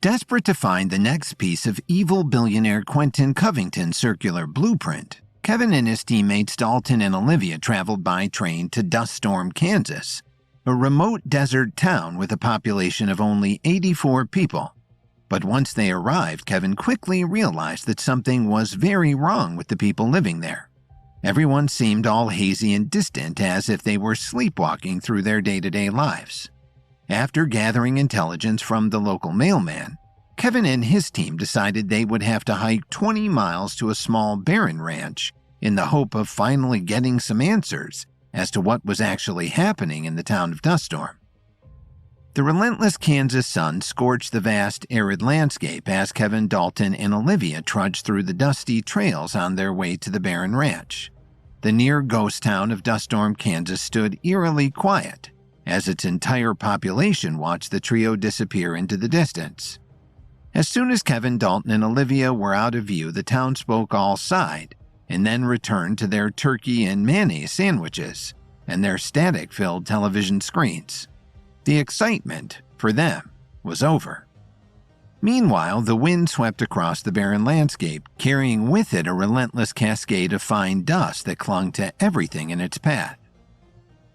Desperate to find the next piece of evil billionaire Quentin Covington's circular blueprint, Kevin and his teammates Dalton and Olivia traveled by train to Dust Storm, Kansas, a remote desert town with a population of only 84 people. But once they arrived, Kevin quickly realized that something was very wrong with the people living there. Everyone seemed all hazy and distant, as if they were sleepwalking through their day-to-day lives. After gathering intelligence from the local mailman, Kevin and his team decided they would have to hike 20 miles to a small barren ranch in the hope of finally getting some answers as to what was actually happening in the town of Dust Storm. The relentless Kansas sun scorched the vast, arid landscape as Kevin, Dalton, and Olivia trudged through the dusty trails on their way to the barren ranch. The near ghost town of Dust Storm, Kansas stood eerily quiet as its entire population watched the trio disappear into the distance. As soon as Kevin, Dalton, and Olivia were out of view, the townsfolk all sighed and then returned to their turkey and mayonnaise sandwiches and their static-filled television screens. The excitement, for them, was over. Meanwhile, the wind swept across the barren landscape, carrying with it a relentless cascade of fine dust that clung to everything in its path.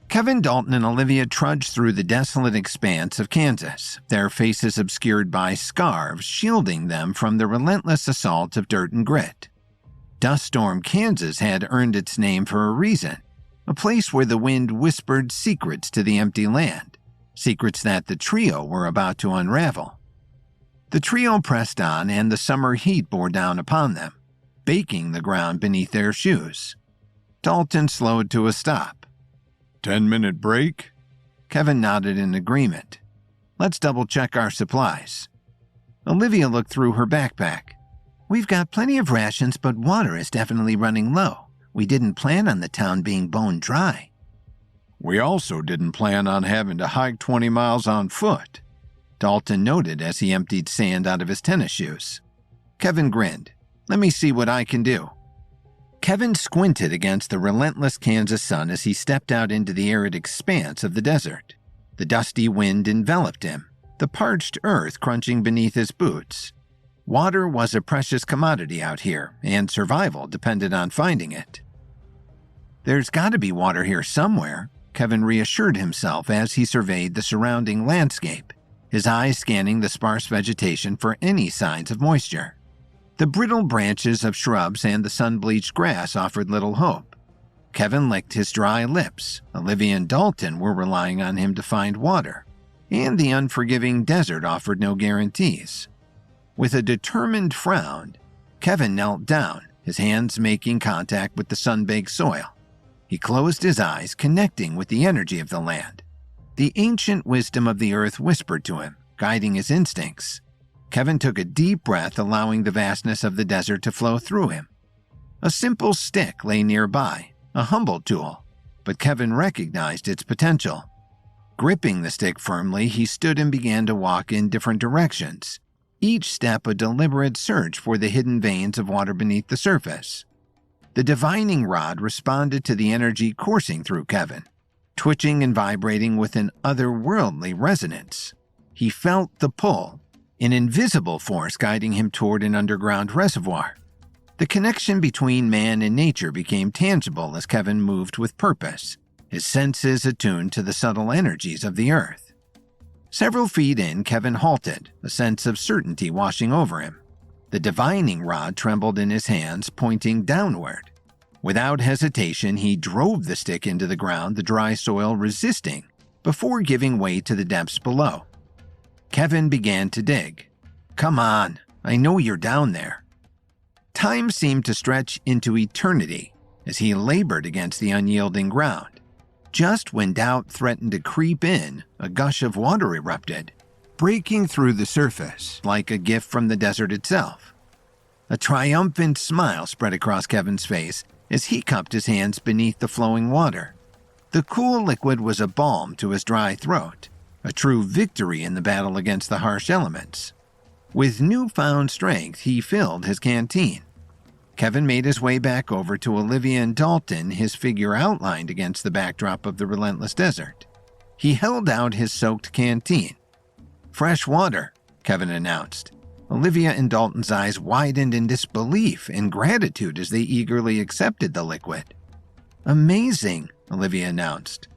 Kevin, Dalton, and Olivia trudged through the desolate expanse of Kansas, their faces obscured by scarves shielding them from the relentless assault of dirt and grit. Dust Storm, Kansas had earned its name for a reason, a place where the wind whispered secrets to the empty land, secrets that the trio were about to unravel. The trio pressed on, and the summer heat bore down upon them, baking the ground beneath their shoes. Dalton slowed to a stop. 10-minute break? Kevin nodded in agreement. Let's double-check our supplies. Olivia looked through her backpack. We've got plenty of rations, but water is definitely running low. We didn't plan on the town being bone dry. We also didn't plan on having to hike 20 miles on foot, Dalton noted as he emptied sand out of his tennis shoes. Kevin grinned. Let me see what I can do. Kevin squinted against the relentless Kansas sun as he stepped out into the arid expanse of the desert. The dusty wind enveloped him, the parched earth crunching beneath his boots. Water was a precious commodity out here, and survival depended on finding it. There's got to be water here somewhere, Kevin reassured himself as he surveyed the surrounding landscape, his eyes scanning the sparse vegetation for any signs of moisture. The brittle branches of shrubs and the sun-bleached grass offered little hope. Kevin licked his dry lips. Olivia and Dalton were relying on him to find water, and the unforgiving desert offered no guarantees. With a determined frown, Kevin knelt down, his hands making contact with the sun-baked soil. He closed his eyes, connecting with the energy of the land. The ancient wisdom of the earth whispered to him, guiding his instincts. Kevin took a deep breath, allowing the vastness of the desert to flow through him. A simple stick lay nearby, a humble tool, but Kevin recognized its potential. Gripping the stick firmly, he stood and began to walk in different directions, each step a deliberate search for the hidden veins of water beneath the surface. The divining rod responded to the energy coursing through Kevin, twitching and vibrating with an otherworldly resonance. He felt the pull, an invisible force guiding him toward an underground reservoir. The connection between man and nature became tangible as Kevin moved with purpose, his senses attuned to the subtle energies of the earth. Several feet in, Kevin halted, a sense of certainty washing over him. The divining rod trembled in his hands, pointing downward. Without hesitation, he drove the stick into the ground, the dry soil resisting, before giving way to the depths below. Kevin began to dig. Come on, I know you're down there. Time seemed to stretch into eternity as he labored against the unyielding ground. Just when doubt threatened to creep in, a gush of water erupted, breaking through the surface like a gift from the desert itself. A triumphant smile spread across Kevin's face as he cupped his hands beneath the flowing water. The cool liquid was a balm to his dry throat, a true victory in the battle against the harsh elements. With newfound strength, he filled his canteen. Kevin made his way back over to Olivia and Dalton, his figure outlined against the backdrop of the relentless desert. He held out his soaked canteen. Fresh water, Kevin announced. Olivia and Dalton's eyes widened in disbelief and gratitude as they eagerly accepted the liquid. Amazing, Olivia announced.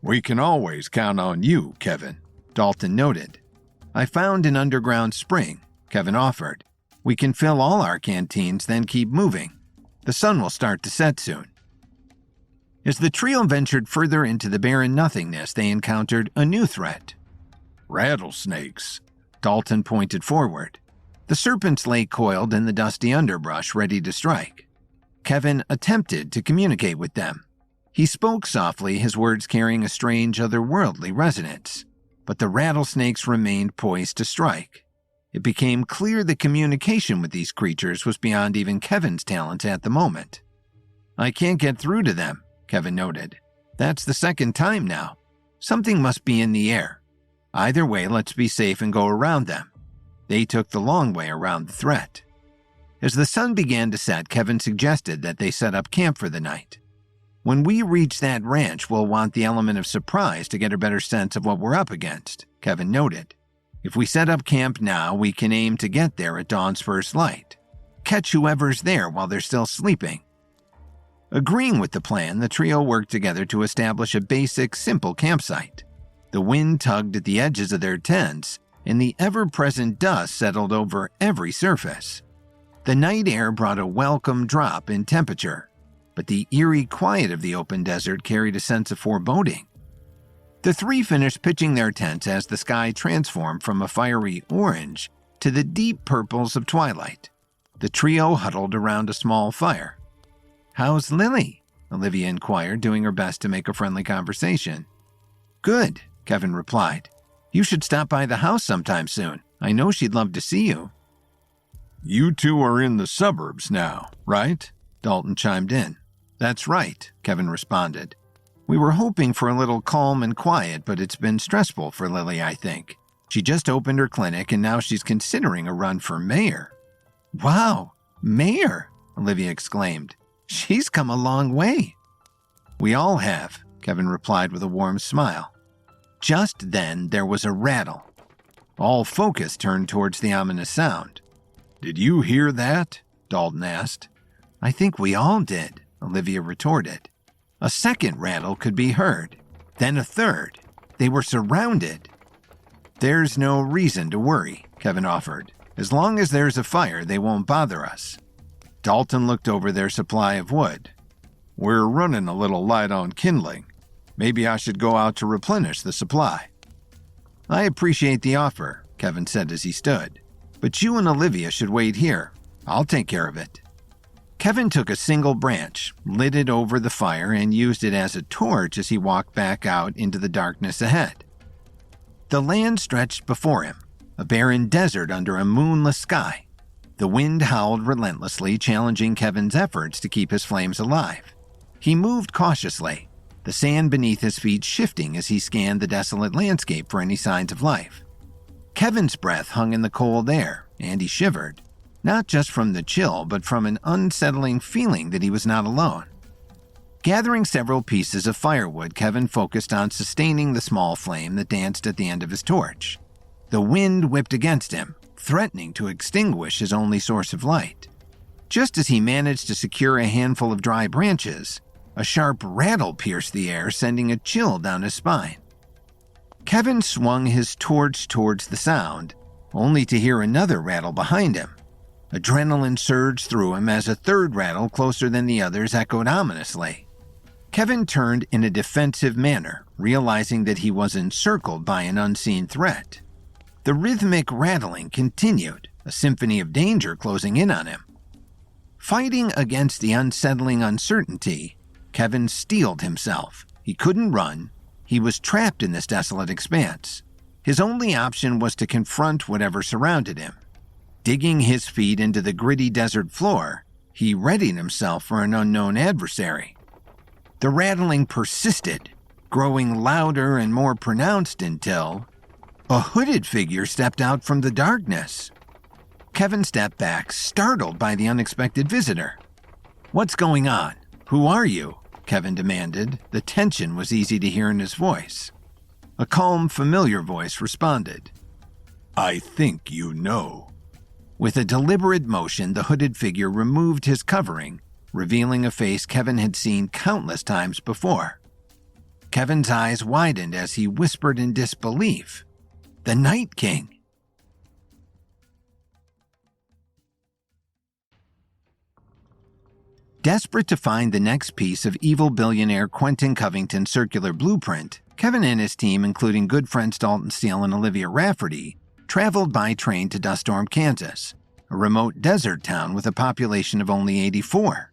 We can always count on you, Kevin, Dalton noted. I found an underground spring, Kevin offered. We can fill all our canteens, then keep moving. The sun will start to set soon. As the trio ventured further into the barren nothingness, they encountered a new threat. Rattlesnakes. Dalton pointed forward. The serpents lay coiled in the dusty underbrush, ready to strike. Kevin attempted to communicate with them. He spoke softly, his words carrying a strange, otherworldly resonance. But the rattlesnakes remained poised to strike. It became clear that communication with these creatures was beyond even Kevin's talents at the moment. I can't get through to them, Kevin noted. That's the second time now. Something must be in the air. Either way, let's be safe and go around them. They took the long way around the threat. As the sun began to set, Kevin suggested that they set up camp for the night. When we reach that ranch, we'll want the element of surprise to get a better sense of what we're up against, Kevin noted. If we set up camp now, we can aim to get there at dawn's first light. Catch whoever's there while they're still sleeping. Agreeing with the plan, the trio worked together to establish a basic, simple campsite. The wind tugged at the edges of their tents, and the ever-present dust settled over every surface. The night air brought a welcome drop in temperature, but the eerie quiet of the open desert carried a sense of foreboding. The three finished pitching their tents as the sky transformed from a fiery orange to the deep purples of twilight. The trio huddled around a small fire. "How's Lily?" Olivia inquired, doing her best to make a friendly conversation. "Good," Kevin replied. "You should stop by the house sometime soon. I know she'd love to see you." You two are in the suburbs now, right? Dalton chimed in. "That's right," Kevin responded. "We were hoping for a little calm and quiet, but it's been stressful for Lily, I think. She just opened her clinic and now she's considering a run for mayor." "Wow, mayor!" Olivia exclaimed. "She's come a long way." "We all have," Kevin replied with a warm smile. Just then, there was a rattle. All focus turned towards the ominous sound. "Did you hear that?" Dalton asked. "I think we all did," Olivia retorted. A second rattle could be heard, then a third. They were surrounded. "There's no reason to worry," Kevin offered. "As long as there's a fire, they won't bother us." Dalton looked over their supply of wood. "We're running a little light on kindling. Maybe I should go out to replenish the supply." "I appreciate the offer," Kevin said as he stood. "But you and Olivia should wait here. I'll take care of it." Kevin took a single branch, lit it over the fire, and used it as a torch as he walked back out into the darkness ahead. The land stretched before him, a barren desert under a moonless sky. The wind howled relentlessly, challenging Kevin's efforts to keep his flames alive. He moved cautiously, the sand beneath his feet shifting as he scanned the desolate landscape for any signs of life. Kevin's breath hung in the cold air, and he shivered, not just from the chill, but from an unsettling feeling that he was not alone. Gathering several pieces of firewood, Kevin focused on sustaining the small flame that danced at the end of his torch. The wind whipped against him, threatening to extinguish his only source of light. Just as he managed to secure a handful of dry branches, a sharp rattle pierced the air, sending a chill down his spine. Kevin swung his torch towards the sound, only to hear another rattle behind him. Adrenaline surged through him as a third rattle closer than the others echoed ominously. Kevin turned in a defensive manner, realizing that he was encircled by an unseen threat. The rhythmic rattling continued, a symphony of danger closing in on him. Fighting against the unsettling uncertainty, Kevin steeled himself. He couldn't run. He was trapped in this desolate expanse. His only option was to confront whatever surrounded him. Digging his feet into the gritty desert floor, he readied himself for an unknown adversary. The rattling persisted, growing louder and more pronounced until a hooded figure stepped out from the darkness. Kevin stepped back, startled by the unexpected visitor. "What's going on? Who are you?" Kevin demanded. The tension was easy to hear in his voice. A calm, familiar voice responded. I think you know. With a deliberate motion, the hooded figure removed his covering, revealing a face Kevin had seen countless times before. Kevin's eyes widened as he whispered in disbelief, "The Night King." Desperate to find the next piece of evil billionaire Quentin Covington's circular blueprint, Kevin and his team, including good friends Dalton Steele and Olivia Rafferty, traveled by train to Dust Storm, Kansas, a remote desert town with a population of only 84.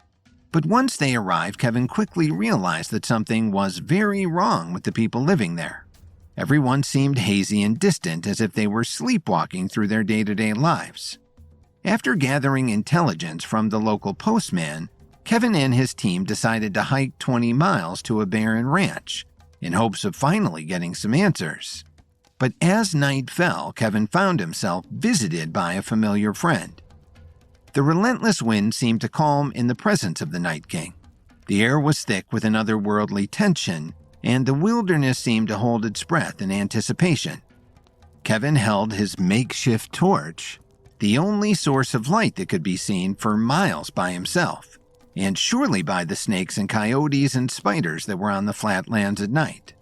But once they arrived, Kevin quickly realized that something was very wrong with the people living there. Everyone seemed hazy and distant, as if they were sleepwalking through their day-to-day lives. After gathering intelligence from the local postman, Kevin and his team decided to hike 20 miles to a barren ranch in hopes of finally getting some answers. But as night fell, Kevin found himself visited by a familiar friend. The relentless wind seemed to calm in the presence of the Night King. The air was thick with an otherworldly tension, and the wilderness seemed to hold its breath in anticipation. Kevin held his makeshift torch, the only source of light that could be seen for miles by himself, and surely by the snakes and coyotes and spiders that were on the flatlands at night.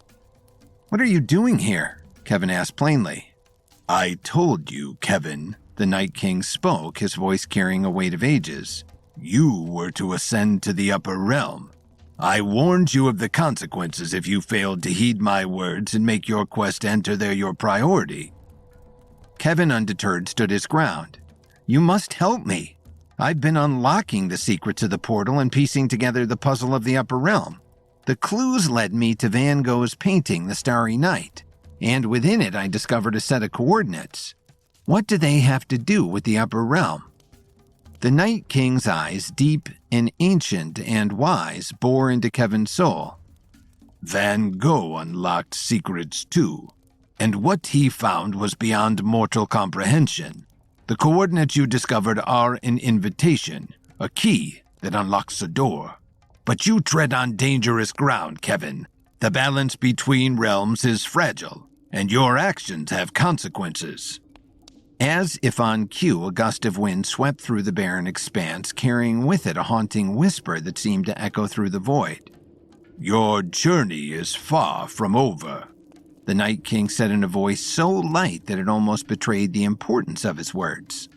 "What are you doing here?" Kevin asked plainly. I told you, Kevin, the Night King spoke, his voice carrying a weight of ages. You were to ascend to the upper realm. I warned you of the consequences if you failed to heed my words and make your quest enter there your priority. Kevin, undeterred, stood his ground. "You must help me. I've been unlocking the secrets of the portal and piecing together the puzzle of the upper realm. The clues led me to Van Gogh's painting, The Starry Night, and within it I discovered a set of coordinates. What do they have to do with the upper realm?" The Night King's eyes, deep and ancient and wise, bore into Kevin's soul. Van Gogh unlocked secrets too, and what he found was beyond mortal comprehension. The coordinates you discovered are an invitation, a key that unlocks a door. But you tread on dangerous ground, Kevin. The balance between realms is fragile, and your actions have consequences. As if on cue, a gust of wind swept through the barren expanse, carrying with it a haunting whisper that seemed to echo through the void. Your journey is far from over, the Night King said in a voice so light that it almost betrayed the importance of his words.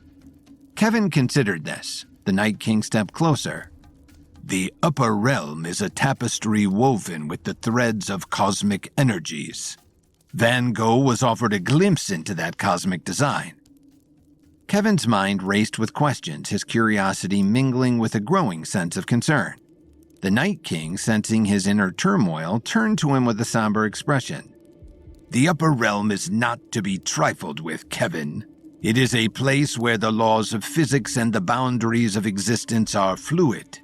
Kevin considered this. The Night King stepped closer. The upper realm is a tapestry woven with the threads of cosmic energies. Van Gogh was offered a glimpse into that cosmic design. Kevin's mind raced with questions, his curiosity mingling with a growing sense of concern. The Night King, sensing his inner turmoil, turned to him with a somber expression. The upper realm is not to be trifled with, Kevin. It is a place where the laws of physics and the boundaries of existence are fluid.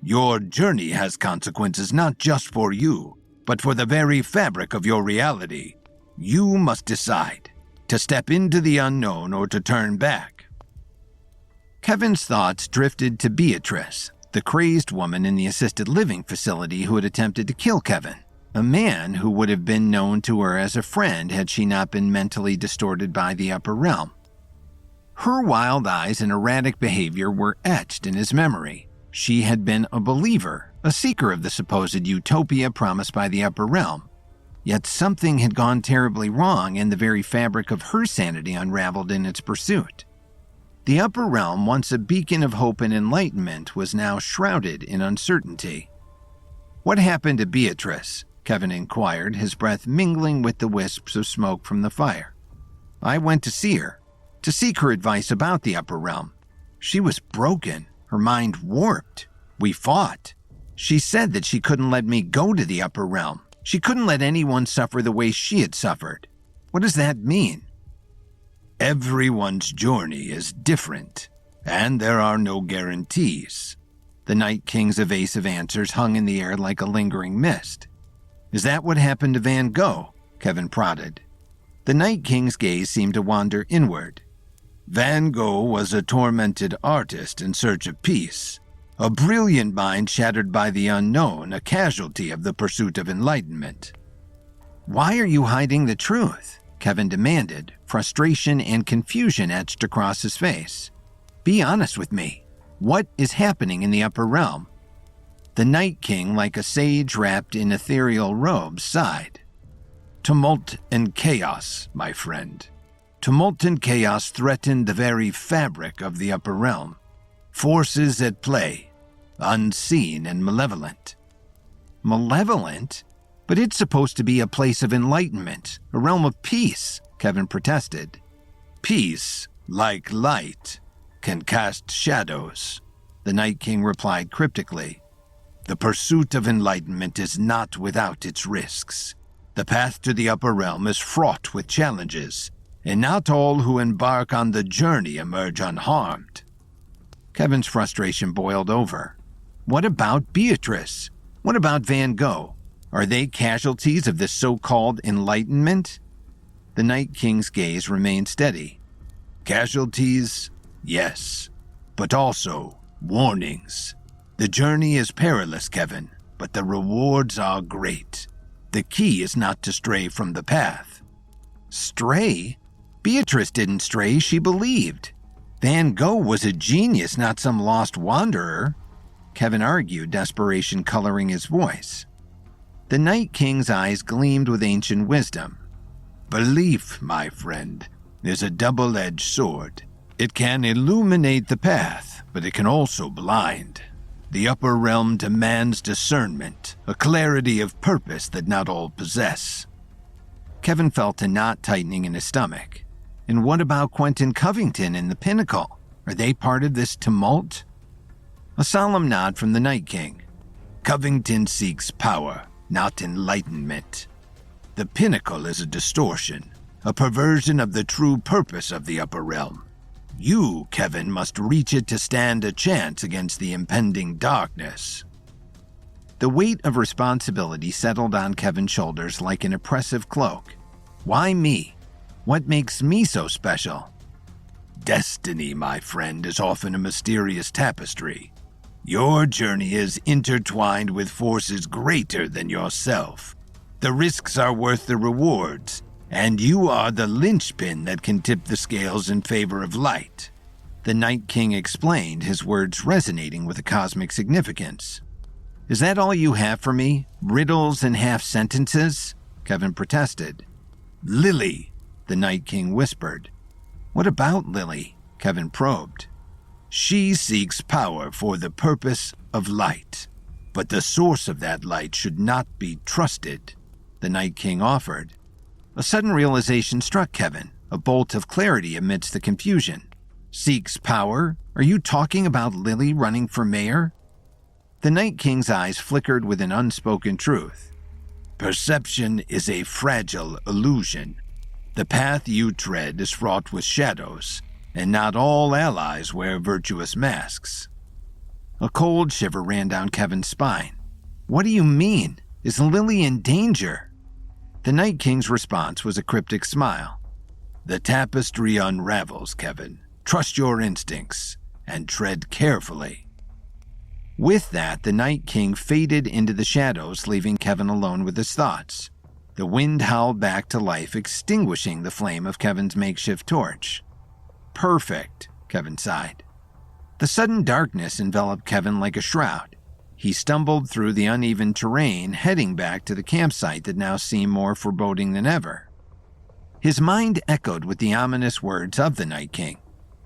Your journey has consequences not just for you, but for the very fabric of your reality. You must decide to step into the unknown or to turn back. Kevin's thoughts drifted to Beatrice, the crazed woman in the assisted living facility who had attempted to kill Kevin, a man who would have been known to her as a friend had she not been mentally distorted by the upper realm. Her wild eyes and erratic behavior were etched in his memory. She had been a believer, a seeker of the supposed utopia promised by the upper realm. Yet something had gone terribly wrong, and the very fabric of her sanity unraveled in its pursuit. The upper realm, once a beacon of hope and enlightenment, was now shrouded in uncertainty. "What happened to Beatrice?" Kevin inquired, his breath mingling with the wisps of smoke from the fire. "I went to see her, to seek her advice about the upper realm. She was broken, her mind warped. We fought. She said that she couldn't let me go to the upper realm. She couldn't let anyone suffer the way she had suffered. What does that mean?" Everyone's journey is different, and there are no guarantees. The Night King's evasive answers hung in the air like a lingering mist. "Is that what happened to Van Gogh?" Kevin prodded. The Night King's gaze seemed to wander inward. Van Gogh was a tormented artist in search of peace, a brilliant mind shattered by the unknown, a casualty of the pursuit of enlightenment. "Why are you hiding the truth?" Kevin demanded, frustration and confusion etched across his face. Be honest with me. What is happening in the upper realm? The Night King, like a sage wrapped in ethereal robes, sighed. Tumult and chaos, my friend. Tumult and chaos threaten the very fabric of the upper realm. Forces at play, unseen and malevolent. Malevolent? But it's supposed to be a place of enlightenment, a realm of peace, Kevin protested. Peace, like light, can cast shadows, the Night King replied cryptically. The pursuit of enlightenment is not without its risks. The path to the upper realm is fraught with challenges, and not all who embark on the journey emerge unharmed. Kevin's frustration boiled over. What about Beatrice? What about Van Gogh? Are they casualties of this so-called enlightenment? The Night King's gaze remained steady. Casualties? Yes. But also warnings. The journey is perilous, Kevin, but the rewards are great. The key is not to stray from the path. Stray? Beatrice didn't stray, she believed. Van Gogh was a genius, not some lost wanderer. Kevin argued, desperation coloring his voice. The Night King's eyes gleamed with ancient wisdom. Belief, my friend, is a double-edged sword. It can illuminate the path, but it can also blind. The upper realm demands discernment, a clarity of purpose that not all possess. Kevin felt a knot tightening in his stomach. And what about Quentin Covington and the Pinnacle? Are they part of this tumult? A solemn nod from the Night King. Covington seeks power, not enlightenment. The Pinnacle is a distortion, a perversion of the true purpose of the upper realm. You, Kevin, must reach it to stand a chance against the impending darkness. The weight of responsibility settled on Kevin's shoulders like an oppressive cloak. Why me? What makes me so special? Destiny, my friend, is often a mysterious tapestry. Your journey is intertwined with forces greater than yourself. The risks are worth the rewards, and you are the linchpin that can tip the scales in favor of light. The Night King explained, his words resonating with a cosmic significance. Is that all you have for me? Riddles and half sentences? Kevin protested. Lily, the Night King whispered. What about Lily? Kevin probed. She seeks power for the purpose of light, but the source of that light should not be trusted, the Night King offered. A sudden realization struck Kevin, a bolt of clarity amidst the confusion. Seeks power? Are you talking about Lily running for mayor? The Night King's eyes flickered with an unspoken truth. Perception is a fragile illusion. The path you tread is fraught with shadows, and not all allies wear virtuous masks. A cold shiver ran down Kevin's spine. What do you mean? Is Lily in danger? The Night King's response was a cryptic smile. The tapestry unravels, Kevin. Trust your instincts and tread carefully. With that, the Night King faded into the shadows, leaving Kevin alone with his thoughts. The wind howled back to life, extinguishing the flame of Kevin's makeshift torch. Perfect, Kevin sighed. The sudden darkness enveloped Kevin like a shroud. He stumbled through the uneven terrain, heading back to the campsite that now seemed more foreboding than ever. His mind echoed with the ominous words of the Night King.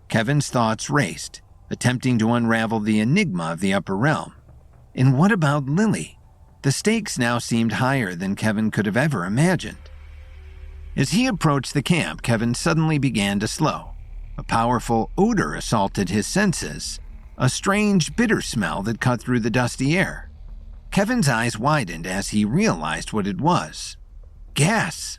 Kevin's thoughts raced, attempting to unravel the enigma of the upper realm. And what about Lily? The stakes now seemed higher than Kevin could have ever imagined. As he approached the camp, Kevin suddenly began to slow. A powerful odor assaulted his senses, a strange bitter smell that cut through the dusty air. Kevin's eyes widened as he realized what it was. Gas!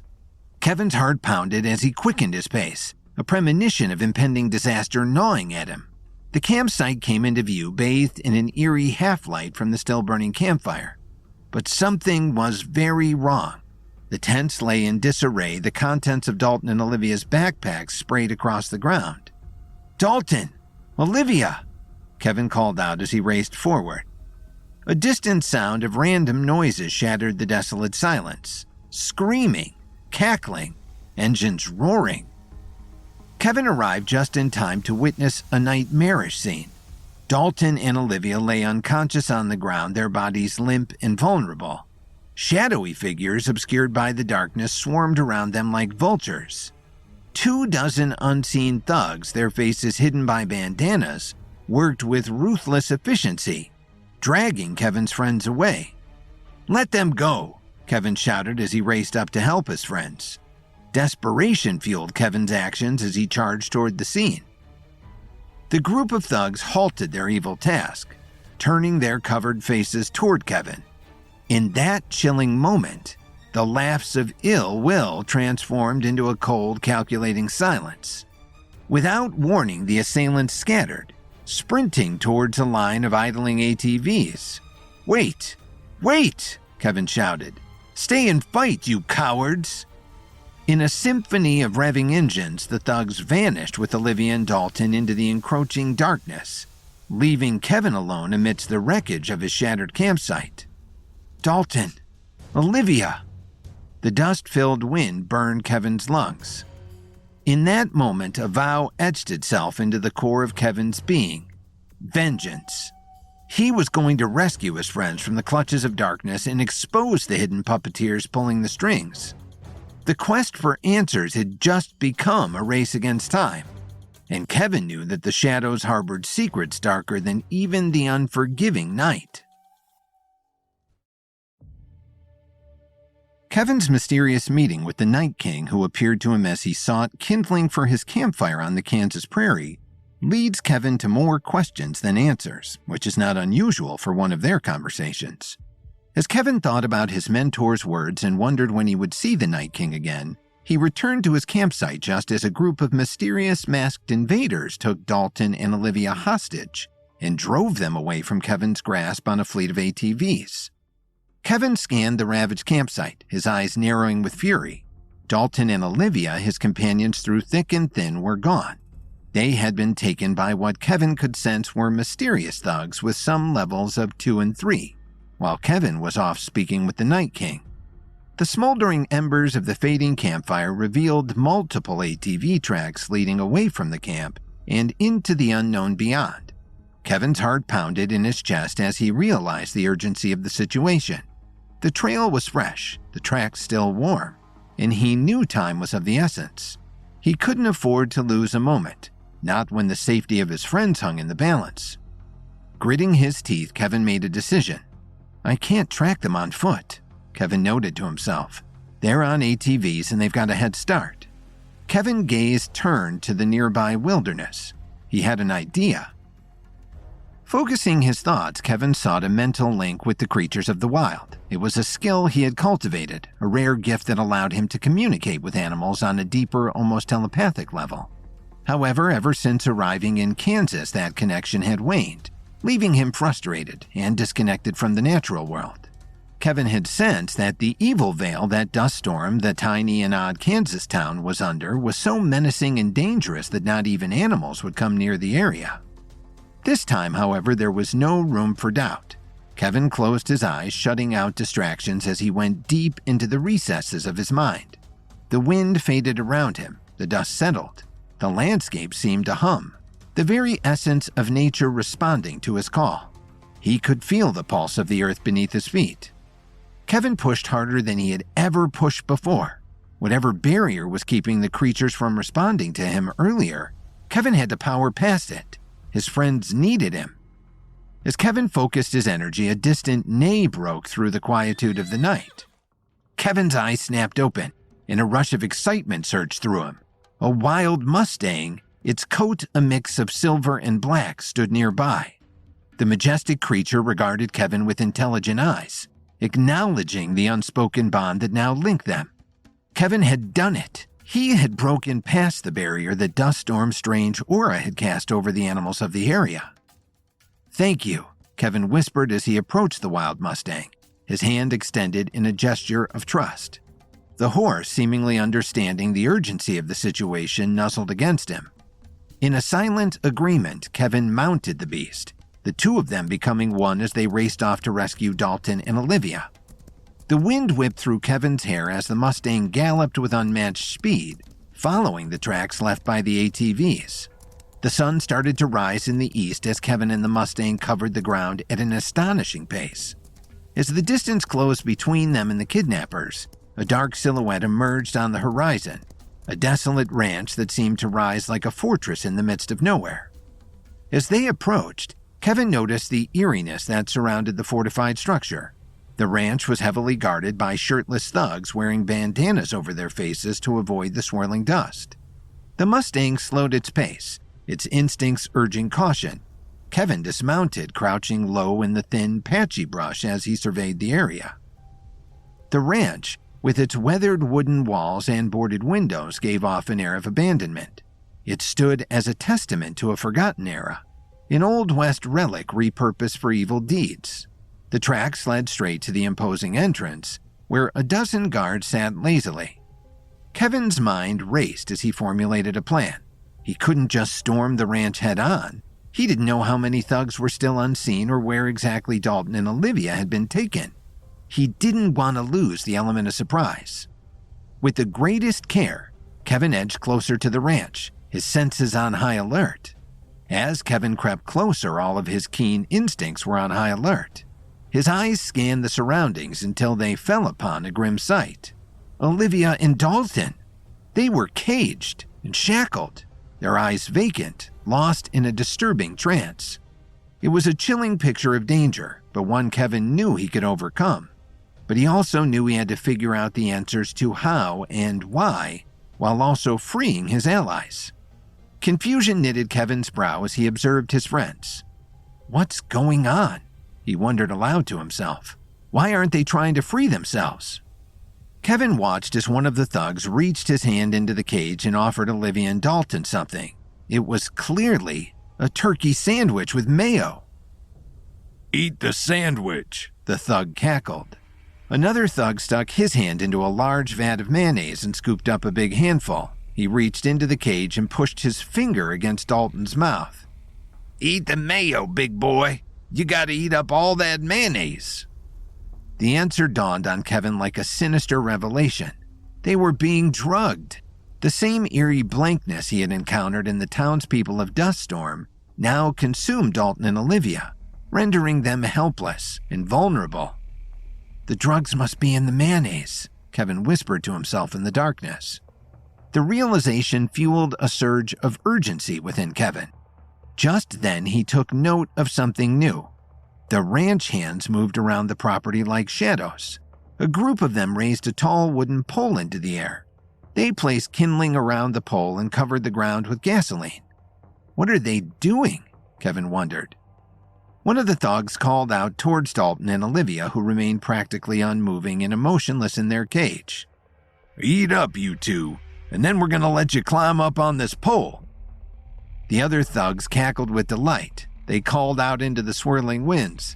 Kevin's heart pounded as he quickened his pace, a premonition of impending disaster gnawing at him. The campsite came into view, bathed in an eerie half-light from the still-burning campfire. But something was very wrong. The tents lay in disarray, the contents of Dalton and Olivia's backpacks sprayed across the ground. Dalton! Olivia! Kevin called out as he raced forward. A distant sound of random noises shattered the desolate silence. Screaming, cackling, engines roaring. Kevin arrived just in time to witness a nightmarish scene. Dalton and Olivia lay unconscious on the ground, their bodies limp and vulnerable. Shadowy figures obscured by the darkness swarmed around them like vultures. 24 unseen thugs, their faces hidden by bandanas, worked with ruthless efficiency, dragging Kevin's friends away. "Let them go," Kevin shouted as he raced up to help his friends. Desperation fueled Kevin's actions as he charged toward the scene. The group of thugs halted their evil task, turning their covered faces toward Kevin. In that chilling moment, the laughs of ill will transformed into a cold, calculating silence. Without warning, the assailants scattered, sprinting towards a line of idling ATVs. "Wait! Wait!" Kevin shouted. "Stay and fight, you cowards!" In a symphony of revving engines, the thugs vanished with Olivia and Dalton into the encroaching darkness, leaving Kevin alone amidst the wreckage of his shattered campsite. "Dalton! Olivia!" The dust-filled wind burned Kevin's lungs. In that moment, a vow etched itself into the core of Kevin's being: vengeance. He was going to rescue his friends from the clutches of darkness and expose the hidden puppeteers pulling the strings. The quest for answers had just become a race against time, and Kevin knew that the shadows harbored secrets darker than even the unforgiving night. Kevin's mysterious meeting with the Night King, who appeared to him as he sought kindling for his campfire on the Kansas prairie, leads Kevin to more questions than answers, which is not unusual for one of their conversations. As Kevin thought about his mentor's words and wondered when he would see the Night King again, he returned to his campsite just as a group of mysterious masked invaders took Dalton and Olivia hostage and drove them away from Kevin's grasp on a fleet of ATVs. Kevin scanned the ravaged campsite, his eyes narrowing with fury. Dalton and Olivia, his companions through thick and thin, were gone. They had been taken by what Kevin could sense were mysterious thugs with some levels of 2 and 3. While Kevin was off speaking with the Night King. The smoldering embers of the fading campfire revealed multiple ATV tracks leading away from the camp and into the unknown beyond. Kevin's heart pounded in his chest as he realized the urgency of the situation. The trail was fresh, the tracks still warm, and he knew time was of the essence. He couldn't afford to lose a moment, not when the safety of his friends hung in the balance. Gritting his teeth, Kevin made a decision. "I can't track them on foot," Kevin noted to himself. "They're on ATVs and they've got a head start." Kevin's gaze turned to the nearby wilderness. He had an idea. Focusing his thoughts, Kevin sought a mental link with the creatures of the wild. It was a skill he had cultivated, a rare gift that allowed him to communicate with animals on a deeper, almost telepathic level. However, ever since arriving in Kansas, that connection had waned, leaving him frustrated and disconnected from the natural world. Kevin had sensed that the evil veil that dust storm the tiny and odd Kansas town was under was so menacing and dangerous that not even animals would come near the area. This time, however, there was no room for doubt. Kevin closed his eyes, shutting out distractions as he went deep into the recesses of his mind. The wind faded around him, the dust settled, the landscape seemed to hum, the very essence of nature responding to his call. He could feel the pulse of the earth beneath his feet. Kevin pushed harder than he had ever pushed before. Whatever barrier was keeping the creatures from responding to him earlier, Kevin had to power past it. His friends needed him. As Kevin focused his energy, a distant neigh broke through the quietude of the night. Kevin's eyes snapped open, and a rush of excitement surged through him. A wild Mustang, its coat a mix of silver and black, stood nearby. The majestic creature regarded Kevin with intelligent eyes, acknowledging the unspoken bond that now linked them. Kevin had done it. He had broken past the barrier that Dust Storm's strange aura had cast over the animals of the area. "Thank you," Kevin whispered as he approached the wild Mustang, his hand extended in a gesture of trust. The horse, seemingly understanding the urgency of the situation, nuzzled against him. In a silent agreement, Kevin mounted the beast, the two of them becoming one as they raced off to rescue Dalton and Olivia. The wind whipped through Kevin's hair as the Mustang galloped with unmatched speed, following the tracks left by the ATVs. The sun started to rise in the east as Kevin and the Mustang covered the ground at an astonishing pace. As the distance closed between them and the kidnappers, a dark silhouette emerged on the horizon, a desolate ranch that seemed to rise like a fortress in the midst of nowhere. As they approached, Kevin noticed the eeriness that surrounded the fortified structure. The ranch was heavily guarded by shirtless thugs wearing bandanas over their faces to avoid the swirling dust. The Mustang slowed its pace, its instincts urging caution. Kevin dismounted, crouching low in the thin, patchy brush as he surveyed the area. The ranch, with its weathered wooden walls and boarded windows, gave off an air of abandonment. It stood as a testament to a forgotten era, an Old West relic repurposed for evil deeds. The tracks led straight to the imposing entrance, where a dozen guards sat lazily. Kevin's mind raced as he formulated a plan. He couldn't just storm the ranch head-on. He didn't know how many thugs were still unseen or where exactly Dalton and Olivia had been taken. He didn't want to lose the element of surprise. With the greatest care, Kevin edged closer to the ranch, his senses on high alert. As Kevin crept closer, all of his keen instincts were on high alert. His eyes scanned the surroundings until they fell upon a grim sight. Olivia and Dalton. They were caged and shackled, their eyes vacant, lost in a disturbing trance. It was a chilling picture of danger, but one Kevin knew he could overcome. But he also knew he had to figure out the answers to how and why, while also freeing his allies. Confusion knitted Kevin's brow as he observed his friends. What's going on? He wondered aloud to himself. Why aren't they trying to free themselves? Kevin watched as one of the thugs reached his hand into the cage and offered Olivia and Dalton something. It was clearly a turkey sandwich with mayo. "Eat the sandwich," the thug cackled. Another thug stuck his hand into a large vat of mayonnaise and scooped up a big handful. He reached into the cage and pushed his finger against Dalton's mouth. "Eat the mayo, big boy. You gotta eat up all that mayonnaise." The answer dawned on Kevin like a sinister revelation. They were being drugged. The same eerie blankness he had encountered in the townspeople of Duststorm now consumed Dalton and Olivia, rendering them helpless and vulnerable. The drugs must be in the mayonnaise, Kevin whispered to himself in the darkness. The realization fueled a surge of urgency within Kevin. Just then he took note of something new. The ranch hands moved around the property like shadows. A group of them raised a tall wooden pole into the air. They placed kindling around the pole and covered the ground with gasoline. What are they doing? Kevin wondered. One of the thugs called out towards Dalton and Olivia, who remained practically unmoving and emotionless in their cage. "Eat up, you two, and then we're gonna let you climb up on this pole." The other thugs cackled with delight. They called out into the swirling winds.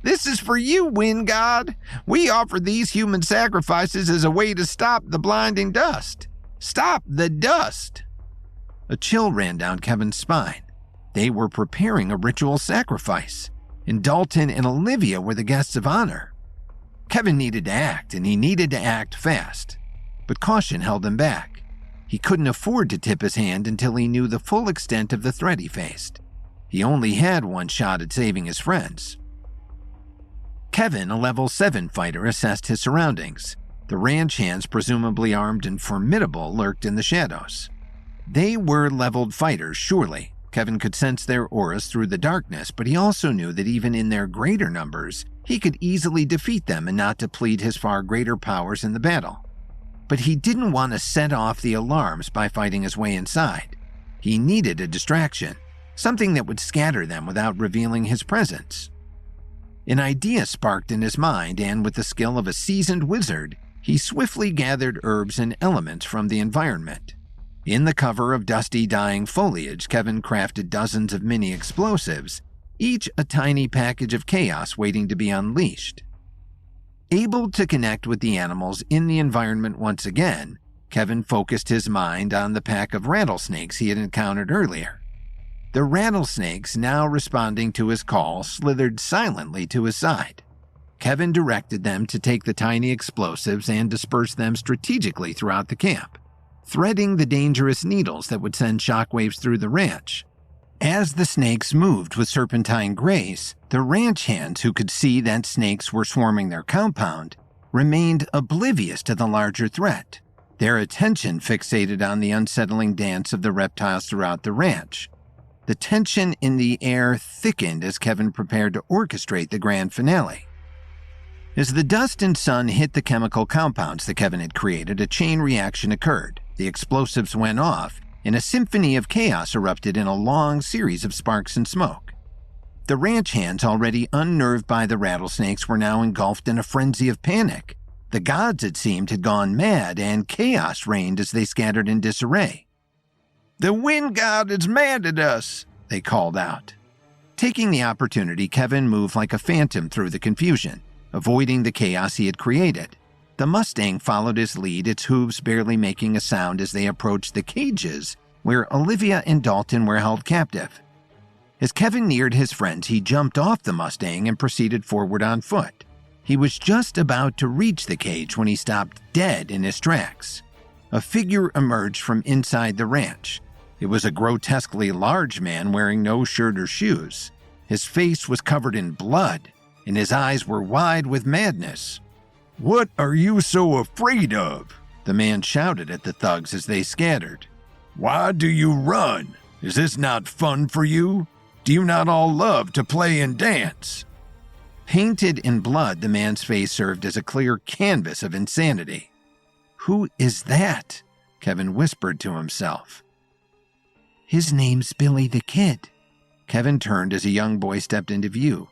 "This is for you, wind god. We offer these human sacrifices as a way to stop the blinding dust. Stop the dust." A chill ran down Kevin's spine. They were preparing a ritual sacrifice, and Dalton and Olivia were the guests of honor. Kevin needed to act, and he needed to act fast. But caution held him back. He couldn't afford to tip his hand until he knew the full extent of the threat he faced. He only had one shot at saving his friends. Kevin, a level 7 fighter, assessed his surroundings. The ranch hands, presumably armed and formidable, lurked in the shadows. They were leveled fighters, surely. Kevin could sense their auras through the darkness, but he also knew that even in their greater numbers, he could easily defeat them and not deplete his far greater powers in the battle. But he didn't want to set off the alarms by fighting his way inside. He needed a distraction, something that would scatter them without revealing his presence. An idea sparked in his mind, and with the skill of a seasoned wizard, he swiftly gathered herbs and elements from the environment. In the cover of dusty, dying foliage, Kevin crafted dozens of mini explosives, each a tiny package of chaos waiting to be unleashed. Able to connect with the animals in the environment once again, Kevin focused his mind on the pack of rattlesnakes he had encountered earlier. The rattlesnakes, now responding to his call, slithered silently to his side. Kevin directed them to take the tiny explosives and disperse them strategically throughout the camp, threading the dangerous needles that would send shockwaves through the ranch. As the snakes moved with serpentine grace, the ranch hands who could see that snakes were swarming their compound remained oblivious to the larger threat, their attention fixated on the unsettling dance of the reptiles throughout the ranch. The tension in the air thickened as Kevin prepared to orchestrate the grand finale. As the dust and sun hit the chemical compounds that Kevin had created, a chain reaction occurred. The explosives went off, and a symphony of chaos erupted in a long series of sparks and smoke. The ranch hands, already unnerved by the rattlesnakes, were now engulfed in a frenzy of panic. The gods, it seemed, had gone mad, and chaos reigned as they scattered in disarray. "The wind god is mad at us," they called out. Taking the opportunity, Kevin moved like a phantom through the confusion, avoiding the chaos he had created. The Mustang followed his lead, its hooves barely making a sound as they approached the cages where Olivia and Dalton were held captive. As Kevin neared his friends, he jumped off the Mustang and proceeded forward on foot. He was just about to reach the cage when he stopped dead in his tracks. A figure emerged from inside the ranch. It was a grotesquely large man wearing no shirt or shoes. His face was covered in blood, and his eyes were wide with madness. "What are you so afraid of?" the man shouted at the thugs as they scattered. "Why do you run? Is this not fun for you? Do you not all love to play and dance?" Painted in blood, the man's face served as a clear canvas of insanity. "Who is that?" Kevin whispered to himself. "His name's Billy the Kid." Kevin turned as a young boy stepped into view.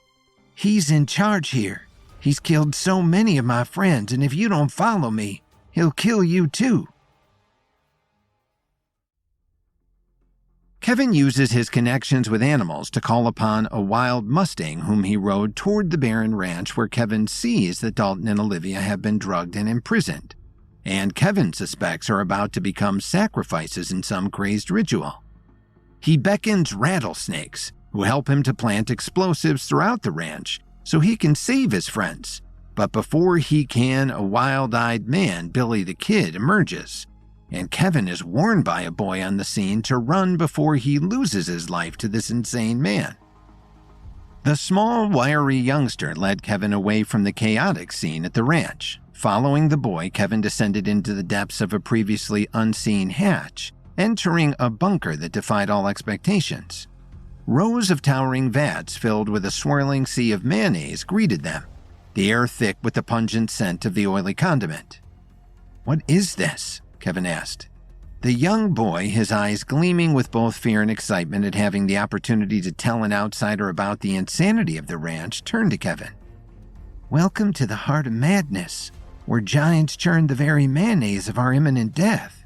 "He's in charge here. He's killed so many of my friends, and if you don't follow me, he'll kill you too." Kevin uses his connections with animals to call upon a wild Mustang whom he rode toward the barren ranch where Kevin sees that Dalton and Olivia have been drugged and imprisoned, and Kevin suspects are about to become sacrifices in some crazed ritual. He beckons rattlesnakes, who help him to plant explosives throughout the ranch so he can save his friends. But before he can, a wild-eyed man, Billy the Kid, emerges, and Kevin is warned by a boy on the scene to run before he loses his life to this insane man. The small, wiry youngster led Kevin away from the chaotic scene at the ranch. Following the boy, Kevin descended into the depths of a previously unseen hatch, entering a bunker that defied all expectations. Rows of towering vats filled with a swirling sea of mayonnaise greeted them, the air thick with the pungent scent of the oily condiment. "What is this?" Kevin asked. The young boy, his eyes gleaming with both fear and excitement at having the opportunity to tell an outsider about the insanity of the ranch, turned to Kevin. "Welcome to the heart of madness, where giants churn the very mayonnaise of our imminent death."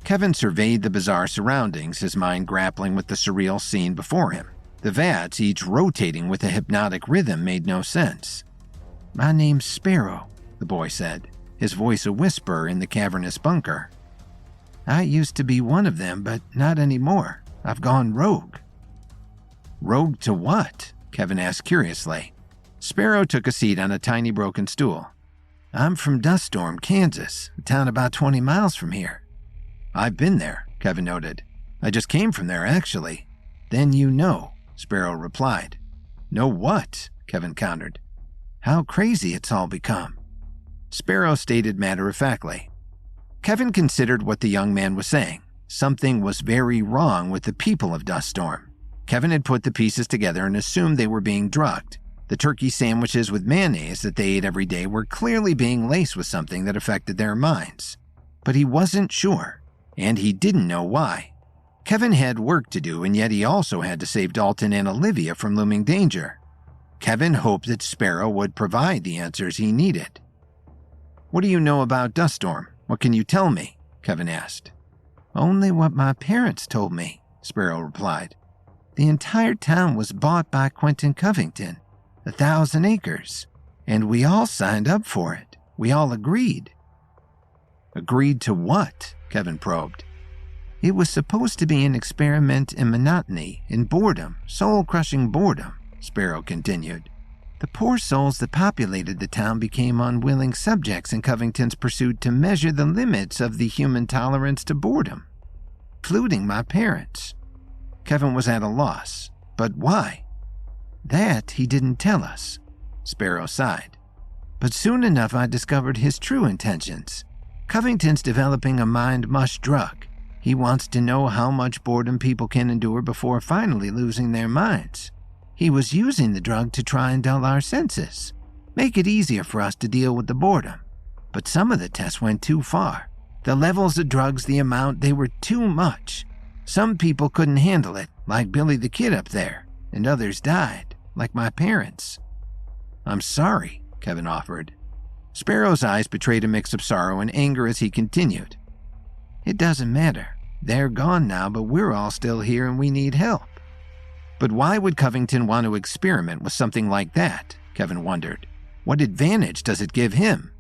Kevin surveyed the bizarre surroundings, his mind grappling with the surreal scene before him. The vats, each rotating with a hypnotic rhythm, made no sense. "My name's Sparrow," the boy said, his voice a whisper in the cavernous bunker. "I used to be one of them, but not anymore. I've gone rogue." "Rogue to what?" Kevin asked curiously. Sparrow took a seat on a tiny broken stool. "I'm from Duststorm, Kansas, a town about 20 miles from here." "I've been there," Kevin noted. "I just came from there, actually." "Then you know," Sparrow replied. "Know what?" Kevin countered. "How crazy it's all become." Sparrow stated matter-of-factly. Kevin considered what the young man was saying. Something was very wrong with the people of Duststorm. Kevin had put the pieces together and assumed they were being drugged. The turkey sandwiches with mayonnaise that they ate every day were clearly being laced with something that affected their minds. But he wasn't sure, and he didn't know why. Kevin had work to do, and yet he also had to save Dalton and Olivia from looming danger. Kevin hoped that Sparrow would provide the answers he needed. "What do you know about Duststorm? What can you tell me?" Kevin asked. "Only what my parents told me," Sparrow replied. "The entire town was bought by Quentin Covington, 1,000 acres, and we all signed up for it. We all agreed." "Agreed to what?" Kevin probed. "It was supposed to be an experiment in monotony, in boredom, soul-crushing boredom," Sparrow continued. The poor souls that populated the town became unwilling subjects in Covington's pursuit to measure the limits of the human tolerance to boredom, including my parents. Kevin was at a loss. But why? That he didn't tell us. Sparrow sighed. But soon enough I discovered his true intentions. Covington's developing a mind-mush drug. He wants to know how much boredom people can endure before finally losing their minds. He was using the drug to try and dull our senses, make it easier for us to deal with the boredom. But some of the tests went too far. The levels of drugs, the amount, they were too much. Some people couldn't handle it, like Billy the Kid up there, and others died, like my parents. I'm sorry, Kevin offered. Sparrow's eyes betrayed a mix of sorrow and anger as he continued. It doesn't matter. They're gone now, but we're all still here and we need help. But why would Covington want to experiment with something like that? Kevin wondered. What advantage does it give him?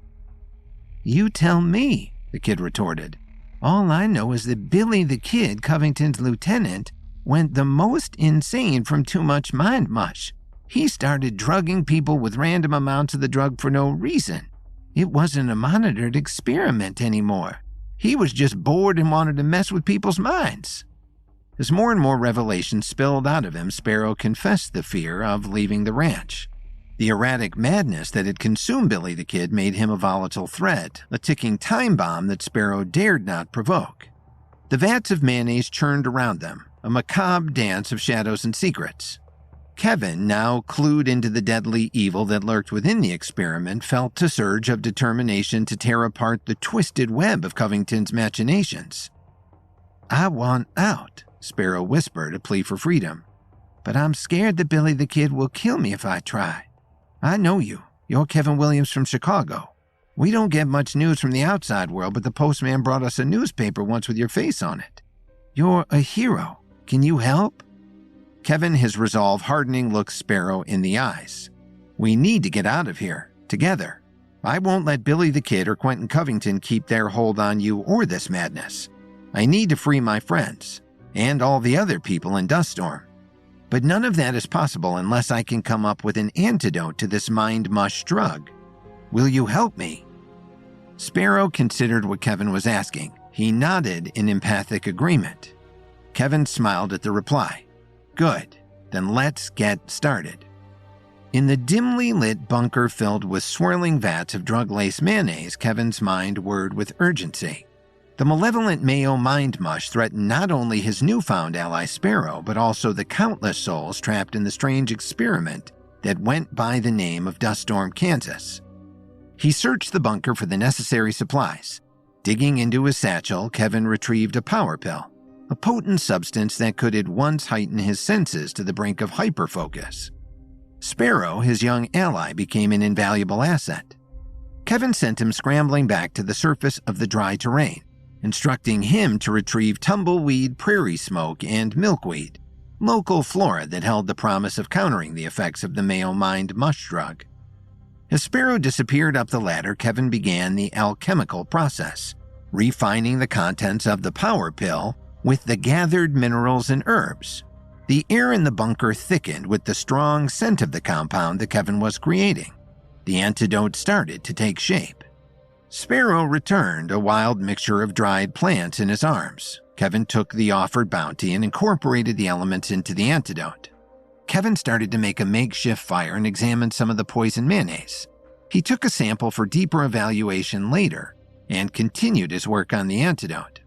You tell me, the kid retorted. All I know is that Billy the Kid, Covington's lieutenant, went the most insane from too much mind mush. He started drugging people with random amounts of the drug for no reason. It wasn't a monitored experiment anymore. He was just bored and wanted to mess with people's minds. As more and more revelations spilled out of him, Sparrow confessed the fear of leaving the ranch. The erratic madness that had consumed Billy the Kid made him a volatile threat, a ticking time bomb that Sparrow dared not provoke. The vats of mayonnaise churned around them, a macabre dance of shadows and secrets. Kevin, now clued into the deadly evil that lurked within the experiment, felt a surge of determination to tear apart the twisted web of Covington's machinations. I want out, Sparrow whispered, a plea for freedom. But I'm scared that Billy the Kid will kill me if I try. I know you. You're Kevin Williams from Chicago. We don't get much news from the outside world, but the postman brought us a newspaper once with your face on it. You're a hero. Can you help? Kevin, his resolve hardening, looked Sparrow in the eyes. We need to get out of here, together. I won't let Billy the Kid or Quentin Covington keep their hold on you or this madness. I need to free my friends, and all the other people in Dust Storm. But none of that is possible unless I can come up with an antidote to this mind-mush drug. Will you help me? Sparrow considered what Kevin was asking. He nodded in empathic agreement. Kevin smiled at the reply. Good, then let's get started. In the dimly lit bunker filled with swirling vats of drug-laced mayonnaise, Kevin's mind whirred with urgency. The malevolent Mayo mind mush threatened not only his newfound ally Sparrow, but also the countless souls trapped in the strange experiment that went by the name of Dust Storm, Kansas. He searched the bunker for the necessary supplies. Digging into his satchel, Kevin retrieved a power pill, a potent substance that could at once heighten his senses to the brink of hyperfocus. Sparrow, his young ally, became an invaluable asset. Kevin sent him scrambling back to the surface of the dry terrain, instructing him to retrieve tumbleweed, prairie smoke, and milkweed, local flora that held the promise of countering the effects of the Mayo Mind mush drug. As Sparrow disappeared up the ladder, Kevin began the alchemical process, refining the contents of the power pill with the gathered minerals and herbs. The air in the bunker thickened with the strong scent of the compound that Kevin was creating. The antidote started to take shape. Sparrow returned, a wild mixture of dried plants in his arms. Kevin took the offered bounty and incorporated the elements into the antidote. Kevin started to make a makeshift fire and examined some of the poison mayonnaise. He took a sample for deeper evaluation later and continued his work on the antidote.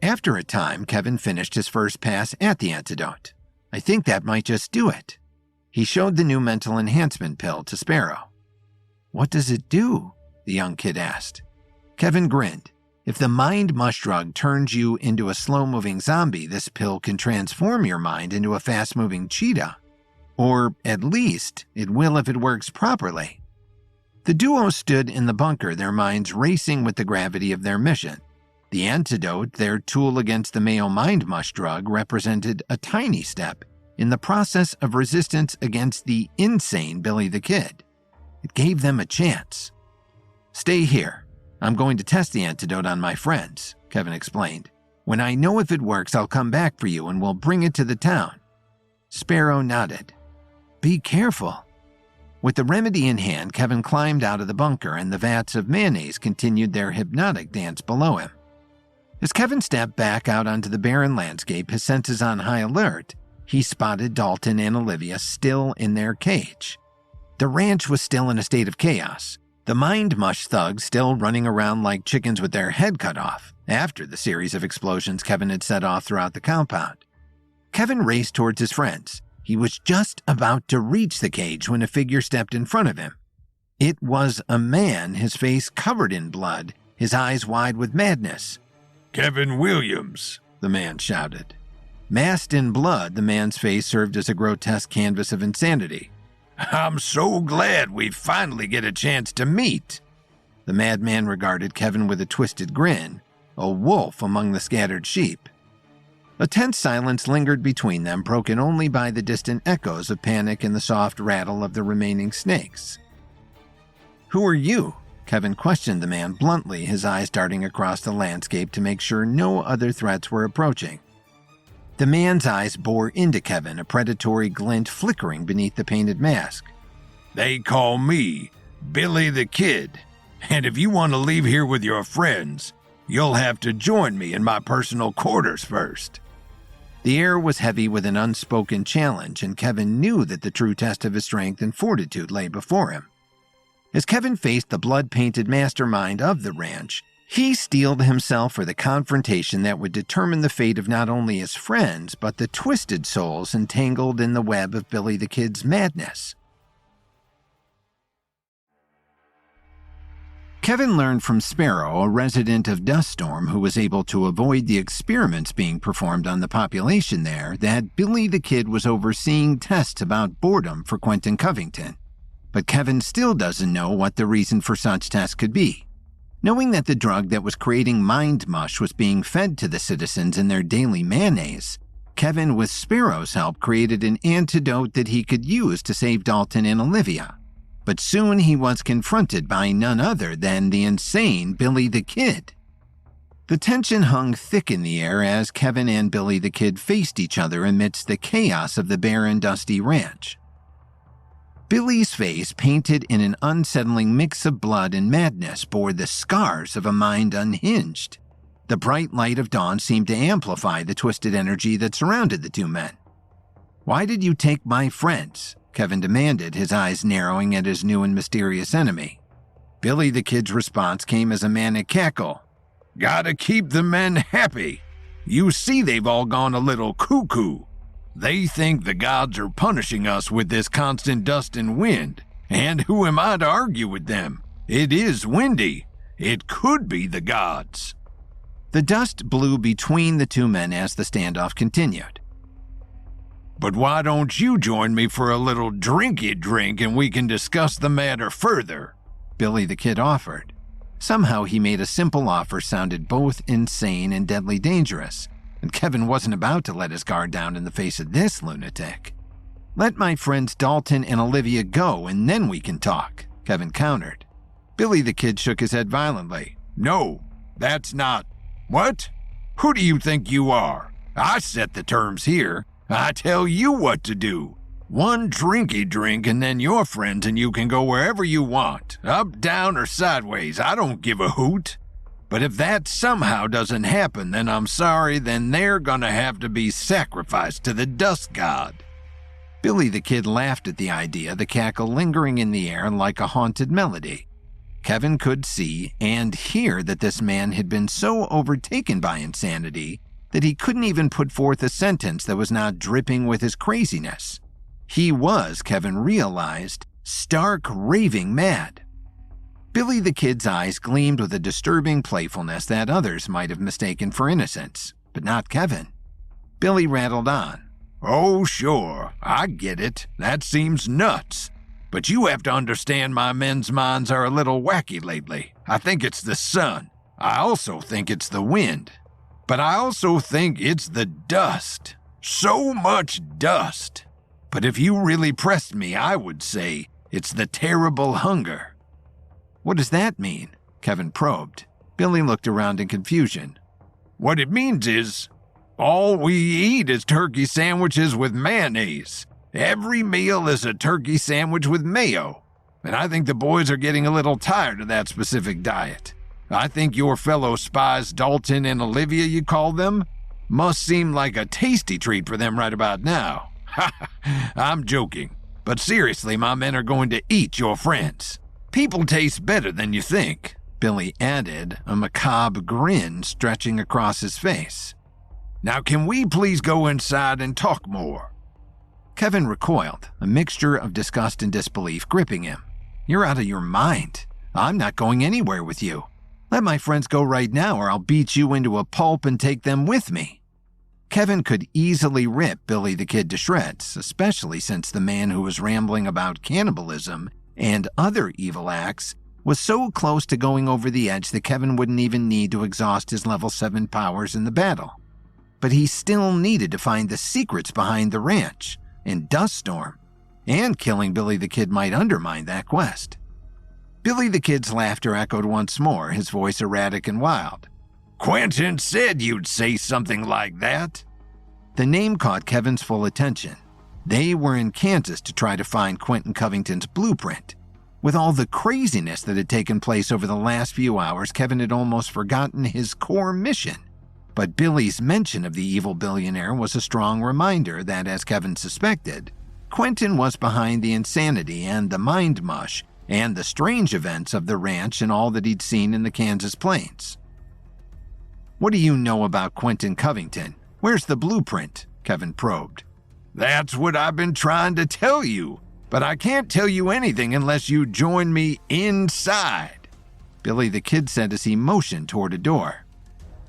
After a time, Kevin finished his first pass at the antidote. I think that might just do it. He showed the new mental enhancement pill to Sparrow. What does it do? The young kid asked. Kevin grinned. If the mind mush drug turns you into a slow-moving zombie, this pill can transform your mind into a fast-moving cheetah. Or, at least, it will if it works properly. The duo stood in the bunker, their minds racing with the gravity of their mission. The antidote, their tool against the Mayo Mind mush drug, represented a tiny step in the process of resistance against the insane Billy the Kid. It gave them a chance. Stay here. I'm going to test the antidote on my friends, Kevin explained. When I know if it works, I'll come back for you and we'll bring it to the town. Sparrow nodded. Be careful. With the remedy in hand, Kevin climbed out of the bunker and the vats of mayonnaise continued their hypnotic dance below him. As Kevin stepped back out onto the barren landscape, his senses on high alert, he spotted Dalton and Olivia still in their cage. The ranch was still in a state of chaos. The Mind Mush thugs still running around like chickens with their head cut off after the series of explosions Kevin had set off throughout the compound. Kevin raced towards his friends. He was just about to reach the cage when a figure stepped in front of him. It was a man, his face covered in blood, his eyes wide with madness. "Kevin Williams," the man shouted. Masked in blood, the man's face served as a grotesque canvas of insanity. "I'm so glad we finally get a chance to meet." The madman regarded Kevin with a twisted grin, a wolf among the scattered sheep. A tense silence lingered between them, broken only by the distant echoes of panic and the soft rattle of the remaining snakes. "Who are you?" Kevin questioned the man bluntly, his eyes darting across the landscape to make sure no other threats were approaching. The man's eyes bore into Kevin, a predatory glint flickering beneath the painted mask. "They call me Billy the Kid, and if you want to leave here with your friends, you'll have to join me in my personal quarters first." The air was heavy with an unspoken challenge, and Kevin knew that the true test of his strength and fortitude lay before him. As Kevin faced the blood-painted mastermind of the ranch, he steeled himself for the confrontation that would determine the fate of not only his friends, but the twisted souls entangled in the web of Billy the Kid's madness. Kevin learned from Sparrow, a resident of Duststorm who was able to avoid the experiments being performed on the population there, that Billy the Kid was overseeing tests about boredom for Quentin Covington. But Kevin still doesn't know what the reason for such tests could be. Knowing that the drug that was creating Mind Mush was being fed to the citizens in their daily mayonnaise, Kevin, with Sparrow's help, created an antidote that he could use to save Dalton and Olivia. But soon he was confronted by none other than the insane Billy the Kid. The tension hung thick in the air as Kevin and Billy the Kid faced each other amidst the chaos of the barren, dusty ranch. Billy's face, painted in an unsettling mix of blood and madness, bore the scars of a mind unhinged. The bright light of dawn seemed to amplify the twisted energy that surrounded the two men. "Why did you take my friends?" Kevin demanded, his eyes narrowing at his new and mysterious enemy. Billy the Kid's response came as a manic cackle. "Gotta keep the men happy. You see they've all gone a little cuckoo. They think the gods are punishing us with this constant dust and wind. And who am I to argue with them? It is windy. It could be the gods." The dust blew between the two men as the standoff continued. "But why don't you join me for a little drinky drink and we can discuss the matter further?" Billy the Kid offered. Somehow he made a simple offer sounded both insane and deadly dangerous, and Kevin wasn't about to let his guard down in the face of this lunatic. "Let my friends Dalton and Olivia go and then we can talk," Kevin countered. Billy the Kid shook his head violently. "No, that's not... What? Who do you think you are? I set the terms here. I tell you what to do. One drinky drink and then your friends and you can go wherever you want. Up, down, or sideways, I don't give a hoot. But if that somehow doesn't happen, then I'm sorry, then they're gonna have to be sacrificed to the dust god." Billy the Kid laughed at the idea, the cackle lingering in the air like a haunted melody. Kevin could see and hear that this man had been so overtaken by insanity that he couldn't even put forth a sentence that was not dripping with his craziness. He was, Kevin realized, stark raving mad. Billy the Kid's eyes gleamed with a disturbing playfulness that others might have mistaken for innocence, but not Kevin. Billy rattled on. "Oh, sure, I get it. That seems nuts. But you have to understand my men's minds are a little wacky lately. I think it's the sun. I also think it's the wind. But I also think it's the dust. So much dust. But if you really pressed me, I would say it's the terrible hunger." "What does that mean?" Kevin probed. Billy looked around in confusion. "What it means is, all we eat is turkey sandwiches with mayonnaise. Every meal is a turkey sandwich with mayo, and I think the boys are getting a little tired of that specific diet. I think your fellow spies, Dalton and Olivia, you call them, must seem like a tasty treat for them right about now. I'm joking, but seriously, my men are going to eat your friends. People taste better than you think," Billy added, a macabre grin stretching across his face. "Now can we please go inside and talk more?" Kevin recoiled, a mixture of disgust and disbelief gripping him. "You're out of your mind. I'm not going anywhere with you. Let my friends go right now or I'll beat you into a pulp and take them with me." Kevin could easily rip Billy the Kid to shreds, especially since the man who was rambling about cannibalism and other evil acts was so close to going over the edge that Kevin wouldn't even need to exhaust his level 7 powers in the battle. But he still needed to find the secrets behind the ranch and Duststorm, and killing Billy the Kid might undermine that quest. Billy the Kid's laughter echoed once more, his voice erratic and wild. "Quentin said you'd say something like that." The name caught Kevin's full attention. They were in Kansas to try to find Quentin Covington's blueprint. With all the craziness that had taken place over the last few hours, Kevin had almost forgotten his core mission. But Billy's mention of the evil billionaire was a strong reminder that, as Kevin suspected, Quentin was behind the insanity and the mind mush and the strange events of the ranch and all that he'd seen in the Kansas plains. "What do you know about Quentin Covington? Where's the blueprint?" Kevin probed. "That's what I've been trying to tell you, but I can't tell you anything unless you join me inside," Billy the Kid said as he motioned toward a door.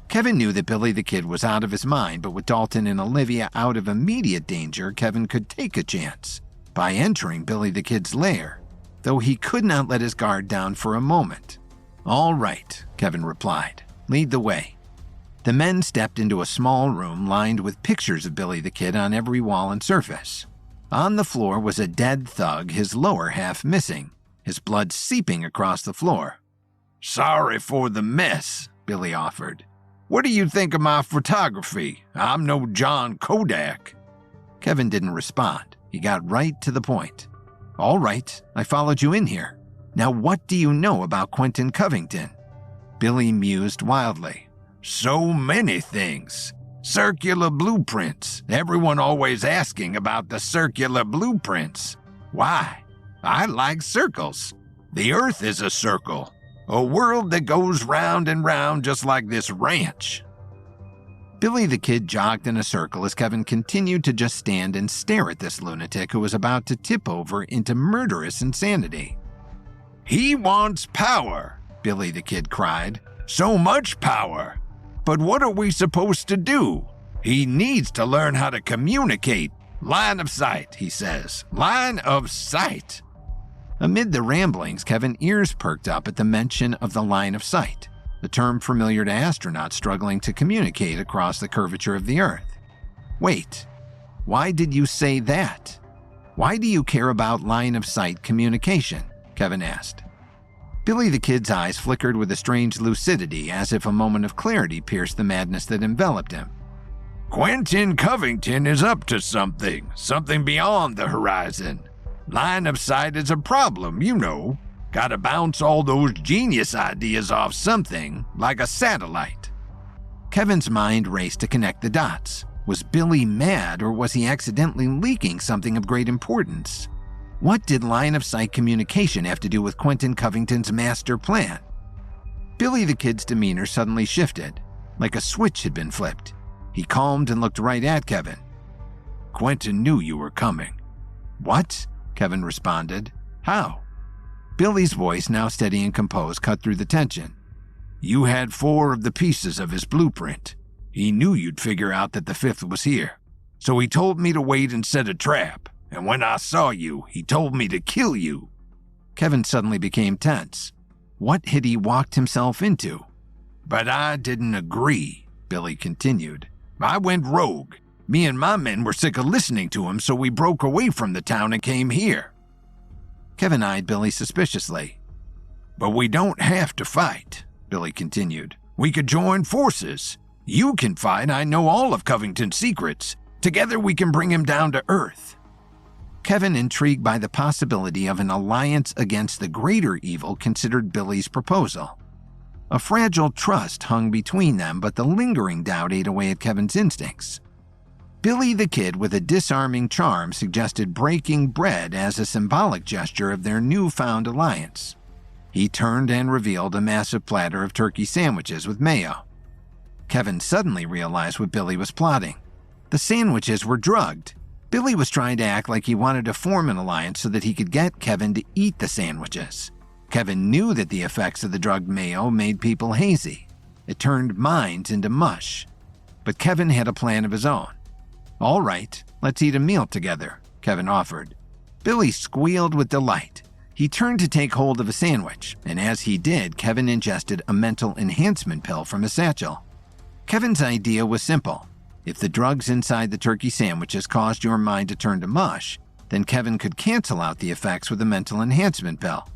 Kevin knew that Billy the Kid was out of his mind, but with Dalton and Olivia out of immediate danger, Kevin could take a chance by entering Billy the Kid's lair, though he could not let his guard down for a moment. "All right," Kevin replied. "Lead the way." The men stepped into a small room lined with pictures of Billy the Kid on every wall and surface. On the floor was a dead thug, his lower half missing, his blood seeping across the floor. "Sorry for the mess," Billy offered. "What do you think of my photography? I'm no John Kodak." Kevin didn't respond. He got right to the point. "All right, I followed you in here. Now what do you know about Quentin Covington?" Billy mused wildly. "So many things. Circular blueprints. Everyone always asking about the circular blueprints. Why? I like circles. The Earth is a circle. A world that goes round and round just like this ranch." Billy the Kid jogged in a circle as Kevin continued to just stand and stare at this lunatic who was about to tip over into murderous insanity. "He wants power," Billy the Kid cried. "So much power. But what are we supposed to do? He needs to learn how to communicate. Line of sight, he says. Line of sight." Amid the ramblings, Kevin's ears perked up at the mention of the line of sight, the term familiar to astronauts struggling to communicate across the curvature of the Earth. "Wait, why did you say that? Why do you care about line of sight communication?" Kevin asked. Billy the Kid's eyes flickered with a strange lucidity, as if a moment of clarity pierced the madness that enveloped him. "Quentin Covington is up to something beyond the horizon. Line of sight is a problem, you know. Gotta bounce all those genius ideas off something, like a satellite." Kevin's mind raced to connect the dots. Was Billy mad, or was he accidentally leaking something of great importance? What did line of sight communication have to do with Quentin Covington's master plan? Billy the Kid's demeanor suddenly shifted, like a switch had been flipped. He calmed and looked right at Kevin. "Quentin knew you were coming." "What?" Kevin responded. "How?" Billy's voice, now steady and composed, cut through the tension. "You had 4 of the pieces of his blueprint. He knew you'd figure out that the 5th was here. So he told me to wait and set a trap. And when I saw you, he told me to kill you." Kevin suddenly became tense. What had he walked himself into? "But I didn't agree," Billy continued. "I went rogue. Me and my men were sick of listening to him, so we broke away from the town and came here." Kevin eyed Billy suspiciously. "But we don't have to fight," Billy continued. "We could join forces. You can fight. I know all of Covington's secrets. Together we can bring him down to Earth." Kevin, intrigued by the possibility of an alliance against the greater evil, considered Billy's proposal. A fragile trust hung between them, but the lingering doubt ate away at Kevin's instincts. Billy the Kid, with a disarming charm, suggested breaking bread as a symbolic gesture of their newfound alliance. He turned and revealed a massive platter of turkey sandwiches with mayo. Kevin suddenly realized what Billy was plotting. The sandwiches were drugged. Billy was trying to act like he wanted to form an alliance so that he could get Kevin to eat the sandwiches. Kevin knew that the effects of the drugged mayo made people hazy. It turned minds into mush. But Kevin had a plan of his own. "All right, let's eat a meal together," Kevin offered. Billy squealed with delight. He turned to take hold of a sandwich, and as he did, Kevin ingested a mental enhancement pill from his satchel. Kevin's idea was simple. If the drugs inside the turkey sandwiches caused your mind to turn to mush, then Kevin could cancel out the effects with a mental enhancement pill.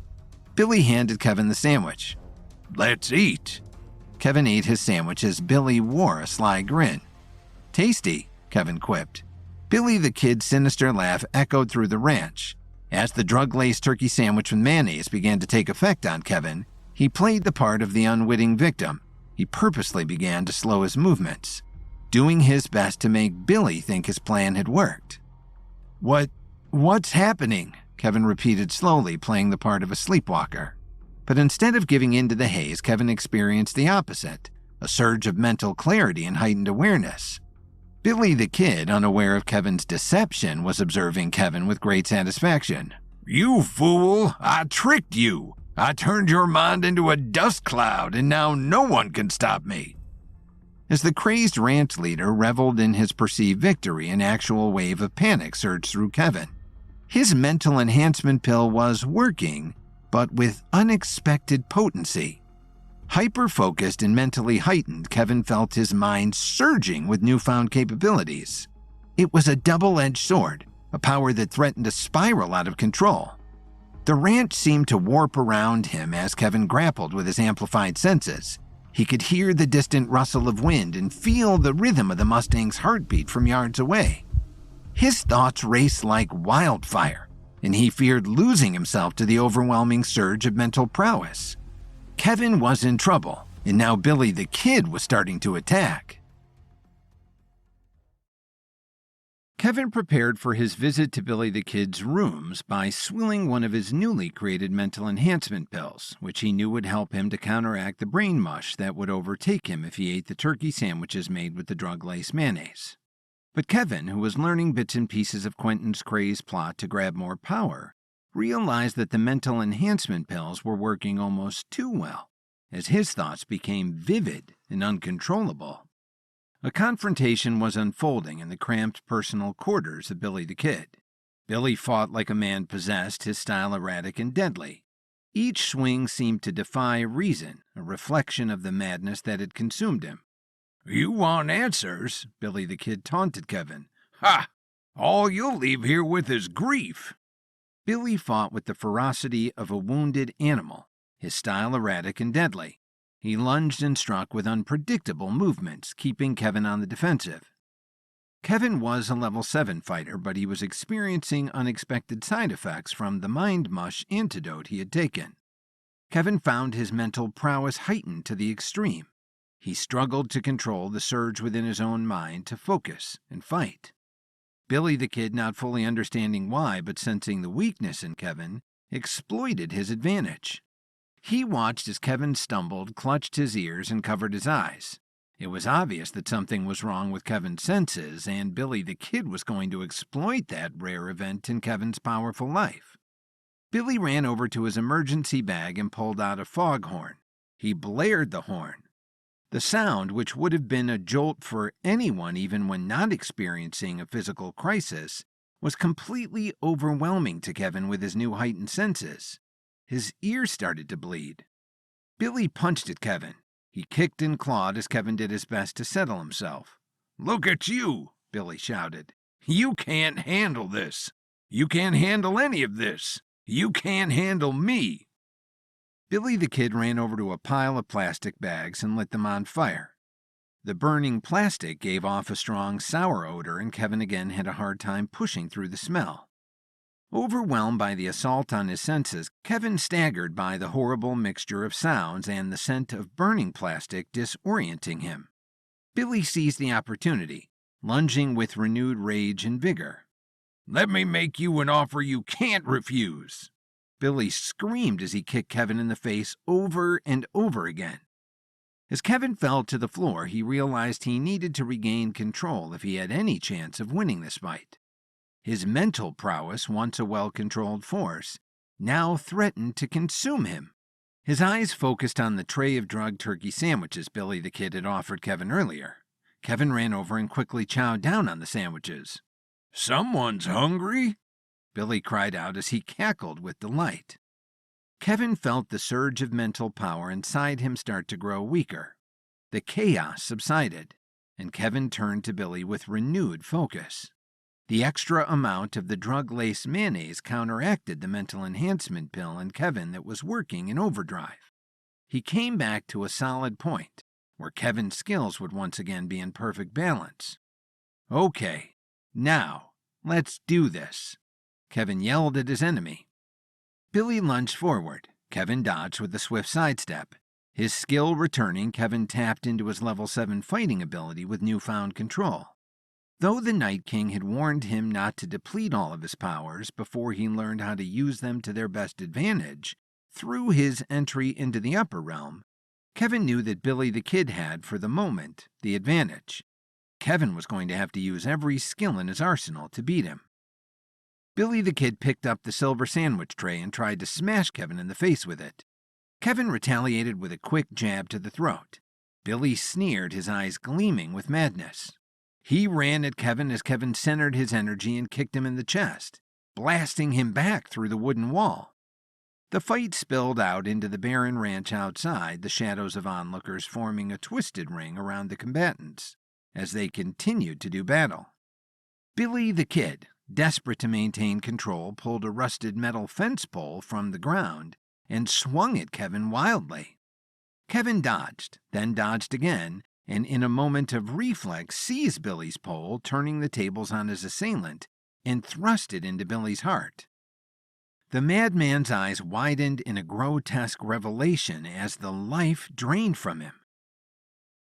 Billy handed Kevin the sandwich. "Let's eat." Kevin ate his sandwich as Billy wore a sly grin. "Tasty," Kevin quipped. Billy the Kid's sinister laugh echoed through the ranch. As the drug-laced turkey sandwich with mayonnaise began to take effect on Kevin, he played the part of the unwitting victim. He purposely began to slow his movements, doing his best to make Billy think his plan had worked. What's happening?" Kevin repeated slowly, playing the part of a sleepwalker. But instead of giving in to the haze, Kevin experienced the opposite, a surge of mental clarity and heightened awareness. Billy the Kid, unaware of Kevin's deception, was observing Kevin with great satisfaction. "You fool! I tricked you! I turned your mind into a dust cloud, and now no one can stop me." As the crazed ranch leader reveled in his perceived victory, an actual wave of panic surged through Kevin. His mental enhancement pill was working, but with unexpected potency. Hyper-focused and mentally heightened, Kevin felt his mind surging with newfound capabilities. It was a double-edged sword, a power that threatened to spiral out of control. The ranch seemed to warp around him as Kevin grappled with his amplified senses. He could hear the distant rustle of wind and feel the rhythm of the Mustang's heartbeat from yards away. His thoughts raced like wildfire, and he feared losing himself to the overwhelming surge of mental prowess. Kevin was in trouble, and now Billy the Kid was starting to attack. Kevin prepared for his visit to Billy the Kid's rooms by swilling one of his newly created mental enhancement pills, which he knew would help him to counteract the brain mush that would overtake him if he ate the turkey sandwiches made with the drug-laced mayonnaise. But Kevin, who was learning bits and pieces of Quentin's crazed plot to grab more power, realized that the mental enhancement pills were working almost too well, as his thoughts became vivid and uncontrollable. A confrontation was unfolding in the cramped personal quarters of Billy the Kid. Billy fought like a man possessed, his style erratic and deadly. Each swing seemed to defy reason, a reflection of the madness that had consumed him. "You want answers?" Billy the Kid taunted Kevin. "Ha! All you'll leave here with is grief." Billy fought with the ferocity of a wounded animal, his style erratic and deadly. He lunged and struck with unpredictable movements, keeping Kevin on the defensive. Kevin was a level 7 fighter, but he was experiencing unexpected side effects from the mind mush antidote he had taken. Kevin found his mental prowess heightened to the extreme. He struggled to control the surge within his own mind to focus and fight. Billy the Kid, not fully understanding why, but sensing the weakness in Kevin, exploited his advantage. He watched as Kevin stumbled, clutched his ears, and covered his eyes. It was obvious that something was wrong with Kevin's senses, and Billy the Kid was going to exploit that rare event in Kevin's powerful life. Billy ran over to his emergency bag and pulled out a foghorn. He blared the horn. The sound, which would have been a jolt for anyone even when not experiencing a physical crisis, was completely overwhelming to Kevin with his new heightened senses. His ears started to bleed. Billy punched at Kevin. He kicked and clawed as Kevin did his best to settle himself. "Look at you," Billy shouted. "You can't handle this. You can't handle any of this. You can't handle me." Billy the Kid ran over to a pile of plastic bags and lit them on fire. The burning plastic gave off a strong, sour odor, and Kevin again had a hard time pushing through the smell. Overwhelmed by the assault on his senses, Kevin staggered by the horrible mixture of sounds and the scent of burning plastic disorienting him. Billy seized the opportunity, lunging with renewed rage and vigor. "Let me make you an offer you can't refuse!" Billy screamed as he kicked Kevin in the face over and over again. As Kevin fell to the floor, he realized he needed to regain control if he had any chance of winning this fight. His mental prowess, once a well-controlled force, now threatened to consume him. His eyes focused on the tray of drugged turkey sandwiches Billy the Kid had offered Kevin earlier. Kevin ran over and quickly chowed down on the sandwiches. "Someone's hungry!" Billy cried out as he cackled with delight. Kevin felt the surge of mental power inside him start to grow weaker. The chaos subsided, and Kevin turned to Billy with renewed focus. The extra amount of the drug-laced mayonnaise counteracted the mental enhancement pill in Kevin that was working in overdrive. He came back to a solid point, where Kevin's skills would once again be in perfect balance. "Okay, now, let's do this," Kevin yelled at his enemy. Billy lunged forward. Kevin dodged with a swift sidestep. His skill returning, Kevin tapped into his level 7 fighting ability with newfound control. Though the Night King had warned him not to deplete all of his powers before he learned how to use them to their best advantage, through his entry into the upper realm, Kevin knew that Billy the Kid had, for the moment, the advantage. Kevin was going to have to use every skill in his arsenal to beat him. Billy the Kid picked up the silver sandwich tray and tried to smash Kevin in the face with it. Kevin retaliated with a quick jab to the throat. Billy sneered, his eyes gleaming with madness. He ran at Kevin as Kevin centered his energy and kicked him in the chest, blasting him back through the wooden wall. The fight spilled out into the barren ranch outside, the shadows of onlookers forming a twisted ring around the combatants as they continued to do battle. Billy the Kid, desperate to maintain control, pulled a rusted metal fence pole from the ground and swung at Kevin wildly. Kevin dodged, then dodged again, and in a moment of reflex seized Billy's pole, turning the tables on his assailant, and thrust it into Billy's heart. The madman's eyes widened in a grotesque revelation as the life drained from him.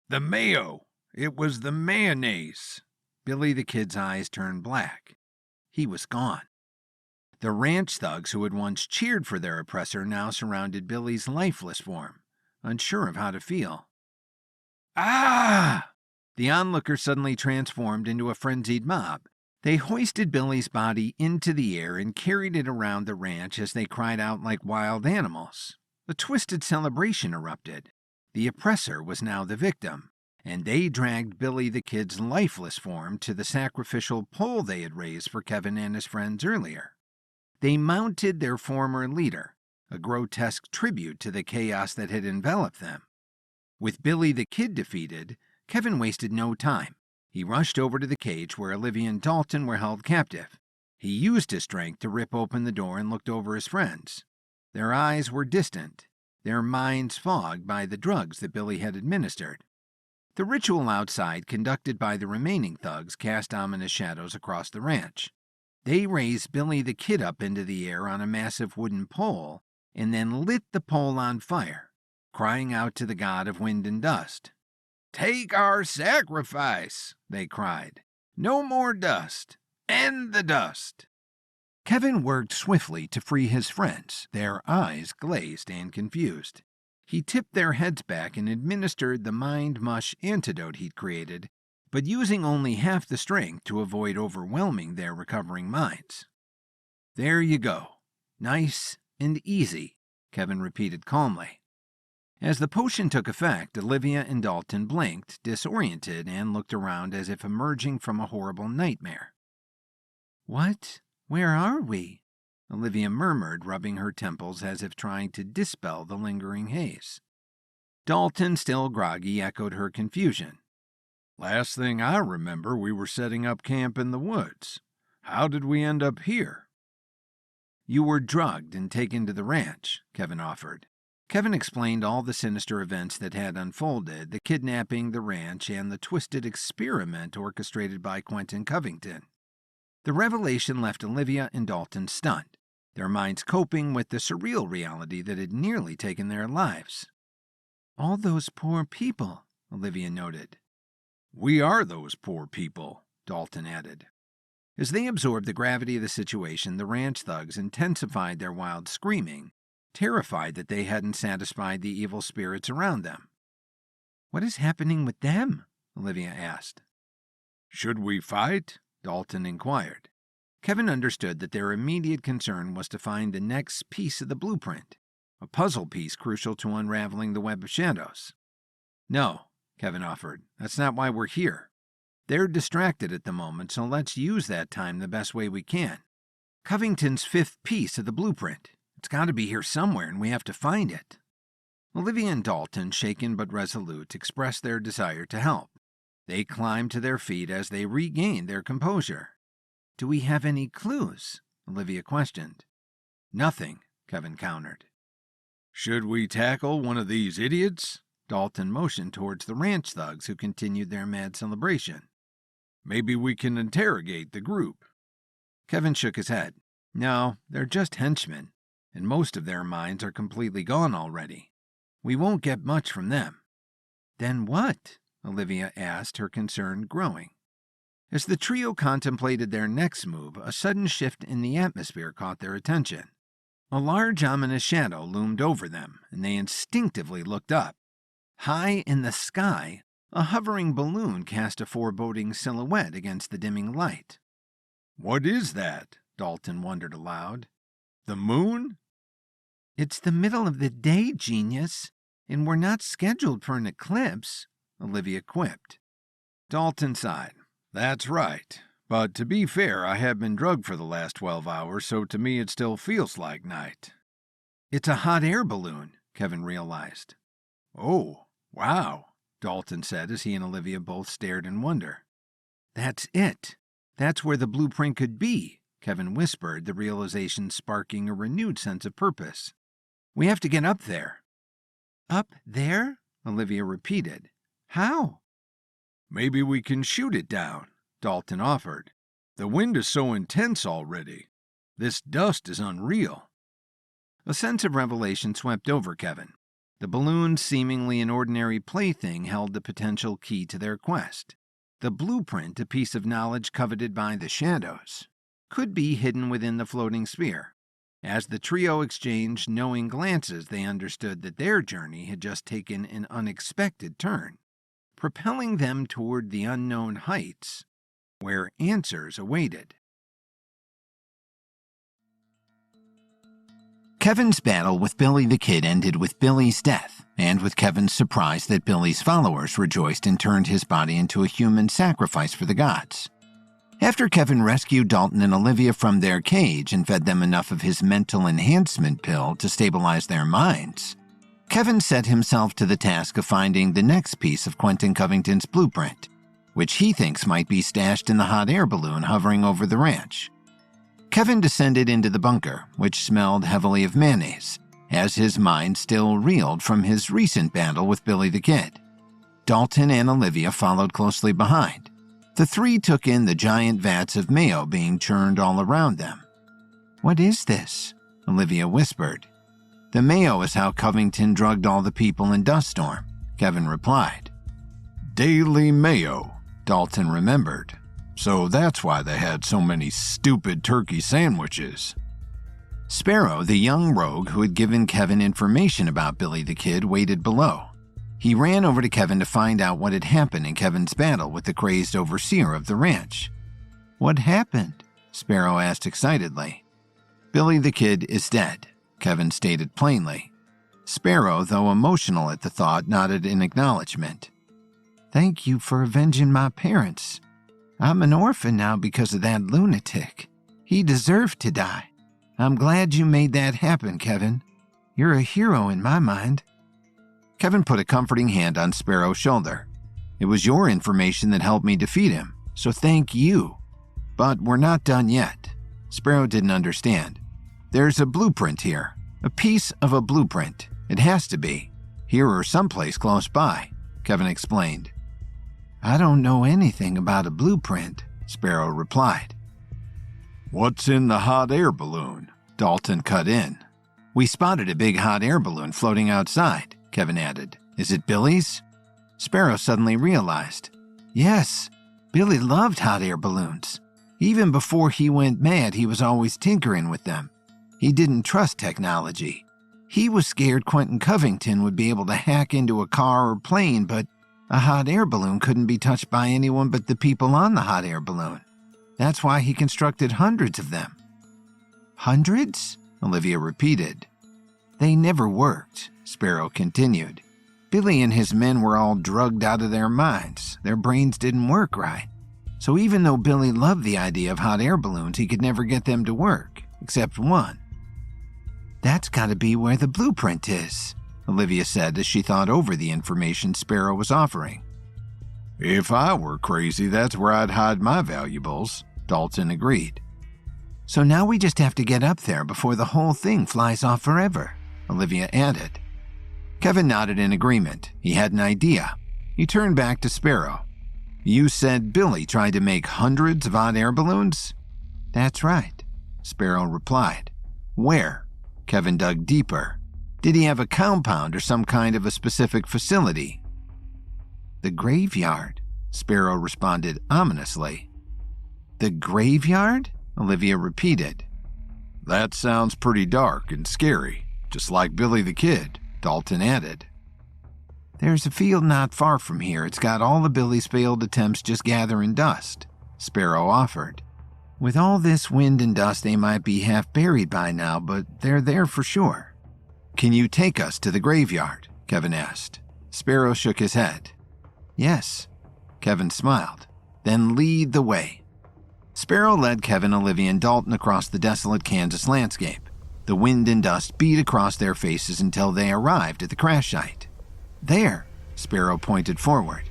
"The mayo! It was the mayonnaise!" Billy the Kid's eyes turned black. He was gone. The ranch thugs who had once cheered for their oppressor now surrounded Billy's lifeless form, unsure of how to feel. "Ah!" The onlookers suddenly transformed into a frenzied mob. They hoisted Billy's body into the air and carried it around the ranch as they cried out like wild animals. A twisted celebration erupted. The oppressor was now the victim, and they dragged Billy the Kid's lifeless form to the sacrificial pole they had raised for Kevin and his friends earlier. They mounted their former leader, a grotesque tribute to the chaos that had enveloped them. With Billy the Kid defeated, Kevin wasted no time. He rushed over to the cage where Olivia and Dalton were held captive. He used his strength to rip open the door and looked over his friends. Their eyes were distant, their minds fogged by the drugs that Billy had administered. The ritual outside, conducted by the remaining thugs, cast ominous shadows across the ranch. They raised Billy the Kid up into the air on a massive wooden pole and then lit the pole on fire, crying out to the god of wind and dust. "Take our sacrifice," they cried. "No more dust. End the dust." Kevin worked swiftly to free his friends, their eyes glazed and confused. He tipped their heads back and administered the mind mush antidote he'd created, but using only half the strength to avoid overwhelming their recovering minds. "There you go. Nice and easy," Kevin repeated calmly. As the potion took effect, Olivia and Dalton blinked, disoriented, and looked around as if emerging from a horrible nightmare. "What? Where are we?" Olivia murmured, rubbing her temples as if trying to dispel the lingering haze. Dalton, still groggy, echoed her confusion. "Last thing I remember, we were setting up camp in the woods. How did we end up here?" "You were drugged and taken to the ranch," Kevin offered. Kevin explained all the sinister events that had unfolded, the kidnapping, the ranch, and the twisted experiment orchestrated by Quentin Covington. The revelation left Olivia and Dalton stunned, their minds coping with the surreal reality that had nearly taken their lives. "All those poor people," Olivia noted. "We are those poor people," Dalton added. As they absorbed the gravity of the situation, the ranch thugs intensified their wild screaming, terrified that they hadn't satisfied the evil spirits around them. "What is happening with them?" Olivia asked. "Should we fight?" Dalton inquired. Kevin understood that their immediate concern was to find the next piece of the blueprint, a puzzle piece crucial to unraveling the web of shadows. "No," Kevin offered. "That's not why we're here. They're distracted at the moment, so let's use that time the best way we can. Covington's fifth piece of the blueprint. It's got to be here somewhere, and we have to find it." Olivia and Dalton, shaken but resolute, expressed their desire to help. They climbed to their feet as they regained their composure. "Do we have any clues?" Olivia questioned. "Nothing," Kevin countered. "Should we tackle one of these idiots?" Dalton motioned towards the ranch thugs who continued their mad celebration. "Maybe we can interrogate the group." Kevin shook his head. "No, they're just henchmen, and most of their minds are completely gone already. We won't get much from them." "Then what?" Olivia asked, her concern growing. As the trio contemplated their next move, a sudden shift in the atmosphere caught their attention. A large, ominous shadow loomed over them, and they instinctively looked up. High in the sky, a hovering balloon cast a foreboding silhouette against the dimming light. "What is that?" Dalton wondered aloud. "The moon?" "It's the middle of the day, genius, and we're not scheduled for an eclipse," Olivia quipped. Dalton sighed. "That's right. But to be fair, I have been drugged for the last 12 hours, so to me it still feels like night." "It's a hot air balloon," Kevin realized. "Oh, wow," Dalton said as he and Olivia both stared in wonder. "That's it. That's where the blueprint could be," Kevin whispered, the realization sparking a renewed sense of purpose. "We have to get up there." "Up there?" Olivia repeated. "How?" "Maybe we can shoot it down," Dalton offered. "The wind is so intense already. This dust is unreal." A sense of revelation swept over Kevin. The balloon, seemingly an ordinary plaything, held the potential key to their quest. The blueprint, a piece of knowledge coveted by the shadows, could be hidden within the floating sphere. As the trio exchanged knowing glances, they understood that their journey had just taken an unexpected turn, propelling them toward the unknown heights, where answers awaited. Kevin's battle with Billy the Kid ended with Billy's death, and with Kevin's surprise that Billy's followers rejoiced and turned his body into a human sacrifice for the gods. After Kevin rescued Dalton and Olivia from their cage and fed them enough of his mental enhancement pill to stabilize their minds, Kevin set himself to the task of finding the next piece of Quentin Covington's blueprint, which he thinks might be stashed in the hot air balloon hovering over the ranch. Kevin descended into the bunker, which smelled heavily of mayonnaise, as his mind still reeled from his recent battle with Billy the Kid. Dalton and Olivia followed closely behind. The three took in the giant vats of mayo being churned all around them. "What is this?" Olivia whispered. "The mayo is how Covington drugged all the people in Duststorm," Kevin replied. "Daily mayo," Dalton remembered. "So that's why they had so many stupid turkey sandwiches." Sparrow, the young rogue who had given Kevin information about Billy the Kid, waited below. He ran over to Kevin to find out what had happened in Kevin's battle with the crazed overseer of the ranch. "What happened?" Sparrow asked excitedly. "Billy the Kid is dead," Kevin stated plainly. Sparrow, though emotional at the thought, nodded in acknowledgement. "Thank you for avenging my parents. I'm an orphan now because of that lunatic. He deserved to die. I'm glad you made that happen, Kevin. You're a hero in my mind." Kevin put a comforting hand on Sparrow's shoulder. "It was your information that helped me defeat him, so thank you. But we're not done yet." Sparrow didn't understand. "There's a blueprint here. A piece of a blueprint. It has to be. Here or someplace close by," Kevin explained. "I don't know anything about a blueprint," Sparrow replied. What's in the hot air balloon? Dalton cut in. We spotted a big hot air balloon floating outside, Kevin added. Is it Billy's? Sparrow suddenly realized. Yes, Billy loved hot air balloons. Even before he went mad, he was always tinkering with them. He didn't trust technology. He was scared Quentin Covington would be able to hack into a car or plane, but a hot air balloon couldn't be touched by anyone but the people on the hot air balloon. That's why he constructed hundreds of them. Hundreds? Olivia repeated. They never worked, Sparrow continued. Billy and his men were all drugged out of their minds. Their brains didn't work right. So even though Billy loved the idea of hot air balloons, he could never get them to work, except one. That's gotta be where the blueprint is, Olivia said as she thought over the information Sparrow was offering. If I were crazy, that's where I'd hide my valuables, Dalton agreed. So now we just have to get up there before the whole thing flies off forever, Olivia added. Kevin nodded in agreement. He had an idea. He turned back to Sparrow. You said Billy tried to make hundreds of hot air balloons? That's right, Sparrow replied. Where? Kevin dug deeper. Did he have a compound or some kind of a specific facility? The graveyard, Sparrow responded ominously. The graveyard? Olivia repeated. That sounds pretty dark and scary, just like Billy the Kid, Dalton added. There's a field not far from here. It's got all of Billy's failed attempts just gathering dust, Sparrow offered. With all this wind and dust, they might be half buried by now, but they're there for sure. Can you take us to the graveyard? Kevin asked. Sparrow shook his head. Yes, Kevin smiled. Then lead the way. Sparrow led Kevin, Olivia, and Dalton across the desolate Kansas landscape. The wind and dust beat across their faces until they arrived at the crash site. There, Sparrow pointed forward.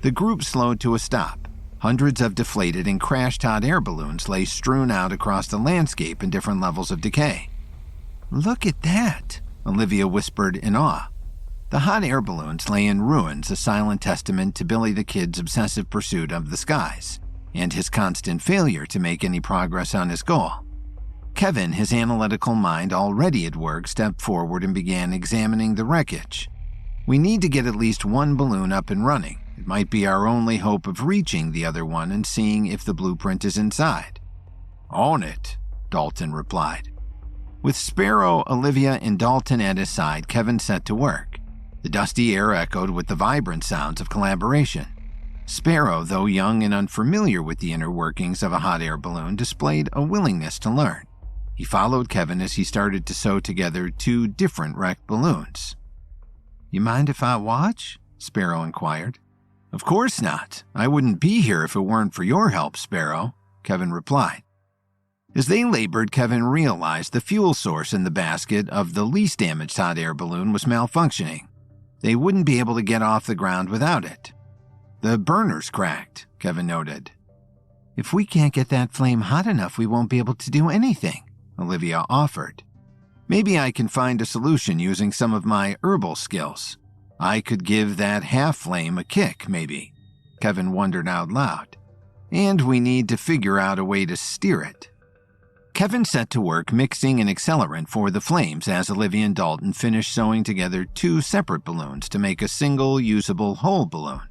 The group slowed to a stop. Hundreds of deflated and crashed hot air balloons lay strewn out across the landscape in different levels of decay. Look at that, Olivia whispered in awe. The hot air balloons lay in ruins, a silent testament to Billy the Kid's obsessive pursuit of the skies, and his constant failure to make any progress on his goal. Kevin, his analytical mind already at work, stepped forward and began examining the wreckage. We need to get at least one balloon up and running. It might be our only hope of reaching the other one and seeing if the blueprint is inside. On it, Dalton replied. With Sparrow, Olivia, and Dalton at his side, Kevin set to work. The dusty air echoed with the vibrant sounds of collaboration. Sparrow, though young and unfamiliar with the inner workings of a hot air balloon, displayed a willingness to learn. He followed Kevin as he started to sew together two different wrecked balloons. You mind if I watch? Sparrow inquired. Of course not. I wouldn't be here if it weren't for your help, Sparrow, Kevin replied. As they labored, Kevin realized the fuel source in the basket of the least damaged hot air balloon was malfunctioning. They wouldn't be able to get off the ground without it. The burner's cracked, Kevin noted. If we can't get that flame hot enough, we won't be able to do anything, Olivia offered. Maybe I can find a solution using some of my herbal skills. I could give that half-flame a kick, maybe, Kevin wondered out loud. And we need to figure out a way to steer it. Kevin set to work mixing an accelerant for the flames as Olivia and Dalton finished sewing together two separate balloons to make a single, usable whole balloon.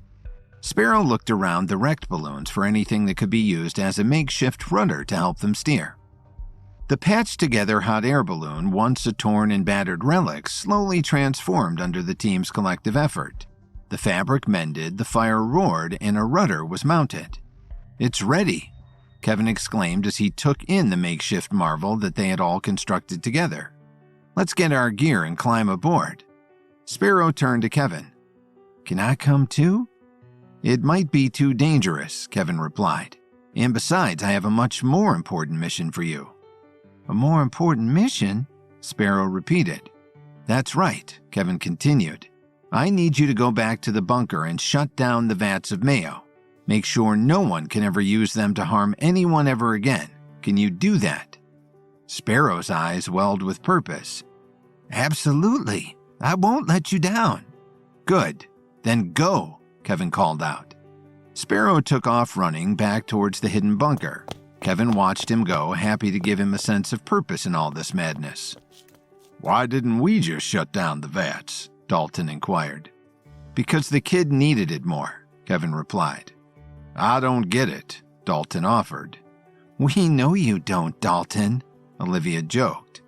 Sparrow looked around the wrecked balloons for anything that could be used as a makeshift rudder to help them steer. The patched-together hot air balloon, once a torn and battered relic, slowly transformed under the team's collective effort. The fabric mended, the fire roared, and a rudder was mounted. It's ready, Kevin exclaimed as he took in the makeshift marvel that they had all constructed together. Let's get our gear and climb aboard. Sparrow turned to Kevin. Can I come too? It might be too dangerous, Kevin replied. And besides, I have a much more important mission for you. A more important mission? Sparrow repeated. That's right, Kevin continued. I need you to go back to the bunker and shut down the vats of mayo. Make sure no one can ever use them to harm anyone ever again. Can you do that? Sparrow's eyes welled with purpose. Absolutely. I won't let you down. Good. Then go, Kevin called out. Sparrow took off running back towards the hidden bunker. Kevin watched him go, happy to give him a sense of purpose in all this madness. Why didn't we just shut down the vats? Dalton inquired. Because the kid needed it more, Kevin replied. I don't get it, Dalton offered. We know you don't, Dalton, Olivia joked.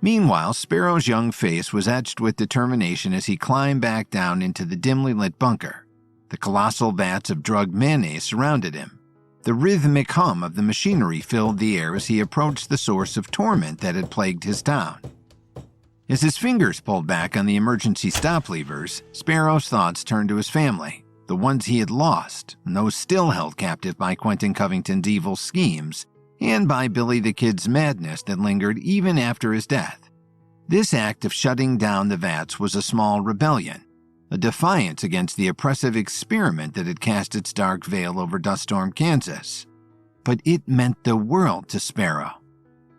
Meanwhile, Sparrow's young face was etched with determination as he climbed back down into the dimly lit bunker. The colossal vats of drugged mayonnaise surrounded him. The rhythmic hum of the machinery filled the air as he approached the source of torment that had plagued his town. As his fingers pulled back on the emergency stop levers, Sparrow's thoughts turned to his family, the ones he had lost, and those still held captive by Quentin Covington's evil schemes, and by Billy the Kid's madness that lingered even after his death. This act of shutting down the vats was a small rebellion, a defiance against the oppressive experiment that had cast its dark veil over Dust Storm, Kansas. But it meant the world to Sparrow.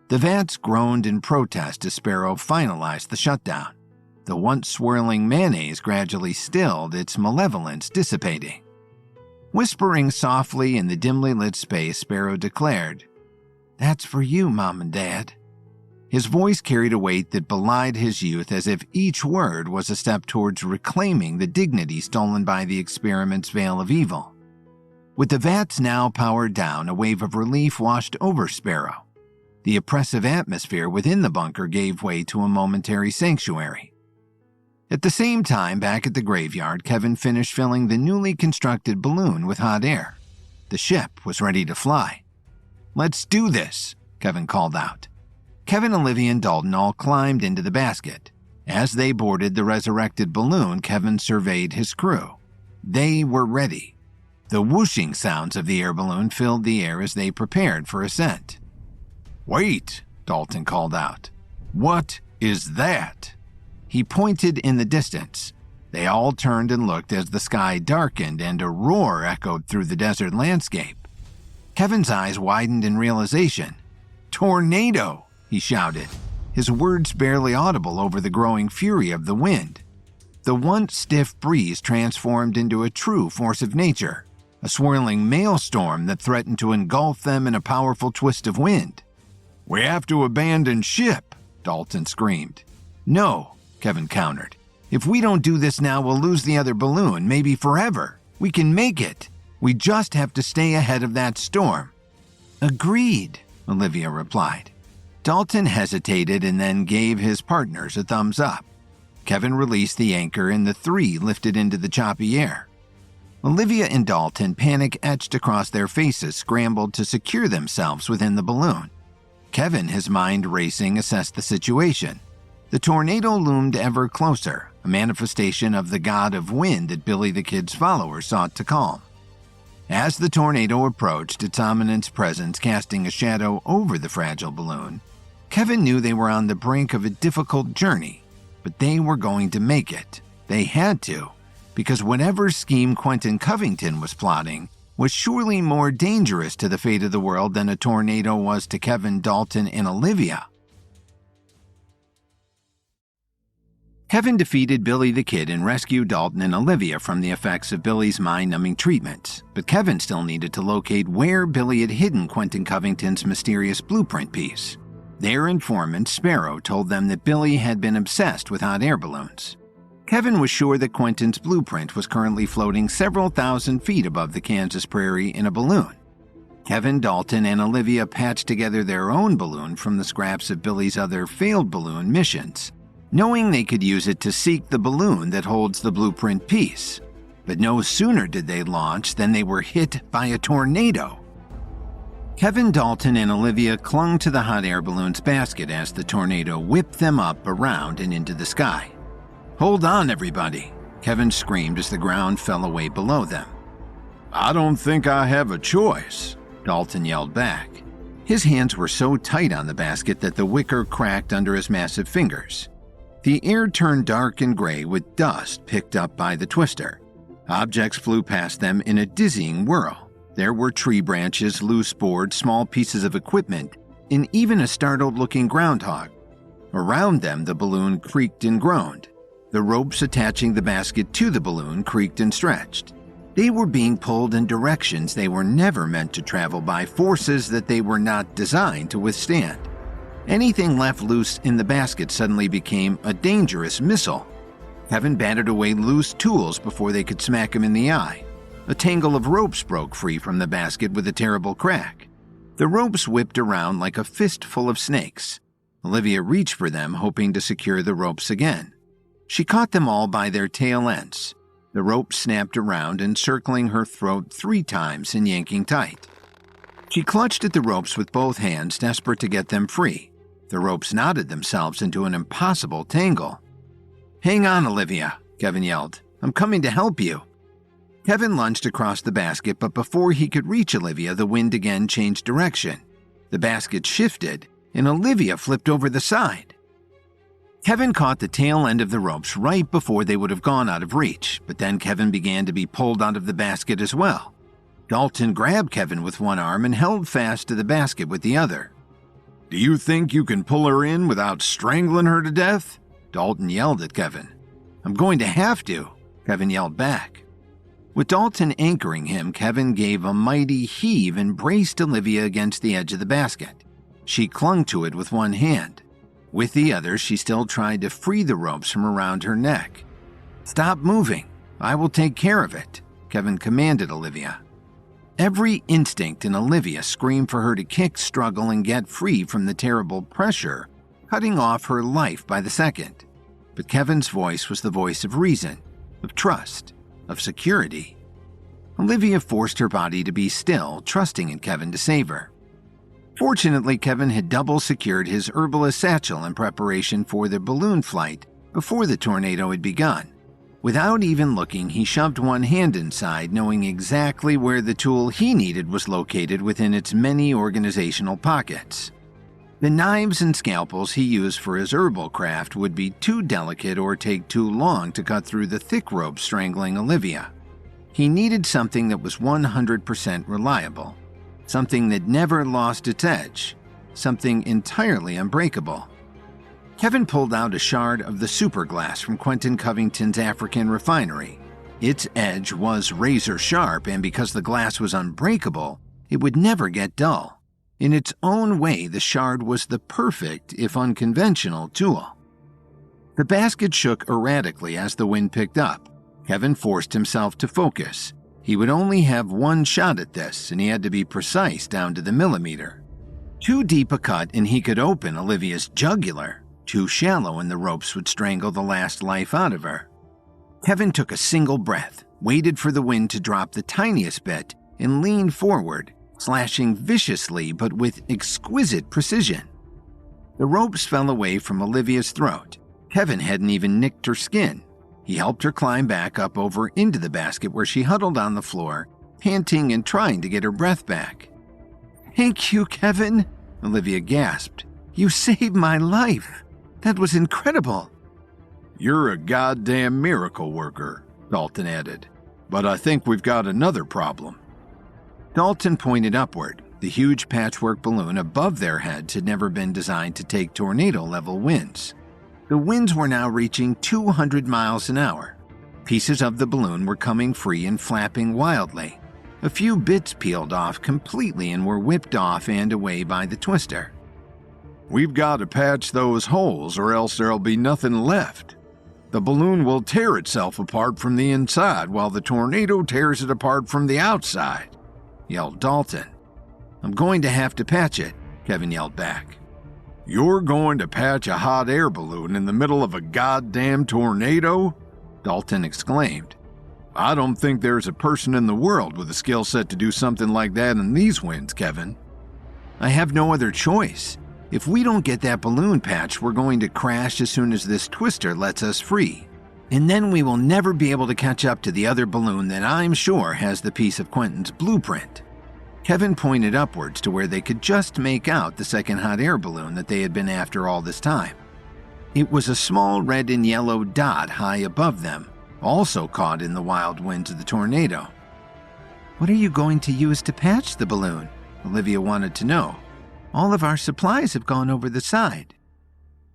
The vats groaned in protest as Sparrow finalized the shutdown. The once swirling mayonnaise gradually stilled, its malevolence dissipating. Whispering softly in the dimly lit space, Sparrow declared, "That's for you, Mom and Dad." His voice carried a weight that belied his youth, as if each word was a step towards reclaiming the dignity stolen by the experiment's veil of evil. With the vats now powered down, a wave of relief washed over Sparrow. The oppressive atmosphere within the bunker gave way to a momentary sanctuary. At the same time, back at the graveyard, Kevin finished filling the newly constructed balloon with hot air. The ship was ready to fly. "Let's do this," Kevin called out. Kevin, Olivia, and Dalton all climbed into the basket. As they boarded the resurrected balloon, Kevin surveyed his crew. They were ready. The whooshing sounds of the air balloon filled the air as they prepared for ascent. "Wait," Dalton called out. "What is that?" He pointed in the distance. They all turned and looked as the sky darkened and a roar echoed through the desert landscape. Kevin's eyes widened in realization. "Tornado!" he shouted, his words barely audible over the growing fury of the wind. The once stiff breeze transformed into a true force of nature, a swirling maelstrom that threatened to engulf them in a powerful twist of wind. "We have to abandon ship," Dalton screamed. "No," Kevin countered. "If we don't do this now, we'll lose the other balloon, maybe forever. We can make it. We just have to stay ahead of that storm." "Agreed," Olivia replied. Dalton hesitated and then gave his partners a thumbs up. Kevin released the anchor and the three lifted into the choppy air. Olivia and Dalton, panic etched across their faces, scrambled to secure themselves within the balloon. Kevin, his mind racing, assessed the situation. The tornado loomed ever closer, a manifestation of the god of wind that Billy the Kid's followers sought to calm. As the tornado approached, its ominous presence casting a shadow over the fragile balloon, Kevin knew they were on the brink of a difficult journey, but they were going to make it. They had to, because whatever scheme Quentin Covington was plotting was surely more dangerous to the fate of the world than a tornado was to Kevin, Dalton, and Olivia. Kevin defeated Billy the Kid and rescued Dalton and Olivia from the effects of Billy's mind-numbing treatments, but Kevin still needed to locate where Billy had hidden Quentin Covington's mysterious blueprint piece. Their informant, Sparrow, told them that Billy had been obsessed with hot air balloons. Kevin was sure that Quentin's blueprint was currently floating several thousand feet above the Kansas prairie in a balloon. Kevin, Dalton, and Olivia patched together their own balloon from the scraps of Billy's other failed balloon missions, knowing they could use it to seek the balloon that holds the blueprint piece. But no sooner did they launch than they were hit by a tornado. Kevin, Dalton, and Olivia clung to the hot air balloon's basket as the tornado whipped them up, around, and into the sky. "Hold on, everybody," Kevin screamed as the ground fell away below them. "I don't think I have a choice," Dalton yelled back. His hands were so tight on the basket that the wicker cracked under his massive fingers. The air turned dark and gray with dust picked up by the twister. Objects flew past them in a dizzying whirl. There were tree branches, loose boards, small pieces of equipment, and even a startled-looking groundhog. Around them, the balloon creaked and groaned. The ropes attaching the basket to the balloon creaked and stretched. They were being pulled in directions they were never meant to travel by forces that they were not designed to withstand. Anything left loose in the basket suddenly became a dangerous missile. Kevin batted away loose tools before they could smack him in the eye. A tangle of ropes broke free from the basket with a terrible crack. The ropes whipped around like a fistful of snakes. Olivia reached for them, hoping to secure the ropes again. She caught them all by their tail ends. The rope snapped around, encircling her throat 3 times and yanking tight. She clutched at the ropes with both hands, desperate to get them free. The ropes knotted themselves into an impossible tangle. "Hang on, Olivia," Kevin yelled. "I'm coming to help you." Kevin lunged across the basket, but before he could reach Olivia, the wind again changed direction. The basket shifted, and Olivia flipped over the side. Kevin caught the tail end of the ropes right before they would have gone out of reach, but then Kevin began to be pulled out of the basket as well. Dalton grabbed Kevin with one arm and held fast to the basket with the other. "Do you think you can pull her in without strangling her to death?" Dalton yelled at Kevin. "I'm going to have to," Kevin yelled back. With Dalton anchoring him, Kevin gave a mighty heave and braced Olivia against the edge of the basket. She clung to it with one hand. With the other, she still tried to free the ropes from around her neck. "Stop moving. I will take care of it," Kevin commanded Olivia. Every instinct in Olivia screamed for her to kick, struggle, and get free from the terrible pressure, cutting off her life by the second. But Kevin's voice was the voice of reason, of trust, of security. Olivia forced her body to be still, trusting in Kevin to save her. Fortunately, Kevin had double secured his herbalist satchel in preparation for the balloon flight before the tornado had begun. Without even looking, he shoved one hand inside, knowing exactly where the tool he needed was located within its many organizational pockets. The knives and scalpels he used for his herbal craft would be too delicate or take too long to cut through the thick rope strangling Olivia. He needed something that was 100% reliable. Something that never lost its edge, something entirely unbreakable. Kevin pulled out a shard of the superglass from Quentin Covington's African refinery. Its edge was razor sharp, and because the glass was unbreakable, it would never get dull. In its own way, the shard was the perfect, if unconventional, tool. The basket shook erratically as the wind picked up. Kevin forced himself to focus. He would only have one shot at this, and he had to be precise down to the millimeter. Too deep a cut and he could open Olivia's jugular. Too shallow and the ropes would strangle the last life out of her. Kevin took a single breath, waited for the wind to drop the tiniest bit, and leaned forward, slashing viciously but with exquisite precision. The ropes fell away from Olivia's throat. Kevin hadn't even nicked her skin. He helped her climb back up over into the basket where she huddled on the floor, panting and trying to get her breath back. "Thank you, Kevin," Olivia gasped. "You saved my life. That was incredible." "You're a goddamn miracle worker," Dalton added. "But I think we've got another problem." Dalton pointed upward. The huge patchwork balloon above their heads had never been designed to take tornado-level winds. The winds were now reaching 200 miles an hour. Pieces of the balloon were coming free and flapping wildly. A few bits peeled off completely and were whipped off and away by the twister. "We've got to patch those holes or else there'll be nothing left. The balloon will tear itself apart from the inside while the tornado tears it apart from the outside," yelled Dalton. "I'm going to have to patch it," Kevin yelled back. "You're going to patch a hot air balloon in the middle of a goddamn tornado?" Dalton exclaimed. "I don't think there's a person in the world with a skill set to do something like that in these winds, Kevin." "I have no other choice. If we don't get that balloon patched, we're going to crash as soon as this twister lets us free. And then we will never be able to catch up to the other balloon that I'm sure has the piece of Quentin's blueprint." Kevin pointed upwards to where they could just make out the second hot air balloon that they had been after all this time. It was a small red and yellow dot high above them, also caught in the wild winds of the tornado. "What are you going to use to patch the balloon?" Olivia wanted to know. "All of our supplies have gone over the side."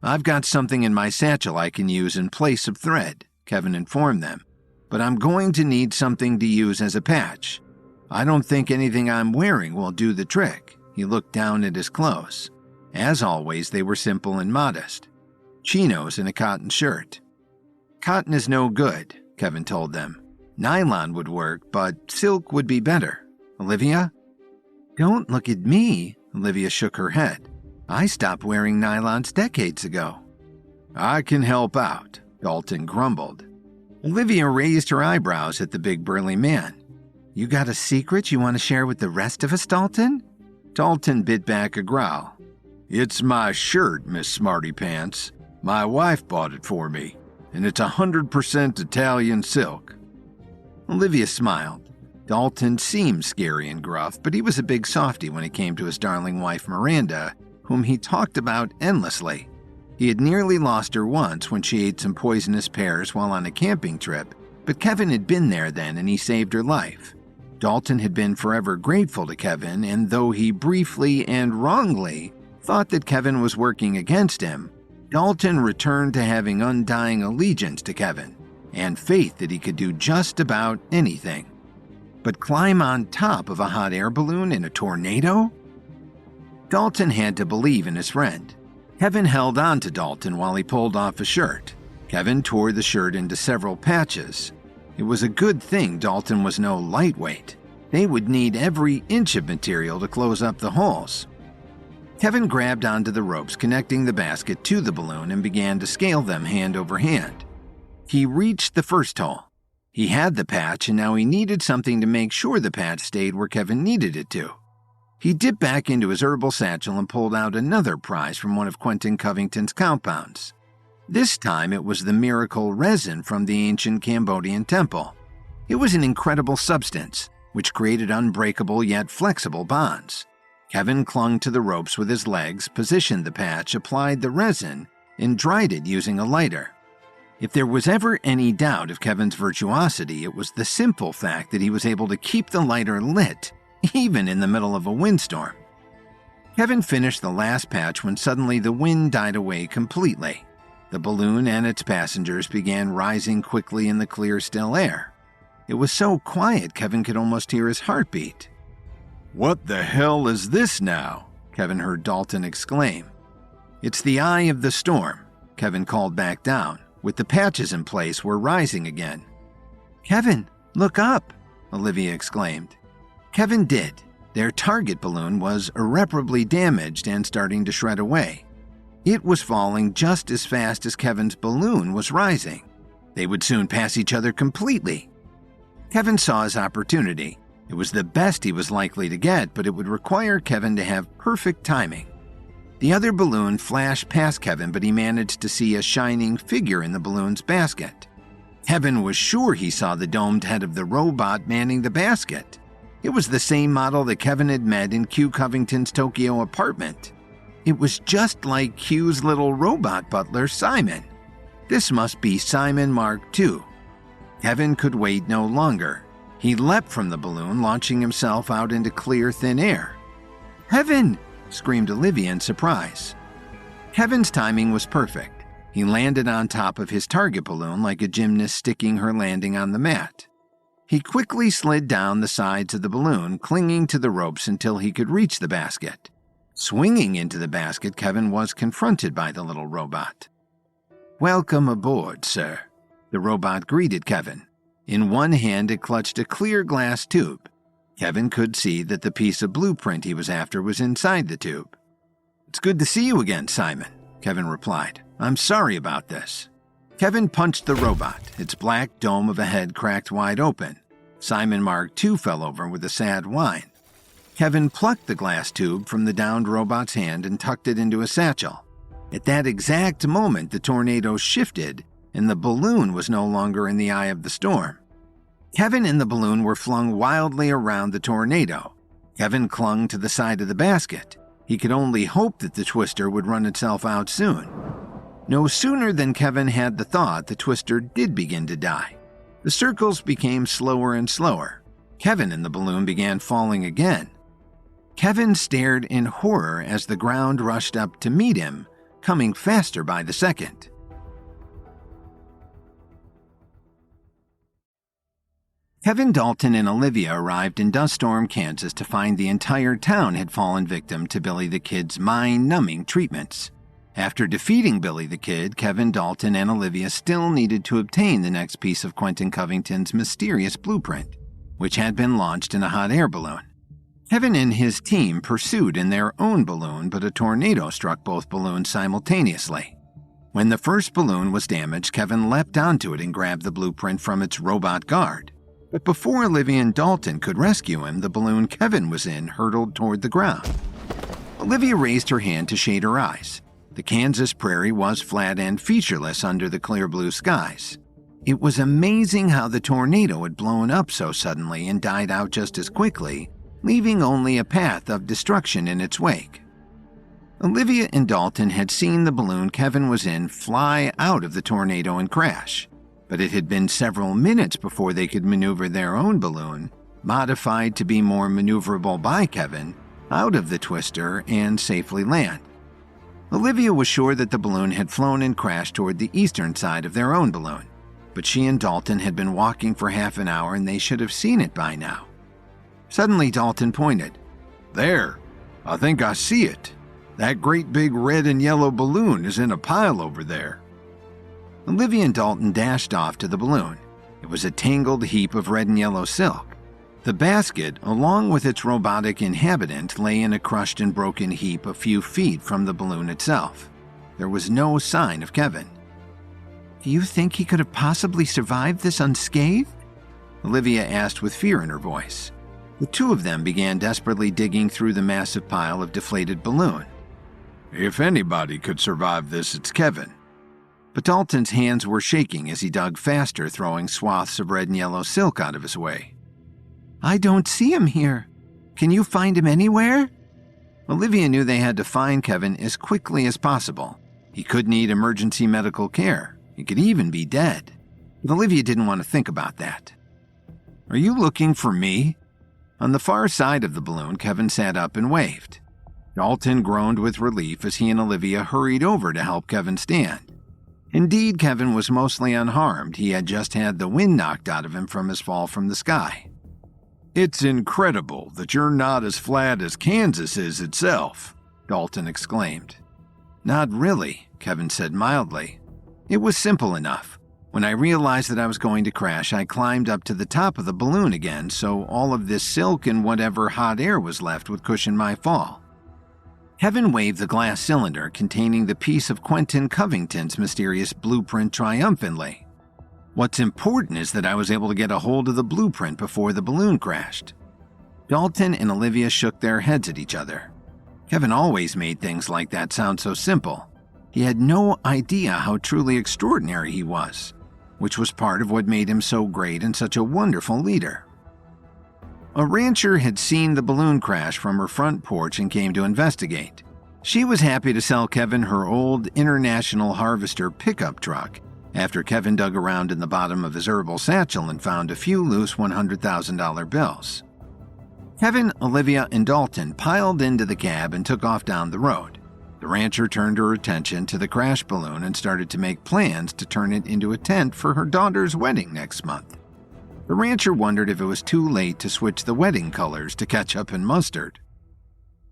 "I've got something in my satchel I can use in place of thread," Kevin informed them. but I'm going to need something to use as a patch. I don't think anything I'm wearing will do the trick." He looked down at his clothes. As always, they were simple and modest. Chinos and a cotton shirt. "Cotton is no good," Kevin told them. "Nylon would work, but silk would be better. Olivia?" "Don't look at me," Olivia shook her head. "I stopped wearing nylons decades ago." "I can help out," Dalton grumbled. Olivia raised her eyebrows at the big burly man. "You got a secret you want to share with the rest of us, Dalton?" Dalton bit back a growl. "It's my shirt, Miss Smarty Pants. My wife bought it for me, and it's 100% Italian silk." Olivia smiled. Dalton seemed scary and gruff, but he was a big softy when it came to his darling wife Miranda, whom he talked about endlessly. He had nearly lost her once when she ate some poisonous pears while on a camping trip, but Kevin had been there then and he saved her life. Dalton had been forever grateful to Kevin, and though he briefly and wrongly thought that Kevin was working against him, Dalton returned to having undying allegiance to Kevin and faith that he could do just about anything. But climb on top of a hot air balloon in a tornado? Dalton had to believe in his friend. Kevin held on to Dalton while he pulled off his shirt. Kevin tore the shirt into several patches. It was a good thing Dalton was no lightweight. They would need every inch of material to close up the holes. Kevin grabbed onto the ropes connecting the basket to the balloon and began to scale them hand over hand. He reached the first hole. He had the patch, and now he needed something to make sure the patch stayed where Kevin needed it to. He dipped back into his herbal satchel and pulled out another prize from one of Quentin Covington's compounds. This time it was the miracle resin from the ancient Cambodian temple. It was an incredible substance, which created unbreakable yet flexible bonds. Kevin clung to the ropes with his legs, positioned the patch, applied the resin, and dried it using a lighter. If there was ever any doubt of Kevin's virtuosity, it was the simple fact that he was able to keep the lighter lit, even in the middle of a windstorm. Kevin finished the last patch when suddenly the wind died away completely. The balloon and its passengers began rising quickly in the clear, still air. It was so quiet Kevin could almost hear his heartbeat. "What the hell is this now?" Kevin heard Dalton exclaim. "It's the eye of the storm," Kevin called back down. With the patches in place, we're rising again. "Kevin, look up," Olivia exclaimed. Kevin did. Their target balloon was irreparably damaged and starting to shred away. It was falling just as fast as Kevin's balloon was rising. They would soon pass each other completely. Kevin saw his opportunity. It was the best he was likely to get, but it would require Kevin to have perfect timing. The other balloon flashed past Kevin, but he managed to see a shining figure in the balloon's basket. Kevin was sure he saw the domed head of the robot manning the basket. It was the same model that Kevin had met in Q Covington's Tokyo apartment. It was just like Q's little robot butler, Simon. This must be Simon Mark II. Kevin could wait no longer. He leapt from the balloon, launching himself out into clear, thin air. "Heaven!" screamed Olivia in surprise. Kevin's timing was perfect. He landed on top of his target balloon like a gymnast sticking her landing on the mat. He quickly slid down the sides of the balloon, clinging to the ropes until he could reach the basket. Swinging into the basket, Kevin was confronted by the little robot. "Welcome aboard, sir," the robot greeted Kevin. In one hand, it clutched a clear glass tube. Kevin could see that the piece of blueprint he was after was inside the tube. "It's good to see you again, Simon," Kevin replied. "I'm sorry about this." Kevin punched the robot, its black dome of a head cracked wide open. Simon Mark II fell over with a sad whine. Kevin plucked the glass tube from the downed robot's hand and tucked it into a satchel. At that exact moment, the tornado shifted, and the balloon was no longer in the eye of the storm. Kevin and the balloon were flung wildly around the tornado. Kevin clung to the side of the basket. He could only hope that the twister would run itself out soon. No sooner than Kevin had the thought, the twister did begin to die. The circles became slower and slower. Kevin and the balloon began falling again. Kevin stared in horror as the ground rushed up to meet him, coming faster by the second. Kevin, Dalton, and Olivia arrived in Dust Storm, Kansas to find the entire town had fallen victim to Billy the Kid's mind-numbing treatments. After defeating Billy the Kid, Kevin, Dalton, and Olivia still needed to obtain the next piece of Quentin Covington's mysterious blueprint, which had been launched in a hot air balloon. Kevin and his team pursued in their own balloon, but a tornado struck both balloons simultaneously. When the first balloon was damaged, Kevin leapt onto it and grabbed the blueprint from its robot guard. But before Olivia and Dalton could rescue him, the balloon Kevin was in hurtled toward the ground. Olivia raised her hand to shade her eyes. The Kansas prairie was flat and featureless under the clear blue skies. It was amazing how the tornado had blown up so suddenly and died out just as quickly, leaving only a path of destruction in its wake. Olivia and Dalton had seen the balloon Kevin was in fly out of the tornado and crash, but it had been several minutes before they could maneuver their own balloon, modified to be more maneuverable by Kevin, out of the twister and safely land. Olivia was sure that the balloon had flown and crashed toward the eastern side of their own balloon, but she and Dalton had been walking for half an hour and they should have seen it by now. Suddenly, Dalton pointed. There, I think I see it. That great big red and yellow balloon is in a pile over there. Olivia and Dalton dashed off to the balloon. It was a tangled heap of red and yellow silk. The basket, along with its robotic inhabitant, lay in a crushed and broken heap a few feet from the balloon itself. There was no sign of Kevin. "Do you think he could have possibly survived this unscathed?" Olivia asked with fear in her voice. The two of them began desperately digging through the massive pile of deflated balloon. "If anybody could survive this, it's Kevin." But Dalton's hands were shaking as he dug faster, throwing swaths of red and yellow silk out of his way. "I don't see him here. Can you find him anywhere?" Olivia knew they had to find Kevin as quickly as possible. He could need emergency medical care. He could even be dead. But Olivia didn't want to think about that. "Are you looking for me?" On the far side of the balloon, Kevin sat up and waved. Dalton groaned with relief as he and Olivia hurried over to help Kevin stand. Indeed, Kevin was mostly unharmed. He had just had the wind knocked out of him from his fall from the sky. "It's incredible that you're not as flat as Kansas is itself," Dalton exclaimed. "Not really," Kevin said mildly. "It was simple enough. When I realized that I was going to crash, I climbed up to the top of the balloon again, so all of this silk and whatever hot air was left would cushion my fall." Kevin waved the glass cylinder containing the piece of Quentin Covington's mysterious blueprint triumphantly. "What's important is that I was able to get a hold of the blueprint before the balloon crashed." Dalton and Olivia shook their heads at each other. Kevin always made things like that sound so simple. He had no idea how truly extraordinary he was, which was part of what made him so great and such a wonderful leader. A rancher had seen the balloon crash from her front porch and came to investigate. She was happy to sell Kevin her old International Harvester pickup truck after Kevin dug around in the bottom of his herbal satchel and found a few loose $100,000 bills. Kevin, Olivia, and Dalton piled into the cab and took off down the road. The rancher turned her attention to the crash balloon and started to make plans to turn it into a tent for her daughter's wedding next month. The rancher wondered if it was too late to switch the wedding colors to ketchup and mustard.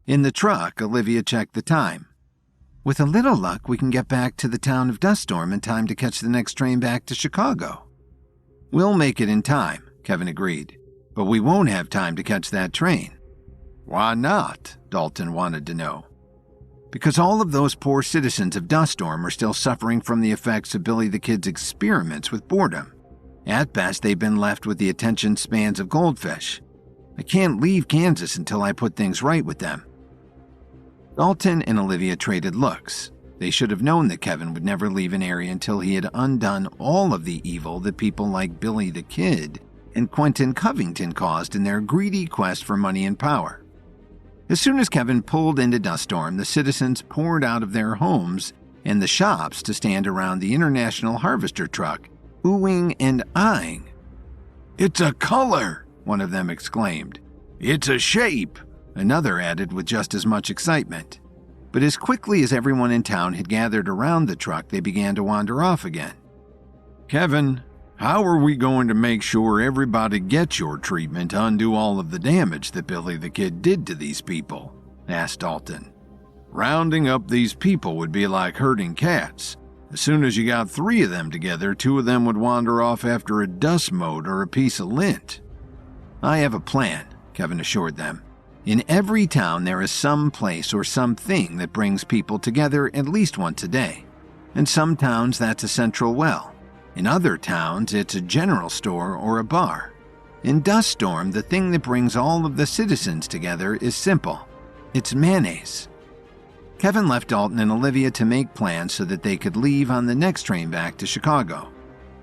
In the truck, Olivia checked the time. "With a little luck, we can get back to the town of Dust Storm in time to catch the next train back to Chicago." "We'll make it in time," Kevin agreed, "but we won't have time to catch that train." "Why not?" Dalton wanted to know. "Because all of those poor citizens of Dust Storm are still suffering from the effects of Billy the Kid's experiments with boredom. At best, they've been left with the attention spans of goldfish. I can't leave Kansas until I put things right with them." Dalton and Olivia traded looks. They should have known that Kevin would never leave an area until he had undone all of the evil that people like Billy the Kid and Quentin Covington caused in their greedy quest for money and power. As soon as Kevin pulled into Dust Storm, the citizens poured out of their homes and the shops to stand around the International Harvester truck, oohing and eyeing. "It's a color," one of them exclaimed. "It's a shape," another added with just as much excitement. But as quickly as everyone in town had gathered around the truck, they began to wander off again. "Kevin, How are we going to make sure everybody gets your treatment to undo all of the damage that Billy the Kid did to these people? Asked Dalton. Rounding up these people would be like herding cats. As soon as you got 3 of them together, 2 of them would wander off after a dust mote or a piece of lint. I have a plan, Kevin assured them. In every town there is some place or something that brings people together at least once a day. In some towns that's a central well. In other towns it's a general store or a bar. In Dust Storm, the thing that brings all of the citizens together is simple. It's mayonnaise. Kevin left Dalton and Olivia to make plans so that they could leave on the next train back to Chicago.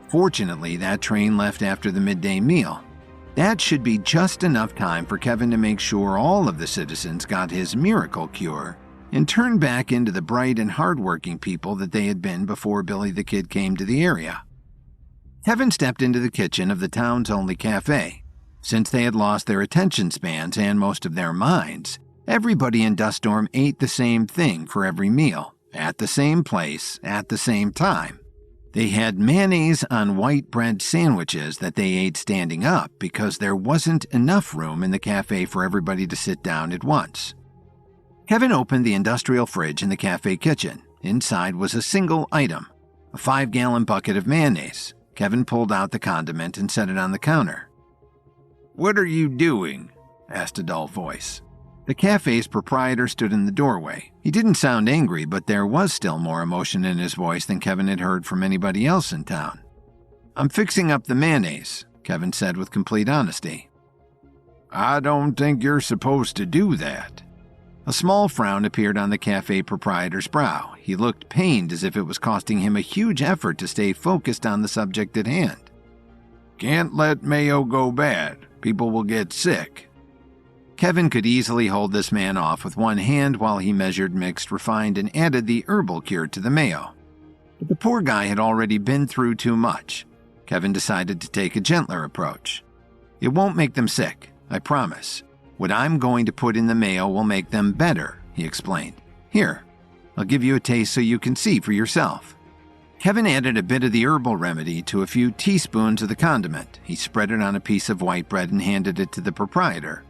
Fortunately, that train left after the midday meal. That should be just enough time for Kevin to make sure all of the citizens got his miracle cure and turned back into the bright and hardworking people that they had been before Billy the Kid came to the area. Kevin stepped into the kitchen of the town's only cafe. Since they had lost their attention spans and most of their minds, everybody in Dust Storm ate the same thing for every meal, at the same place, at the same time. They had mayonnaise on white bread sandwiches that they ate standing up because there wasn't enough room in the cafe for everybody to sit down at once. Kevin opened the industrial fridge in the cafe kitchen. Inside was a single item, a 5-gallon bucket of mayonnaise. Kevin pulled out the condiment and set it on the counter. "What are you doing?" asked a dull voice. The cafe's proprietor stood in the doorway. He didn't sound angry, but there was still more emotion in his voice than Kevin had heard from anybody else in town. "I'm fixing up the mayonnaise," Kevin said with complete honesty. "I don't think you're supposed to do that." A small frown appeared on the cafe proprietor's brow. He looked pained, as if it was costing him a huge effort to stay focused on the subject at hand. "Can't let mayo go bad. People will get sick." Kevin could easily hold this man off with one hand while he measured, mixed, refined, and added the herbal cure to the mayo. But the poor guy had already been through too much. Kevin decided to take a gentler approach. "It won't make them sick, I promise. What I'm going to put in the mayo will make them better," he explained. "Here, I'll give you a taste so you can see for yourself." Kevin added a bit of the herbal remedy to a few teaspoons of the condiment. He spread it on a piece of white bread and handed it to the proprietor.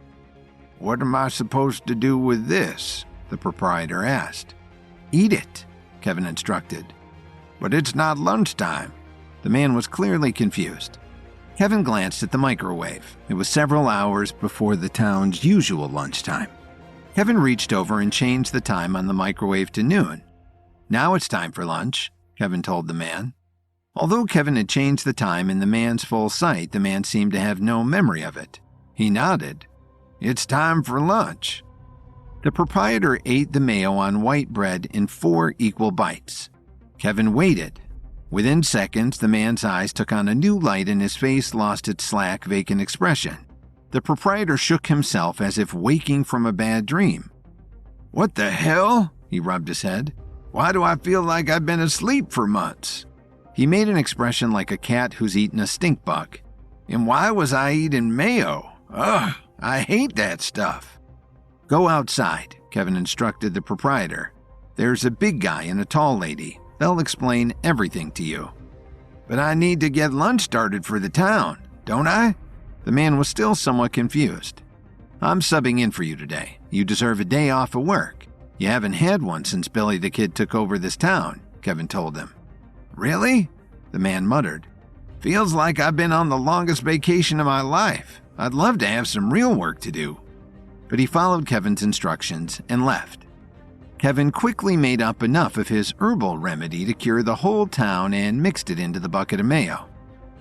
"What am I supposed to do with this?" the proprietor asked. "Eat it," Kevin instructed. "But it's not lunchtime." The man was clearly confused. Kevin glanced at the microwave. It was several hours before the town's usual lunchtime. Kevin reached over and changed the time on the microwave to noon. "Now it's time for lunch," Kevin told the man. Although Kevin had changed the time in the man's full sight, the man seemed to have no memory of it. He nodded. "It's time for lunch." The proprietor ate the mayo on white bread in 4 equal bites. Kevin waited. Within seconds, the man's eyes took on a new light and his face lost its slack, vacant expression. The proprietor shook himself as if waking from a bad dream. "What the hell?" He rubbed his head. "Why do I feel like I've been asleep for months?" He made an expression like a cat who's eaten a stink bug. "And why was I eating mayo? Ugh, I hate that stuff." "Go outside," Kevin instructed the proprietor. "There's a big guy and a tall lady. They'll explain everything to you." "But I need to get lunch started for the town, don't I?" The man was still somewhat confused. "I'm subbing in for you today. You deserve a day off of work. You haven't had one since Billy the Kid took over this town," Kevin told him. "Really?" the man muttered. "Feels like I've been on the longest vacation of my life. I'd love to have some real work to do." But he followed Kevin's instructions and left. Kevin quickly made up enough of his herbal remedy to cure the whole town and mixed it into the bucket of mayo.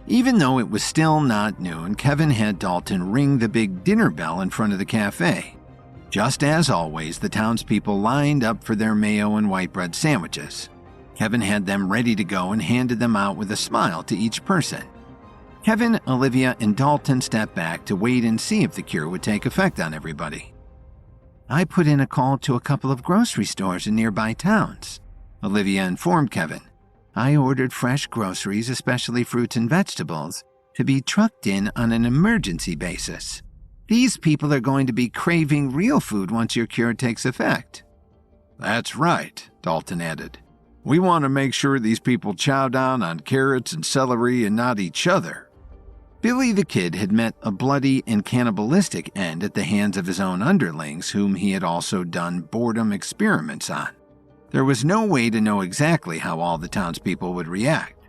Even though it was still not noon, Kevin had Dalton ring the big dinner bell in front of the cafe. Just as always, the townspeople lined up for their mayo and white bread sandwiches. Kevin had them ready to go and handed them out with a smile to each person. Kevin, Olivia, and Dalton stepped back to wait and see if the cure would take effect on everybody. "I put in a call to a couple of grocery stores in nearby towns," Olivia informed Kevin. "I ordered fresh groceries, especially fruits and vegetables, to be trucked in on an emergency basis. These people are going to be craving real food once your cure takes effect." "That's right," Dalton added. We want to make sure these people chow down on carrots and celery and not each other." Billy the Kid had met a bloody and cannibalistic end at the hands of his own underlings, whom he had also done boredom experiments on. There was no way to know exactly how all the townspeople would react.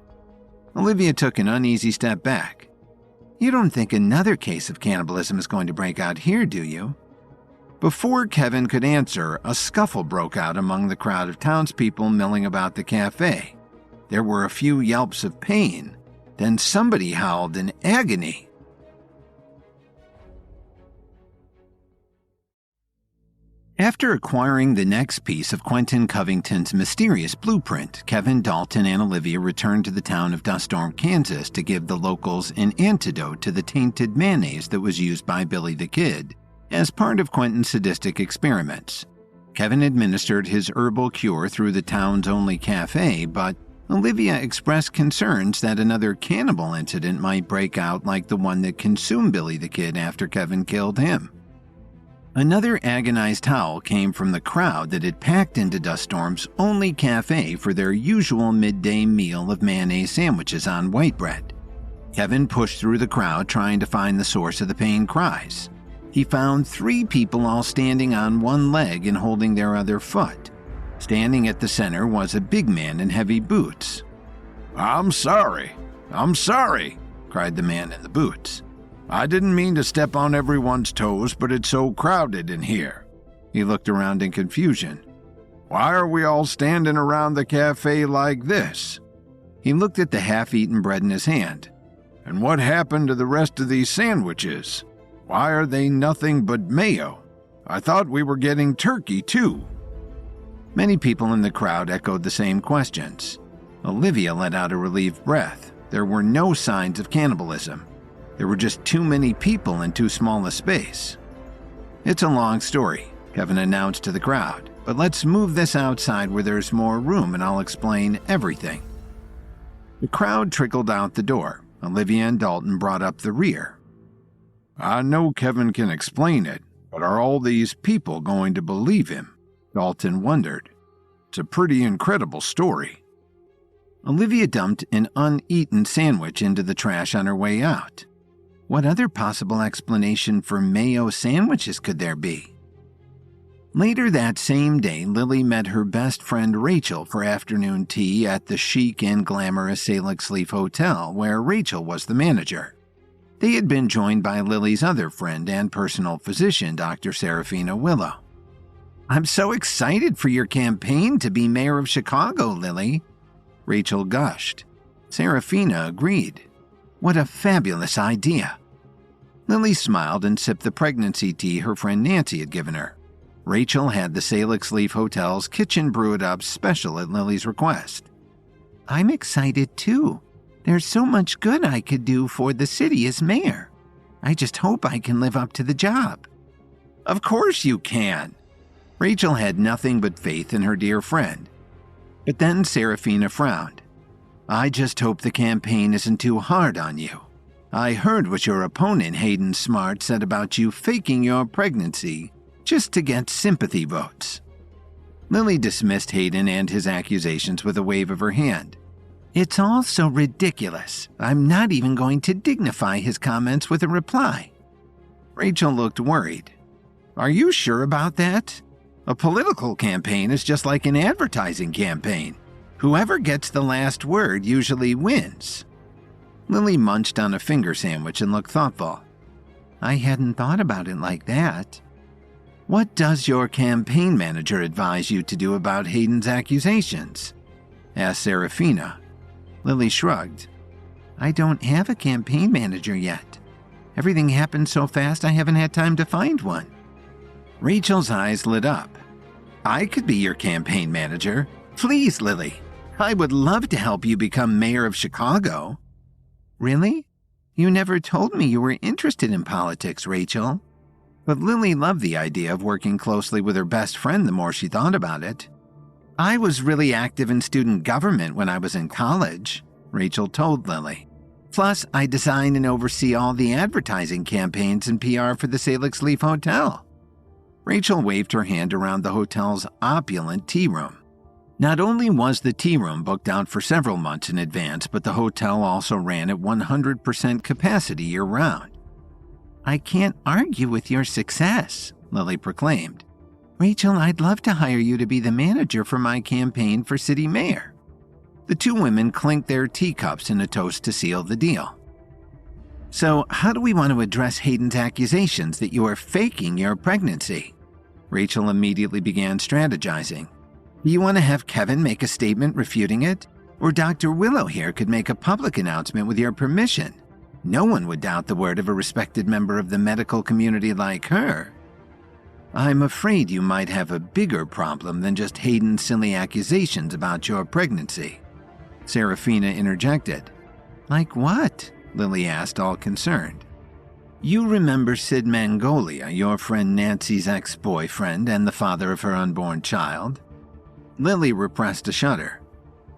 Olivia took an uneasy step back. "You don't think another case of cannibalism is going to break out here, do you?" Before Kevin could answer, a scuffle broke out among the crowd of townspeople milling about the cafe. There were a few yelps of pain. Then somebody howled in agony. After acquiring the next piece of Quentin Covington's mysterious blueprint, Kevin, Dalton, and Olivia returned to the town of Duststorm, Kansas to give the locals an antidote to the tainted mayonnaise that was used by Billy the Kid as part of Quentin's sadistic experiments. Kevin administered his herbal cure through the town's only cafe, but Olivia expressed concerns that another cannibal incident might break out like the one that consumed Billy the Kid after Kevin killed him. Another agonized howl came from the crowd that had packed into Duststorm's only cafe for their usual midday meal of mayonnaise sandwiches on white bread. Kevin pushed through the crowd trying to find the source of the pain cries. He found 3 people all standing on one leg and holding their other foot. Standing at the center was a big man in heavy boots. I'm sorry, cried the man in the boots. "I didn't mean to step on everyone's toes, but it's so crowded in here." He looked around in confusion. "Why are we all standing around the cafe like this?" He looked at the half-eaten bread in his hand. "And what happened to the rest of these sandwiches? Why are they nothing but mayo? I thought we were getting turkey, too." Many people in the crowd echoed the same questions. Olivia let out a relieved breath. There were no signs of cannibalism. There were just too many people in too small a space. "It's a long story," Kevin announced to the crowd, "but let's move this outside where there's more room and I'll explain everything." The crowd trickled out the door. Olivia and Dalton brought up the rear. "I know Kevin can explain it, but are all these people going to believe him?" Dalton wondered. "It's a pretty incredible story." Olivia dumped an uneaten sandwich into the trash on her way out. What other possible explanation for mayo sandwiches could there be? Later that same day, Lily met her best friend Rachel for afternoon tea at the chic and glamorous Salix Leaf Hotel, where Rachel was the manager. They had been joined by Lily's other friend and personal physician, Dr. Serafina Willow. "I'm so excited for your campaign to be mayor of Chicago, Lily," Rachel gushed. Serafina agreed. "What a fabulous idea." Lily smiled and sipped the pregnancy tea her friend Nancy had given her. Rachel had the Salix Leaf Hotel's kitchen brewed up special at Lily's request. "I'm excited too. There's so much good I could do for the city as mayor. I just hope I can live up to the job." "Of course you can." Rachel had nothing but faith in her dear friend. But then Serafina frowned. "I just hope the campaign isn't too hard on you. I heard what your opponent, Hayden Smart, said about you faking your pregnancy just to get sympathy votes." Lily dismissed Hayden and his accusations with a wave of her hand. "It's all so ridiculous. I'm not even going to dignify his comments with a reply." Rachel looked worried. "Are you sure about that? A political campaign is just like an advertising campaign. Whoever gets the last word usually wins." Lily munched on a finger sandwich and looked thoughtful. "I hadn't thought about it like that. What does your campaign manager advise you to do about Hayden's accusations?" asked Serafina. Lily shrugged. "I don't have a campaign manager yet. Everything happened so fast I haven't had time to find one." Rachel's eyes lit up. "I could be your campaign manager. Please, Lily. I would love to help you become mayor of Chicago." "Really? You never told me you were interested in politics, Rachel." But Lily loved the idea of working closely with her best friend the more she thought about it. "I was really active in student government when I was in college," Rachel told Lily. "Plus, I design and oversee all the advertising campaigns and PR for the Salix Leaf Hotel." Rachel waved her hand around the hotel's opulent tea room. Not only was the tea room booked out for several months in advance, but the hotel also ran at 100% capacity year-round. "I can't argue with your success," Lily proclaimed. "Rachel, I'd love to hire you to be the manager for my campaign for city mayor." The two women clinked their teacups in a toast to seal the deal. "So, how do we want to address Hayden's accusations that you are faking your pregnancy?" Rachel immediately began strategizing. "Do you want to have Kevin make a statement refuting it? Or Dr. Willow here could make a public announcement with your permission. No one would doubt the word of a respected member of the medical community like her." "I'm afraid you might have a bigger problem than just Hayden's silly accusations about your pregnancy," Serafina interjected. "Like what?" Lily asked, all concerned. "You remember Sid Mangolia, your friend Nancy's ex-boyfriend and the father of her unborn child?" Lily repressed a shudder.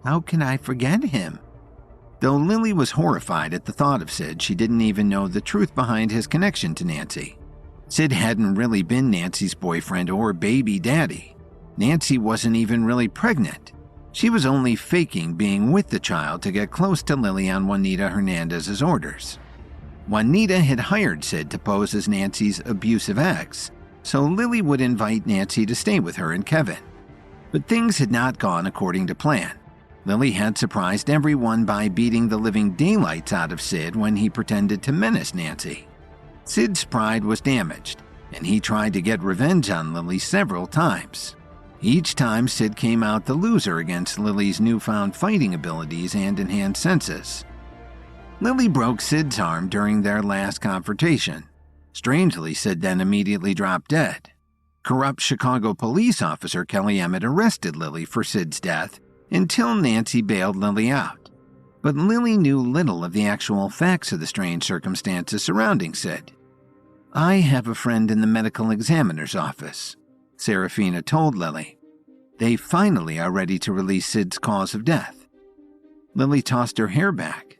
"How can I forget him?" Though Lily was horrified at the thought of Sid, she didn't even know the truth behind his connection to Nancy. Sid hadn't really been Nancy's boyfriend or baby daddy. Nancy wasn't even really pregnant. She was only faking being with the child to get close to Lily on Juanita Hernandez's orders. Juanita had hired Sid to pose as Nancy's abusive ex, so Lily would invite Nancy to stay with her and Kevin. But things had not gone according to plan. Lily had surprised everyone by beating the living daylights out of Sid when he pretended to menace Nancy. Sid's pride was damaged, and he tried to get revenge on Lily several times. Each time, Sid came out the loser against Lily's newfound fighting abilities and enhanced senses. Lily broke Sid's arm during their last confrontation. Strangely, Sid then immediately dropped dead. Corrupt Chicago police officer Kelly Emmett arrested Lily for Sid's death until Nancy bailed Lily out. But Lily knew little of the actual facts of the strange circumstances surrounding Sid. "I have a friend in the medical examiner's office," Serafina told Lily. "They finally are ready to release Sid's cause of death." Lily tossed her hair back.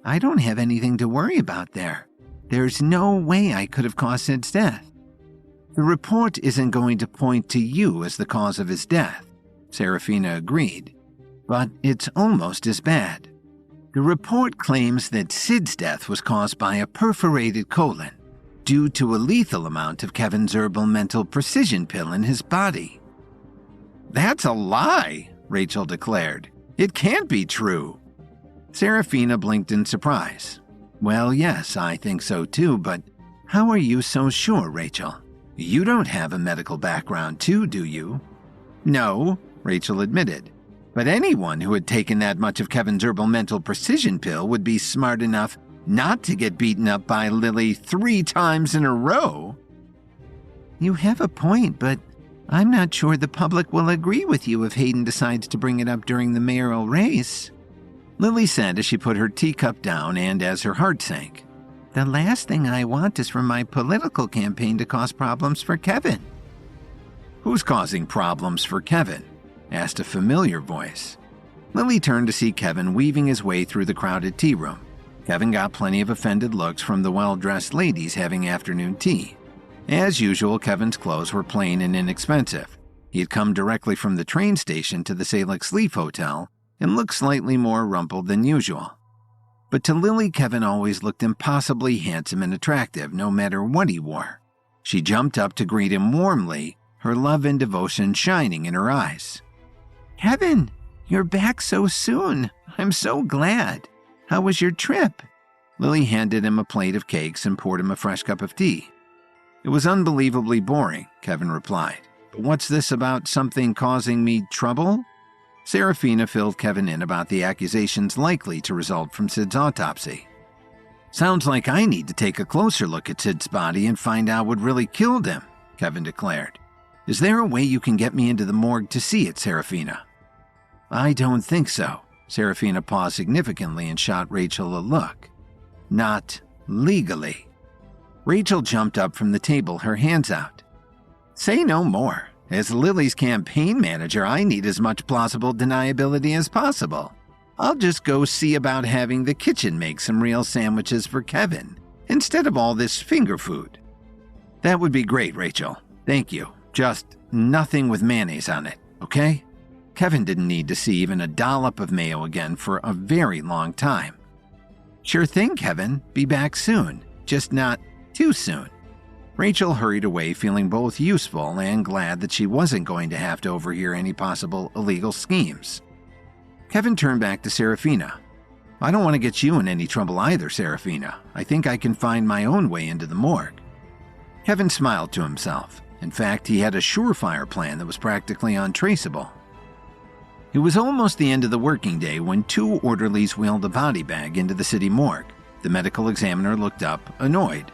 "I don't have anything to worry about there. There's no way I could have caused Sid's death." "The report isn't going to point to you as the cause of his death," Serafina agreed, "but it's almost as bad. The report claims that Sid's death was caused by a perforated colon due to a lethal amount of Kevin's herbal mental precision pill in his body." "That's a lie," Rachel declared. "It can't be true." Serafina blinked in surprise. "Well, yes, I think so too, but how are you so sure, Rachel? You don't have a medical background too, do you?" "No," Rachel admitted. "But anyone who had taken that much of Kevin's herbal mental precision pill would be smart enough not to get beaten up by Lily 3 times in a row." "You have a point, but I'm not sure the public will agree with you if Hayden decides to bring it up during the mayoral race," Lily said as she put her teacup down and as her heart sank. "The last thing I want is for my political campaign to cause problems for Kevin." "Who's causing problems for Kevin?" asked a familiar voice. Lily turned to see Kevin weaving his way through the crowded tea room. Kevin got plenty of offended looks from the well-dressed ladies having afternoon tea. As usual, Kevin's clothes were plain and inexpensive. He had come directly from the train station to the Salix Leaf Hotel and looked slightly more rumpled than usual. But to Lily, Kevin always looked impossibly handsome and attractive, no matter what he wore. She jumped up to greet him warmly, her love and devotion shining in her eyes. "Kevin, you're back so soon. I'm so glad. How was your trip?" Lily handed him a plate of cakes and poured him a fresh cup of tea. "It was unbelievably boring," Kevin replied. "What's this about something causing me trouble?" Serafina filled Kevin in about the accusations likely to result from Sid's autopsy. "Sounds like I need to take a closer look at Sid's body and find out what really killed him," Kevin declared. "Is there a way you can get me into the morgue to see it, Serafina?" "I don't think so." Serafina paused significantly and shot Rachel a look. "Not legally." Rachel jumped up from the table, her hands out. "Say no more. As Lily's campaign manager, I need as much plausible deniability as possible. I'll just go see about having the kitchen make some real sandwiches for Kevin, instead of all this finger food." "That would be great, Rachel. Thank you. Just nothing with mayonnaise on it, okay?" Kevin didn't need to see even a dollop of mayo again for a very long time. "Sure thing, Kevin. Be back soon. Just not too soon." Rachel hurried away, feeling both useful and glad that she wasn't going to have to overhear any possible illegal schemes. Kevin turned back to Serafina. "I don't want to get you in any trouble either, Serafina. I think I can find my own way into the morgue." Kevin smiled to himself. In fact, he had a surefire plan that was practically untraceable. It was almost the end of the working day when 2 orderlies wheeled a body bag into the city morgue. The medical examiner looked up, annoyed.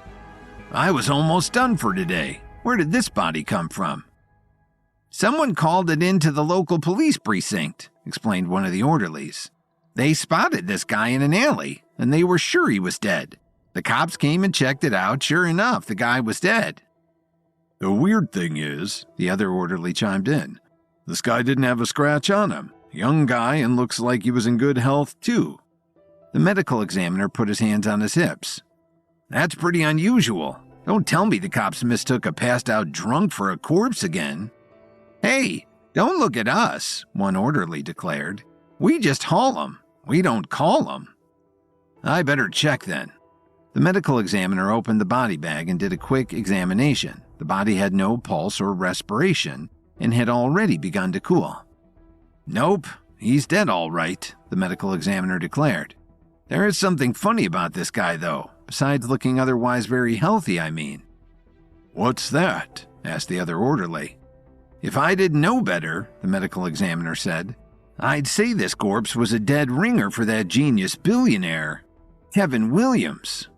"I was almost done for today. Where did this body come from?" "Someone called it into the local police precinct," explained one of the orderlies. "They spotted this guy in an alley, and they were sure he was dead. The cops came and checked it out. Sure enough, the guy was dead." "The weird thing is," the other orderly chimed in, "this guy didn't have a scratch on him. Young guy and looks like he was in good health, too." The medical examiner put his hands on his hips. "That's pretty unusual. Don't tell me the cops mistook a passed-out drunk for a corpse again." "Hey, don't look at us," one orderly declared. "We just haul 'em. We don't call 'em." "I better check then." The medical examiner opened the body bag and did a quick examination. The body had no pulse or respiration and had already begun to cool. "Nope, he's dead all right," the medical examiner declared. "There is something funny about this guy, though, besides looking otherwise very healthy, I mean." "What's that?" asked the other orderly. "If I didn't know better," the medical examiner said, "I'd say this corpse was a dead ringer for that genius billionaire, Kevin Williams."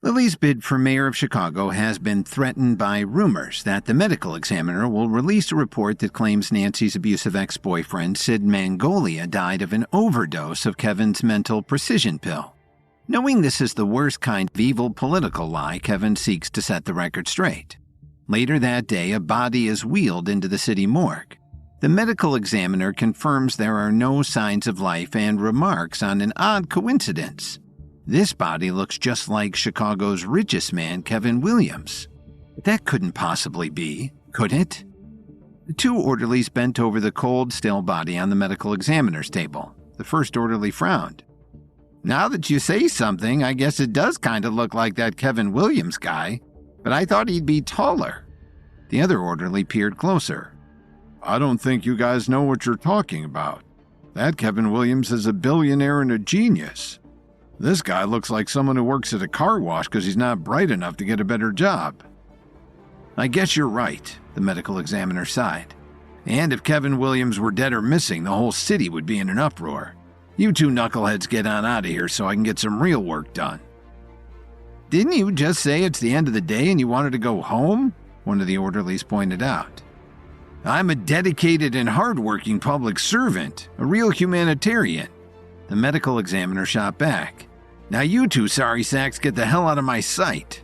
Lily's bid for mayor of Chicago has been threatened by rumors that the medical examiner will release a report that claims Nancy's abusive ex-boyfriend, Sid Mangolia, died of an overdose of Kevin's mental precision pill. Knowing this is the worst kind of evil political lie, Kevin seeks to set the record straight. Later that day, a body is wheeled into the city morgue. The medical examiner confirms there are no signs of life and remarks on an odd coincidence. This body looks just like Chicago's richest man, Kevin Williams. That couldn't possibly be, could it? The 2 orderlies bent over the cold, still body on the medical examiner's table. The first orderly frowned. "Now that you say something, I guess it does kind of look like that Kevin Williams guy, but I thought he'd be taller." The other orderly peered closer. "I don't think you guys know what you're talking about. That Kevin Williams is a billionaire and a genius. This guy looks like someone who works at a car wash because he's not bright enough to get a better job." "I guess you're right," the medical examiner sighed. "And if Kevin Williams were dead or missing, the whole city would be in an uproar. You 2 knuckleheads get on out of here so I can get some real work done." "Didn't you just say it's the end of the day and you wanted to go home?" one of the orderlies pointed out. "I'm a dedicated and hard-working public servant, a real humanitarian." The medical examiner shot back. "Now you 2 sorry sacks get the hell out of my sight."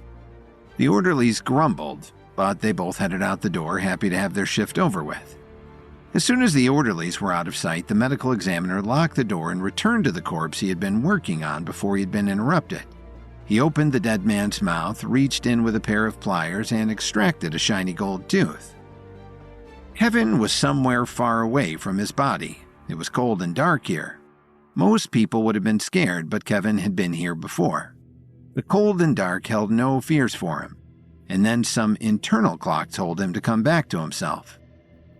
The orderlies grumbled, but they both headed out the door, happy to have their shift over with. As soon as the orderlies were out of sight, the medical examiner locked the door and returned to the corpse he had been working on before he had been interrupted. He opened the dead man's mouth, reached in with a pair of pliers, and extracted a shiny gold tooth. Kevin was somewhere far away from his body. It was cold and dark here. Most people would have been scared, but Kevin had been here before. The cold and dark held no fears for him, and then some internal clock told him to come back to himself.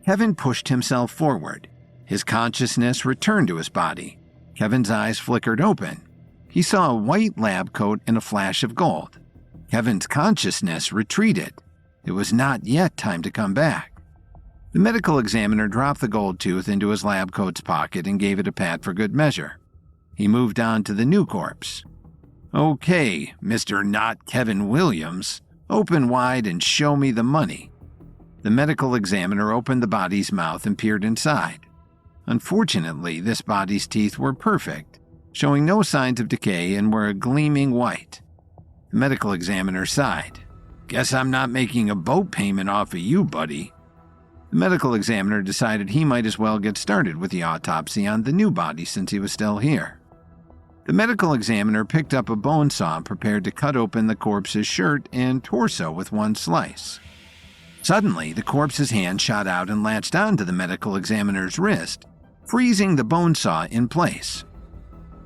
Kevin pushed himself forward. His consciousness returned to his body. Kevin's eyes flickered open. He saw a white lab coat and a flash of gold. Kevin's consciousness retreated. It was not yet time to come back. The medical examiner dropped the gold tooth into his lab coat's pocket and gave it a pat for good measure. He moved on to the new corpse. "Okay, Mr. Not Kevin Williams, open wide and show me the money." The medical examiner opened the body's mouth and peered inside. Unfortunately, this body's teeth were perfect, showing no signs of decay and were a gleaming white. The medical examiner sighed. Guess I'm not making a boat payment off of you, buddy. The medical examiner decided he might as well get started with the autopsy on the new body since he was still here. The medical examiner picked up a bone saw and prepared to cut open the corpse's shirt and torso with one slice. Suddenly, the corpse's hand shot out and latched onto the medical examiner's wrist, freezing the bone saw in place.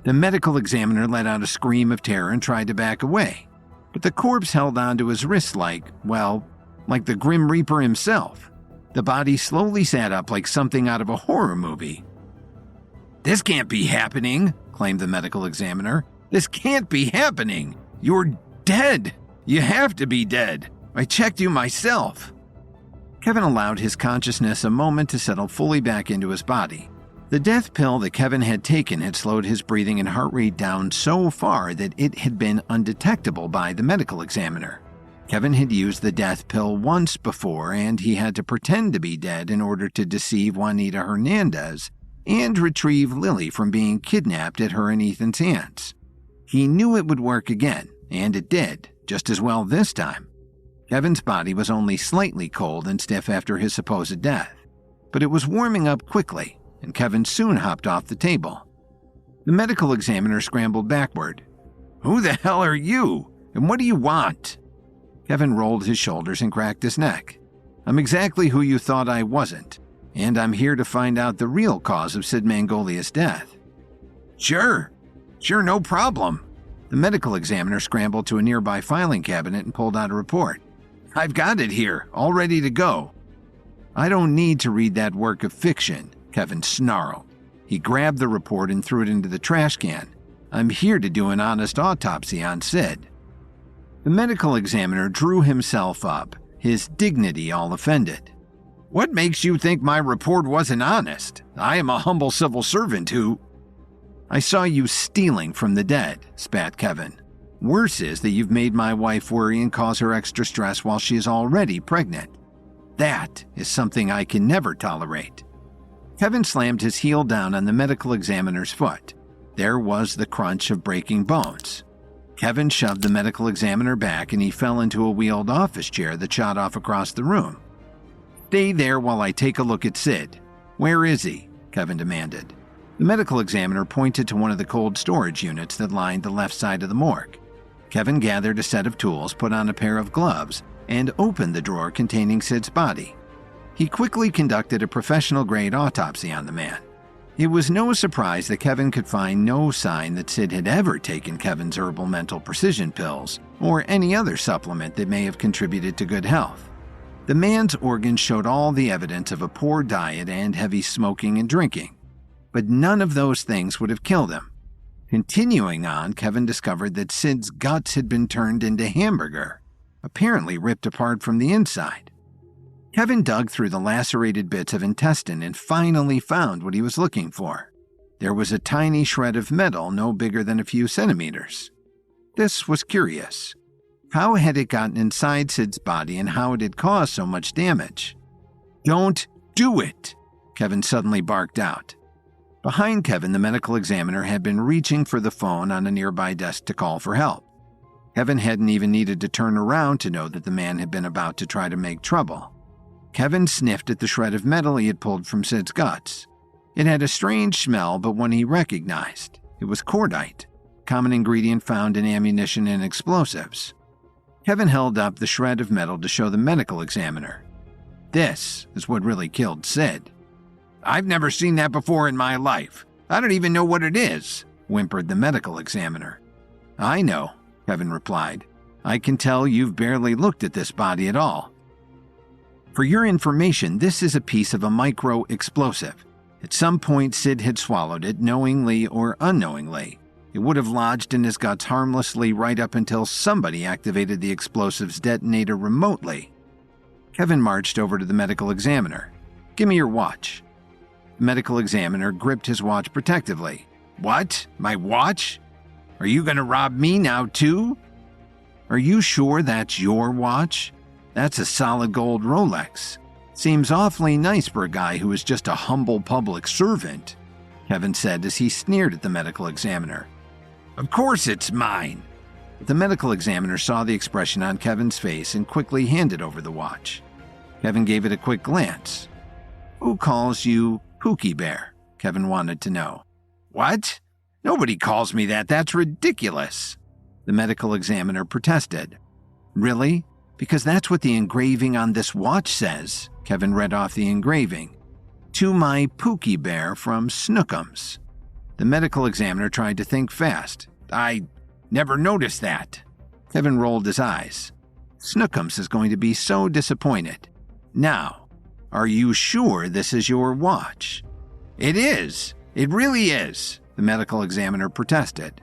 The medical examiner let out a scream of terror and tried to back away, but the corpse held onto his wrist like the Grim Reaper himself. The body slowly sat up like something out of a horror movie. "This can't be happening," claimed the medical examiner. "This can't be happening. You're dead. You have to be dead. I checked you myself." Kevin allowed his consciousness a moment to settle fully back into his body. The death pill that Kevin had taken had slowed his breathing and heart rate down so far that it had been undetectable by the medical examiner. Kevin had used the death pill once before, and he had to pretend to be dead in order to deceive Juanita Hernandez and retrieve Lily from being kidnapped at her and Ethan's hands. He knew it would work again, and it did, just as well this time. Kevin's body was only slightly cold and stiff after his supposed death, but it was warming up quickly, and Kevin soon hopped off the table. The medical examiner scrambled backward. "Who the hell are you? And what do you want?" Kevin rolled his shoulders and cracked his neck. "I'm exactly who you thought I wasn't, and I'm here to find out the real cause of Sid Mangolia's death." Sure, no problem." The medical examiner scrambled to a nearby filing cabinet and pulled out a report. "I've got it here, all ready to go." "I don't need to read that work of fiction," Kevin snarled. He grabbed the report and threw it into the trash can. "I'm here to do an honest autopsy on Sid." The medical examiner drew himself up, his dignity all offended. "What makes you think my report wasn't honest? I am a humble civil servant who—" "I saw you stealing from the dead," spat Kevin. "Worse is that you've made my wife worry and cause her extra stress while she is already pregnant. That is something I can never tolerate." Kevin slammed his heel down on the medical examiner's foot. There was the crunch of breaking bones. Kevin shoved the medical examiner back and he fell into a wheeled office chair that shot off across the room. "Stay there while I take a look at Sid. Where is he?" Kevin demanded. The medical examiner pointed to one of the cold storage units that lined the left side of the morgue. Kevin gathered a set of tools, put on a pair of gloves, and opened the drawer containing Sid's body. He quickly conducted a professional-grade autopsy on the man. It was no surprise that Kevin could find no sign that Sid had ever taken Kevin's herbal mental precision pills or any other supplement that may have contributed to good health. The man's organs showed all the evidence of a poor diet and heavy smoking and drinking, but none of those things would have killed him. Continuing on, Kevin discovered that Sid's guts had been turned into hamburger, apparently ripped apart from the inside. Kevin dug through the lacerated bits of intestine and finally found what he was looking for. There was a tiny shred of metal no bigger than a few centimeters. This was curious. How had it gotten inside Sid's body and how it had caused so much damage? "Don't do it!" Kevin suddenly barked out. Behind Kevin, the medical examiner had been reaching for the phone on a nearby desk to call for help. Kevin hadn't even needed to turn around to know that the man had been about to try to make trouble. Kevin sniffed at the shred of metal he had pulled from Sid's guts. It had a strange smell, but one he recognized. It was cordite, a common ingredient found in ammunition and explosives. Kevin held up the shred of metal to show the medical examiner. "This is what really killed Sid." "I've never seen that before in my life. I don't even know what it is," whimpered the medical examiner. "I know," Kevin replied. "I can tell you've barely looked at this body at all. For your information, this is a piece of a micro-explosive. At some point, Sid had swallowed it, knowingly or unknowingly. It would have lodged in his guts harmlessly right up until somebody activated the explosive's detonator remotely." Kevin marched over to the medical examiner. "Give me your watch." The medical examiner gripped his watch protectively. "What? My watch? Are you going to rob me now, too?" "Are you sure that's your watch? That's a solid gold Rolex. Seems awfully nice for a guy who is just a humble public servant," Kevin said as he sneered at the medical examiner. "Of course it's mine." The medical examiner saw the expression on Kevin's face and quickly handed over the watch. Kevin gave it a quick glance. "Who calls you Pookie Bear?" Kevin wanted to know. "What? Nobody calls me that. That's ridiculous," the medical examiner protested. "Really? Because that's what the engraving on this watch says." Kevin read off the engraving. "To my Pookie Bear from Snookums." The medical examiner tried to think fast. "I never noticed that." Kevin rolled his eyes. Snookums is going to be so disappointed. "Now, are you sure this is your watch?" "It is. It really is," the medical examiner protested.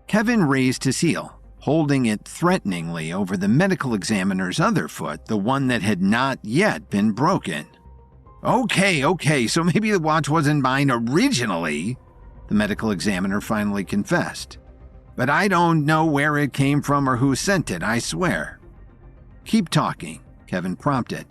Kevin raised his heel, holding it threateningly over the medical examiner's other foot, the one that had not yet been broken. Okay, so maybe the watch wasn't mine originally," the medical examiner finally confessed. "But I don't know where it came from or who sent it, I swear." "Keep talking," Kevin prompted.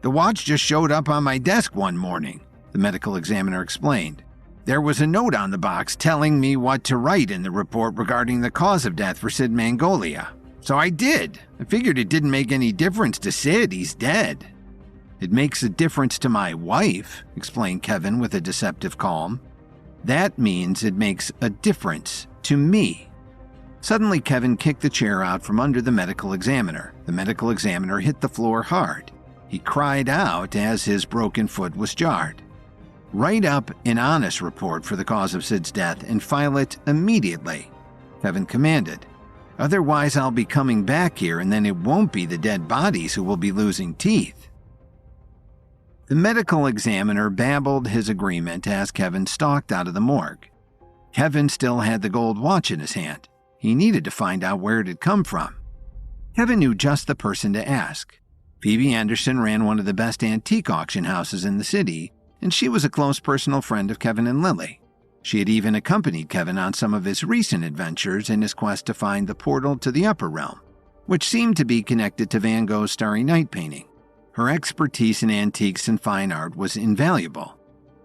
"The watch just showed up on my desk one morning," the medical examiner explained. "There was a note on the box telling me what to write in the report regarding the cause of death for Sid Magnolia. So I did. I figured it didn't make any difference to Sid, he's dead." "It makes a difference to my wife," explained Kevin with a deceptive calm. "That means it makes a difference to me." Suddenly, Kevin kicked the chair out from under the medical examiner. The medical examiner hit the floor hard. He cried out as his broken foot was jarred. "Write up an honest report for the cause of Sid's death and file it immediately," Kevin commanded. "Otherwise, I'll be coming back here and then it won't be the dead bodies who will be losing teeth." The medical examiner babbled his agreement as Kevin stalked out of the morgue. Kevin still had the gold watch in his hand. He needed to find out where it had come from. Kevin knew just the person to ask. Phoebe Anderson ran one of the best antique auction houses in the city, and she was a close personal friend of Kevin and Lily. She had even accompanied Kevin on some of his recent adventures in his quest to find the portal to the upper realm, which seemed to be connected to Van Gogh's Starry Night painting. Her expertise in antiques and fine art was invaluable.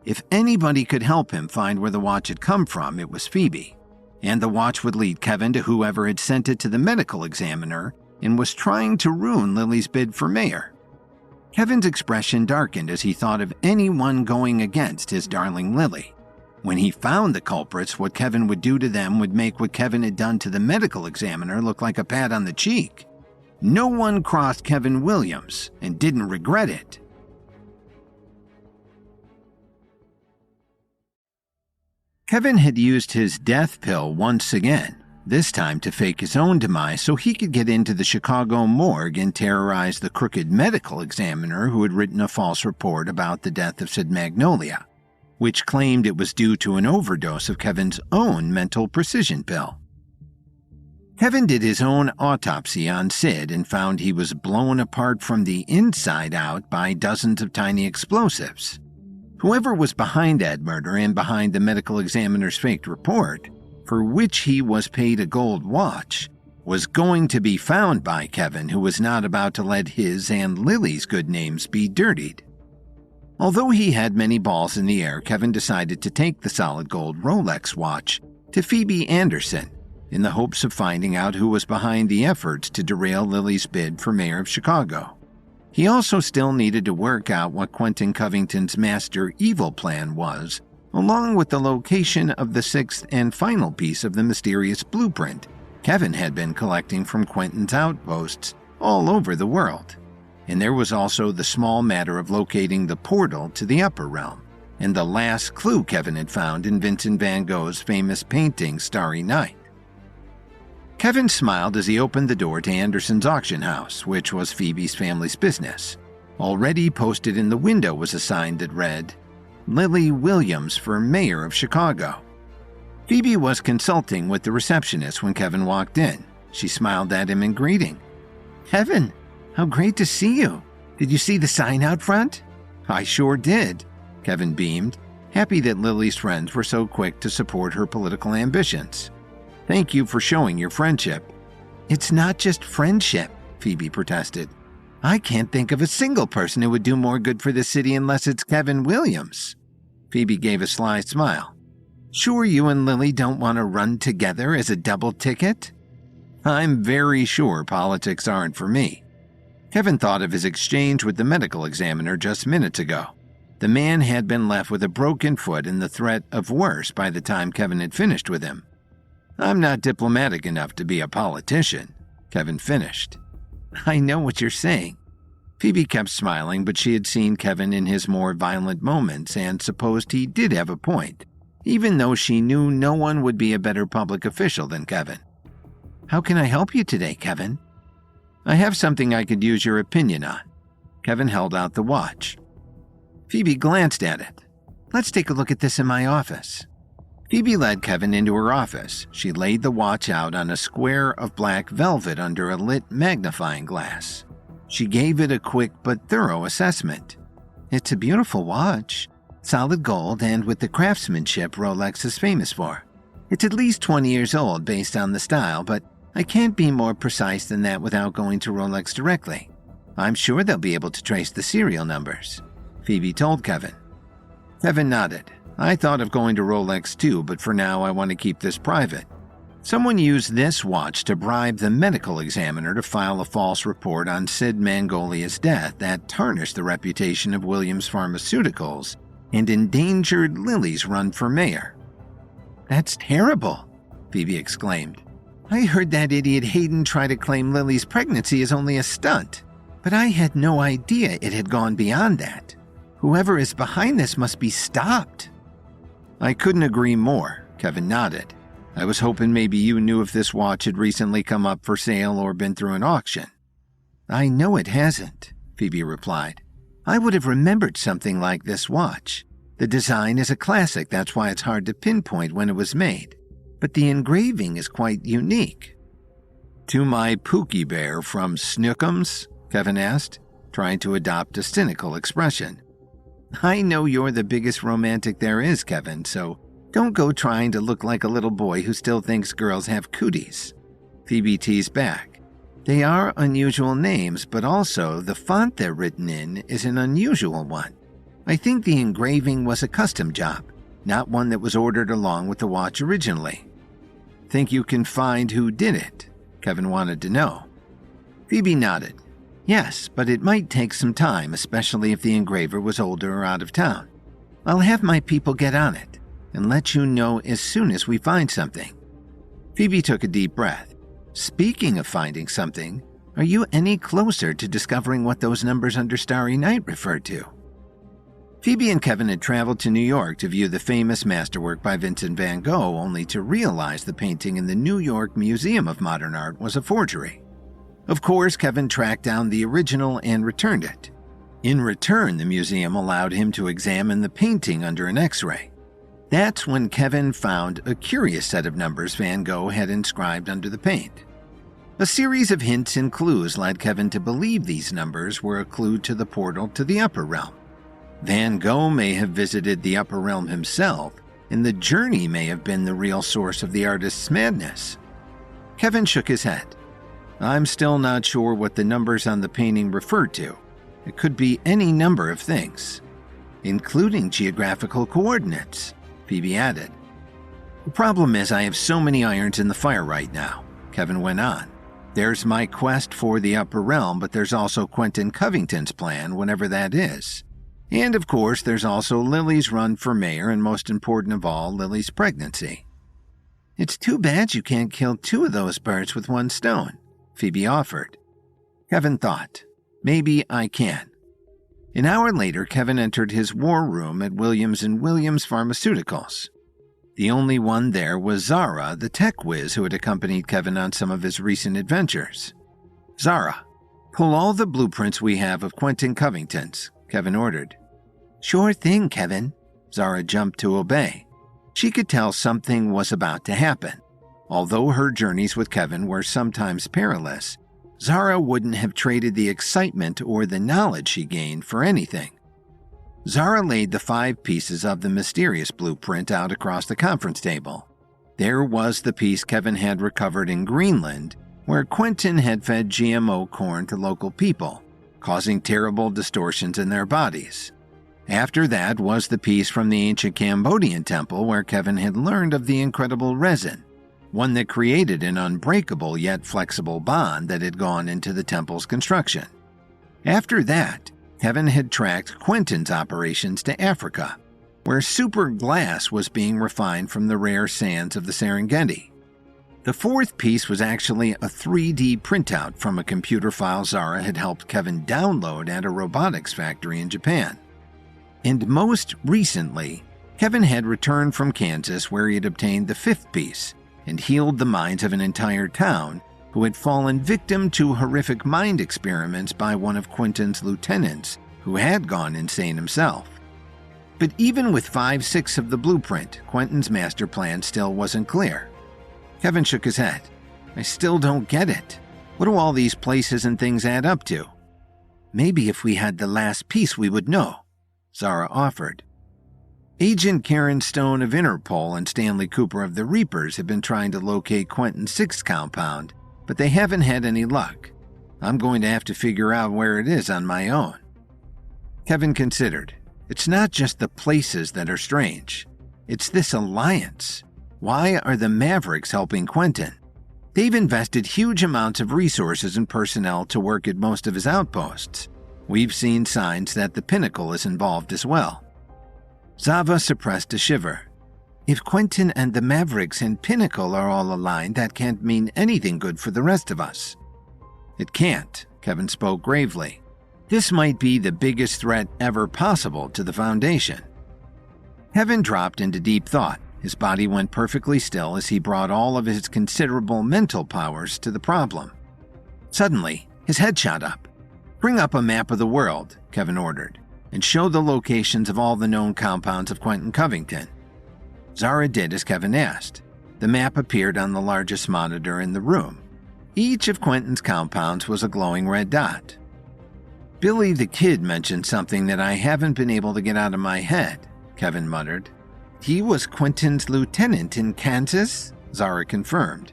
If anybody could help him find where the watch had come from, it was Phoebe. And the watch would lead Kevin to whoever had sent it to the medical examiner and was trying to ruin Lily's bid for mayor. Kevin's expression darkened as he thought of anyone going against his darling Lily. When he found the culprits, what Kevin would do to them would make what Kevin had done to the medical examiner look like a pat on the cheek. No one crossed Kevin Williams and didn't regret it. Kevin had used his death pill once again, this time to fake his own demise so he could get into the Chicago morgue and terrorize the crooked medical examiner who had written a false report about the death of Sid Magnolia, which claimed it was due to an overdose of Kevin's own mental precision pill. Kevin did his own autopsy on Sid and found he was blown apart from the inside out by dozens of tiny explosives. Whoever was behind that murder and behind the medical examiner's faked report, for which he was paid a gold watch, was going to be found by Kevin, who was not about to let his and Lily's good names be dirtied. Although he had many balls in the air, Kevin decided to take the solid gold Rolex watch to Phoebe Anderson in the hopes of finding out who was behind the efforts to derail Lily's bid for mayor of Chicago. He also still needed to work out what Quentin Covington's master evil plan was, along with the location of the sixth and final piece of the mysterious blueprint Kevin had been collecting from Quentin's outposts all over the world. And there was also the small matter of locating the portal to the upper realm, and the last clue Kevin had found in Vincent van Gogh's famous painting Starry Night. Kevin smiled as he opened the door to Anderson's auction house, which was Phoebe's family's business. Already posted in the window was a sign that read, "Lily Williams for Mayor of Chicago." Phoebe was consulting with the receptionist when Kevin walked in. She smiled at him in greeting. "Kevin, how great to see you. Did you see the sign out front?" "I sure did," Kevin beamed, happy that Lily's friends were so quick to support her political ambitions. "Thank you for showing your friendship." "It's not just friendship," Phoebe protested. "I can't think of a single person who would do more good for the city unless it's Kevin Williams." Phoebe gave a sly smile. "Sure you and Lily don't want to run together as a double ticket?" I'm very sure politics aren't for me. Kevin thought of his exchange with the medical examiner just minutes ago. The man had been left with a broken foot and the threat of worse by the time Kevin had finished with him. I'm not diplomatic enough to be a politician, Kevin finished. I know what you're saying. Phoebe kept smiling, but she had seen Kevin in his more violent moments and supposed he did have a point, even though she knew no one would be a better public official than Kevin. How can I help you today, Kevin? I have something I could use your opinion on. Kevin held out the watch. Phoebe glanced at it. Let's take a look at this in my office. Phoebe led Kevin into her office. She laid the watch out on a square of black velvet under a lit magnifying glass. She gave it a quick but thorough assessment. It's a beautiful watch, solid gold and with the craftsmanship Rolex is famous for. It's at least 20 years old based on the style, but I can't be more precise than that without going to Rolex directly. I'm sure they'll be able to trace the serial numbers, Phoebe told Kevin. Kevin nodded. I thought of going to Rolex too, but for now I want to keep this private. Someone used this watch to bribe the medical examiner to file a false report on Sid Mangolia's death that tarnished the reputation of Williams Pharmaceuticals and endangered Lily's run for mayor. That's terrible, Phoebe exclaimed. I heard that idiot Hayden try to claim Lily's pregnancy as only a stunt, but I had no idea it had gone beyond that. Whoever is behind this must be stopped. I couldn't agree more, Kevin nodded. I was hoping maybe you knew if this watch had recently come up for sale or been through an auction. I know it hasn't, Phoebe replied. I would have remembered something like this watch. The design is a classic, that's why it's hard to pinpoint when it was made. But the engraving is quite unique. To my Pookie Bear from Snookums? Kevin asked, trying to adopt a cynical expression. I know you're the biggest romantic there is, Kevin, so don't go trying to look like a little boy who still thinks girls have cooties. Phoebe teased back. They are unusual names, but also the font they're written in is an unusual one. I think the engraving was a custom job, not one that was ordered along with the watch originally. Think you can find who did it? Kevin wanted to know. Phoebe nodded. Yes, but it might take some time, especially if the engraver was older or out of town. I'll have my people get on it and let you know as soon as we find something. Phoebe took a deep breath. Speaking of finding something, are you any closer to discovering what those numbers under Starry Night refer to? Phoebe and Kevin had traveled to New York to view the famous masterwork by Vincent van Gogh, only to realize the painting in the New York Museum of Modern Art was a forgery. Of course, Kevin tracked down the original and returned it. In return, the museum allowed him to examine the painting under an X-ray. That's when Kevin found a curious set of numbers Van Gogh had inscribed under the paint. A series of hints and clues led Kevin to believe these numbers were a clue to the portal to the upper realm. Van Gogh may have visited the upper realm himself, and the journey may have been the real source of the artist's madness. Kevin shook his head. I'm still not sure what the numbers on the painting refer to. It could be any number of things, including geographical coordinates, Phoebe added. The problem is I have so many irons in the fire right now, Kevin went on. There's my quest for the upper realm, but there's also Quentin Covington's plan, whenever that is. And of course, there's also Lily's run for mayor, and most important of all, Lily's pregnancy. It's too bad you can't kill two of those birds with one stone, Phoebe offered. Kevin thought, maybe I can. An hour later, Kevin entered his war room at Williams & Williams Pharmaceuticals. The only one there was Zara, the tech whiz who had accompanied Kevin on some of his recent adventures. Zara, pull all the blueprints we have of Quentin Covington's, Kevin ordered. Sure thing, Kevin. Zara jumped to obey. She could tell something was about to happen. Although her journeys with Kevin were sometimes perilous, Zara wouldn't have traded the excitement or the knowledge she gained for anything. Zara laid the 5 pieces of the mysterious blueprint out across the conference table. There was the piece Kevin had recovered in Greenland, where Quentin had fed GMO corn to local people, causing terrible distortions in their bodies. After that was the piece from the ancient Cambodian temple where Kevin had learned of the incredible resin, one that created an unbreakable yet flexible bond that had gone into the temple's construction. After that, Kevin had tracked Quentin's operations to Africa, where super glass was being refined from the rare sands of the Serengeti. The fourth piece was actually a 3D printout from a computer file Zara had helped Kevin download at a robotics factory in Japan. And most recently, Kevin had returned from Kansas where he had obtained the fifth piece and healed the minds of an entire town who had fallen victim to horrific mind experiments by one of Quentin's lieutenants who had gone insane himself. But even with 5/6 of the blueprint, Quentin's master plan still wasn't clear. Kevin shook his head. I still don't get it. What do all these places and things add up to? Maybe if we had the last piece we would know, Zara offered. Agent Karen Stone of Interpol and Stanley Cooper of the Reapers have been trying to locate Quentin's sixth compound, but they haven't had any luck. I'm going to have to figure out where it is on my own. Kevin considered. It's not just the places that are strange. It's this alliance. Why are the Mavericks helping Quentin? They've invested huge amounts of resources and personnel to work at most of his outposts. We've seen signs that the Pinnacle is involved as well. Zava suppressed a shiver. If Quentin and the Mavericks and Pinnacle are all aligned, that can't mean anything good for the rest of us. It can't, Kevin spoke gravely. This might be the biggest threat ever possible to the Foundation. Kevin dropped into deep thought. His body went perfectly still as he brought all of his considerable mental powers to the problem. Suddenly, his head shot up. Bring up a map of the world, Kevin ordered, and show the locations of all the known compounds of Quentin Covington. Zara did as Kevin asked. The map appeared on the largest monitor in the room. Each of Quentin's compounds was a glowing red dot. Billy the Kid mentioned something that I haven't been able to get out of my head, Kevin muttered. He was Quentin's lieutenant in Kansas? Zara confirmed.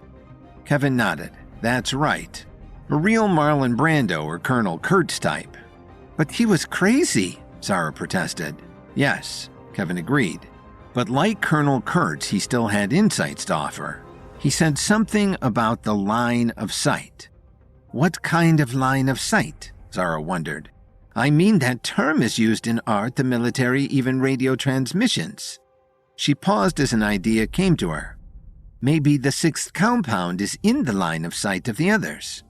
Kevin nodded. That's right. A real Marlon Brando or Colonel Kurtz type. But he was crazy, Zara protested. Yes, Kevin agreed. But like Colonel Kurtz, he still had insights to offer. He said something about the line of sight. What kind of line of sight? Zara wondered. I mean, that term is used in art, the military, even radio transmissions. She paused as an idea came to her. Maybe the sixth compound is in the line of sight of the others.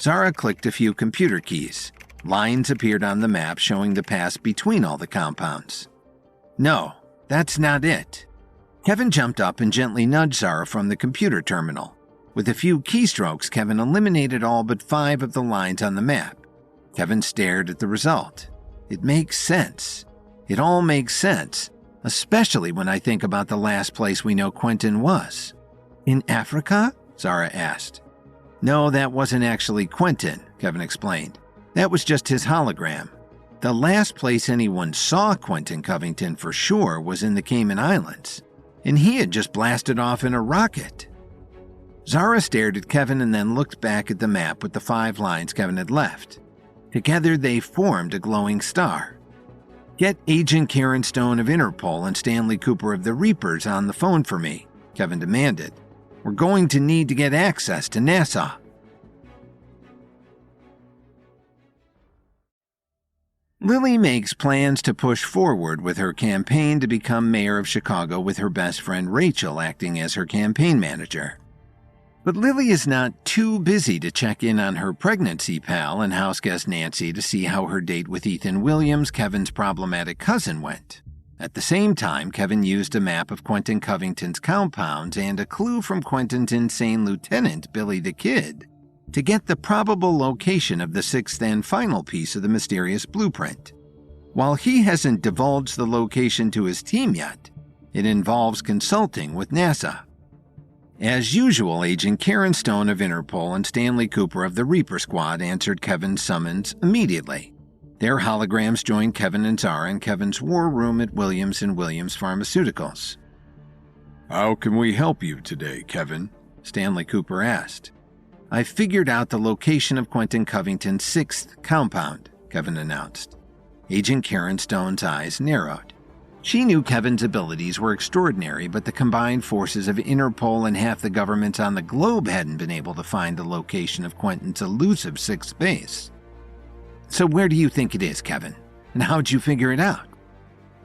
Zara clicked a few computer keys. Lines appeared on the map showing the pass between all the compounds. No, that's not it. Kevin jumped up and gently nudged Zara from the computer terminal. With a few keystrokes, Kevin eliminated all but 5 of the lines on the map. Kevin stared at the result. It makes sense. It all makes sense, especially when I think about the last place we know Quentin was. In Africa? Zara asked. No, that wasn't actually Quentin, Kevin explained. That was just his hologram. The last place anyone saw Quentin Covington for sure was in the Cayman Islands, and he had just blasted off in a rocket. Zara stared at Kevin and then looked back at the map with the 5 lines Kevin had left. Together they formed a glowing star. Get Agent Karen Stone of Interpol and Stanley Cooper of the Reapers on the phone for me, Kevin demanded. We're going to need to get access to NASA. Lily makes plans to push forward with her campaign to become mayor of Chicago with her best friend Rachel acting as her campaign manager. But Lily is not too busy to check in on her pregnancy pal and houseguest Nancy to see how her date with Ethan Williams, Kevin's problematic cousin, went. At the same time, Kevin used a map of Quentin Covington's compounds and a clue from Quentin's insane lieutenant, Billy the Kid, to get the probable location of the 6th and final piece of the mysterious blueprint. While he hasn't divulged the location to his team yet, it involves consulting with NASA. As usual, Agent Karen Stone of Interpol and Stanley Cooper of the Reaper Squad answered Kevin's summons immediately. Their holograms joined Kevin and Zara in Kevin's war room at Williams & Williams Pharmaceuticals. How can we help you today, Kevin? Stanley Cooper asked. I figured out the location of Quentin Covington's 6th compound, Kevin announced. Agent Karen Stone's eyes narrowed. She knew Kevin's abilities were extraordinary, but the combined forces of Interpol and half the governments on the globe hadn't been able to find the location of Quentin's elusive sixth base. "So where do you think it is, Kevin? And how'd you figure it out?"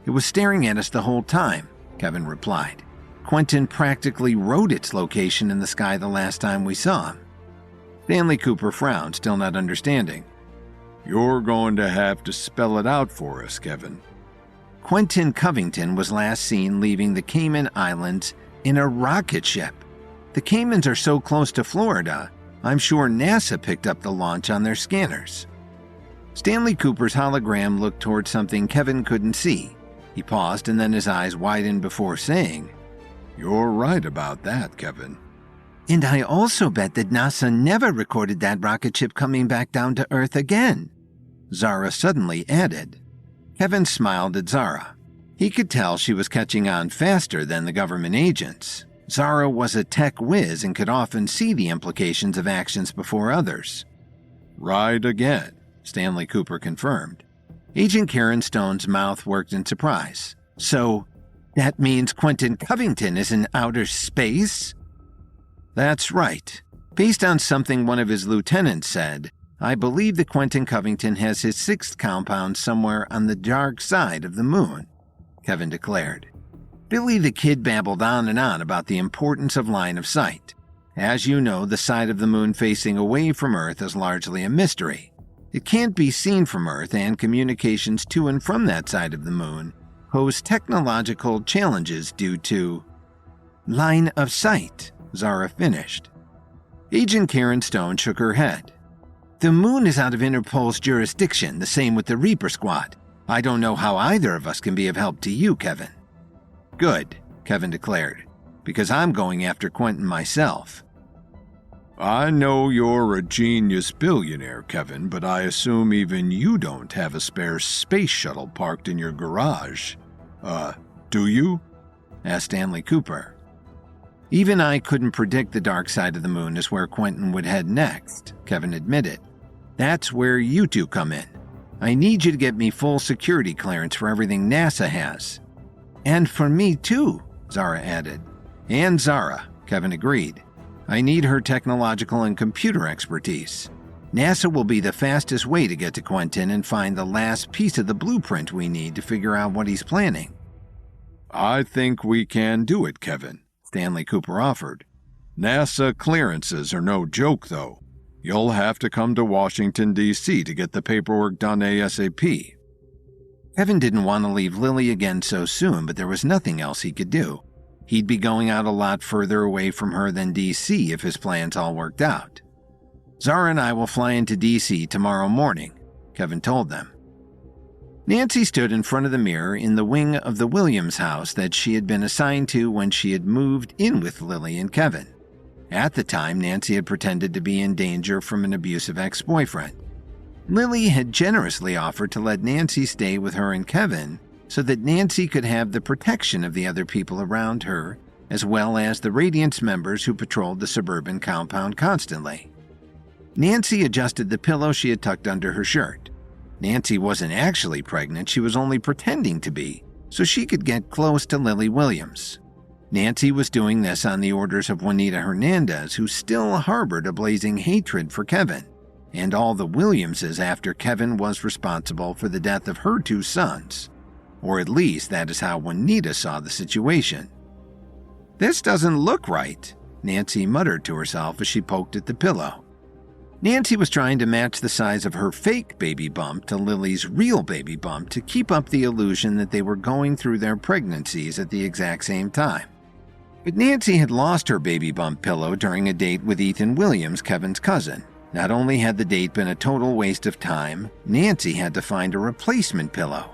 "It was staring at us the whole time," Kevin replied. "Quentin practically wrote its location in the sky the last time we saw him." Stanley Cooper frowned, still not understanding. "You're going to have to spell it out for us, Kevin." Quentin Covington was last seen leaving the Cayman Islands in a rocket ship. The Caymans are so close to Florida, I'm sure NASA picked up the launch on their scanners. Stanley Cooper's hologram looked toward something Kevin couldn't see. He paused and then his eyes widened before saying, "You're right about that, Kevin." "And I also bet that NASA never recorded that rocket ship coming back down to Earth again," Zara suddenly added. Kevin smiled at Zara. He could tell she was catching on faster than the government agents. Zara was a tech whiz and could often see the implications of actions before others. "Right again," Stanley Cooper confirmed. Agent Karen Stone's mouth worked in surprise. "So, that means Quentin Covington is in outer space?" "That's right. Based on something one of his lieutenants said, I believe that Quentin Covington has his sixth compound somewhere on the dark side of the moon," Kevin declared. Billy the Kid babbled on and on about the importance of line of sight. As you know, the side of the moon facing away from Earth is largely a mystery. It can't be seen from Earth, and communications to and from that side of the moon pose technological challenges due to line of sight, Zara finished. Agent Karen Stone shook her head. "The moon is out of Interpol's jurisdiction, the same with the Reaper Squad. I don't know how either of us can be of help to you, Kevin." "Good," Kevin declared, "because I'm going after Quentin myself." "I know you're a genius billionaire, Kevin, but I assume even you don't have a spare space shuttle parked in your garage. Do you?" asked Stanley Cooper. "Even I couldn't predict the dark side of the moon is where Quentin would head next," Kevin admitted. "That's where you two come in. I need you to get me full security clearance for everything NASA has." "And for me too," Zara added. "And Zara," Kevin agreed. "I need her technological and computer expertise. NASA will be the fastest way to get to Quentin and find the last piece of the blueprint we need to figure out what he's planning." "I think we can do it, Kevin," Stanley Cooper offered. "NASA clearances are no joke, though. You'll have to come to Washington, D.C. to get the paperwork done ASAP. Kevin didn't want to leave Lily again so soon, but there was nothing else he could do. He'd be going out a lot further away from her than D.C. if his plans all worked out. "Zara and I will fly into D.C. tomorrow morning," Kevin told them. Nancy stood in front of the mirror in the wing of the Williams house that she had been assigned to when she had moved in with Lily and Kevin. At the time, Nancy had pretended to be in danger from an abusive ex-boyfriend. Lily had generously offered to let Nancy stay with her and Kevin so that Nancy could have the protection of the other people around her, as well as the Radiance members who patrolled the suburban compound constantly. Nancy adjusted the pillow she had tucked under her shirt. Nancy wasn't actually pregnant, she was only pretending to be, so she could get close to Lily Williams. Nancy was doing this on the orders of Juanita Hernandez, who still harbored a blazing hatred for Kevin and all the Williamses after Kevin was responsible for the death of her two sons. Or at least that is how Juanita saw the situation. "This doesn't look right," Nancy muttered to herself as she poked at the pillow. Nancy was trying to match the size of her fake baby bump to Lily's real baby bump to keep up the illusion that they were going through their pregnancies at the exact same time. But Nancy had lost her baby bump pillow during a date with Ethan Williams, Kevin's cousin. Not only had the date been a total waste of time, Nancy had to find a replacement pillow.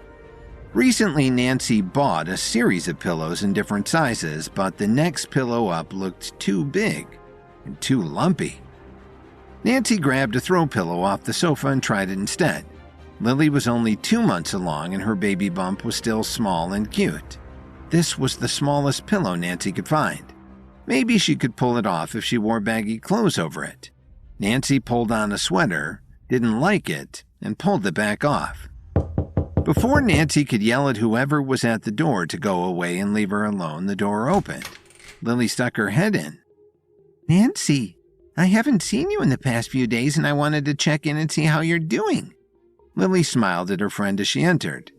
Recently, Nancy bought a series of pillows in different sizes, but the next pillow up looked too big and too lumpy. Nancy grabbed a throw pillow off the sofa and tried it instead. Lily was only 2 months along and her baby bump was still small and cute. This was the smallest pillow Nancy could find. Maybe she could pull it off if she wore baggy clothes over it. Nancy pulled on a sweater, didn't like it, and pulled it back off. Before Nancy could yell at whoever was at the door to go away and leave her alone, the door opened. Lily stuck her head in. "Nancy, I haven't seen you in the past few days and I wanted to check in and see how you're doing." Lily smiled at her friend as she entered.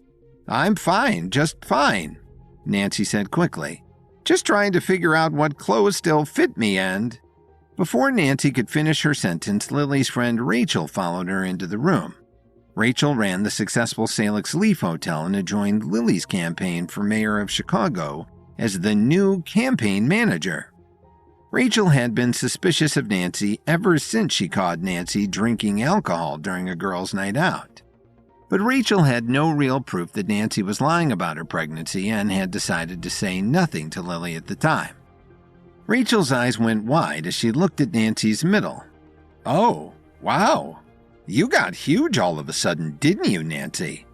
"I'm fine, just fine," Nancy said quickly. "Just trying to figure out what clothes still fit me and—" Before Nancy could finish her sentence, Lily's friend Rachel followed her into the room. Rachel ran the successful Salix Leaf Hotel and had joined Lily's campaign for mayor of Chicago as the new campaign manager. Rachel had been suspicious of Nancy ever since she caught Nancy drinking alcohol during a girls' night out. But Rachel had no real proof that Nancy was lying about her pregnancy and had decided to say nothing to Lily at the time. Rachel's eyes went wide as she looked at Nancy's middle. "Oh, wow. You got huge all of a sudden, didn't you, Nancy?"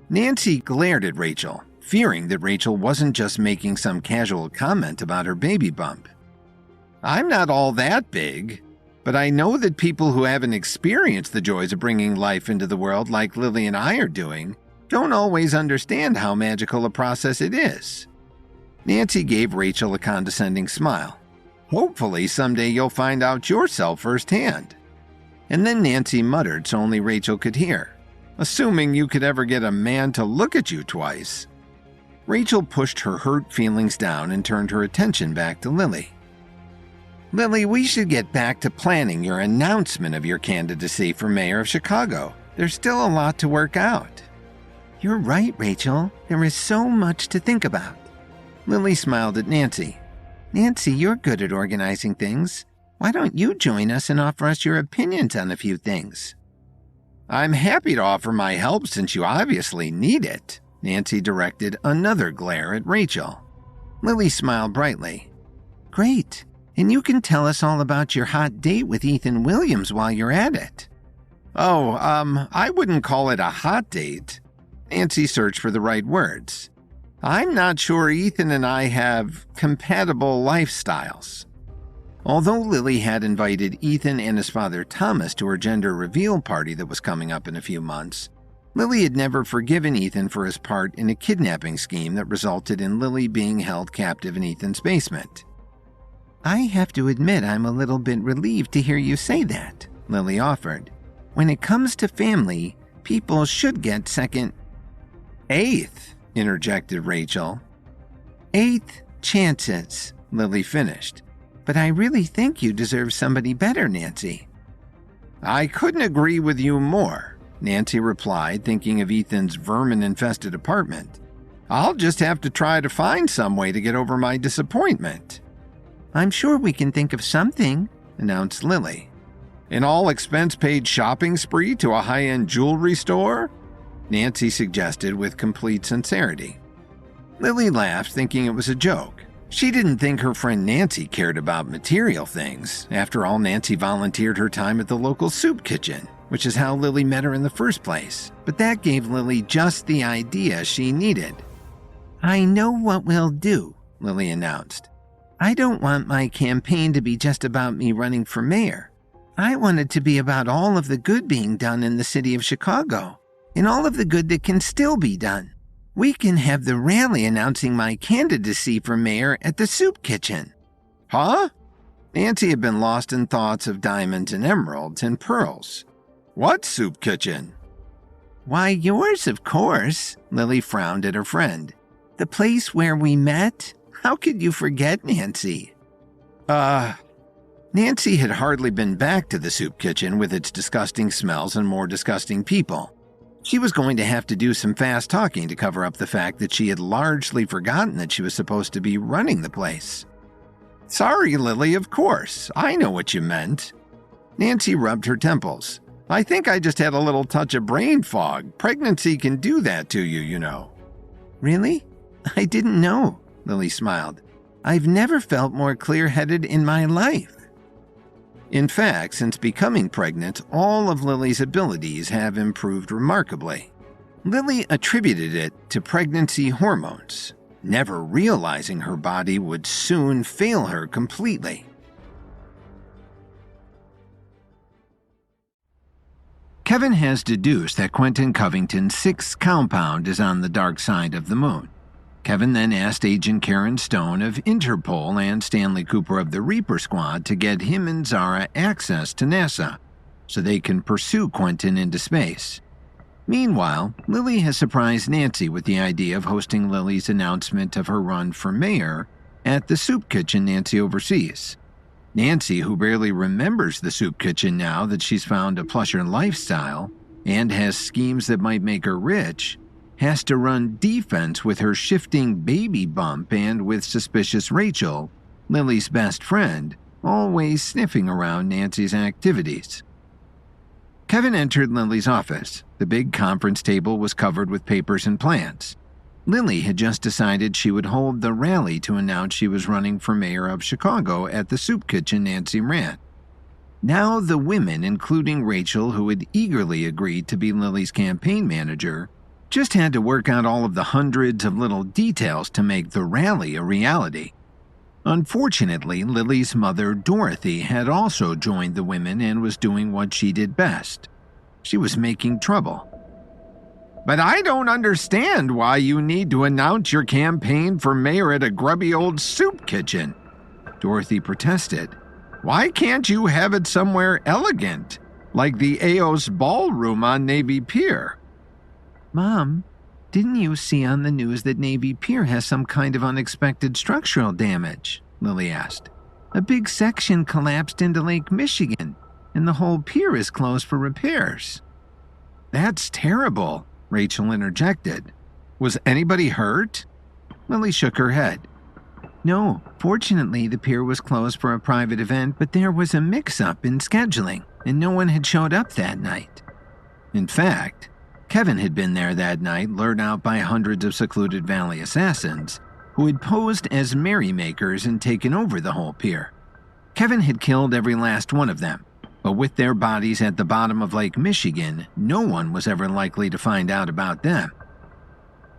Nancy glared at Rachel, fearing that Rachel wasn't just making some casual comment about her baby bump. "I'm not all that big, but I know that people who haven't experienced the joys of bringing life into the world like Lily and I are doing don't always understand how magical a process it is." Nancy gave Rachel a condescending smile. "Hopefully someday you'll find out yourself firsthand." And then Nancy muttered so only Rachel could hear, "Assuming you could ever get a man to look at you twice." Rachel pushed her hurt feelings down and turned her attention back to Lily. "Lily, we should get back to planning your announcement of your candidacy for mayor of Chicago. There's still a lot to work out." "You're right, Rachel. There is so much to think about." Lily smiled at Nancy. "Nancy, you're good at organizing things. Why don't you join us and offer us your opinions on a few things?" "I'm happy to offer my help since you obviously need it." Nancy directed another glare at Rachel. Lily smiled brightly. "Great. And you can tell us all about your hot date with Ethan Williams while you're at it." "Oh, I wouldn't call it a hot date." Nancy searched for the right words. "I'm not sure Ethan and I have compatible lifestyles." Although Lily had invited Ethan and his father Thomas to her gender reveal party that was coming up in a few months, Lily had never forgiven Ethan for his part in a kidnapping scheme that resulted in Lily being held captive in Ethan's basement. "I have to admit I'm a little bit relieved to hear you say that," Lily offered. "When it comes to family, people should get second—" "Eighth," interjected Rachel. "Eighth chances," Lily finished. "But I really think you deserve somebody better, Nancy." "I couldn't agree with you more," Nancy replied, thinking of Ethan's vermin-infested apartment. "I'll just have to try to find some way to get over my disappointment." "I'm sure we can think of something," announced Lily. "An all-expense-paid shopping spree to a high-end jewelry store?" Nancy suggested with complete sincerity. Lily laughed, thinking it was a joke. She didn't think her friend Nancy cared about material things. After all, Nancy volunteered her time at the local soup kitchen, which is how Lily met her in the first place. But that gave Lily just the idea she needed. "I know what we'll do," Lily announced. "I don't want my campaign to be just about me running for mayor. I want it to be about all of the good being done in the city of Chicago, and all of the good that can still be done. We can have the rally announcing my candidacy for mayor at the soup kitchen." "Huh?" Nancy had been lost in thoughts of diamonds and emeralds and pearls. "What soup kitchen?" "Why, yours, of course." Lily frowned at her friend. "The place where we met? How could you forget, Nancy?" Nancy had hardly been back to the soup kitchen with its disgusting smells and more disgusting people. She was going to have to do some fast talking to cover up the fact that she had largely forgotten that she was supposed to be running the place. "Sorry, Lily, of course. I know what you meant." Nancy rubbed her temples. "I think I just had a little touch of brain fog. Pregnancy can do that to you, you know." "Really? I didn't know," Lily smiled. "I've never felt more clear-headed in my life." In fact, since becoming pregnant, all of Lily's abilities have improved remarkably. Lily attributed it to pregnancy hormones, never realizing her body would soon fail her completely. Kevin has deduced that Quentin Covington's sixth compound is on the dark side of the moon. Kevin then asked Agent Karen Stone of Interpol and Stanley Cooper of the Reaper Squad to get him and Zara access to NASA so they can pursue Quentin into space. Meanwhile, Lily has surprised Nancy with the idea of hosting Lily's announcement of her run for mayor at the soup kitchen Nancy oversees. Nancy, who barely remembers the soup kitchen now that she's found a plusher lifestyle and has schemes that might make her rich, has to run defense with her shifting baby bump and with suspicious Rachel, Lily's best friend, always sniffing around Nancy's activities. Kevin entered Lily's office. The big conference table was covered with papers and plans. Lily had just decided she would hold the rally to announce she was running for mayor of Chicago at the soup kitchen Nancy ran. Now the women, including Rachel, who had eagerly agreed to be Lily's campaign manager, just had to work out all of the hundreds of little details to make the rally a reality. Unfortunately, Lily's mother, Dorothy, had also joined the women and was doing what she did best. She was making trouble. "But I don't understand why you need to announce your campaign for mayor at a grubby old soup kitchen," Dorothy protested. "Why can't you have it somewhere elegant, like the Eos Ballroom on Navy Pier?" "Mom, didn't you see on the news that Navy Pier has some kind of unexpected structural damage?" Lily asked. "A big section collapsed into Lake Michigan, and the whole pier is closed for repairs." "That's terrible," Rachel interjected. "Was anybody hurt?" Lily shook her head. "No, fortunately the pier was closed for a private event, but there was a mix-up in scheduling, and no one had showed up that night." In fact, Kevin had been there that night, lured out by hundreds of secluded valley assassins who had posed as merrymakers and taken over the whole pier. Kevin had killed every last one of them, but with their bodies at the bottom of Lake Michigan, no one was ever likely to find out about them.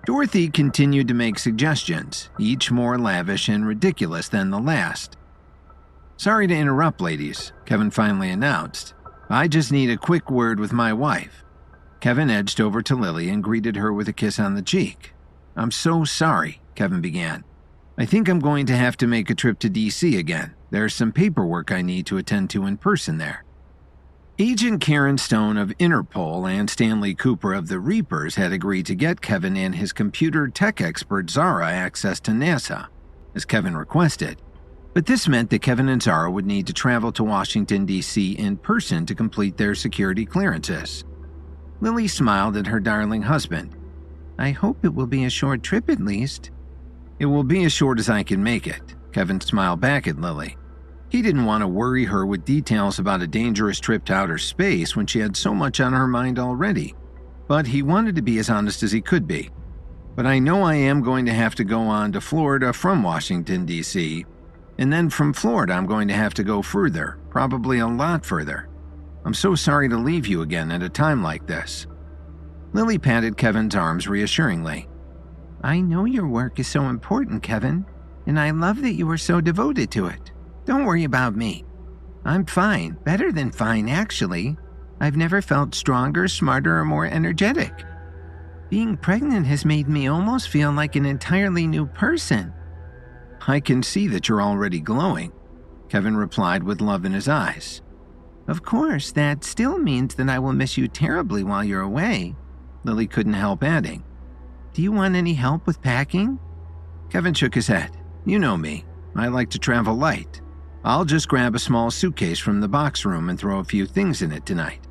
Dorothy continued to make suggestions, each more lavish and ridiculous than the last. "Sorry to interrupt, ladies," Kevin finally announced. "I just need a quick word with my wife." Kevin edged over to Lily and greeted her with a kiss on the cheek. "I'm so sorry," Kevin began. "I think I'm going to have to make a trip to D.C. again. There's some paperwork I need to attend to in person there." Agent Karen Stone of Interpol and Stanley Cooper of the Reapers had agreed to get Kevin and his computer tech expert Zara access to NASA, as Kevin requested. But this meant that Kevin and Zara would need to travel to Washington, D.C. in person to complete their security clearances. Lily smiled at her darling husband. "I hope it will be a short trip at least." "It will be as short as I can make it," Kevin smiled back at Lily. He didn't want to worry her with details about a dangerous trip to outer space when she had so much on her mind already. But he wanted to be as honest as he could be. "But I know I am going to have to go on to Florida from Washington, D.C., and then from Florida I'm going to have to go further, probably a lot further. I'm so sorry to leave you again at a time like this." Lily patted Kevin's arms reassuringly. "I know your work is so important, Kevin, and I love that you are so devoted to it. Don't worry about me. I'm fine, better than fine, actually. I've never felt stronger, smarter, or more energetic. Being pregnant has made me almost feel like an entirely new person." "I can see that you're already glowing," Kevin replied with love in his eyes. "Of course, that still means that I will miss you terribly while you're away," Lily couldn't help adding. "Do you want any help with packing?" Kevin shook his head. "You know me. I like to travel light. I'll just grab a small suitcase from the box room and throw a few things in it tonight."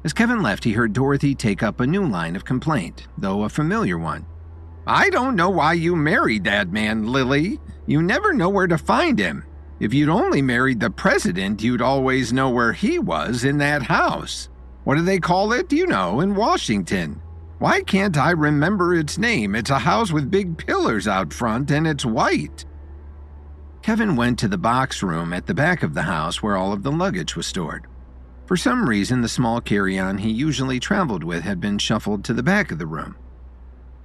As Kevin left, he heard Dorothy take up a new line of complaint, though a familiar one. "I don't know why you married that man, Lily. You never know where to find him. If you'd only married the president, you'd always know where he was in that house. What do they call it, in Washington? Why can't I remember its name? It's a house with big pillars out front and it's white." Kevin went to the box room at the back of the house where all of the luggage was stored. For some reason, the small carry-on he usually traveled with had been shuffled to the back of the room.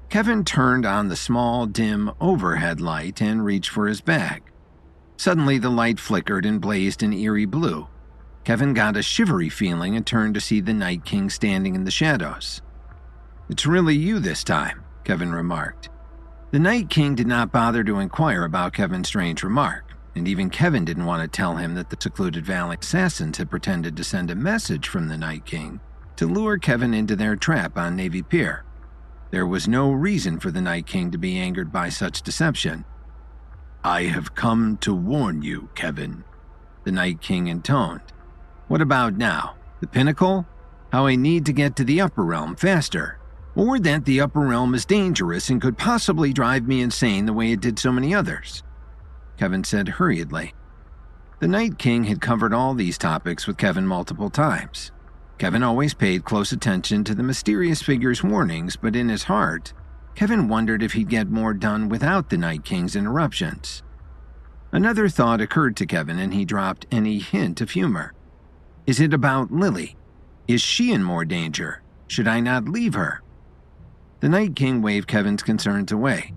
Kevin turned on the small, dim overhead light and reached for his bag. Suddenly, the light flickered and blazed an eerie blue. Kevin got a shivery feeling and turned to see the Night King standing in the shadows. "It's really you this time," Kevin remarked. The Night King did not bother to inquire about Kevin's strange remark, and even Kevin didn't want to tell him that the Secluded Valley assassins had pretended to send a message from the Night King to lure Kevin into their trap on Navy Pier. There was no reason for the Night King to be angered by such deception. "I have come to warn you, Kevin," the Night King intoned. "What about now? The Pinnacle? How I need to get to the Upper Realm faster? Or that the Upper Realm is dangerous and could possibly drive me insane the way it did so many others?" Kevin said hurriedly. The Night King had covered all these topics with Kevin multiple times. Kevin always paid close attention to the mysterious figure's warnings, but in his heart, Kevin wondered if he'd get more done without the Night King's interruptions. Another thought occurred to Kevin, and he dropped any hint of humor. Is it about Lily? Is she in more danger? Should I not leave her? The Night King waved Kevin's concerns away.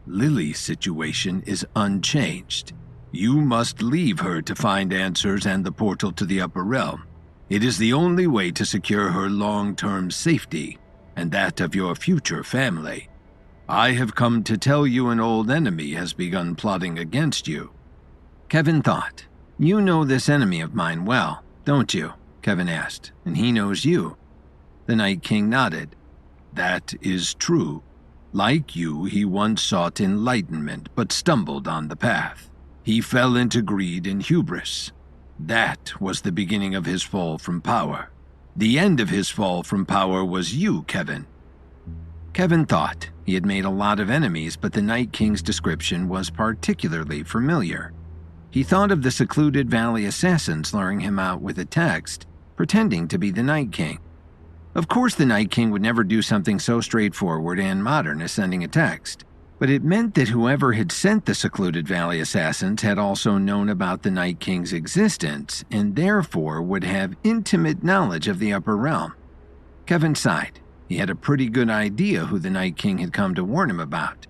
"Lily's situation is unchanged. You must leave her to find answers and the portal to the Upper Realm. It is the only way to secure her long-term safety and that of your future family. I have come to tell you an old enemy has begun plotting against you." Kevin thought, "You know this enemy of mine well, don't you?" Kevin asked. "And he knows you." The Night King nodded. "That is true. Like you, he once sought enlightenment but stumbled on the path. He fell into greed and hubris. That was the beginning of his fall from power. The end of his fall from power was you, Kevin." Kevin thought he had made a lot of enemies, but the Night King's description was particularly familiar. He thought of the Secluded Valley assassins luring him out with a text, pretending to be the Night King. Of course, the Night King would never do something so straightforward and modern as sending a text, but it meant that whoever had sent the Secluded Valley assassins had also known about the Night King's existence and therefore would have intimate knowledge of the Upper Realm. Kevin sighed. He had a pretty good idea who the Night King had come to warn him about.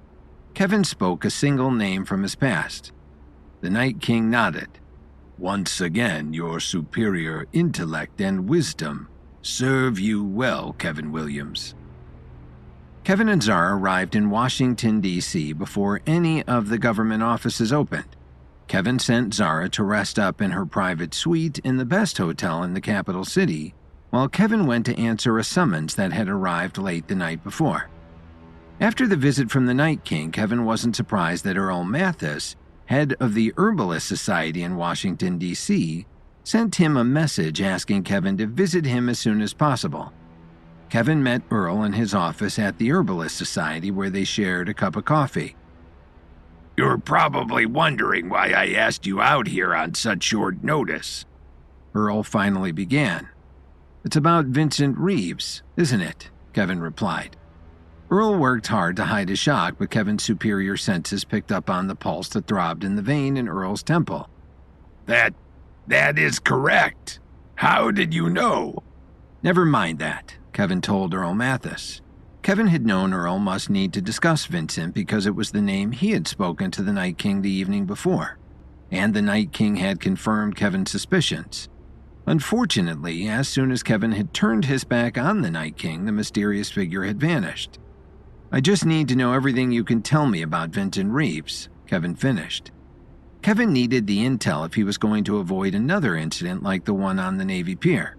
Kevin spoke a single name from his past. The Night King nodded. "Once again, your superior intellect and wisdom serve you well, Kevin Williams." Kevin and Zara arrived in Washington, D.C. before any of the government offices opened. Kevin sent Zara to rest up in her private suite in the best hotel in the capital city, while Kevin went to answer a summons that had arrived late the night before. After the visit from the Night King, Kevin wasn't surprised that Earl Mathis, head of the Herbalist Society in Washington, D.C., sent him a message asking Kevin to visit him as soon as possible. Kevin met Earl in his office at the Herbalist Society, where they shared a cup of coffee. "You're probably wondering why I asked you out here on such short notice," Earl finally began. "It's about Vincent Reeves, isn't it?" Kevin replied. Earl worked hard to hide his shock, but Kevin's superior senses picked up on the pulse that throbbed in the vein in Earl's temple. That is correct. How did you know?" "Never mind that," Kevin told Earl Mathis. Kevin had known Earl must need to discuss Vincent because it was the name he had spoken to the Night King the evening before, and the Night King had confirmed Kevin's suspicions. Unfortunately, as soon as Kevin had turned his back on the Night King, the mysterious figure had vanished. "I just need to know everything you can tell me about Vincent Reeves," Kevin finished. Kevin needed the intel if he was going to avoid another incident like the one on the Navy Pier.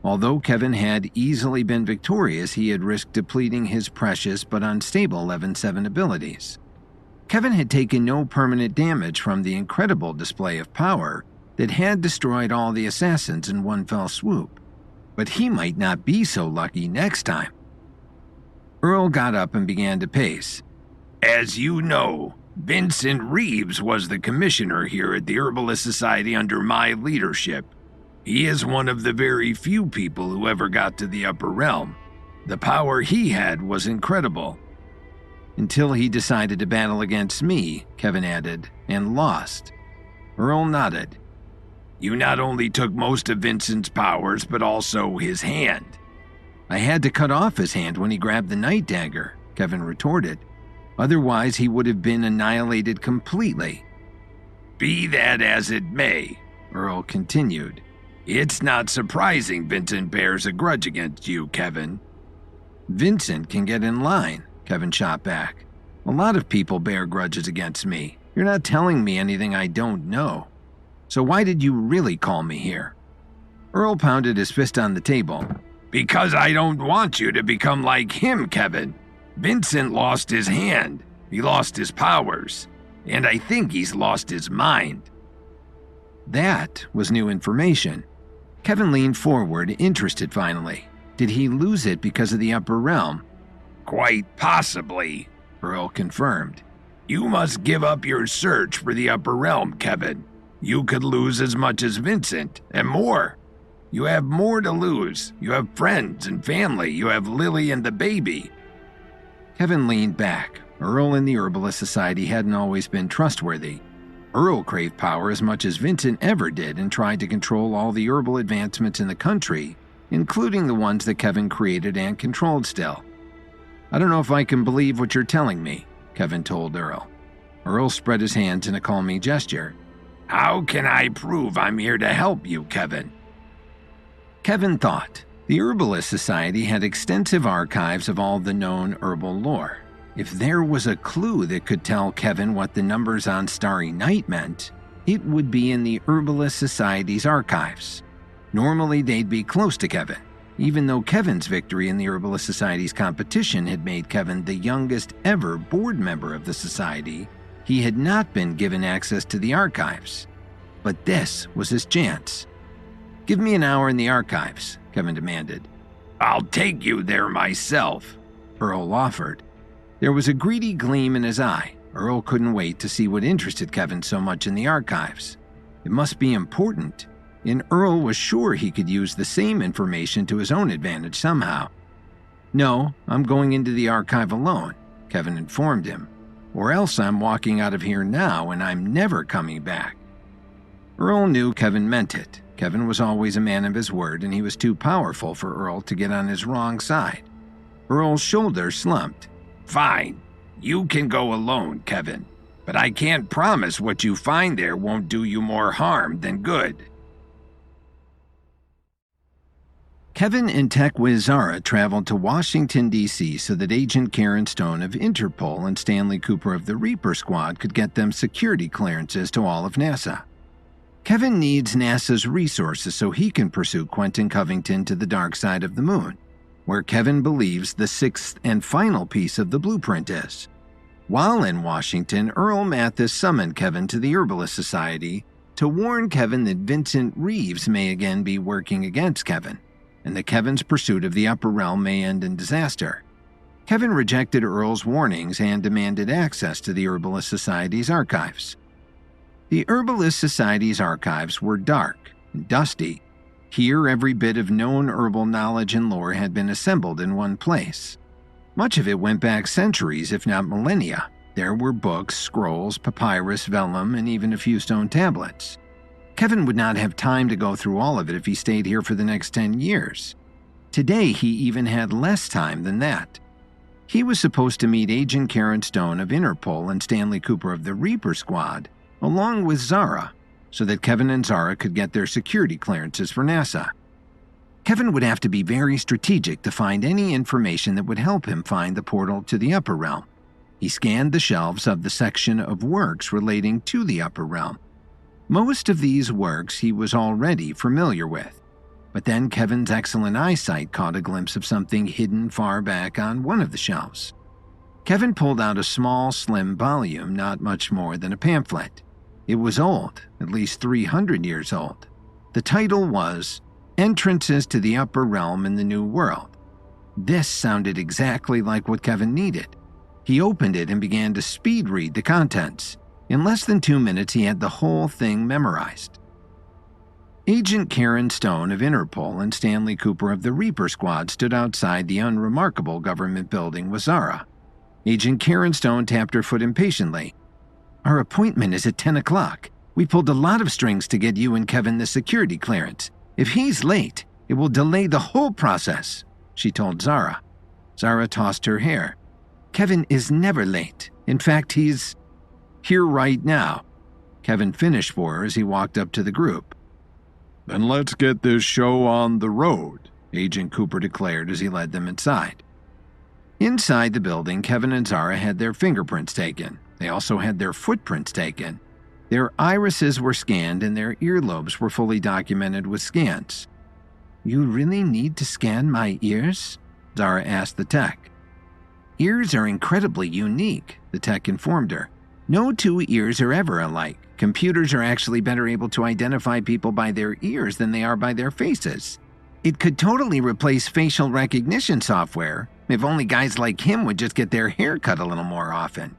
Although Kevin had easily been victorious, he had risked depleting his precious but unstable 11-7 abilities. Kevin had taken no permanent damage from the incredible display of power that had destroyed all the assassins in one fell swoop, but he might not be so lucky next time. Earl got up and began to pace. "As you know, Vincent Reeves was the commissioner here at the Herbalist Society under my leadership. He is one of the very few people who ever got to the Upper Realm. The power he had was incredible." "Until he decided to battle against me," Kevin added, "and lost." Earl nodded. "You not only took most of Vincent's powers, but also his hand." "I had to cut off his hand when he grabbed the Night Dagger," Kevin retorted. "Otherwise, he would have been annihilated completely." "Be that as it may," Earl continued, It's not surprising Vincent bears a grudge against you, Kevin. Vincent can get in line, Kevin shot back. A lot of people bear grudges against me. You're not telling me anything I don't know. So why did you really call me here? Earl pounded his fist on the table. Because I don't want you to become like him, Kevin. Vincent lost his hand. He lost his powers. And I think he's lost his mind. That was new information. Kevin leaned forward, interested finally. Did he lose it because of the upper realm? Quite possibly, Earl confirmed. You must give up your search for the upper realm, Kevin. You could lose as much as Vincent, and more. You have more to lose. You have friends and family. You have Lily and the baby. Kevin leaned back. Earl and the Herbalist Society hadn't always been trustworthy. Earl craved power as much as Vincent ever did and tried to control all the herbal advancements in the country, including the ones that Kevin created and controlled still. I don't know if I can believe what you're telling me, Kevin told Earl. Earl spread his hands in a calming gesture. How can I prove I'm here to help you, Kevin? Kevin thought. The Herbalist Society had extensive archives of all the known herbal lore. If there was a clue that could tell Kevin what the numbers on Starry Night meant, it would be in the Herbalist Society's archives. Normally, they'd be close to Kevin. Even though Kevin's victory in the Herbalist Society's competition had made Kevin the youngest ever board member of the society, he had not been given access to the archives. But this was his chance. Give me an hour in the archives, Kevin demanded. I'll take you there myself, Earl offered. There was a greedy gleam in his eye. Earl couldn't wait to see what interested Kevin so much in the archives. It must be important, and Earl was sure he could use the same information to his own advantage somehow. No, I'm going into the archive alone, Kevin informed him, or else I'm walking out of here now and I'm never coming back. Earl knew Kevin meant it. Kevin was always a man of his word, and he was too powerful for Earl to get on his wrong side. Earl's shoulders slumped. Fine, you can go alone, Kevin, but I can't promise what you find there won't do you more harm than good. Kevin and Tech Wiz Zara traveled to Washington, D.C. so that Agent Karen Stone of Interpol and Stanley Cooper of the Reaper Squad could get them security clearances to all of NASA. Kevin needs NASA's resources so he can pursue Quentin Covington to the dark side of the moon, where Kevin believes the sixth and final piece of the blueprint is. While in Washington, Earl Mathis summoned Kevin to the Herbalist Society to warn Kevin that Vincent Reeves may again be working against Kevin, and that Kevin's pursuit of the upper realm may end in disaster. Kevin rejected Earl's warnings and demanded access to the Herbalist Society's archives. The Herbalist Society's archives were dark and dusty. Here, every bit of known herbal knowledge and lore had been assembled in one place. Much of it went back centuries, if not millennia. There were books, scrolls, papyrus, vellum, and even a few stone tablets. Kevin would not have time to go through all of it if he stayed here for the next 10 years. Today, he even had less time than that. He was supposed to meet Agent Karen Stone of Interpol and Stanley Cooper of the Reaper Squad, along with Zara, so that Kevin and Zara could get their security clearances for NASA. Kevin would have to be very strategic to find any information that would help him find the portal to the upper realm. He scanned the shelves of the section of works relating to the upper realm. Most of these works he was already familiar with, but then Kevin's excellent eyesight caught a glimpse of something hidden far back on one of the shelves. Kevin pulled out a small, slim volume, not much more than a pamphlet. It was old, at least 300 years old. The title was Entrances to the Upper Realm in the New World. This sounded exactly like what Kevin needed. He opened it and began to speed read the contents. In less than 2 minutes, he had the whole thing memorized. Agent Karen Stone of Interpol and Stanley Cooper of the Reaper Squad stood outside the unremarkable government building with Zara. Agent Karen Stone tapped her foot impatiently. Our appointment is at 10 o'clock. We pulled a lot of strings to get you and Kevin the security clearance. If he's late, it will delay the whole process, she told Zara. Zara tossed her hair. Kevin is never late. In fact, he's here right now. Kevin finished for her as he walked up to the group. Then let's get this show on the road, Agent Cooper declared as he led them inside. Inside the building, Kevin and Zara had their fingerprints taken. They also had their footprints taken. Their irises were scanned and their earlobes were fully documented with scans. "You really need to scan my ears?" Zara asked the tech. "Ears are incredibly unique," the tech informed her. "No two ears are ever alike. Computers are actually better able to identify people by their ears than they are by their faces. It could totally replace facial recognition software if only guys like him would just get their hair cut a little more often."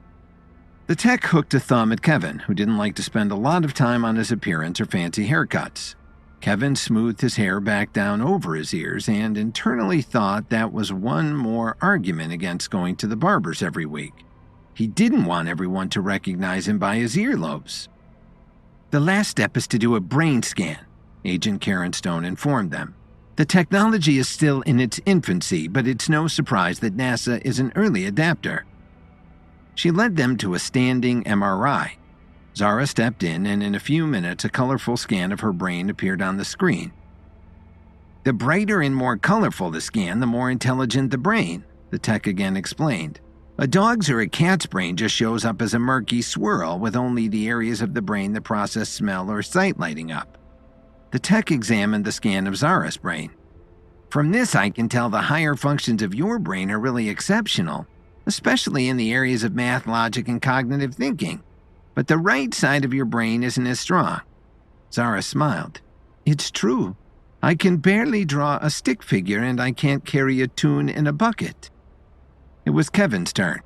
The tech hooked a thumb at Kevin, who didn't like to spend a lot of time on his appearance or fancy haircuts. Kevin smoothed his hair back down over his ears and internally thought that was one more argument against going to the barber's every week. He didn't want everyone to recognize him by his earlobes. "The last step is to do a brain scan," Agent Karen Stone informed them. "The technology is still in its infancy, but it's no surprise that NASA is an early adapter." She led them to a standing MRI. Zara stepped in, and in a few minutes, a colorful scan of her brain appeared on the screen. "The brighter and more colorful the scan, the more intelligent the brain," the tech again explained. "A dog's or a cat's brain just shows up as a murky swirl with only the areas of the brain that process smell or sight lighting up." The tech examined the scan of Zara's brain. "From this, I can tell the higher functions of your brain are really exceptional, especially in the areas of math, logic, and cognitive thinking. But the right side of your brain isn't as strong." Zara smiled. "It's true. I can barely draw a stick figure and I can't carry a tune in a bucket." It was Kevin's turn.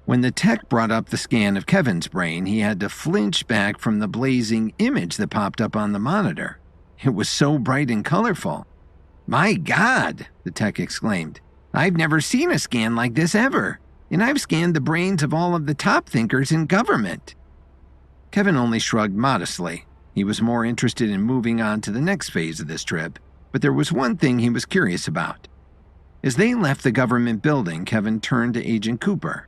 When the tech brought up the scan of Kevin's brain, he had to flinch back from the blazing image that popped up on the monitor. It was so bright and colorful. "My God," the tech exclaimed. "I've never seen a scan like this ever. And I've scanned the brains of all of the top thinkers in government." Kevin only shrugged modestly. He was more interested in moving on to the next phase of this trip, but there was one thing he was curious about. As they left the government building, Kevin turned to Agent Cooper.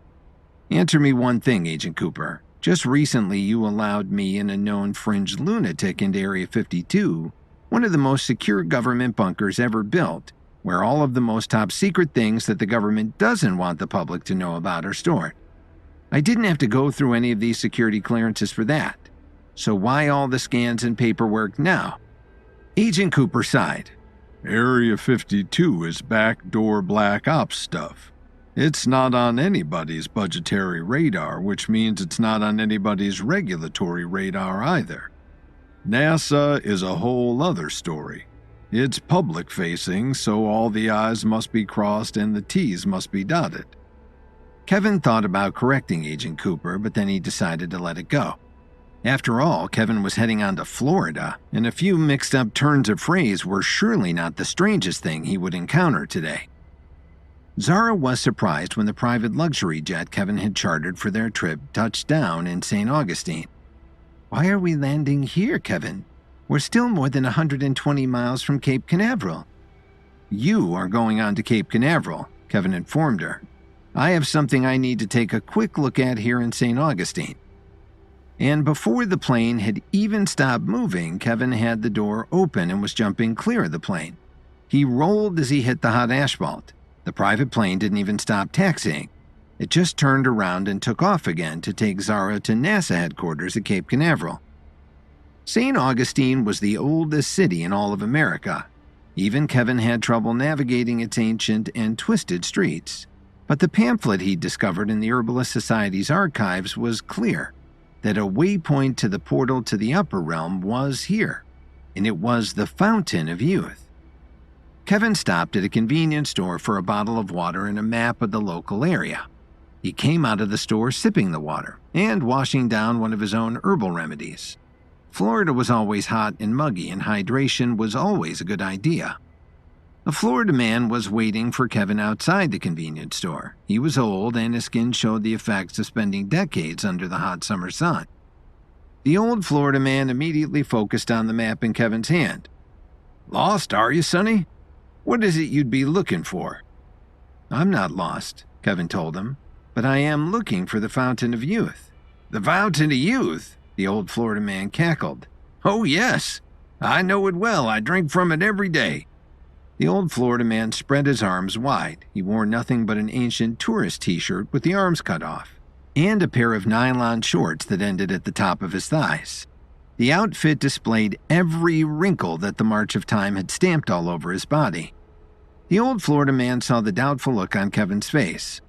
"Answer me one thing, Agent Cooper. Just recently you allowed me and a known fringe lunatic into Area 52, one of the most secure government bunkers ever built, where all of the most top secret things that the government doesn't want the public to know about are stored. I didn't have to go through any of these security clearances for that. So why all the scans and paperwork now?" Agent Cooper sighed. Area 52 is backdoor black ops stuff. It's not on anybody's budgetary radar, which means it's not on anybody's regulatory radar either. NASA is a whole other story. It's public-facing, so all the I's must be crossed and the T's must be dotted. Kevin thought about correcting Agent Cooper, but then he decided to let it go. After all, Kevin was heading on to Florida, and a few mixed-up turns of phrase were surely not the strangest thing he would encounter today. Zara was surprised when the private luxury jet Kevin had chartered for their trip touched down in St. Augustine. "Why are we landing here, Kevin? We're still more than 120 miles from Cape Canaveral." "You are going on to Cape Canaveral," Kevin informed her. "I have something I need to take a quick look at here in St. Augustine." And before the plane had even stopped moving, Kevin had the door open and was jumping clear of the plane. He rolled as he hit the hot asphalt. The private plane didn't even stop taxiing. It just turned around and took off again to take Zara to NASA headquarters at Cape Canaveral. St. Augustine was the oldest city in all of America. Even Kevin had trouble navigating its ancient and twisted streets. But the pamphlet he'd discovered in the Herbalist Society's archives was clear, that a waypoint to the portal to the upper realm was here, and it was the Fountain of Youth. Kevin stopped at a convenience store for a bottle of water and a map of the local area. He came out of the store sipping the water and washing down one of his own herbal remedies. Florida was always hot and muggy, and hydration was always a good idea. A Florida man was waiting for Kevin outside the convenience store. He was old, and his skin showed the effects of spending decades under the hot summer sun. The old Florida man immediately focused on the map in Kevin's hand. "Lost, are you, Sonny? What is it you'd be looking for?" "I'm not lost," Kevin told him, "but I am looking for the Fountain of Youth." "The Fountain of Youth?" the old Florida man cackled. "Oh, yes. I know it well. I drink from it every day." The old Florida man spread his arms wide. He wore nothing but an ancient tourist t-shirt with the arms cut off, and a pair of nylon shorts that ended at the top of his thighs. The outfit displayed every wrinkle that the march of time had stamped all over his body. The old Florida man saw the doubtful look on Kevin's face.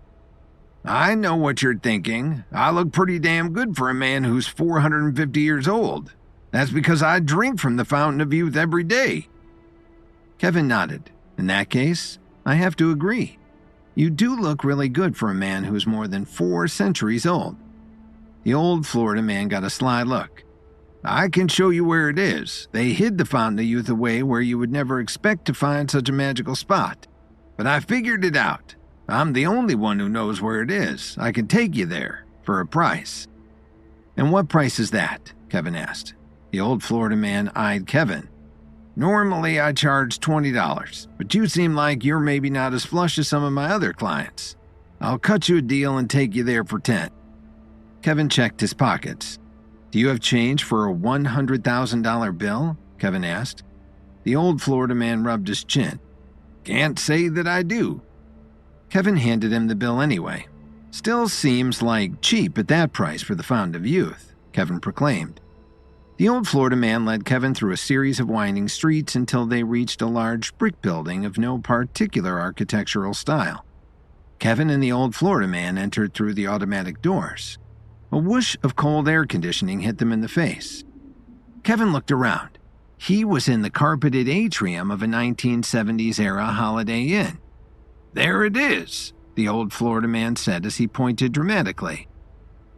"I know what you're thinking. I look pretty damn good for a man who's 450 years old. That's because I drink from the fountain of youth every day." Kevin nodded. "In that case, I have to agree. You do look really good for a man who's more than 4 centuries old." The old Florida man got a sly look. "I can show you where it is. They hid the fountain of youth away where you would never expect to find such a magical spot. But I figured it out. I'm the only one who knows where it is. I can take you there for a price." "And what price is that?" Kevin asked. The old Florida man eyed Kevin. "Normally I charge $20, but you seem like you're maybe not as flush as some of my other clients. I'll cut you a deal and take you there for 10. Kevin checked his pockets. "Do you have change for a $100,000 bill?" Kevin asked. The old Florida man rubbed his chin. "Can't say that I do." Kevin handed him the bill anyway. "Still seems like cheap at that price for the fountain of youth," Kevin proclaimed. The old Florida man led Kevin through a series of winding streets until they reached a large brick building of no particular architectural style. Kevin and the old Florida man entered through the automatic doors. A whoosh of cold air conditioning hit them in the face. Kevin looked around. He was in the carpeted atrium of a 1970s-era Holiday Inn. "There it is," the old Florida man said as he pointed dramatically.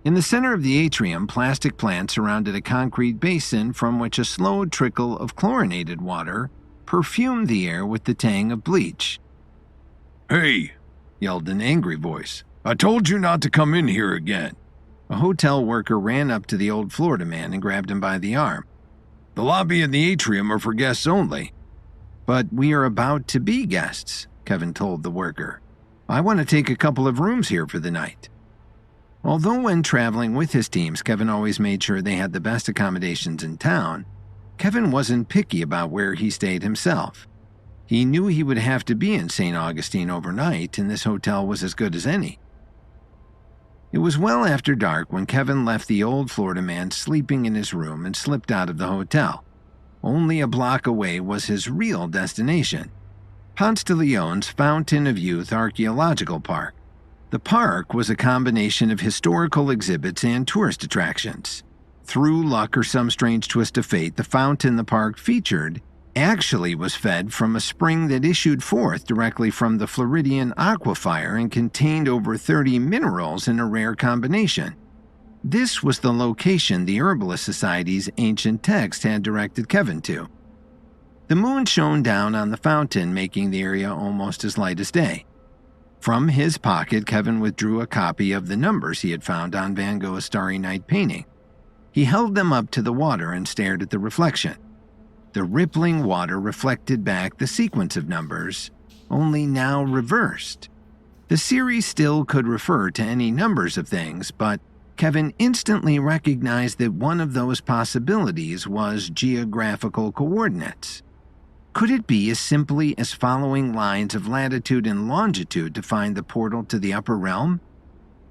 In the center of the atrium, plastic plants surrounded a concrete basin from which a slow trickle of chlorinated water perfumed the air with the tang of bleach. "Hey," yelled an angry voice. "I told you not to come in here again." A hotel worker ran up to the old Florida man and grabbed him by the arm. "The lobby and the atrium are for guests only." "But we are about to be guests," Kevin told the worker. "I want to take a couple of rooms here for the night." Although when traveling with his teams, Kevin always made sure they had the best accommodations in town, Kevin wasn't picky about where he stayed himself. He knew he would have to be in St. Augustine overnight, and this hotel was as good as any. It was well after dark when Kevin left the old Florida man sleeping in his room and slipped out of the hotel. Only a block away was his real destination, Ponce de Leon's Fountain of Youth Archaeological Park. The park was a combination of historical exhibits and tourist attractions. Through luck or some strange twist of fate, the fountain the park featured actually was fed from a spring that issued forth directly from the Floridian aquifer and contained over 30 minerals in a rare combination. This was the location the Herbalist Society's ancient text had directed Kevin to. The moon shone down on the fountain, making the area almost as light as day. From his pocket, Kevin withdrew a copy of the numbers he had found on Van Gogh's Starry Night painting. He held them up to the water and stared at the reflection. The rippling water reflected back the sequence of numbers, only now reversed. The series still could refer to any numbers of things, but Kevin instantly recognized that one of those possibilities was geographical coordinates. Could it be as simply as following lines of latitude and longitude to find the portal to the upper realm?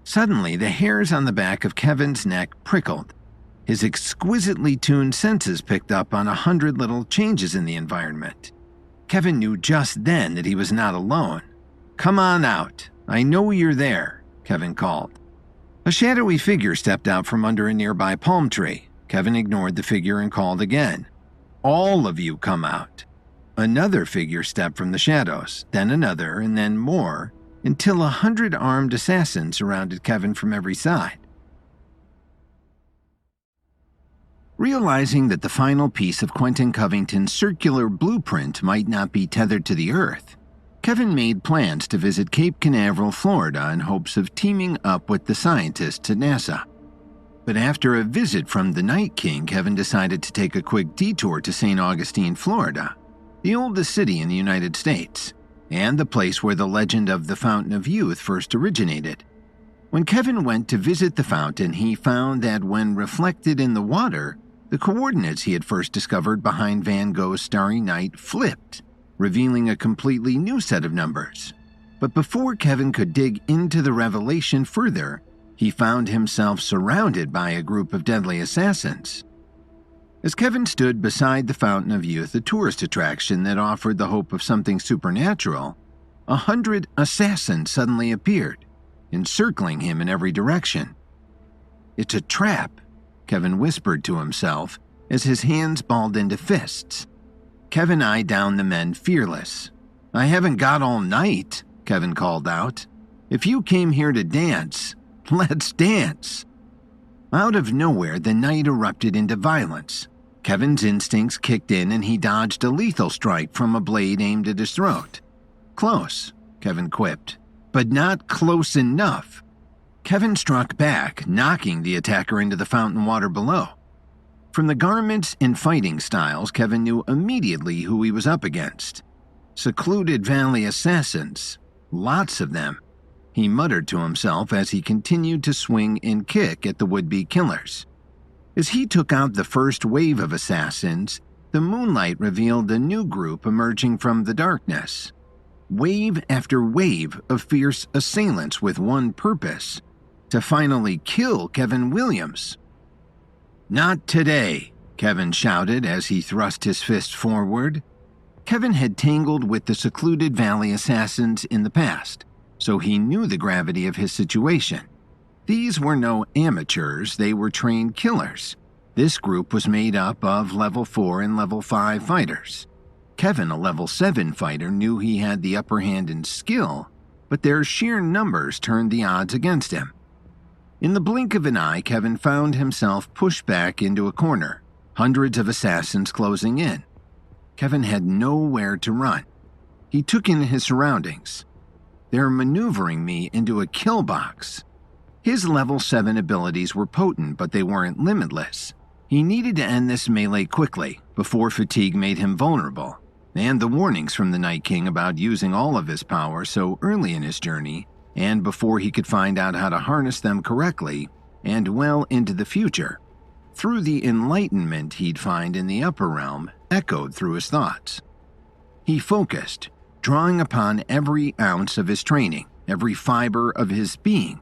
Suddenly, the hairs on the back of Kevin's neck prickled. His exquisitely tuned senses picked up on 100 little changes in the environment. Kevin knew just then that he was not alone. "Come on out. I know you're there," Kevin called. A shadowy figure stepped out from under a nearby palm tree. Kevin ignored the figure and called again. "All of you come out." Another figure stepped from the shadows, then another, and then more, until 100 armed assassins surrounded Kevin from every side. Realizing that the final piece of Quentin Covington's circular blueprint might not be tethered to the Earth, Kevin made plans to visit Cape Canaveral, Florida, in hopes of teaming up with the scientists at NASA. But after a visit from the Night King, Kevin decided to take a quick detour to St. Augustine, Florida, the oldest city in the United States, and the place where the legend of the Fountain of Youth first originated. When Kevin went to visit the fountain, he found that when reflected in the water, The coordinates he had first discovered behind Van Gogh's Starry Night flipped, revealing a completely new set of numbers. But before Kevin could dig into the revelation further, he found himself surrounded by a group of deadly assassins. As Kevin stood beside the Fountain of Youth, a tourist attraction that offered the hope of something supernatural, 100 assassins suddenly appeared, encircling him in every direction. "It's a trap," Kevin whispered to himself as his hands balled into fists. Kevin eyed down the men, fearless. "I haven't got all night," Kevin called out. "If you came here to dance, let's dance." Out of nowhere, the night erupted into violence. Kevin's instincts kicked in and he dodged a lethal strike from a blade aimed at his throat. "Close," Kevin quipped, "but not close enough." Kevin struck back, knocking the attacker into the fountain water below. From the garments and fighting styles, Kevin knew immediately who he was up against. Secluded Valley assassins. Lots of them. He muttered to himself as he continued to swing and kick at the would-be killers. As he took out the first wave of assassins, the moonlight revealed a new group emerging from the darkness. Wave after wave of fierce assailants with one purpose: to finally kill Kevin Williams. "Not today," Kevin shouted as he thrust his fist forward. Kevin had tangled with the secluded Valley assassins in the past, so he knew the gravity of his situation. These were no amateurs, they were trained killers. This group was made up of level 4 and level 5 fighters. Kevin, a level 7 fighter, knew he had the upper hand in skill, but their sheer numbers turned the odds against him. In the blink of an eye, Kevin found himself pushed back into a corner, hundreds of assassins closing in. Kevin had nowhere to run. He took in his surroundings. "They're maneuvering me into a kill box." His level 7 abilities were potent, but they weren't limitless. He needed to end this melee quickly, before fatigue made him vulnerable, and the warnings from the Night King about using all of his power so early in his journey, and before he could find out how to harness them correctly, and well into the future, through the enlightenment he'd find in the upper realm, echoed through his thoughts. He focused, drawing upon every ounce of his training, every fiber of his being.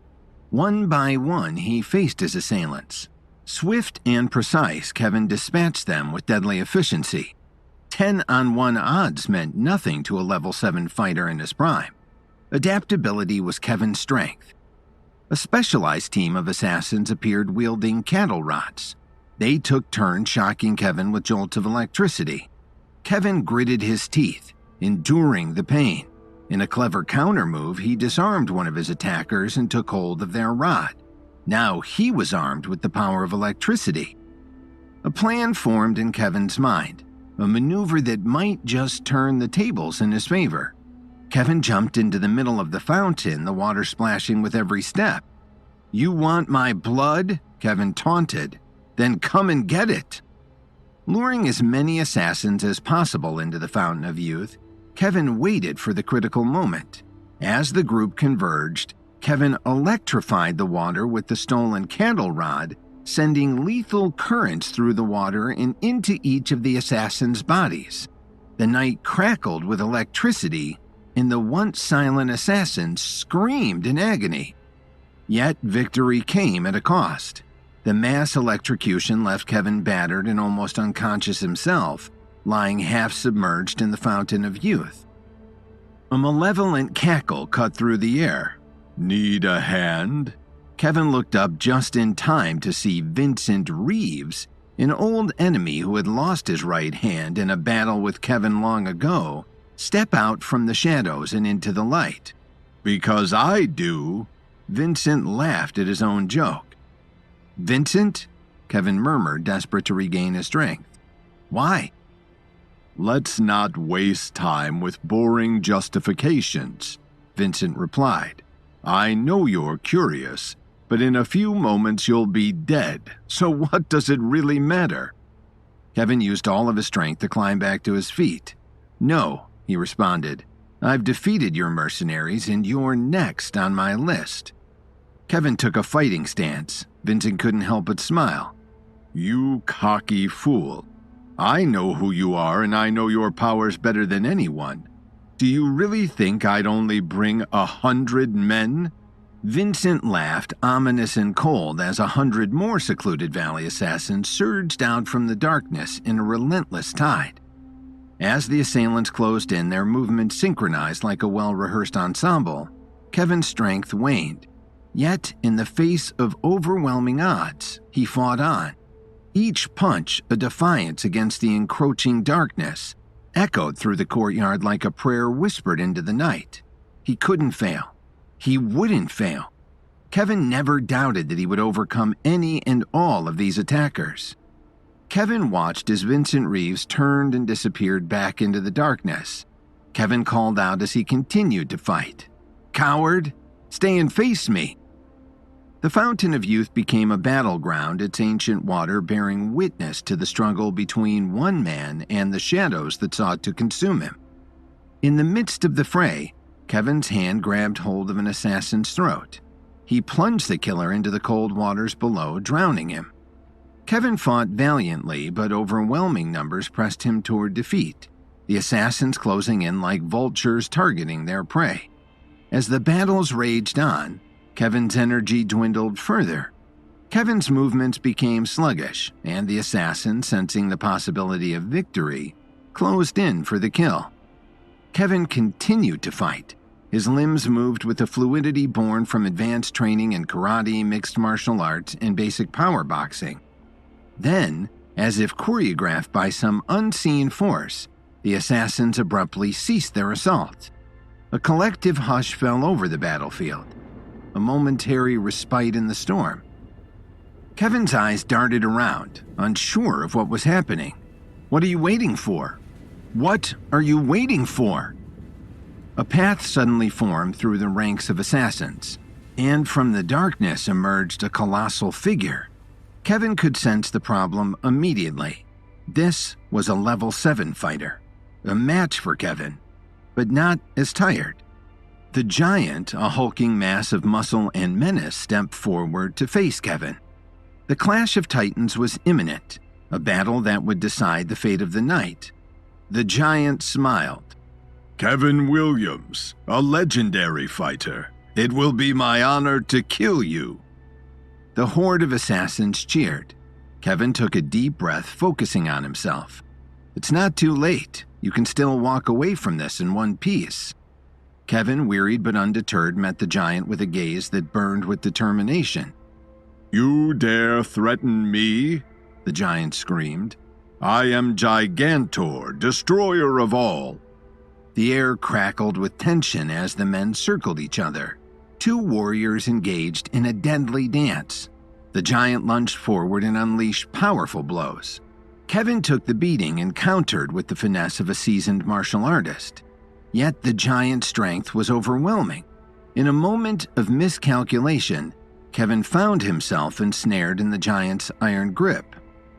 One by one, he faced his assailants. Swift and precise, Kevin dispatched them with deadly efficiency. 10-on-1 odds meant nothing to a level 7 fighter in his prime. Adaptability was Kevin's strength. A specialized team of assassins appeared wielding cattle rods. They took turns shocking Kevin with jolts of electricity. Kevin gritted his teeth, enduring the pain. In a clever counter move, he disarmed one of his attackers and took hold of their rod. Now he was armed with the power of electricity. A plan formed in Kevin's mind, a maneuver that might just turn the tables in his favor. Kevin jumped into the middle of the fountain, the water splashing with every step. "You want my blood?" Kevin taunted. "Then come and get it." Luring as many assassins as possible into the Fountain of Youth, Kevin waited for the critical moment. As the group converged, Kevin electrified the water with the stolen cattle rod, sending lethal currents through the water and into each of the assassins' bodies. The night crackled with electricity, and the once silent assassins screamed in agony. Yet victory came at a cost. The mass electrocution left Kevin battered and almost unconscious himself, lying half submerged in the Fountain of Youth. A malevolent cackle cut through the air. "Need a hand?" Kevin looked up just in time to see Vincent Reeves, an old enemy who had lost his right hand in a battle with Kevin long ago, step out from the shadows and into the light. "Because I do." Vincent laughed at his own joke. "Vincent?" Kevin murmured, desperate to regain his strength. "Why?" "Let's not waste time with boring justifications," Vincent replied. "I know you're curious, but in a few moments you'll be dead, so what does it really matter?" Kevin used all of his strength to climb back to his feet. "No," he responded. "I've defeated your mercenaries and you're next on my list." Kevin took a fighting stance. Vincent couldn't help but smile. You cocky fool. I know who you are and I know your powers better than anyone. Do you really think I'd only bring 100 men? Vincent laughed, ominous and cold, as 100 more secluded valley assassins surged out from the darkness in a relentless tide. As the assailants closed in, their movements synchronized like a well-rehearsed ensemble. Kevin's strength waned. Yet, in the face of overwhelming odds, he fought on. Each punch a defiance against the encroaching darkness, echoed through the courtyard like a prayer whispered into the night. He couldn't fail. He wouldn't fail. Kevin never doubted that he would overcome any and all of these attackers. Kevin watched as Vincent Reeves turned and disappeared back into the darkness. Kevin called out as he continued to fight. "Coward, stay and face me." The Fountain of Youth became a battleground, its ancient water bearing witness to the struggle between one man and the shadows that sought to consume him. In the midst of the fray, Kevin's hand grabbed hold of an assassin's throat. He plunged the killer into the cold waters below, drowning him. Kevin fought valiantly, but overwhelming numbers pressed him toward defeat, the assassins closing in like vultures targeting their prey. As the battles raged on, Kevin's energy dwindled further. Kevin's movements became sluggish, and the assassin, sensing the possibility of victory, closed in for the kill. Kevin continued to fight. His limbs moved with a fluidity born from advanced training in karate, mixed martial arts, and basic power boxing. Then, as if choreographed by some unseen force, the assassins abruptly ceased their assault. A collective hush fell over the battlefield, a momentary respite in the storm. Kevin's eyes darted around, unsure of what was happening. "What are you waiting for? What are you waiting for?" A path suddenly formed through the ranks of assassins, and from the darkness emerged a colossal figure. Kevin could sense the problem immediately. This was a level 7 fighter, a match for Kevin, but not as tired. The giant, a hulking mass of muscle and menace, stepped forward to face Kevin. The clash of titans was imminent, a battle that would decide the fate of the night. The giant smiled. "Kevin Williams, a legendary fighter. It will be my honor to kill you." The horde of assassins cheered. Kevin took a deep breath, focusing on himself. "It's not too late. You can still walk away from this in one piece." Kevin, wearied but undeterred, met the giant with a gaze that burned with determination. "You dare threaten me?" the giant screamed. "I am Gigantor, destroyer of all." The air crackled with tension as the men circled each other. Two warriors engaged in a deadly dance. The giant lunged forward and unleashed powerful blows. Kevin took the beating and countered with the finesse of a seasoned martial artist. Yet the giant's strength was overwhelming. In a moment of miscalculation, Kevin found himself ensnared in the giant's iron grip.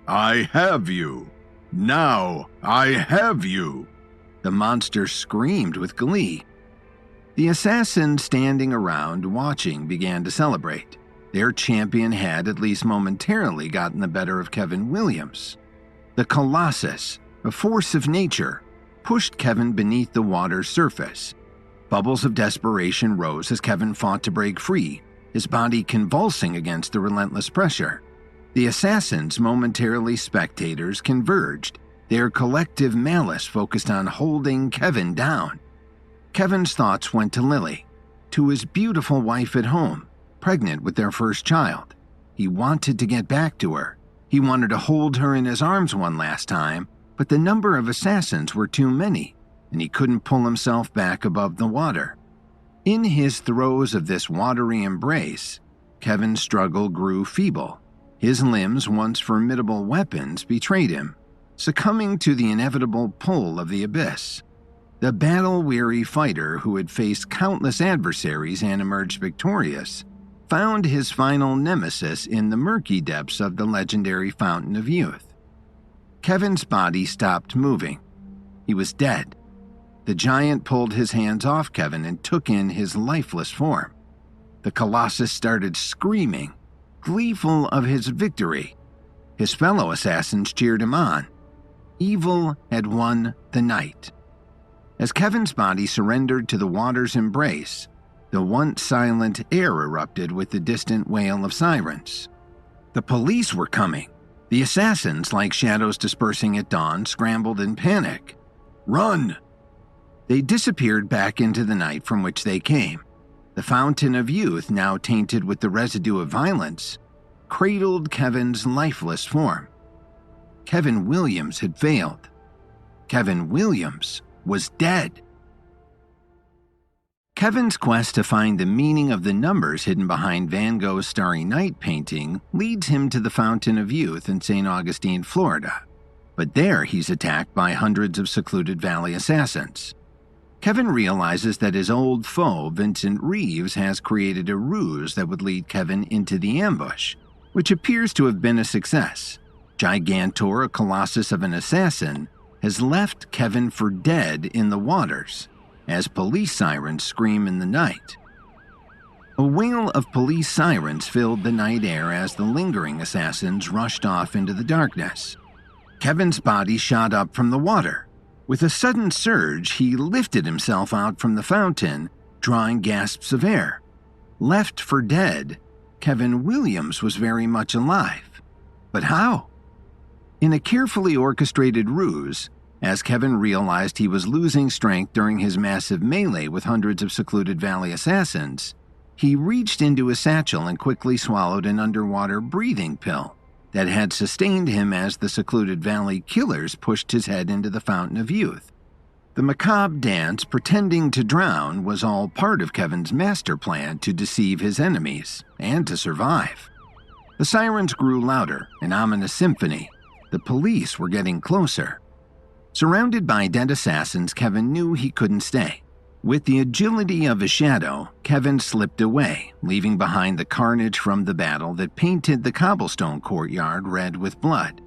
"I have you! Now I have you!" The monster screamed with glee. The assassins standing around watching began to celebrate. Their champion had, at least momentarily, gotten the better of Kevin Williams. The Colossus, a force of nature, pushed Kevin beneath the water's surface. Bubbles of desperation rose as Kevin fought to break free, his body convulsing against the relentless pressure. The assassins, momentarily spectators, converged, their collective malice focused on holding Kevin down. Kevin's thoughts went to Lily, to his beautiful wife at home, pregnant with their first child. He wanted to get back to her. He wanted to hold her in his arms one last time, but the number of assassins were too many, and he couldn't pull himself back above the water. In his throes of this watery embrace, Kevin's struggle grew feeble. His limbs, once formidable weapons, betrayed him, succumbing to the inevitable pull of the abyss. The battle-weary fighter who had faced countless adversaries and emerged victorious found his final nemesis in the murky depths of the legendary Fountain of Youth. Kevin's body stopped moving. He was dead. The giant pulled his hands off Kevin and took in his lifeless form. The Colossus started screaming, gleeful of his victory. His fellow assassins cheered him on. Evil had won the night. As Kevin's body surrendered to the water's embrace, the once silent air erupted with the distant wail of sirens. The police were coming. The assassins, like shadows dispersing at dawn, scrambled in panic. "Run!" They disappeared back into the night from which they came. The fountain of youth, now tainted with the residue of violence, cradled Kevin's lifeless form. Kevin Williams had failed. Kevin Williams was dead. Kevin's quest to find the meaning of the numbers hidden behind Van Gogh's Starry Night painting leads him to the Fountain of Youth in St. Augustine, Florida. But there he's attacked by hundreds of Secluded Valley assassins. Kevin realizes that his old foe, Vincent Reeves, has created a ruse that would lead Kevin into the ambush, which appears to have been a success. Gigantor, a colossus of an assassin, has left Kevin for dead in the waters, as police sirens scream in the night. A wail of police sirens filled the night air as the lingering assassins rushed off into the darkness. Kevin's body shot up from the water. With a sudden surge, he lifted himself out from the fountain, drawing gasps of air. Left for dead, Kevin Williams was very much alive. But how? In a carefully orchestrated ruse, as Kevin realized he was losing strength during his massive melee with hundreds of Secluded Valley assassins, he reached into his satchel and quickly swallowed an underwater breathing pill that had sustained him as the Secluded Valley killers pushed his head into the Fountain of Youth. The macabre dance pretending to drown was all part of Kevin's master plan to deceive his enemies and to survive. The sirens grew louder, an ominous symphony. The police were getting closer. Surrounded by dead assassins, Kevin knew he couldn't stay. With the agility of a shadow, Kevin slipped away, leaving behind the carnage from the battle that painted the cobblestone courtyard red with blood.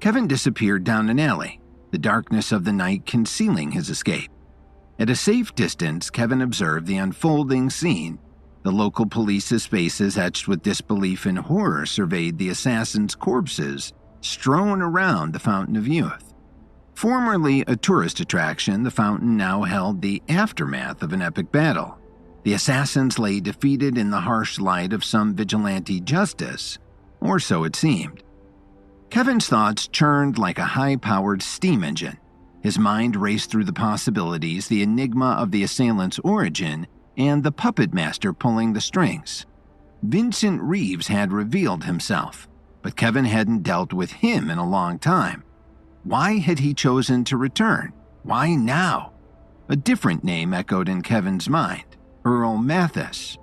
Kevin disappeared down an alley, the darkness of the night concealing his escape. At a safe distance, Kevin observed the unfolding scene. The local police's faces, etched with disbelief and horror, surveyed the assassins' corpses strewn around the Fountain of Youth. Formerly a tourist attraction, the fountain now held the aftermath of an epic battle. The assassins lay defeated in the harsh light of some vigilante justice, or so it seemed. Kevin's thoughts churned like a high-powered steam engine. His mind raced through the possibilities, the enigma of the assailant's origin, and the puppet master pulling the strings. Vincent Reeves had revealed himself, but Kevin hadn't dealt with him in a long time. Why had he chosen to return? Why now? A different name echoed in Kevin's mind, Earl Mathis.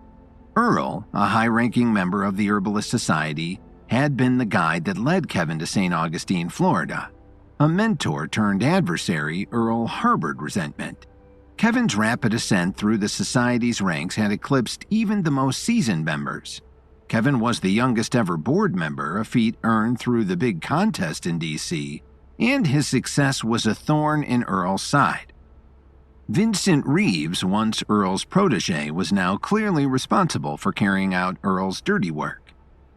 Earl, a high-ranking member of the Herbalist Society, had been the guide that led Kevin to St. Augustine, Florida. A mentor turned adversary, Earl harbored resentment. Kevin's rapid ascent through the Society's ranks had eclipsed even the most seasoned members. Kevin was the youngest ever board member, a feat earned through the big contest in D.C., and his success was a thorn in Earl's side. Vincent Reeves, once Earl's protege, was now clearly responsible for carrying out Earl's dirty work.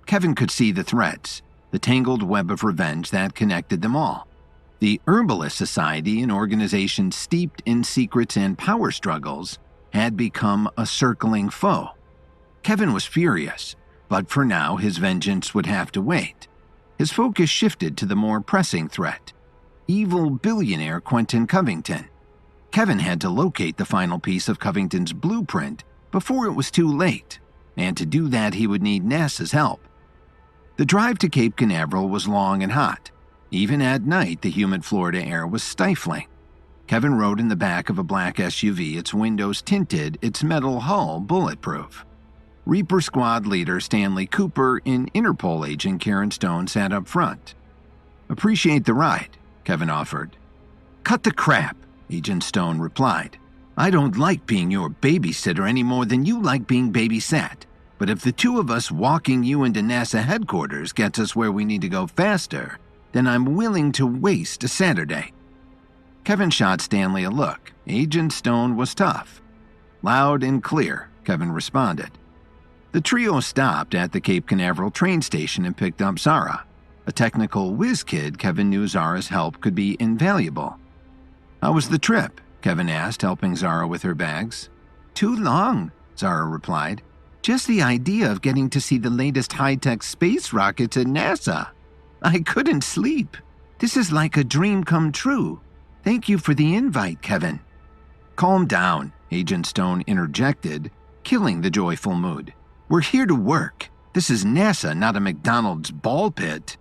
Kevin could see the threads, the tangled web of revenge that connected them all. The Herbalist Society, an organization steeped in secrets and power struggles, had become a circling foe. Kevin was furious, but for now his vengeance would have to wait. His focus shifted to the more pressing threat, evil billionaire Quentin Covington. Kevin had to locate the final piece of Covington's blueprint before it was too late, and to do that he would need NASA's help. The drive to Cape Canaveral was long and hot. Even at night, the humid Florida air was stifling. Kevin rode in the back of a black SUV, its windows tinted, its metal hull bulletproof. Reaper Squad leader Stanley Cooper and Interpol agent Karen Stone sat up front. "Appreciate the ride," Kevin offered. "Cut the crap," Agent Stone replied. "I don't like being your babysitter any more than you like being babysat. But if the two of us walking you into NASA headquarters gets us where we need to go faster, then I'm willing to waste a Saturday." Kevin shot Stanley a look. Agent Stone was tough. "Loud and clear," Kevin responded. The trio stopped at the Cape Canaveral train station and picked up Zara, A technical whiz kid, Kevin knew Zara's help could be invaluable. "How was the trip?" Kevin asked, helping Zara with her bags. "Too long," Zara replied. "Just the idea of getting to see the latest high-tech space rockets at NASA. I couldn't sleep. This is like a dream come true. Thank you for the invite, Kevin." "Calm down," Agent Stone interjected, killing the joyful mood. "We're here to work. This is NASA, not a McDonald's ball pit."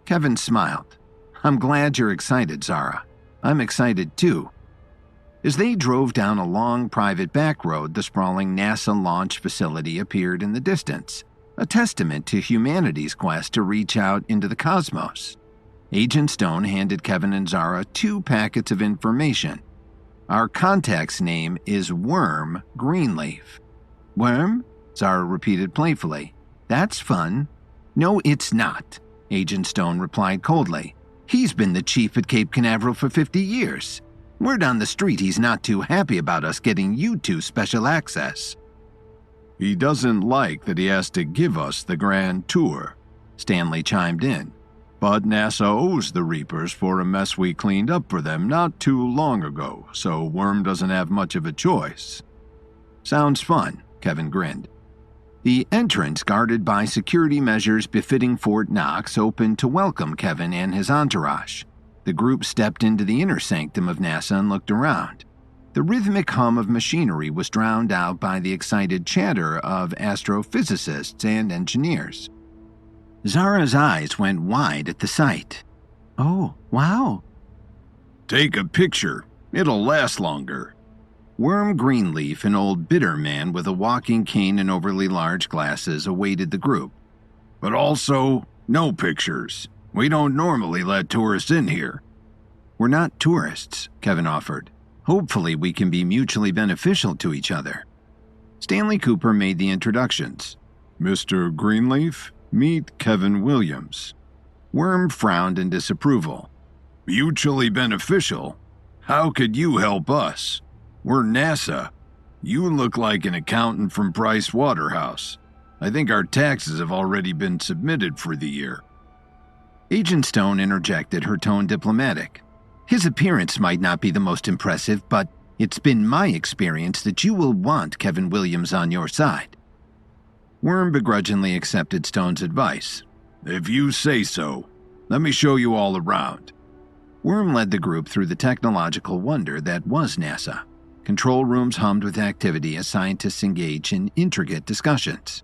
Kevin smiled. "I'm glad you're excited, Zara. I'm excited too." As they drove down a long private back road, the sprawling NASA launch facility appeared in the distance, a testament to humanity's quest to reach out into the cosmos. Agent Stone handed Kevin and Zara 2 packets of information. "Our contact's name is Worm Greenleaf." "Worm?" Zara repeated playfully. "That's fun." "No, it's not," Agent Stone replied coldly. "He's been the chief at Cape Canaveral for 50 years. Word on the street he's not too happy about us getting you 2 special access." "He doesn't like that he has to give us the grand tour," Stanley chimed in. "But NASA owes the Reapers for a mess we cleaned up for them not too long ago, so Worm doesn't have much of a choice." "Sounds fun," Kevin grinned. The entrance, guarded by security measures befitting Fort Knox, opened to welcome Kevin and his entourage. The group stepped into the inner sanctum of NASA and looked around. The rhythmic hum of machinery was drowned out by the excited chatter of astrophysicists and engineers. Zara's eyes went wide at the sight. "Oh, wow." "Take a picture. It'll last longer." Worm Greenleaf, an old bitter man with a walking cane and overly large glasses, awaited the group. "But also, no pictures. We don't normally let tourists in here." "We're not tourists," Kevin offered. "Hopefully we can be mutually beneficial to each other." Stanley Cooper made the introductions. "Mr. Greenleaf, meet Kevin Williams." Worm frowned in disapproval. "Mutually beneficial? How could you help us? We're NASA. You look like an accountant from Price Waterhouse. I think our taxes have already been submitted for the year." Agent Stone interjected, her tone diplomatic. "His appearance might not be the most impressive, but it's been my experience that you will want Kevin Williams on your side." Worm begrudgingly accepted Stone's advice. "If you say so. Let me show you all around." Worm led the group through the technological wonder that was NASA. Control rooms hummed with activity as scientists engaged in intricate discussions.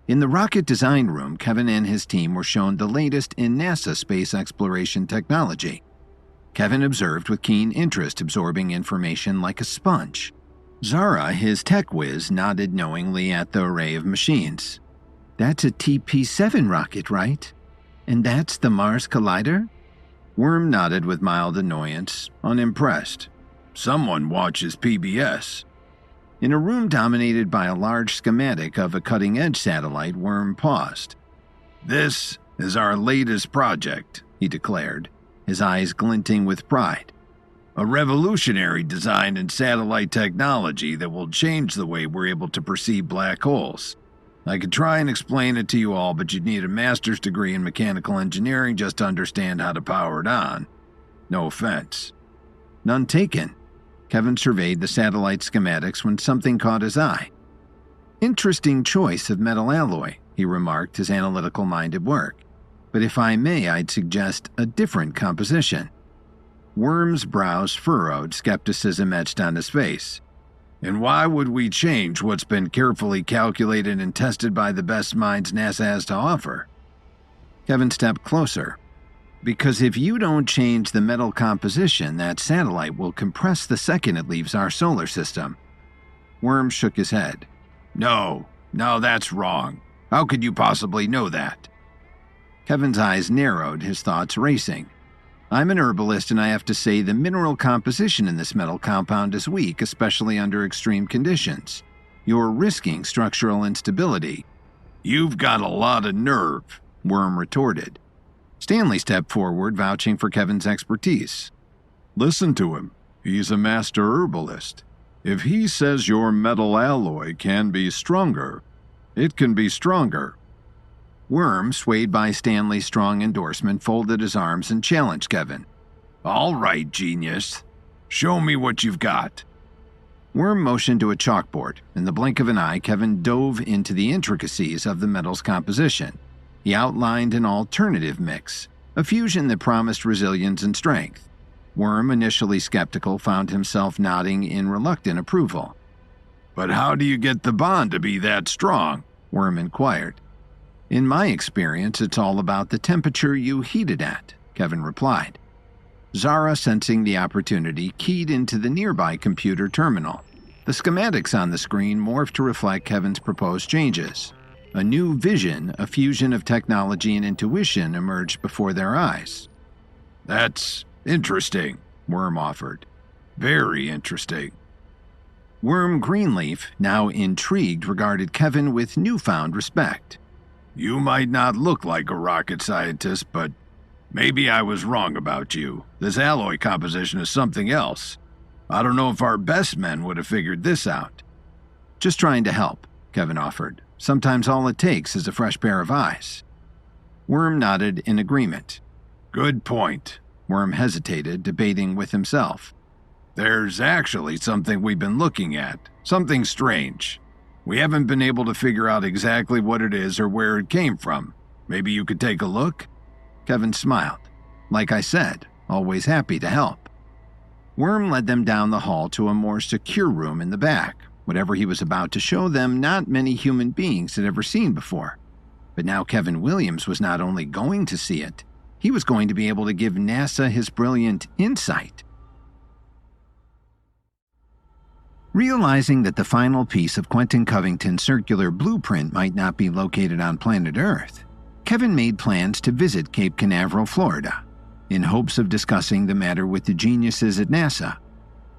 In the rocket design room, Kevin and his team were shown the latest in NASA space exploration technology. Kevin observed with keen interest, absorbing information like a sponge. Zara, his tech whiz, nodded knowingly at the array of machines. "That's a TP-7 rocket, right? And that's the Mars Collider?" Worm nodded with mild annoyance, unimpressed. "Someone watches PBS." In a room dominated by a large schematic of a cutting-edge satellite, Worm paused. "This is our latest project," he declared, his eyes glinting with pride. "A revolutionary design in satellite technology that will change the way we're able to perceive black holes. I could try and explain it to you all, but you'd need a master's degree in mechanical engineering just to understand how to power it on. No offense." "None taken." Kevin surveyed the satellite schematics when something caught his eye. "Interesting choice of metal alloy," he remarked, his analytical mind at work. "But if I may, I'd suggest a different composition." Worm's brows furrowed, skepticism etched on his face. "And why would we change what's been carefully calculated and tested by the best minds NASA has to offer?" Kevin stepped closer. "Because if you don't change the metal composition, that satellite will compress the second it leaves our solar system." Worm shook his head. No, that's wrong. How could you possibly know that?" Kevin's eyes narrowed, his thoughts racing. "I'm an herbalist, and I have to say the mineral composition in this metal compound is weak, especially under extreme conditions. You're risking structural instability." "You've got a lot of nerve," Worm retorted. Stanley stepped forward, vouching for Kevin's expertise. "Listen to him. He's a master herbalist. If he says your metal alloy can be stronger, it can be stronger." Worm, swayed by Stanley's strong endorsement, folded his arms and challenged Kevin. All right, genius. Show me what you've got. Worm motioned to a chalkboard. In the blink of an eye, Kevin dove into the intricacies of the metal's composition. He outlined an alternative mix, a fusion that promised resilience and strength. Worm, initially skeptical, found himself nodding in reluctant approval. But how do you get the bond to be that strong? Worm inquired. In my experience, it's all about the temperature you heat it at, Kevin replied. Zara, sensing the opportunity, keyed into the nearby computer terminal. The schematics on the screen morphed to reflect Kevin's proposed changes. A new vision, a fusion of technology and intuition, emerged before their eyes. That's interesting, Worm offered. Very interesting. Worm Greenleaf, now intrigued, regarded Kevin with newfound respect. You might not look like a rocket scientist, but maybe I was wrong about you. This alloy composition is something else. I don't know if our best men would have figured this out. Just trying to help, Kevin offered. Sometimes all it takes is a fresh pair of eyes. Worm nodded in agreement. Good point. Worm hesitated, debating with himself. There's actually something we've been looking at. Something strange. We haven't been able to figure out exactly what it is or where it came from. Maybe you could take a look? Kevin smiled. Like I said, always happy to help. Worm led them down the hall to a more secure room in the back. Whatever he was about to show them, not many human beings had ever seen before. But now Kevin Williams was not only going to see it, he was going to be able to give NASA his brilliant insight. Realizing that the final piece of Quentin Covington's circular blueprint might not be located on planet Earth, Kevin made plans to visit Cape Canaveral, Florida, in hopes of discussing the matter with the geniuses at NASA.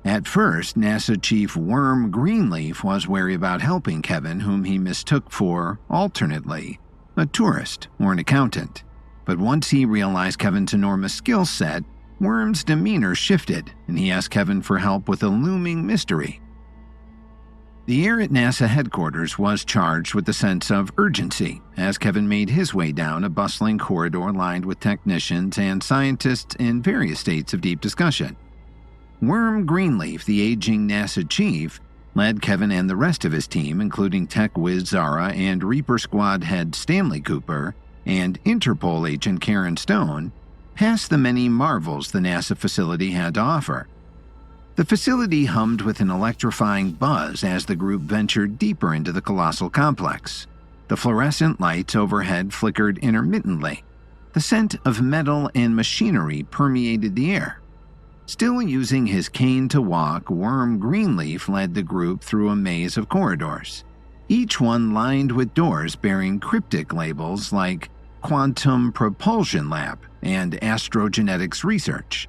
At first, NASA Chief Worm Greenleaf was wary about helping Kevin, whom he mistook for, alternately, a tourist or an accountant. But once he realized Kevin's enormous skill set, Worm's demeanor shifted, and he asked Kevin for help with a looming mystery. The air at NASA headquarters was charged with a sense of urgency as Kevin made his way down a bustling corridor lined with technicians and scientists in various states of deep discussion. Worm Greenleaf, the aging NASA chief, led Kevin and the rest of his team, including Tech Whiz Zara and Reaper Squad head Stanley Cooper and Interpol agent Karen Stone, past the many marvels the NASA facility had to offer. The facility hummed with an electrifying buzz as the group ventured deeper into the colossal complex. The fluorescent lights overhead flickered intermittently. The scent of metal and machinery permeated the air. Still using his cane to walk, Worm Greenleaf led the group through a maze of corridors, each one lined with doors bearing cryptic labels like Quantum Propulsion Lab and Astrogenetics Research.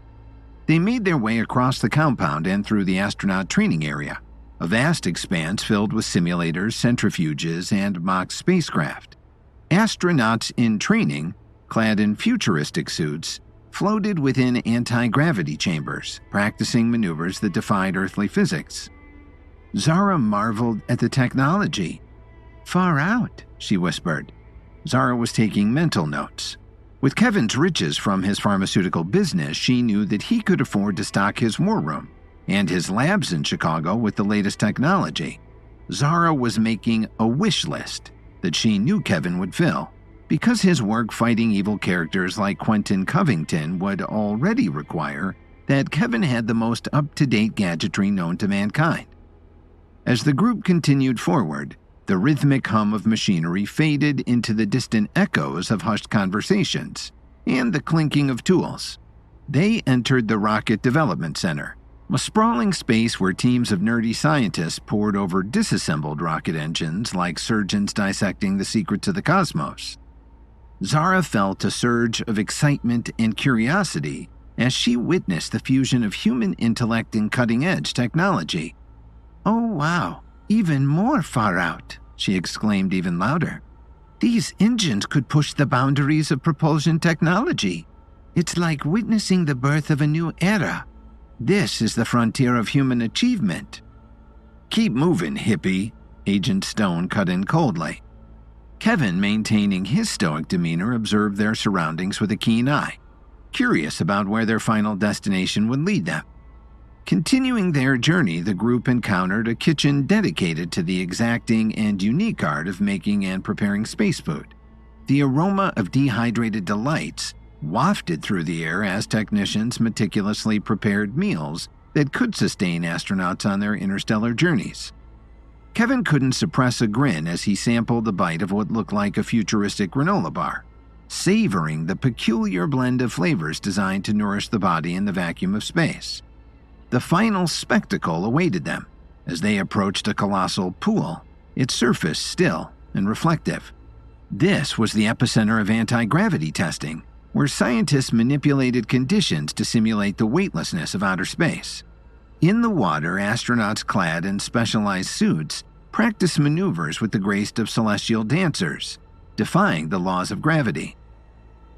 They made their way across the compound and through the astronaut training area, a vast expanse filled with simulators, centrifuges, and mock spacecraft. Astronauts in training, clad in futuristic suits, floated within anti-gravity chambers, practicing maneuvers that defied earthly physics. Zara marveled at the technology. "Far out," she whispered. Zara was taking mental notes. With Kevin's riches from his pharmaceutical business, she knew that he could afford to stock his war room and his labs in Chicago with the latest technology. Zara was making a wish list that she knew Kevin would fill, because his work fighting evil characters like Quentin Covington would already require that Kevin had the most up-to-date gadgetry known to mankind. As the group continued forward, the rhythmic hum of machinery faded into the distant echoes of hushed conversations and the clinking of tools. They entered the Rocket Development Center, a sprawling space where teams of nerdy scientists pored over disassembled rocket engines like surgeons dissecting the secrets of the cosmos. Zara felt a surge of excitement and curiosity as she witnessed the fusion of human intellect and cutting-edge technology. "Oh wow, even more far out," she exclaimed even louder. "These engines could push the boundaries of propulsion technology. It's like witnessing the birth of a new era. This is the frontier of human achievement." "Keep moving, hippie," Agent Stone cut in coldly. Kevin, maintaining his stoic demeanor, observed their surroundings with a keen eye, curious about where their final destination would lead them. Continuing their journey, the group encountered a kitchen dedicated to the exacting and unique art of making and preparing space food. The aroma of dehydrated delights wafted through the air as technicians meticulously prepared meals that could sustain astronauts on their interstellar journeys. Kevin couldn't suppress a grin as he sampled a bite of what looked like a futuristic granola bar, savoring the peculiar blend of flavors designed to nourish the body in the vacuum of space. The final spectacle awaited them as they approached a colossal pool, its surface still and reflective. This was the epicenter of anti-gravity testing, where scientists manipulated conditions to simulate the weightlessness of outer space. In the water, astronauts clad in specialized suits practiced maneuvers with the grace of celestial dancers, defying the laws of gravity.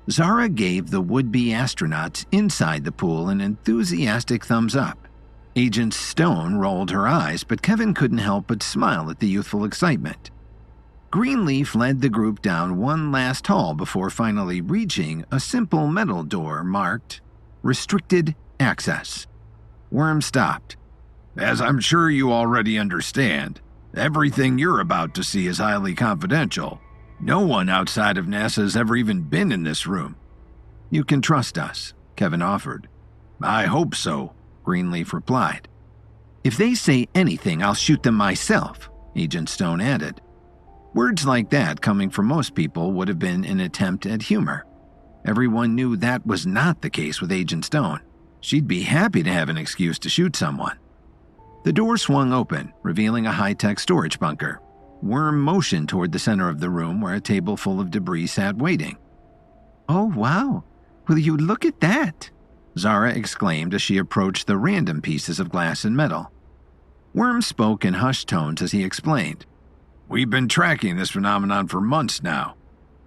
Zara gave the would-be astronauts inside the pool an enthusiastic thumbs up. Agent Stone rolled her eyes, but Kevin couldn't help but smile at the youthful excitement. Greenleaf led the group down one last hall before finally reaching a simple metal door marked Restricted Access. Worm stopped. As I'm sure you already understand, everything you're about to see is highly confidential. No one outside of NASA has ever even been in this room. You can trust us, Kevin offered. I hope so, Greenleaf replied. If they say anything, I'll shoot them myself, Agent Stone added. Words like that coming from most people would have been an attempt at humor. Everyone knew that was not the case with Agent Stone. She'd be happy to have an excuse to shoot someone. The door swung open, revealing a high-tech storage bunker. Worm motioned toward the center of the room where a table full of debris sat waiting. Oh, wow. Will you look at that? Zara exclaimed as she approached the random pieces of glass and metal. Worm spoke in hushed tones as he explained. We've been tracking this phenomenon for months now.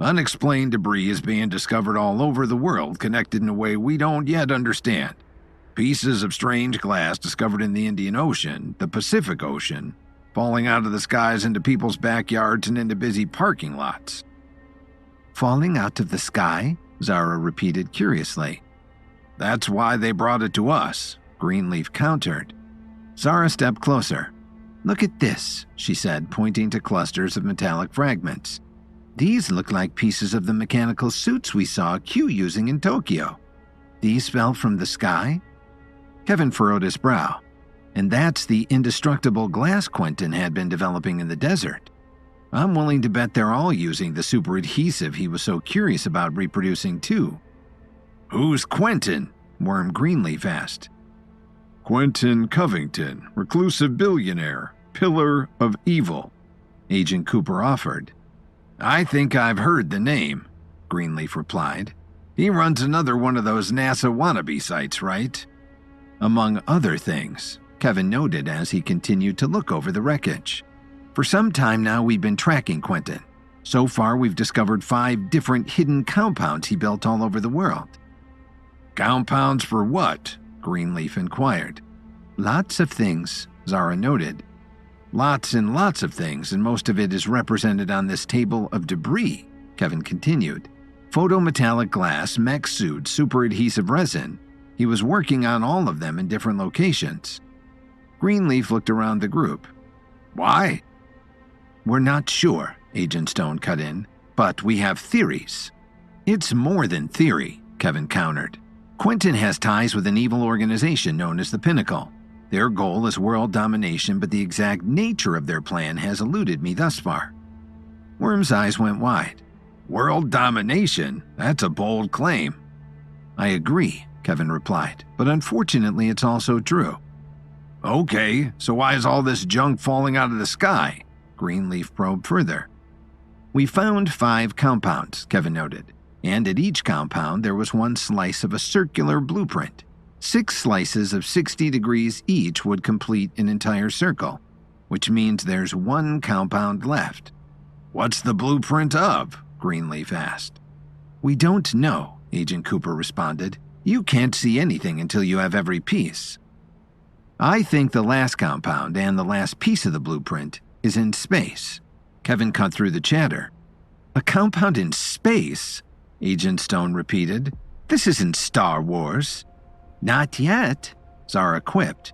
Unexplained debris is being discovered all over the world, connected in a way we don't yet understand. Pieces of strange glass discovered in the Indian Ocean, the Pacific Ocean, falling out of the skies into people's backyards and into busy parking lots. Falling out of the sky? Zara repeated curiously. That's why they brought it to us, Greenleaf countered. Zara stepped closer. Look at this, she said, pointing to clusters of metallic fragments. These look like pieces of the mechanical suits we saw Q using in Tokyo. These fell from the sky? Kevin furrowed his brow. And that's the indestructible glass Quentin had been developing in the desert. I'm willing to bet they're all using the super adhesive he was so curious about reproducing too. Who's Quentin? Worm Greenleaf asked. Quentin Covington, reclusive billionaire, pillar of evil, Agent Cooper offered. I think I've heard the name, Greenleaf replied. He runs another one of those NASA wannabe sites, right? Among other things, Kevin noted as he continued to look over the wreckage. For some time now, we've been tracking Quentin. So far, we've discovered 5 different hidden compounds he built all over the world. Compounds for what? Greenleaf inquired. Lots of things, Zara noted. Lots and lots of things, and most of it is represented on this table of debris, Kevin continued. Photometallic glass, mech suit, super adhesive resin. He was working on all of them in different locations. Greenleaf looked around the group. Why? We're not sure, Agent Stone cut in, but we have theories. It's more than theory, Kevin countered. Quentin has ties with an evil organization known as the Pinnacle. Their goal is world domination, but the exact nature of their plan has eluded me thus far. Worm's eyes went wide. World domination? That's a bold claim. I agree, Kevin replied, but unfortunately it's also true. Okay, so why is all this junk falling out of the sky? Greenleaf probed further. We found 5 compounds, Kevin noted, and at each compound there was one slice of a circular blueprint. 6 slices of 60 degrees each would complete an entire circle, which means there's 1 compound left. What's the blueprint of? Greenleaf asked. We don't know, Agent Cooper responded. You can't see anything until you have every piece. I think the last compound and the last piece of the blueprint is in space. Kevin cut through the chatter. A compound in space? Agent Stone repeated. This isn't Star Wars. Not yet, Zara quipped.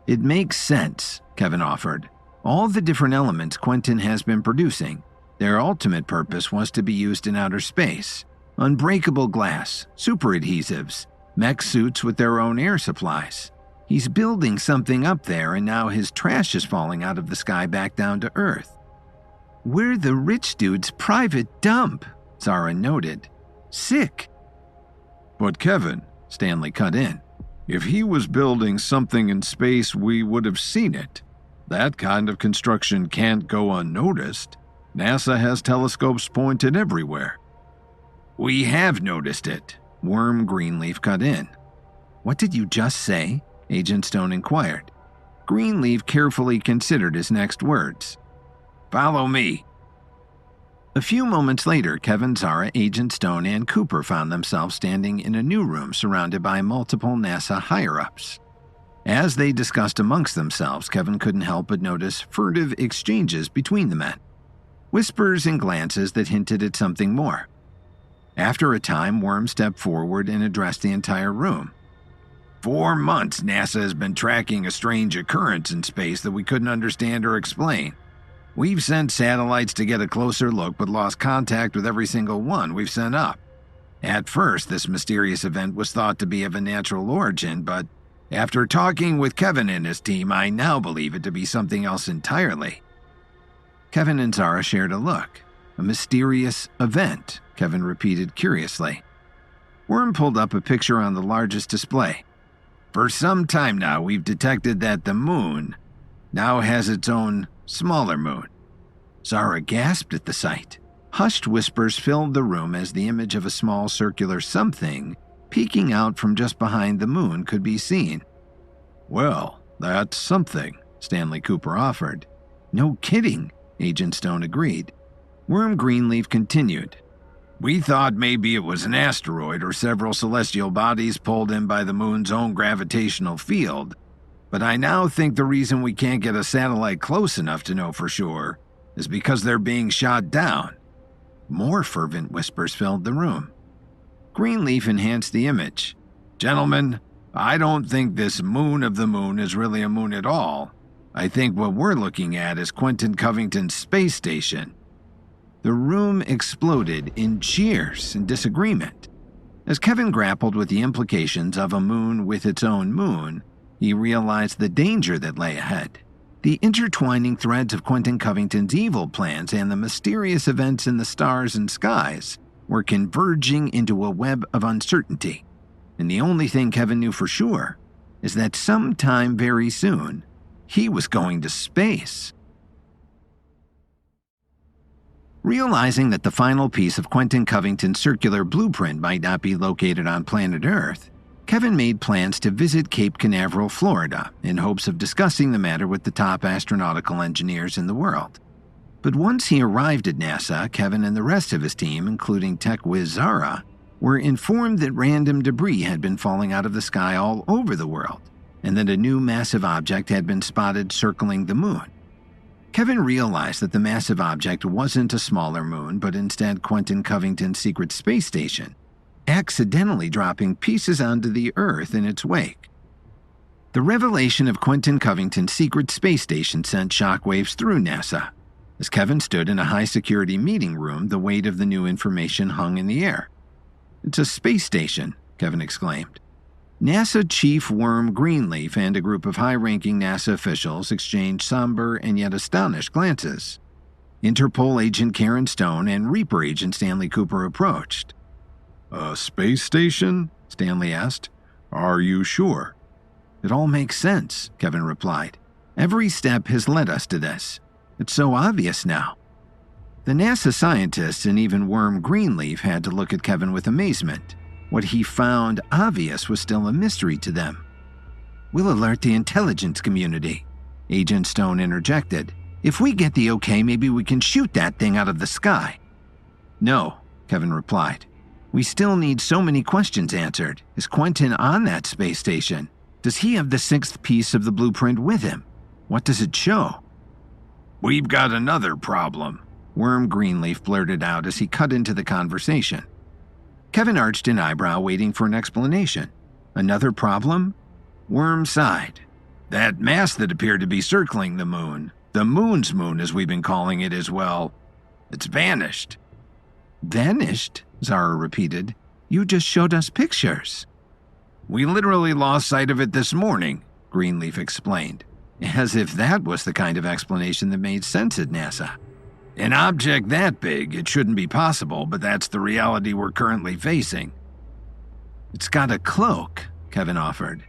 It makes sense, Kevin offered. All the different elements Quentin has been producing, their ultimate purpose was to be used in outer space. Unbreakable glass, super adhesives, mech suits with their own air supplies. He's building something up there, and now his trash is falling out of the sky back down to Earth. We're the rich dude's private dump, Zara noted. Sick. But Kevin, Stanley cut in, if he was building something in space, we would have seen it. That kind of construction can't go unnoticed. NASA has telescopes pointed everywhere. We have noticed it, Worm Greenleaf cut in. What did you just say? Agent Stone inquired. Greenleaf carefully considered his next words. Follow me. A few moments later, Kevin, Zara, Agent Stone, and Cooper found themselves standing in a new room surrounded by multiple NASA higher-ups. As they discussed amongst themselves, Kevin couldn't help but notice furtive exchanges between the men. Whispers and glances that hinted at something more. After a time, Worm stepped forward and addressed the entire room. 4 months NASA has been tracking a strange occurrence in space that we couldn't understand or explain. We've sent satellites to get a closer look but lost contact with every single one we've sent up. At first, this mysterious event was thought to be of a natural origin, but after talking with Kevin and his team, I now believe it to be something else entirely. Kevin and Zara shared a look. A mysterious event, Kevin repeated curiously. Worm pulled up a picture on the largest display. For some time now, we've detected that the moon now has its own smaller moon. Zara gasped at the sight. Hushed whispers filled the room as the image of a small circular something peeking out from just behind the moon could be seen. Well, that's something, Stanley Cooper offered. No kidding, Agent Stone agreed. Worm Greenleaf continued. We thought maybe it was an asteroid or several celestial bodies pulled in by the moon's own gravitational field, but I now think the reason we can't get a satellite close enough to know for sure is because they're being shot down. More fervent whispers filled the room. Greenleaf enhanced the image. Gentlemen, I don't think this moon of the moon is really a moon at all. I think what we're looking at is Quentin Covington's space station. The room exploded in cheers and disagreement. As Kevin grappled with the implications of a moon with its own moon, he realized the danger that lay ahead. The intertwining threads of Quentin Covington's evil plans and the mysterious events in the stars and skies were converging into a web of uncertainty. And the only thing Kevin knew for sure is that sometime very soon, he was going to space. Realizing that the final piece of Quentin Covington's circular blueprint might not be located on planet Earth, Kevin made plans to visit Cape Canaveral, Florida, in hopes of discussing the matter with the top astronautical engineers in the world. But once he arrived at NASA, Kevin and the rest of his team, including tech whiz Zara, were informed that random debris had been falling out of the sky all over the world, and that a new massive object had been spotted circling the moon. Kevin realized that the massive object wasn't a smaller moon, but instead Quentin Covington's secret space station, accidentally dropping pieces onto the Earth in its wake. The revelation of Quentin Covington's secret space station sent shockwaves through NASA. As Kevin stood in a high-security meeting room, the weight of the new information hung in the air. It's a space station, Kevin exclaimed. NASA Chief Worm Greenleaf and a group of high-ranking NASA officials exchanged somber and yet astonished glances. Interpol agent Karen Stone and Reaper agent Stanley Cooper approached. A space station? Stanley asked. Are you sure? It all makes sense, Kevin replied. Every step has led us to this. It's so obvious now. The NASA scientists and even Worm Greenleaf had to look at Kevin with amazement. What he found obvious was still a mystery to them. We'll alert the intelligence community, Agent Stone interjected. If we get the okay, maybe we can shoot that thing out of the sky. No, Kevin replied. We still need so many questions answered. Is Quentin on that space station? Does he have the 6th piece of the blueprint with him? What does it show? We've got another problem, Worm Greenleaf blurted out as he cut into the conversation. Kevin arched an eyebrow, waiting for an explanation. Another problem? Worm sighed. That mass that appeared to be circling the moon's moon as we've been calling it as well, it's vanished. Vanished? Zara repeated. You just showed us pictures. We literally lost sight of it this morning, Greenleaf explained, as if that was the kind of explanation that made sense at NASA. An object that big, it shouldn't be possible, but that's the reality we're currently facing. It's got a cloak, Kevin offered.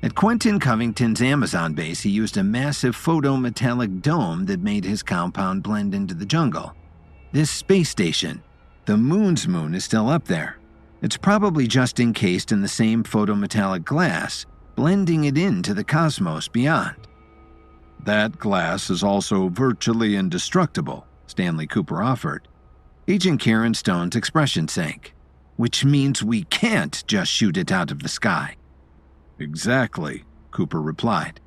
At Quentin Covington's Amazon base, he used a massive photometallic dome that made his compound blend into the jungle. This space station, the moon's moon, is still up there. It's probably just encased in the same photometallic glass, blending it into the cosmos beyond. That glass is also virtually indestructible, Stanley Cooper offered. Agent Karen Stone's expression sank. Which means we can't just shoot it out of the sky. Exactly, Cooper replied.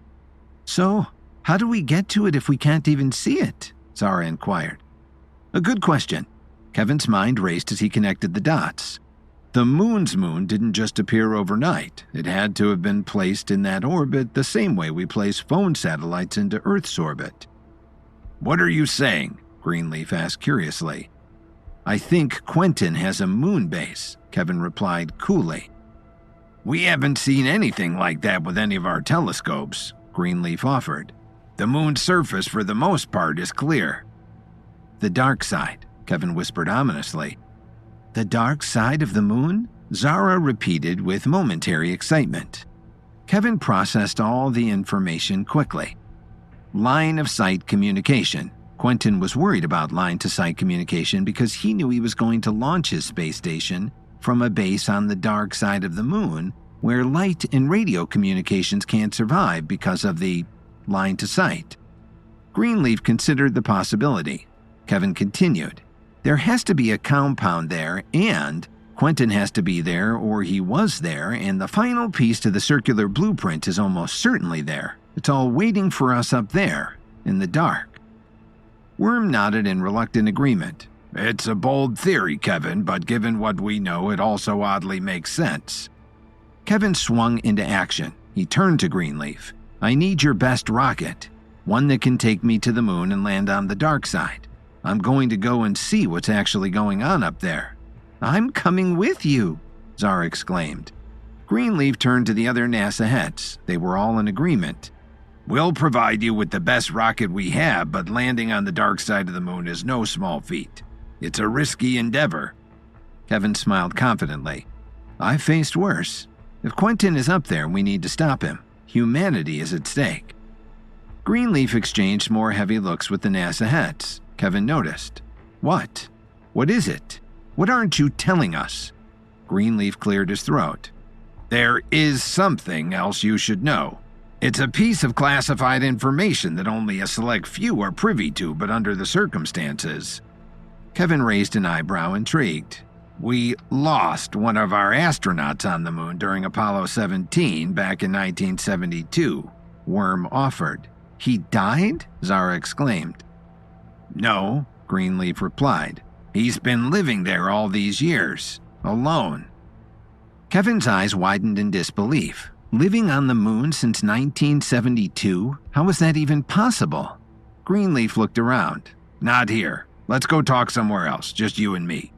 So, how do we get to it if we can't even see it? Zara inquired. A good question. Kevin's mind raced as he connected the dots. The moon's moon didn't just appear overnight. It had to have been placed in that orbit the same way we place phone satellites into Earth's orbit. What are you saying? Greenleaf asked curiously. I think Quentin has a moon base, Kevin replied coolly. We haven't seen anything like that with any of our telescopes, Greenleaf offered. The moon's surface, for the most part, is clear. The dark side, Kevin whispered ominously. The dark side of the moon? Zara repeated with momentary excitement. Kevin processed all the information quickly. Line of sight communication. Quentin was worried about line-to-sight communication because he knew he was going to launch his space station from a base on the dark side of the moon where light and radio communications can't survive because of the line-to-sight. Greenleaf considered the possibility. Kevin continued. There has to be a compound there, and Quentin has to be there or he was there, and the final piece to the circular blueprint is almost certainly there. It's all waiting for us up there, in the dark. Worm nodded in reluctant agreement. It's a bold theory, Kevin, but given what we know, it also oddly makes sense. Kevin swung into action. He turned to Greenleaf. I need your best rocket, one that can take me to the moon and land on the dark side. I'm going to go and see what's actually going on up there. I'm coming with you, Zara exclaimed. Greenleaf turned to the other NASA heads. They were all in agreement. We'll provide you with the best rocket we have, but landing on the dark side of the moon is no small feat. It's a risky endeavor. Kevin smiled confidently. I've faced worse. If Quentin is up there, we need to stop him. Humanity is at stake. Greenleaf exchanged more heavy looks with the NASA heads. Kevin noticed. What? What is it? What aren't you telling us? Greenleaf cleared his throat. There is something else you should know. It's a piece of classified information that only a select few are privy to, but under the circumstances. Kevin raised an eyebrow, intrigued. We lost one of our astronauts on the moon during Apollo 17 back in 1972, Worm offered. He died? Zara exclaimed. No, Greenleaf replied. He's been living there all these years, alone. Kevin's eyes widened in disbelief. Living on the moon since 1972? How was that even possible? Greenleaf looked around. Not here. Let's go talk somewhere else, just you and me.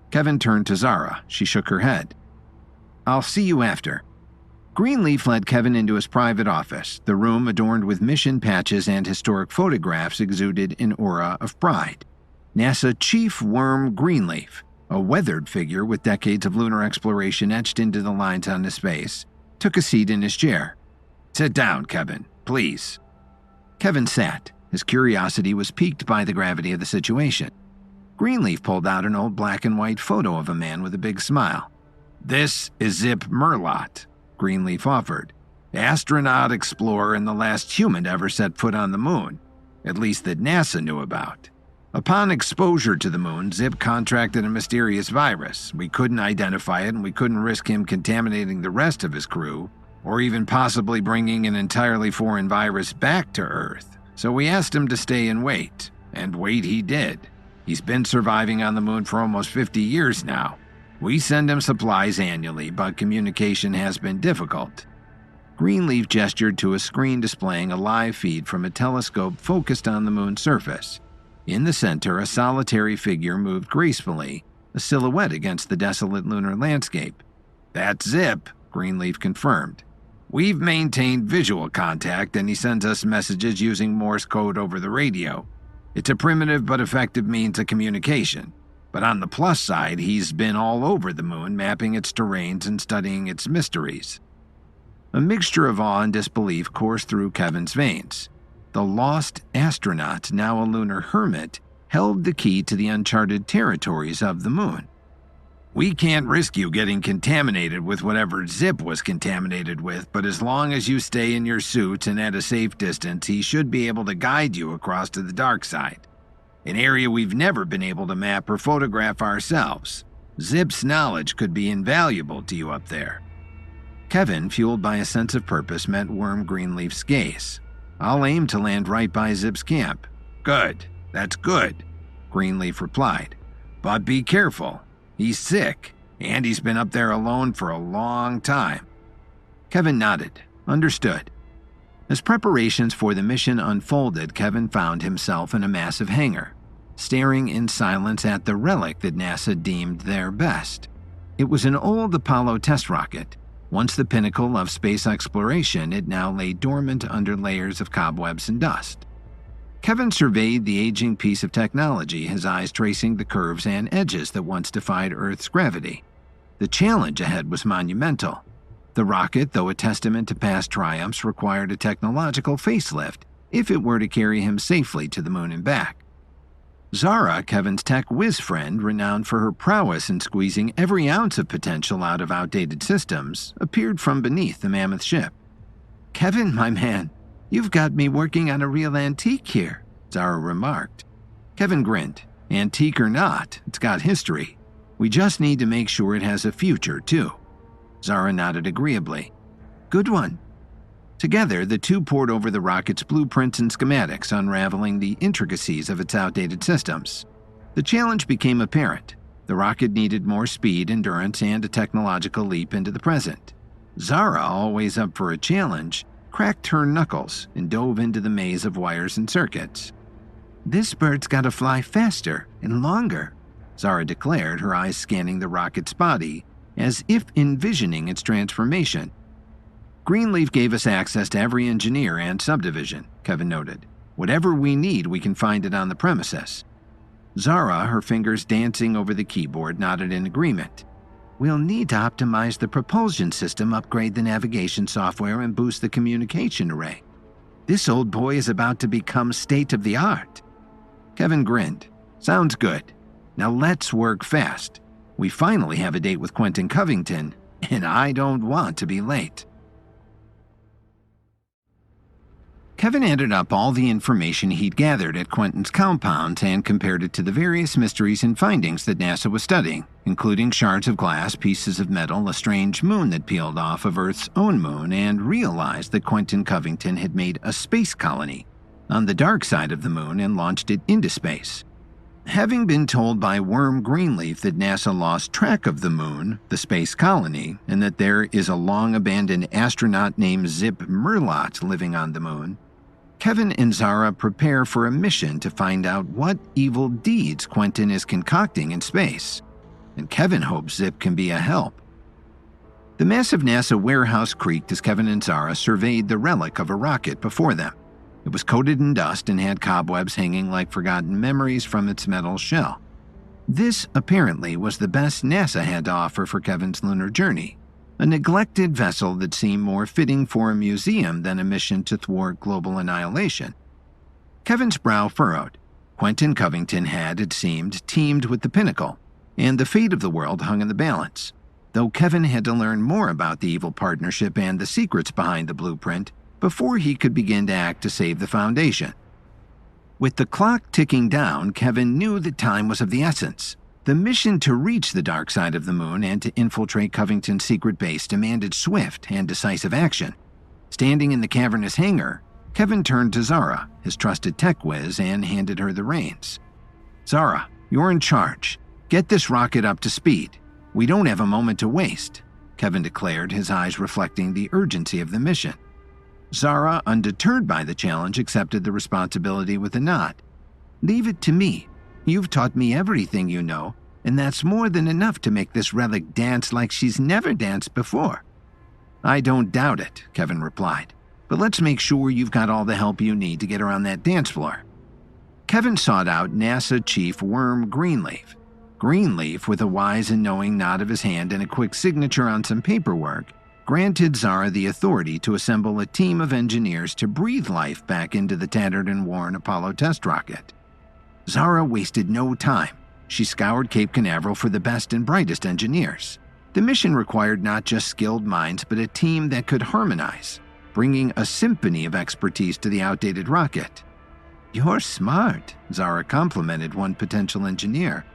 Kevin turned to Zara. She shook her head. I'll see you after. Greenleaf led Kevin into his private office. The room, adorned with mission patches and historic photographs, exuded an aura of pride. NASA Chief Worm Greenleaf, a weathered figure with decades of lunar exploration etched into the lines on his face, took a seat in his chair. Sit down, Kevin, please. Kevin sat. His curiosity was piqued by the gravity of the situation. Greenleaf pulled out an old black and white photo of a man with a big smile. This is Zip Merlot, Greenleaf offered. Astronaut, explorer, and the last human to ever set foot on the moon, at least that NASA knew about. Upon exposure to the moon, Zip contracted a mysterious virus. We couldn't identify it, and we couldn't risk him contaminating the rest of his crew, or even possibly bringing an entirely foreign virus back to Earth. So we asked him to stay and wait he did. He's been surviving on the moon for almost 50 years now. We send him supplies annually, but communication has been difficult." Greenleaf gestured to a screen displaying a live feed from a telescope focused on the moon's surface. In the center, a solitary figure moved gracefully, a silhouette against the desolate lunar landscape. "That's Zip," Greenleaf confirmed. "We've maintained visual contact, and he sends us messages using Morse code over the radio. It's a primitive but effective means of communication. But on the plus side, he's been all over the moon, mapping its terrains and studying its mysteries." A mixture of awe and disbelief coursed through Kevin's veins. The lost astronaut, now a lunar hermit, held the key to the uncharted territories of the moon. "We can't risk you getting contaminated with whatever Zip was contaminated with, but as long as you stay in your suits and at a safe distance, he should be able to guide you across to the dark side. An area we've never been able to map or photograph ourselves. Zip's knowledge could be invaluable to you up there." Kevin, fueled by a sense of purpose, met Worm Greenleaf's gaze. "I'll aim to land right by Zip's camp." "Good. That's good," Greenleaf replied. "But be careful. He's sick, and he's been up there alone for a long time." Kevin nodded. Understood. As preparations for the mission unfolded, Kevin found himself in a massive hangar, staring in silence at the relic that NASA deemed their best. It was an old Apollo test rocket. Once the pinnacle of space exploration, it now lay dormant under layers of cobwebs and dust. Kevin surveyed the aging piece of technology, his eyes tracing the curves and edges that once defied Earth's gravity. The challenge ahead was monumental. The rocket, though a testament to past triumphs, required a technological facelift if it were to carry him safely to the moon and back. Zara, Kevin's tech whiz friend, renowned for her prowess in squeezing every ounce of potential out of outdated systems, appeared from beneath the mammoth ship. "Kevin, my man, you've got me working on a real antique here," Zara remarked. Kevin grinned. "Antique or not, it's got history. We just need to make sure it has a future, too." Zara nodded agreeably. "Good one." Together, the two pored over the rocket's blueprints and schematics, unraveling the intricacies of its outdated systems. The challenge became apparent. The rocket needed more speed, endurance, and a technological leap into the present. Zara, always up for a challenge, cracked her knuckles and dove into the maze of wires and circuits. "This bird's gotta fly faster and longer," Zara declared, her eyes scanning the rocket's body, as if envisioning its transformation. "Greenleaf gave us access to every engineer and subdivision," Kevin noted. "Whatever we need, we can find it on the premises." Zara, her fingers dancing over the keyboard, nodded in agreement. "We'll need to optimize the propulsion system, upgrade the navigation software, and boost the communication array. This old boy is about to become state-of-the-art." Kevin grinned. "Sounds good. Now let's work fast. We finally have a date with Quentin Covington, and I don't want to be late." Kevin added up all the information he'd gathered at Quentin's compound and compared it to the various mysteries and findings that NASA was studying, including shards of glass, pieces of metal, a strange moon that peeled off of Earth's own moon, and realized that Quentin Covington had made a space colony on the dark side of the moon and launched it into space. Having been told by Worm Greenleaf that NASA lost track of the moon, the space colony, and that there is a long-abandoned astronaut named Zip Merlot living on the moon, Kevin and Zara prepare for a mission to find out what evil deeds Quentin is concocting in space, and Kevin hopes Zip can be a help. The massive NASA warehouse creaked as Kevin and Zara surveyed the relic of a rocket before them. It was coated in dust and had cobwebs hanging like forgotten memories from its metal shell. This, apparently, was the best NASA had to offer for Kevin's lunar journey, a neglected vessel that seemed more fitting for a museum than a mission to thwart global annihilation. Kevin's brow furrowed. Quentin Covington had, it seemed, teamed with the Pinnacle, and the fate of the world hung in the balance. Though Kevin had to learn more about the evil partnership and the secrets behind the blueprint before he could begin to act to save the Foundation. With the clock ticking down, Kevin knew that time was of the essence. The mission to reach the dark side of the moon and to infiltrate Covington's secret base demanded swift and decisive action. Standing in the cavernous hangar, Kevin turned to Zara, his trusted tech whiz, and handed her the reins. "Zara, You're in charge. Get this rocket up to speed. We don't have a moment to waste," Kevin declared, his eyes reflecting the urgency of the mission. Zara, undeterred by the challenge, accepted the responsibility with a nod. "Leave it to me. You've taught me everything you know, and that's more than enough to make this relic dance like she's never danced before." "I don't doubt it," Kevin replied. "But let's make sure you've got all the help you need to get her on that dance floor." Kevin sought out NASA Chief Worm Greenleaf. Greenleaf, with a wise and knowing nod of his hand and a quick signature on some paperwork, granted Zara the authority to assemble a team of engineers to breathe life back into the tattered and worn Apollo test rocket. Zara wasted no time. She scoured Cape Canaveral for the best and brightest engineers. The mission required not just skilled minds, but a team that could harmonize, bringing a symphony of expertise to the outdated rocket. "You're smart," Zara complimented one potential engineer.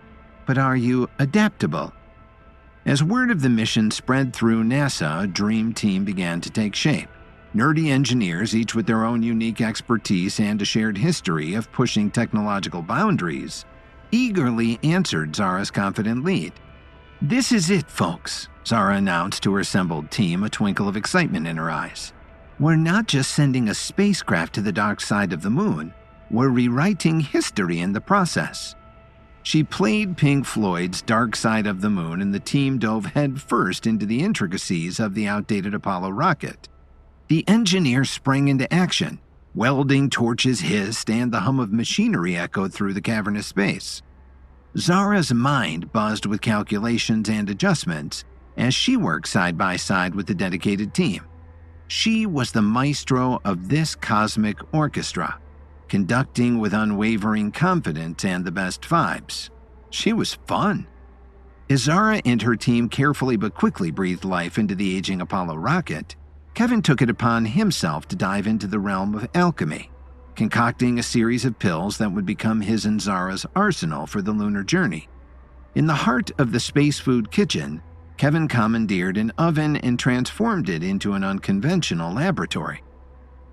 "But are you adaptable?" As word of the mission spread through NASA, a dream team began to take shape. Nerdy engineers, each with their own unique expertise and a shared history of pushing technological boundaries, eagerly answered Zara's confident lead. "This is it, folks," Zara announced to her assembled team, a twinkle of excitement in her eyes. "We're not just sending a spacecraft to the dark side of the moon, we're rewriting history in the process." She played Pink Floyd's Dark Side of the Moon, and the team dove headfirst into the intricacies of the outdated Apollo rocket. The engineers sprang into action. Welding torches hissed, and the hum of machinery echoed through the cavernous space. Zara's mind buzzed with calculations and adjustments as she worked side by side with the dedicated team. She was the maestro of this cosmic orchestra, conducting with unwavering confidence and the best vibes. She was fun. As Zara and her team carefully but quickly breathed life into the aging Apollo rocket, Kevin took it upon himself to dive into the realm of alchemy, concocting a series of pills that would become his and Zara's arsenal for the lunar journey. In the heart of the space food kitchen, Kevin commandeered an oven and transformed it into an unconventional laboratory.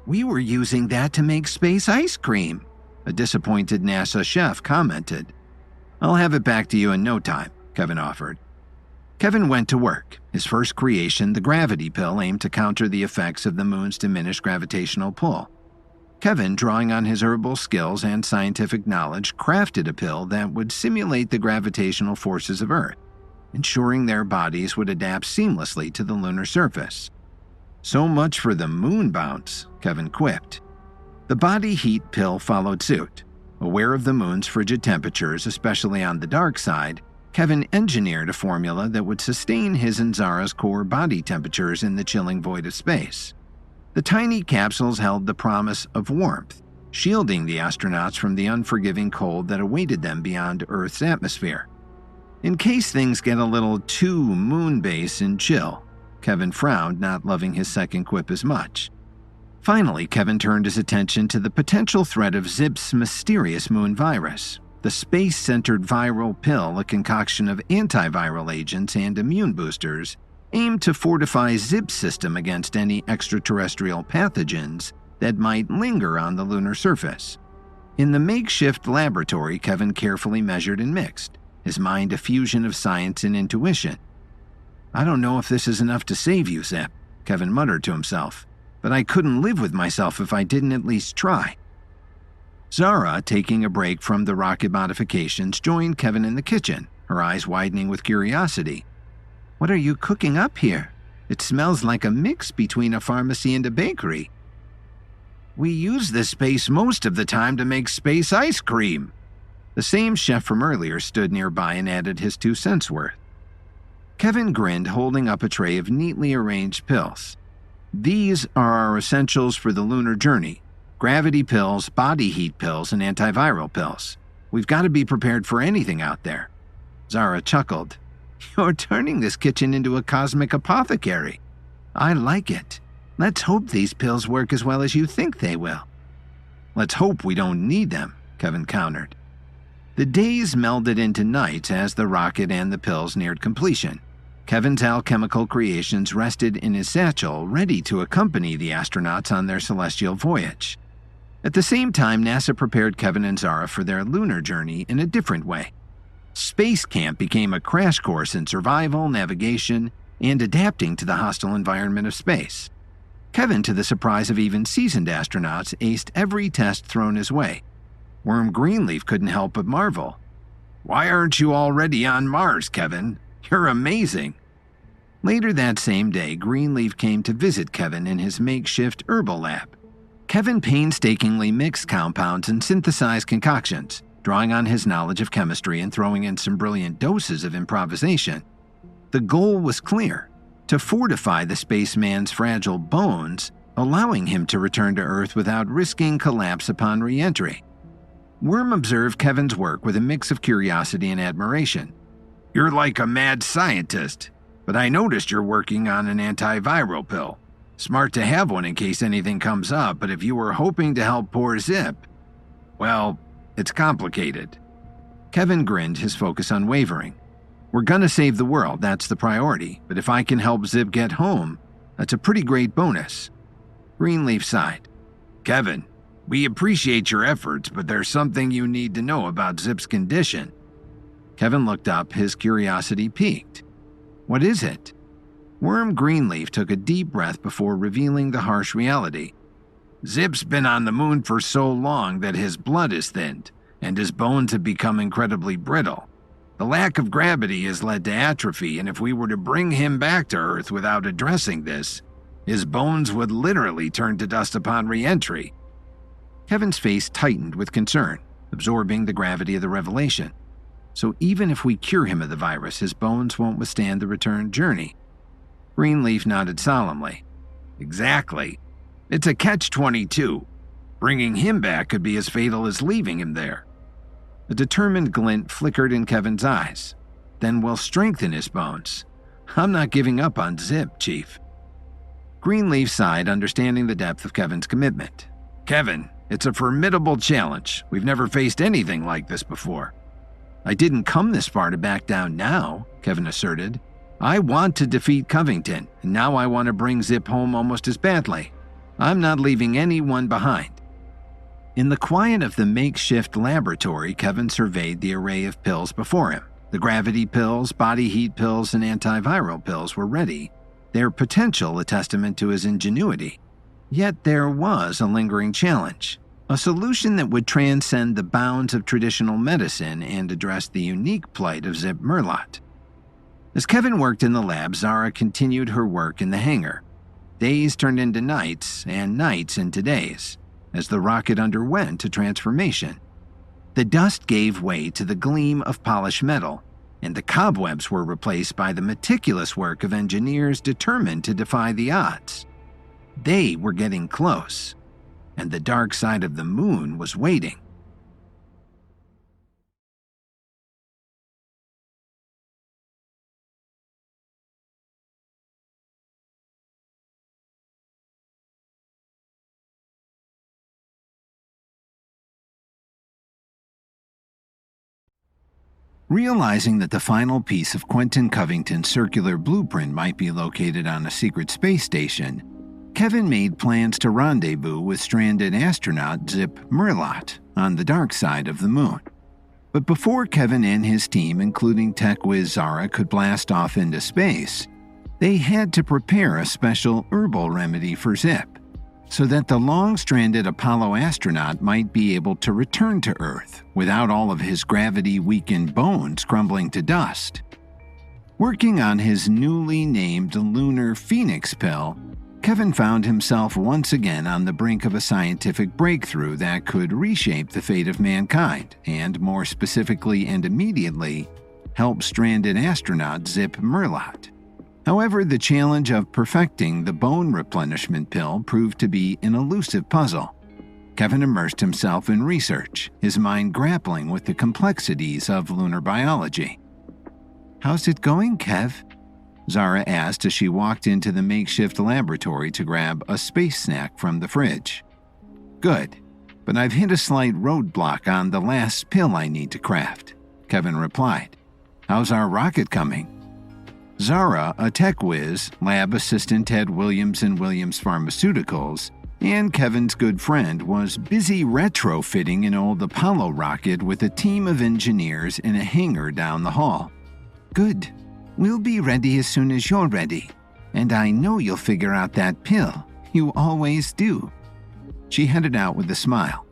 "We were using that to make space ice cream," a disappointed NASA chef commented. "I'll have it back to you in no time," Kevin offered. Kevin went to work. His first creation, the gravity pill, aimed to counter the effects of the moon's diminished gravitational pull. Kevin, drawing on his herbal skills and scientific knowledge, crafted a pill that would simulate the gravitational forces of Earth, ensuring their bodies would adapt seamlessly to the lunar surface. "So much for the moon bounce," Kevin quipped. The body heat pill followed suit. Aware of the moon's frigid temperatures, especially on the dark side, Kevin engineered a formula that would sustain his and Zara's core body temperatures in the chilling void of space. The tiny capsules held the promise of warmth, shielding the astronauts from the unforgiving cold that awaited them beyond Earth's atmosphere. In case things get a little too moon-base and chill, Kevin frowned, not loving his second quip as much. Finally, Kevin turned his attention to the potential threat of Zip's mysterious moon virus, the space-centered viral pill, a concoction of antiviral agents and immune boosters, aimed to fortify Zip's system against any extraterrestrial pathogens that might linger on the lunar surface. In the makeshift laboratory, Kevin carefully measured and mixed, his mind a fusion of science and intuition. "I don't know if this is enough to save you, Zip," Kevin muttered to himself, "but I couldn't live with myself if I didn't at least try." Zara, taking a break from the rocket modifications, joined Kevin in the kitchen, her eyes widening with curiosity. "What are you cooking up here? It smells like a mix between a pharmacy and a bakery." "We use this space most of the time to make space ice cream." The same chef from earlier stood nearby and added his 2 cents worth. Kevin grinned, holding up a tray of neatly arranged pills. "These are our essentials for the lunar journey: gravity pills, body heat pills, and antiviral pills. We've got to be prepared for anything out there." Zara chuckled. "You're turning this kitchen into a cosmic apothecary. I like it. Let's hope these pills work as well as you think they will." "Let's hope we don't need them," Kevin countered. The days melded into nights as the rocket and the pills neared completion. Kevin's alchemical creations rested in his satchel, ready to accompany the astronauts on their celestial voyage. At the same time, NASA prepared Kevin and Zara for their lunar journey in a different way. Space camp became a crash course in survival, navigation, and adapting to the hostile environment of space. Kevin, to the surprise of even seasoned astronauts, aced every test thrown his way. Worm Greenleaf couldn't help but marvel. "Why aren't you already on Mars, Kevin? You're amazing." Later that same day, Greenleaf came to visit Kevin in his makeshift herbal lab. Kevin painstakingly mixed compounds and synthesized concoctions, drawing on his knowledge of chemistry and throwing in some brilliant doses of improvisation. The goal was clear: to fortify the spaceman's fragile bones, allowing him to return to Earth without risking collapse upon re-entry. Worm observed Kevin's work with a mix of curiosity and admiration. "You're like a mad scientist, but I noticed you're working on an antiviral pill. Smart to have one in case anything comes up, but if you were hoping to help poor Zip, well, it's complicated." Kevin grinned, his focus unwavering. "We're gonna save the world, that's the priority, but if I can help Zip get home, that's a pretty great bonus." Greenleaf sighed. "Kevin, we appreciate your efforts, but there's something you need to know about Zip's condition." Kevin looked up, his curiosity piqued. "What is it?" Worm Greenleaf took a deep breath before revealing the harsh reality. "Zip's been on the moon for so long that his blood is thinned, and his bones have become incredibly brittle. The lack of gravity has led to atrophy, and if we were to bring him back to Earth without addressing this, his bones would literally turn to dust upon re-entry." Kevin's face tightened with concern, absorbing the gravity of the revelation. So even if we cure him of the virus, his bones won't withstand the return journey. Greenleaf nodded solemnly. "Exactly. It's a catch-22. Bringing him back could be as fatal as leaving him there." A determined glint flickered in Kevin's eyes. "Then we'll strengthen his bones. I'm not giving up on Zip, Chief." Greenleaf sighed, understanding the depth of Kevin's commitment. "Kevin, it's a formidable challenge. We've never faced anything like this before." "I didn't come this far to back down now," Kevin asserted. "I want to defeat Covington, and now I want to bring Zip home almost as badly. I'm not leaving anyone behind." In the quiet of the makeshift laboratory, Kevin surveyed the array of pills before him. The gravity pills, body heat pills, and antiviral pills were ready, their potential a testament to his ingenuity. Yet there was a lingering challenge, a solution that would transcend the bounds of traditional medicine and address the unique plight of Zip Merlot. As Kevin worked in the lab, Zara continued her work in the hangar. Days turned into nights, and nights into days, as the rocket underwent a transformation. The dust gave way to the gleam of polished metal, and the cobwebs were replaced by the meticulous work of engineers determined to defy the odds. They were getting close, and the dark side of the moon was waiting. Realizing that the final piece of Quentin Covington's circular blueprint might be located on a secret space station, Kevin made plans to rendezvous with stranded astronaut Zip Merlot on the dark side of the moon. But before Kevin and his team, including tech whiz Zara, could blast off into space, they had to prepare a special herbal remedy for Zip, so that the long-stranded Apollo astronaut might be able to return to Earth without all of his gravity-weakened bones crumbling to dust. Working on his newly named Lunar Phoenix pill, Kevin found himself once again on the brink of a scientific breakthrough that could reshape the fate of mankind, and more specifically and immediately, help stranded astronaut Zip Merlot. However, the challenge of perfecting the bone replenishment pill proved to be an elusive puzzle. Kevin immersed himself in research, his mind grappling with the complexities of lunar biology. "How's it going, Kev?" Zara asked as she walked into the makeshift laboratory to grab a space snack from the fridge. "Good, but I've hit a slight roadblock on the last pill I need to craft," Kevin replied. "How's our rocket coming?" Zara, a tech whiz, lab assistant at Williams & Williams Pharmaceuticals, and Kevin's good friend was busy retrofitting an old Apollo rocket with a team of engineers in a hangar down the hall. "Good. We'll be ready as soon as you're ready. And I know you'll figure out that pill. You always do." She headed out with a smile.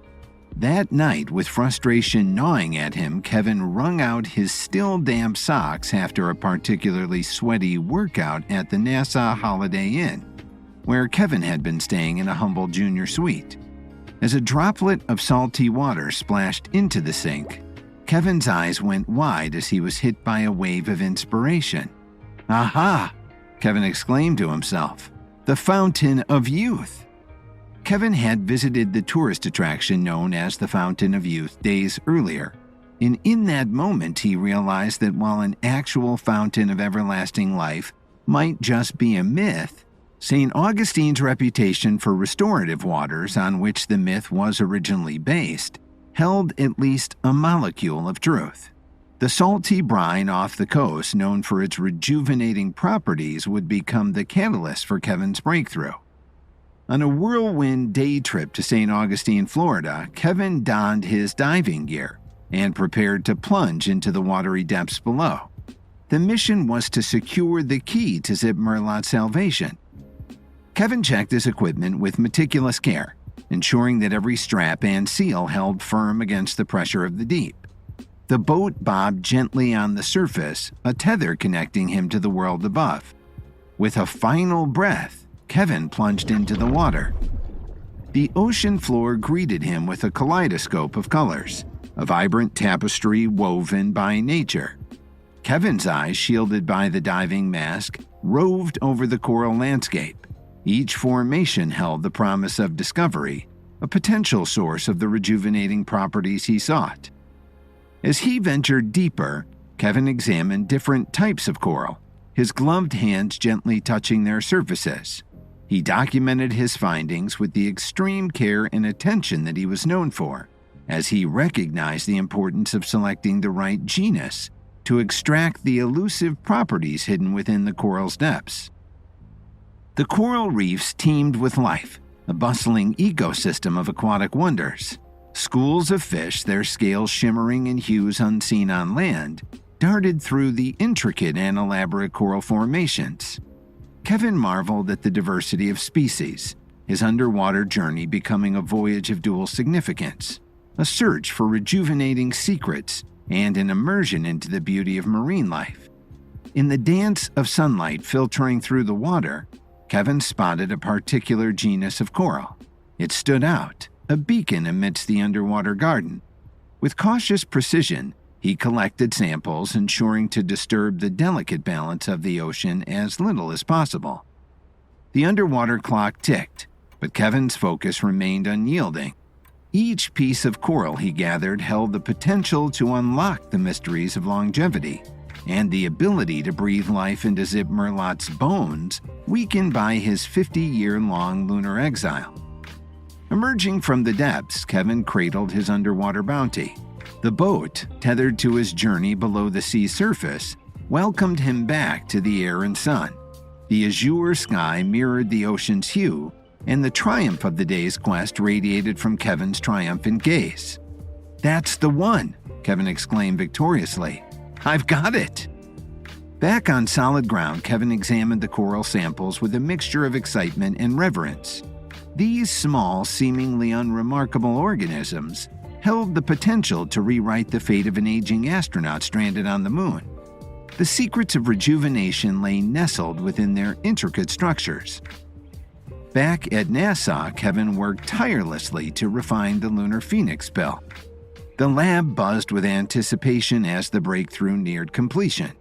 That night, with frustration gnawing at him, Kevin wrung out his still damp socks after a particularly sweaty workout at the Nassau Holiday Inn, where Kevin had been staying in a humble junior suite. As a droplet of salty water splashed into the sink, Kevin's eyes went wide as he was hit by a wave of inspiration. "Aha!" Kevin exclaimed to himself. "The Fountain of Youth!" Kevin had visited the tourist attraction known as the Fountain of Youth days earlier, and in that moment he realized that while an actual fountain of everlasting life might just be a myth, St. Augustine's reputation for restorative waters, on which the myth was originally based, held at least a molecule of truth. The salty brine off the coast, known for its rejuvenating properties, would become the catalyst for Kevin's breakthrough. On a whirlwind day trip to St. Augustine, Florida, Kevin donned his diving gear and prepared to plunge into the watery depths below. The mission was to secure the key to Zip Merlot's salvation. Kevin checked his equipment with meticulous care, ensuring that every strap and seal held firm against the pressure of the deep. The boat bobbed gently on the surface, a tether connecting him to the world above. With a final breath, Kevin plunged into the water. The ocean floor greeted him with a kaleidoscope of colors, a vibrant tapestry woven by nature. Kevin's eyes, shielded by the diving mask, roved over the coral landscape. Each formation held the promise of discovery, a potential source of the rejuvenating properties he sought. As he ventured deeper, Kevin examined different types of coral, his gloved hands gently touching their surfaces. He documented his findings with the extreme care and attention that he was known for, as he recognized the importance of selecting the right genus to extract the elusive properties hidden within the coral's depths. The coral reefs teemed with life, a bustling ecosystem of aquatic wonders. Schools of fish, their scales shimmering in hues unseen on land, darted through the intricate and elaborate coral formations. Kevin marveled at the diversity of species, his underwater journey becoming a voyage of dual significance, a search for rejuvenating secrets and an immersion into the beauty of marine life. In the dance of sunlight filtering through the water, Kevin spotted a particular genus of coral. It stood out, a beacon amidst the underwater garden. With cautious precision, he collected samples, ensuring to disturb the delicate balance of the ocean as little as possible. The underwater clock ticked, but Kevin's focus remained unyielding. Each piece of coral he gathered held the potential to unlock the mysteries of longevity, and the ability to breathe life into Zip Merlot's bones, weakened by his 50-year-long lunar exile. Emerging from the depths, Kevin cradled his underwater bounty. The boat, tethered to his journey below the sea surface, welcomed him back to the air and sun. The azure sky mirrored the ocean's hue, and the triumph of the day's quest radiated from Kevin's triumphant gaze. "That's the one!" Kevin exclaimed victoriously. "I've got it!" Back on solid ground, Kevin examined the coral samples with a mixture of excitement and reverence. These small, seemingly unremarkable organisms held the potential to rewrite the fate of an aging astronaut stranded on the moon. The secrets of rejuvenation lay nestled within their intricate structures. Back at Nassau, Kevin worked tirelessly to refine the lunar phoenix pill. The lab buzzed with anticipation as the breakthrough neared completion.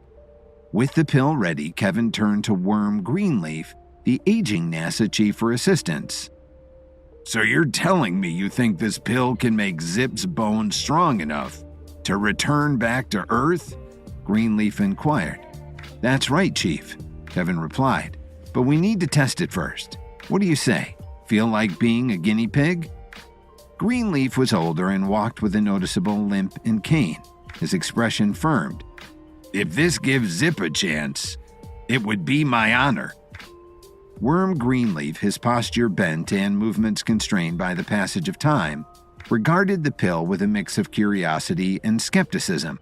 With the pill ready, Kevin turned to Worm Greenleaf, the aging NASA chief, for assistance. "So you're telling me you think this pill can make Zip's bones strong enough to return back to Earth?" Greenleaf inquired. "That's right, Chief," Kevin replied. "But we need to test it first. What do you say? Feel like being a guinea pig?" Greenleaf was older and walked with a noticeable limp and cane. His expression firmed. "If this gives Zip a chance, it would be my honor." Worm Greenleaf, his posture bent and movements constrained by the passage of time, regarded the pill with a mix of curiosity and skepticism.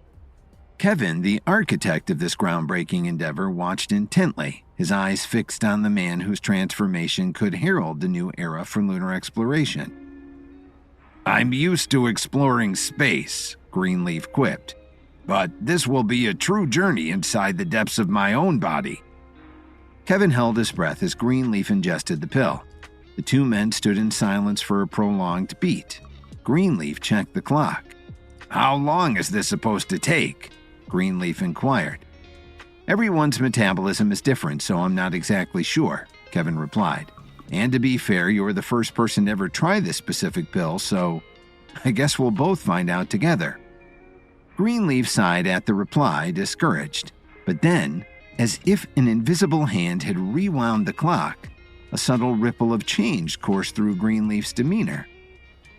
Kevin, the architect of this groundbreaking endeavor, watched intently, his eyes fixed on the man whose transformation could herald the new era for lunar exploration. "I'm used to exploring space," Greenleaf quipped, "but this will be a true journey inside the depths of my own body." Kevin held his breath as Greenleaf ingested the pill. The two men stood in silence for a prolonged beat. Greenleaf checked the clock. "How long is this supposed to take?" Greenleaf inquired. "Everyone's metabolism is different, so I'm not exactly sure," Kevin replied. "And to be fair, you're the first person to ever try this specific pill, so I guess we'll both find out together." Greenleaf sighed at the reply, discouraged. But then, as if an invisible hand had rewound the clock, a subtle ripple of change coursed through Greenleaf's demeanor.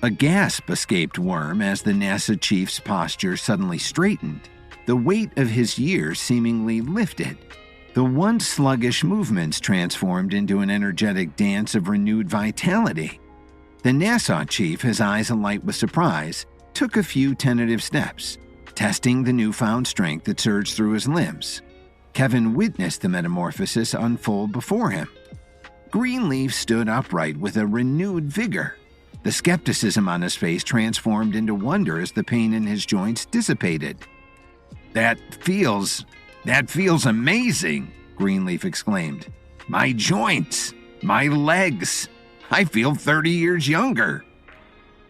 A gasp escaped Worm as the NASA chief's posture suddenly straightened. The weight of his years seemingly lifted. The once sluggish movements transformed into an energetic dance of renewed vitality. The NASA chief, his eyes alight with surprise, took a few tentative steps, testing the newfound strength that surged through his limbs. Kevin witnessed the metamorphosis unfold before him. Greenleaf stood upright with a renewed vigor. The skepticism on his face transformed into wonder as the pain in his joints dissipated. That feels amazing," Greenleaf exclaimed. "My joints, my legs, I feel 30 years younger."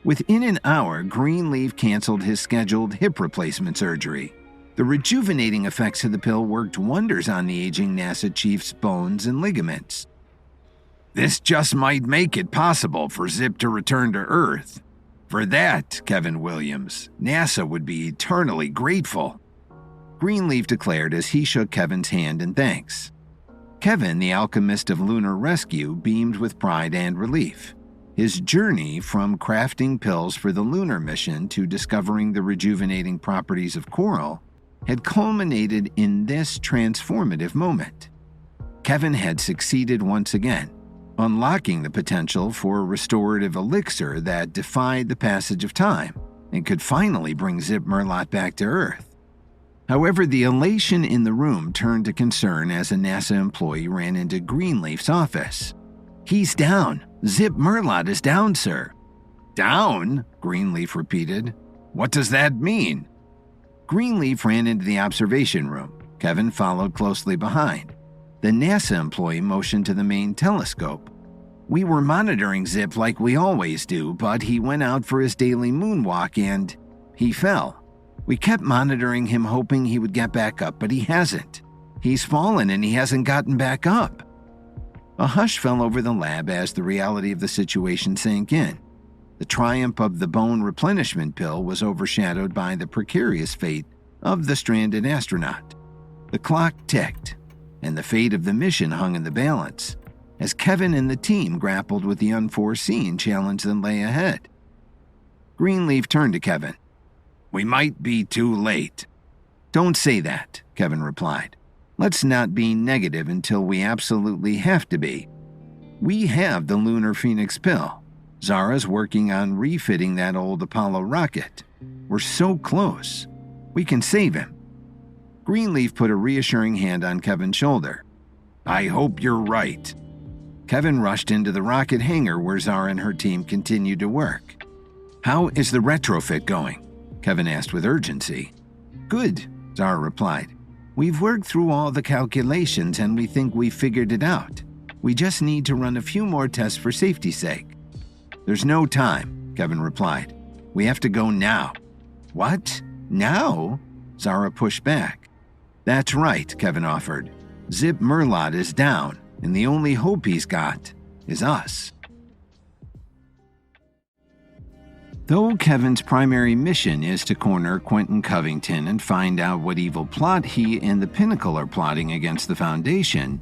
Within an hour, Greenleaf canceled his scheduled hip replacement surgery. The rejuvenating effects of the pill worked wonders on the aging NASA chief's bones and ligaments. "This just might make it possible for Zip to return to Earth. For that, Kevin Williams, NASA would be eternally grateful," Greenleaf declared as he shook Kevin's hand in thanks. Kevin, the alchemist of lunar rescue, beamed with pride and relief. His journey from crafting pills for the lunar mission to discovering the rejuvenating properties of coral had culminated in this transformative moment. Kevin had succeeded once again, unlocking the potential for a restorative elixir that defied the passage of time and could finally bring Zip Merlot back to Earth. However, the elation in the room turned to concern as a NASA employee ran into Greenleaf's office. "He's down. Zip Merlot is down, sir." "Down?" Greenleaf repeated. "What does that mean?" Greenleaf ran into the observation room. Kevin followed closely behind. The NASA employee motioned to the main telescope. "We were monitoring Zip like we always do, but he went out for his daily moonwalk and he fell. We kept monitoring him hoping he would get back up, but he hasn't. He's fallen and he hasn't gotten back up." A hush fell over the lab as the reality of the situation sank in. The triumph of the bone replenishment pill was overshadowed by the precarious fate of the stranded astronaut. The clock ticked, and the fate of the mission hung in the balance, as Kevin and the team grappled with the unforeseen challenge that lay ahead. Greenleaf turned to Kevin. "We might be too late." "Don't say that," Kevin replied. "Let's not be negative until we absolutely have to be. We have the Lunar Phoenix pill. Zara's working on refitting that old Apollo rocket. We're so close. We can save him." Greenleaf put a reassuring hand on Kevin's shoulder. "I hope you're right." Kevin rushed into the rocket hangar where Zara and her team continued to work. "How is the retrofit going?" Kevin asked with urgency. "Good," Zara replied. "We've worked through all the calculations and we think we've figured it out. We just need to run a few more tests for safety's sake." "There's no time," Kevin replied. "We have to go now." "What? Now?" Zara pushed back. "That's right," Kevin offered. "Zip Merlot is down, and the only hope he's got is us." Though Kevin's primary mission is to corner Quentin Covington and find out what evil plot he and the Pinnacle are plotting against the Foundation,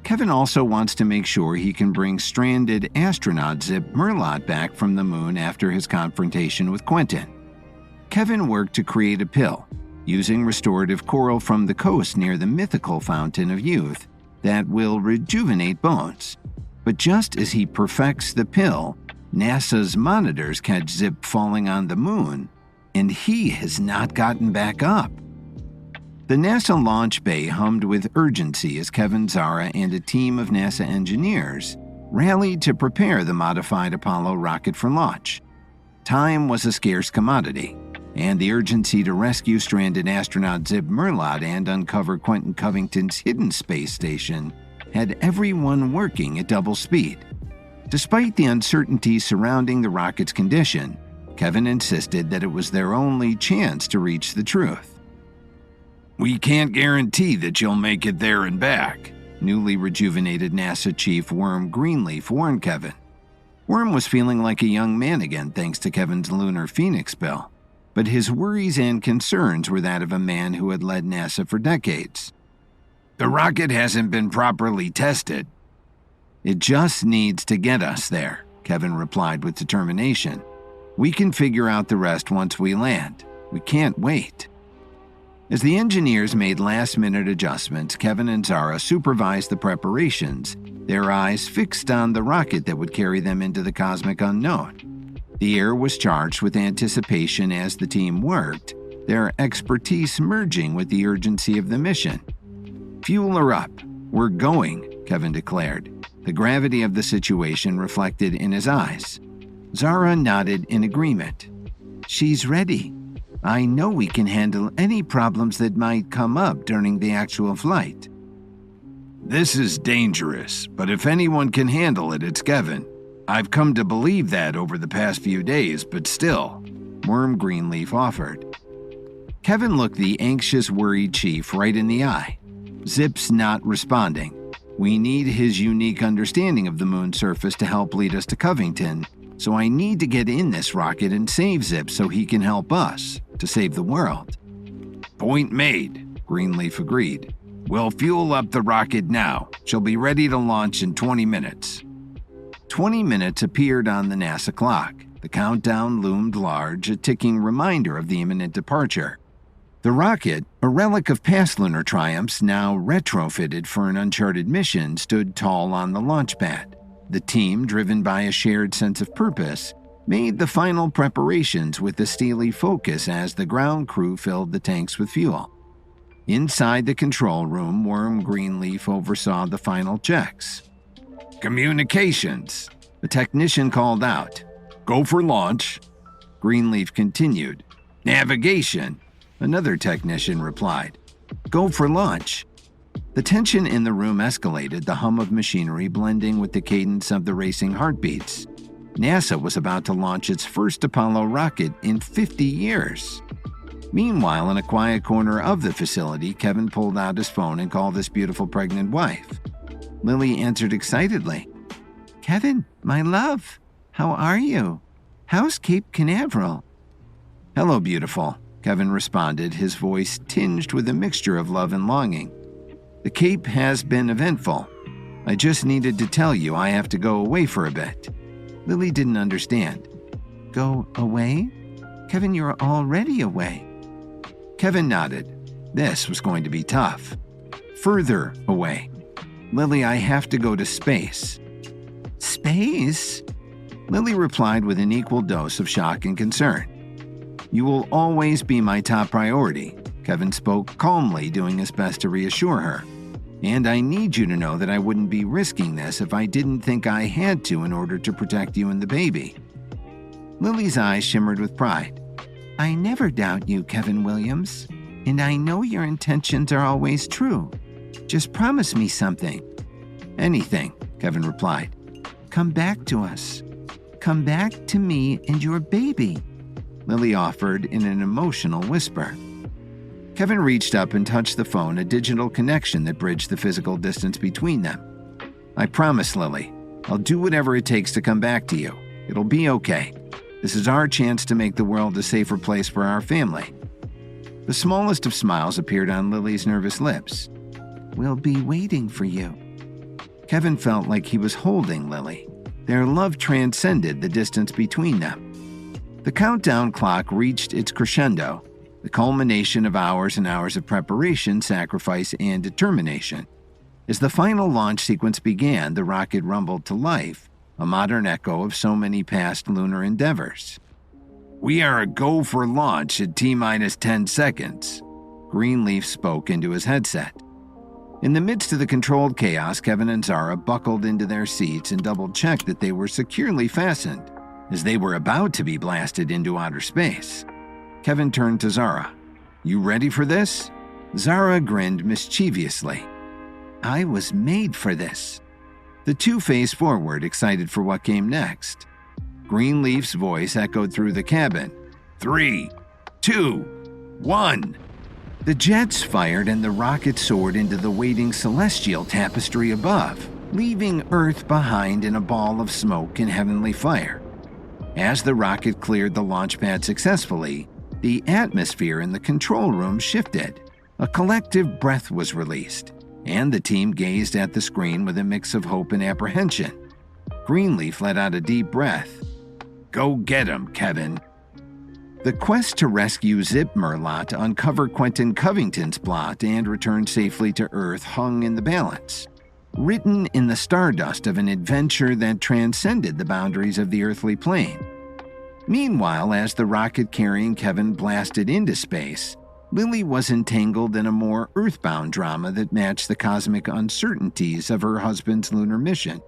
Kevin also wants to make sure he can bring stranded astronaut Zip Merlot back from the moon after his confrontation with Quentin. Kevin worked to create a pill, using restorative coral from the coast near the mythical Fountain of Youth, that will rejuvenate bones. But just as he perfects the pill, NASA's monitors catch Zip falling on the moon, and he has not gotten back up. The NASA launch bay hummed with urgency as Kevin, Zara, and a team of NASA engineers rallied to prepare the modified Apollo rocket for launch. Time was a scarce commodity, and the urgency to rescue stranded astronaut Zip Merlot and uncover Quentin Covington's hidden space station had everyone working at double speed. Despite the uncertainty surrounding the rocket's condition, Kevin insisted that it was their only chance to reach the truth. "We can't guarantee that you'll make it there and back," newly rejuvenated NASA Chief Worm Greenleaf warned Kevin. Worm was feeling like a young man again thanks to Kevin's lunar phoenix bill, but his worries and concerns were that of a man who had led NASA for decades. "The rocket hasn't been properly tested." "It just needs to get us there," Kevin replied with determination. "We can figure out the rest once we land. We can't wait." As the engineers made last-minute adjustments, Kevin and Zara supervised the preparations, their eyes fixed on the rocket that would carry them into the cosmic unknown. The air was charged with anticipation as the team worked, their expertise merging with the urgency of the mission. "Fuel her up. We're going," Kevin declared, the gravity of the situation reflected in his eyes. Zara nodded in agreement. "She's ready. I know we can handle any problems that might come up during the actual flight." "This is dangerous, but if anyone can handle it, it's Kevin. I've come to believe that over the past few days, but still," Worm Greenleaf offered. Kevin looked the anxious, worried chief right in the eye. "Zip's not responding. We need his unique understanding of the moon's surface to help lead us to Covington, so I need to get in this rocket and save Zip so he can help us, to save the world." "Point made," Greenleaf agreed. "We'll fuel up the rocket now. She'll be ready to launch in 20 minutes. 20 minutes appeared on the NASA clock. The countdown loomed large, a ticking reminder of the imminent departure. The rocket, a relic of past lunar triumphs now retrofitted for an uncharted mission, stood tall on the launch pad. The team, driven by a shared sense of purpose, made the final preparations with a steely focus as the ground crew filled the tanks with fuel. Inside the control room, Worm Greenleaf oversaw the final checks. "Communications," the technician called out. "Go for launch." Greenleaf continued. "Navigation," another technician replied. "Go for launch." The tension in the room escalated, the hum of machinery blending with the cadence of the racing heartbeats. NASA was about to launch its first Apollo rocket in 50 years. Meanwhile, in a quiet corner of the facility, Kevin pulled out his phone and called his beautiful pregnant wife. Lily answered excitedly. "Kevin, my love, how are you? How's Cape Canaveral?" "Hello, beautiful," Kevin responded, his voice tinged with a mixture of love and longing. "The Cape has been eventful. I just needed to tell you I have to go away for a bit." Lily didn't understand. "Go away? Kevin, you're already away." Kevin nodded. This was going to be tough. "Further away. Lily, I have to go to space." "Space?" Lily replied with an equal dose of shock and concern. "You will always be my top priority," Kevin spoke calmly, doing his best to reassure her. "And I need you to know that I wouldn't be risking this if I didn't think I had to in order to protect you and the baby." Lily's eyes shimmered with pride. "I never doubt you, Kevin Williams, and I know your intentions are always true. Just promise me something." "Anything," Kevin replied. "Come back to us. Come back to me and your baby," Lily offered in an emotional whisper. Kevin reached up and touched the phone, a digital connection that bridged the physical distance between them. "I promise, Lily. I'll do whatever it takes to come back to you. It'll be okay. This is our chance to make the world a safer place for our family." The smallest of smiles appeared on Lily's nervous lips. "We'll be waiting for you." Kevin felt like he was holding Lily. Their love transcended the distance between them. The countdown clock reached its crescendo, the culmination of hours and hours of preparation, sacrifice, and determination. As the final launch sequence began, the rocket rumbled to life, a modern echo of so many past lunar endeavors. "We are a go for launch at T-minus 10 seconds. Greenleaf spoke into his headset. In the midst of the controlled chaos, Kevin and Zara buckled into their seats and double-checked that they were securely fastened, as they were about to be blasted into outer space. Kevin turned to Zara. "You ready for this?" Zara grinned mischievously. "I was made for this." The two faced forward, excited for what came next. Greenleaf's voice echoed through the cabin. 3, 2, 1. The jets fired and the rocket soared into the waiting celestial tapestry above, leaving Earth behind in a ball of smoke and heavenly fire. As the rocket cleared the launch pad successfully, the atmosphere in the control room shifted. A collective breath was released, and the team gazed at the screen with a mix of hope and apprehension. Greenleaf let out a deep breath. "Go get him, Kevin." The quest to rescue Zip Merlot, uncover Quentin Covington's plot, and return safely to Earth hung in the balance, written in the stardust of an adventure that transcended the boundaries of the earthly plane. Meanwhile, as the rocket carrying Kevin blasted into space, Lily was entangled in a more earthbound drama that matched the cosmic uncertainties of her husband's lunar mission.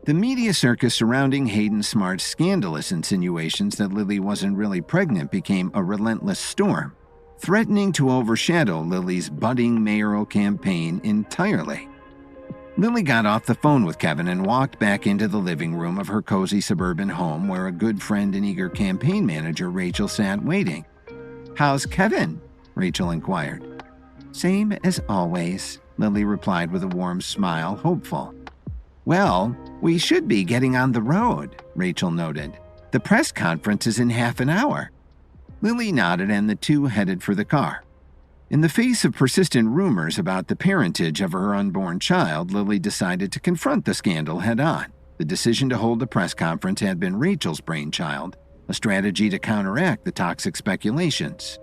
The media circus surrounding Hayden Smart's scandalous insinuations that Lily wasn't really pregnant became a relentless storm, threatening to overshadow Lily's budding mayoral campaign entirely. Lily got off the phone with Kevin and walked back into the living room of her cozy suburban home where a good friend and eager campaign manager, Rachel, sat waiting. "How's Kevin?" Rachel inquired. "Same as always," Lily replied with a warm smile, hopeful. "Well, we should be getting on the road," Rachel noted. "The press conference is in half an hour." Lily nodded and the two headed for the car. In the face of persistent rumors about the parentage of her unborn child, Lily decided to confront the scandal head-on. The decision to hold the press conference had been Rachel's brainchild, a strategy to counteract the toxic speculations.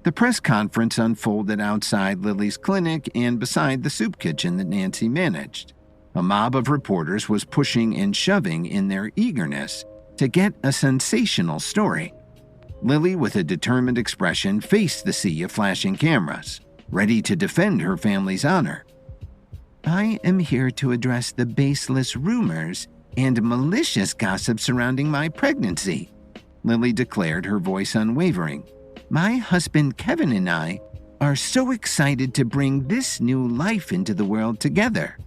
The press conference unfolded outside Lily's clinic and beside the soup kitchen that Nancy managed. A mob of reporters was pushing and shoving in their eagerness to get a sensational story. Lily, with a determined expression, faced the sea of flashing cameras, ready to defend her family's honor. "I am here to address the baseless rumors and malicious gossip surrounding my pregnancy," Lily declared, her voice unwavering. "My husband Kevin and I are so excited to bring this new life into the world together,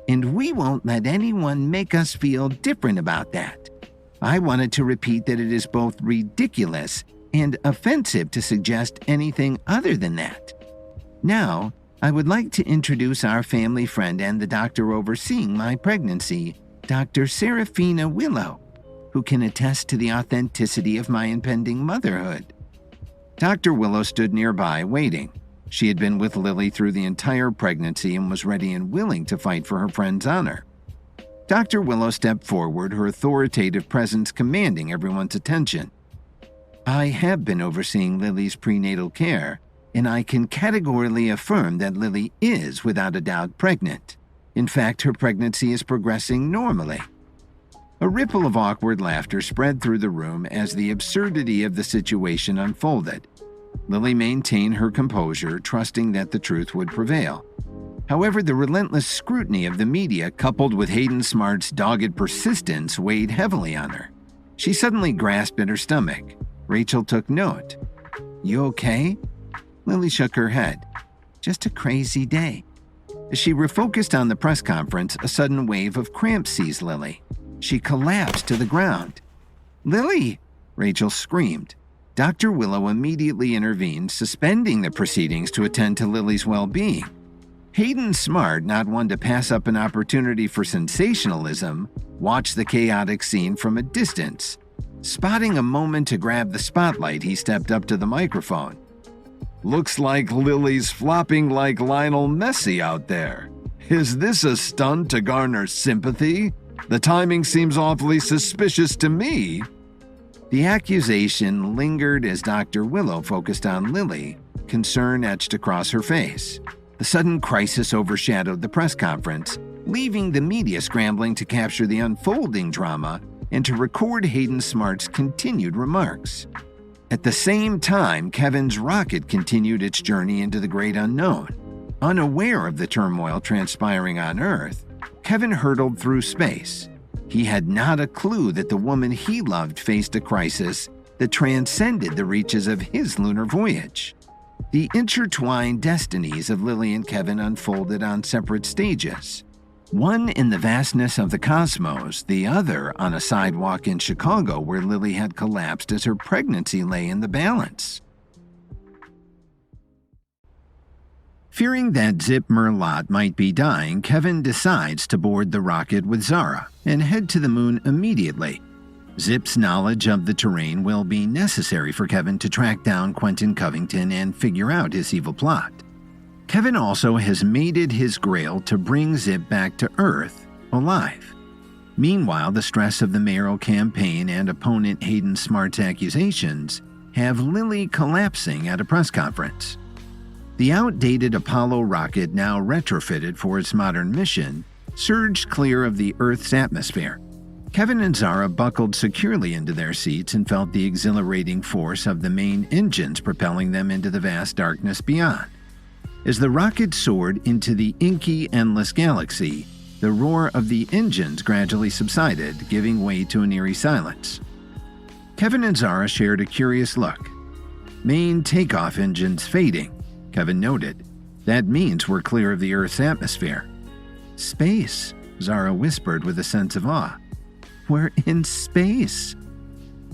and we won't let anyone make us feel different about that. I wanted to repeat that it is both ridiculous and offensive to suggest anything other than that. Now, I would like to introduce our family friend and the doctor overseeing my pregnancy, Dr. Serafina Willow, who can attest to the authenticity of my impending motherhood." Dr. Willow stood nearby, waiting. She had been with Lily through the entire pregnancy and was ready and willing to fight for her friend's honor. Dr. Willow stepped forward, her authoritative presence commanding everyone's attention. "I have been overseeing Lily's prenatal care, and I can categorically affirm that Lily is, without a doubt, pregnant. In fact, her pregnancy is progressing normally." A ripple of awkward laughter spread through the room as the absurdity of the situation unfolded. Lily maintained her composure, trusting that the truth would prevail. However, the relentless scrutiny of the media, coupled with Hayden Smart's dogged persistence, weighed heavily on her. She suddenly grasped at her stomach. Rachel took note. "You okay?" Lily shook her head. "Just a crazy day." As she refocused on the press conference, a sudden wave of cramps seized Lily. She collapsed to the ground. "Lily!" Rachel screamed. Dr. Willow immediately intervened, suspending the proceedings to attend to Lily's well-being. Hayden Smart, not one to pass up an opportunity for sensationalism, watched the chaotic scene from a distance. Spotting a moment to grab the spotlight, he stepped up to the microphone. "Looks like Lily's flopping like Lionel Messi out there. Is this a stunt to garner sympathy? The timing seems awfully suspicious to me." The accusation lingered as Dr. Willow focused on Lily, concern etched across her face. The sudden crisis overshadowed the press conference, leaving the media scrambling to capture the unfolding drama and to record Hayden Smart's continued remarks. At the same time, Kevin's rocket continued its journey into the great unknown. Unaware of the turmoil transpiring on Earth, Kevin hurtled through space. He had not a clue that the woman he loved faced a crisis that transcended the reaches of his lunar voyage. The intertwined destinies of Lily and Kevin unfolded on separate stages. One in the vastness of the cosmos, the other on a sidewalk in Chicago where Lily had collapsed as her pregnancy lay in the balance. Fearing that Zip Merlot might be dying, Kevin decides to board the rocket with Zara and head to the moon immediately. Zip's knowledge of the terrain will be necessary for Kevin to track down Quentin Covington and figure out his evil plot. Kevin also has mated his grail to bring Zip back to Earth alive. Meanwhile, the stress of the mayoral campaign and opponent Hayden Smart's accusations have Lily collapsing at a press conference. The outdated Apollo rocket, now retrofitted for its modern mission, surged clear of the Earth's atmosphere. Kevin and Zara buckled securely into their seats and felt the exhilarating force of the main engines propelling them into the vast darkness beyond. As the rocket soared into the inky, endless galaxy, the roar of the engines gradually subsided, giving way to an eerie silence. Kevin and Zara shared a curious look. Main takeoff engines fading, Kevin noted. That means we're clear of the Earth's atmosphere. Space, Zara whispered with a sense of awe. We're in space.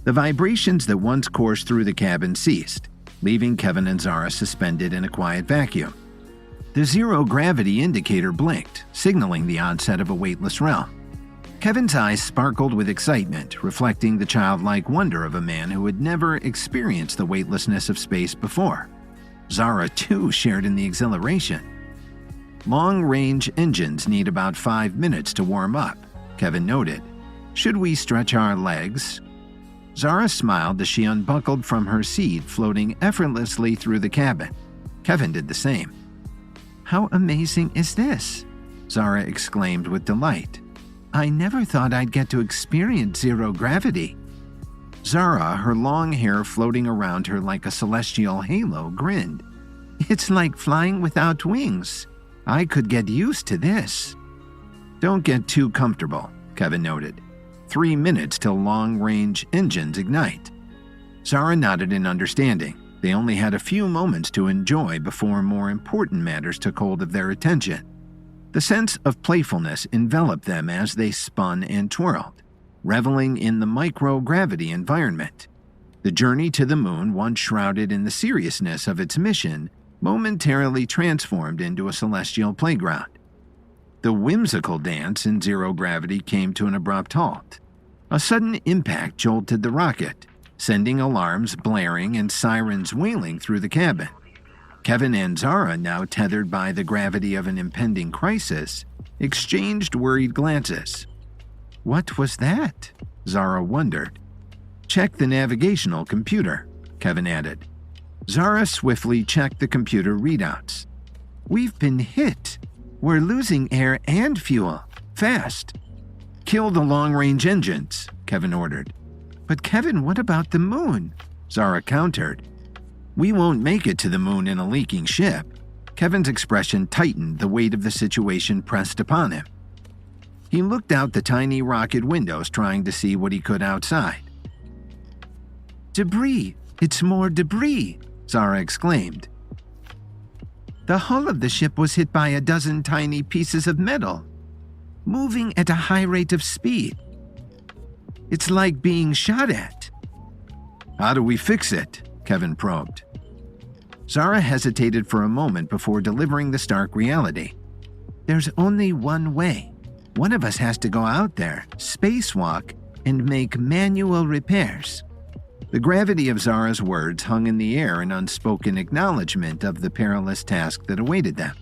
The vibrations that once coursed through the cabin ceased, leaving Kevin and Zara suspended in a quiet vacuum. The zero-gravity indicator blinked, signaling the onset of a weightless realm. Kevin's eyes sparkled with excitement, reflecting the childlike wonder of a man who had never experienced the weightlessness of space before. Zara, too, shared in the exhilaration. Long-range engines need about 5 minutes to warm up, Kevin noted. Should we stretch our legs? Zara smiled as she unbuckled from her seat, floating effortlessly through the cabin. Kevin did the same. How amazing is this? Zara exclaimed with delight. I never thought I'd get to experience zero gravity. Zara, her long hair floating around her like a celestial halo, grinned. It's like flying without wings. I could get used to this. Don't get too comfortable, Kevin noted. 3 minutes till long-range engines ignite. Zara nodded in understanding. They only had a few moments to enjoy before more important matters took hold of their attention. The sense of playfulness enveloped them as they spun and twirled, reveling in the microgravity environment. The journey to the moon, once shrouded in the seriousness of its mission, momentarily transformed into a celestial playground. The whimsical dance in zero gravity came to an abrupt halt. A sudden impact jolted the rocket, sending alarms blaring and sirens wailing through the cabin. Kevin and Zara, now tethered by the gravity of an impending crisis, exchanged worried glances. What was that? Zara wondered. Check the navigational computer, Kevin added. Zara swiftly checked the computer readouts. We've been hit. We're losing air and fuel. Fast. Kill the long-range engines, Kevin ordered. But Kevin, what about the moon? Zara countered. We won't make it to the moon in a leaking ship. Kevin's expression tightened, the weight of the situation pressed upon him. He looked out the tiny rocket windows, trying to see what he could outside. Debris! It's more debris! Zara exclaimed. The hull of the ship was hit by a dozen tiny pieces of metal, moving at a high rate of speed. It's like being shot at. How do we fix it? Kevin probed. Zara hesitated for a moment before delivering the stark reality. There's only one way. One of us has to go out there, spacewalk, and make manual repairs. The gravity of Zara's words hung in the air in unspoken acknowledgement of the perilous task that awaited them.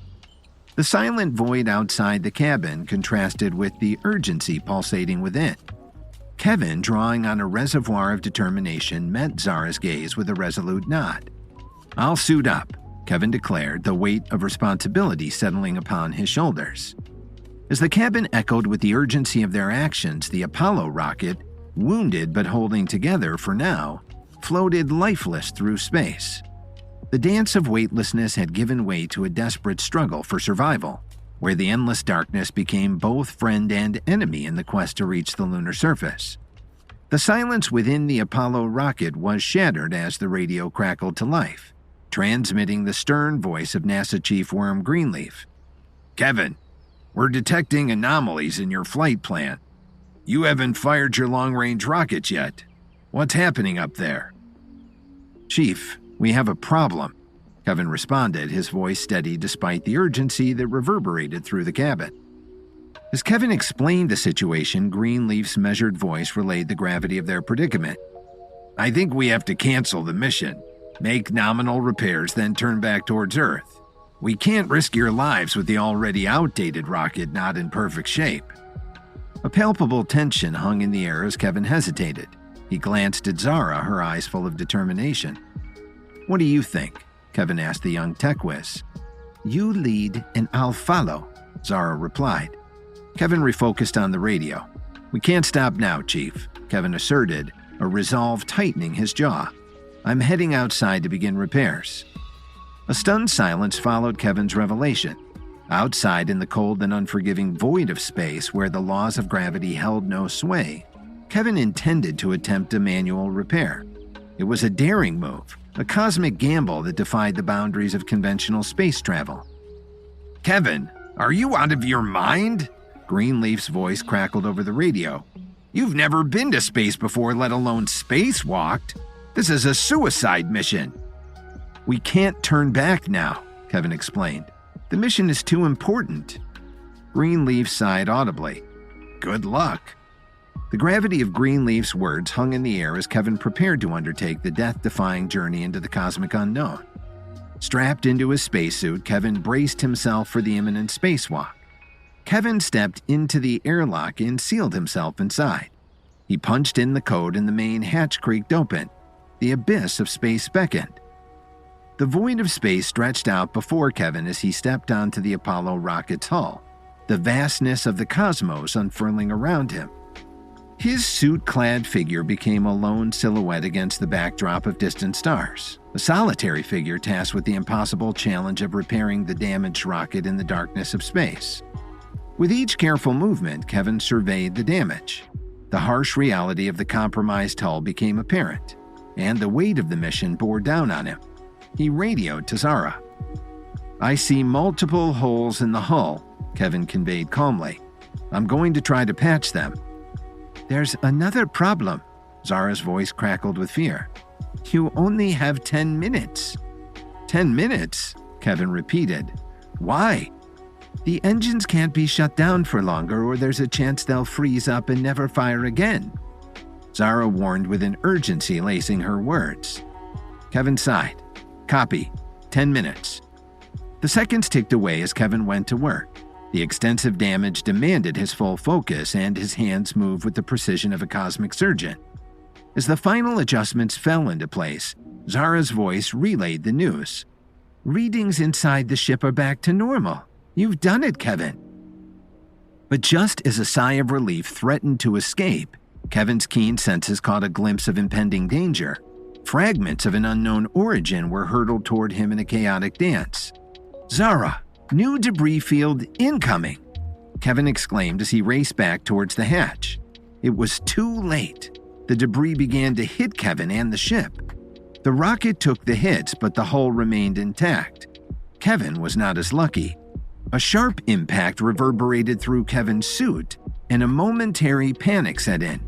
The silent void outside the cabin contrasted with the urgency pulsating within. Kevin, drawing on a reservoir of determination, met Zara's gaze with a resolute nod. I'll suit up, Kevin declared, the weight of responsibility settling upon his shoulders. As the cabin echoed with the urgency of their actions, the Apollo rocket, wounded but holding together for now, floated lifeless through space. The dance of weightlessness had given way to a desperate struggle for survival, where the endless darkness became both friend and enemy in the quest to reach the lunar surface. The silence within the Apollo rocket was shattered as the radio crackled to life, transmitting the stern voice of NASA Chief Worm Greenleaf. Kevin, we're detecting anomalies in your flight plan. You haven't fired your long-range rockets yet. What's happening up there? Chief, we have a problem, Kevin responded, his voice steady despite the urgency that reverberated through the cabin. As Kevin explained the situation, Greenleaf's measured voice relayed the gravity of their predicament. I think we have to cancel the mission, make nominal repairs, then turn back towards Earth. We can't risk your lives with the already outdated rocket not in perfect shape. A palpable tension hung in the air as Kevin hesitated. He glanced at Zara, her eyes full of determination. What do you think? Kevin asked the young tech whiz. You lead and I'll follow, Zara replied. Kevin refocused on the radio. We can't stop now, Chief, Kevin asserted, a resolve tightening his jaw. I'm heading outside to begin repairs. A stunned silence followed Kevin's revelation. Outside in the cold and unforgiving void of space where the laws of gravity held no sway, Kevin intended to attempt a manual repair. It was a daring move, a cosmic gamble that defied the boundaries of conventional space travel. Kevin, are you out of your mind? Greenleaf's voice crackled over the radio. You've never been to space before, let alone spacewalked. This is a suicide mission. We can't turn back now, Kevin explained. The mission is too important. Greenleaf sighed audibly. Good luck. The gravity of Greenleaf's words hung in the air as Kevin prepared to undertake the death-defying journey into the cosmic unknown. Strapped into his spacesuit, Kevin braced himself for the imminent spacewalk. Kevin stepped into the airlock and sealed himself inside. He punched in the code and the main hatch creaked open. The abyss of space beckoned. The void of space stretched out before Kevin as he stepped onto the Apollo rocket's hull, the vastness of the cosmos unfurling around him. His suit-clad figure became a lone silhouette against the backdrop of distant stars, a solitary figure tasked with the impossible challenge of repairing the damaged rocket in the darkness of space. With each careful movement, Kevin surveyed the damage. The harsh reality of the compromised hull became apparent, and the weight of the mission bore down on him. He radioed to Zara. I see multiple holes in the hull, Kevin conveyed calmly. I'm going to try to patch them. There's another problem, Zara's voice crackled with fear. You only have 10 minutes. 10 minutes? Kevin repeated. Why? The engines can't be shut down for longer or there's a chance they'll freeze up and never fire again. Zara warned with an urgency lacing her words. Kevin sighed. Copy. 10 minutes. The seconds ticked away as Kevin went to work. The extensive damage demanded his full focus and his hands moved with the precision of a cosmic surgeon. As the final adjustments fell into place, Zara's voice relayed the news. Readings inside the ship are back to normal. You've done it, Kevin. But just as a sigh of relief threatened to escape, Kevin's keen senses caught a glimpse of impending danger. Fragments of an unknown origin were hurtled toward him in a chaotic dance. Zara, new debris field incoming, Kevin exclaimed as he raced back towards the hatch. It was too late. The debris began to hit Kevin and the ship. The rocket took the hits, but the hull remained intact. Kevin was not as lucky. A sharp impact reverberated through Kevin's suit, and a momentary panic set in.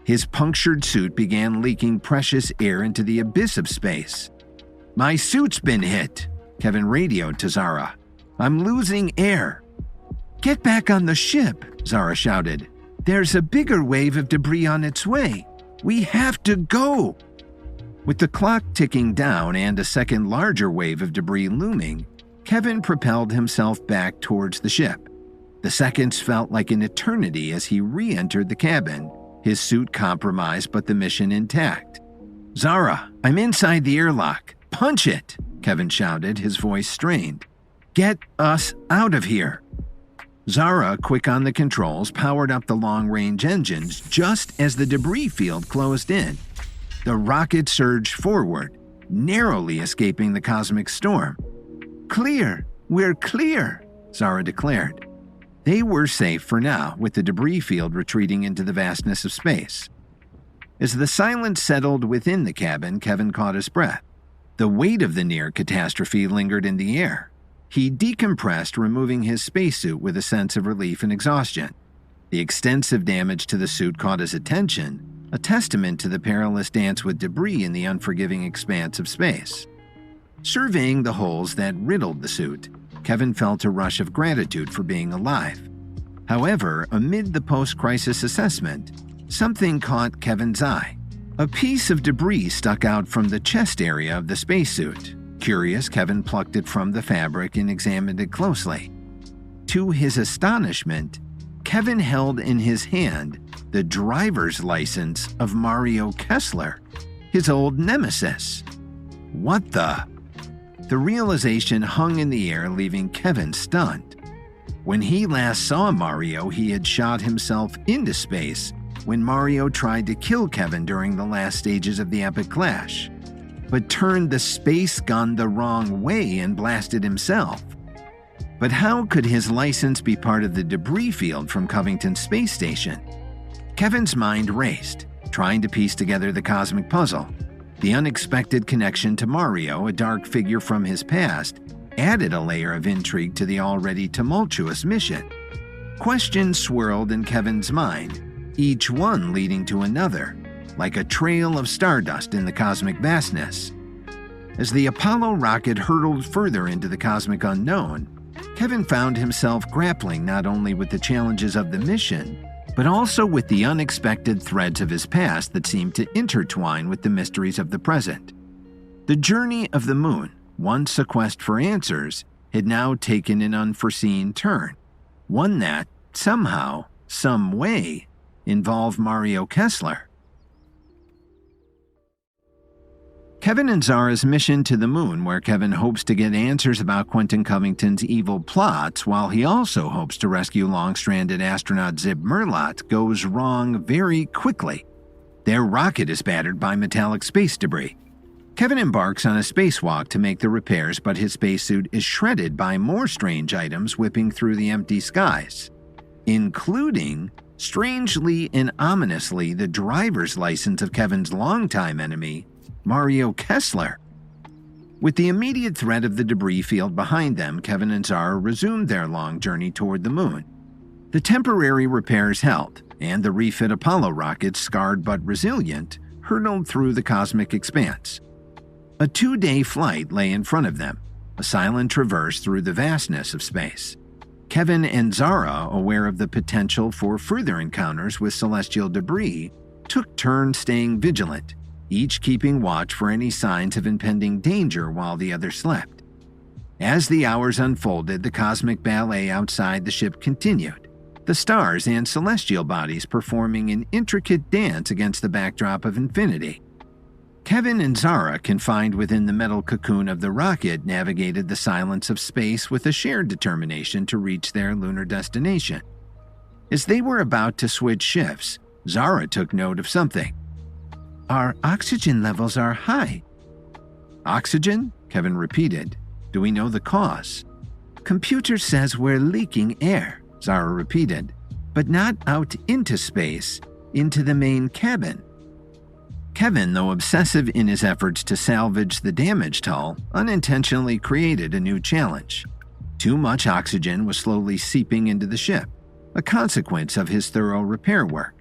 His punctured suit began leaking precious air into the abyss of space. My suit's been hit, Kevin radioed to Zara. I'm losing air. Get back on the ship, Zara shouted. There's a bigger wave of debris on its way. We have to go. With the clock ticking down and a second larger wave of debris looming, Kevin propelled himself back towards the ship. The seconds felt like an eternity as he re-entered the cabin, his suit compromised but the mission intact. Zara, I'm inside the airlock. Punch it, Kevin shouted, his voice strained. "Get us out of here!" Zara, quick on the controls, powered up the long-range engines just as the debris field closed in. The rocket surged forward, narrowly escaping the cosmic storm. "Clear! We're clear!" Zara declared. They were safe for now, with the debris field retreating into the vastness of space. As the silence settled within the cabin, Kevin caught his breath. The weight of the near catastrophe lingered in the air. He decompressed, removing his spacesuit with a sense of relief and exhaustion. The extensive damage to the suit caught his attention, a testament to the perilous dance with debris in the unforgiving expanse of space. Surveying the holes that riddled the suit, Kevin felt a rush of gratitude for being alive. However, amid the post-crisis assessment, something caught Kevin's eye. A piece of debris stuck out from the chest area of the spacesuit. Curious, Kevin plucked it from the fabric and examined it closely. To his astonishment, Kevin held in his hand the driver's license of Mario Kessler, his old nemesis. What the? The realization hung in the air, leaving Kevin stunned. When he last saw Mario, he had shot himself into space when Mario tried to kill Kevin during the last stages of the epic clash, but turned the space gun the wrong way and blasted himself. But how could his license be part of the debris field from Covington Space Station? Kevin's mind raced, trying to piece together the cosmic puzzle. The unexpected connection to Mario, a dark figure from his past, added a layer of intrigue to the already tumultuous mission. Questions swirled in Kevin's mind, each one leading to another, like a trail of stardust in the cosmic vastness. As the Apollo rocket hurtled further into the cosmic unknown, Kevin found himself grappling not only with the challenges of the mission, but also with the unexpected threads of his past that seemed to intertwine with the mysteries of the present. The journey of the moon, once a quest for answers, had now taken an unforeseen turn, one that, somehow, some way, involved Mario Kessler. Kevin and Zara's mission to the moon, where Kevin hopes to get answers about Quentin Covington's evil plots, while he also hopes to rescue long-stranded astronaut Zib Merlot, goes wrong very quickly. Their rocket is battered by metallic space debris. Kevin embarks on a spacewalk to make the repairs, but his spacesuit is shredded by more strange items whipping through the empty skies, including, strangely and ominously, the driver's license of Kevin's longtime enemy, Mario Kessler. With the immediate threat of the debris field behind them, Kevin and Zara resumed their long journey toward the moon. The temporary repairs held, and the refit Apollo rocket, scarred but resilient, hurtled through the cosmic expanse. A 2-day flight lay in front of them, a silent traverse through the vastness of space. Kevin and Zara, aware of the potential for further encounters with celestial debris, took turns staying vigilant, each keeping watch for any signs of impending danger while the other slept. As the hours unfolded, the cosmic ballet outside the ship continued, the stars and celestial bodies performing an intricate dance against the backdrop of infinity. Kevin and Zara, confined within the metal cocoon of the rocket, navigated the silence of space with a shared determination to reach their lunar destination. As they were about to switch shifts, Zara took note of something. "Our oxygen levels are high." "Oxygen?" Kevin repeated. "Do we know the cause?" "Computer says we're leaking air," Zara repeated, "but not out into space, into the main cabin." Kevin, though obsessive in his efforts to salvage the damaged hull, unintentionally created a new challenge. Too much oxygen was slowly seeping into the ship, a consequence of his thorough repair work.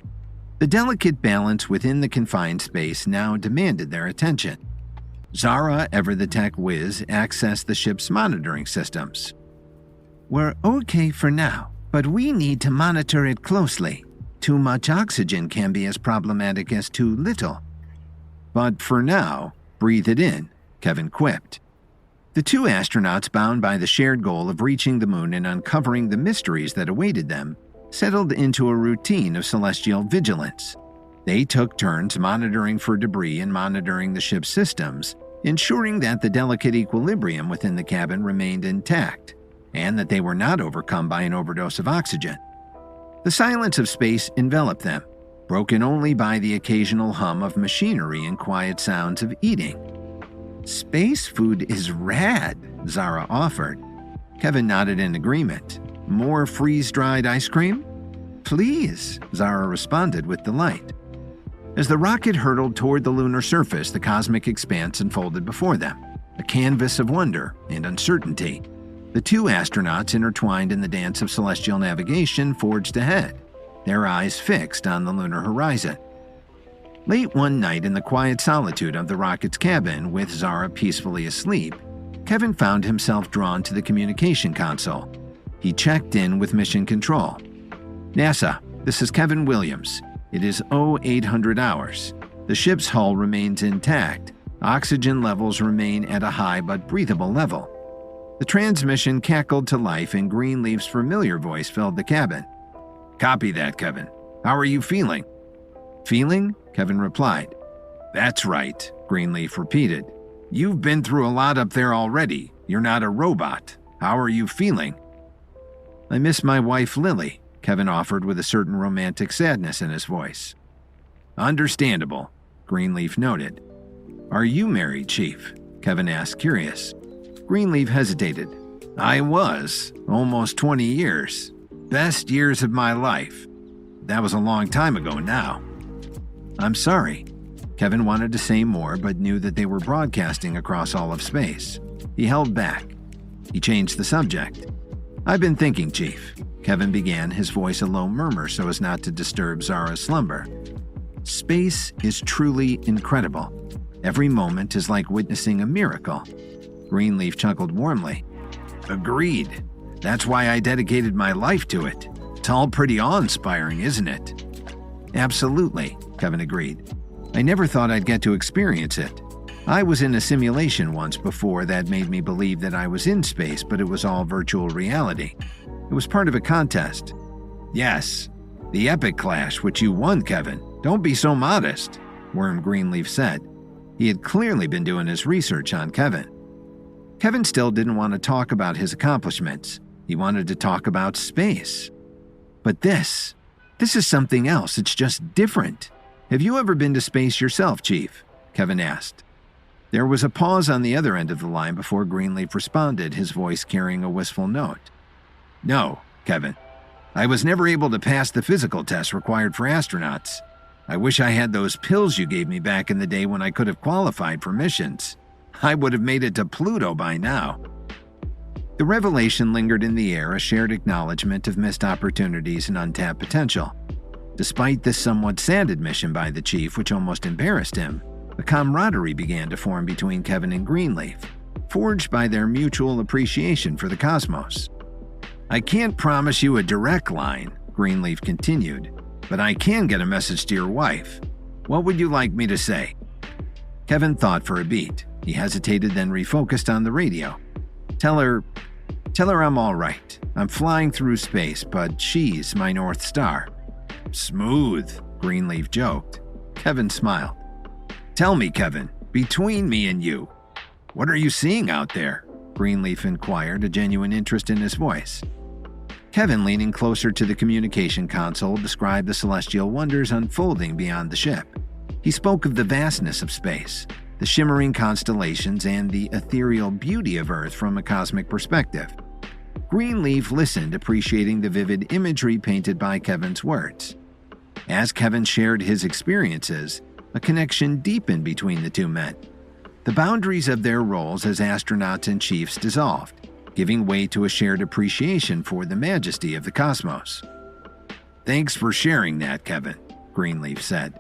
The delicate balance within the confined space now demanded their attention. Zara, ever the tech whiz, accessed the ship's monitoring systems. "We're okay for now, but we need to monitor it closely. Too much oxygen can be as problematic as too little." "But for now, breathe it in," Kevin quipped. The two astronauts, bound by the shared goal of reaching the moon and uncovering the mysteries that awaited them, settled into a routine of celestial vigilance. They took turns monitoring for debris and monitoring the ship's systems, ensuring that the delicate equilibrium within the cabin remained intact and that they were not overcome by an overdose of oxygen. The silence of space enveloped them, broken only by the occasional hum of machinery and quiet sounds of eating. "Space food is rad," Zara offered. Kevin nodded in agreement. "More freeze-dried ice cream?" "Please," Zara responded with delight. As the rocket hurtled toward the lunar surface, the cosmic expanse unfolded before them, a canvas of wonder and uncertainty. The two astronauts, intertwined in the dance of celestial navigation, forged ahead, their eyes fixed on the lunar horizon. Late one night in the quiet solitude of the rocket's cabin, with Zara peacefully asleep, Kevin found himself drawn to the communication console. He checked in with Mission Control. "NASA, this is Kevin Williams. It is 0800 hours. The ship's hull remains intact. Oxygen levels remain at a high but breathable level." The transmission cackled to life and Greenleaf's familiar voice filled the cabin. "Copy that, Kevin. How are you feeling?" "Feeling?" Kevin replied. "That's right," Greenleaf repeated. "You've been through a lot up there already. You're not a robot. How are you feeling?" "I miss my wife, Lily," Kevin offered with a certain romantic sadness in his voice. "Understandable," Greenleaf noted. "Are you married, Chief?" Kevin asked, curious. Greenleaf hesitated. "I was, almost 20 years. Best years of my life. That was a long time ago now." "I'm sorry." Kevin wanted to say more, but knew that they were broadcasting across all of space. He held back. He changed the subject. "I've been thinking, Chief," Kevin began, his voice a low murmur so as not to disturb Zara's slumber. "Space is truly incredible. Every moment is like witnessing a miracle." Greenleaf chuckled warmly. "Agreed. That's why I dedicated my life to it. It's all pretty awe-inspiring, isn't it?" "Absolutely," Kevin agreed. "I never thought I'd get to experience it. I was in a simulation once before that made me believe that I was in space, but it was all virtual reality. It was part of a contest." "Yes, the Epic Clash, which you won, Kevin. Don't be so modest," Worm Greenleaf said. He had clearly been doing his research on Kevin. Kevin still didn't want to talk about his accomplishments. He wanted to talk about space. "But this is something else. It's just different. Have you ever been to space yourself, Chief?" Kevin asked. There was a pause on the other end of the line before Greenleaf responded, his voice carrying a wistful note. "No, Kevin. I was never able to pass the physical tests required for astronauts. I wish I had those pills you gave me back in the day when I could have qualified for missions. I would have made it to Pluto by now." The revelation lingered in the air, a shared acknowledgement of missed opportunities and untapped potential. Despite this somewhat sad admission by the Chief, which almost embarrassed him, a camaraderie began to form between Kevin and Greenleaf, forged by their mutual appreciation for the cosmos. "I can't promise you a direct line," Greenleaf continued, "but I can get a message to your wife. What would you like me to say?" Kevin thought for a beat. He hesitated, then refocused on the radio. Tell her I'm all right. I'm flying through space, but she's my North Star." "Smooth," Greenleaf joked. Kevin smiled. "Tell me, Kevin, between me and you, what are you seeing out there?" Greenleaf inquired, a genuine interest in his voice. Kevin, leaning closer to the communication console, described the celestial wonders unfolding beyond the ship. He spoke of the vastness of space, the shimmering constellations, and the ethereal beauty of Earth from a cosmic perspective. Greenleaf listened, appreciating the vivid imagery painted by Kevin's words. As Kevin shared his experiences, a connection deepened between the two men. The boundaries of their roles as astronauts and chiefs dissolved, giving way to a shared appreciation for the majesty of the cosmos. "Thanks for sharing that, Kevin," Greenleaf said.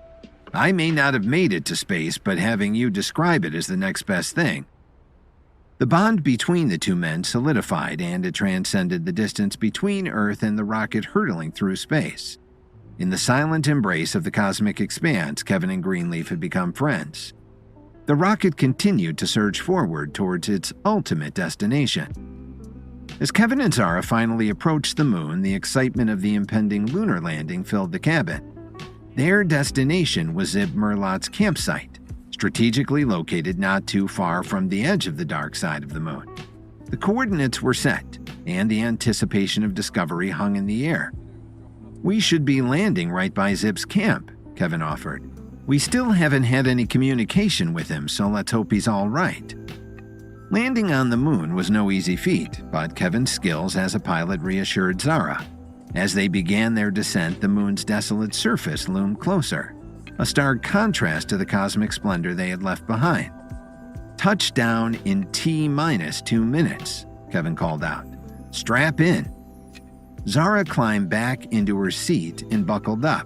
"I may not have made it to space, but having you describe it is the next best thing." The bond between the two men solidified, and it transcended the distance between Earth and the rocket hurtling through space. In the silent embrace of the cosmic expanse, Kevin and Greenleaf had become friends. The rocket continued to surge forward towards its ultimate destination. As Kevin and Zara finally approached the moon, the excitement of the impending lunar landing filled the cabin. Their destination was Zib Merlot's campsite, strategically located not too far from the edge of the dark side of the moon. The coordinates were set, and the anticipation of discovery hung in the air. "We should be landing right by Zip's camp," Kevin offered. "We still haven't had any communication with him, so let's hope he's all right." Landing on the moon was no easy feat, but Kevin's skills as a pilot reassured Zara. As they began their descent, the moon's desolate surface loomed closer, a stark contrast to the cosmic splendor they had left behind. "Touchdown in T-minus 2 minutes, Kevin called out. "Strap in." Zara climbed back into her seat and buckled up.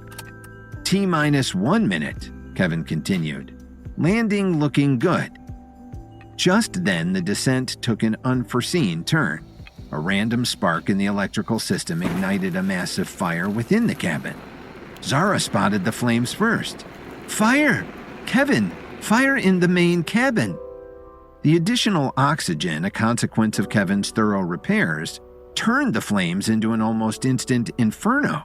"T-minus 1 minute, Kevin continued. "Landing looking good." Just then, the descent took an unforeseen turn. A random spark in the electrical system ignited a massive fire within the cabin. Zara spotted the flames first. "Fire! Kevin, fire in the main cabin!" The additional oxygen, a consequence of Kevin's thorough repairs, turned the flames into an almost instant inferno.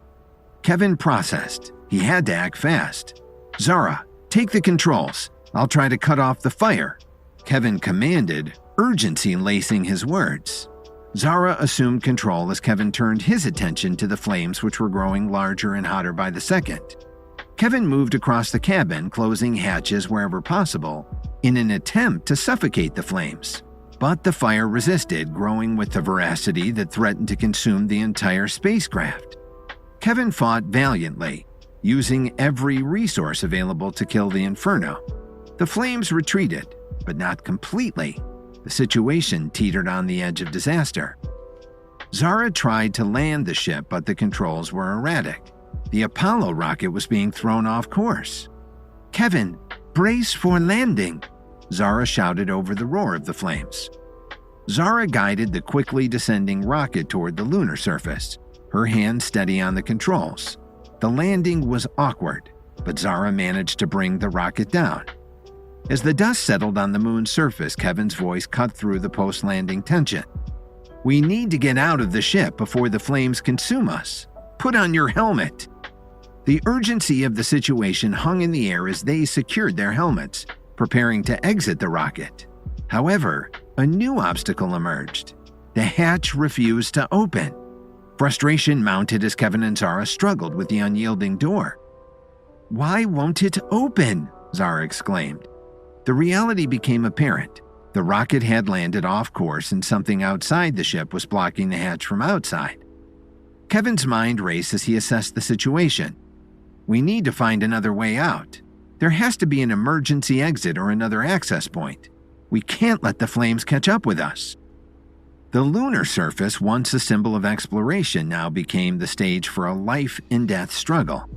Kevin processed. He had to act fast. "Zara, take the controls. I'll try to cut off the fire," Kevin commanded, urgency lacing his words. Zara assumed control as Kevin turned his attention to the flames, which were growing larger and hotter by the second. Kevin moved across the cabin, closing hatches wherever possible, in an attempt to suffocate the flames. But the fire resisted, growing with the voracity that threatened to consume the entire spacecraft. Kevin fought valiantly, using every resource available to kill the inferno. The flames retreated, but not completely. The situation teetered on the edge of disaster. Zara tried to land the ship, but the controls were erratic. The Apollo rocket was being thrown off course. "Kevin, brace for landing," Zara shouted over the roar of the flames. Zara guided the quickly descending rocket toward the lunar surface, her hand steady on the controls. The landing was awkward, but Zara managed to bring the rocket down. As the dust settled on the moon's surface, Kevin's voice cut through the post-landing tension. "We need to get out of the ship before the flames consume us. Put on your helmet." The urgency of the situation hung in the air as they secured their helmets, preparing to exit the rocket. However, a new obstacle emerged. The hatch refused to open. Frustration mounted as Kevin and Zara struggled with the unyielding door. "Why won't it open?" Zara exclaimed. The reality became apparent. The rocket had landed off course and something outside the ship was blocking the hatch from outside. Kevin's mind raced as he assessed the situation. "We need to find another way out. There has to be an emergency exit or another access point. We can't let the flames catch up with us." The lunar surface, once a symbol of exploration, now became the stage for a life-and-death struggle.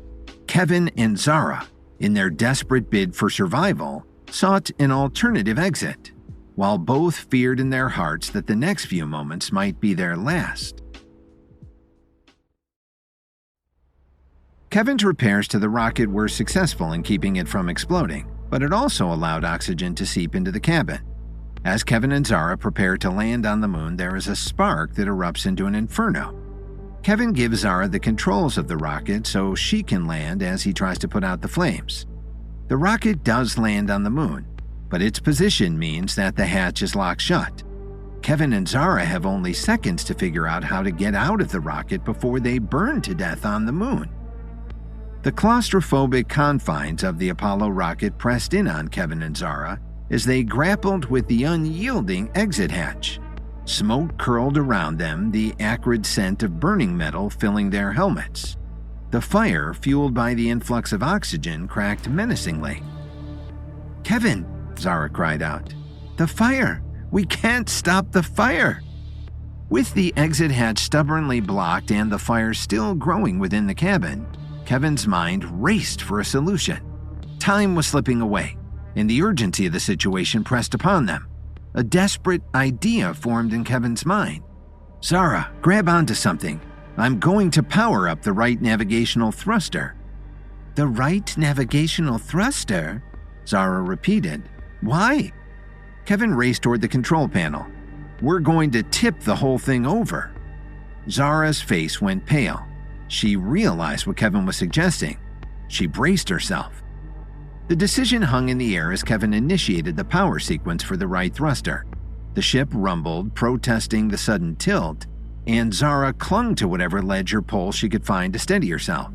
Kevin and Zara, in their desperate bid for survival, sought an alternative exit, while both feared in their hearts that the next few moments might be their last. Kevin's repairs to the rocket were successful in keeping it from exploding, but it also allowed oxygen to seep into the cabin. As Kevin and Zara prepare to land on the moon, there is a spark that erupts into an inferno. Kevin gives Zara the controls of the rocket so she can land as he tries to put out the flames. The rocket does land on the moon, but its position means that the hatch is locked shut. Kevin and Zara have only seconds to figure out how to get out of the rocket before they burn to death on the moon. The claustrophobic confines of the Apollo rocket pressed in on Kevin and Zara as they grappled with the unyielding exit hatch. Smoke curled around them, the acrid scent of burning metal filling their helmets. The fire, fueled by the influx of oxygen, cracked menacingly. "Kevin," Zara cried out. "The fire! We can't stop the fire!" With the exit hatch stubbornly blocked and the fire still growing within the cabin, Kevin's mind raced for a solution. Time was slipping away, and the urgency of the situation pressed upon them. A desperate idea formed in Kevin's mind. "Zara, grab onto something. I'm going to power up the right navigational thruster." "The right navigational thruster?" Zara repeated. "Why?" Kevin raced toward the control panel. "We're going to tip the whole thing over." Zara's face went pale. She realized what Kevin was suggesting. She braced herself. The decision hung in the air as Kevin initiated the power sequence for the right thruster. The ship rumbled, protesting the sudden tilt, and Zara clung to whatever ledge or pole she could find to steady herself.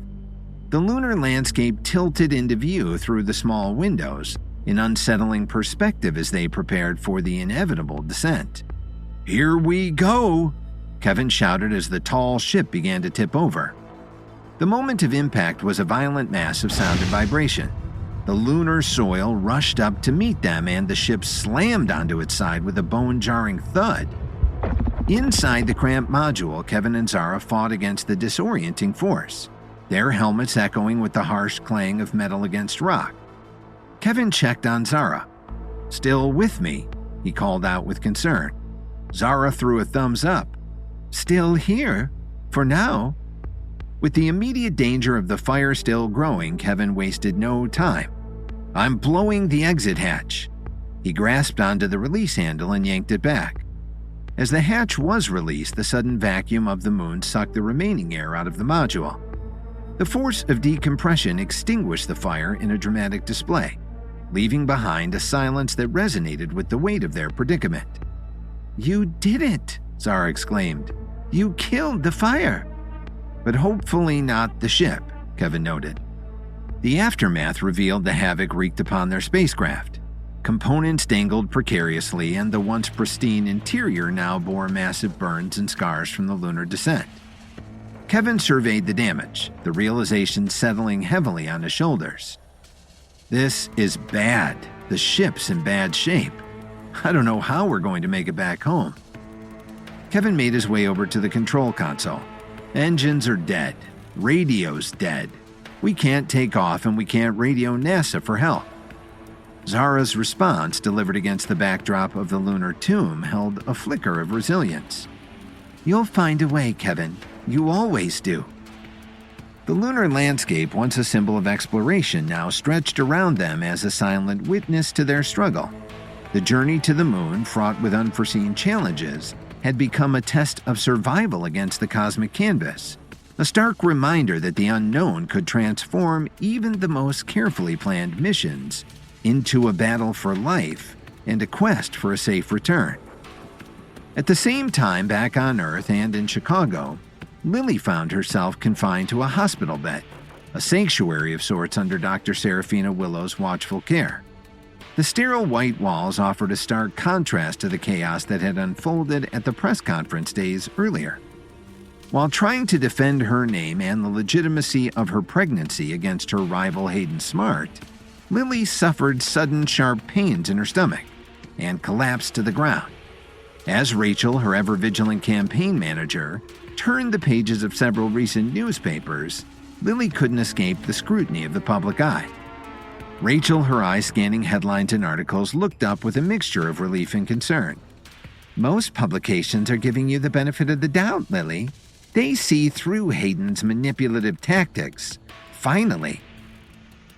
The lunar landscape tilted into view through the small windows, an unsettling perspective as they prepared for the inevitable descent. "Here we go!" Kevin shouted as the tall ship began to tip over. The moment of impact was a violent mass of sound and vibration. The lunar soil rushed up to meet them, and the ship slammed onto its side with a bone-jarring thud. Inside the cramped module, Kevin and Zara fought against the disorienting force, their helmets echoing with the harsh clang of metal against rock. Kevin checked on Zara. "Still with me?" he called out with concern. Zara threw a thumbs up. "Still here? For now?" With the immediate danger of the fire still growing, Kevin wasted no time. "I'm blowing the exit hatch." He grasped onto the release handle and yanked it back. As the hatch was released, the sudden vacuum of the moon sucked the remaining air out of the module. The force of decompression extinguished the fire in a dramatic display, leaving behind a silence that resonated with the weight of their predicament. "You did it!" Zara exclaimed. "You killed the fire!" "But hopefully not the ship," Kevin noted. The aftermath revealed the havoc wreaked upon their spacecraft. Components dangled precariously, and the once pristine interior now bore massive burns and scars from the lunar descent. Kevin surveyed the damage, the realization settling heavily on his shoulders. "This is bad. The ship's in bad shape. I don't know how we're going to make it back home." Kevin made his way over to the control console. "Engines are dead. Radio's dead. We can't take off, and we can't radio NASA for help." Zara's response, delivered against the backdrop of the lunar tomb, held a flicker of resilience. "You'll find a way, Kevin. You always do." The lunar landscape, once a symbol of exploration, now stretched around them as a silent witness to their struggle. The journey to the moon, fraught with unforeseen challenges, had become a test of survival against the cosmic canvas, a stark reminder that the unknown could transform even the most carefully planned missions into a battle for life and a quest for a safe return. At the same time, back on Earth and in Chicago, Lily found herself confined to a hospital bed, a sanctuary of sorts under Dr. Serafina Willow's watchful care. The sterile white walls offered a stark contrast to the chaos that had unfolded at the press conference days earlier. While trying to defend her name and the legitimacy of her pregnancy against her rival Hayden Smart, Lily suffered sudden sharp pains in her stomach and collapsed to the ground. As Rachel, her ever-vigilant campaign manager, turned the pages of several recent newspapers, Lily couldn't escape the scrutiny of the public eye. Rachel, her eyes scanning headlines and articles, looked up with a mixture of relief and concern. "Most publications are giving you the benefit of the doubt, Lily. They see through Hayden's manipulative tactics. Finally."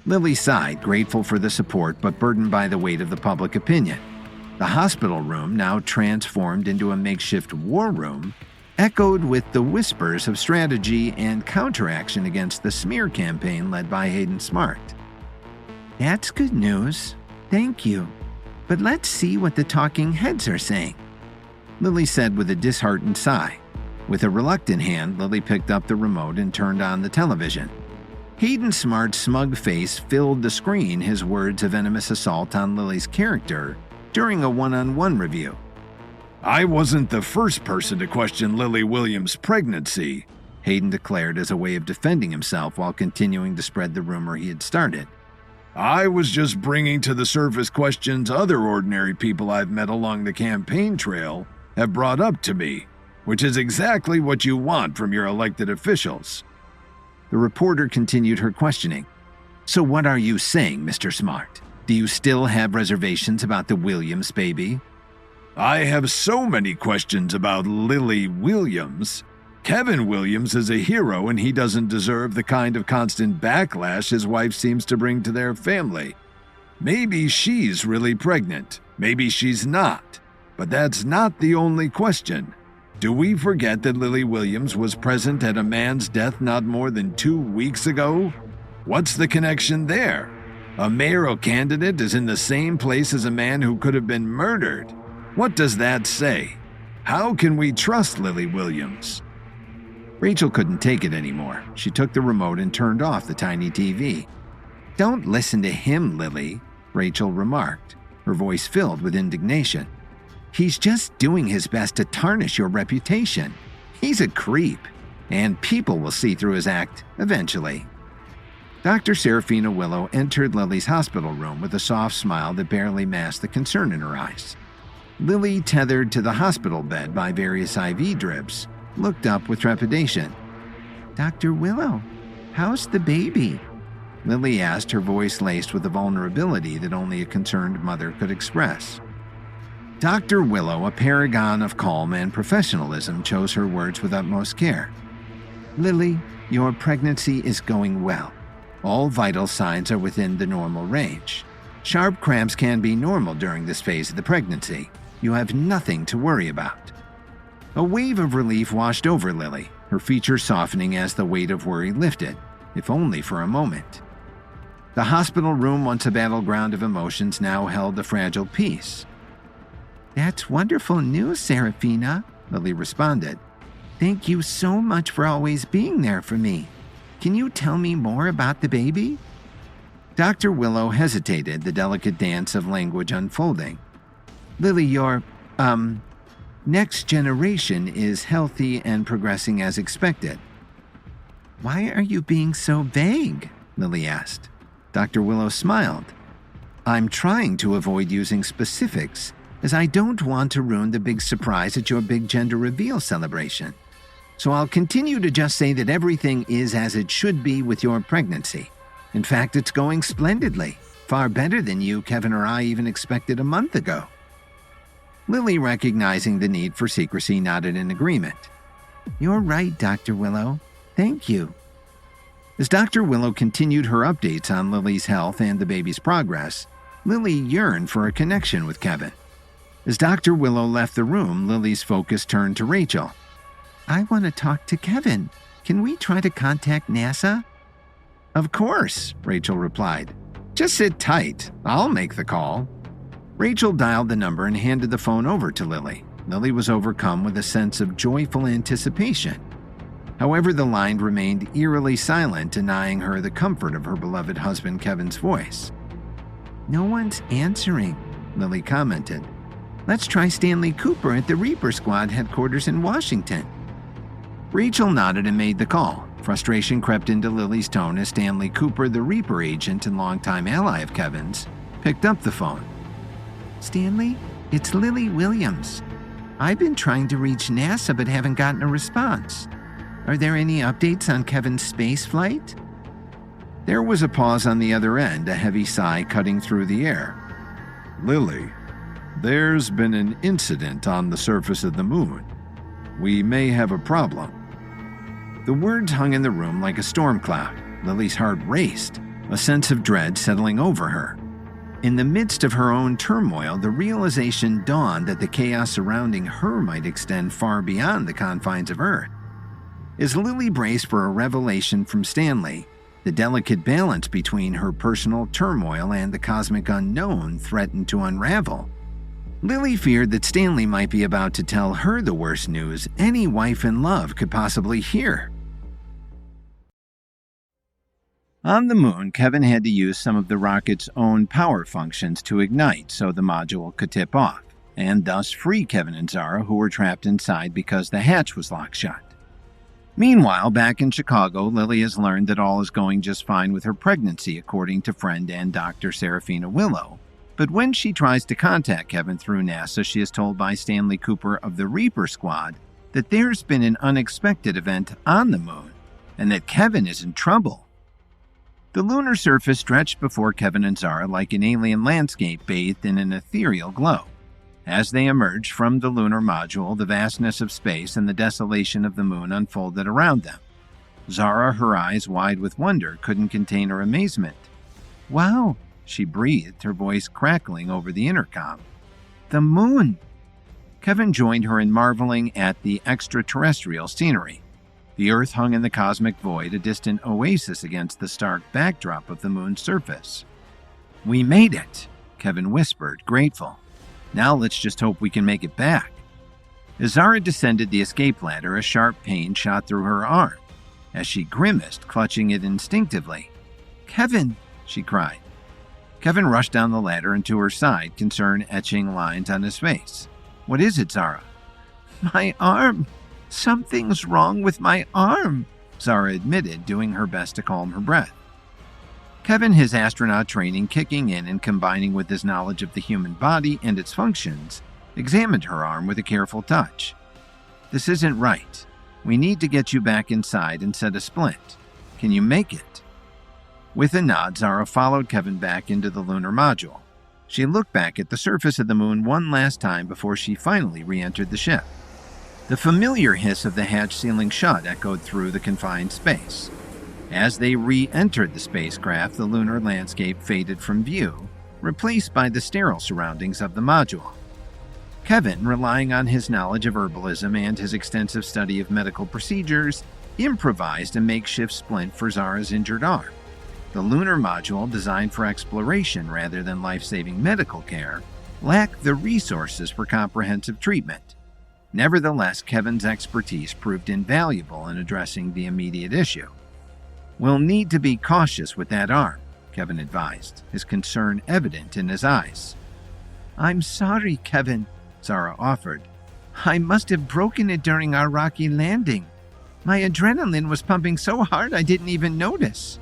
Lily sighed, grateful for the support but burdened by the weight of the public opinion. The hospital room, now transformed into a makeshift war room, echoed with the whispers of strategy and counteraction against the smear campaign led by Hayden Smart. "That's good news. Thank you. But let's see what the talking heads are saying," Lily said with a disheartened sigh. With a reluctant hand, Lily picked up the remote and turned on the television. Hayden Smart's smug face filled the screen, his words a venomous assault on Lily's character during a one-on-one review. "I wasn't the first person to question Lily Williams' pregnancy," Hayden declared as a way of defending himself while continuing to spread the rumor he had started. "I was just bringing to the surface questions other ordinary people I've met along the campaign trail have brought up to me, which is exactly what you want from your elected officials." The reporter continued her questioning. "So what are you saying, Mr. Smart? Do you still have reservations about the Williams baby?" "I have so many questions about Lily Williams. Kevin Williams is a hero, and he doesn't deserve the kind of constant backlash his wife seems to bring to their family. Maybe she's really pregnant. Maybe she's not. But that's not the only question. Do we forget that Lily Williams was present at a man's death not more than 2 weeks ago? What's the connection there? A mayoral candidate is in the same place as a man who could have been murdered. What does that say? How can we trust Lily Williams? Rachel couldn't take it anymore. She took the remote and turned off the tiny TV. "Don't listen to him, Lily," Rachel remarked, her voice filled with indignation. "He's just doing his best to tarnish your reputation. He's a creep, and people will see through his act eventually." Dr. Serafina Willow entered Lily's hospital room with a soft smile that barely masked the concern in her eyes. Lily, tethered to the hospital bed by various IV drips, looked up with trepidation. "Dr. Willow, how's the baby?" Lily asked, her voice laced with a vulnerability that only a concerned mother could express. Dr. Willow, a paragon of calm and professionalism, chose her words with utmost care. "Lily, your pregnancy is going well. All vital signs are within the normal range. Sharp cramps can be normal during this phase of the pregnancy. You have nothing to worry about." A wave of relief washed over Lily, her features softening as the weight of worry lifted, if only for a moment. The hospital room, once a battleground of emotions, now held a fragile peace. "That's wonderful news, Serafina," Lily responded. "Thank you so much for always being there for me. Can you tell me more about the baby?" Dr. Willow hesitated, the delicate dance of language unfolding. "Lily, your, next generation is healthy and progressing as expected." "Why are you being so vague?" Lily asked. Dr. Willow smiled. "I'm trying to avoid using specifics, as I don't want to ruin the big surprise at your big gender reveal celebration. So I'll continue to just say that everything is as it should be with your pregnancy. In fact, it's going splendidly, far better than you, Kevin, or I even expected a month ago." Lily, recognizing the need for secrecy, nodded in agreement. "You're right, Dr. Willow. Thank you." As Dr. Willow continued her updates on Lily's health and the baby's progress, Lily yearned for a connection with Kevin. As Dr. Willow left the room, Lily's focus turned to Rachel. "I want to talk to Kevin. Can we try to contact NASA?" "Of course," Rachel replied. "Just sit tight. I'll make the call." Rachel dialed the number and handed the phone over to Lily. Lily was overcome with a sense of joyful anticipation. However, the line remained eerily silent, denying her the comfort of her beloved husband Kevin's voice. "No one's answering," Lily commented. "Let's try Stanley Cooper at the Reaper Squad headquarters in Washington." Rachel nodded and made the call. Frustration crept into Lily's tone as Stanley Cooper, the Reaper agent and longtime ally of Kevin's, picked up the phone. "Stanley, it's Lily Williams. I've been trying to reach NASA but haven't gotten a response. Are there any updates on Kevin's space flight?" There was a pause on the other end, a heavy sigh cutting through the air. "Lily, there's been an incident on the surface of the moon. We may have a problem." The words hung in the room like a storm cloud. Lily's heart raced, a sense of dread settling over her. In the midst of her own turmoil, the realization dawned that the chaos surrounding her might extend far beyond the confines of Earth. As Lily braced for a revelation from Stanley, the delicate balance between her personal turmoil and the cosmic unknown threatened to unravel. Lily feared that Stanley might be about to tell her the worst news any wife in love could possibly hear. On the moon, Kevin had to use some of the rocket's own power functions to ignite so the module could tip off, and thus free Kevin and Zara, who were trapped inside because the hatch was locked shut. Meanwhile, back in Chicago, Lily has learned that all is going just fine with her pregnancy, according to friend and Dr. Serafina Willow. But when she tries to contact Kevin through NASA, she is told by Stanley Cooper of the Reaper Squad that there's been an unexpected event on the moon, and that Kevin is in trouble. The lunar surface stretched before Kevin and Zara like an alien landscape bathed in an ethereal glow. As they emerged from the lunar module, the vastness of space and the desolation of the moon unfolded around them. Zara, her eyes wide with wonder, couldn't contain her amazement. "Wow," she breathed, her voice crackling over the intercom. "The moon!" Kevin joined her in marveling at the extraterrestrial scenery. The Earth hung in the cosmic void, a distant oasis against the stark backdrop of the moon's surface. "We made it," Kevin whispered, grateful. "Now let's just hope we can make it back." As Zara descended the escape ladder, a sharp pain shot through her arm. As she grimaced, clutching it instinctively. "Kevin!" she cried. Kevin rushed down the ladder and to her side, concern etching lines on his face. "What is it, Zara?" "My arm! Something's wrong with my arm," Zara admitted, doing her best to calm her breath. Kevin, his astronaut training kicking in and combining with his knowledge of the human body and its functions, examined her arm with a careful touch. "This isn't right. We need to get you back inside and set a splint. Can you make it?" With a nod, Zara followed Kevin back into the lunar module. She looked back at the surface of the moon one last time before she finally re-entered the ship. The familiar hiss of the hatch sealing shut echoed through the confined space. As they re-entered the spacecraft, the lunar landscape faded from view, replaced by the sterile surroundings of the module. Kevin, relying on his knowledge of herbalism and his extensive study of medical procedures, improvised a makeshift splint for Zara's injured arm. The lunar module, designed for exploration rather than life-saving medical care, lacked the resources for comprehensive treatment. Nevertheless, Kevin's expertise proved invaluable in addressing the immediate issue. "We'll need to be cautious with that arm," Kevin advised, his concern evident in his eyes. "I'm sorry, Kevin," Zara offered. "I must have broken it during our rocky landing. My adrenaline was pumping so hard I didn't even notice."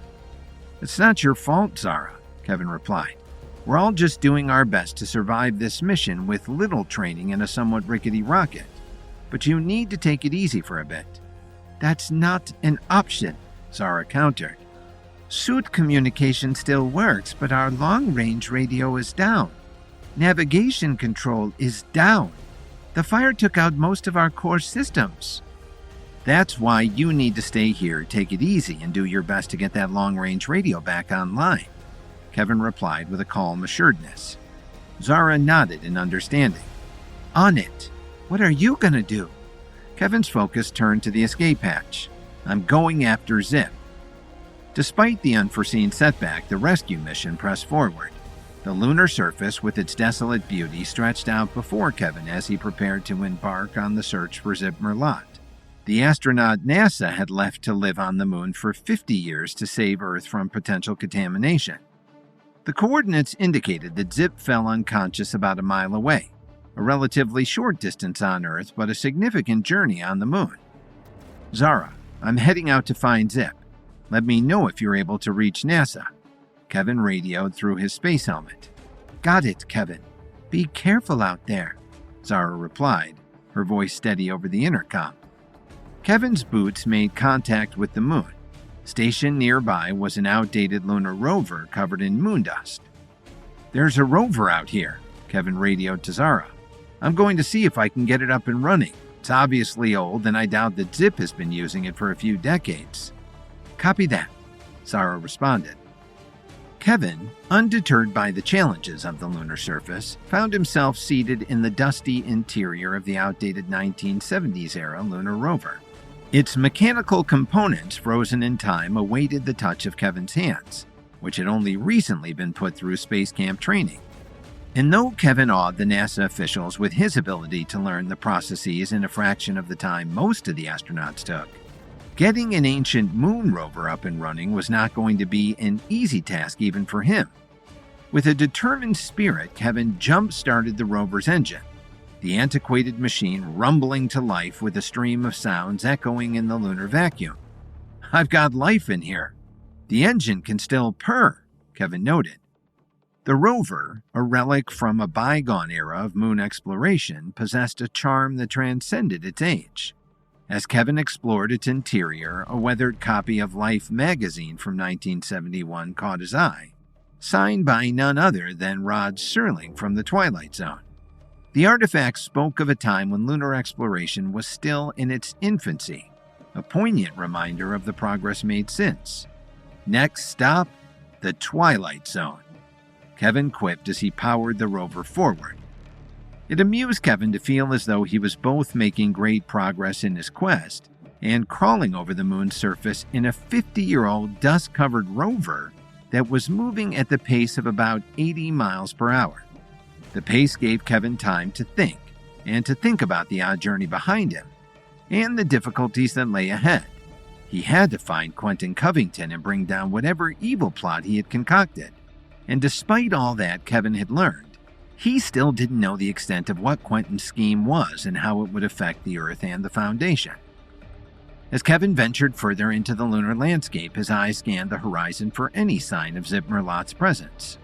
"It's not your fault, Zara," Kevin replied. "We're all just doing our best to survive this mission with little training in a somewhat rickety rocket. But you need to take it easy for a bit." "That's not an option," Zara countered. "Suit communication still works, but our long-range radio is down. Navigation control is down. The fire took out most of our core systems." "That's why you need to stay here, take it easy, and do your best to get that long-range radio back online," Kevin replied with a calm assuredness. Zara nodded in understanding. "On it. What are you going to do?" Kevin's focus turned to the escape hatch. "I'm going after Zip." Despite the unforeseen setback, the rescue mission pressed forward. The lunar surface, with its desolate beauty, stretched out before Kevin as he prepared to embark on the search for Zip Merlot. The astronaut NASA had left to live on the moon for 50 years to save Earth from potential contamination. The coordinates indicated that Zip fell unconscious about a mile away, a relatively short distance on Earth, but a significant journey on the moon. "Zara, I'm heading out to find Zip. Let me know if you're able to reach NASA," Kevin radioed through his space helmet. "Got it, Kevin. Be careful out there," Zara replied, her voice steady over the intercom. Kevin's boots made contact with the moon. Stationed nearby was an outdated lunar rover covered in moon dust. "There's a rover out here," Kevin radioed to Zara. "I'm going to see if I can get it up and running. It's obviously old, and I doubt that Zip has been using it for a few decades." "Copy that," Zara responded. Kevin, undeterred by the challenges of the lunar surface, found himself seated in the dusty interior of the outdated 1970s-era lunar rover. Its mechanical components, frozen in time, awaited the touch of Kevin's hands, which had only recently been put through space camp training. And though Kevin awed the NASA officials with his ability to learn the processes in a fraction of the time most of the astronauts took, getting an ancient moon rover up and running was not going to be an easy task even for him. With a determined spirit, Kevin jump-started the rover's engine, the antiquated machine rumbling to life with a stream of sounds echoing in the lunar vacuum. "I've got life in here. The engine can still purr," Kevin noted. The rover, a relic from a bygone era of moon exploration, possessed a charm that transcended its age. As Kevin explored its interior, a weathered copy of Life magazine from 1971 caught his eye, signed by none other than Rod Serling from the Twilight Zone. The artifact spoke of a time when lunar exploration was still in its infancy, a poignant reminder of the progress made since. "Next stop, the Twilight Zone," Kevin quipped as he powered the rover forward. It amused Kevin to feel as though he was both making great progress in his quest and crawling over the moon's surface in a 50-year-old dust-covered rover that was moving at the pace of about 80 miles per hour. The pace gave Kevin time to think, and to think about the odd journey behind him, and the difficulties that lay ahead. He had to find Quentin Covington and bring down whatever evil plot he had concocted. And despite all that Kevin had learned, he still didn't know the extent of what Quentin's scheme was and how it would affect the Earth and the Foundation. As Kevin ventured further into the lunar landscape, his eyes scanned the horizon for any sign of Zip Merlot's presence.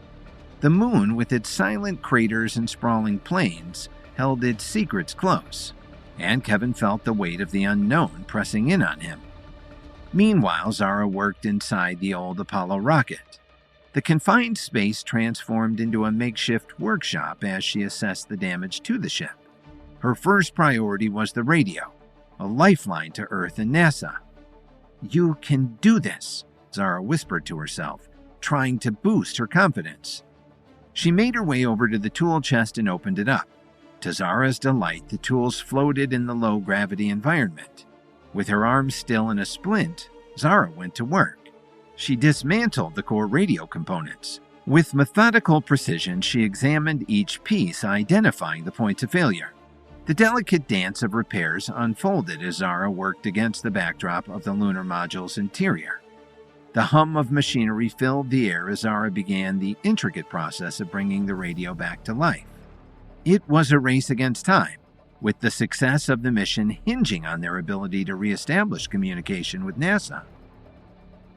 The moon, with its silent craters and sprawling plains, held its secrets close, and Kevin felt the weight of the unknown pressing in on him. Meanwhile, Zara worked inside the old Apollo rocket. The confined space transformed into a makeshift workshop as she assessed the damage to the ship. Her first priority was the radio, a lifeline to Earth and NASA. "You can do this," Zara whispered to herself, trying to boost her confidence. She made her way over to the tool chest and opened it up. To Zara's delight, the tools floated in the low-gravity environment. With her arms still in a splint, Zara went to work. She dismantled the core radio components. With methodical precision, she examined each piece, identifying the points of failure. The delicate dance of repairs unfolded as Zara worked against the backdrop of the lunar module's interior. The hum of machinery filled the air as Zara began the intricate process of bringing the radio back to life. It was a race against time, with the success of the mission hinging on their ability to reestablish communication with NASA.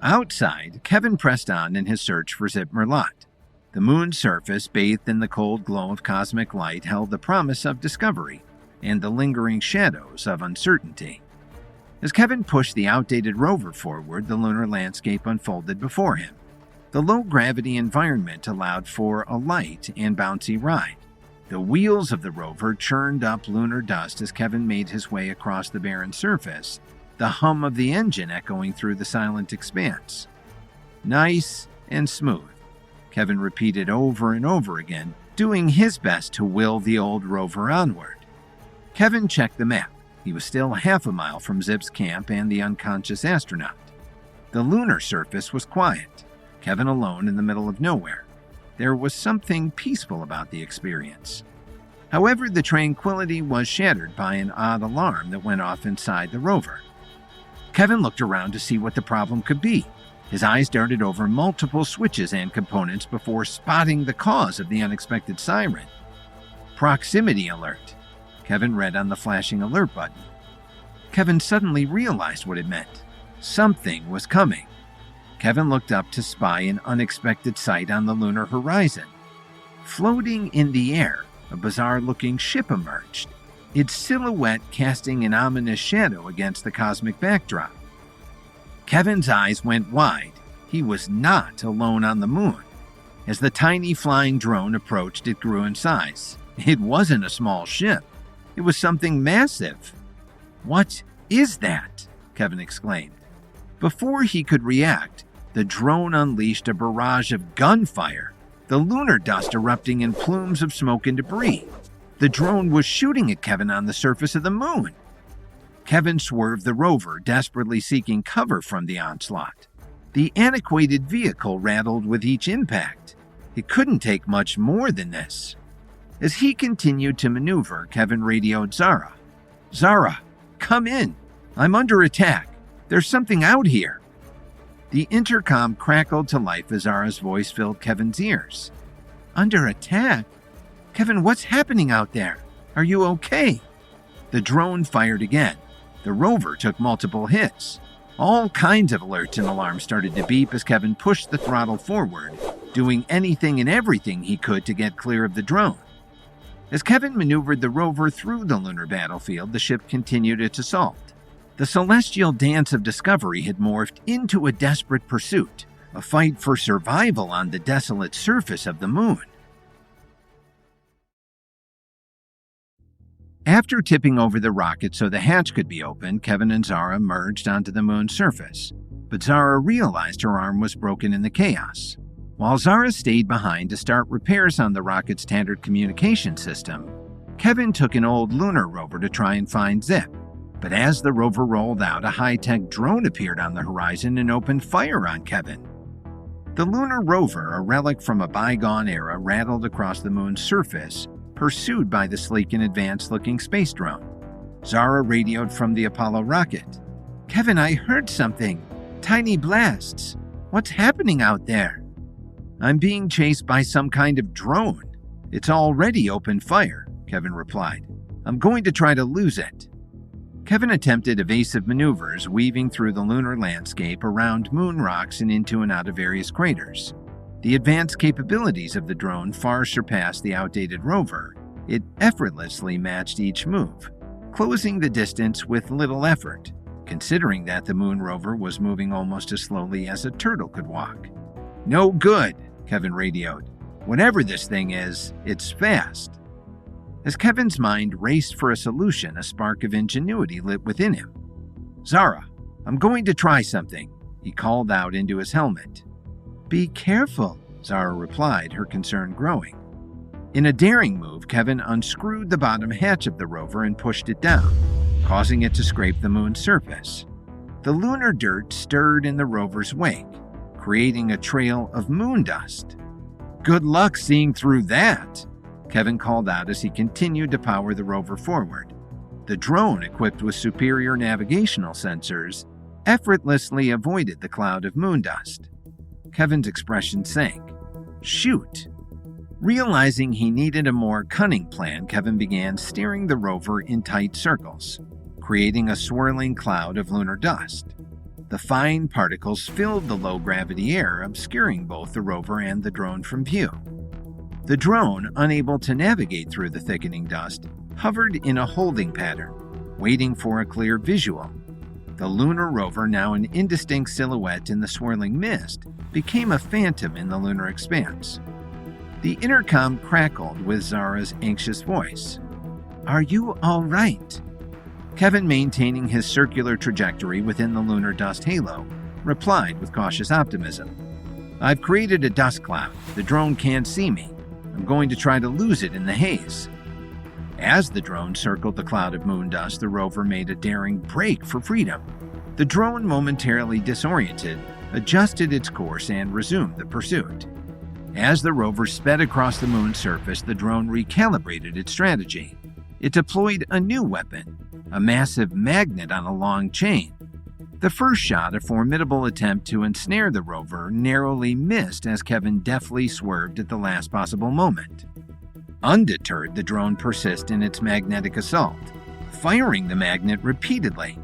Outside, Kevin pressed on in his search for Zip Merlot. The moon's surface, bathed in the cold glow of cosmic light, held the promise of discovery and the lingering shadows of uncertainty. As Kevin pushed the outdated rover forward, the lunar landscape unfolded before him. The low-gravity environment allowed for a light and bouncy ride. The wheels of the rover churned up lunar dust as Kevin made his way across the barren surface, the hum of the engine echoing through the silent expanse. "Nice and smooth," Kevin repeated over and over again, doing his best to will the old rover onward. Kevin checked the map. He was still half a mile from Zip's camp and the unconscious astronaut. The lunar surface was quiet, Kevin alone in the middle of nowhere. There was something peaceful about the experience. However, the tranquility was shattered by an odd alarm that went off inside the rover. Kevin looked around to see what the problem could be. His eyes darted over multiple switches and components before spotting the cause of the unexpected siren. "Proximity alert," Kevin read on the flashing alert button. Kevin suddenly realized what it meant. Something was coming. Kevin looked up to spy an unexpected sight on the lunar horizon. Floating in the air, a bizarre-looking ship emerged, its silhouette casting an ominous shadow against the cosmic backdrop. Kevin's eyes went wide. He was not alone on the moon. As the tiny flying drone approached, it grew in size. It wasn't a small ship. It was something massive. "What is that?" Kevin exclaimed. Before he could react, the drone unleashed a barrage of gunfire, the lunar dust erupting in plumes of smoke and debris. The drone was shooting at Kevin on the surface of the moon. Kevin swerved the rover, desperately seeking cover from the onslaught. The antiquated vehicle rattled with each impact. It couldn't take much more than this. As he continued to maneuver, Kevin radioed Zara. "Zara, come in. I'm under attack. There's something out here." The intercom crackled to life as Zara's voice filled Kevin's ears. "Under attack? Kevin, what's happening out there? Are you okay?" The drone fired again. The rover took multiple hits. All kinds of alerts and alarms started to beep as Kevin pushed the throttle forward, doing anything and everything he could to get clear of the drone. As Kevin maneuvered the rover through the lunar battlefield, the ship continued its assault. The celestial dance of discovery had morphed into a desperate pursuit, a fight for survival on the desolate surface of the moon. After tipping over the rocket so the hatch could be opened, Kevin and Zara merged onto the moon's surface, but Zara realized her arm was broken in the chaos. While Zara stayed behind to start repairs on the rocket's standard communication system, Kevin took an old lunar rover to try and find Zip. But as the rover rolled out, a high-tech drone appeared on the horizon and opened fire on Kevin. The lunar rover, a relic from a bygone era, rattled across the moon's surface, pursued by the sleek and advanced-looking space drone. Zara radioed from the Apollo rocket. "Kevin, I heard something. Tiny blasts. What's happening out there?" "I'm being chased by some kind of drone. It's already opened fire," Kevin replied. "I'm going to try to lose it." Kevin attempted evasive maneuvers, weaving through the lunar landscape, around moon rocks, and into and out of various craters. The advanced capabilities of the drone far surpassed the outdated rover. It effortlessly matched each move, closing the distance with little effort, considering that the moon rover was moving almost as slowly as a turtle could walk. "No good," Kevin radioed. "Whatever this thing is, it's fast." As Kevin's mind raced for a solution, a spark of ingenuity lit within him. "Zara, I'm going to try something," he called out into his helmet. "Be careful," Zara replied, her concern growing. In a daring move, Kevin unscrewed the bottom hatch of the rover and pushed it down, causing it to scrape the moon's surface. The lunar dirt stirred in the rover's wake, creating a trail of moon dust. "Good luck seeing through that," Kevin called out as he continued to power the rover forward. The drone, equipped with superior navigational sensors, effortlessly avoided the cloud of moon dust. Kevin's expression sank. "Shoot!" Realizing he needed a more cunning plan, Kevin began steering the rover in tight circles, creating a swirling cloud of lunar dust. The fine particles filled the low-gravity air, obscuring both the rover and the drone from view. The drone, unable to navigate through the thickening dust, hovered in a holding pattern, waiting for a clear visual. The lunar rover, now an indistinct silhouette in the swirling mist, became a phantom in the lunar expanse. The intercom crackled with Zara's anxious voice. "Are you all right?" Kevin, maintaining his circular trajectory within the lunar dust halo, replied with cautious optimism. "I've created a dust cloud. The drone can't see me. I'm going to try to lose it in the haze." As the drone circled the cloud of moon dust, the rover made a daring break for freedom. The drone, momentarily disoriented, adjusted its course and resumed the pursuit. As the rover sped across the moon's surface, the drone recalibrated its strategy. It deployed a new weapon, a massive magnet on a long chain. The first shot, a formidable attempt to ensnare the rover, narrowly missed as Kevin deftly swerved at the last possible moment. Undeterred, the drone persisted in its magnetic assault, firing the magnet repeatedly.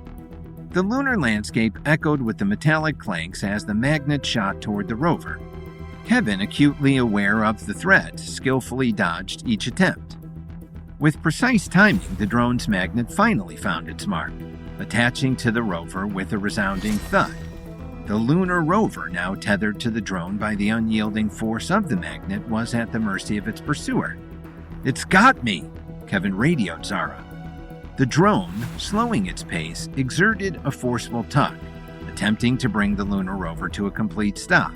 The lunar landscape echoed with the metallic clanks as the magnet shot toward the rover. Kevin, acutely aware of the threat, skillfully dodged each attempt. With precise timing, the drone's magnet finally found its mark, attaching to the rover with a resounding thud. The lunar rover, now tethered to the drone by the unyielding force of the magnet, was at the mercy of its pursuer. "It's got me!" Kevin radioed Zara. The drone, slowing its pace, exerted a forceful tug, attempting to bring the lunar rover to a complete stop.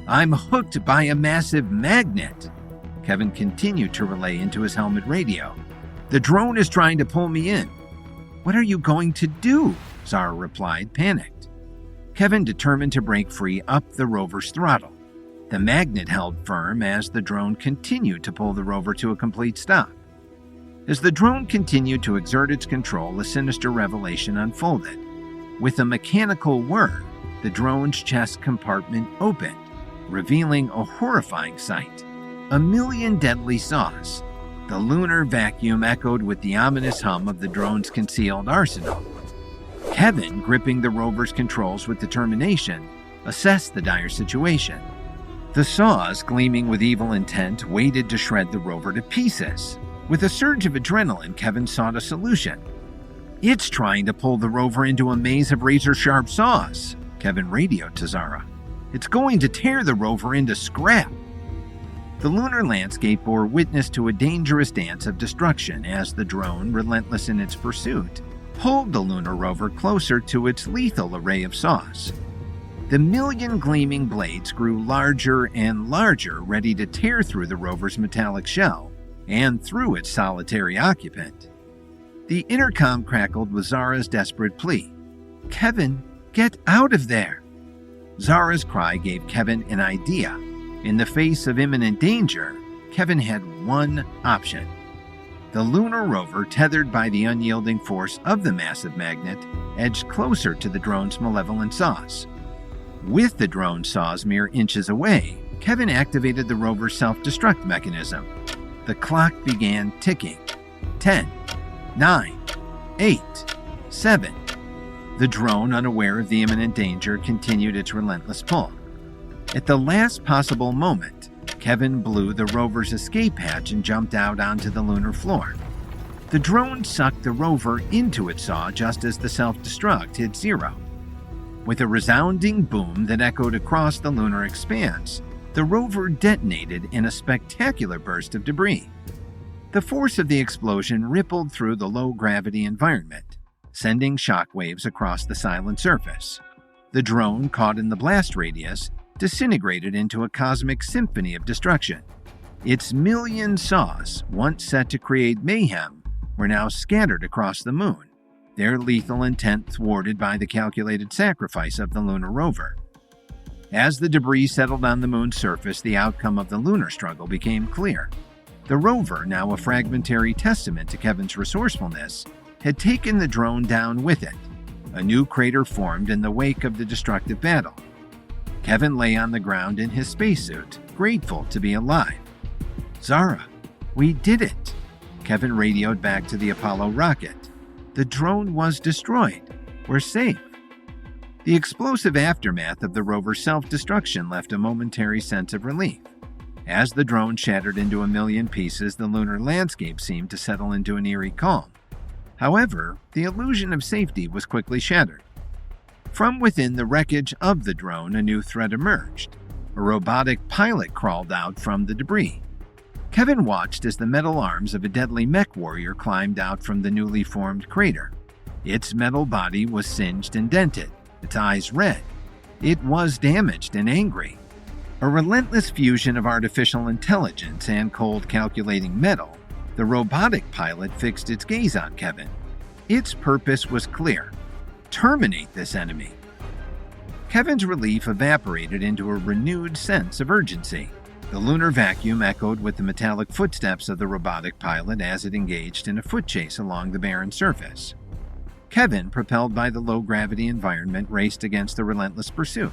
"I'm hooked by a massive magnet," Kevin continued to relay into his helmet radio. "The drone is trying to pull me in." "What are you going to do?" Zara replied, panicked. Kevin, determined to break free, upped the rover's throttle. The magnet held firm as the drone continued to pull the rover to a complete stop. As the drone continued to exert its control, a sinister revelation unfolded. With a mechanical whir, the drone's chest compartment opened, revealing a horrifying sight. 1,000,000 deadly saws. The lunar vacuum echoed with the ominous hum of the drone's concealed arsenal. Kevin, gripping the rover's controls with determination, assessed the dire situation. The saws, gleaming with evil intent, waited to shred the rover to pieces. With a surge of adrenaline, Kevin sought a solution. "It's trying to pull the rover into a maze of razor-sharp saws," Kevin radioed to Zara. "It's going to tear the rover into scrap." The lunar landscape bore witness to a dangerous dance of destruction as the drone, relentless in its pursuit, pulled the lunar rover closer to its lethal array of saws. The 1,000,000 gleaming blades grew larger and larger, ready to tear through the rover's metallic shell and through its solitary occupant. The intercom crackled with Zara's desperate plea. "Kevin, get out of there!" Zara's cry gave Kevin an idea. In the face of imminent danger, Kevin had one option. The lunar rover, tethered by the unyielding force of the massive magnet, edged closer to the drone's malevolent saws. With the drone saws mere inches away, Kevin activated the rover's self-destruct mechanism. The clock began ticking. 10, 9, 8, 7. The drone, unaware of the imminent danger, continued its relentless pull. At the last possible moment, Kevin blew the rover's escape hatch and jumped out onto the lunar floor. The drone sucked the rover into its saw just as the self-destruct hit zero. With a resounding boom that echoed across the lunar expanse, the rover detonated in a spectacular burst of debris. The force of the explosion rippled through the low-gravity environment, sending shockwaves across the silent surface. The drone, caught in the blast radius, disintegrated into a cosmic symphony of destruction. Its million saws, once set to create mayhem, were now scattered across the moon, their lethal intent thwarted by the calculated sacrifice of the lunar rover. As the debris settled on the moon's surface, the outcome of the lunar struggle became clear. The rover, now a fragmentary testament to Kevin's resourcefulness, had taken the drone down with it. A new crater formed in the wake of the destructive battle. Kevin lay on the ground in his spacesuit, grateful to be alive. "Zara, we did it," Kevin radioed back to the Apollo rocket. "The drone was destroyed. We're safe." The explosive aftermath of the rover's self-destruction left a momentary sense of relief. As the drone shattered into a million pieces, the lunar landscape seemed to settle into an eerie calm. However, the illusion of safety was quickly shattered. From within the wreckage of the drone, a new threat emerged. A robotic pilot crawled out from the debris. Kevin watched as the metal arms of a deadly mech warrior climbed out from the newly formed crater. Its metal body was singed and dented, its eyes red. It was damaged and angry. A relentless fusion of artificial intelligence and cold calculating metal, the robotic pilot fixed its gaze on Kevin. Its purpose was clear: terminate this enemy. Kevin's relief evaporated into a renewed sense of urgency. The lunar vacuum echoed with the metallic footsteps of the robotic pilot as it engaged in a foot chase along the barren surface. Kevin, propelled by the low-gravity environment, raced against the relentless pursuit.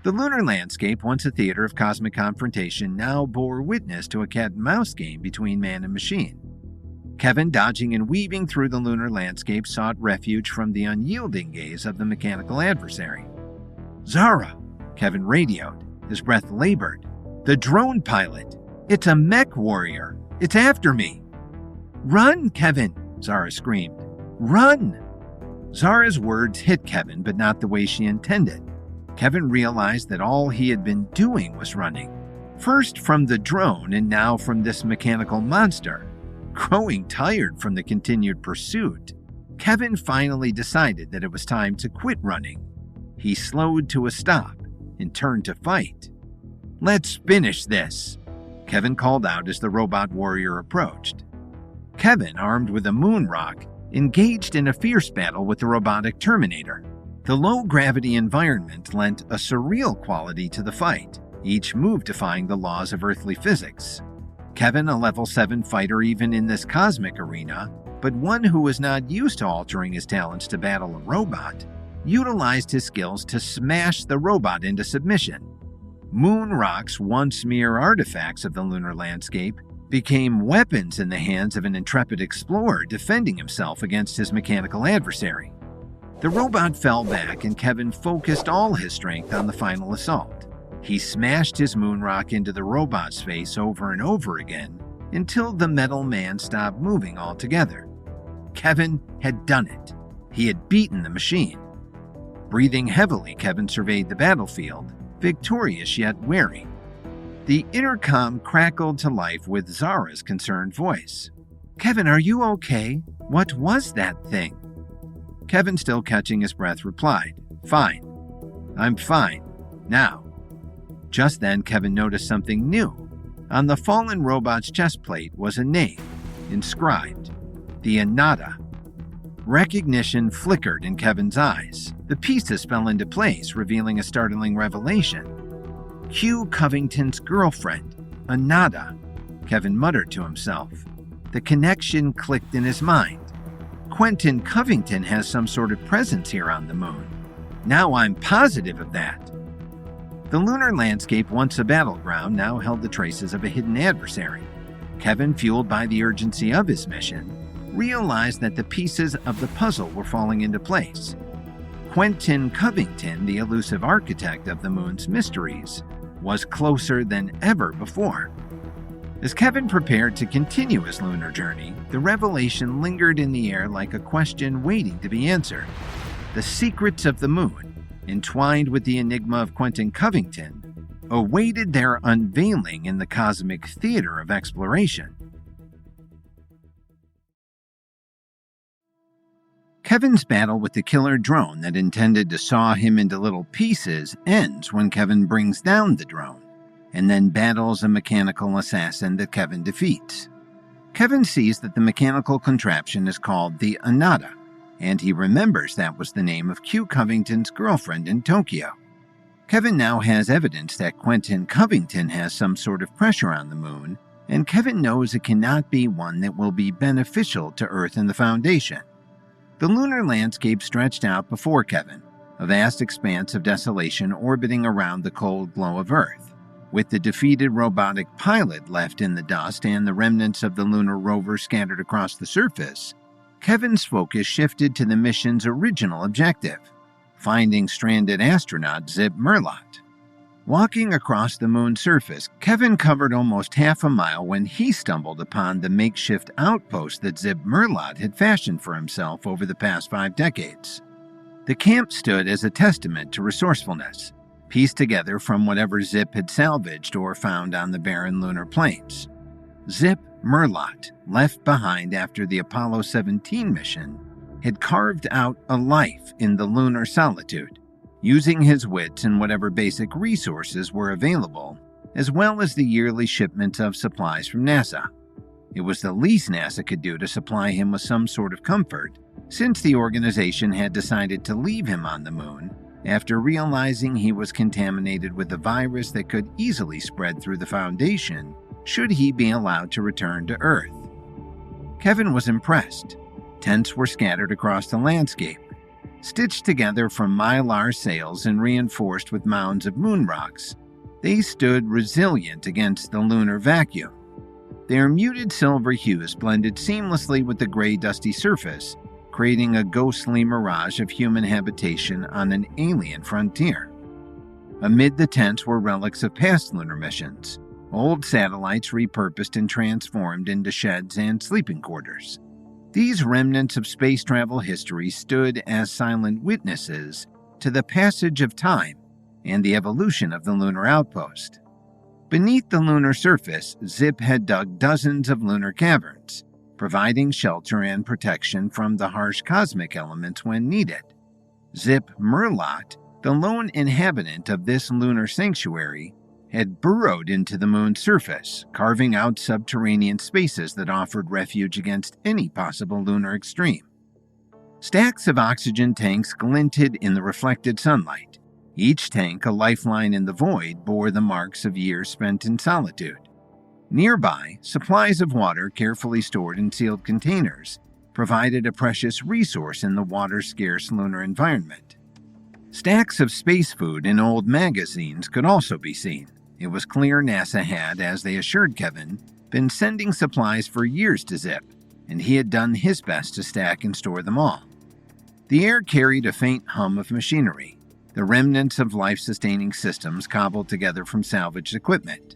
The lunar landscape, once a theater of cosmic confrontation, now bore witness to a cat-and-mouse game between man and machine. Kevin, dodging and weaving through the lunar landscape, sought refuge from the unyielding gaze of the mechanical adversary. "Zara," Kevin radioed, his breath labored. "The drone pilot! It's a mech warrior! It's after me!" "Run, Kevin!" Zara screamed. "Run!" Zara's words hit Kevin, but not the way she intended. Kevin realized that all he had been doing was running. First from the drone, and now from this mechanical monster. Growing tired from the continued pursuit, Kevin finally decided that it was time to quit running. He slowed to a stop and turned to fight. "Let's finish this," Kevin called out as the robot warrior approached. Kevin, armed with a moon rock, engaged in a fierce battle with the robotic Terminator. The low-gravity environment lent a surreal quality to the fight, each move defying the laws of earthly physics. Kevin, a level 7 fighter even in this cosmic arena, but one who was not used to altering his talents to battle a robot, utilized his skills to smash the robot into submission. Moon rocks, once mere artifacts of the lunar landscape, became weapons in the hands of an intrepid explorer defending himself against his mechanical adversary. The robot fell back, and Kevin focused all his strength on the final assault. He smashed his moon rock into the robot's face over and over again until the metal man stopped moving altogether. Kevin had done it. He had beaten the machine. Breathing heavily, Kevin surveyed the battlefield, victorious yet wary. The intercom crackled to life with Zara's concerned voice. "Kevin, are you okay? What was that thing?" Kevin, still catching his breath, replied, "Fine. I'm fine. Now." Just then, Kevin noticed something new. On the fallen robot's chest plate was a name, inscribed, "The Anata." Recognition flickered in Kevin's eyes. The pieces fell into place, revealing a startling revelation. Hugh Covington's girlfriend, Anada, Kevin muttered to himself. The connection clicked in his mind. Quentin Covington has some sort of presence here on the moon. Now I'm positive of that. The lunar landscape, once a battleground, now held the traces of a hidden adversary. Kevin, fueled by the urgency of his mission, realized that the pieces of the puzzle were falling into place. Quentin Covington, the elusive architect of the moon's mysteries, was closer than ever before. As Kevin prepared to continue his lunar journey, the revelation lingered in the air like a question waiting to be answered. The secrets of the moon, entwined with the enigma of Quentin Covington, awaited their unveiling in the cosmic theater of exploration. Kevin's battle with the killer drone that intended to saw him into little pieces ends when Kevin brings down the drone, and then battles a mechanical assassin that Kevin defeats. Kevin sees that the mechanical contraption is called the Anada, and he remembers that was the name of Hugh Covington's girlfriend in Tokyo. Kevin now has evidence that Quentin Covington has some sort of pressure on the moon, and Kevin knows it cannot be one that will be beneficial to Earth and the Foundation. The lunar landscape stretched out before Kevin, a vast expanse of desolation orbiting around the cold glow of Earth. With the defeated robotic pilot left in the dust and the remnants of the lunar rover scattered across the surface, Kevin's focus shifted to the mission's original objective, finding stranded astronaut Zip Merlot. Walking across the moon's surface, Kevin covered almost half a mile when he stumbled upon the makeshift outpost that Zip Merlot had fashioned for himself over the past 5 decades. The camp stood as a testament to resourcefulness, pieced together from whatever Zip had salvaged or found on the barren lunar plains. Zip Merlot, left behind after the Apollo 17 mission, had carved out a life in the lunar solitude, using his wits and whatever basic resources were available, as well as the yearly shipment of supplies from NASA. It was the least NASA could do to supply him with some sort of comfort, since the organization had decided to leave him on the moon after realizing he was contaminated with a virus that could easily spread through the Foundation should he be allowed to return to Earth. Kevin was impressed. Tents were scattered across the landscape, stitched together from mylar sails and reinforced with mounds of moon rocks. They stood resilient against the lunar vacuum. Their muted silver hues blended seamlessly with the gray, dusty surface, creating a ghostly mirage of human habitation on an alien frontier. Amid the tents were relics of past lunar missions, old satellites repurposed and transformed into sheds and sleeping quarters. These remnants of space travel history stood as silent witnesses to the passage of time and the evolution of the lunar outpost. Beneath the lunar surface, Zip had dug dozens of lunar caverns, providing shelter and protection from the harsh cosmic elements when needed. Zip Merlot, the lone inhabitant of this lunar sanctuary, had burrowed into the moon's surface, carving out subterranean spaces that offered refuge against any possible lunar extreme. Stacks of oxygen tanks glinted in the reflected sunlight. Each tank, a lifeline in the void, bore the marks of years spent in solitude. Nearby, supplies of water carefully stored in sealed containers provided a precious resource in the water-scarce lunar environment. Stacks of space food in old magazines could also be seen. It was clear NASA had, as they assured Kevin, been sending supplies for years to Zip, and he had done his best to stack and store them all. The air carried a faint hum of machinery, the remnants of life-sustaining systems cobbled together from salvaged equipment.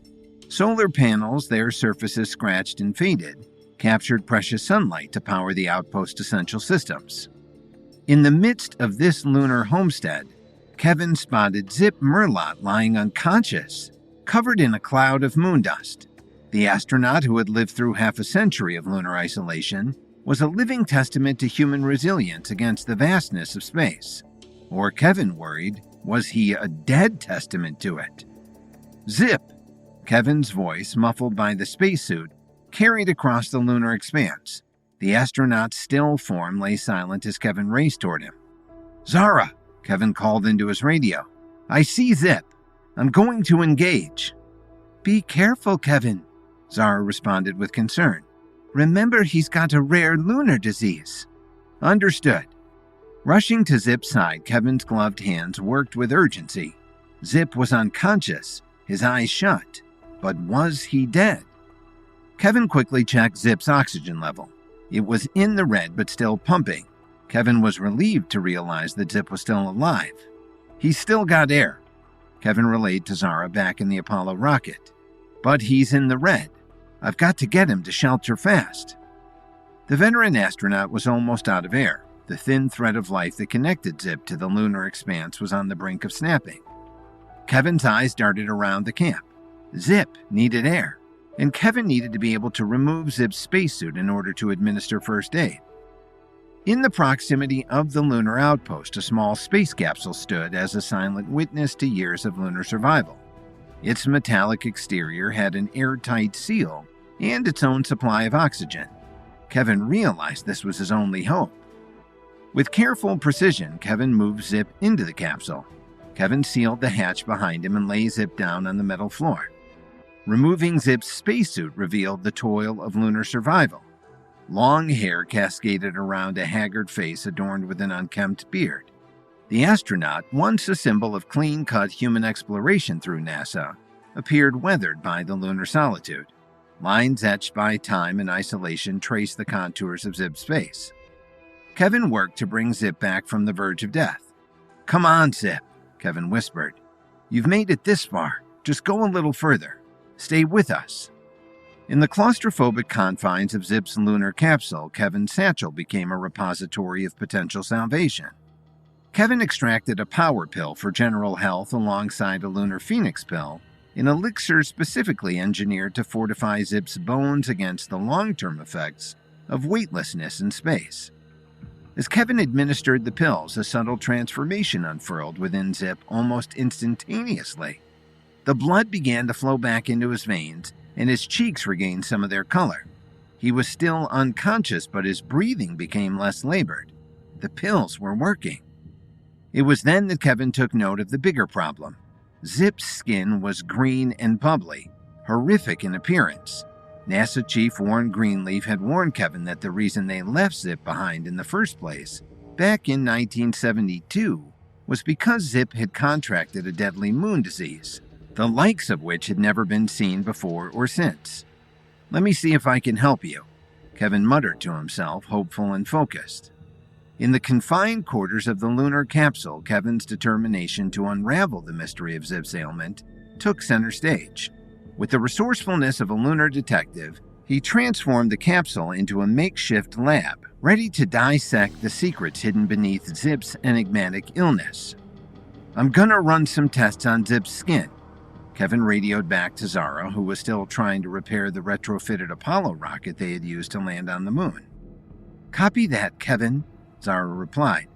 Solar panels, their surfaces scratched and faded, captured precious sunlight to power the outpost's essential systems. In the midst of this lunar homestead, Kevin spotted Zip Merlot lying unconscious, covered in a cloud of moon dust. The astronaut, who had lived through half a century of lunar isolation, was a living testament to human resilience against the vastness of space. Or, Kevin worried, was he a dead testament to it? Zip! Kevin's voice, muffled by the spacesuit, carried across the lunar expanse. The astronaut's still form lay silent as Kevin raced toward him. "Zara," Kevin called into his radio. "I see Zip. I'm going to engage." "Be careful, Kevin," Zara responded with concern. "Remember, he's got a rare lunar disease." "Understood." Rushing to Zip's side, Kevin's gloved hands worked with urgency. Zip was unconscious, his eyes shut. But was he dead? Kevin quickly checked Zip's oxygen level. It was in the red but still pumping. Kevin was relieved to realize that Zip was still alive. "He's still got air," Kevin relayed to Zara back in the Apollo rocket. "But he's in the red. I've got to get him to shelter fast." The veteran astronaut was almost out of air. The thin thread of life that connected Zip to the lunar expanse was on the brink of snapping. Kevin's eyes darted around the camp. Zip needed air, and Kevin needed to be able to remove Zip's spacesuit in order to administer first aid. In the proximity of the lunar outpost, a small space capsule stood as a silent witness to years of lunar survival. Its metallic exterior had an airtight seal and its own supply of oxygen. Kevin realized this was his only hope. With careful precision, Kevin moved Zip into the capsule. Kevin sealed the hatch behind him and lay Zip down on the metal floor. Removing Zip's spacesuit revealed the toil of lunar survival. Long hair cascaded around a haggard face adorned with an unkempt beard. The astronaut, once a symbol of clean-cut human exploration through NASA, appeared weathered by the lunar solitude. Lines etched by time and isolation traced the contours of Zip's face. Kevin worked to bring Zip back from the verge of death. "Come on, Zip," Kevin whispered. "You've made it this far. Just go a little further. Stay with us." In the claustrophobic confines of Zip's lunar capsule, Kevin's satchel became a repository of potential salvation. Kevin extracted a power pill for general health alongside a lunar phoenix pill, an elixir specifically engineered to fortify Zip's bones against the long-term effects of weightlessness in space. As Kevin administered the pills, a subtle transformation unfurled within Zip almost instantaneously. The blood began to flow back into his veins, and his cheeks regained some of their color. He was still unconscious, but his breathing became less labored. The pills were working. It was then that Kevin took note of the bigger problem. Zip's skin was green and bubbly, horrific in appearance. NASA Chief Warren Greenleaf had warned Kevin that the reason they left Zip behind in the first place, back in 1972, was because Zip had contracted a deadly moon disease, the likes of which had never been seen before or since. "Let me see if I can help you," Kevin muttered to himself, hopeful and focused. In the confined quarters of the lunar capsule, Kevin's determination to unravel the mystery of Zip's ailment took center stage. With the resourcefulness of a lunar detective, he transformed the capsule into a makeshift lab, ready to dissect the secrets hidden beneath Zip's enigmatic illness. "I'm gonna run some tests on Zip's skin," Kevin radioed back to Zara, who was still trying to repair the retrofitted Apollo rocket they had used to land on the moon. "Copy that, Kevin," Zara replied.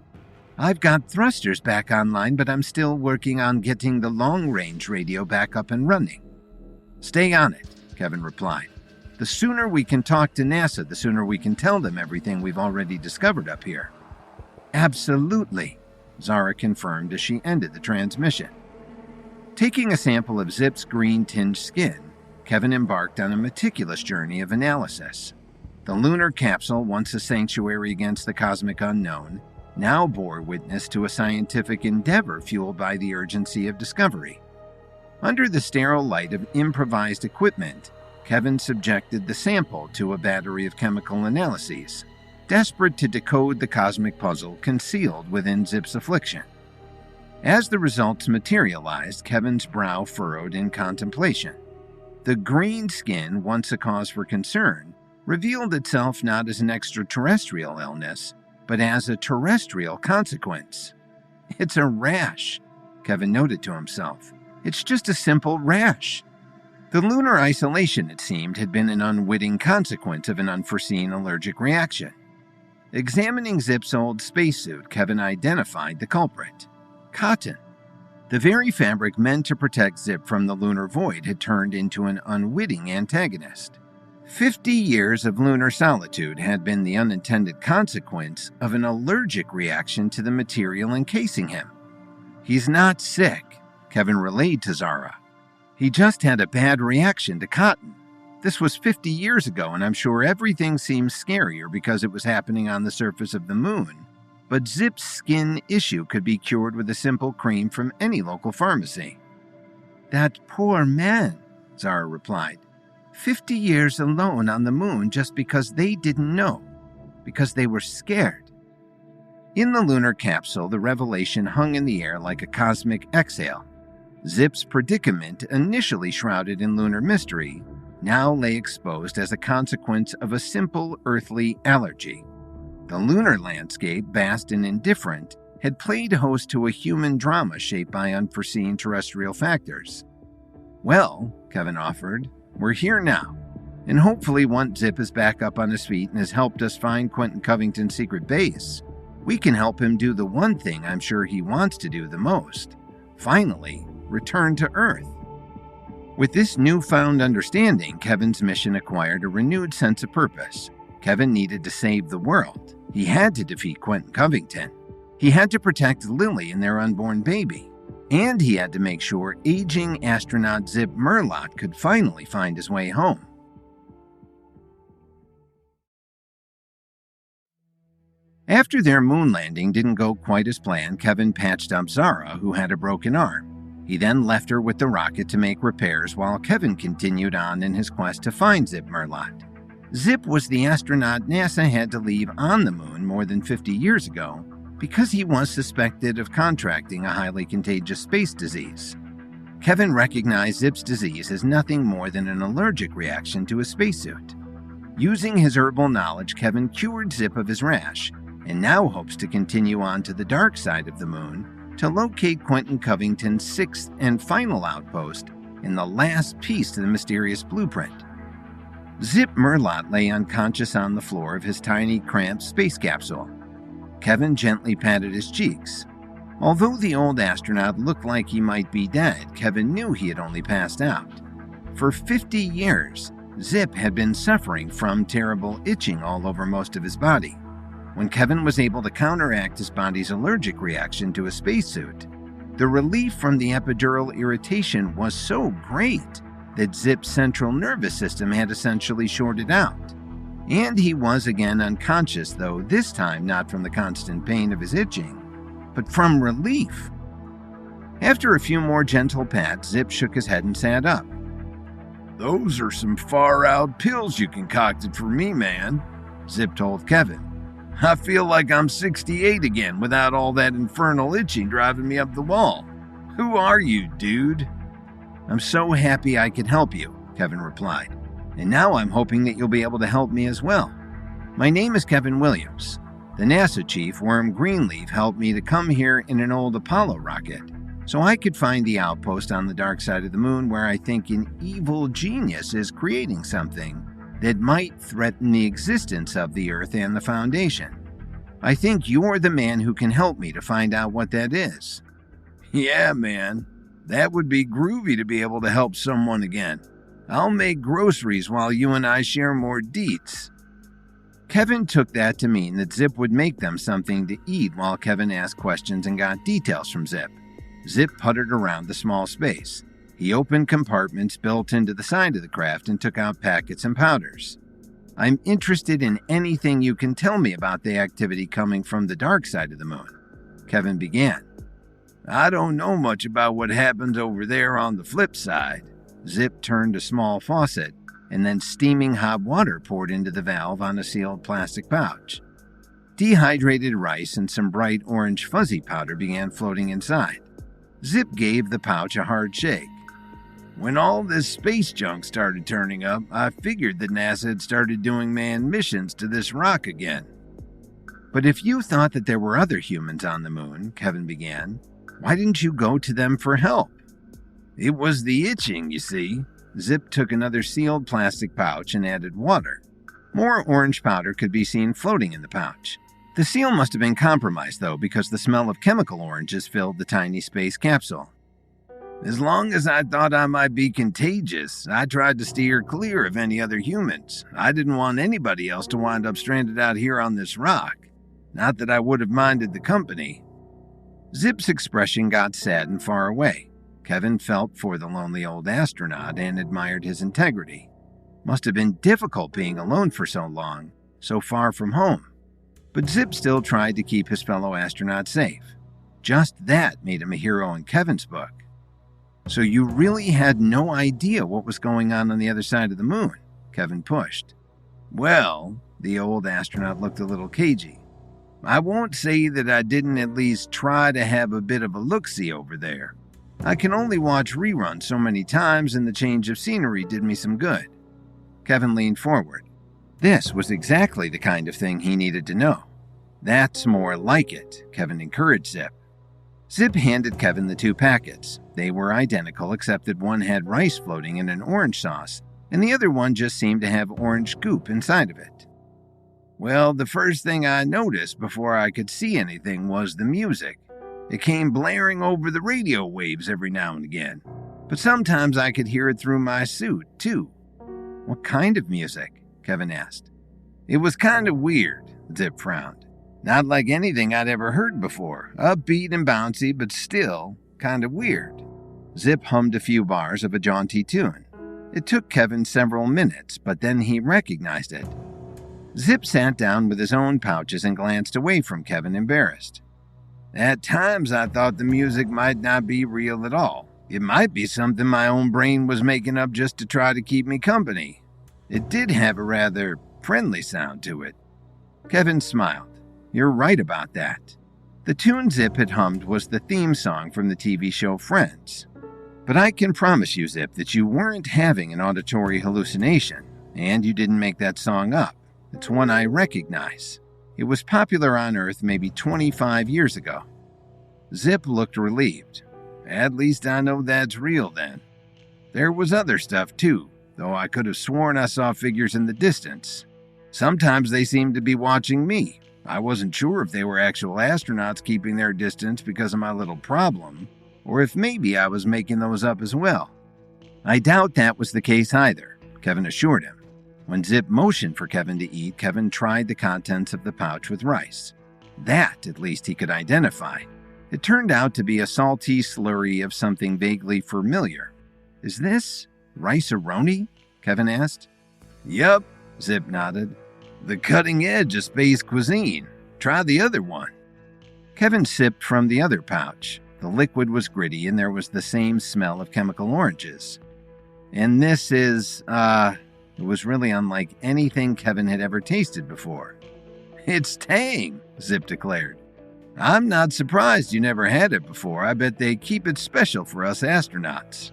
"I've got thrusters back online, but I'm still working on getting the long-range radio back up and running." "Stay on it," Kevin replied. "The sooner we can talk to NASA, the sooner we can tell them everything we've already discovered up here." "Absolutely," Zara confirmed as she ended the transmission. Taking a sample of Zip's green-tinged skin, Kevin embarked on a meticulous journey of analysis. The lunar capsule, once a sanctuary against the cosmic unknown, now bore witness to a scientific endeavor fueled by the urgency of discovery. Under the sterile light of improvised equipment, Kevin subjected the sample to a battery of chemical analyses, desperate to decode the cosmic puzzle concealed within Zip's affliction. As the results materialized, Kevin's brow furrowed in contemplation. The green skin, once a cause for concern, revealed itself not as an extraterrestrial illness, but as a terrestrial consequence. "It's a rash," Kevin noted to himself. "It's just a simple rash." The lunar isolation, it seemed, had been an unwitting consequence of an unforeseen allergic reaction. Examining Zip's old spacesuit, Kevin identified the culprit. Cotton. The very fabric meant to protect Zip from the lunar void had turned into an unwitting antagonist. 50 years of lunar solitude had been the unintended consequence of an allergic reaction to the material encasing him. "He's not sick," Kevin relayed to Zara. "He just had a bad reaction to cotton. This was 50 years ago, and I'm sure everything seems scarier because it was happening on the surface of the moon. But Zip's skin issue could be cured with a simple cream from any local pharmacy." "That poor man," Zara replied. 50 years alone on the moon just because they didn't know, because they were scared." In the lunar capsule, the revelation hung in the air like a cosmic exhale. Zip's predicament, initially shrouded in lunar mystery, now lay exposed as a consequence of a simple earthly allergy. The lunar landscape, vast and indifferent, had played host to a human drama shaped by unforeseen terrestrial factors. "Well," Kevin offered, "we're here now, and hopefully once Zip is back up on his feet and has helped us find Quentin Covington's secret base, we can help him do the one thing I'm sure he wants to do the most: finally return to Earth." With this newfound understanding, Kevin's mission acquired a renewed sense of purpose. Kevin needed to save the world. He had to defeat Quentin Covington. He had to protect Lily and their unborn baby. And he had to make sure aging astronaut Zip Murlot could finally find his way home. After their moon landing didn't go quite as planned, Kevin patched up Zara, who had a broken arm. He then left her with the rocket to make repairs while Kevin continued on in his quest to find Zip Murlot. Zip was the astronaut NASA had to leave on the moon more than 50 years ago because he was suspected of contracting a highly contagious space disease. Kevin recognized Zip's disease as nothing more than an allergic reaction to a spacesuit. Using his herbal knowledge, Kevin cured Zip of his rash, and now hopes to continue on to the dark side of the moon to locate Quentin Covington's sixth and final outpost and the last piece to the mysterious blueprint. Zip Murlot lay unconscious on the floor of his tiny, cramped space capsule. Kevin gently patted his cheeks. Although the old astronaut looked like he might be dead, Kevin knew he had only passed out. For 50 years, Zip had been suffering from terrible itching all over most of his body. When Kevin was able to counteract his body's allergic reaction to a spacesuit, the relief from the epidural irritation was so great that Zip's central nervous system had essentially shorted out. And he was again unconscious, though this time not from the constant pain of his itching, but from relief. After a few more gentle pats, Zip shook his head and sat up. "Those are some far-out pills you concocted for me, man," Zip told Kevin. "I feel like I'm 68 again without all that infernal itching driving me up the wall. Who are you, dude?" "I'm so happy I could help you," Kevin replied. "And now I'm hoping that you'll be able to help me as well. My name is Kevin Williams. The NASA chief, Worm Greenleaf, helped me to come here in an old Apollo rocket, so I could find the outpost on the dark side of the moon where I think an evil genius is creating something that might threaten the existence of the Earth and the Foundation. I think you're the man who can help me to find out what that is." "Yeah, man. That would be groovy to be able to help someone again. I'll make groceries while you and I share more deets." Kevin took that to mean that Zip would make them something to eat while Kevin asked questions and got details from Zip. Zip puttered around the small space. He opened compartments built into the side of the craft and took out packets and powders. "I'm interested in anything you can tell me about the activity coming from the dark side of the moon," Kevin began. "I don't know much about what happens over there on the flip side." Zip turned a small faucet, and then steaming hot water poured into the valve on a sealed plastic pouch. Dehydrated rice and some bright orange fuzzy powder began floating inside. Zip gave the pouch a hard shake. "When all this space junk started turning up, I figured that NASA had started doing manned missions to this rock again." "But if you thought that there were other humans on the moon," Kevin began, "why didn't you go to them for help?" "It was the itching, you see." Zip took another sealed plastic pouch and added water. More orange powder could be seen floating in the pouch. The seal must have been compromised, though, because the smell of chemical oranges filled the tiny space capsule. As long as I thought I might be contagious, I tried to steer clear of any other humans. I didn't want anybody else to wind up stranded out here on this rock. Not that I would have minded the company." Zip's expression got sad and far away. Kevin felt for the lonely old astronaut and admired his integrity. Must have been difficult being alone for so long, so far from home. But Zip still tried to keep his fellow astronaut safe. Just that made him a hero in Kevin's book. "So you really had no idea what was going on the other side of the moon?" Kevin pushed. "Well," the old astronaut looked a little cagey. "I won't say that I didn't at least try to have a bit of a look-see over there. I can only watch reruns so many times, and the change of scenery did me some good." Kevin leaned forward. This was exactly the kind of thing he needed to know. "That's more like it," Kevin encouraged Zip. Zip handed Kevin the 2 packets. They were identical except that one had rice floating in an orange sauce, and the other one just seemed to have orange goop inside of it. "Well, the first thing I noticed before I could see anything was the music. It came blaring over the radio waves every now and again, but sometimes I could hear it through my suit, too." "What kind of music?" Kevin asked. "It was kind of weird," Zip frowned. "Not like anything I'd ever heard before. Upbeat and bouncy, but still kind of weird." Zip hummed a few bars of a jaunty tune. It took Kevin several minutes, but then he recognized it. Zip sat down with his own pouches and glanced away from Kevin, embarrassed. "At times I thought the music might not be real at all. It might be something my own brain was making up just to try to keep me company. It did have a rather friendly sound to it." Kevin smiled. "You're right about that. The tune Zip had hummed was the theme song from the TV show Friends. But I can promise you, Zip, that you weren't having an auditory hallucination, and you didn't make that song up. It's one I recognize. It was popular on Earth maybe 25 years ago." Zip looked relieved. "At least I know that's real then. There was other stuff too, though I could have sworn I saw figures in the distance. Sometimes they seemed to be watching me. I wasn't sure if they were actual astronauts keeping their distance because of my little problem, or if maybe I was making those up as well." "I doubt that was the case either," Kevin assured him. When Zip motioned for Kevin to eat, Kevin tried the contents of the pouch with rice. That, at least, he could identify. It turned out to be a salty slurry of something vaguely familiar. "Is this rice-a-roni?" Kevin asked. "Yup," Zip nodded. "The cutting edge of space cuisine. Try the other one." Kevin sipped from the other pouch. The liquid was gritty and there was the same smell of chemical oranges. "And this is, It was really unlike anything Kevin had ever tasted before. "It's Tang," Zip declared. "I'm not surprised you never had it before. I bet they keep it special for us astronauts."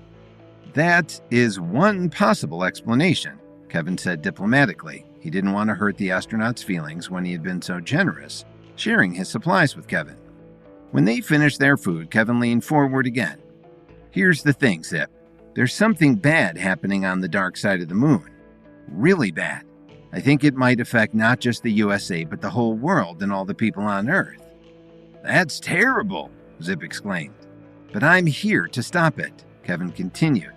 "That is one possible explanation," Kevin said diplomatically. He didn't want to hurt the astronaut's feelings when he had been so generous, sharing his supplies with Kevin. When they finished their food, Kevin leaned forward again. "Here's the thing, Zip. There's something bad happening on the dark side of the moon. Really bad. I think it might affect not just the USA, but the whole world and all the people on Earth." "That's terrible," Zip exclaimed. "But I'm here to stop it," Kevin continued.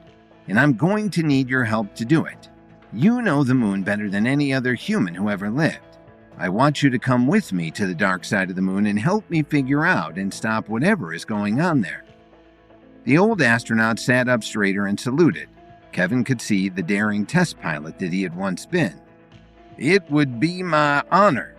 "And I'm going to need your help to do it. You know the moon better than any other human who ever lived. I want you to come with me to the dark side of the moon and help me figure out and stop whatever is going on there." The old astronaut sat up straighter and saluted. Kevin could see the daring test pilot that he had once been. "It would be my honor."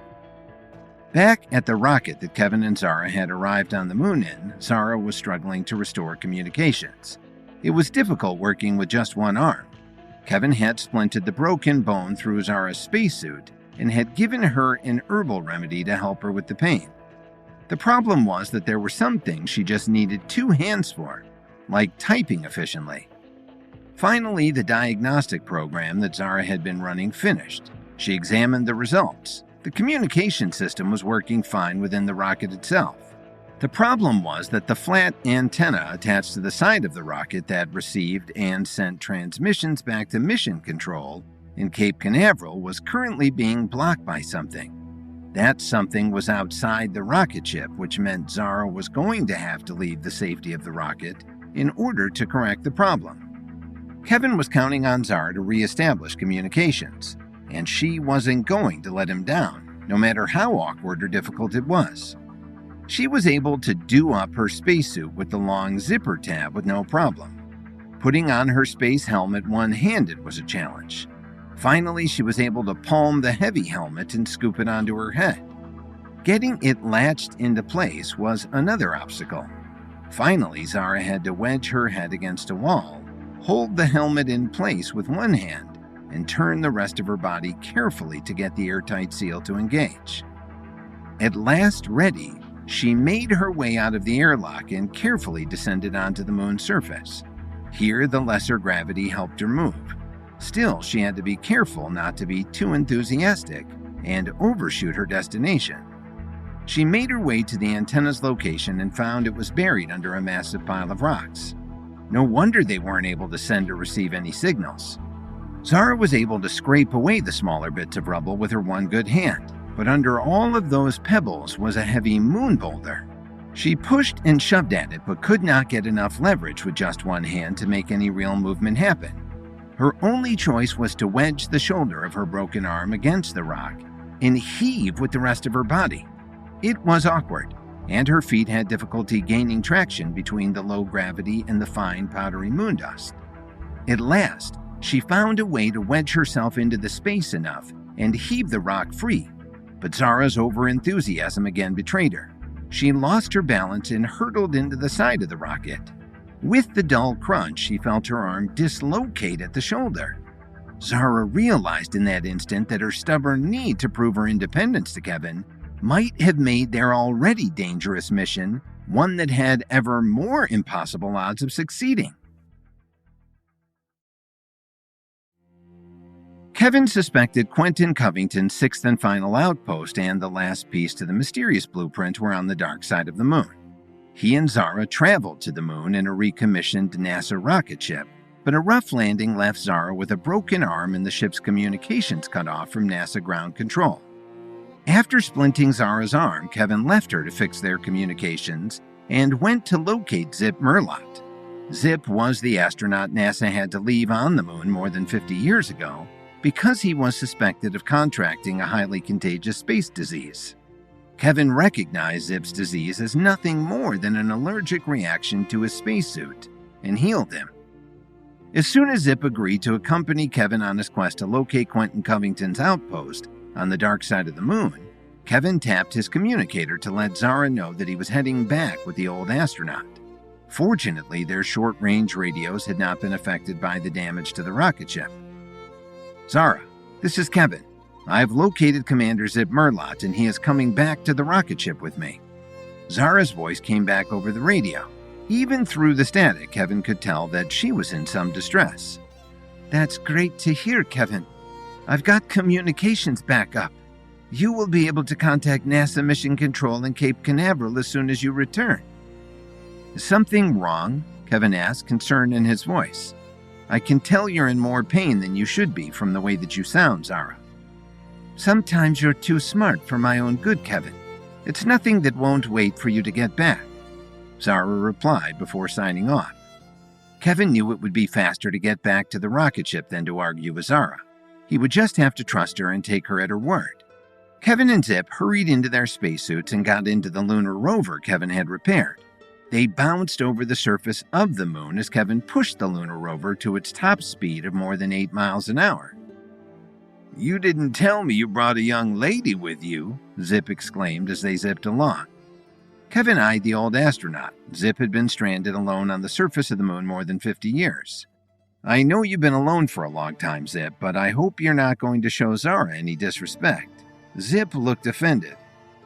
Back at the rocket that Kevin and Zara had arrived on the moon in, Zara was struggling to restore communications. It was difficult working with just one arm. Kevin had splinted the broken bone through Zara's spacesuit and had given her an herbal remedy to help her with the pain. The problem was that there were some things she just needed 2 hands for, like typing efficiently. Finally, the diagnostic program that Zara had been running finished. She examined the results. The communication system was working fine within the rocket itself. The problem was that the flat antenna attached to the side of the rocket that received and sent transmissions back to mission control in Cape Canaveral was currently being blocked by something. That something was outside the rocket ship, which meant Zara was going to have to leave the safety of the rocket in order to correct the problem. Kevin was counting on Zara to re-establish communications, and she wasn't going to let him down, no matter how awkward or difficult it was. She was able to do up her spacesuit with the long zipper tab with no problem. Putting on her space helmet one-handed was a challenge. Finally, she was able to palm the heavy helmet and scoop it onto her head. Getting it latched into place was another obstacle. Finally, Zara had to wedge her head against a wall, hold the helmet in place with one hand, and turn the rest of her body carefully to get the airtight seal to engage. At last ready, she made her way out of the airlock and carefully descended onto the moon's surface. Here, the lesser gravity helped her move. Still, she had to be careful not to be too enthusiastic and overshoot her destination. She made her way to the antenna's location and found it was buried under a massive pile of rocks. No wonder they weren't able to send or receive any signals. Zara was able to scrape away the smaller bits of rubble with her one good hand, but under all of those pebbles was a heavy moon boulder. She pushed and shoved at it, but could not get enough leverage with just one hand to make any real movement happen. Her only choice was to wedge the shoulder of her broken arm against the rock and heave with the rest of her body. It was awkward, and her feet had difficulty gaining traction between the low gravity and the fine, powdery moon dust. At last, she found a way to wedge herself into the space enough and heave the rock free, but Zara's overenthusiasm again betrayed her. She lost her balance and hurtled into the side of the rocket. With the dull crunch, she felt her arm dislocate at the shoulder. Zara realized in that instant that her stubborn need to prove her independence to Kevin might have made their already dangerous mission one that had ever more impossible odds of succeeding. Kevin suspected Quentin Covington's sixth and final outpost and the last piece to the mysterious blueprint were on the dark side of the moon. He and Zara traveled to the moon in a recommissioned NASA rocket ship, but a rough landing left Zara with a broken arm and the ship's communications cut off from NASA ground control. After splinting Zara's arm, Kevin left her to fix their communications and went to locate Zip Merlot. Zip was the astronaut NASA had to leave on the moon more than 50 years ago because he was suspected of contracting a highly contagious space disease. Kevin recognized Zip's disease as nothing more than an allergic reaction to his spacesuit and healed him. As soon as Zip agreed to accompany Kevin on his quest to locate Quentin Covington's outpost on the dark side of the moon, Kevin tapped his communicator to let Zara know that he was heading back with the old astronaut. Fortunately, their short-range radios had not been affected by the damage to the rocket ship. "Zara, this is Kevin. I've located Commander Zip Merlot and he is coming back to the rocket ship with me." Zara's voice came back over the radio. Even through the static, Kevin could tell that she was in some distress. "That's great to hear, Kevin. I've got communications back up. You will be able to contact NASA Mission Control in Cape Canaveral as soon as you return." "Is something wrong?" Kevin asked, concern in his voice. "I can tell you're in more pain than you should be from the way that you sound, Zara." "Sometimes you're too smart for my own good, Kevin. It's nothing that won't wait for you to get back," Zara replied before signing off. Kevin knew it would be faster to get back to the rocket ship than to argue with Zara. He would just have to trust her and take her at her word. Kevin and Zip hurried into their spacesuits and got into the lunar rover Kevin had repaired. They bounced over the surface of the moon as Kevin pushed the lunar rover to its top speed of more than 8 miles an hour. "You didn't tell me you brought a young lady with you," Zip exclaimed as they zipped along. Kevin eyed the old astronaut. Zip had been stranded alone on the surface of the moon more than 50 years. "I know you've been alone for a long time, Zip, but I hope you're not going to show Zara any disrespect." Zip looked offended.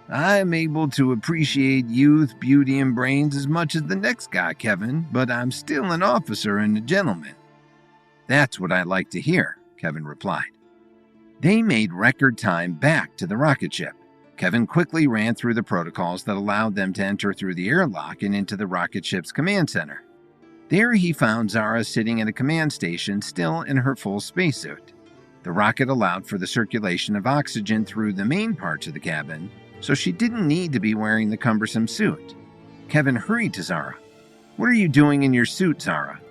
"I'm able to appreciate youth, beauty, and brains as much as the next guy, Kevin, but I'm still an officer and a gentleman." "That's what I like to hear," Kevin replied. They made record time back to the rocket ship. Kevin quickly ran through the protocols that allowed them to enter through the airlock and into the rocket ship's command center. There he found Zara sitting at a command station, still in her full spacesuit. The rocket allowed for the circulation of oxygen through the main parts of the cabin, so she didn't need to be wearing the cumbersome suit. Kevin hurried to Zara. What are you doing in your suit, Zara?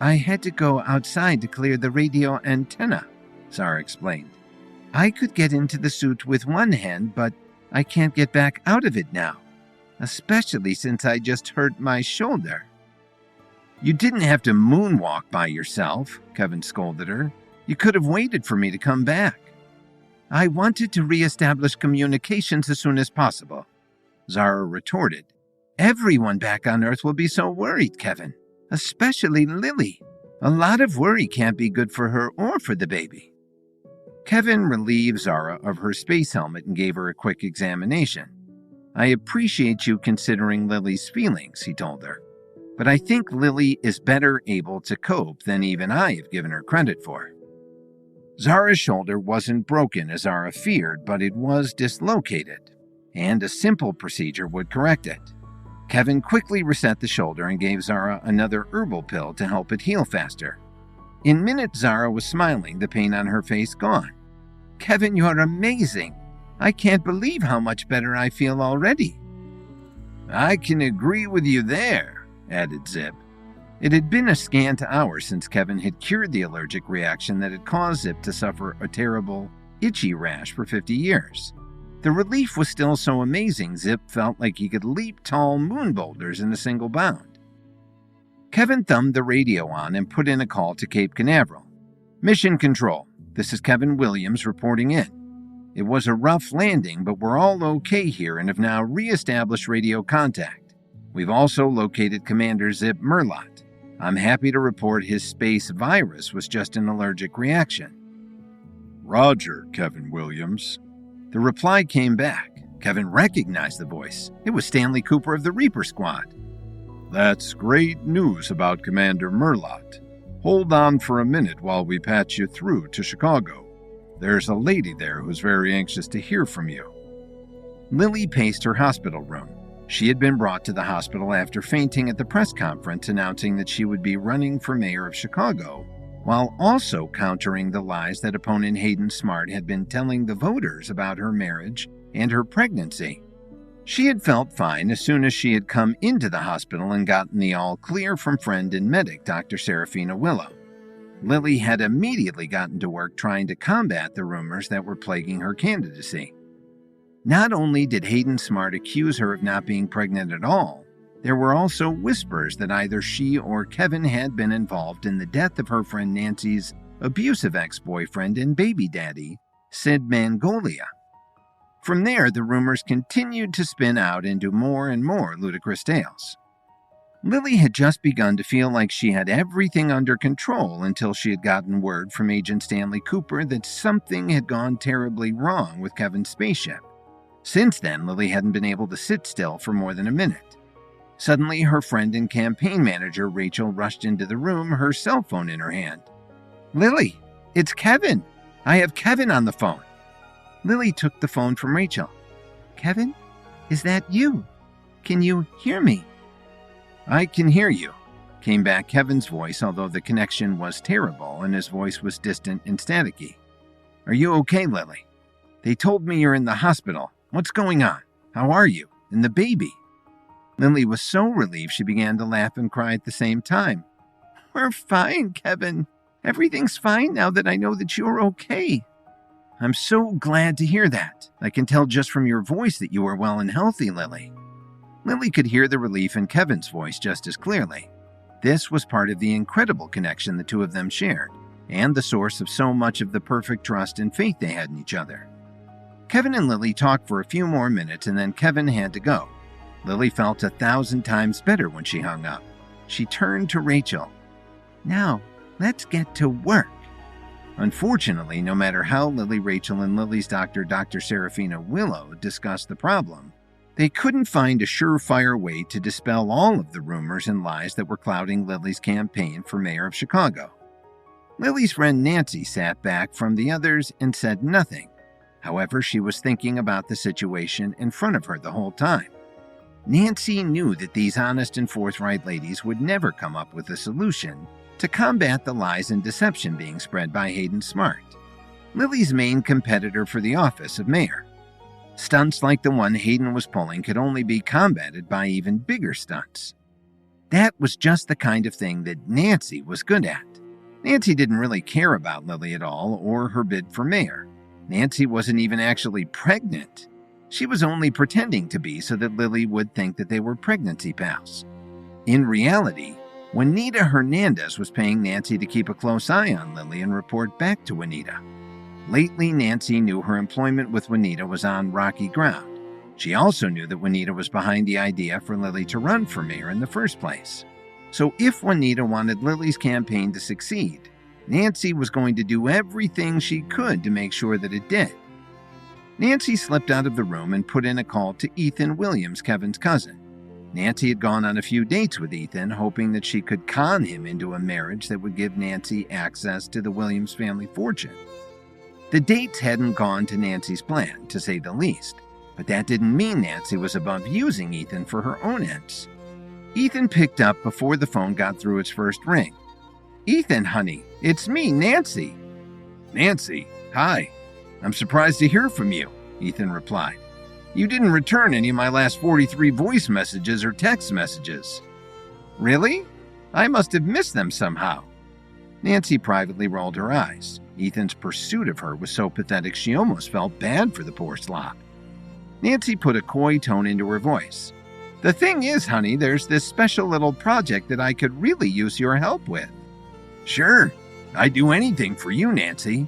I had to go outside to clear the radio antenna, Zara explained. I could get into the suit with one hand, but I can't get back out of it now, especially since I just hurt my shoulder. You didn't have to moonwalk by yourself, Kevin scolded her. You could have waited for me to come back. I wanted to reestablish communications as soon as possible, Zara retorted. Everyone back on Earth will be so worried, Kevin, especially Lily. A lot of worry can't be good for her or for the baby. Kevin relieved Zara of her space helmet and gave her a quick examination. I appreciate you considering Lily's feelings, he told her, but I think Lily is better able to cope than even I have given her credit for. Zara's shoulder wasn't broken as Zara feared, but it was dislocated, and a simple procedure would correct it. Kevin quickly reset the shoulder and gave Zara another herbal pill to help it heal faster. In minutes, Zara was smiling, the pain on her face gone. Kevin, you're amazing. I can't believe how much better I feel already. I can agree with you there, added Zip. It had been a scant hour since Kevin had cured the allergic reaction that had caused Zip to suffer a terrible, itchy rash for 50 years. The relief was still so amazing, Zip felt like he could leap tall moon boulders in a single bound. Kevin thumbed the radio on and put in a call to Cape Canaveral. Mission Control, this is Kevin Williams reporting in. It was a rough landing, but we're all okay here and have now re-established radio contact. We've also located Commander Zip Merlot. I'm happy to report his space virus was just an allergic reaction. Roger, Kevin Williams. The reply came back. Kevin recognized the voice. It was Stanley Cooper of the Reaper Squad. That's great news about Commander Merlot. Hold on for a minute while we patch you through to Chicago. There's a lady there who's very anxious to hear from you. Lily paced her hospital room. She had been brought to the hospital after fainting at the press conference announcing that she would be running for mayor of Chicago, while also countering the lies that opponent Hayden Smart had been telling the voters about her marriage and her pregnancy. She had felt fine as soon as she had come into the hospital and gotten the all clear from friend and medic Dr. Serafina Willow. Lily had immediately gotten to work trying to combat the rumors that were plaguing her candidacy. Not only did Hayden Smart accuse her of not being pregnant at all, there were also whispers that either she or Kevin had been involved in the death of her friend Nancy's abusive ex-boyfriend and baby daddy, Sid Mangolia. From there, the rumors continued to spin out into more and more ludicrous tales. Lily had just begun to feel like she had everything under control until she had gotten word from Agent Stanley Cooper that something had gone terribly wrong with Kevin's spaceship. Since then, Lily hadn't been able to sit still for more than a minute. Suddenly, her friend and campaign manager Rachel rushed into the room, her cell phone in her hand. Lily, it's Kevin. I have Kevin on the phone. Lily took the phone from Rachel. Kevin, is that you? Can you hear me? I can hear you, came back Kevin's voice, although the connection was terrible and his voice was distant and staticky. Are you okay, Lily? They told me you're in the hospital. What's going on? How are you? And the baby? Lily was so relieved she began to laugh and cry at the same time. We're fine, Kevin. Everything's fine now that I know that you're okay. I'm so glad to hear that. I can tell just from your voice that you are well and healthy, Lily. Lily could hear the relief in Kevin's voice just as clearly. This was part of the incredible connection the two of them shared, and the source of so much of the perfect trust and faith they had in each other. Kevin and Lily talked for a few more minutes, and then Kevin had to go. Lily felt 1,000 times better when she hung up. She turned to Rachel. Now, let's get to work. Unfortunately, no matter how Lily, Rachel, and Lily's doctor, Dr. Serafina Willow, discussed the problem, they couldn't find a surefire way to dispel all of the rumors and lies that were clouding Lily's campaign for mayor of Chicago. Lily's friend Nancy sat back from the others and said nothing. However, she was thinking about the situation in front of her the whole time. Nancy knew that these honest and forthright ladies would never come up with a solution to combat the lies and deception being spread by Hayden Smart, Lily's main competitor for the office of mayor. Stunts like the one Hayden was pulling could only be combated by even bigger stunts. That was just the kind of thing that Nancy was good at. Nancy didn't really care about Lily at all or her bid for mayor. Nancy wasn't even actually pregnant. She was only pretending to be so that Lily would think that they were pregnancy pals. In reality, Juanita Hernandez was paying Nancy to keep a close eye on Lily and report back to Juanita. Lately, Nancy knew her employment with Juanita was on rocky ground. She also knew that Juanita was behind the idea for Lily to run for mayor in the first place. So if Juanita wanted Lily's campaign to succeed, Nancy was going to do everything she could to make sure that it did. Nancy slipped out of the room and put in a call to Ethan Williams, Kevin's cousin. Nancy had gone on a few dates with Ethan, hoping that she could con him into a marriage that would give Nancy access to the Williams family fortune. The dates hadn't gone to Nancy's plan, to say the least, but that didn't mean Nancy was above using Ethan for her own ends. Ethan picked up before the phone got through its first ring. "Ethan, honey, it's me, Nancy." "Nancy, hi. I'm surprised to hear from you," Ethan replied. "You didn't return any of my last 43 voice messages or text messages." "Really? I must have missed them somehow." Nancy privately rolled her eyes. Ethan's pursuit of her was so pathetic she almost felt bad for the poor slob. Nancy put a coy tone into her voice. "The thing is, honey, there's this special little project that I could really use your help with." "Sure, I'd do anything for you, Nancy."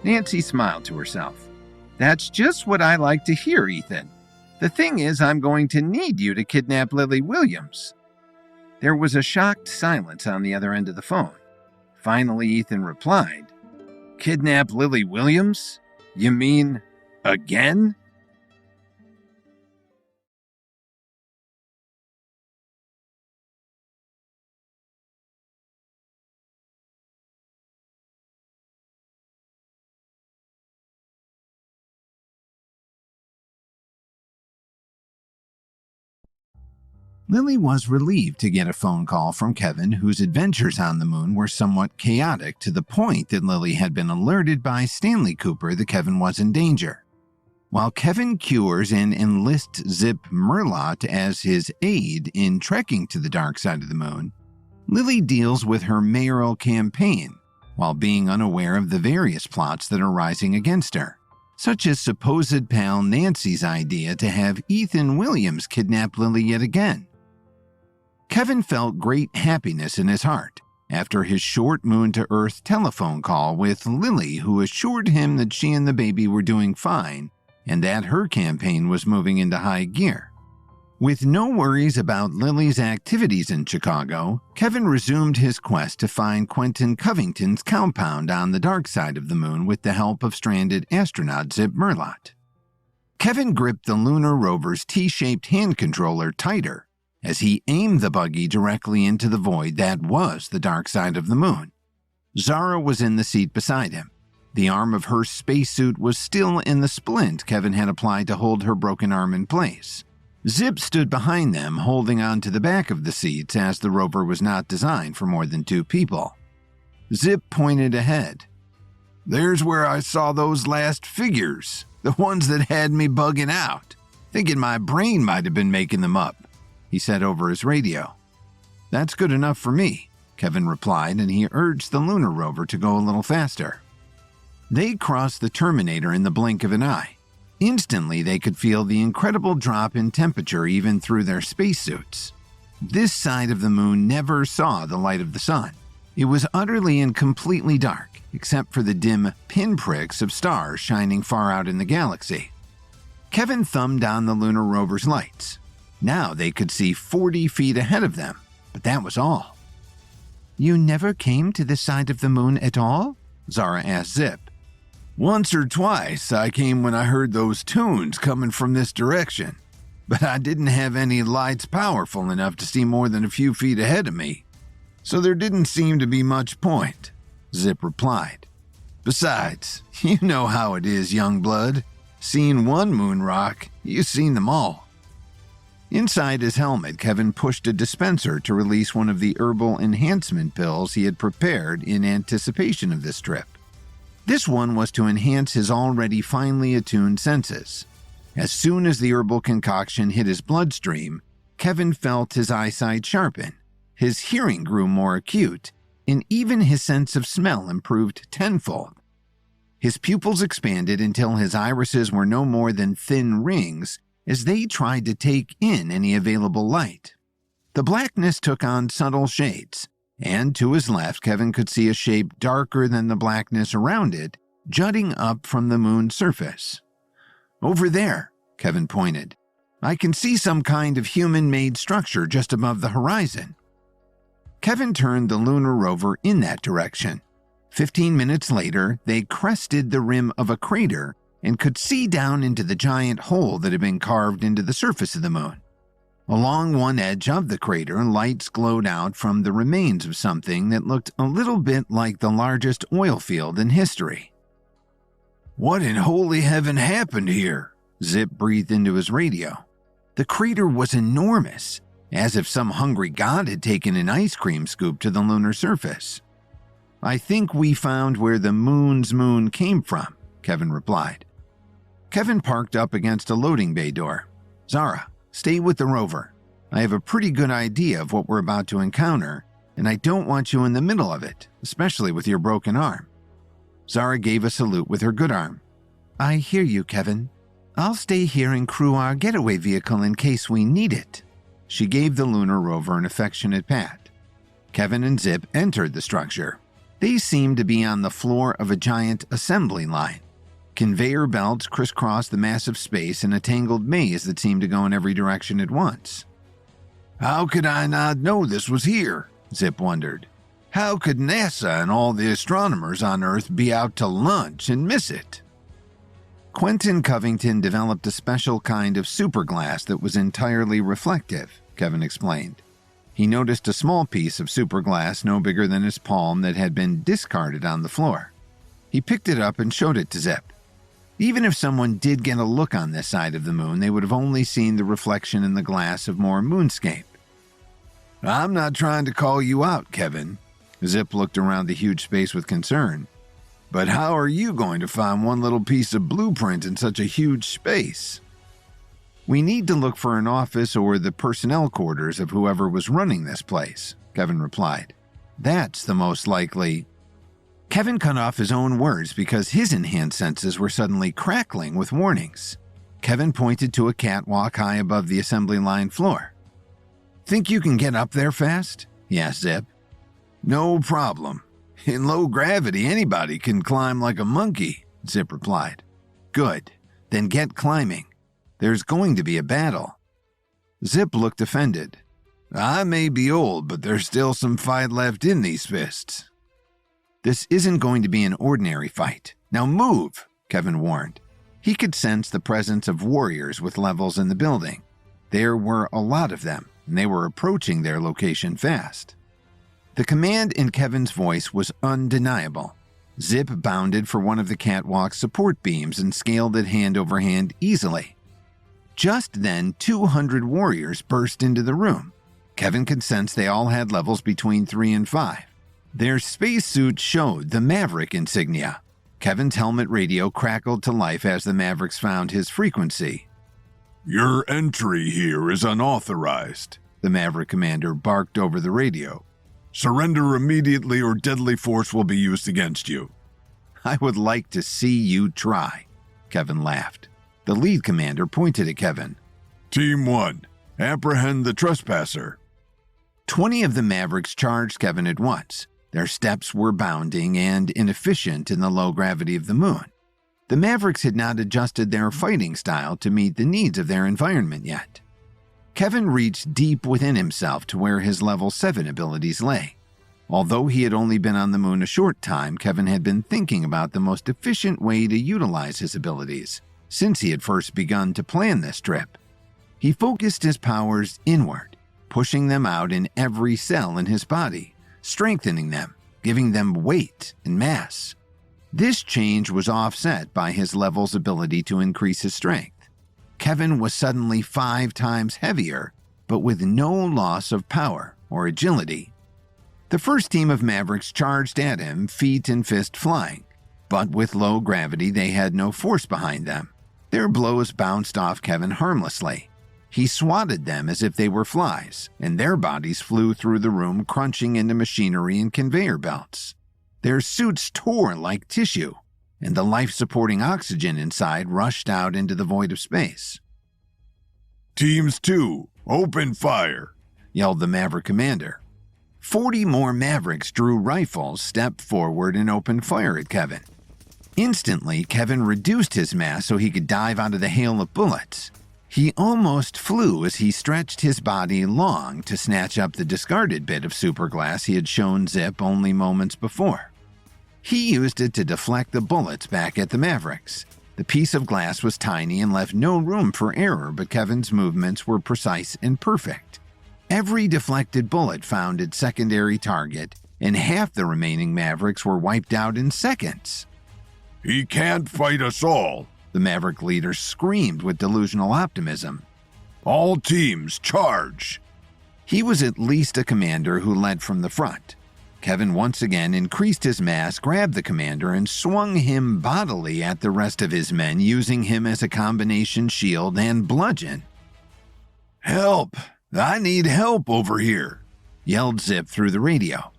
Nancy smiled to herself. "That's just what I like to hear, Ethan. The thing is, I'm going to need you to kidnap Lily Williams." There was a shocked silence on the other end of the phone. Finally, Ethan replied, "Kidnap Lily Williams? You mean, again?" Lily was relieved to get a phone call from Kevin, whose adventures on the moon were somewhat chaotic to the point that Lily had been alerted by Stanley Cooper that Kevin was in danger. While Kevin cures and enlists Zip Merlot as his aide in trekking to the dark side of the moon, Lily deals with her mayoral campaign while being unaware of the various plots that are rising against her, such as supposed pal Nancy's idea to have Ethan Williams kidnap Lily yet again. Kevin felt great happiness in his heart after his short moon-to-earth telephone call with Lily, who assured him that she and the baby were doing fine and that her campaign was moving into high gear. With no worries about Lily's activities in Chicago, Kevin resumed his quest to find Quentin Covington's compound on the dark side of the moon with the help of stranded astronaut Zip Merlot. Kevin gripped the lunar rover's T-shaped hand controller tighter as he aimed the buggy directly into the void that was the dark side of the moon. Zara was in the seat beside him. The arm of her spacesuit was still in the splint Kevin had applied to hold her broken arm in place. Zip stood behind them, holding on to the back of the seats as the rover was not designed for more than 2 people. Zip pointed ahead. "There's where I saw those last figures, the ones that had me bugging out, thinking my brain might have been making them up," he said over his radio. "That's good enough for me," Kevin replied, and he urged the lunar rover to go a little faster. They crossed the Terminator in the blink of an eye. Instantly, they could feel the incredible drop in temperature even through their spacesuits. This side of the moon never saw the light of the sun. It was utterly and completely dark, except for the dim pinpricks of stars shining far out in the galaxy. Kevin thumbed on the lunar rover's lights. Now they could see 40 feet ahead of them, but that was all. "You never came to this side of the moon at all?" Zara asked Zip. "Once or twice I came when I heard those tunes coming from this direction, but I didn't have any lights powerful enough to see more than a few feet ahead of me, so there didn't seem to be much point," Zip replied. "Besides, you know how it is, young blood. Seen one moon rock, you've seen them all." Inside his helmet, Kevin pushed a dispenser to release one of the herbal enhancement pills he had prepared in anticipation of this trip. This one was to enhance his already finely attuned senses. As soon as the herbal concoction hit his bloodstream, Kevin felt his eyesight sharpen, his hearing grew more acute, and even his sense of smell improved tenfold. His pupils expanded until his irises were no more than thin rings as they tried to take in any available light. The blackness took on subtle shades, and to his left Kevin could see a shape darker than the blackness around it, jutting up from the moon's surface. "Over there," Kevin pointed. "I can see some kind of human-made structure just above the horizon." Kevin turned the lunar rover in that direction. 15 minutes later, they crested the rim of a crater and could see down into the giant hole that had been carved into the surface of the moon. Along one edge of the crater, lights glowed out from the remains of something that looked a little bit like the largest oil field in history. "What in holy heaven happened here?" Zip breathed into his radio. The crater was enormous, as if some hungry god had taken an ice cream scoop to the lunar surface. "I think we found where the moon's moon came from," Kevin replied. Kevin parked up against a loading bay door. "Zara, stay with the rover. I have a pretty good idea of what we're about to encounter, and I don't want you in the middle of it, especially with your broken arm." Zara gave a salute with her good arm. "I hear you, Kevin. I'll stay here and crew our getaway vehicle in case we need it." She gave the lunar rover an affectionate pat. Kevin and Zip entered the structure. They seemed to be on the floor of a giant assembly line. Conveyor belts crisscrossed the massive space in a tangled maze that seemed to go in every direction at once. "How could I not know this was here?" Zip wondered. "How could NASA and all the astronomers on Earth be out to lunch and miss it?" Quentin Covington developed a special kind of superglass that was entirely reflective, Kevin explained. He noticed a small piece of superglass no bigger than his palm that had been discarded on the floor. He picked it up and showed it to Zip. Even if someone did get a look on this side of the moon, they would have only seen the reflection in the glass of more moonscape. "I'm not trying to call you out, Kevin." Zip looked around the huge space with concern. "But how are you going to find one little piece of blueprint in such a huge space?" "We need to look for an office or the personnel quarters of whoever was running this place," Kevin replied. "That's the most likely." Kevin cut off his own words because his enhanced senses were suddenly crackling with warnings. Kevin pointed to a catwalk high above the assembly line floor. "Think you can get up there fast?" he asked Zip. "No problem. In low gravity, anybody can climb like a monkey," Zip replied. "Good. Then get climbing. There's going to be a battle." Zip looked offended. "I may be old, but there's still some fight left in these fists." "This isn't going to be an ordinary fight. Now move," Kevin warned. He could sense the presence of warriors with levels in the building. There were a lot of them, and they were approaching their location fast. The command in Kevin's voice was undeniable. Zip bounded for one of the catwalk's support beams and scaled it hand over hand easily. Just then, 200 warriors burst into the room. Kevin could sense they all had levels between 3 and 5. Their spacesuits showed the Maverick insignia. Kevin's helmet radio crackled to life as the Mavericks found his frequency. "Your entry here is unauthorized," the Maverick commander barked over the radio. "Surrender immediately or deadly force will be used against you." "I would like to see you try," Kevin laughed. The lead commander pointed at Kevin. "Team 1, apprehend the trespasser." 20 of the Mavericks charged Kevin at once. Their steps were bounding and inefficient in the low gravity of the moon. The Mavericks had not adjusted their fighting style to meet the needs of their environment yet. Kevin reached deep within himself to where his level 7 abilities lay. Although he had only been on the moon a short time, Kevin had been thinking about the most efficient way to utilize his abilities since he had first begun to plan this trip. He focused his powers inward, pushing them out in every cell in his body, strengthening them, giving them weight and mass. This change was offset by his level's ability to increase his strength. Kevin was suddenly 5 times heavier, but with no loss of power or agility. The first team of Mavericks charged at him, feet and fist flying, but with low gravity they had no force behind them. Their blows bounced off Kevin harmlessly. He swatted them as if they were flies, and their bodies flew through the room, crunching into machinery and conveyor belts. Their suits tore like tissue, and the life-supporting oxygen inside rushed out into the void of space. "Teams 2, open fire," yelled the Maverick commander. 40 more Mavericks drew rifles, stepped forward, and opened fire at Kevin. Instantly, Kevin reduced his mass so he could dive out of the hail of bullets. He almost flew as he stretched his body long to snatch up the discarded bit of superglass he had shown Zip only moments before. He used it to deflect the bullets back at the Mavericks. The piece of glass was tiny and left no room for error, but Kevin's movements were precise and perfect. Every deflected bullet found its secondary target, and half the remaining Mavericks were wiped out in seconds. "He can't fight us all," the Maverick leader screamed with delusional optimism. "All teams, charge!" He was at least a commander who led from the front. Kevin once again increased his mass, grabbed the commander, and swung him bodily at the rest of his men, using him as a combination shield and bludgeon. "Help! I need help over here!" yelled Zip through the radio.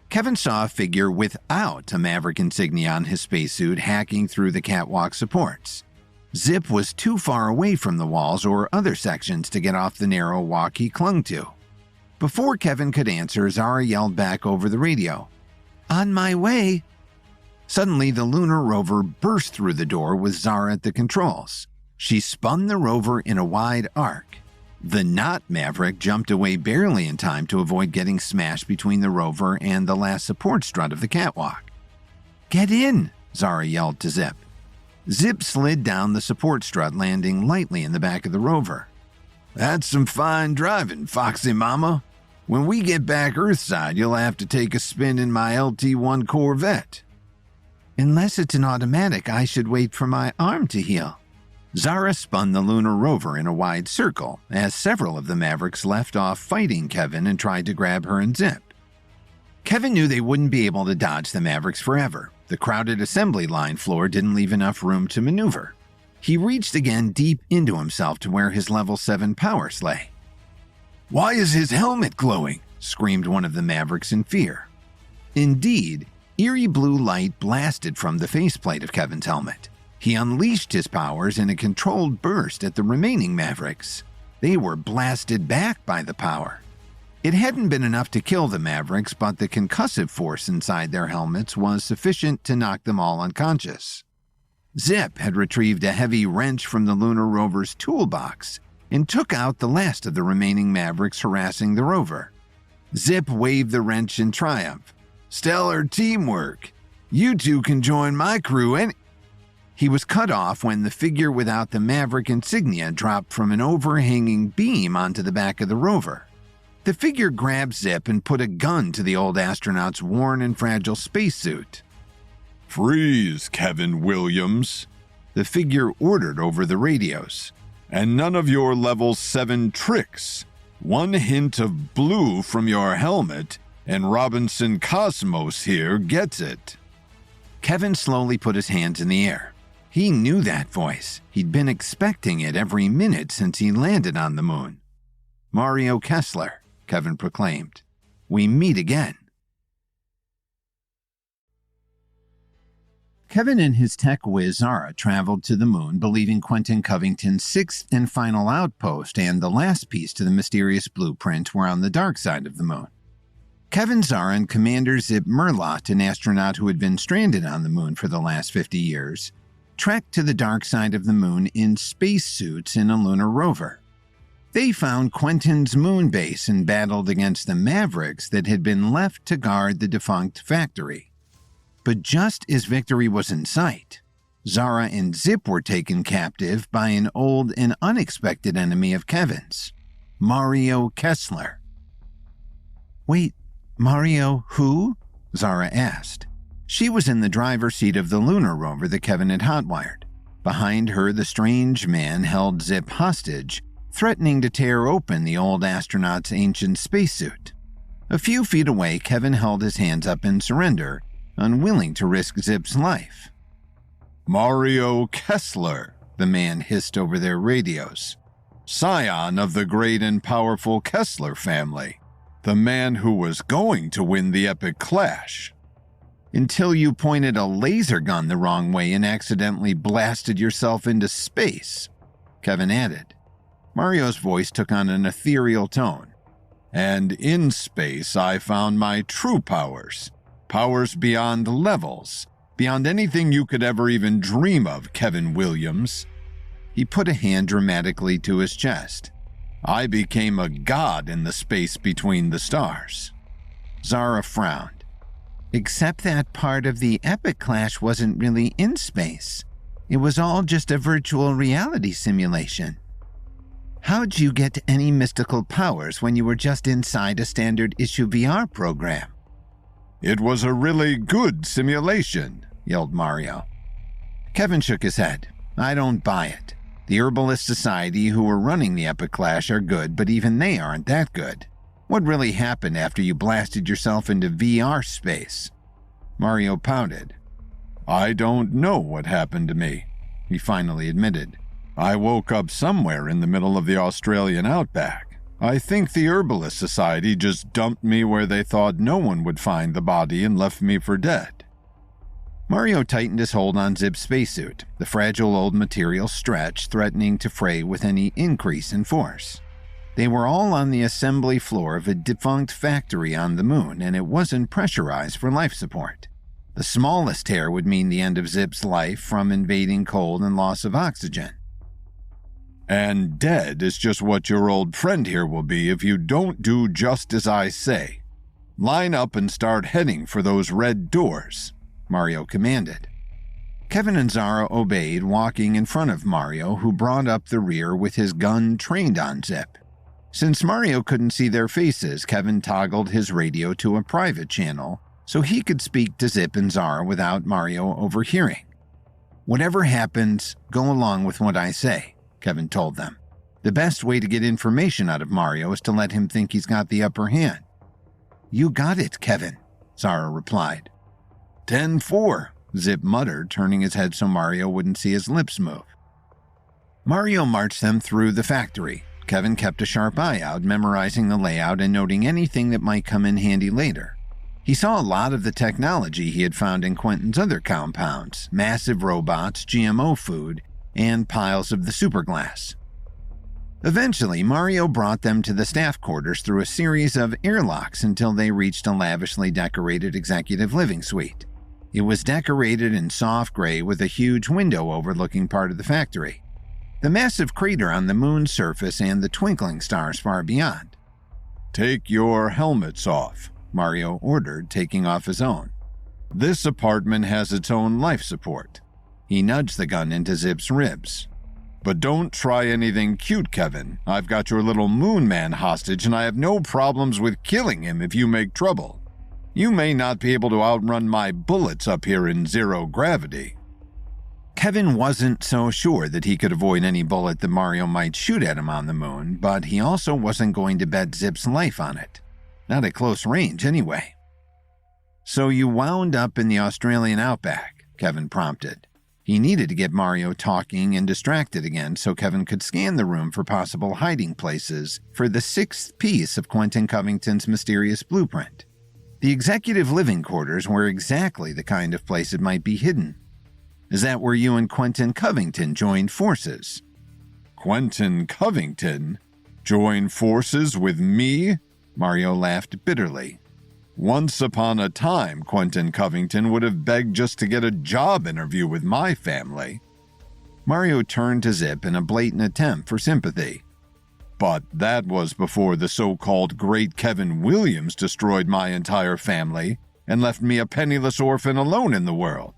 Kevin saw a figure without a Maverick insignia on his spacesuit hacking through the catwalk supports. Zip was too far away from the walls or other sections to get off the narrow walk he clung to. Before Kevin could answer, Zara yelled back over the radio, "On my way!" Suddenly, the lunar rover burst through the door with Zara at the controls. She spun the rover in a wide arc. The not Maverick jumped away barely in time to avoid getting smashed between the rover and the last support strut of the catwalk. "Get in!" Zara yelled to Zip. Zip slid down the support strut, landing lightly in the back of the rover. "That's some fine driving, Foxy Mama. When we get back Earthside, you'll have to take a spin in my LT-1 Corvette." "Unless it's an automatic, I should wait for my arm to heal." Zara spun the lunar rover in a wide circle as several of the Mavericks left off fighting Kevin and tried to grab her and Zip. Kevin knew they wouldn't be able to dodge the Mavericks forever. The crowded assembly line floor didn't leave enough room to maneuver. He reached again deep into himself to where his level 7 powers lay. "Why is his helmet glowing?" screamed one of the Mavericks in fear. Indeed, eerie blue light blasted from the faceplate of Kevin's helmet. He unleashed his powers in a controlled burst at the remaining Mavericks. They were blasted back by the power. It hadn't been enough to kill the Mavericks, but the concussive force inside their helmets was sufficient to knock them all unconscious. Zip had retrieved a heavy wrench from the lunar rover's toolbox and took out the last of the remaining Mavericks harassing the rover. Zip waved the wrench in triumph. "Stellar teamwork. You two can join my crew and—" He was cut off when the figure without the Maverick insignia dropped from an overhanging beam onto the back of the rover. The figure grabbed Zip and put a gun to the old astronaut's worn and fragile spacesuit. "Freeze, Kevin Williams," the figure ordered over the radios. "And none of your level 7 tricks. One hint of blue from your helmet, and Robinson Cosmos here gets it." Kevin slowly put his hands in the air. He knew that voice. He'd been expecting it every minute since he landed on the moon. "Mario Kessler," Kevin proclaimed. "We meet again." Kevin and his tech whiz Zara traveled to the moon, believing Quentin Covington's sixth and final outpost and the last piece to the mysterious blueprint were on the dark side of the moon. Kevin, Zara, and Commander Zip Merlot, an astronaut who had been stranded on the moon for the last 50 years, trekked to the dark side of the moon in spacesuits in a lunar rover. They found Quentin's moon base and battled against the Mavericks that had been left to guard the defunct factory. But just as victory was in sight, Zara and Zip were taken captive by an old and unexpected enemy of Kevin's, Mario Kessler. "Wait, Mario who?" Zara asked. She was in the driver's seat of the lunar rover that Kevin had hotwired. Behind her, the strange man held Zip hostage, threatening to tear open the old astronaut's ancient spacesuit. A few feet away, Kevin held his hands up in surrender, unwilling to risk Zip's life. "Mario Kessler," the man hissed over their radios. scion of the great and powerful Kessler family, the man who was going to win the epic clash. Until you pointed a laser gun the wrong way and accidentally blasted yourself into space, Kevin added. Mario's voice took on an ethereal tone. And in space I found my true powers. Powers beyond levels, beyond anything you could ever even dream of, Kevin Williams. He put a hand dramatically to his chest. I became a god in the space between the stars. Zara frowned. Except that part of the epic clash wasn't really in space. It was all just a virtual reality simulation. How'd you get any mystical powers when you were just inside a standard issue VR program? It was a really good simulation, yelled Mario. Kevin shook his head. I don't buy it. The Herbalist Society who were running the epic clash are good, but even they aren't that good. What really happened after you blasted yourself into VR space? Mario pouted. I don't know what happened to me, he finally admitted. I woke up somewhere in the middle of the Australian outback. I think the Herbalist Society just dumped me where they thought no one would find the body and left me for dead. Mario tightened his hold on Zip's spacesuit, the fragile old material stretched, threatening to fray with any increase in force. They were all on the assembly floor of a defunct factory on the moon, and it wasn't pressurized for life support. The smallest tear would mean the end of Zip's life from invading cold and loss of oxygen. And dead is just what your old friend here will be if you don't do just as I say. Line up and start heading for those red doors, Mario commanded. Kevin and Zara obeyed, walking in front of Mario, who brought up the rear with his gun trained on Zip. Since Mario couldn't see their faces, Kevin toggled his radio to a private channel so he could speak to Zip and Zara without Mario overhearing. Whatever happens, go along with what I say, Kevin told them. The best way to get information out of Mario is to let him think he's got the upper hand. You got it, Kevin, Zara replied. 10-4, Zip muttered, turning his head so Mario wouldn't see his lips move. Mario marched them through the factory. Kevin kept a sharp eye out, memorizing the layout and noting anything that might come in handy later. He saw a lot of the technology he had found in Quentin's other compounds, massive robots, GMO food, and piles of the superglass. Eventually, Mario brought them to the staff quarters through a series of airlocks until they reached a lavishly decorated executive living suite. It was decorated in soft gray with a huge window overlooking part of the factory, the massive crater on the moon's surface, and the twinkling stars far beyond. Take your helmets off, Mario ordered, taking off his own. This apartment has its own life support. He nudged the gun into Zip's ribs. But don't try anything cute, Kevin. I've got your little moon man hostage, and I have no problems with killing him if you make trouble. You may not be able to outrun my bullets up here in zero gravity. Kevin wasn't so sure that he could avoid any bullet that Mario might shoot at him on the moon, but he also wasn't going to bet Zip's life on it. Not at close range, anyway. So you wound up in the Australian outback, Kevin prompted. He needed to get Mario talking and distracted again so Kevin could scan the room for possible hiding places for the sixth piece of Quentin Covington's mysterious blueprint. The executive living quarters were exactly the kind of place it might be hidden. Is that where you and Quentin Covington joined forces? Quentin Covington? Join forces with me? Mario laughed bitterly. Once upon a time, Quentin Covington would have begged just to get a job interview with my family. Mario turned to Zip in a blatant attempt for sympathy. But that was before the so-called great Kevin Williams destroyed my entire family and left me a penniless orphan alone in the world.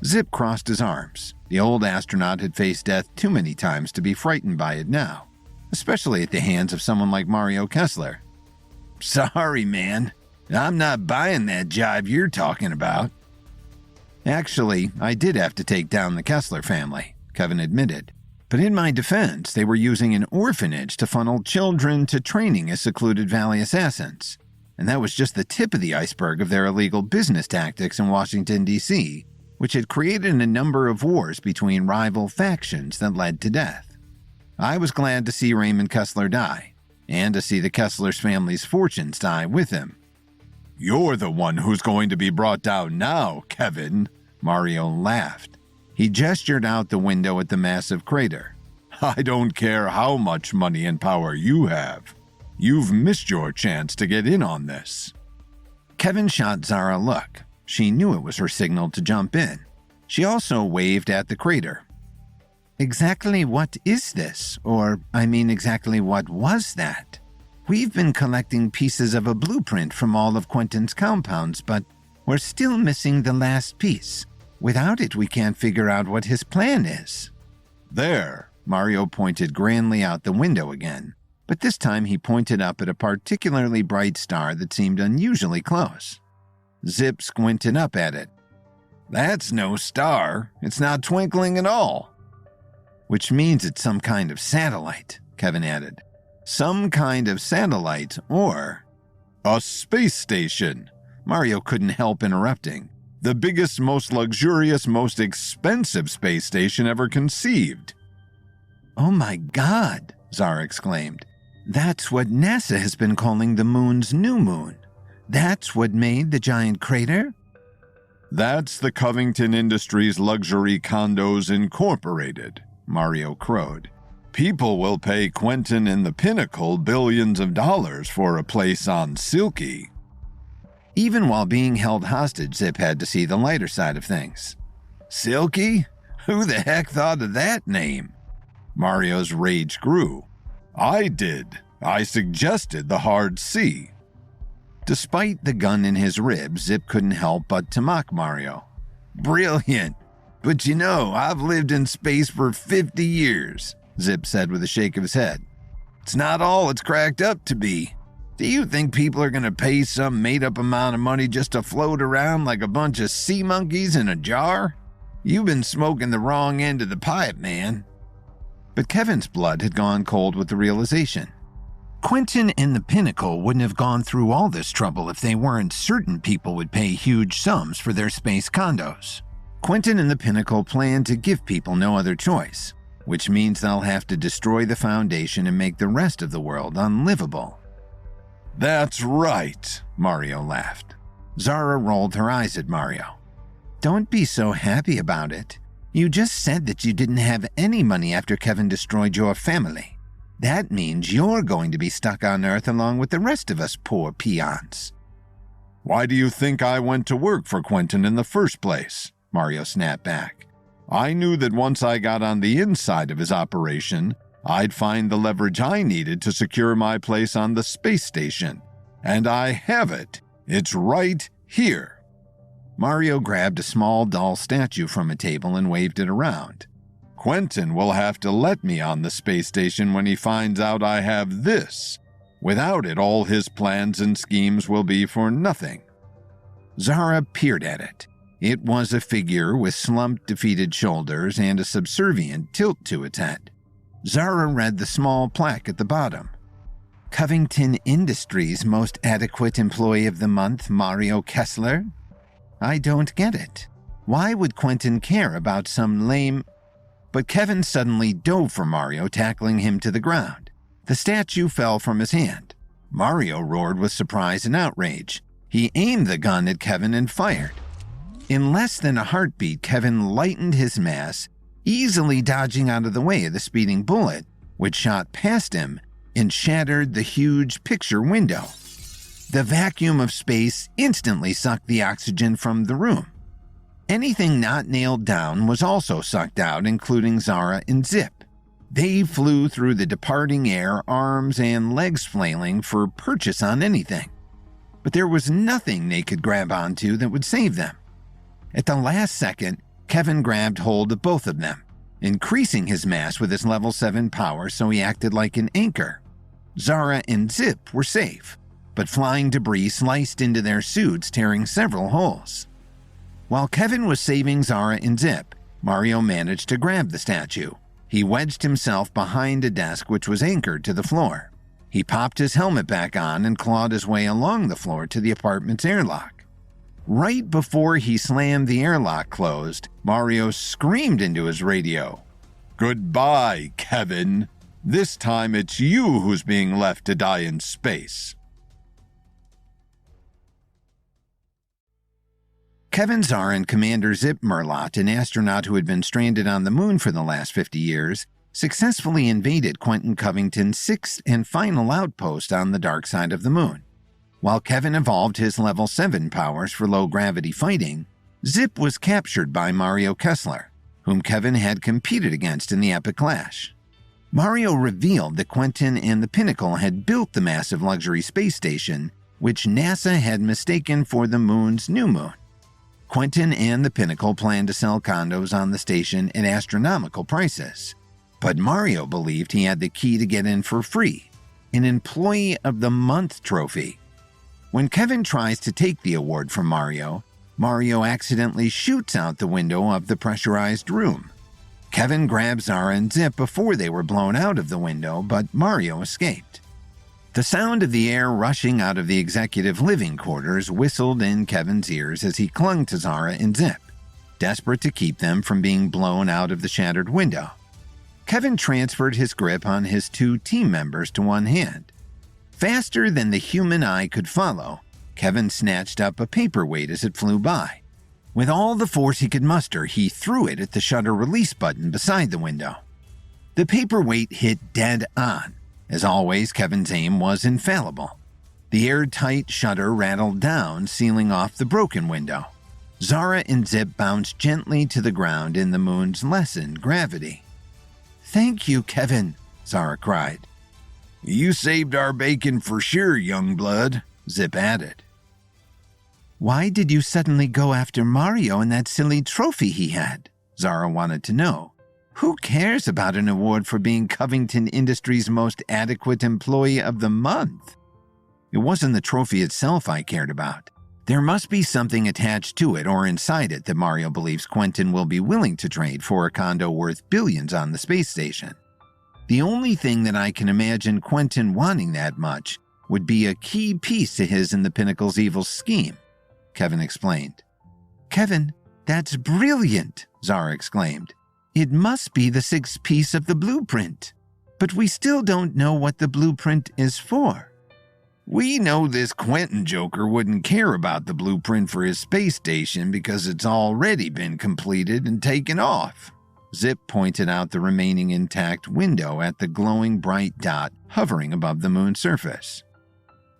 Zip crossed his arms. The old astronaut had faced death too many times to be frightened by it now, especially at the hands of someone like Mario Kessler. Sorry, man. I'm not buying that jive you're talking about. Actually, I did have to take down the Kessler family, Kevin admitted. But in my defense, they were using an orphanage to funnel children to training as secluded valley assassins. And that was just the tip of the iceberg of their illegal business tactics in Washington, D.C., which had created a number of wars between rival factions that led to death. I was glad to see Raymond Kessler die, and to see the Kessler's family's fortunes die with him. You're the one who's going to be brought down now, Kevin, Mario laughed. He gestured out the window at the massive crater. I don't care how much money and power you have. You've missed your chance to get in on this. Kevin shot Zara a look. She knew it was her signal to jump in. She also waved at the crater. Exactly what is this? Or, exactly what was that? We've been collecting pieces of a blueprint from all of Quentin's compounds, but we're still missing the last piece. Without it, we can't figure out what his plan is. There, Mario pointed grandly out the window again, but this time he pointed up at a particularly bright star that seemed unusually close. Zip squinted up at it. That's no star. It's not twinkling at all. Which means it's some kind of satellite, Kevin added. Some kind of satellite, or a space station. Mario couldn't help interrupting. The biggest, most luxurious, most expensive space station ever conceived. Oh my God, Zara exclaimed. That's what NASA has been calling the moon's new moon. That's what made the giant crater? That's the Covington Industries Luxury Condos Incorporated, Mario crowed. People will pay Quentin and the Pinnacle billions of dollars for a place on Silky. Even while being held hostage, Zip had to see the lighter side of things. Silky? Who the heck thought of that name? Mario's rage grew. I did. I suggested the hard C. Despite the gun in his ribs, Zip couldn't help but to mock Mario. Brilliant. But you know, I've lived in space for 50 years, Zip said with a shake of his head. It's not all it's cracked up to be. Do you think people are going to pay some made-up amount of money just to float around like a bunch of sea monkeys in a jar? You've been smoking the wrong end of the pipe, man. But Kevin's blood had gone cold with the realization. Quentin and the Pinnacle wouldn't have gone through all this trouble if they weren't certain people would pay huge sums for their space condos. Quentin and the Pinnacle plan to give people no other choice, which means they'll have to destroy the Foundation and make the rest of the world unlivable. That's right, Mario laughed. Zara rolled her eyes at Mario. Don't be so happy about it. You just said that you didn't have any money after Kevin destroyed your family. That means you're going to be stuck on Earth along with the rest of us poor peons. Why do you think I went to work for Quentin in the first place? Mario snapped back. I knew that once I got on the inside of his operation, I'd find the leverage I needed to secure my place on the space station. And I have it. It's right here. Mario grabbed a small doll statue from a table and waved it around. Quentin will have to let me on the space station when he finds out I have this. Without it, all his plans and schemes will be for nothing. Zara peered at it. It was a figure with slumped, defeated shoulders and a subservient tilt to its head. Zara read the small plaque at the bottom. Covington Industries Most Adequate Employee of the Month, Mario Kessler? I don't get it. Why would Quentin care about some lame... But Kevin suddenly dove for Mario, tackling him to the ground. The statue fell from his hand. Mario roared with surprise and outrage. He aimed the gun at Kevin and fired. In less than a heartbeat, Kevin lightened his mass, easily dodging out of the way of the speeding bullet, which shot past him and shattered the huge picture window. The vacuum of space instantly sucked the oxygen from the room. Anything not nailed down was also sucked out, including Zara and Zip. They flew through the departing air, arms and legs flailing for purchase on anything. But there was nothing they could grab onto that would save them. At the last second, Kevin grabbed hold of both of them, increasing his mass with his level 7 power so he acted like an anchor. Zara and Zip were safe, but flying debris sliced into their suits, tearing several holes. While Kevin was saving Zara and Zip, Mario managed to grab the statue. He wedged himself behind a desk which was anchored to the floor. He popped his helmet back on and clawed his way along the floor to the apartment's airlock. Right before he slammed the airlock closed, Mario screamed into his radio. Goodbye, Kevin. This time it's you who's being left to die in space. Kevin Zara and Commander Zip Merlot, an astronaut who had been stranded on the moon for the last 50 years, successfully invaded Quentin Covington's sixth and final outpost on the dark side of the moon. While Kevin evolved his level 7 powers for low-gravity fighting, Zip was captured by Mario Kessler, whom Kevin had competed against in the epic clash. Mario revealed that Quentin and the Pinnacle had built the massive luxury space station, which NASA had mistaken for the moon's new moon. Quentin and the Pinnacle planned to sell condos on the station at astronomical prices, but Mario believed he had the key to get in for free, an Employee of the Month trophy. When Kevin tries to take the award from Mario, Mario accidentally shoots out the window of the pressurized room. Kevin grabs Zara and Zip before they were blown out of the window, but Mario escaped. The sound of the air rushing out of the executive living quarters whistled in Kevin's ears as he clung to Zara and Zip, desperate to keep them from being blown out of the shattered window. Kevin transferred his grip on his 2 team members to one hand. Faster than the human eye could follow, Kevin snatched up a paperweight as it flew by. With all the force he could muster, he threw it at the shutter release button beside the window. The paperweight hit dead on. As always, Kevin's aim was infallible. The airtight shutter rattled down, sealing off the broken window. Zara and Zip bounced gently to the ground in the moon's lessened gravity. "Thank you, Kevin," Zara cried. You saved our bacon for sure, young blood, Zip added. "Why did you suddenly go after Mario and that silly trophy he had?" Zara wanted to know. Who cares about an award for being Covington Industries' most adequate employee of the month? It wasn't the trophy itself I cared about. There must be something attached to it or inside it that Mario believes Quentin will be willing to trade for a condo worth billions on the space station. The only thing that I can imagine Quentin wanting that much would be a key piece to his and the Pinnacle's evil scheme, Kevin explained. "Kevin, that's brilliant," Zara exclaimed. "It must be the 6th piece of the blueprint. But we still don't know what the blueprint is for." We know this Quentin joker wouldn't care about the blueprint for his space station because it's already been completed and taken off. Zip pointed out the remaining intact window at the glowing bright dot hovering above the moon's surface.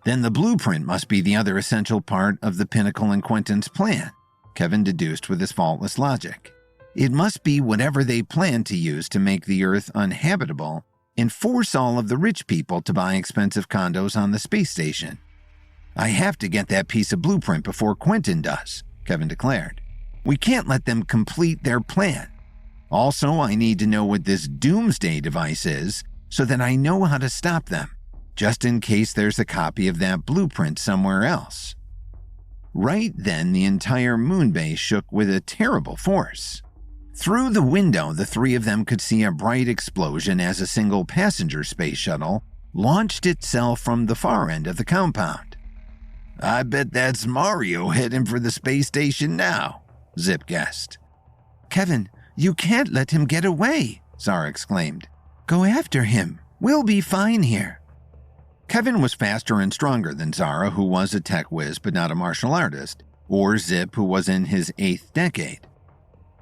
Then the blueprint must be the other essential part of the Pinnacle and Quentin's plan, Kevin deduced with his faultless logic. It must be whatever they plan to use to make the Earth uninhabitable and force all of the rich people to buy expensive condos on the space station. "I have to get that piece of blueprint before Quentin does," Kevin declared. "We can't let them complete their plan. Also, I need to know what this doomsday device is so that I know how to stop them, just in case there's a copy of that blueprint somewhere else." Right then, the entire moon base shook with a terrible force. Through the window, the 3 of them could see a bright explosion as a single passenger space shuttle launched itself from the far end of the compound. I bet that's Mario heading for the space station now, Zip guessed. "Kevin, you can't let him get away," Zara exclaimed. "Go after him. We'll be fine here." Kevin was faster and stronger than Zara, who was a tech whiz but not a martial artist, or Zip, who was in his 8th decade.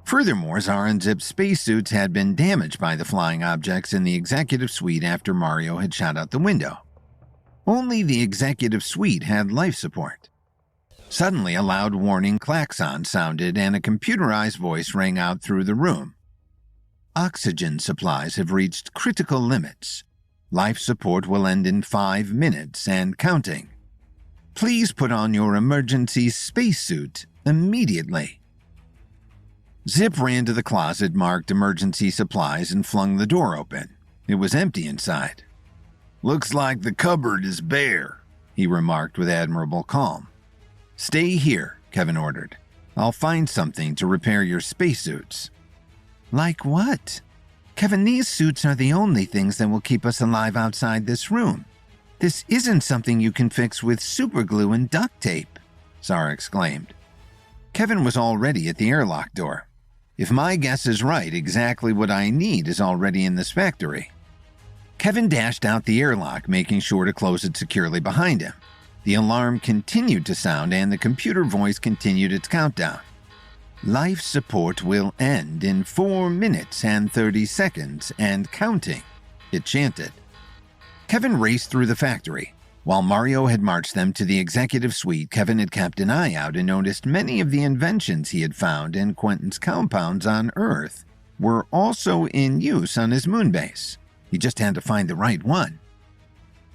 Furthermore, Zara and Zip's spacesuits had been damaged by the flying objects in the executive suite after Mario had shot out the window. Only the executive suite had life support. Suddenly, a loud warning klaxon sounded and a computerized voice rang out through the room. "Oxygen supplies have reached critical limits. Life support will end in 5 minutes and counting. Please put on your emergency spacesuit immediately." Zip ran to the closet marked emergency supplies and flung the door open. It was empty inside. "Looks like the cupboard is bare," he remarked with admirable calm. "Stay here," Kevin ordered. "I'll find something to repair your spacesuits." "Like what?" "Kevin, these suits are the only things that will keep us alive outside this room. This isn't something you can fix with superglue and duct tape," Zara exclaimed. Kevin was already at the airlock door. "If my guess is right, exactly what I need is already in this factory." Kevin dashed out the airlock, making sure to close it securely behind him. The alarm continued to sound and the computer voice continued its countdown. Life support will end in 4 minutes and 30 seconds and counting, it chanted. Kevin raced through the factory. While Mario had marched them to the executive suite, Kevin had kept an eye out and noticed many of the inventions he had found in Quentin's compounds on Earth were also in use on his moon base. He just had to find the right one.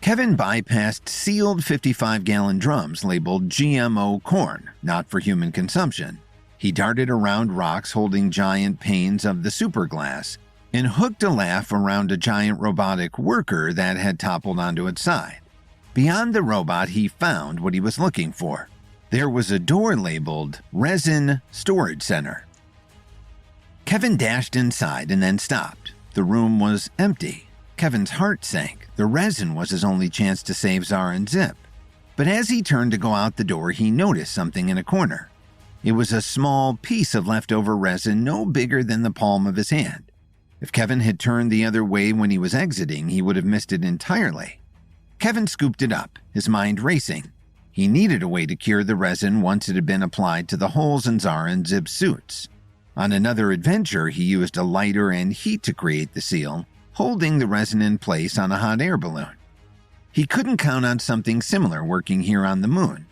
Kevin bypassed sealed 55-gallon drums labeled GMO corn, not for human consumption. He darted around rocks holding giant panes of the superglass and hooked a laugh around a giant robotic worker that had toppled onto its side. Beyond the robot, he found what he was looking for. There was a door labeled Resin Storage Center. Kevin dashed inside and then stopped. The room was empty. Kevin's heart sank. The resin was his only chance to save Zara and Zip. But as he turned to go out the door, he noticed something in a corner. It was a small piece of leftover resin no bigger than the palm of his hand. If Kevin had turned the other way when he was exiting, he would have missed it entirely. Kevin scooped it up, his mind racing. He needed a way to cure the resin once it had been applied to the holes in Zara and Zip's suits. On another adventure, he used a lighter and heat to create the seal, holding the resin in place on a hot air balloon. He couldn't count on something similar working here on the moon.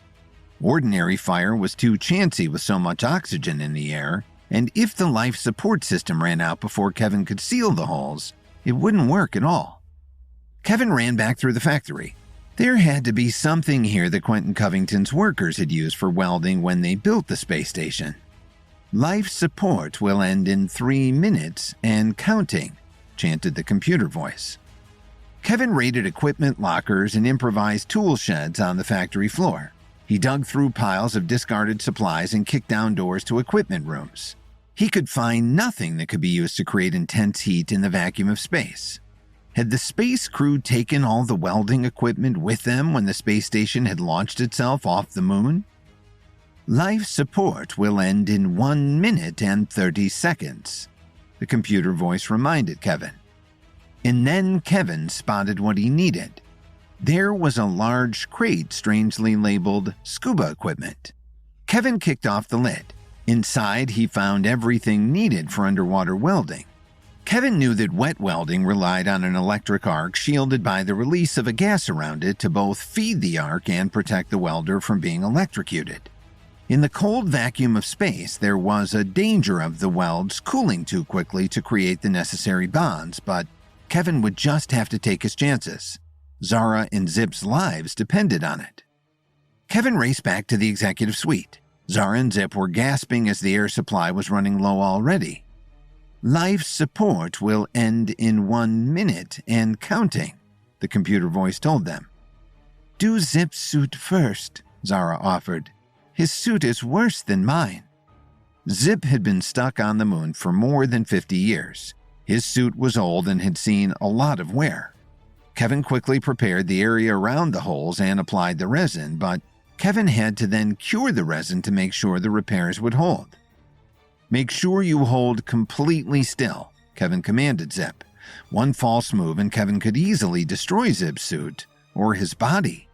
Ordinary fire was too chancy with so much oxygen in the air, and if the life support system ran out before Kevin could seal the holes, it wouldn't work at all. Kevin ran back through the factory. There had to be something here that Quentin Covington's workers had used for welding when they built the space station. Life support will end in 3 minutes and counting, chanted the computer voice. Kevin raided equipment lockers and improvised tool sheds on the factory floor. He dug through piles of discarded supplies and kicked down doors to equipment rooms. He could find nothing that could be used to create intense heat in the vacuum of space. Had the space crew taken all the welding equipment with them when the space station had launched itself off the moon? Life support will end in 1 minute and 30 seconds. The computer voice reminded Kevin. And then Kevin spotted what he needed. There was a large crate strangely labeled scuba equipment. Kevin kicked off the lid. Inside, he found everything needed for underwater welding. Kevin knew that wet welding relied on an electric arc shielded by the release of a gas around it to both feed the arc and protect the welder from being electrocuted. In the cold vacuum of space, there was a danger of the welds cooling too quickly to create the necessary bonds, but Kevin would just have to take his chances. Zara and Zip's lives depended on it. Kevin raced back to the executive suite. Zara and Zip were gasping as the air supply was running low already. Life support will end in 1 minute and counting, the computer voice told them. Do Zip's suit first, Zara offered. His suit is worse than mine. Zip had been stuck on the moon for more than 50 years. His suit was old and had seen a lot of wear. Kevin quickly prepared the area around the holes and applied the resin, but Kevin had to then cure the resin to make sure the repairs would hold. Make sure you hold completely still, Kevin commanded Zip. One false move and Kevin could easily destroy Zip's suit or his body.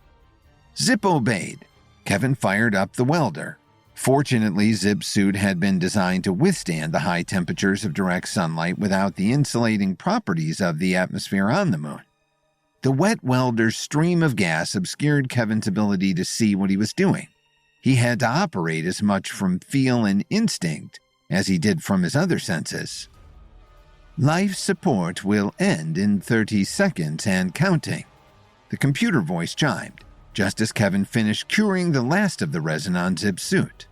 Zip obeyed. Kevin fired up the welder. Fortunately, Zip's suit had been designed to withstand the high temperatures of direct sunlight without the insulating properties of the atmosphere on the moon. The wet welder's stream of gas obscured Kevin's ability to see what he was doing. He had to operate as much from feel and instinct as he did from his other senses. Life support will end in 30 seconds and counting. The computer voice chimed, just as Kevin finished curing the last of the resin on Zip's suit.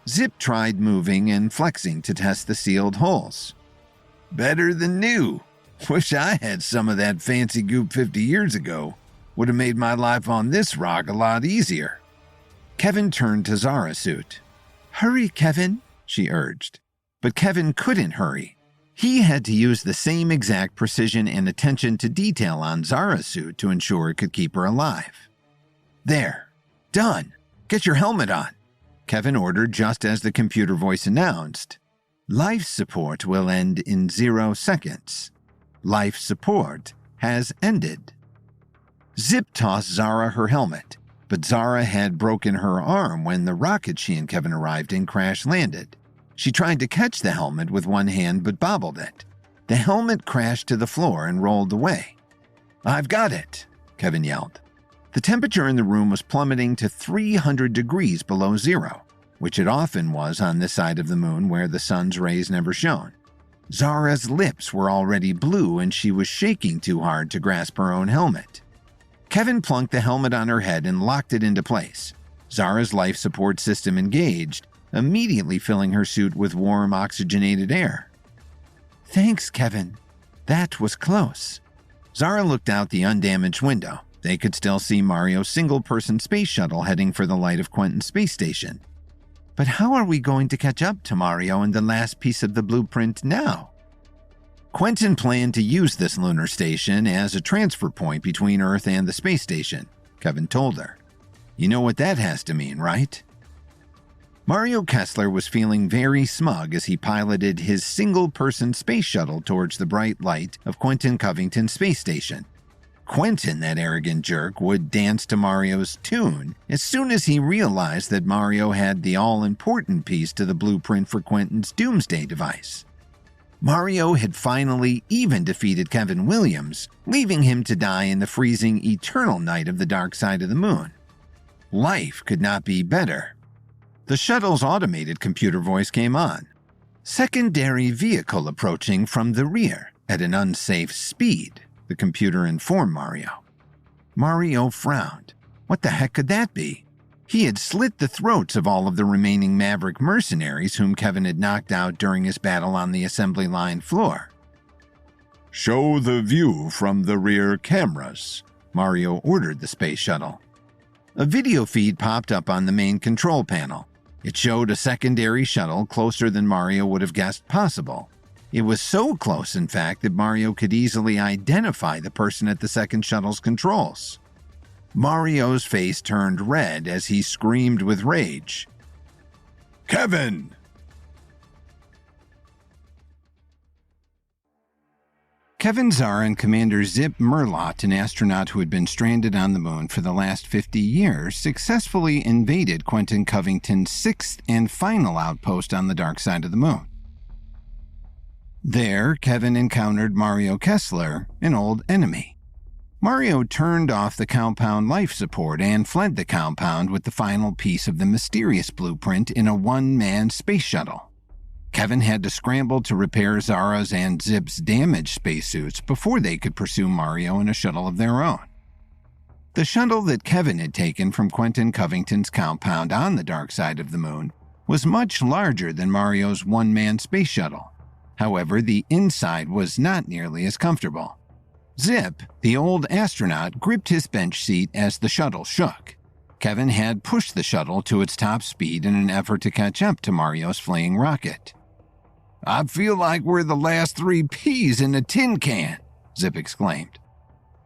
Zip tried moving and flexing to test the sealed holes. Better than new. Wish I had some of that fancy goop 50 years ago. Would have made my life on this rock a lot easier. Kevin turned to Zara's suit. Hurry, Kevin, she urged. But Kevin couldn't hurry. He had to use the same exact precision and attention to detail on Zara's suit to ensure it could keep her alive. There. Done. Get your helmet on, Kevin ordered just as the computer voice announced. Life support will end in 0 seconds. Life support has ended. Zip tossed Zara her helmet, but Zara had broken her arm when the rocket she and Kevin arrived in crash-landed. She tried to catch the helmet with one hand but bobbled it. The helmet crashed to the floor and rolled away. "I've got it," Kevin yelled. The temperature in the room was plummeting to 300 degrees below zero, which it often was on this side of the moon where the sun's rays never shone. Zara's lips were already blue and she was shaking too hard to grasp her own helmet. Kevin plunked the helmet on her head and locked it into place. Zara's life support system engaged, immediately filling her suit with warm, oxygenated air. "Thanks, Kevin. That was close." Zara looked out the undamaged window. They could still see Mario's single-person space shuttle heading for the light of Quentin Space Station. "But how are we going to catch up to Mario and the last piece of the blueprint now?" Quentin planned to use this lunar station as a transfer point between Earth and the space station, Kevin told her. "You know what that has to mean, right?" Mario Kessler was feeling very smug as he piloted his single-person space shuttle towards the bright light of Quentin Covington Space Station. Quentin, that arrogant jerk, would dance to Mario's tune as soon as he realized that Mario had the all-important piece to the blueprint for Quentin's doomsday device. Mario had finally even defeated Kevin Williams, leaving him to die in the freezing eternal night of the dark side of the moon. Life could not be better. The shuttle's automated computer voice came on. "Secondary vehicle approaching from the rear at an unsafe speed," the computer informed Mario. Mario frowned. What the heck could that be? He had slit the throats of all of the remaining Maverick mercenaries whom Kevin had knocked out during his battle on the assembly line floor. "Show the view from the rear cameras," Mario ordered the space shuttle. A video feed popped up on the main control panel. It showed a secondary shuttle closer than Mario would have guessed possible. It was so close, in fact, that Mario could easily identify the person at the second shuttle's controls. Mario's face turned red as he screamed with rage. "Kevin!" Kevin, Zara, and Commander Zip Merlot, an astronaut who had been stranded on the moon for the last 50 years, successfully invaded Quentin Covington's sixth and final outpost on the dark side of the moon. There, Kevin encountered Mario Kessler, an old enemy. Mario turned off the compound life support and fled the compound with the final piece of the mysterious blueprint in a one-man space shuttle. Kevin had to scramble to repair Zara's and Zip's damaged spacesuits before they could pursue Mario in a shuttle of their own. The shuttle that Kevin had taken from Quentin Covington's compound on the dark side of the moon was much larger than Mario's one-man space shuttle. However, the inside was not nearly as comfortable. Zip, the old astronaut, gripped his bench seat as the shuttle shook. Kevin had pushed the shuttle to its top speed in an effort to catch up to Mario's fleeing rocket. "I feel like we're the last three peas in a tin can," Zip exclaimed.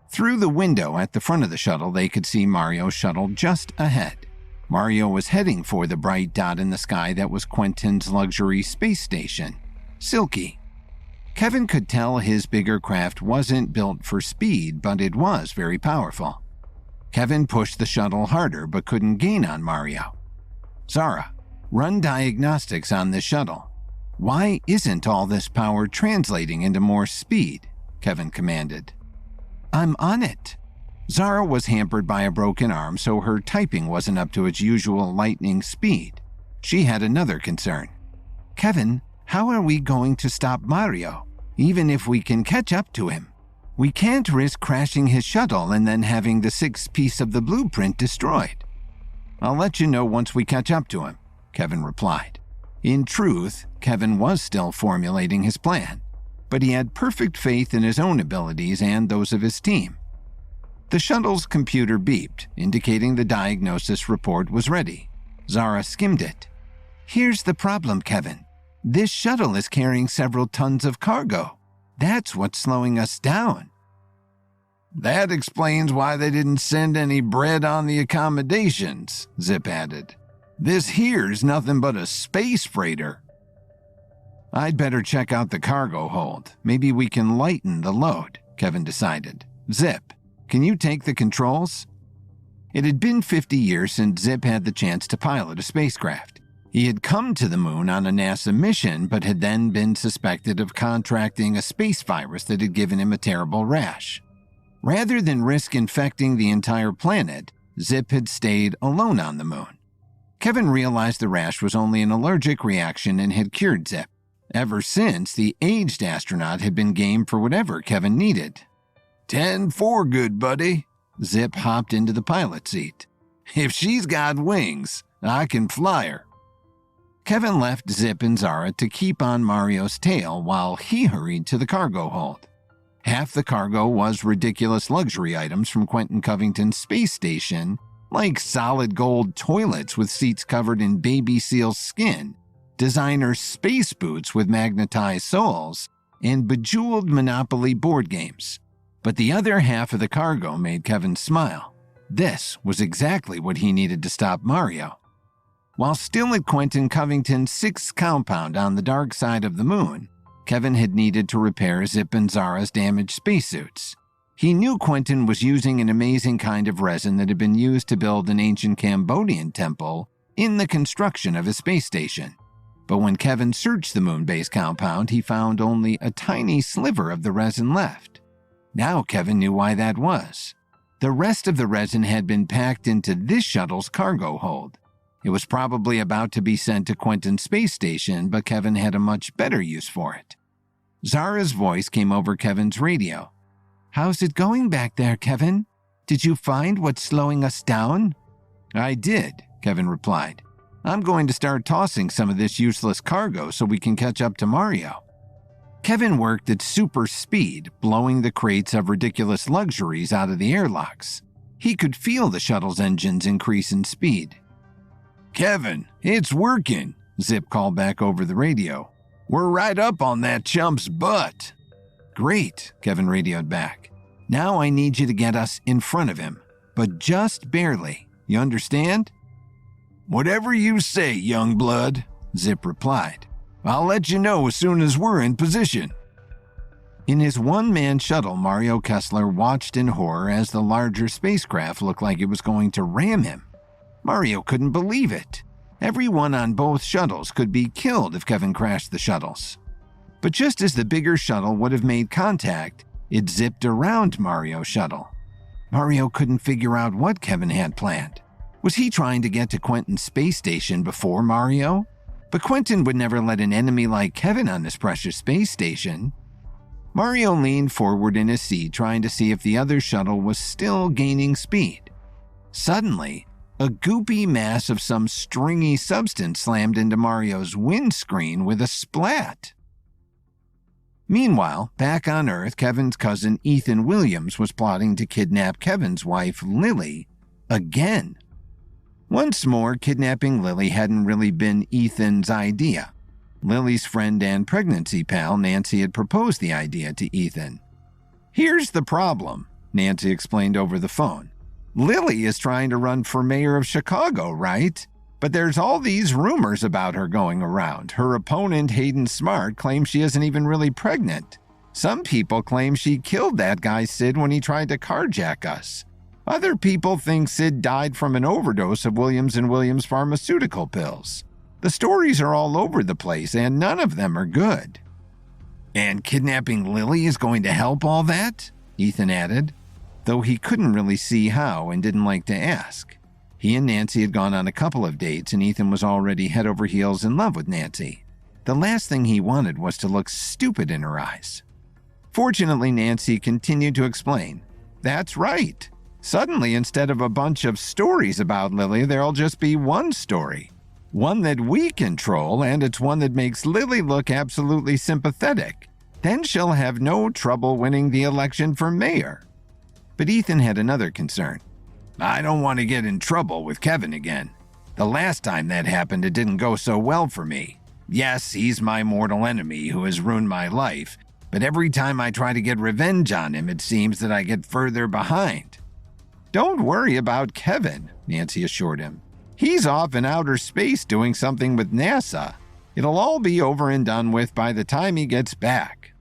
Through the window at the front of the shuttle, they could see Mario's shuttle just ahead. Mario was heading for the bright dot in the sky that was Quentin's luxury space station, Silky. Kevin could tell his bigger craft wasn't built for speed, but it was very powerful. Kevin pushed the shuttle harder but couldn't gain on Mario. "Zara, run diagnostics on this shuttle. Why isn't all this power translating into more speed?" Kevin commanded. "I'm on it." Zara was hampered by a broken arm, so her typing wasn't up to its usual lightning speed. She had another concern. "Kevin, how are we going to stop Mario, even if we can catch up to him? We can't risk crashing his shuttle and then having the sixth piece of the blueprint destroyed." "I'll let you know once we catch up to him," Kevin replied. In truth, Kevin was still formulating his plan, but he had perfect faith in his own abilities and those of his team. The shuttle's computer beeped, indicating the diagnosis report was ready. Zara skimmed it. "Here's the problem, Kevin. This shuttle is carrying several tons of cargo. That's what's slowing us down." "That explains why they didn't send any bread on the accommodations," Zip added. "This here's nothing but a space freighter." "I'd better check out the cargo hold. Maybe we can lighten the load," Kevin decided. Zip, can you take the controls? It had been 50 years since Zip had the chance to pilot a spacecraft. He had come to the moon on a NASA mission, but had then been suspected of contracting a space virus that had given him a terrible rash. Rather than risk infecting the entire planet, Zip had stayed alone on the moon. Kevin realized the rash was only an allergic reaction and had cured Zip. Ever since, the aged astronaut had been game for whatever Kevin needed. 10-4, good buddy. Zip hopped into the pilot seat. If she's got wings, I can fly her. Kevin left Zip and Zara to keep on Mario's tail while he hurried to the cargo hold. Half the cargo was ridiculous luxury items from Quentin Covington's space station, like solid gold toilets with seats covered in baby seal skin, designer space boots with magnetized soles, and bejeweled Monopoly board games. But the other half of the cargo made Kevin smile. This was exactly what he needed to stop Mario. While still at Quentin Covington's 6th compound on the dark side of the moon, Kevin had needed to repair Zip and Zara's damaged spacesuits. He knew Quentin was using an amazing kind of resin that had been used to build an ancient Cambodian temple in the construction of his space station. But when Kevin searched the moon base compound, he found only a tiny sliver of the resin left. Now Kevin knew why that was. The rest of the resin had been packed into this shuttle's cargo hold. It was probably about to be sent to Quentin's space station, but Kevin had a much better use for it. Zara's voice came over Kevin's radio. "How's it going back there, Kevin? Did you find what's slowing us down?" "I did," Kevin replied. "I'm going to start tossing some of this useless cargo so we can catch up to Mario." Kevin worked at super speed, blowing the crates of ridiculous luxuries out of the airlocks. He could feel the shuttle's engines increase in speed. "Kevin, it's working," Zip called back over the radio. "We're right up on that chump's butt." "Great," Kevin radioed back. "Now I need you to get us in front of him, but just barely. You understand?" "Whatever you say, young blood," Zip replied. "I'll let you know as soon as we're in position." In his one-man shuttle, Mario Kessler watched in horror as the larger spacecraft looked like it was going to ram him. Mario couldn't believe it. Everyone on both shuttles could be killed if Kevin crashed the shuttles. But just as the bigger shuttle would have made contact, it zipped around Mario's shuttle. Mario couldn't figure out what Kevin had planned. Was he trying to get to Quentin's space station before Mario? But Quentin would never let an enemy like Kevin on his precious space station. Mario leaned forward in his seat, trying to see if the other shuttle was still gaining speed. Suddenly, a goopy mass of some stringy substance slammed into Mario's windscreen with a splat. Meanwhile, back on Earth, Kevin's cousin Ethan Williams was plotting to kidnap Kevin's wife, Lily, again. Once more, kidnapping Lily hadn't really been Ethan's idea. Lily's friend and pregnancy pal, Nancy, had proposed the idea to Ethan. "Here's the problem," Nancy explained over the phone. "Lily is trying to run for mayor of Chicago, right? But there's all these rumors about her going around. Her opponent, Hayden Smart, claims she isn't even really pregnant. Some people claim she killed that guy Sid when he tried to carjack us. Other people think Sid died from an overdose of Williams & Williams pharmaceutical pills. The stories are all over the place, and none of them are good." "And kidnapping Lily is going to help all that?" Ethan added, though he couldn't really see how and didn't like to ask. He and Nancy had gone on a couple of dates, and Ethan was already head over heels in love with Nancy. The last thing he wanted was to look stupid in her eyes. Fortunately, Nancy continued to explain. "That's right. Suddenly, instead of a bunch of stories about Lily, there'll just be one story. One that we control, and it's one that makes Lily look absolutely sympathetic. Then she'll have no trouble winning the election for mayor." But Ethan had another concern. "I don't want to get in trouble with Kevin again. The last time that happened, it didn't go so well for me. Yes, he's my mortal enemy who has ruined my life, but every time I try to get revenge on him, it seems that I get further behind." "Don't worry about Kevin," Nancy assured him. "He's off in outer space doing something with NASA. It'll all be over and done with by the time he gets back."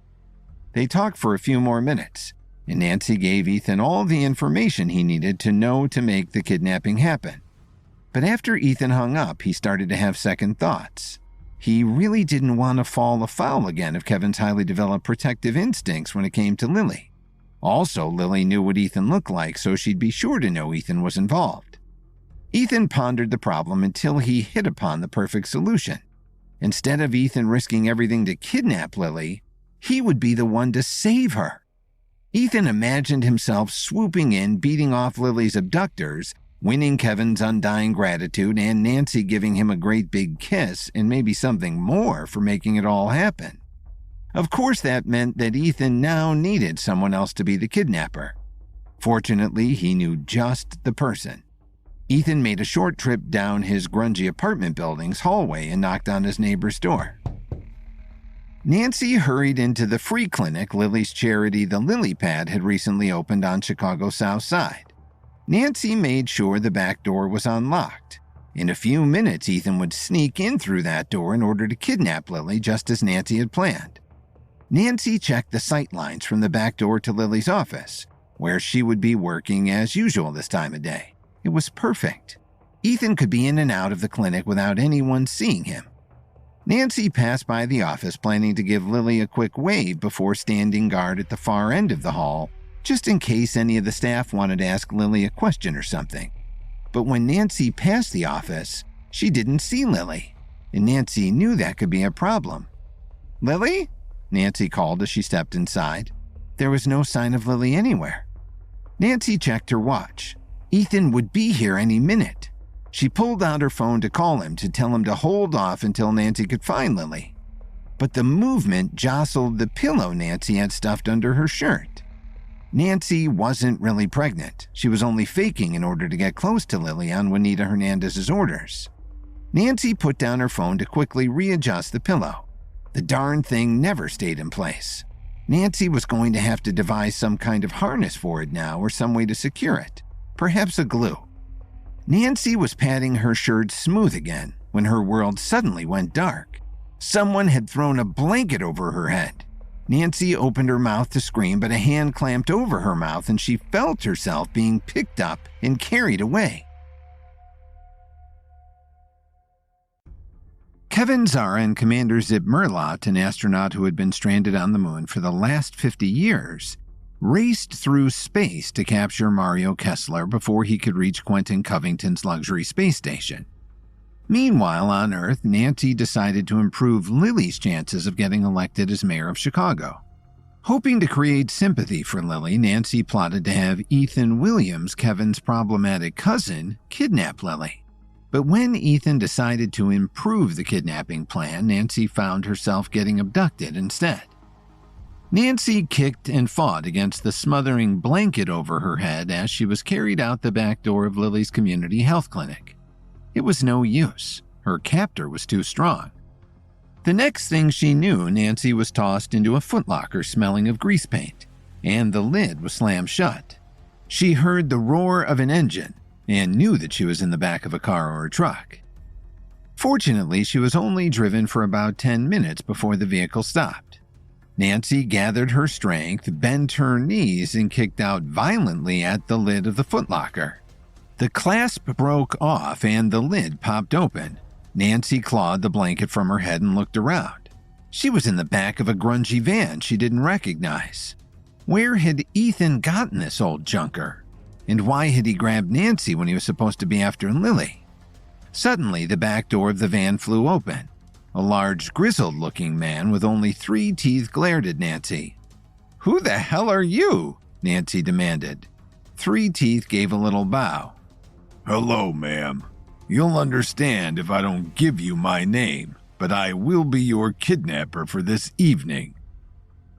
They talked for a few more minutes. and Nancy gave Ethan all the information he needed to know to make the kidnapping happen. But after Ethan hung up, he started to have second thoughts. He really didn't want to fall afoul again of Kevin's highly developed protective instincts when it came to Lily. Also, Lily knew what Ethan looked like, so she'd be sure to know Ethan was involved. Ethan pondered the problem until he hit upon the perfect solution. Instead of Ethan risking everything to kidnap Lily, he would be the one to save her. Ethan imagined himself swooping in, beating off Lily's abductors, winning Kevin's undying gratitude, and Nancy giving him a great big kiss and maybe something more for making it all happen. Of course, that meant that Ethan now needed someone else to be the kidnapper. Fortunately, he knew just the person. Ethan made a short trip down his grungy apartment building's hallway and knocked on his neighbor's door. Nancy hurried into the free clinic Lily's charity, the Lily Pad, had recently opened on Chicago's South Side. Nancy made sure the back door was unlocked. In a few minutes, Ethan would sneak in through that door in order to kidnap Lily, just as Nancy had planned. Nancy checked the sight lines from the back door to Lily's office, where she would be working as usual this time of day. It was perfect. Ethan could be in and out of the clinic without anyone seeing him. Nancy passed by the office, planning to give Lily a quick wave before standing guard at the far end of the hall, just in case any of the staff wanted to ask Lily a question or something. But when Nancy passed the office, she didn't see Lily, and Nancy knew that could be a problem. "Lily?" Nancy called as she stepped inside. There was no sign of Lily anywhere. Nancy checked her watch. Ethan would be here any minute. She pulled out her phone to call him to tell him to hold off until Nancy could find Lily. But the movement jostled the pillow Nancy had stuffed under her shirt. Nancy wasn't really pregnant. She was only faking in order to get close to Lily on Juanita Hernandez's orders. Nancy put down her phone to quickly readjust the pillow. The darn thing never stayed in place. Nancy was going to have to devise some kind of harness for it now, or some way to secure it. Perhaps a glue. Nancy was patting her shirt smooth again when her world suddenly went dark. Someone had thrown a blanket over her head. Nancy opened her mouth to scream, but a hand clamped over her mouth and she felt herself being picked up and carried away. Kevin Zara and Commander Zip Merlot, an astronaut who had been stranded on the moon for the last 50 years, raced through space to capture Mario Kessler before he could reach Quentin Covington's luxury space station. Meanwhile, on Earth, Nancy decided to improve Lily's chances of getting elected as mayor of Chicago. Hoping to create sympathy for Lily, Nancy plotted to have Ethan Williams, Kevin's problematic cousin, kidnap Lily. But when Ethan decided to improve the kidnapping plan, Nancy found herself getting abducted instead. Nancy kicked and fought against the smothering blanket over her head as she was carried out the back door of Lily's community health clinic. It was no use. Her captor was too strong. The next thing she knew, Nancy was tossed into a footlocker smelling of grease paint, and the lid was slammed shut. She heard the roar of an engine and knew that she was in the back of a car or a truck. Fortunately, she was only driven for about 10 minutes before the vehicle stopped. Nancy gathered her strength, bent her knees, and kicked out violently at the lid of the footlocker. The clasp broke off and the lid popped open. Nancy clawed the blanket from her head and looked around. She was in the back of a grungy van she didn't recognize. Where had Ethan gotten this old junker? And why had he grabbed Nancy when he was supposed to be after Lily? Suddenly, the back door of the van flew open. A large, grizzled-looking man with only 3 teeth glared at Nancy. "Who the hell are you?" Nancy demanded. 3 Teeth gave a little bow. "Hello, ma'am. You'll understand if I don't give you my name, but I will be your kidnapper for this evening."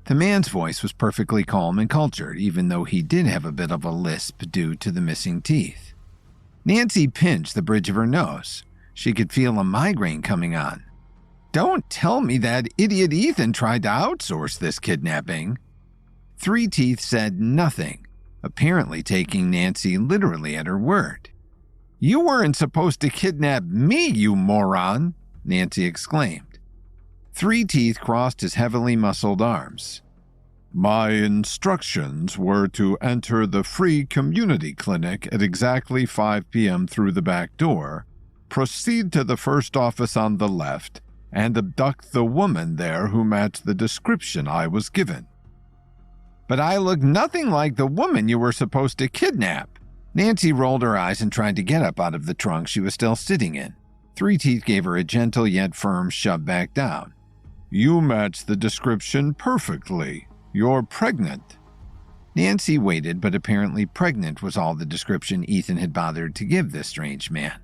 The man's voice was perfectly calm and cultured, even though he did have a bit of a lisp due to the missing teeth. Nancy pinched the bridge of her nose. She could feel a migraine coming on. "Don't tell me that idiot Ethan tried to outsource this kidnapping." 3 Teeth said nothing, apparently taking Nancy literally at her word. "You weren't supposed to kidnap me, you moron!" Nancy exclaimed. 3 Teeth crossed his heavily muscled arms. My instructions were to enter the free community clinic at exactly 5 p.m. through the back door, proceed to the first office on the left, and abduct the woman there who matched the description I was given. But I look nothing like the woman you were supposed to kidnap. Nancy rolled her eyes and tried to get up out of the trunk she was still sitting in. Three Teeth gave her a gentle yet firm shove back down. You match the description perfectly. You're pregnant. Nancy waited, but apparently pregnant was all the description Ethan had bothered to give this strange man.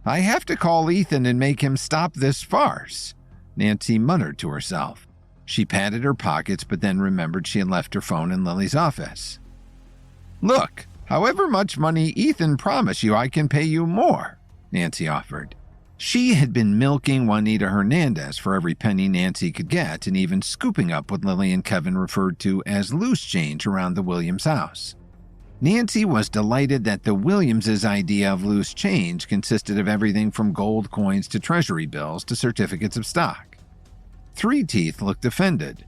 I have to call Ethan and make him stop this farce, Nancy muttered to herself. She patted her pockets, but then remembered she had left her phone in Lily's office. Look, however much money Ethan promised you, I can pay you more, Nancy offered. She had been milking Juanita Hernandez for every penny Nancy could get, and even scooping up what Lily and Kevin referred to as loose change around the Williams house. Nancy was delighted that the Williamses' idea of loose change consisted of everything from gold coins to treasury bills to certificates of stock. Three Teeth looked offended.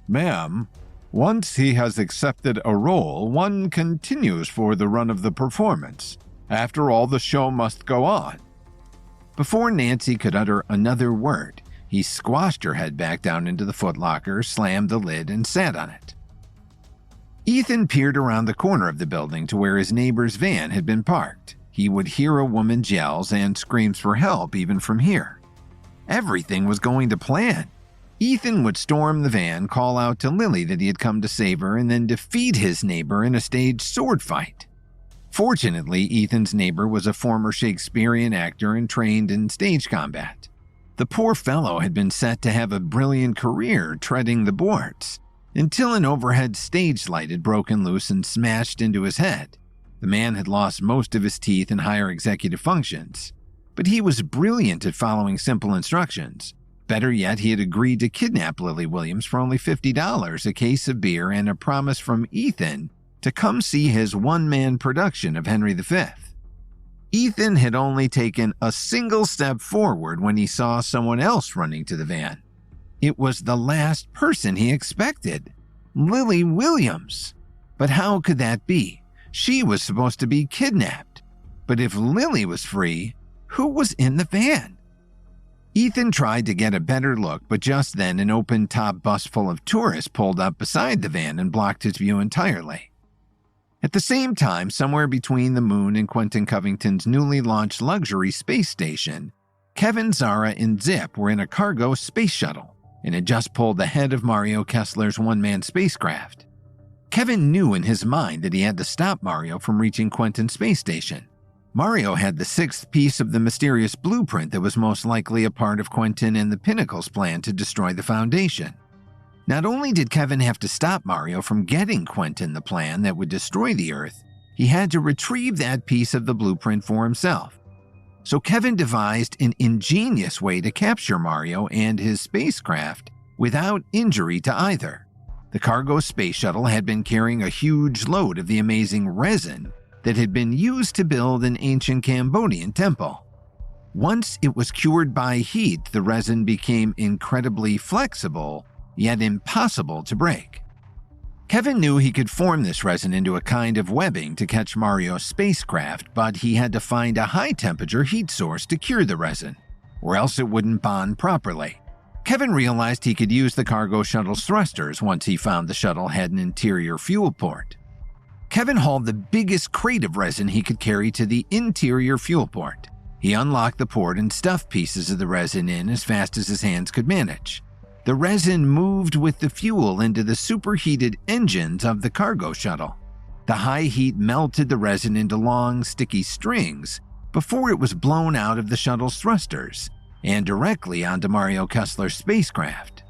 Ma'am, once he has accepted a role, one continues for the run of the performance. After all, the show must go on. Before Nancy could utter another word, he squashed her head back down into the footlocker, slammed the lid, and sat on it. Ethan peered around the corner of the building to where his neighbor's van had been parked. He would hear a woman's yells and screams for help even from here. Everything was going to plan. Ethan would storm the van, call out to Lily that he had come to save her, and then defeat his neighbor in a staged sword fight. Fortunately, Ethan's neighbor was a former Shakespearean actor and trained in stage combat. The poor fellow had been set to have a brilliant career treading the boards, until an overhead stage light had broken loose and smashed into his head. The man had lost most of his teeth and higher executive functions, but he was brilliant at following simple instructions. Better yet, he had agreed to kidnap Lily Williams for only $50, a case of beer, and a promise from Ethan to come see his one-man production of Henry V. Ethan had only taken a single step forward when he saw someone else running to the van. It was the last person he expected, Lily Williams. But how could that be? She was supposed to be kidnapped. But if Lily was free, who was in the van? Ethan tried to get a better look, but just then an open-top bus full of tourists pulled up beside the van and blocked his view entirely. At the same time, somewhere between the moon and Quentin Covington's newly launched luxury space station, Kevin, Zara, and Zip were in a cargo space shuttle and had just pulled ahead of Mario Kessler's one-man spacecraft. Kevin knew in his mind that he had to stop Mario from reaching Quentin's space station. Mario had the sixth piece of the mysterious blueprint that was most likely a part of Quentin and the Pinnacle's plan to destroy the Foundation. Not only did Kevin have to stop Mario from getting Quentin the plan that would destroy the Earth, he had to retrieve that piece of the blueprint for himself. So Kevin devised an ingenious way to capture Mario and his spacecraft without injury to either. The cargo space shuttle had been carrying a huge load of the amazing resin that had been used to build an ancient Cambodian temple. Once it was cured by heat, the resin became incredibly flexible, yet impossible to break. Kevin knew he could form this resin into a kind of webbing to catch Mario's spacecraft, but he had to find a high-temperature heat source to cure the resin, or else it wouldn't bond properly. Kevin realized he could use the cargo shuttle's thrusters once he found the shuttle had an interior fuel port. Kevin hauled the biggest crate of resin he could carry to the interior fuel port. He unlocked the port and stuffed pieces of the resin in as fast as his hands could manage. The resin moved with the fuel into the superheated engines of the cargo shuttle. The high heat melted the resin into long, sticky strings before it was blown out of the shuttle's thrusters and directly onto Mario Kessler's spacecraft.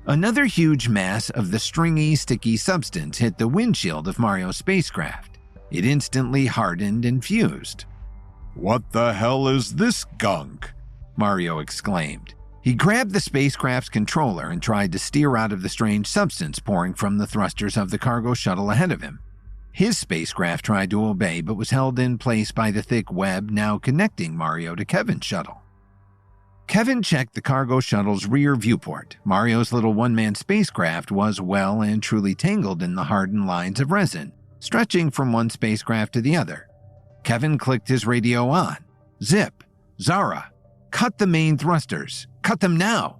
Another huge mass of the stringy, sticky substance hit the windshield of Mario's spacecraft. It instantly hardened and fused. "What the hell is this gunk?" Mario exclaimed. He grabbed the spacecraft's controller and tried to steer out of the strange substance pouring from the thrusters of the cargo shuttle ahead of him. His spacecraft tried to obey but was held in place by the thick web now connecting Mario to Kevin's shuttle. Kevin checked the cargo shuttle's rear viewport. Mario's little one-man spacecraft was well and truly tangled in the hardened lines of resin, stretching from one spacecraft to the other. Kevin clicked his radio on. Zip, Zara, cut the main thrusters. Cut them now.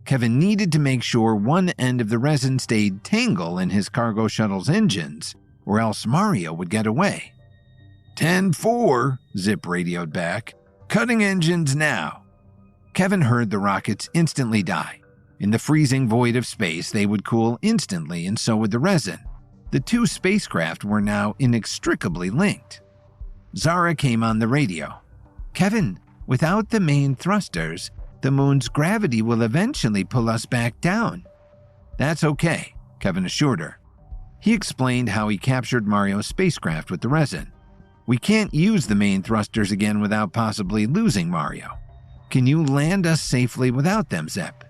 Kevin needed to make sure one end of the resin stayed tangled in his cargo shuttle's engines, or else Mario would get away. 10-4, Zip radioed back. Cutting engines now. Kevin heard the rockets instantly die. In the freezing void of space, they would cool instantly, and so would the resin. The two spacecraft were now inextricably linked. Zara came on the radio. Kevin, without the main thrusters, the moon's gravity will eventually pull us back down. That's okay, Kevin assured her. He explained how he captured Mario's spacecraft with the resin. We can't use the main thrusters again without possibly losing Mario. Can you land us safely without them, Zip?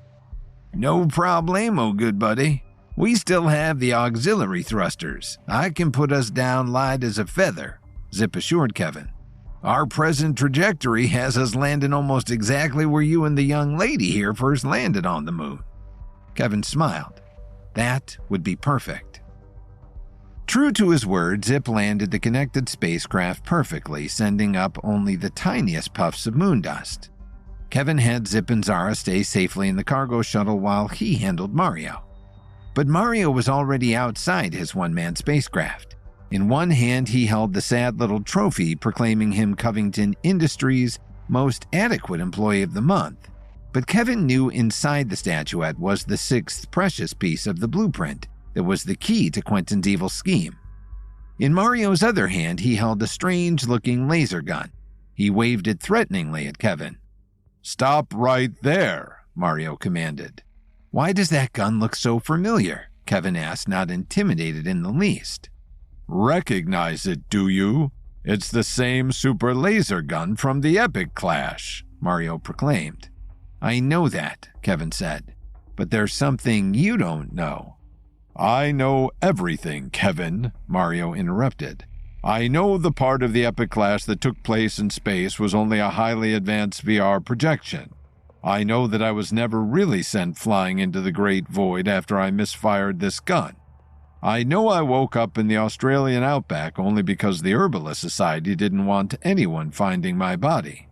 No problemo, good buddy. We still have the auxiliary thrusters. I can put us down light as a feather, Zip assured Kevin. Our present trajectory has us landing almost exactly where you and the young lady here first landed on the moon. Kevin smiled. That would be perfect. True to his word, Zip landed the connected spacecraft perfectly, sending up only the tiniest puffs of moon dust. Kevin had Zip and Zara stay safely in the cargo shuttle while he handled Mario. But Mario was already outside his one-man spacecraft. In one hand, he held the sad little trophy proclaiming him Covington Industries' most adequate employee of the month. But Kevin knew inside the statuette was the sixth precious piece of the blueprint that was the key to Quentin's evil scheme. In Mario's other hand, he held a strange-looking laser gun. He waved it threateningly at Kevin. Stop right there, Mario commanded. Why does that gun look so familiar? Kevin asked, not intimidated in the least. Recognize it, do you? It's the same super laser gun from the Epic Clash, Mario proclaimed. I know that, Kevin said, but there's something you don't know. I know everything, Kevin, Mario interrupted. I know the part of the Epic Clash that took place in space was only a highly advanced VR projection. I know that I was never really sent flying into the great void after I misfired this gun. I know I woke up in the Australian outback only because the Herbalist Society didn't want anyone finding my body.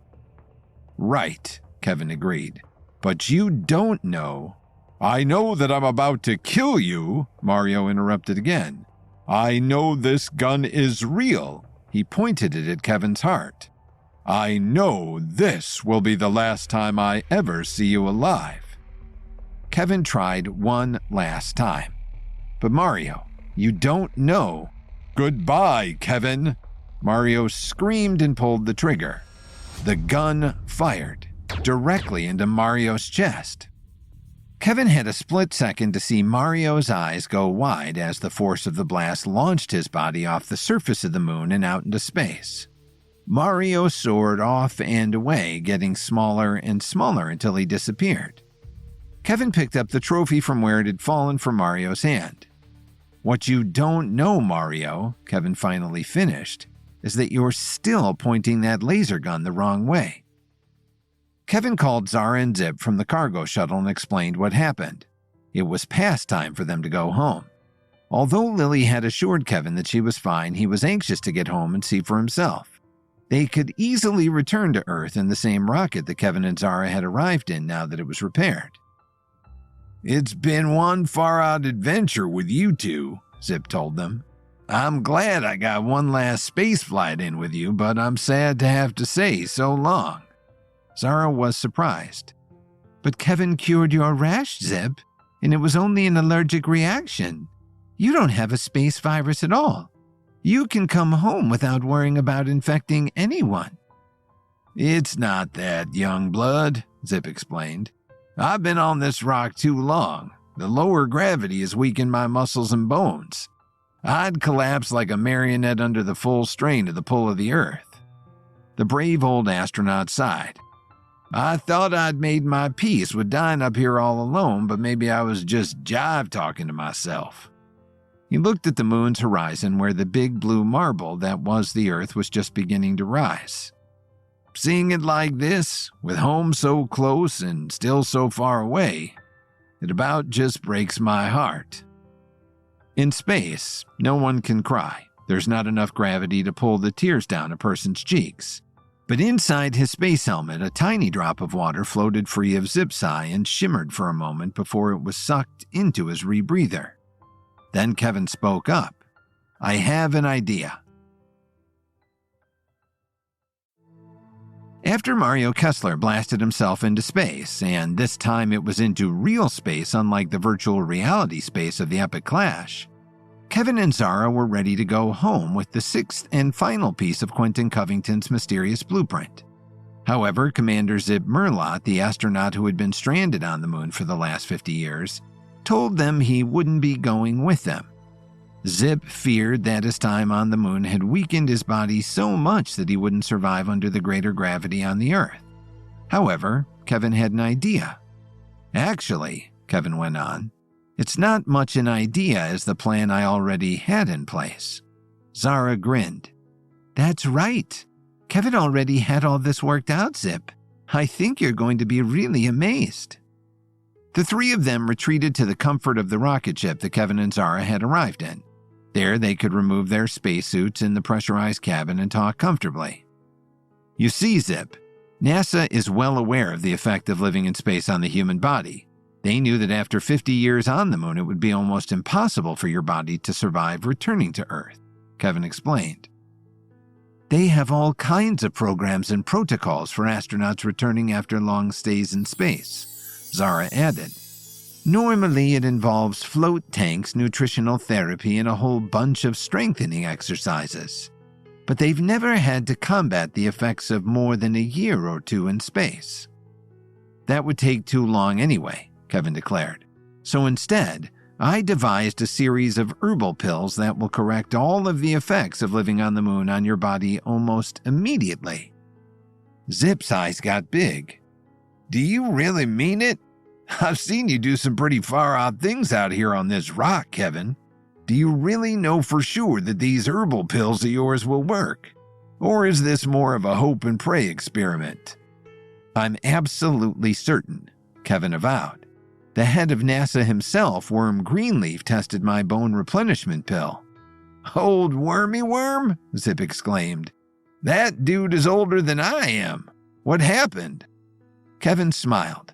Right, Kevin agreed. But you don't know. I know that I'm about to kill you, Mario interrupted again. I know this gun is real. He pointed it at Kevin's heart. I know this will be the last time I ever see you alive. Kevin tried one last time. But Mario, you don't know. Goodbye, Kevin. Mario screamed and pulled the trigger. The gun fired directly into Mario's chest. Kevin had a split second to see Mario's eyes go wide as the force of the blast launched his body off the surface of the moon and out into space. Mario soared off and away, getting smaller and smaller until he disappeared. Kevin picked up the trophy from where it had fallen from Mario's hand. What you don't know, Mario, Kevin finally finished, is that you're still pointing that laser gun the wrong way. Kevin called Zara and Zip from the cargo shuttle and explained what happened. It was past time for them to go home. Although Lily had assured Kevin that she was fine, he was anxious to get home and see for himself. They could easily return to Earth in the same rocket that Kevin and Zara had arrived in now that it was repaired. It's been one far-out adventure with you two, Zip told them. I'm glad I got one last space flight in with you, but I'm sad to have to say so long. Zara was surprised. But Kevin cured your rash, Zip, and it was only an allergic reaction. You don't have a space virus at all. You can come home without worrying about infecting anyone. It's not that, young blood, Zip explained. I've been on this rock too long. The lower gravity has weakened my muscles and bones. I'd collapse like a marionette under the full strain of the pull of the Earth. The brave old astronaut sighed. I thought I'd made my peace with dying up here all alone, but maybe I was just jive talking to myself. He looked at the moon's horizon where the big blue marble that was the Earth was just beginning to rise. seeing it like this, with home so close and still so far away, it about just breaks my heart. In space, no one can cry. There's not enough gravity to pull the tears down a person's cheeks. But inside his space helmet, a tiny drop of water floated free of Zip's eye and shimmered for a moment before it was sucked into his rebreather. Then Kevin spoke up. "I have an idea." After Mario Kessler blasted himself into space, and this time it was into real space unlike the virtual reality space of the Epic Clash, Kevin and Zara were ready to go home with the sixth and final piece of Quentin Covington's mysterious blueprint. However, Commander Zip Murlot, the astronaut who had been stranded on the moon for the last 50 years, told them he wouldn't be going with them. Zip feared that his time on the moon had weakened his body so much that he wouldn't survive under the greater gravity on the Earth. However, Kevin had an idea. "Actually," Kevin went on, "it's not much an idea as the plan I already had in place." Zara grinned. "That's right. Kevin already had all this worked out, Zip. I think you're going to be really amazed." The three of them retreated to the comfort of the rocket ship that Kevin and Zara had arrived in. There they could remove their spacesuits in the pressurized cabin and talk comfortably. "You see, Zip, NASA is well aware of the effect of living in space on the human body. They knew that after 50 years on the moon it would be almost impossible for your body to survive returning to Earth," Kevin explained. "They have all kinds of programs and protocols for astronauts returning after long stays in space," Zara added. "Normally it involves float tanks, nutritional therapy, and a whole bunch of strengthening exercises. But they've never had to combat the effects of more than a year or two in space." "That would take too long anyway," Kevin declared. "So instead, I devised a series of herbal pills that will correct all of the effects of living on the moon on your body almost immediately." Zip's eyes got big. "Do you really mean it? I've seen you do some pretty far-out things out here on this rock, Kevin. Do you really know for sure that these herbal pills of yours will work? Or is this more of a hope and pray experiment?" "I'm absolutely certain," Kevin avowed. "The head of NASA himself, Worm Greenleaf, tested my bone replenishment pill." "Old Wormy Worm?" Zip exclaimed. "That dude is older than I am. What happened?" Kevin smiled.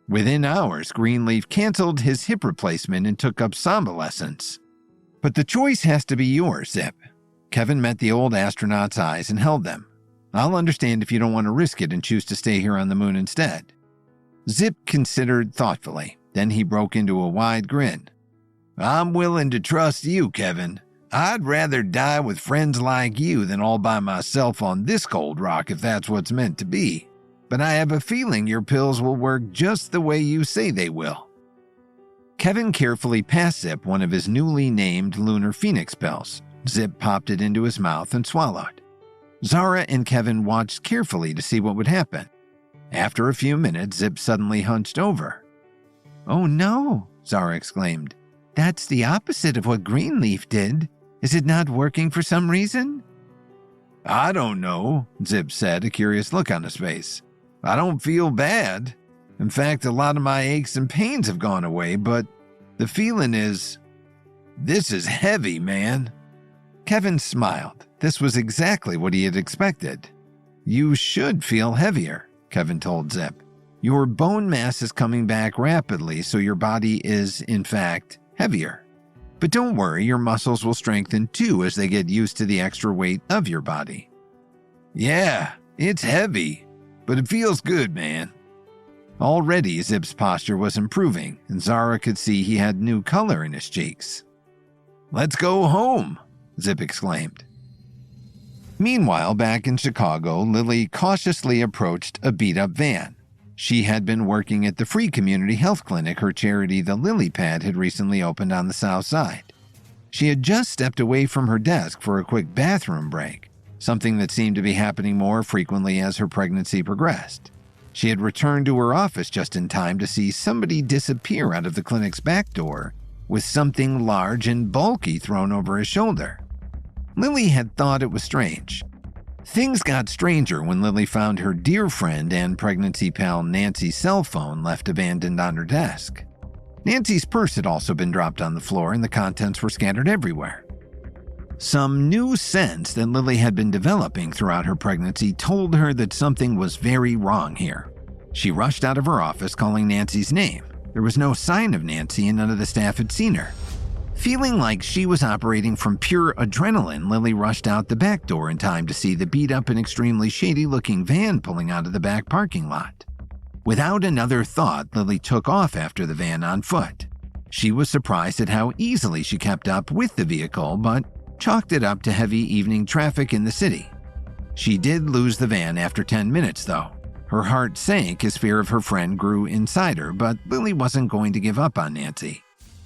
Within hours, Greenleaf canceled his hip replacement and took up Samba lessons. "But the choice has to be yours, Zip." Kevin met the old astronaut's eyes and held them. "I'll understand if you don't want to risk it and choose to stay here on the moon instead." Zip considered thoughtfully. Then he broke into a wide grin. "I'm willing to trust you, Kevin. I'd rather die with friends like you than all by myself on this cold rock if that's what's meant to be. But I have a feeling your pills will work just the way you say they will." Kevin carefully passed Zip one of his newly named Lunar Phoenix pills. Zip popped it into his mouth and swallowed. Zara and Kevin watched carefully to see what would happen. After a few minutes, Zip suddenly hunched over. "Oh no," Zara exclaimed. "That's the opposite of what Greenleaf did. Is it not working for some reason?" "I don't know," Zip said, a curious look on his face. "I don't feel bad. In fact, a lot of my aches and pains have gone away, but the feeling is, this is heavy, man." Kevin smiled. This was exactly what he had expected. "You should feel heavier," Kevin told Zip. "Your bone mass is coming back rapidly, so your body is, in fact, heavier. But don't worry, your muscles will strengthen too as they get used to the extra weight of your body." "Yeah, it's heavy, but it feels good, man." Already, Zip's posture was improving, and Zara could see he had new color in his cheeks. "Let's go home," Zip exclaimed. Meanwhile, back in Chicago, Lily cautiously approached a beat-up van. She had been working at the free community health clinic her charity, the Lily Pad, had recently opened on the south side. She had just stepped away from her desk for a quick bathroom break, something that seemed to be happening more frequently as her pregnancy progressed. She had returned to her office just in time to see somebody disappear out of the clinic's back door with something large and bulky thrown over his shoulder. Lily had thought it was strange. Things got stranger when Lily found her dear friend and pregnancy pal Nancy's cell phone left abandoned on her desk. Nancy's purse had also been dropped on the floor and the contents were scattered everywhere. Some new sense that Lily had been developing throughout her pregnancy told her that something was very wrong here. She rushed out of her office calling Nancy's name. There was no sign of Nancy and none of the staff had seen her. Feeling like she was operating from pure adrenaline, Lily rushed out the back door in time to see the beat-up and extremely shady-looking van pulling out of the back parking lot. Without another thought, Lily took off after the van on foot. She was surprised at how easily she kept up with the vehicle, but chalked it up to heavy evening traffic in the city. She did lose the van after 10 minutes, though. Her heart sank as fear of her friend grew inside her, but Lily wasn't going to give up on Nancy.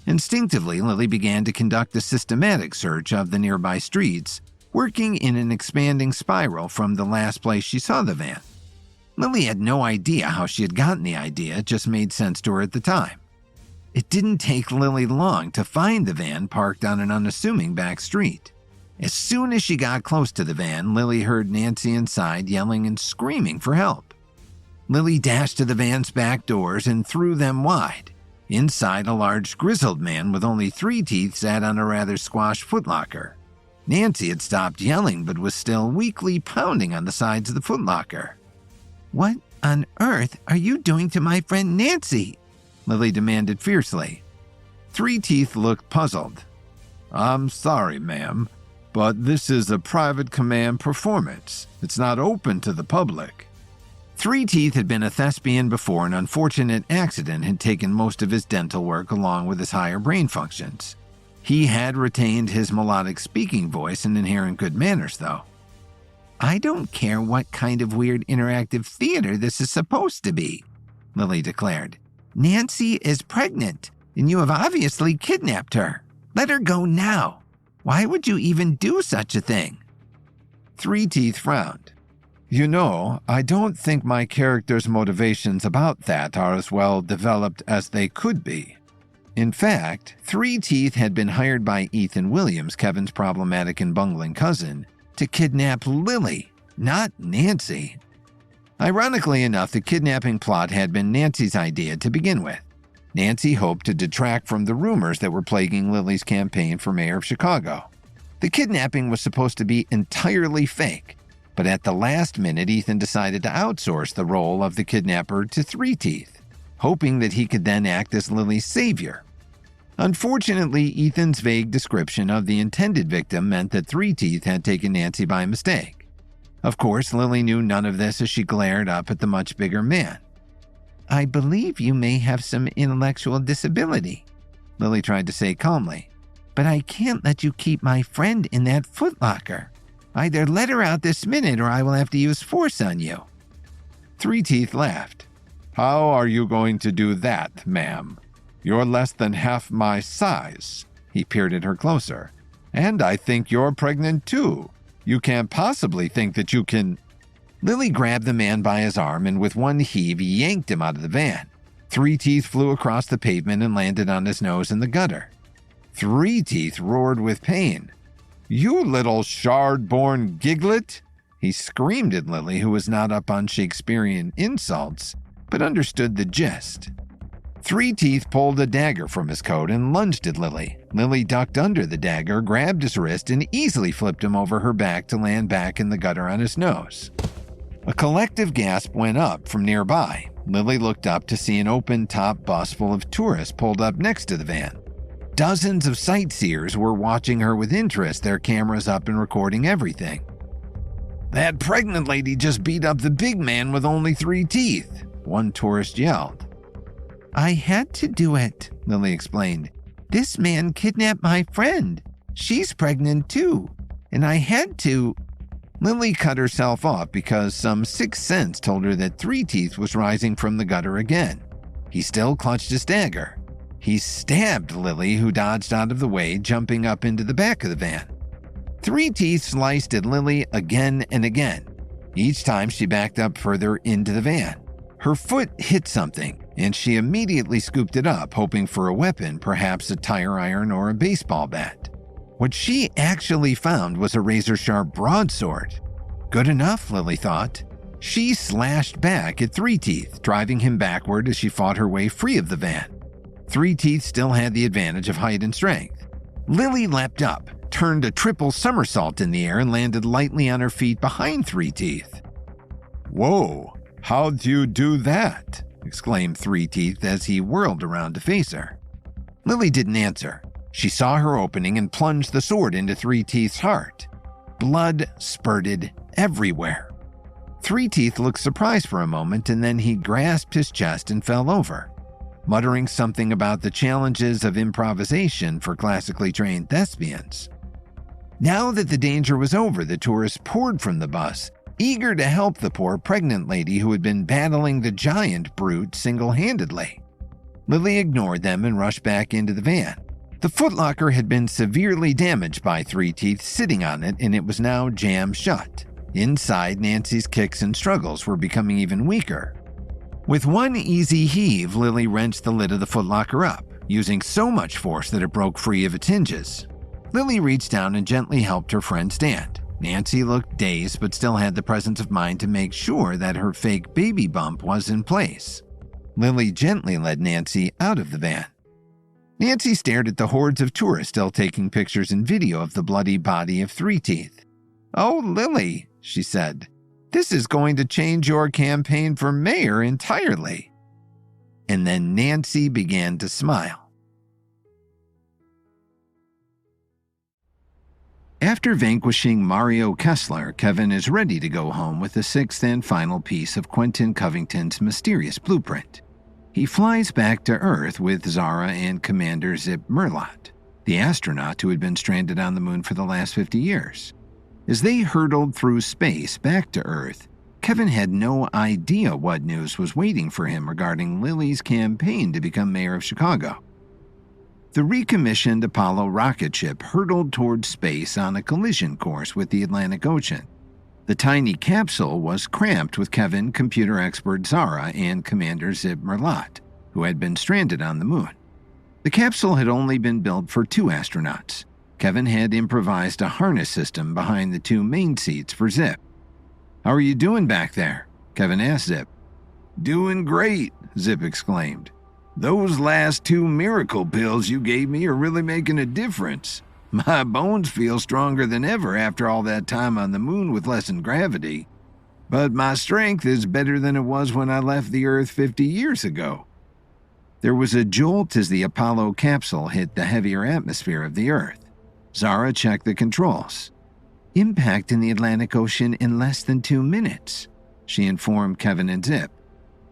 Instinctively, Lily began to conduct a systematic search of the nearby streets, working in an expanding spiral from the last place she saw the van. Lily had no idea how she had gotten the idea, it just made sense to her at the time. It didn't take Lily long to find the van parked on an unassuming back street. As soon as she got close to the van, Lily heard Nancy inside yelling and screaming for help. Lily dashed to the van's back doors and threw them wide. Inside, a large grizzled man with only 3 teeth sat on a rather squashed footlocker. Nancy had stopped yelling but was still weakly pounding on the sides of the footlocker. "What on earth are you doing to my friend Nancy?" Lily demanded fiercely. 3 teeth looked puzzled. "I'm sorry, ma'am, but this is a private command performance. It's not open to the public." 3 teeth had been a thespian before an unfortunate accident had taken most of his dental work along with his higher brain functions. He had retained his melodic speaking voice and inherent good manners, though. "I don't care what kind of weird interactive theater this is supposed to be," Lily declared. "Nancy is pregnant, and you have obviously kidnapped her. Let her go now. Why would you even do such a thing?" 3 teeth frowned. "You know, I don't think my character's motivations about that are as well developed as they could be." In fact, 3 teeth had been hired by Ethan Williams, Kevin's problematic and bungling cousin, to kidnap Lily, not Nancy. Ironically enough, the kidnapping plot had been Nancy's idea to begin with. Nancy hoped to detract from the rumors that were plaguing Lily's campaign for mayor of Chicago. The kidnapping was supposed to be entirely fake, but at the last minute, Ethan decided to outsource the role of the kidnapper to 3 teeth, hoping that he could then act as Lily's savior. Unfortunately, Ethan's vague description of the intended victim meant that 3 teeth had taken Nancy by mistake. Of course, Lily knew none of this as she glared up at the much bigger man. "I believe you may have some intellectual disability," Lily tried to say calmly, "but I can't let you keep my friend in that footlocker. Either let her out this minute or I will have to use force on you." 3 teeth laughed. "How are you going to do that, ma'am? You're less than half my size." He peered at her closer. "And I think you're pregnant too. You can't possibly think that you can—" Lily grabbed the man by his arm and with one heave yanked him out of the van. 3 teeth flew across the pavement and landed on his nose in the gutter. 3 teeth roared with pain. "You little shard-born giglet!" He screamed at Lily, who was not up on Shakespearean insults, but understood the gist. 3 teeth pulled a dagger from his coat and lunged at Lily. Lily ducked under the dagger, grabbed his wrist, and easily flipped him over her back to land back in the gutter on his nose. A collective gasp went up from nearby. Lily looked up to see an open-top bus full of tourists pulled up next to the van. Dozens of sightseers were watching her with interest, their cameras up and recording everything. "That pregnant lady just beat up the big man with only 3 teeth," one tourist yelled. "I had to do it," Lily explained. "This man kidnapped my friend. She's pregnant too, and I had to—" Lily cut herself off because some sixth sense told her that 3 teeth was rising from the gutter again. He still clutched his dagger. He stabbed Lily, who dodged out of the way, jumping up into the back of the van. 3 teeth sliced at Lily again and again. Each time she backed up further into the van. Her foot hit something, and she immediately scooped it up, hoping for a weapon, perhaps a tire iron or a baseball bat. What she actually found was a razor-sharp broadsword. Good enough, Lily thought. She slashed back at Three Teeth, driving him backward as she fought her way free of the van. Three Teeth still had the advantage of height and strength. Lily leapt up, turned a triple somersault in the air, and landed lightly on her feet behind Three Teeth. "Whoa, how'd you do that?" exclaimed Three Teeth as he whirled around to face her. Lily didn't answer. She saw her opening and plunged the sword into Three Teeth's heart. Blood spurted everywhere. Three Teeth looked surprised for a moment, and then he grasped his chest and fell over, muttering something about the challenges of improvisation for classically trained thespians. Now that the danger was over, the tourists poured from the bus, eager to help the poor pregnant lady who had been battling the giant brute single-handedly. Lily ignored them and rushed back into the van. The footlocker had been severely damaged by Three Teeth sitting on it, and it was now jammed shut. Inside, Nancy's kicks and struggles were becoming even weaker. With one easy heave, Lily wrenched the lid of the footlocker up, using so much force that it broke free of its hinges. Lily reached down and gently helped her friend stand. Nancy looked dazed but still had the presence of mind to make sure that her fake baby bump was in place. Lily gently led Nancy out of the van. Nancy stared at the hordes of tourists still taking pictures and video of the bloody body of Three Teeth. "Oh, Lily," she said, "this is going to change your campaign for mayor entirely." And then Nancy began to smile. After vanquishing Mario Kessler, Kevin is ready to go home with the sixth and final piece of Quentin Covington's mysterious blueprint. He flies back to Earth with Zara and Commander Zip Merlot, the astronaut who had been stranded on the moon for the last 50 years. As they hurtled through space back to Earth, Kevin had no idea what news was waiting for him regarding Lily's campaign to become mayor of Chicago. The recommissioned Apollo rocket ship hurtled toward space on a collision course with the Atlantic Ocean. The tiny capsule was cramped with Kevin, computer expert Zara, and Commander Zip Merlot, who had been stranded on the moon. The capsule had only been built for 2 astronauts. Kevin had improvised a harness system behind the 2 main seats for Zip. "How are you doing back there?" Kevin asked Zip. "Doing great," Zip exclaimed. "Those last 2 miracle pills you gave me are really making a difference. My bones feel stronger than ever after all that time on the moon with lessened gravity. But my strength is better than it was when I left the Earth 50 years ago." There was a jolt as the Apollo capsule hit the heavier atmosphere of the Earth. Zara checked the controls. "Impact in the Atlantic Ocean in less than 2 minutes," she informed Kevin and Zip,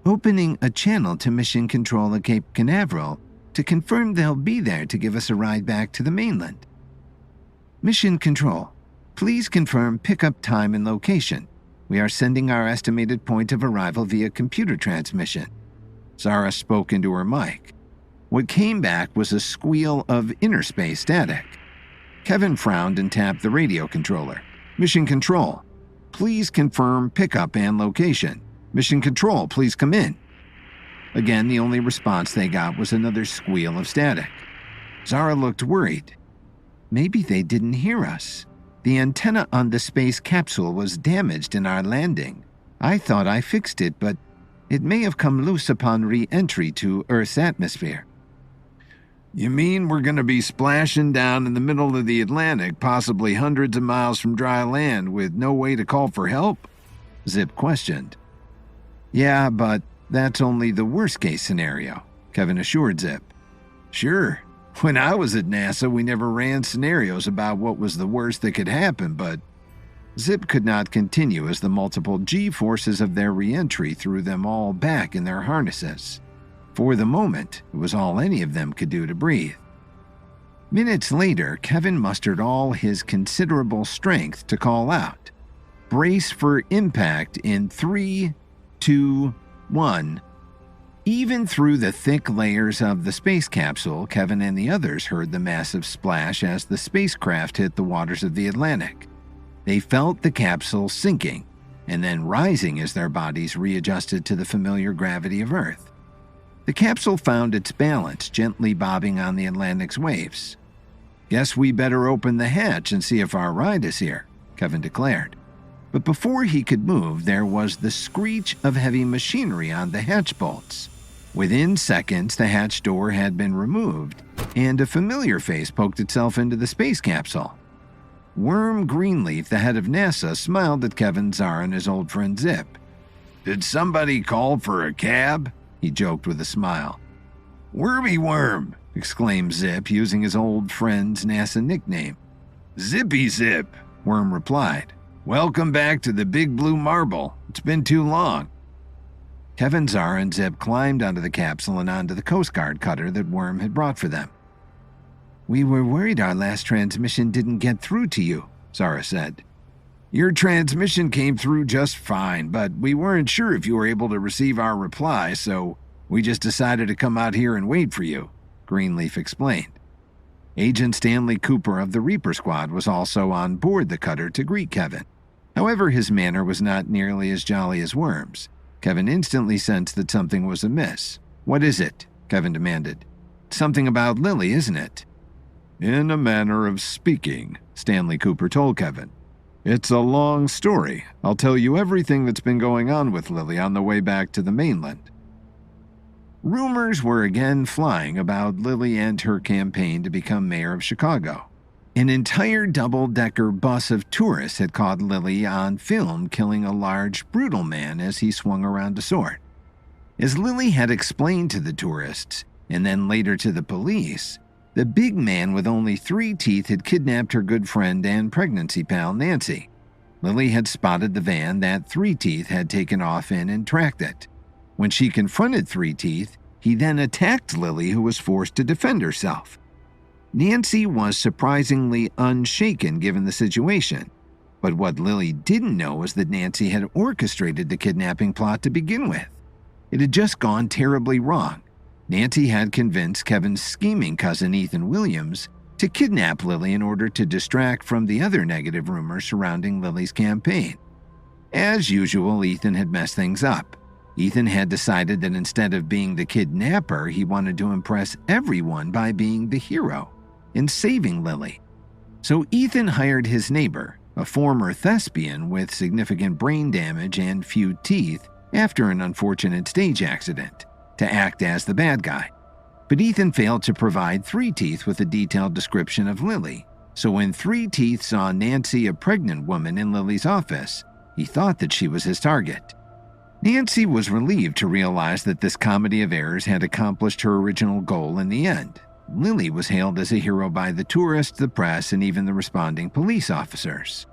opening a channel to Mission Control at Cape Canaveral to confirm they'll be there to give us a ride back to the mainland. "Mission Control, please confirm pickup time and location. We are sending our estimated point of arrival via computer transmission." Zara spoke into her mic. What came back was a squeal of interspace static. Kevin frowned and tapped the radio controller. "Mission Control, please confirm pickup and location. Mission Control, please come in." Again, the only response they got was another squeal of static. Zara looked worried. "Maybe they didn't hear us. The antenna on the space capsule was damaged in our landing. I thought I fixed it, but it may have come loose upon re-entry to Earth's atmosphere." "You mean we're going to be splashing down in the middle of the Atlantic, possibly hundreds of miles from dry land, with no way to call for help?" Zip questioned. "Yeah, but that's only the worst-case scenario," Kevin assured Zip. "Sure. When I was at NASA, we never ran scenarios about what was the worst that could happen, but..." Zip could not continue as the multiple G-forces of their re-entry threw them all back in their harnesses. For the moment, it was all any of them could do to breathe. Minutes later, Kevin mustered all his considerable strength to call out, "Brace for impact in 3, 2, 1. Even through the thick layers of the space capsule, Kevin and the others heard the massive splash as the spacecraft hit the waters of the Atlantic. They felt the capsule sinking and then rising as their bodies readjusted to the familiar gravity of Earth. The capsule found its balance, gently bobbing on the Atlantic's waves. "Guess we better open the hatch and see if our ride is here," Kevin declared. But before he could move, there was the screech of heavy machinery on the hatch bolts. Within seconds, the hatch door had been removed, and a familiar face poked itself into the space capsule. Worm Greenleaf, the head of NASA, smiled at Kevin Czar and his old friend Zip. "Did somebody call for a cab?" He joked with a smile. "Wormy Worm!" exclaimed Zip, using his old friend's NASA nickname. "Zippy Zip," Worm replied. "Welcome back to the Big Blue Marble. It's been too long." Kevin Czar and Zip climbed onto the capsule and onto the Coast Guard cutter that Worm had brought for them. "We were worried our last transmission didn't get through to you," Zara said. "Your transmission came through just fine, but we weren't sure if you were able to receive our reply, so we just decided to come out here and wait for you," Greenleaf explained. Agent Stanley Cooper of the Reaper Squad was also on board the cutter to greet Kevin. However, his manner was not nearly as jolly as Worm's. Kevin instantly sensed that something was amiss. "What is it?" Kevin demanded. "Something about Lily, isn't it?" "In a manner of speaking," Stanley Cooper told Kevin. "It's a long story. I'll tell you everything that's been going on with Lily on the way back to the mainland." Rumors were again flying about Lily and her campaign to become mayor of Chicago. An entire double-decker bus of tourists had caught Lily on film killing a large, brutal man as he swung around a sword. As Lily had explained to the tourists, and then later to the police, the big man with only 3 teeth had kidnapped her good friend and pregnancy pal, Nancy. Lily had spotted the van that 3 Teeth had taken off in and tracked it. When she confronted 3 Teeth, he then attacked Lily, who was forced to defend herself. Nancy was surprisingly unshaken given the situation, but what Lily didn't know was that Nancy had orchestrated the kidnapping plot to begin with. It had just gone terribly wrong. Nancy had convinced Kevin's scheming cousin Ethan Williams to kidnap Lily in order to distract from the other negative rumors surrounding Lily's campaign. As usual, Ethan had messed things up. Ethan had decided that instead of being the kidnapper, he wanted to impress everyone by being the hero and saving Lily. So Ethan hired his neighbor, a former thespian with significant brain damage and few teeth after an unfortunate stage accident, to act as the bad guy. But Ethan failed to provide 3 Teeth with a detailed description of Lily, so when 3 Teeth saw Nancy, a pregnant woman, in Lily's office, he thought that she was his target. Nancy was relieved to realize that this comedy of errors had accomplished her original goal in the end. Lily was hailed as a hero by the tourists, the press, and even the responding police officers.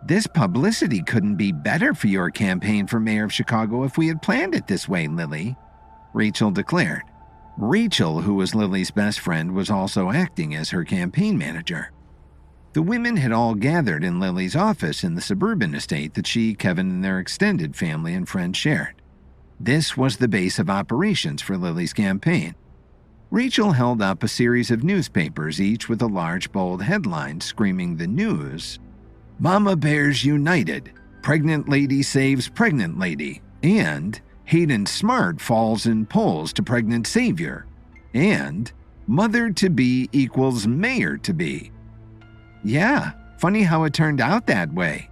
"This publicity couldn't be better for your campaign for mayor of Chicago if we had planned it this way, Lily," Rachel declared. Rachel, who was Lily's best friend, was also acting as her campaign manager. The women had all gathered in Lily's office in the suburban estate that she, Kevin, and their extended family and friends shared. This was the base of operations for Lily's campaign. Rachel held up a series of newspapers, each with a large, bold headline screaming the news: "Mama Bears United, Pregnant Lady Saves Pregnant Lady," and "Hayden Smart Falls in Polls to Pregnant Savior," and "Mother-to-be equals Mayor-to-be." "Yeah, funny how it turned out that way,"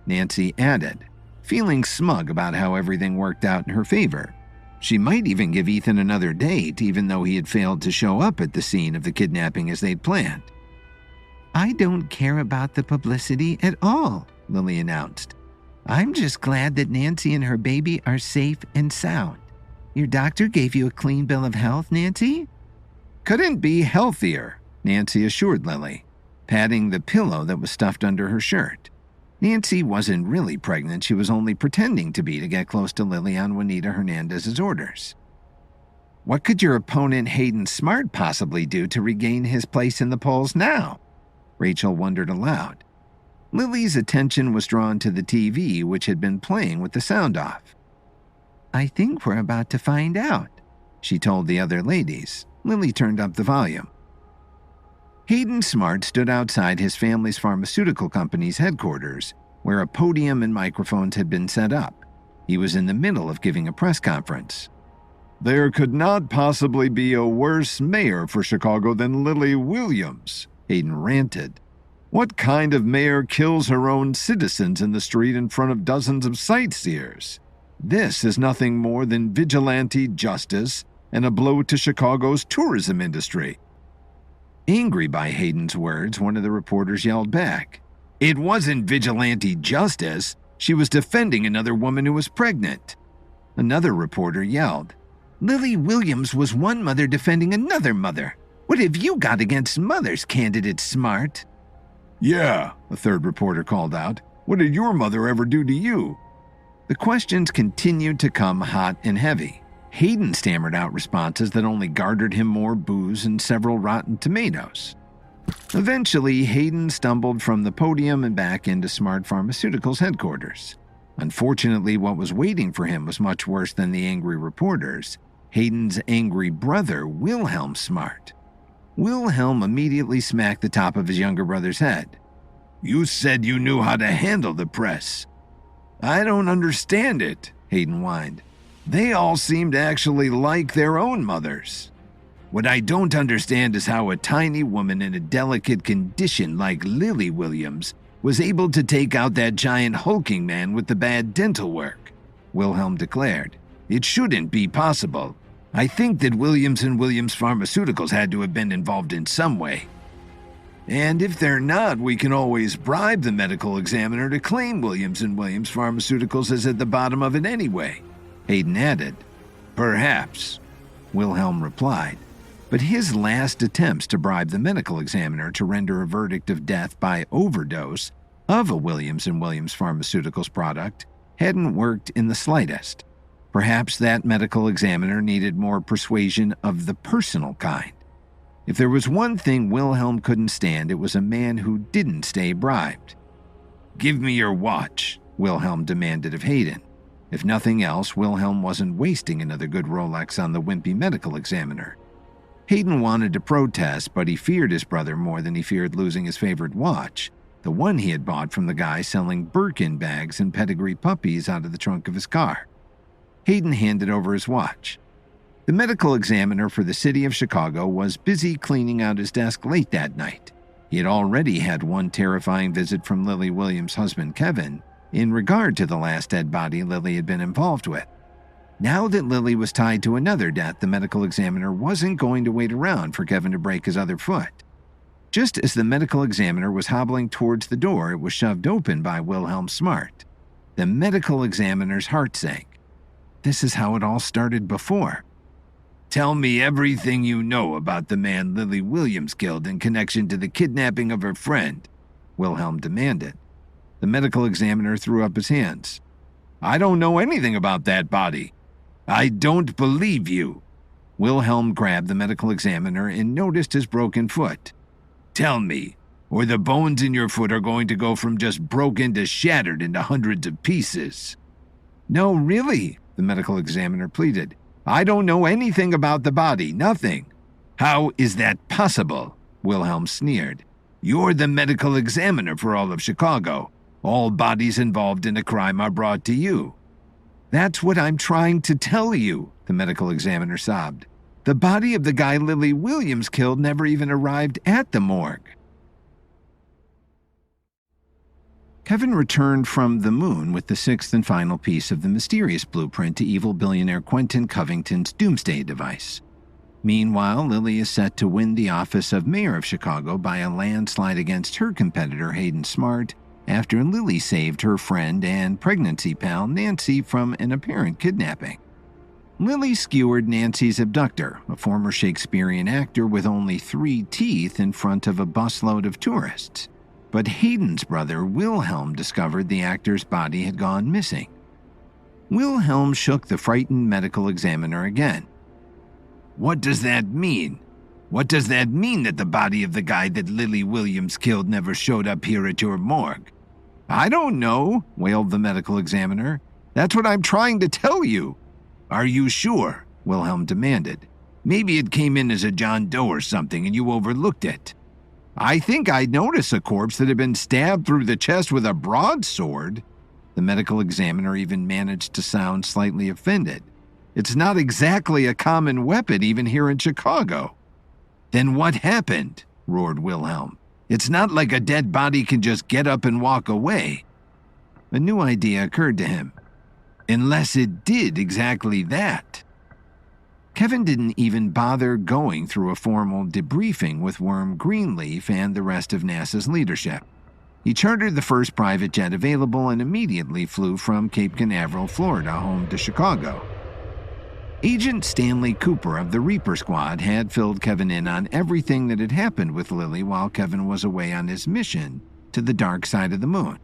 Nancy added, feeling smug about how everything worked out in her favor. She might even give Ethan another date, even though he had failed to show up at the scene of the kidnapping as they'd planned. "I don't care about the publicity at all," Lily announced. "I'm just glad that Nancy and her baby are safe and sound. Your doctor gave you a clean bill of health, Nancy?" "Couldn't be healthier," Nancy assured Lily, patting the pillow that was stuffed under her shirt. Nancy wasn't really pregnant, she was only pretending to be to get close to Lily on Juanita Hernandez's orders. "What could your opponent Hayden Smart possibly do to regain his place in the polls now?" Rachel wondered aloud. Lily's attention was drawn to the TV, which had been playing with the sound off. "I think we're about to find out," she told the other ladies. Lily turned up the volume. Hayden Smart stood outside his family's pharmaceutical company's headquarters, where a podium and microphones had been set up. He was in the middle of giving a press conference. "There could not possibly be a worse mayor for Chicago than Lily Williams," Hayden ranted. What kind of mayor kills her own citizens in the street in front of dozens of sightseers? This is nothing more than vigilante justice and a blow to Chicago's tourism industry. Angry by Hayden's words, one of the reporters yelled back, "It wasn't vigilante justice. She was defending another woman who was pregnant." Another reporter yelled, "Lily Williams was one mother defending another mother. What have you got against mothers, candidate Smart?" "Yeah," a third reporter called out. "What did your mother ever do to you?" The questions continued to come hot and heavy. Hayden stammered out responses that only garnered him more booze and several rotten tomatoes. Eventually, Hayden stumbled from the podium and back into Smart Pharmaceuticals headquarters. Unfortunately, what was waiting for him was much worse than the angry reporters. Hayden's angry brother, Wilhelm Smart. Wilhelm immediately smacked the top of his younger brother's head. "You said you knew how to handle the press." "I don't understand it," Hayden whined. "They all seem to actually like their own mothers. What I don't understand is how a tiny woman in a delicate condition like Lily Williams was able to take out that giant hulking man with the bad dental work," Wilhelm declared. "It shouldn't be possible. I think that Williams & Williams Pharmaceuticals had to have been involved in some way. And if they're not, we can always bribe the medical examiner to claim Williams & Williams Pharmaceuticals is at the bottom of it anyway," Hayden added. "Perhaps," Wilhelm replied. But his last attempts to bribe the medical examiner to render a verdict of death by overdose of a Williams & Williams Pharmaceuticals product hadn't worked in the slightest. Perhaps that medical examiner needed more persuasion of the personal kind. If there was one thing Wilhelm couldn't stand, it was a man who didn't stay bribed. "Give me your watch," Wilhelm demanded of Hayden. If nothing else, Wilhelm wasn't wasting another good Rolex on the wimpy medical examiner. Hayden wanted to protest, but he feared his brother more than he feared losing his favorite watch, the one he had bought from the guy selling Birkin bags and pedigree puppies out of the trunk of his car. Hayden handed over his watch. The medical examiner for the city of Chicago was busy cleaning out his desk late that night. He had already had one terrifying visit from Lily Williams' husband, Kevin, in regard to the last dead body Lily had been involved with. Now that Lily was tied to another death, the medical examiner wasn't going to wait around for Kevin to break his other foot. Just as the medical examiner was hobbling towards the door, it was shoved open by Wilhelm Smart. The medical examiner's heart sank. This is how it all started before. "Tell me everything you know about the man Lily Williams killed in connection to the kidnapping of her friend," Wilhelm demanded. The medical examiner threw up his hands. "I don't know anything about that body." "I don't believe you." Wilhelm grabbed the medical examiner and noticed his broken foot. "Tell me, or the bones in your foot are going to go from just broken to shattered into hundreds of pieces." "No, really," the medical examiner pleaded. "I don't know anything about the body, nothing." "How is that possible?" Wilhelm sneered. "You're the medical examiner for all of Chicago. All bodies involved in a crime are brought to you." "That's what I'm trying to tell you," the medical examiner sobbed. "The body of the guy Lily Williams killed never even arrived at the morgue." Kevin returned from the moon with the sixth and final piece of the mysterious blueprint to evil billionaire Quentin Covington's doomsday device. Meanwhile, Lily is set to win the office of mayor of Chicago by a landslide against her competitor Hayden Smart after Lily saved her friend and pregnancy pal Nancy from an apparent kidnapping. Lily skewered Nancy's abductor, a former Shakespearean actor with only 3 teeth, in front of a busload of tourists. But Hayden's brother, Wilhelm, discovered the actor's body had gone missing. Wilhelm shook the frightened medical examiner again. "What does that mean? What does that mean that the body of the guy that Lily Williams killed never showed up here at your morgue?" "I don't know," wailed the medical examiner. "That's what I'm trying to tell you." "Are you sure?" Wilhelm demanded. "Maybe it came in as a John Doe or something and you overlooked it." "I think I'd notice a corpse that had been stabbed through the chest with a broadsword." The medical examiner even managed to sound slightly offended. "It's not exactly a common weapon even here in Chicago." "Then what happened?" roared Wilhelm. It's not like a dead body can just get up and walk away. A new idea occurred to him. Unless it did exactly that. Kevin didn't even bother going through a formal debriefing with Worm Greenleaf and the rest of NASA's leadership. He chartered the first private jet available and immediately flew from Cape Canaveral, Florida, home to Chicago. Agent Stanley Cooper of the Reaper Squad had filled Kevin in on everything that had happened with Lily while Kevin was away on his mission to the dark side of the moon.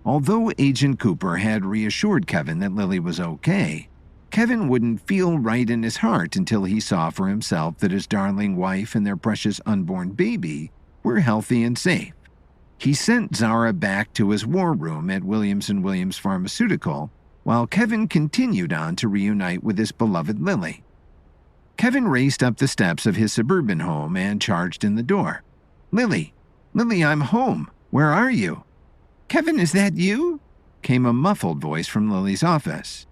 Although Agent Cooper had reassured Kevin that Lily was okay, Kevin wouldn't feel right in his heart until he saw for himself that his darling wife and their precious unborn baby were healthy and safe. He sent Zara back to his war room at Williams & Williams Pharmaceutical while Kevin continued on to reunite with his beloved Lily. Kevin raced up the steps of his suburban home and charged in the door. "Lily, Lily, I'm home. Where are you?" "Kevin, is that you?" came a muffled voice from Lily's office.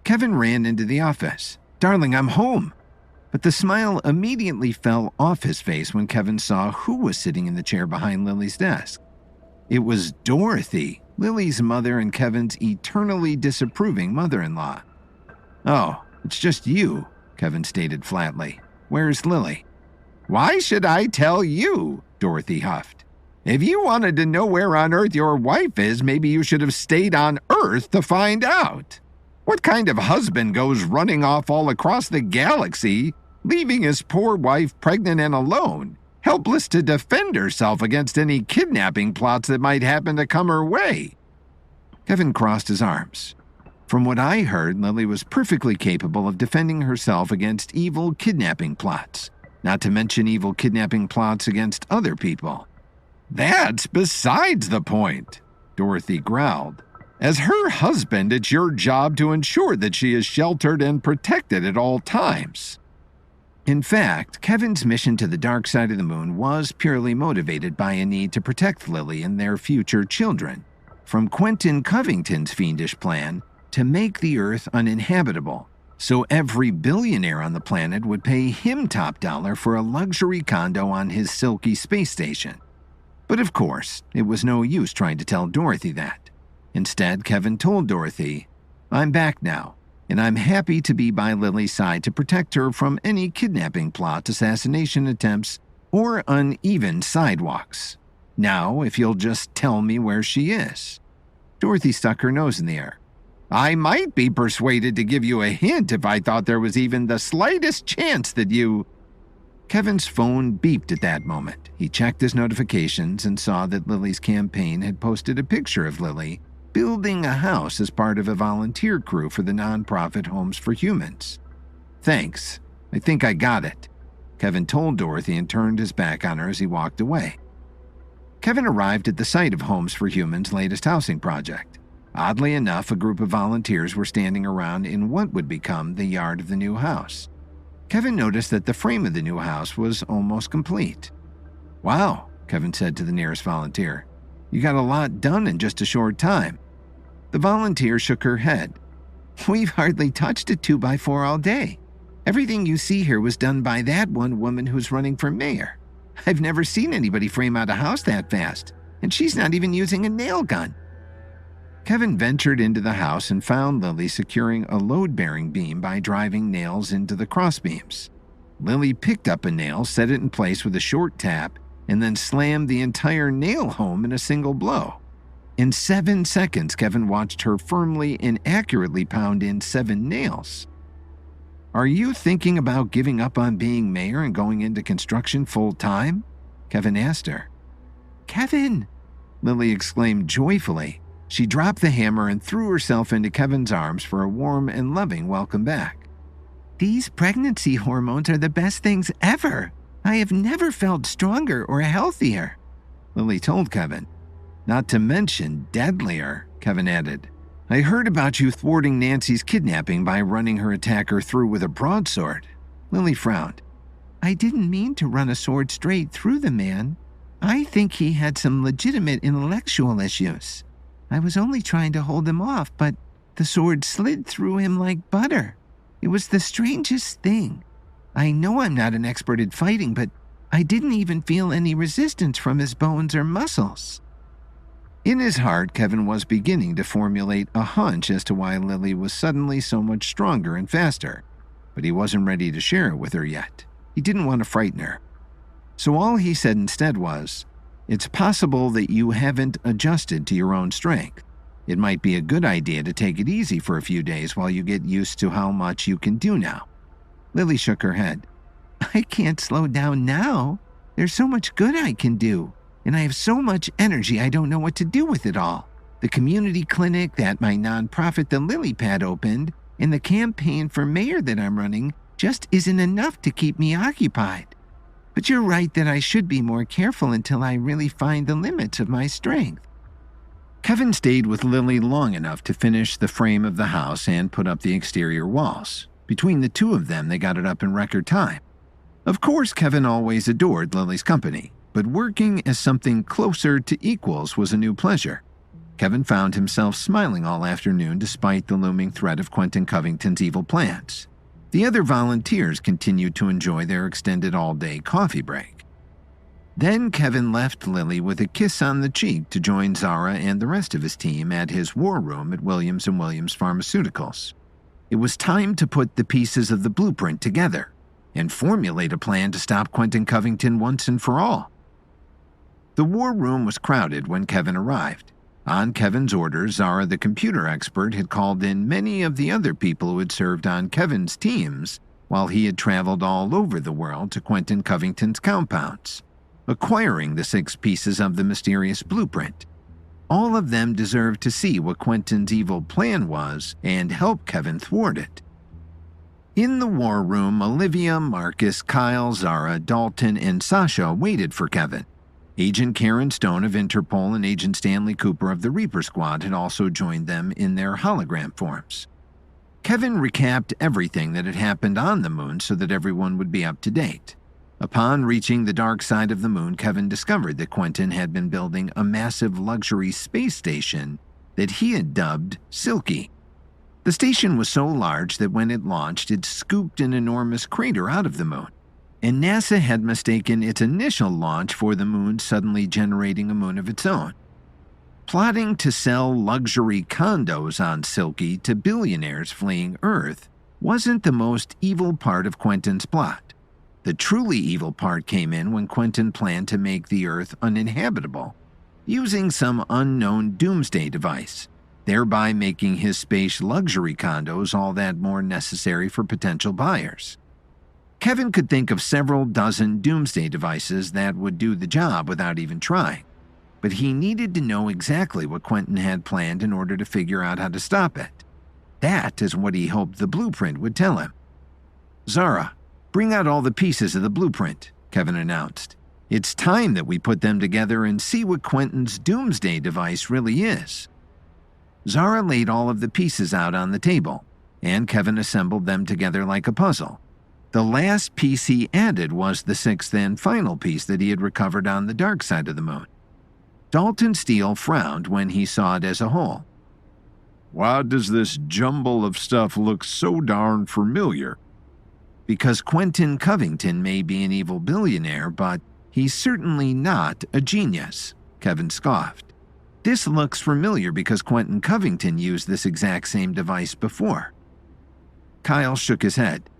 Kevin ran into the office. "Darling, I'm home." But the smile immediately fell off his face when Kevin saw who was sitting in the chair behind Lily's desk. It was Dorothy, Lily's mother and Kevin's eternally disapproving mother-in-law. "Oh, it's just you," Kevin stated flatly. "Where's Lily?" "Why should I tell you?" Dorothy huffed. "If you wanted to know where on earth your wife is, maybe you should have stayed on Earth to find out. What kind of husband goes running off all across the galaxy, leaving his poor wife pregnant and alone, helpless to defend herself against any kidnapping plots that might happen to come her way?" Kevin crossed his arms. "From what I heard, Lily was perfectly capable of defending herself against evil kidnapping plots, not to mention evil kidnapping plots against other people." "That's besides the point," Dorothy growled. "As her husband, it's your job to ensure that she is sheltered and protected at all times." In fact, Kevin's mission to the dark side of the moon was purely motivated by a need to protect Lily and their future children from Quentin Covington's fiendish plan to make the Earth uninhabitable, so every billionaire on the planet would pay him top dollar for a luxury condo on his silky space station. But of course, it was no use trying to tell Dorothy that. Instead, Kevin told Dorothy, "I'm back now, and I'm happy to be by Lily's side to protect her from any kidnapping plots, assassination attempts, or uneven sidewalks. Now, if you'll just tell me where she is." Dorothy stuck her nose in the air. "I might be persuaded to give you a hint if I thought there was even the slightest chance that you—" Kevin's phone beeped at that moment. He checked his notifications and saw that Lily's campaign had posted a picture of Lily building a house as part of a volunteer crew for the nonprofit Homes for Humans. "Thanks. I think I got it," Kevin told Dorothy and turned his back on her as he walked away. Kevin arrived at the site of Homes for Humans' latest housing project. Oddly enough, a group of volunteers were standing around in what would become the yard of the new house. Kevin noticed that the frame of the new house was almost complete. "Wow," Kevin said to the nearest volunteer. "You got a lot done in just a short time." The volunteer shook her head. "We've hardly touched a 2x4 all day. Everything you see here was done by that one woman who's running for mayor. I've never seen anybody frame out a house that fast, and she's not even using a nail gun." Kevin ventured into the house and found Lily securing a load-bearing beam by driving nails into the crossbeams. Lily picked up a nail, set it in place with a short tap, and then slammed the entire nail home in a single blow. In 7 seconds, Kevin watched her firmly and accurately pound in 7 nails. "Are you thinking about giving up on being mayor and going into construction full-time?" Kevin asked her. "Kevin!" Lily exclaimed joyfully. She dropped the hammer and threw herself into Kevin's arms for a warm and loving welcome back. "These pregnancy hormones are the best things ever. I have never felt stronger or healthier," Lily told Kevin. "Not to mention deadlier," Kevin added. "I heard about you thwarting Nancy's kidnapping by running her attacker through with a broadsword." Lily frowned. "I didn't mean to run a sword straight through the man. I think he had some legitimate intellectual issues. I was only trying to hold him off, but the sword slid through him like butter. It was the strangest thing. I know I'm not an expert at fighting, but I didn't even feel any resistance from his bones or muscles." In his heart, Kevin was beginning to formulate a hunch as to why Lily was suddenly so much stronger and faster, but he wasn't ready to share it with her yet. He didn't want to frighten her. So all he said instead was, "It's possible that you haven't adjusted to your own strength. It might be a good idea to take it easy for a few days while you get used to how much you can do now." Lily shook her head. "I can't slow down now. There's so much good I can do, and I have so much energy I don't know what to do with it all. The community clinic that my nonprofit, the Lily Pad, opened, and the campaign for mayor that I'm running just isn't enough to keep me occupied. But you're right that I should be more careful until I really find the limits of my strength." Kevin stayed with Lily long enough to finish the frame of the house and put up the exterior walls. Between the two of them, they got it up in record time. Of course, Kevin always adored Lily's company, but working as something closer to equals was a new pleasure. Kevin found himself smiling all afternoon despite the looming threat of Quentin Covington's evil plans. The other volunteers continued to enjoy their extended all-day coffee break. Then Kevin left Lily with a kiss on the cheek to join Zara and the rest of his team at his war room at Williams & Williams Pharmaceuticals. It was time to put the pieces of the blueprint together and formulate a plan to stop Quentin Covington once and for all. The war room was crowded when Kevin arrived. On Kevin's orders, Zara, the computer expert, had called in many of the other people who had served on Kevin's teams while he had traveled all over the world to Quentin Covington's compounds, acquiring the 6 pieces of the mysterious blueprint. All of them deserved to see what Quentin's evil plan was and help Kevin thwart it. In the war room, Olivia, Marcus, Kyle, Zara, Dalton, and Sasha waited for Kevin. Agent Karen Stone of Interpol and Agent Stanley Cooper of the Reaper Squad had also joined them in their hologram forms. Kevin recapped everything that had happened on the moon so that everyone would be up to date. Upon reaching the dark side of the moon, Kevin discovered that Quentin had been building a massive luxury space station that he had dubbed Silky. The station was so large that when it launched, it scooped an enormous crater out of the moon, and NASA had mistaken its initial launch for the moon suddenly generating a moon of its own. Plotting to sell luxury condos on Silky to billionaires fleeing Earth wasn't the most evil part of Quentin's plot. The truly evil part came in when Quentin planned to make the Earth uninhabitable, using some unknown doomsday device, thereby making his space luxury condos all that more necessary for potential buyers. Kevin could think of several dozen doomsday devices that would do the job without even trying, but he needed to know exactly what Quentin had planned in order to figure out how to stop it. That is what he hoped the blueprint would tell him. "Zara, bring out all the pieces of the blueprint," Kevin announced. "It's time that we put them together and see what Quentin's doomsday device really is." Zara laid all of the pieces out on the table, and Kevin assembled them together like a puzzle. The last piece he added was the 6th and final piece that he had recovered on the dark side of the moon. Dalton Steele frowned when he saw it as a whole. "Why does this jumble of stuff look so darn familiar?" "Because Quentin Covington may be an evil billionaire, but he's certainly not a genius," Kevin scoffed. "This looks familiar because Quentin Covington used this exact same device before." Kyle shook his head.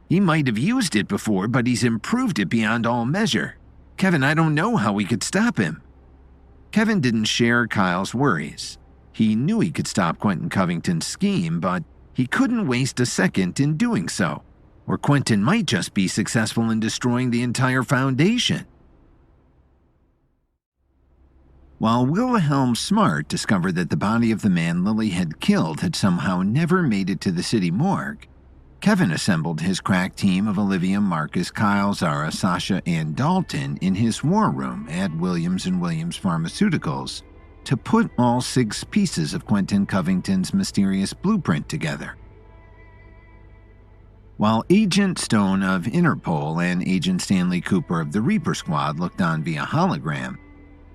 "He might have used it before, but he's improved it beyond all measure. Kevin, I don't know how we could stop him." Kevin didn't share Kyle's worries. He knew he could stop Quentin Covington's scheme, but he couldn't waste a second in doing so, or Quentin might just be successful in destroying the entire Foundation. While Wilhelm Smart discovered that the body of the man Lily had killed had somehow never made it to the city morgue, Kevin assembled his crack team of Olivia, Marcus, Kyle, Zara, Sasha, and Dalton in his war room at Williams & Williams Pharmaceuticals to put all 6 pieces of Quentin Covington's mysterious blueprint together. While Agent Stone of Interpol and Agent Stanley Cooper of the Reaper Squad looked on via hologram,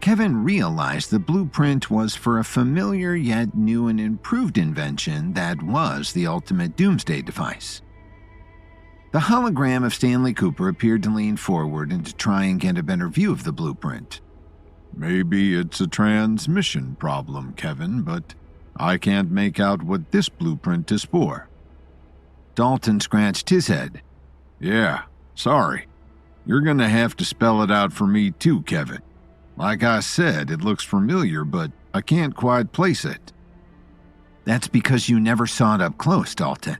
Kevin realized the blueprint was for a familiar yet new and improved invention that was the ultimate doomsday device. The The hologram of Stanley Cooper appeared to lean forward and to try and get a better view of the blueprint. Maybe it's a transmission problem, Kevin, but I can't make out what this blueprint is for. Dalton scratched his head. Yeah, sorry. You're gonna have to spell it out for me too, Kevin. Like I said, it looks familiar, but I can't quite place it. That's because you never saw it up close, Dalton.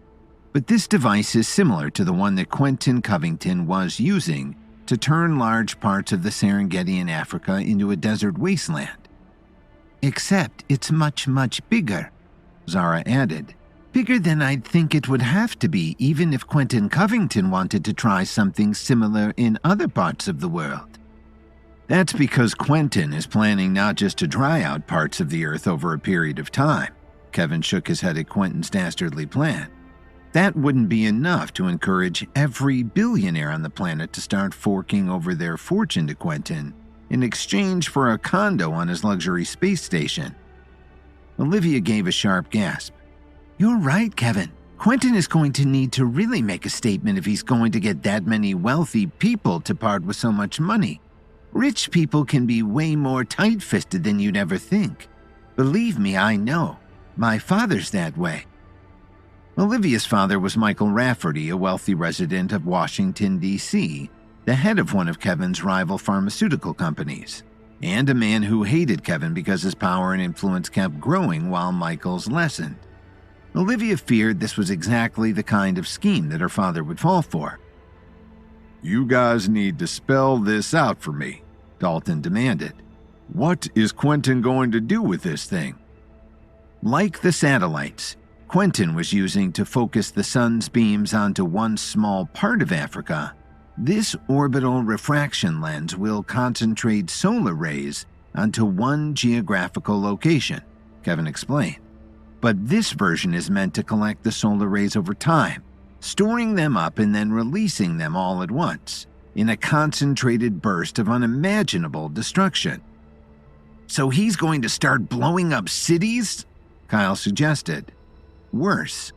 But this device is similar to the one that Quentin Covington was using to turn large parts of the Serengeti in Africa into a desert wasteland. Except it's much, much bigger, Zara added. Bigger than I'd think it would have to be even if Quentin Covington wanted to try something similar in other parts of the world. That's because Quentin is planning not just to dry out parts of the Earth over a period of time. Kevin shook his head at Quentin's dastardly plan. That wouldn't be enough to encourage every billionaire on the planet to start forking over their fortune to Quentin in exchange for a condo on his luxury space station. Olivia gave a sharp gasp. You're right, Kevin. Quentin is going to need to really make a statement if he's going to get that many wealthy people to part with so much money. Rich people can be way more tight-fisted than you'd ever think. Believe me, I know. My father's that way. Olivia's father was Michael Rafferty, a wealthy resident of Washington, D.C., the head of one of Kevin's rival pharmaceutical companies, and a man who hated Kevin because his power and influence kept growing while Michael's lessened. Olivia feared this was exactly the kind of scheme that her father would fall for. You guys need to spell this out for me, Dalton demanded. What is Quentin going to do with this thing? Like the satellites Quentin was using to focus the sun's beams onto one small part of Africa, this orbital refraction lens will concentrate solar rays onto one geographical location, Kevin explained. But this version is meant to collect the solar rays over time, storing them up and then releasing them all at once, in a concentrated burst of unimaginable destruction. So he's going to start blowing up cities? Kyle suggested. Worse,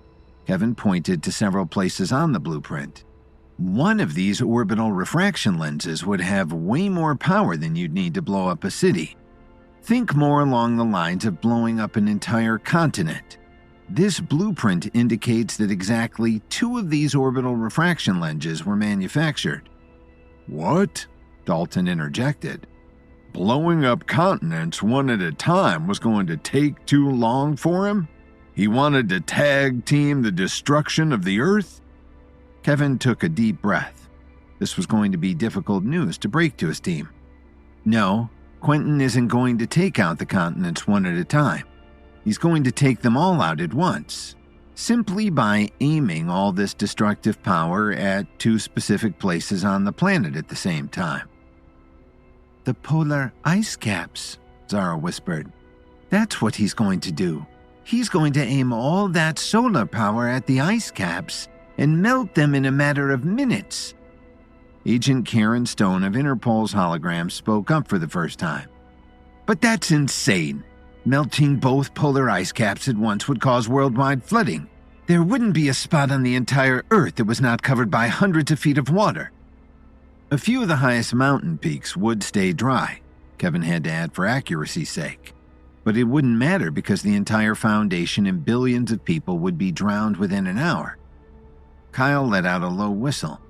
Kevin pointed to several places on the blueprint. One of these orbital refraction lenses would have way more power than you'd need to blow up a city. Think more along the lines of blowing up an entire continent. This blueprint indicates that exactly 2 of these orbital refraction lenses were manufactured. What? Dalton interjected. Blowing up continents one at a time was going to take too long for him? He wanted to tag team the destruction of the Earth? Kevin took a deep breath. This was going to be difficult news to break to his team. No, Quentin isn't going to take out the continents one at a time. He's going to take them all out at once, simply by aiming all this destructive power at 2 specific places on the planet at the same time. The polar ice caps, Zara whispered. That's what he's going to do. He's going to aim all that solar power at the ice caps and melt them in a matter of minutes. Agent Karen Stone of Interpol's hologram spoke up for the first time. But that's insane. Melting both polar ice caps at once would cause worldwide flooding. There wouldn't be a spot on the entire Earth that was not covered by hundreds of feet of water. A few of the highest mountain peaks would stay dry, Kevin had to add for accuracy's sake. But it wouldn't matter because the entire foundation and billions of people would be drowned within an hour. Kyle let out a low whistle.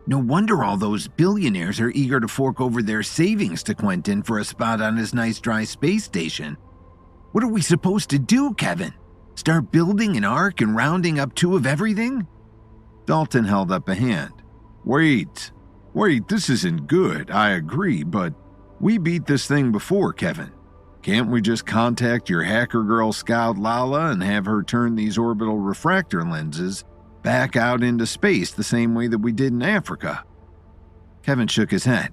No wonder all those billionaires are eager to fork over their savings to Quentin for a spot on his nice dry space station. What are we supposed to do, Kevin? Start building an ark and rounding up 2 of everything? Dalton held up a hand. Wait, this isn't good, I agree, but we beat this thing before, Kevin. Can't we just contact your hacker girl Scout Lala and have her turn these orbital refractor lenses back out into space the same way that we did in Africa? Kevin shook his head.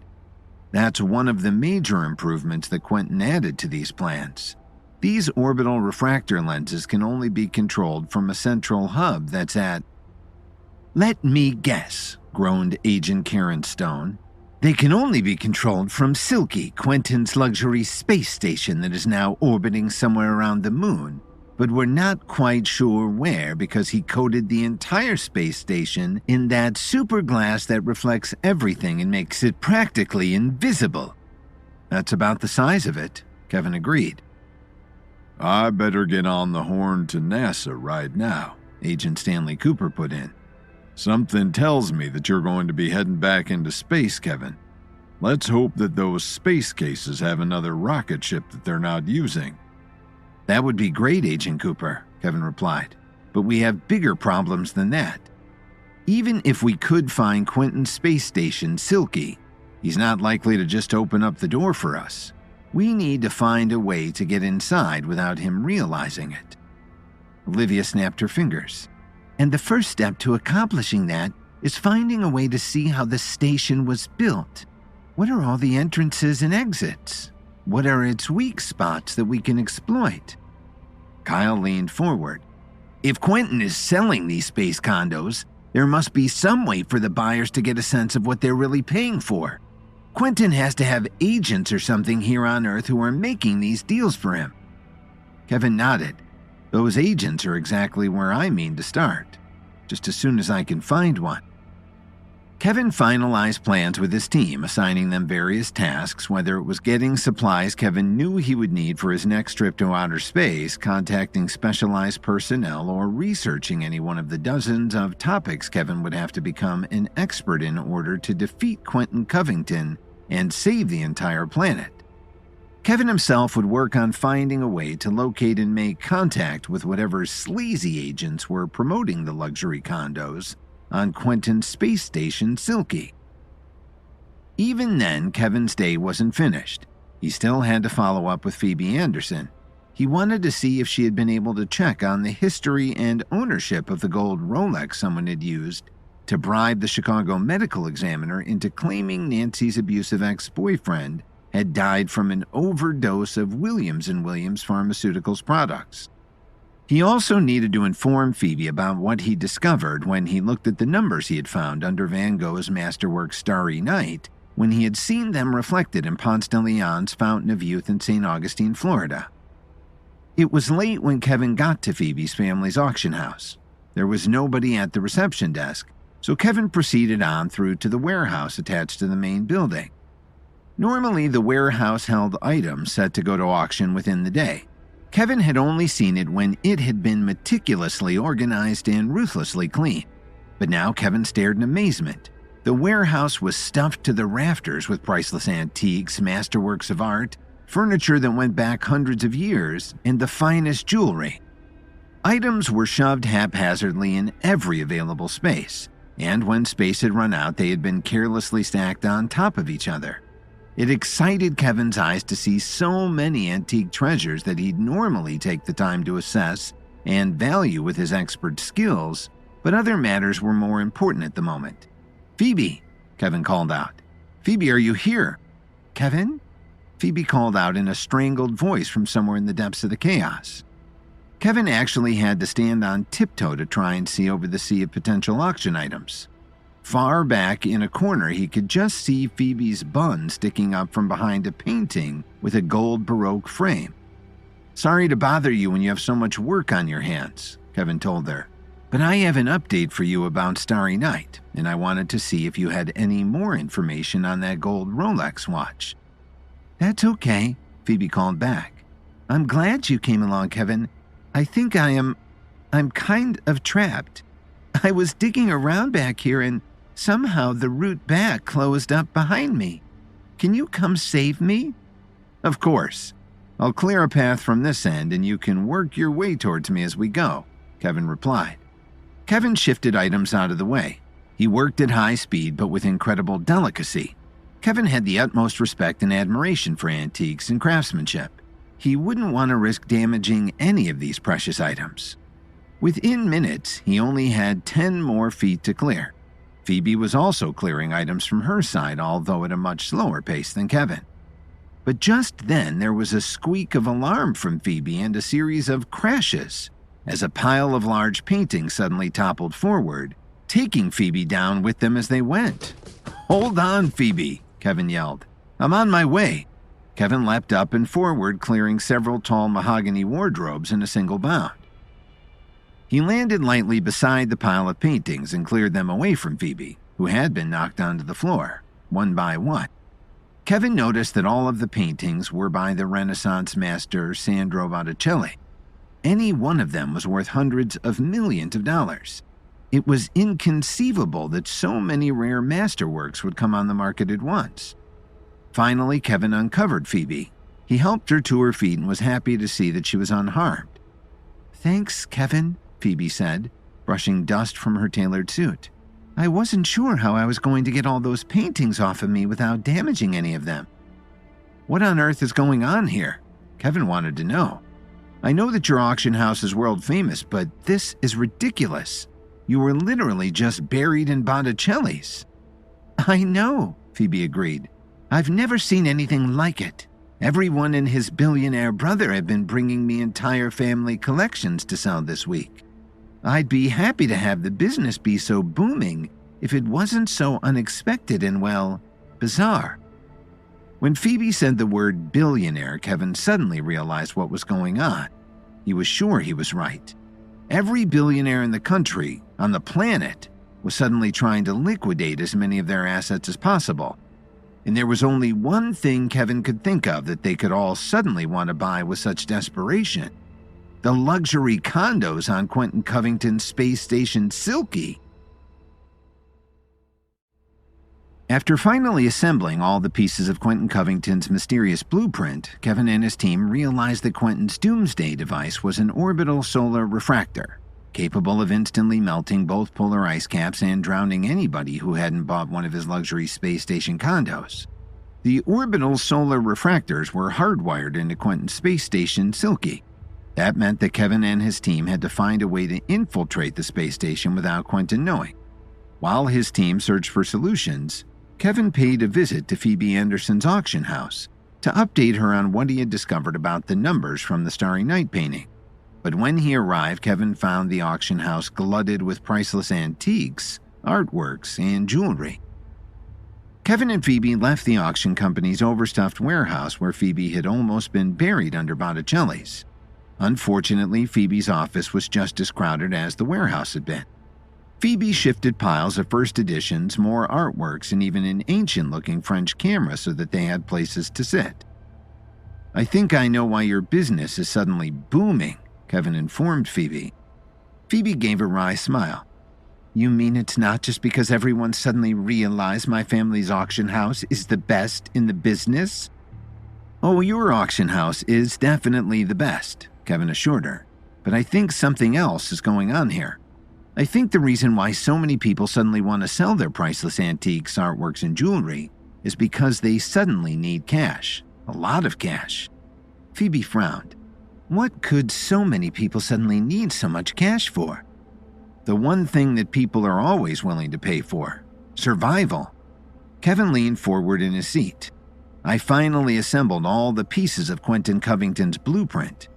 That's one of the major improvements that Quentin added to these plans. These orbital refractor lenses can only be controlled from a central hub that's at... Let me guess, groaned Agent Karen Stone. They can only be controlled from Silky, Quentin's luxury space station that is now orbiting somewhere around the moon, but we're not quite sure where because he coated the entire space station in that super glass that reflects everything and makes it practically invisible. That's about the size of it, Kevin agreed. I better get on the horn to NASA right now, Agent Stanley Cooper put in. Something tells me that you're going to be heading back into space, Kevin. Let's hope that those space cases have another rocket ship that they're not using. That would be great, Agent Cooper, Kevin replied. But we have bigger problems than that. Even if we could find Quentin's space station, Silky, he's not likely to just open up the door for us. We need to find a way to get inside without him realizing it. Olivia snapped her fingers. And the first step to accomplishing that is finding a way to see how the station was built. What are all the entrances and exits? What are its weak spots that we can exploit? Kyle leaned forward. If Quentin is selling these space condos, there must be some way for the buyers to get a sense of what they're really paying for. Quentin has to have agents or something here on Earth who are making these deals for him. Kevin nodded. Those agents are exactly where I mean to start, just as soon as I can find one. Kevin finalized plans with his team, assigning them various tasks, whether it was getting supplies Kevin knew he would need for his next trip to outer space, contacting specialized personnel, or researching any one of the dozens of topics Kevin would have to become an expert in order to defeat Quentin Covington and save the entire planet. Kevin himself would work on finding a way to locate and make contact with whatever sleazy agents were promoting the luxury condos on Quentin's space station, Silky. Even then, Kevin's day wasn't finished. He still had to follow up with Phoebe Anderson. He wanted to see if she had been able to check on the history and ownership of the gold Rolex someone had used to bribe the Chicago medical examiner into claiming Nancy's abusive ex-boyfriend had died from an overdose of Williams & Williams Pharmaceuticals products. He also needed to inform Phoebe about what he discovered when he looked at the numbers he had found under Van Gogh's masterwork Starry Night when he had seen them reflected in Ponce de Leon's Fountain of Youth in St. Augustine, Florida. It was late when Kevin got to Phoebe's family's auction house. There was nobody at the reception desk, so Kevin proceeded on through to the warehouse attached to the main building. Normally, the warehouse held items set to go to auction within the day. Kevin had only seen it when it had been meticulously organized and ruthlessly clean. But now Kevin stared in amazement. The warehouse was stuffed to the rafters with priceless antiques, masterworks of art, furniture that went back hundreds of years, and the finest jewelry. Items were shoved haphazardly in every available space, and when space had run out, they had been carelessly stacked on top of each other. It excited Kevin's eyes to see so many antique treasures that he'd normally take the time to assess and value with his expert skills, but other matters were more important at the moment. "Phoebe," Kevin called out. "Phoebe, are you here?" "Kevin?" Phoebe called out in a strangled voice from somewhere in the depths of the chaos. Kevin actually had to stand on tiptoe to try and see over the sea of potential auction items. Far back in a corner, he could just see Phoebe's bun sticking up from behind a painting with a gold Baroque frame. "Sorry to bother you when you have so much work on your hands," Kevin told her. "But I have an update for you about Starry Night, and I wanted to see if you had any more information on that gold Rolex watch." "That's okay," Phoebe called back. "I'm glad you came along, Kevin. I think I'm kind of trapped. I was digging around back here and somehow the route back closed up behind me. Can you come save me?" "Of course. I'll clear a path from this end and you can work your way towards me as we go," Kevin replied. Kevin shifted items out of the way. He worked at high speed but with incredible delicacy. Kevin had the utmost respect and admiration for antiques and craftsmanship. He wouldn't want to risk damaging any of these precious items. Within minutes, he only had 10 more feet to clear. Phoebe was also clearing items from her side, although at a much slower pace than Kevin. But just then, there was a squeak of alarm from Phoebe and a series of crashes as a pile of large paintings suddenly toppled forward, taking Phoebe down with them as they went. "Hold on, Phoebe," Kevin yelled. "I'm on my way." Kevin leapt up and forward, clearing several tall mahogany wardrobes in a single bound. He landed lightly beside the pile of paintings and cleared them away from Phoebe, who had been knocked onto the floor, one by one. Kevin noticed that all of the paintings were by the Renaissance master Sandro Botticelli. Any one of them was worth hundreds of millions of dollars. It was inconceivable that so many rare masterworks would come on the market at once. Finally, Kevin uncovered Phoebe. He helped her to her feet and was happy to see that she was unharmed. "Thanks, Kevin," Phoebe said, brushing dust from her tailored suit. "I wasn't sure how I was going to get all those paintings off of me without damaging any of them." "What on earth is going on here?" Kevin wanted to know. "I know that your auction house is world famous, but this is ridiculous. You were literally just buried in Botticelli's." "I know," Phoebe agreed. "I've never seen anything like it. Everyone and his billionaire brother have been bringing me entire family collections to sell this week. I'd be happy to have the business be so booming if it wasn't so unexpected and, well, bizarre." When Phoebe said the word billionaire, Kevin suddenly realized what was going on. He was sure he was right. Every billionaire in the country, on the planet, was suddenly trying to liquidate as many of their assets as possible. And there was only one thing Kevin could think of that they could all suddenly want to buy with such desperation: the luxury condos on Quentin Covington's space station Silky. After finally assembling all the pieces of Quentin Covington's mysterious blueprint, Kevin and his team realized that Quentin's doomsday device was an orbital solar refractor, capable of instantly melting both polar ice caps and drowning anybody who hadn't bought one of his luxury space station condos. The orbital solar refractors were hardwired into Quentin's space station Silky. That meant that Kevin and his team had to find a way to infiltrate the space station without Quentin knowing. While his team searched for solutions, Kevin paid a visit to Phoebe Anderson's auction house to update her on what he had discovered about the numbers from the Starry Night painting. But when he arrived, Kevin found the auction house glutted with priceless antiques, artworks, and jewelry. Kevin and Phoebe left the auction company's overstuffed warehouse where Phoebe had almost been buried under Botticelli's. Unfortunately, Phoebe's office was just as crowded as the warehouse had been. Phoebe shifted piles of first editions, more artworks, and even an ancient-looking French camera so that they had places to sit. "I think I know why your business is suddenly booming," Kevin informed Phoebe. Phoebe gave a wry smile. "You mean it's not just because everyone suddenly realized my family's auction house is the best in the business?" "Oh, your auction house is definitely the best," Kevin assured her. "But I think something else is going on here. I think the reason why so many people suddenly want to sell their priceless antiques, artworks, and jewelry is because they suddenly need cash. A lot of cash." Phoebe frowned. What could so many people suddenly need so much cash for? The one thing that people are always willing to pay for: survival. Kevin leaned forward in his seat. "I finally assembled all the pieces of Quentin Covington's blueprint.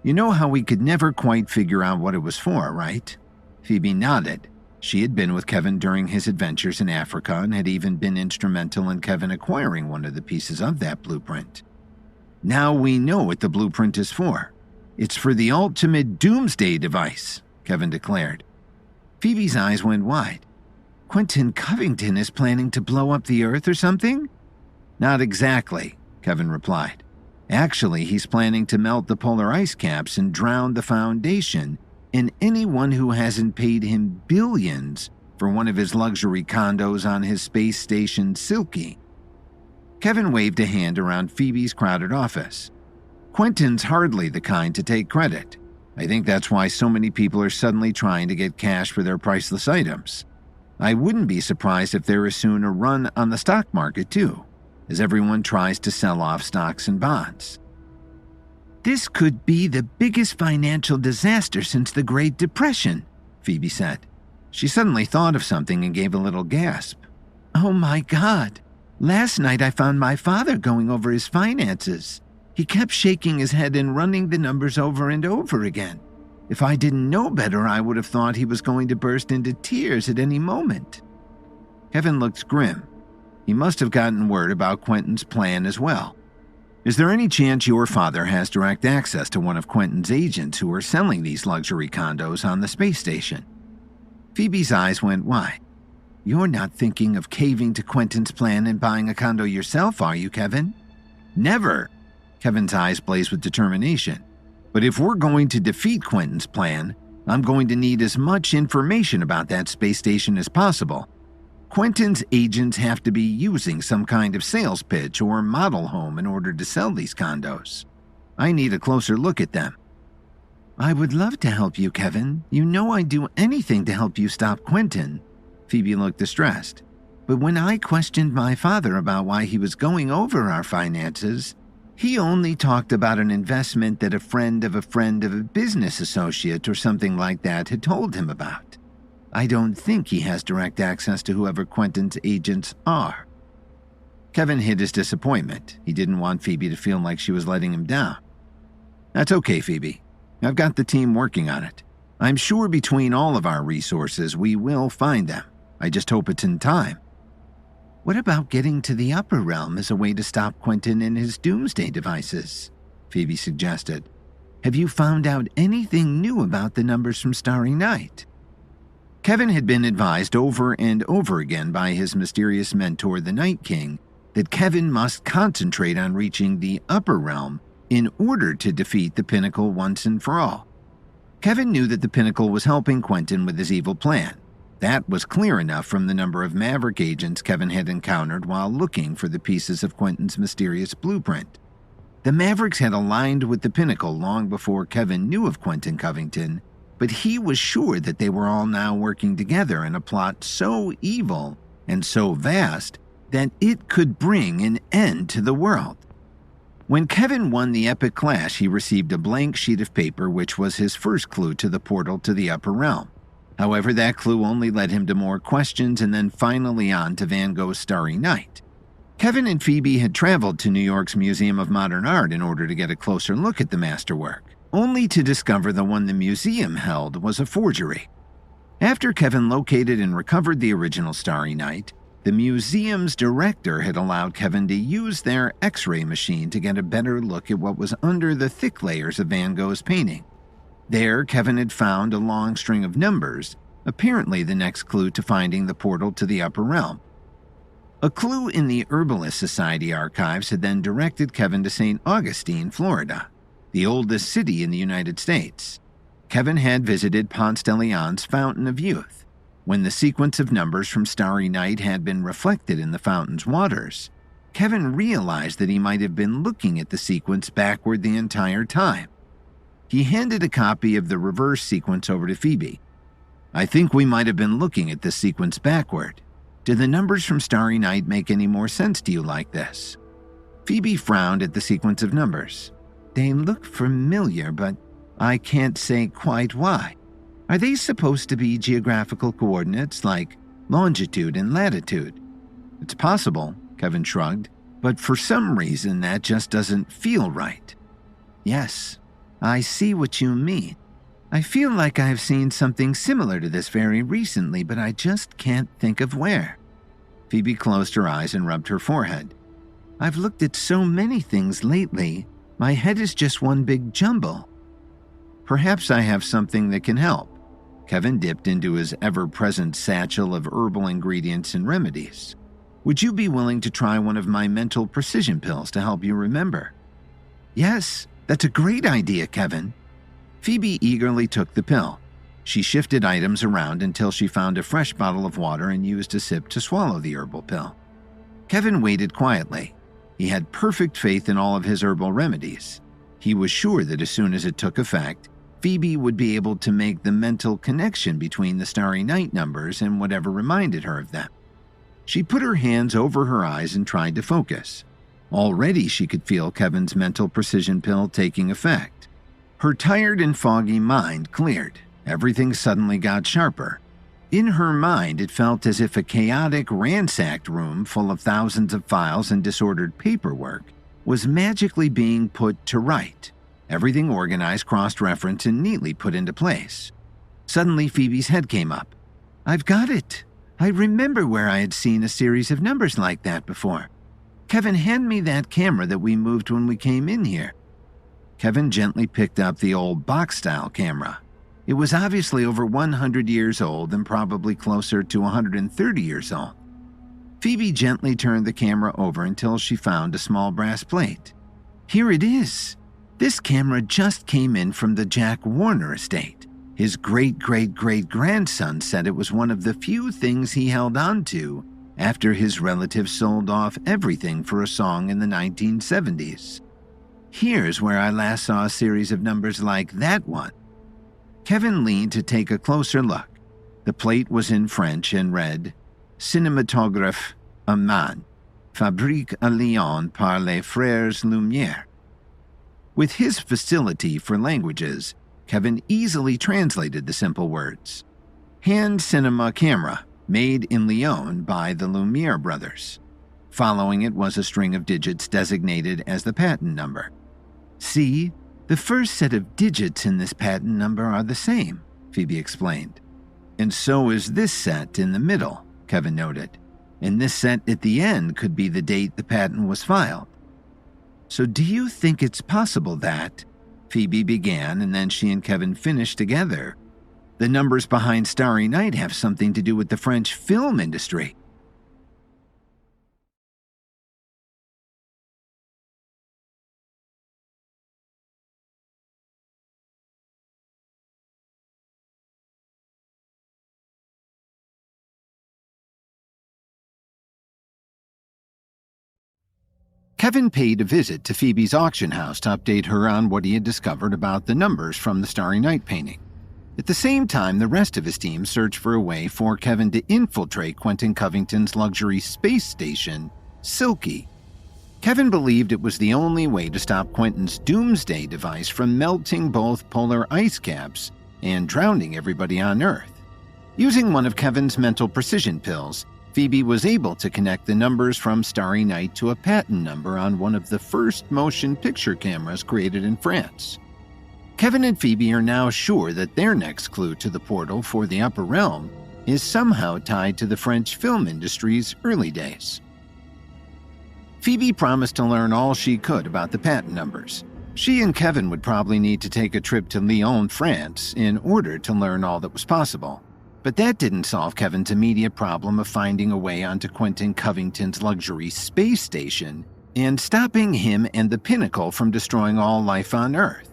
You know how we could never quite figure out what it was for, right?" Phoebe nodded. She had been with Kevin during his adventures in Africa and had even been instrumental in Kevin acquiring one of the pieces of that blueprint. "Now we know what the blueprint is for. It's for the ultimate doomsday device," Kevin declared. Phoebe's eyes went wide. "Quentin Covington is planning to blow up the Earth or something?" "Not exactly," Kevin replied. "Actually, he's planning to melt the polar ice caps and drown the Foundation and anyone who hasn't paid him billions for one of his luxury condos on his space station Silky." Kevin waved a hand around Phoebe's crowded office. "Quentin's hardly the kind to take credit. I think that's why so many people are suddenly trying to get cash for their priceless items. I wouldn't be surprised if there is soon a run on the stock market too, as everyone tries to sell off stocks and bonds." "This could be the biggest financial disaster since the Great Depression," Phoebe said. She suddenly thought of something and gave a little gasp. "Oh my God! Last night I found my father going over his finances. He kept shaking his head and running the numbers over and over again. If I didn't know better, I would have thought he was going to burst into tears at any moment." Kevin looked grim. He must have gotten word about Quentin's plan as well. Is there any chance your father has direct access to one of Quentin's agents who are selling these luxury condos on the space station? Phoebe's eyes went wide. You're not thinking of caving to Quentin's plan and buying a condo yourself, are you, Kevin? Never! Kevin's eyes blazed with determination. But if we're going to defeat Quentin's plan, I'm going to need as much information about that space station as possible. Quentin's agents have to be using some kind of sales pitch or model home in order to sell these condos. I need a closer look at them. I would love to help you, Kevin. You know I'd do anything to help you stop Quentin. Phoebe looked distressed. But when I questioned my father about why he was going over our finances, he only talked about an investment that a friend of a business associate or something like that had told him about. I don't think he has direct access to whoever Quentin's agents are. Kevin hid his disappointment. He didn't want Phoebe to feel like she was letting him down. That's okay, Phoebe. I've got the team working on it. I'm sure between all of our resources, we will find them. I just hope it's in time. What about getting to the upper realm as a way to stop Quentin and his doomsday devices? Phoebe suggested. Have you found out anything new about the numbers from Starry Night? Kevin had been advised over and over again by his mysterious mentor, the Night King, that Kevin must concentrate on reaching the upper realm in order to defeat the Pinnacle once and for all. Kevin knew that the Pinnacle was helping Quentin with his evil plan. That was clear enough from the number of Maverick agents Kevin had encountered while looking for the pieces of Quentin's mysterious blueprint. The Mavericks had aligned with the Pinnacle long before Kevin knew of Quentin Covington, but he was sure that they were all now working together in a plot so evil and so vast that it could bring an end to the world. When Kevin won the epic clash, he received a blank sheet of paper which was his first clue to the portal to the upper realm. However, that clue only led him to more questions and then finally on to Van Gogh's Starry Night. Kevin and Phoebe had traveled to New York's Museum of Modern Art in order to get a closer look at the masterwork, only to discover the one the museum held was a forgery. After Kevin located and recovered the original Starry Night, the museum's director had allowed Kevin to use their X-ray machine to get a better look at what was under the thick layers of Van Gogh's painting. There, Kevin had found a long string of numbers, apparently the next clue to finding the portal to the upper realm. A clue in the Herbalist Society archives had then directed Kevin to St. Augustine, Florida, the oldest city in the United States. Kevin had visited Ponce de Leon's Fountain of Youth. When the sequence of numbers from Starry Night had been reflected in the fountain's waters, Kevin realized that he might have been looking at the sequence backward the entire time. He handed a copy of the reverse sequence over to Phoebe. I think we might have been looking at this sequence backward. Do the numbers from Starry Night make any more sense to you like this? Phoebe frowned at the sequence of numbers. They look familiar, but I can't say quite why. Are they supposed to be geographical coordinates like longitude and latitude? It's possible, Kevin shrugged, but for some reason that just doesn't feel right. Yes, I see what you mean. I feel like I've seen something similar to this very recently, but I just can't think of where. Phoebe closed her eyes and rubbed her forehead. I've looked at so many things lately, my head is just one big jumble. Perhaps I have something that can help. Kevin dipped into his ever-present satchel of herbal ingredients and remedies. Would you be willing to try one of my mental precision pills to help you remember? Yes, that's a great idea, Kevin. Phoebe eagerly took the pill. She shifted items around until she found a fresh bottle of water and used a sip to swallow the herbal pill. Kevin waited quietly. He had perfect faith in all of his herbal remedies. He was sure that as soon as it took effect, Phoebe would be able to make the mental connection between the Starry Night numbers and whatever reminded her of them. She put her hands over her eyes and tried to focus. Already she could feel Kevin's mental precision pill taking effect. Her tired and foggy mind cleared. Everything suddenly got sharper. In her mind, it felt as if a chaotic, ransacked room full of thousands of files and disordered paperwork was magically being put to right. Everything organized, cross-referenced, and neatly put into place. Suddenly, Phoebe's head came up. I've got it. I remember where I had seen a series of numbers like that before. Kevin, hand me that camera that we moved when we came in here. Kevin gently picked up the old box-style camera. It was obviously over 100 years old and probably closer to 130 years old. Phoebe gently turned the camera over until she found a small brass plate. Here it is. This camera just came in from the Jack Warner estate. His great-great-great-grandson said it was one of the few things he held on to after his relatives sold off everything for a song in the 1970s. Here's where I last saw a series of numbers like that one. Kevin leaned to take a closer look. The plate was in French and read, Cinématographe Aman, fabrique à Lyon par les frères Lumière. With his facility for languages, Kevin easily translated the simple words. Hand cinema camera, made in Lyon by the Lumière brothers. Following it was a string of digits designated as the patent number. See, the first set of digits in this patent number are the same, Phoebe explained. And so is this set in the middle, Kevin noted. And this set at the end could be the date the patent was filed. So do you think it's possible that, Phoebe began and then she and Kevin finished together, the numbers behind Starry Night have something to do with the French film industry? Kevin paid a visit to Phoebe's auction house to update her on what he had discovered about the numbers from the Starry Night painting. At the same time, the rest of his team searched for a way for Kevin to infiltrate Quentin Covington's luxury space station, Silky. Kevin believed it was the only way to stop Quentin's doomsday device from melting both polar ice caps and drowning everybody on Earth. Using one of Kevin's mental precision pills, Phoebe was able to connect the numbers from Starry Night to a patent number on one of the first motion picture cameras created in France. Kevin and Phoebe are now sure that their next clue to the portal for the upper realm is somehow tied to the French film industry's early days. Phoebe promised to learn all she could about the patent numbers. She and Kevin would probably need to take a trip to Lyon, France, in order to learn all that was possible. But that didn't solve Kevin's immediate problem of finding a way onto Quentin Covington's luxury space station and stopping him and the Pinnacle from destroying all life on Earth.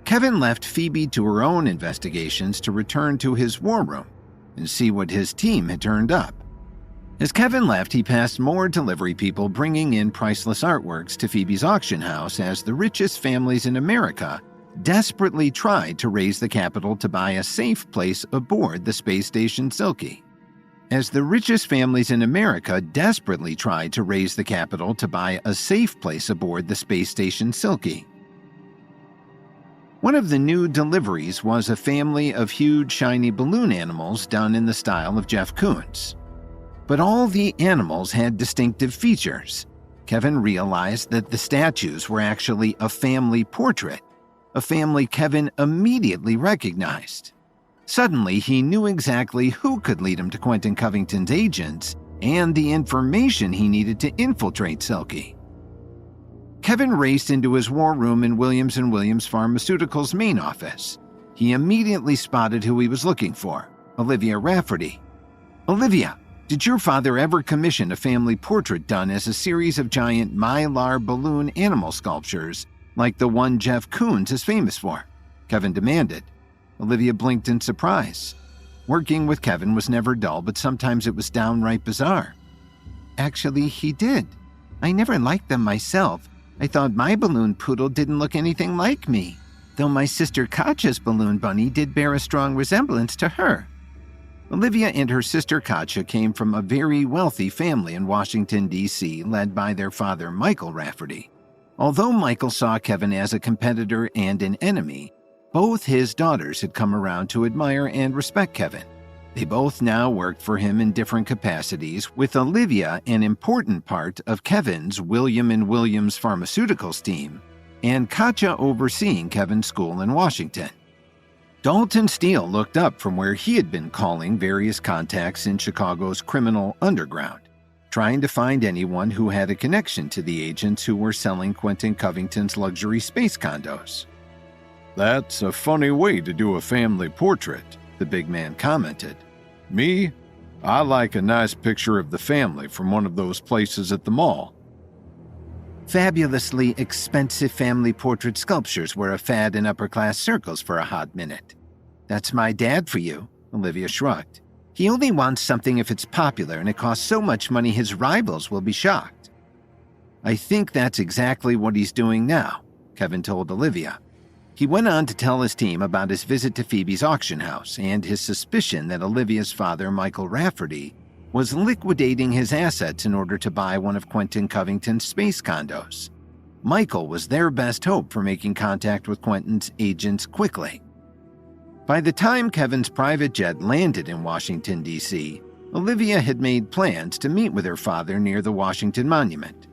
Kevin left Phoebe to her own investigations to return to his war room and see what his team had turned up. As Kevin left, he passed more delivery people bringing in priceless artworks to Phoebe's auction house as the richest families in America desperately tried to raise the capital to buy a safe place aboard the space station Silky. As the richest families in America desperately tried to raise the capital to buy a safe place aboard the space station Silky. One of the new deliveries was a family of huge shiny balloon animals done in the style of Jeff Koons. But all the animals had distinctive features. Kevin realized that the statues were actually a family portrait, a family Kevin immediately recognized. Suddenly, he knew exactly who could lead him to Quentin Covington's agents and the information he needed to infiltrate Silky. Kevin raced into his war room in Williams & Williams Pharmaceuticals' main office. He immediately spotted who he was looking for, Olivia Rafferty. Olivia, did your father ever commission a family portrait done as a series of giant mylar balloon animal sculptures like the one Jeff Koons is famous for? Kevin demanded. Olivia blinked in surprise. Working with Kevin was never dull, but sometimes it was downright bizarre. Actually, he did. I never liked them myself. I thought my balloon poodle didn't look anything like me, though my sister Katja's balloon bunny did bear a strong resemblance to her. Olivia and her sister Katja came from a very wealthy family in Washington, D.C., led by their father, Michael Rafferty. Although Michael saw Kevin as a competitor and an enemy, both his daughters had come around to admire and respect Kevin. They both now worked for him in different capacities, with Olivia an important part of Kevin's William & Williams Pharmaceuticals team, and Katja overseeing Kevin's school in Washington. Dalton Steele looked up from where he had been calling various contacts in Chicago's criminal underground. trying to find anyone who had a connection to the agents who were selling Quentin Covington's luxury space condos. "That's a funny way to do a family portrait," the big man commented. "Me? I like a nice picture of the family from one of those places at the mall." Fabulously expensive family portrait sculptures were a fad in upper-class circles for a hot minute. "That's my dad for you," Olivia shrugged. "He only wants something if it's popular and it costs so much money his rivals will be shocked." "I think that's exactly what he's doing now," Kevin told Olivia. He went on to tell his team about his visit to Phoebe's auction house and his suspicion that Olivia's father, Michael Rafferty, was liquidating his assets in order to buy one of Quentin Covington's space condos. Michael was their best hope for making contact with Quentin's agents quickly. By the time Kevin's private jet landed in Washington, D.C., Olivia had made plans to meet with her father near the Washington Monument.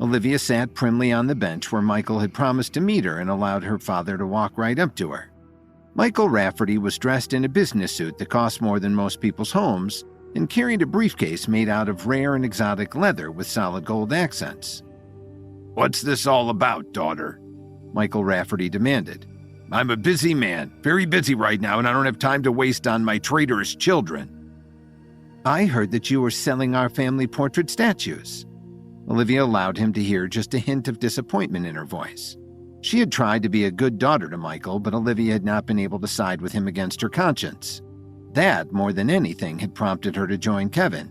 Olivia sat primly on the bench where Michael had promised to meet her and allowed her father to walk right up to her. Michael Rafferty was dressed in a business suit that cost more than most people's homes and carried a briefcase made out of rare and exotic leather with solid gold accents. "What's this all about, daughter?" Michael Rafferty demanded. "I'm a busy man, very busy right now, and I don't have time to waste on my traitorous children." "I heard that you were selling our family portrait statues." Olivia allowed him to hear just a hint of disappointment in her voice. She had tried to be a good daughter to Michael, but Olivia had not been able to side with him against her conscience. That, more than anything, had prompted her to join Kevin.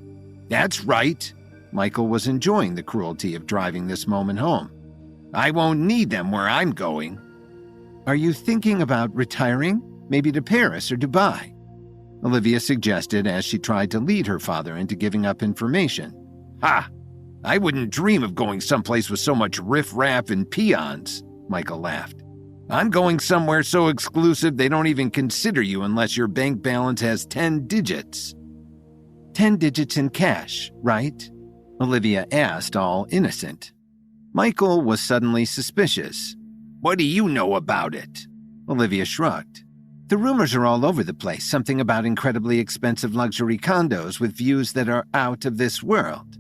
"That's right." Michael was enjoying the cruelty of driving this moment home. "I won't need them where I'm going." "Are you thinking about retiring? Maybe to Paris or Dubai?" Olivia suggested as she tried to lead her father into giving up information. "Ha! I wouldn't dream of going someplace with so much riffraff and peons," Michael laughed. "I'm going somewhere so exclusive they don't even consider you unless your bank balance has 10 digits. 10 digits in cash, right?" Olivia asked, all innocent. Michael was suddenly suspicious. "What do you know about it?" Olivia shrugged. "The rumors are all over the place, something about incredibly expensive luxury condos with views that are out of this world."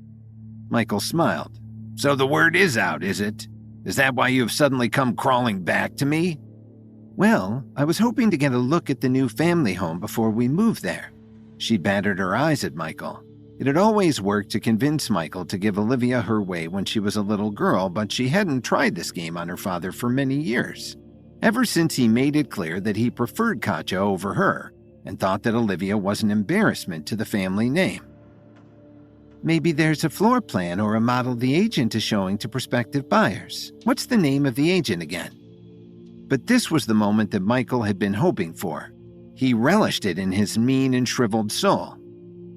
Michael smiled. "So the word is out, is it? Is that why you have suddenly come crawling back to me?" "Well, I was hoping to get a look at the new family home before we move there." She batted her eyes at Michael. It had always worked to convince Michael to give Olivia her way when she was a little girl, but she hadn't tried this game on her father for many years, ever since he made it clear that he preferred Katja over her and thought that Olivia was an embarrassment to the family name. "Maybe there's a floor plan or a model the agent is showing to prospective buyers. What's the name of the agent again?" But this was the moment that Michael had been hoping for. He relished it in his mean and shriveled soul.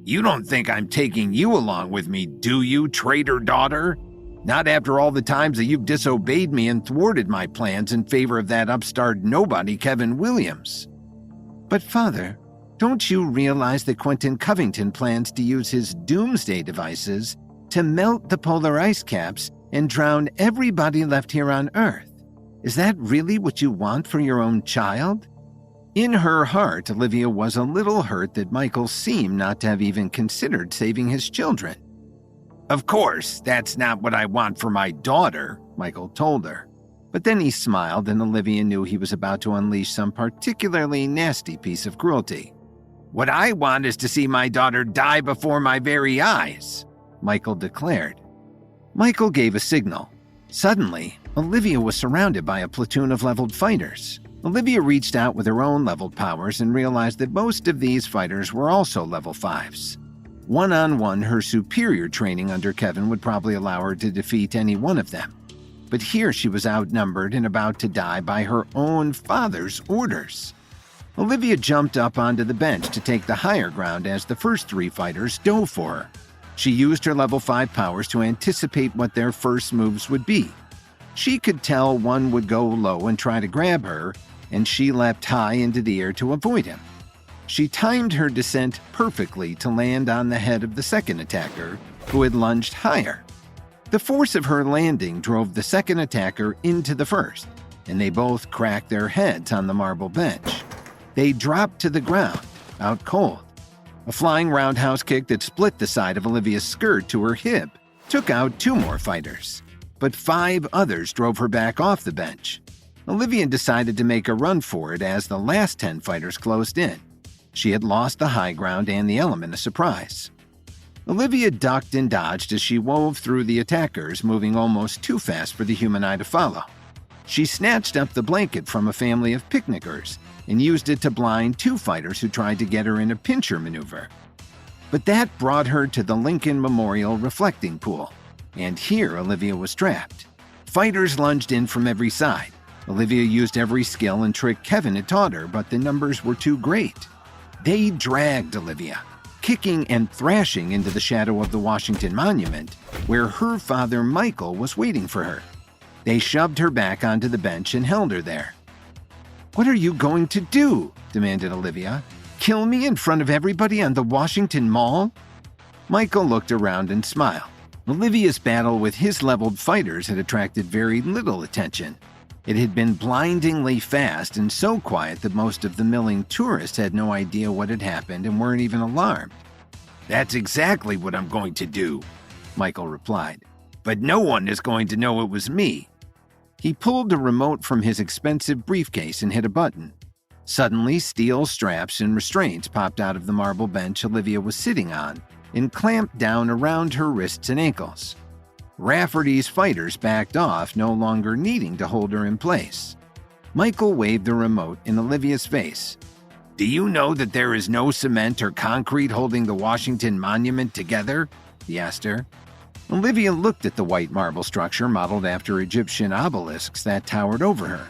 "You don't think I'm taking you along with me, do you, traitor daughter? Not after all the times that you've disobeyed me and thwarted my plans in favor of that upstart nobody, Kevin Williams." "But father, don't you realize that Quentin Covington plans to use his doomsday devices to melt the polar ice caps and drown everybody left here on Earth? Is that really what you want for your own child?" In her heart, Olivia was a little hurt that Michael seemed not to have even considered saving his children. "Of course, that's not what I want for my daughter," Michael told her. But then he smiled and Olivia knew he was about to unleash some particularly nasty piece of cruelty. "What I want is to see my daughter die before my very eyes," Michael declared. Michael gave a signal. Suddenly, Olivia was surrounded by a platoon of leveled fighters. Olivia reached out with her own leveled powers and realized that most of these fighters were also level 5s. One-on-one, her superior training under Kevin would probably allow her to defeat any one of them. But here she was outnumbered and about to die by her own father's orders. Olivia jumped up onto the bench to take the higher ground as the first 3 fighters dove for her. She used her level 5 powers to anticipate what their first moves would be. She could tell one would go low and try to grab her, and she leapt high into the air to avoid him. She timed her descent perfectly to land on the head of the second attacker, who had lunged higher. The force of her landing drove the second attacker into the first, and they both cracked their heads on the marble bench. They dropped to the ground, out cold. A flying roundhouse kick that split the side of Olivia's skirt to her hip took out 2 more fighters, but 5 others drove her back off the bench. Olivia decided to make a run for it as the last 10 fighters closed in. She had lost the high ground and the element of surprise. Olivia ducked and dodged as she wove through the attackers, moving almost too fast for the human eye to follow. She snatched up the blanket from a family of picnickers and used it to blind 2 fighters who tried to get her in a pincher maneuver. But that brought her to the Lincoln Memorial reflecting pool, and here Olivia was trapped. Fighters lunged in from every side. Olivia used every skill and trick Kevin had taught her, but the numbers were too great. They dragged Olivia, kicking and thrashing into the shadow of the Washington Monument, where her father Michael was waiting for her. They shoved her back onto the bench and held her there. "What are you going to do?" demanded Olivia. "Kill me in front of everybody on the Washington Mall?" Michael looked around and smiled. Olivia's battle with his leveled fighters had attracted very little attention. It had been blindingly fast and so quiet that most of the milling tourists had no idea what had happened and weren't even alarmed. "That's exactly what I'm going to do," Michael replied. "But no one is going to know it was me." He pulled a remote from his expensive briefcase and hit a button. Suddenly, steel straps and restraints popped out of the marble bench Olivia was sitting on and clamped down around her wrists and ankles. Rafferty's fighters backed off, no longer needing to hold her in place. Michael waved the remote in Olivia's face. "Do you know that there is no cement or concrete holding the Washington Monument together?" he asked her. Olivia looked at the white marble structure modeled after Egyptian obelisks that towered over her.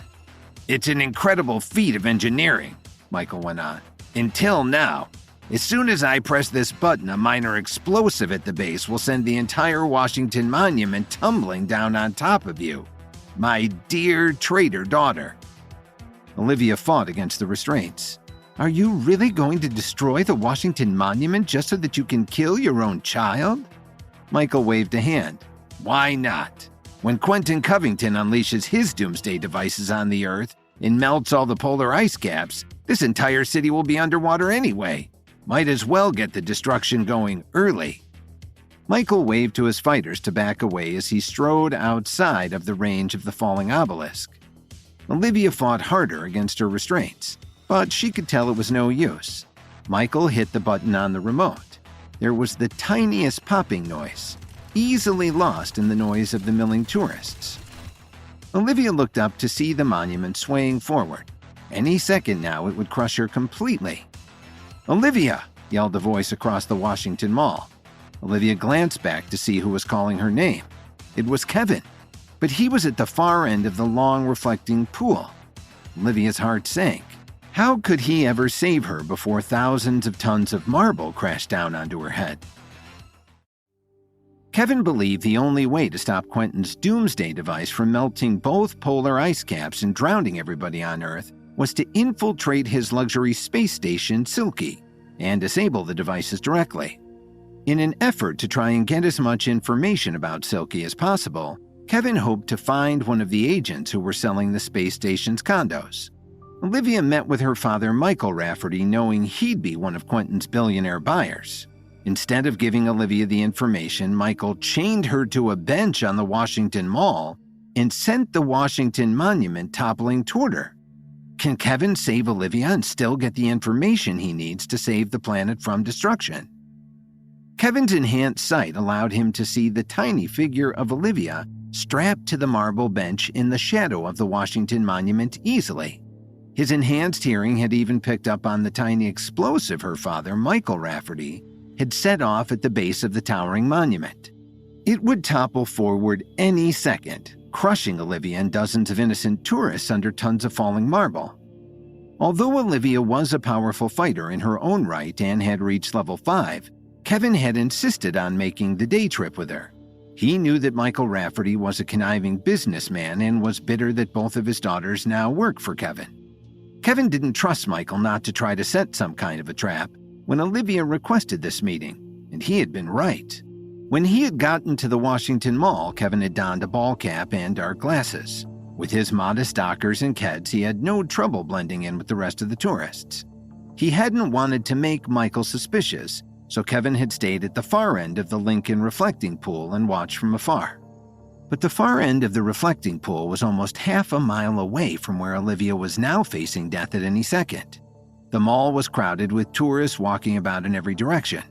"It's an incredible feat of engineering," Michael went on. "Until now. As soon as I press this button, a minor explosive at the base will send the entire Washington Monument tumbling down on top of you. My dear traitor daughter." Olivia fought against the restraints. "Are you really going to destroy the Washington Monument just so that you can kill your own child?" Michael waved a hand. "Why not? When Quentin Covington unleashes his doomsday devices on the Earth and melts all the polar ice caps, this entire city will be underwater anyway. Might as well get the destruction going early." Michael waved to his fighters to back away as he strode outside of the range of the falling obelisk. Olivia fought harder against her restraints, but she could tell it was no use. Michael hit the button on the remote. There was the tiniest popping noise, easily lost in the noise of the milling tourists. Olivia looked up to see the monument swaying forward. Any second now, it would crush her completely. "Olivia!" yelled a voice across the Washington Mall. Olivia glanced back to see who was calling her name. It was Kevin, but he was at the far end of the long, reflecting pool. Olivia's heart sank. How could he ever save her before thousands of tons of marble crashed down onto her head? Kevin believed the only way to stop Quentin's doomsday device from melting both polar ice caps and drowning everybody on Earth was to infiltrate his luxury space station, Silky, and disable the devices directly. In an effort to try and get as much information about Silky as possible, Kevin hoped to find one of the agents who were selling the space station's condos. Olivia met with her father, Michael Rafferty, knowing he'd be one of Quentin's billionaire buyers. Instead of giving Olivia the information, Michael chained her to a bench on the Washington Mall and sent the Washington Monument toppling toward her. Can Kevin save Olivia and still get the information he needs to save the planet from destruction? Kevin's enhanced sight allowed him to see the tiny figure of Olivia strapped to the marble bench in the shadow of the Washington Monument easily. His enhanced hearing had even picked up on the tiny explosive her father, Michael Rafferty, had set off at the base of the towering monument. It would topple forward any second, crushing Olivia and dozens of innocent tourists under tons of falling marble. Although Olivia was a powerful fighter in her own right and had reached level 5, Kevin had insisted on making the day trip with her. He knew that Michael Rafferty was a conniving businessman and was bitter that both of his daughters now worked for Kevin. Kevin didn't trust Michael not to try to set some kind of a trap when Olivia requested this meeting, and he had been right. When he had gotten to the Washington Mall, Kevin had donned a ball cap and dark glasses. With his modest dockers and keds, he had no trouble blending in with the rest of the tourists. He hadn't wanted to make Michael suspicious, so Kevin had stayed at the far end of the Lincoln reflecting pool and watched from afar. But the far end of the reflecting pool was almost half a mile away from where Olivia was now facing death at any second. The mall was crowded with tourists walking about in every direction.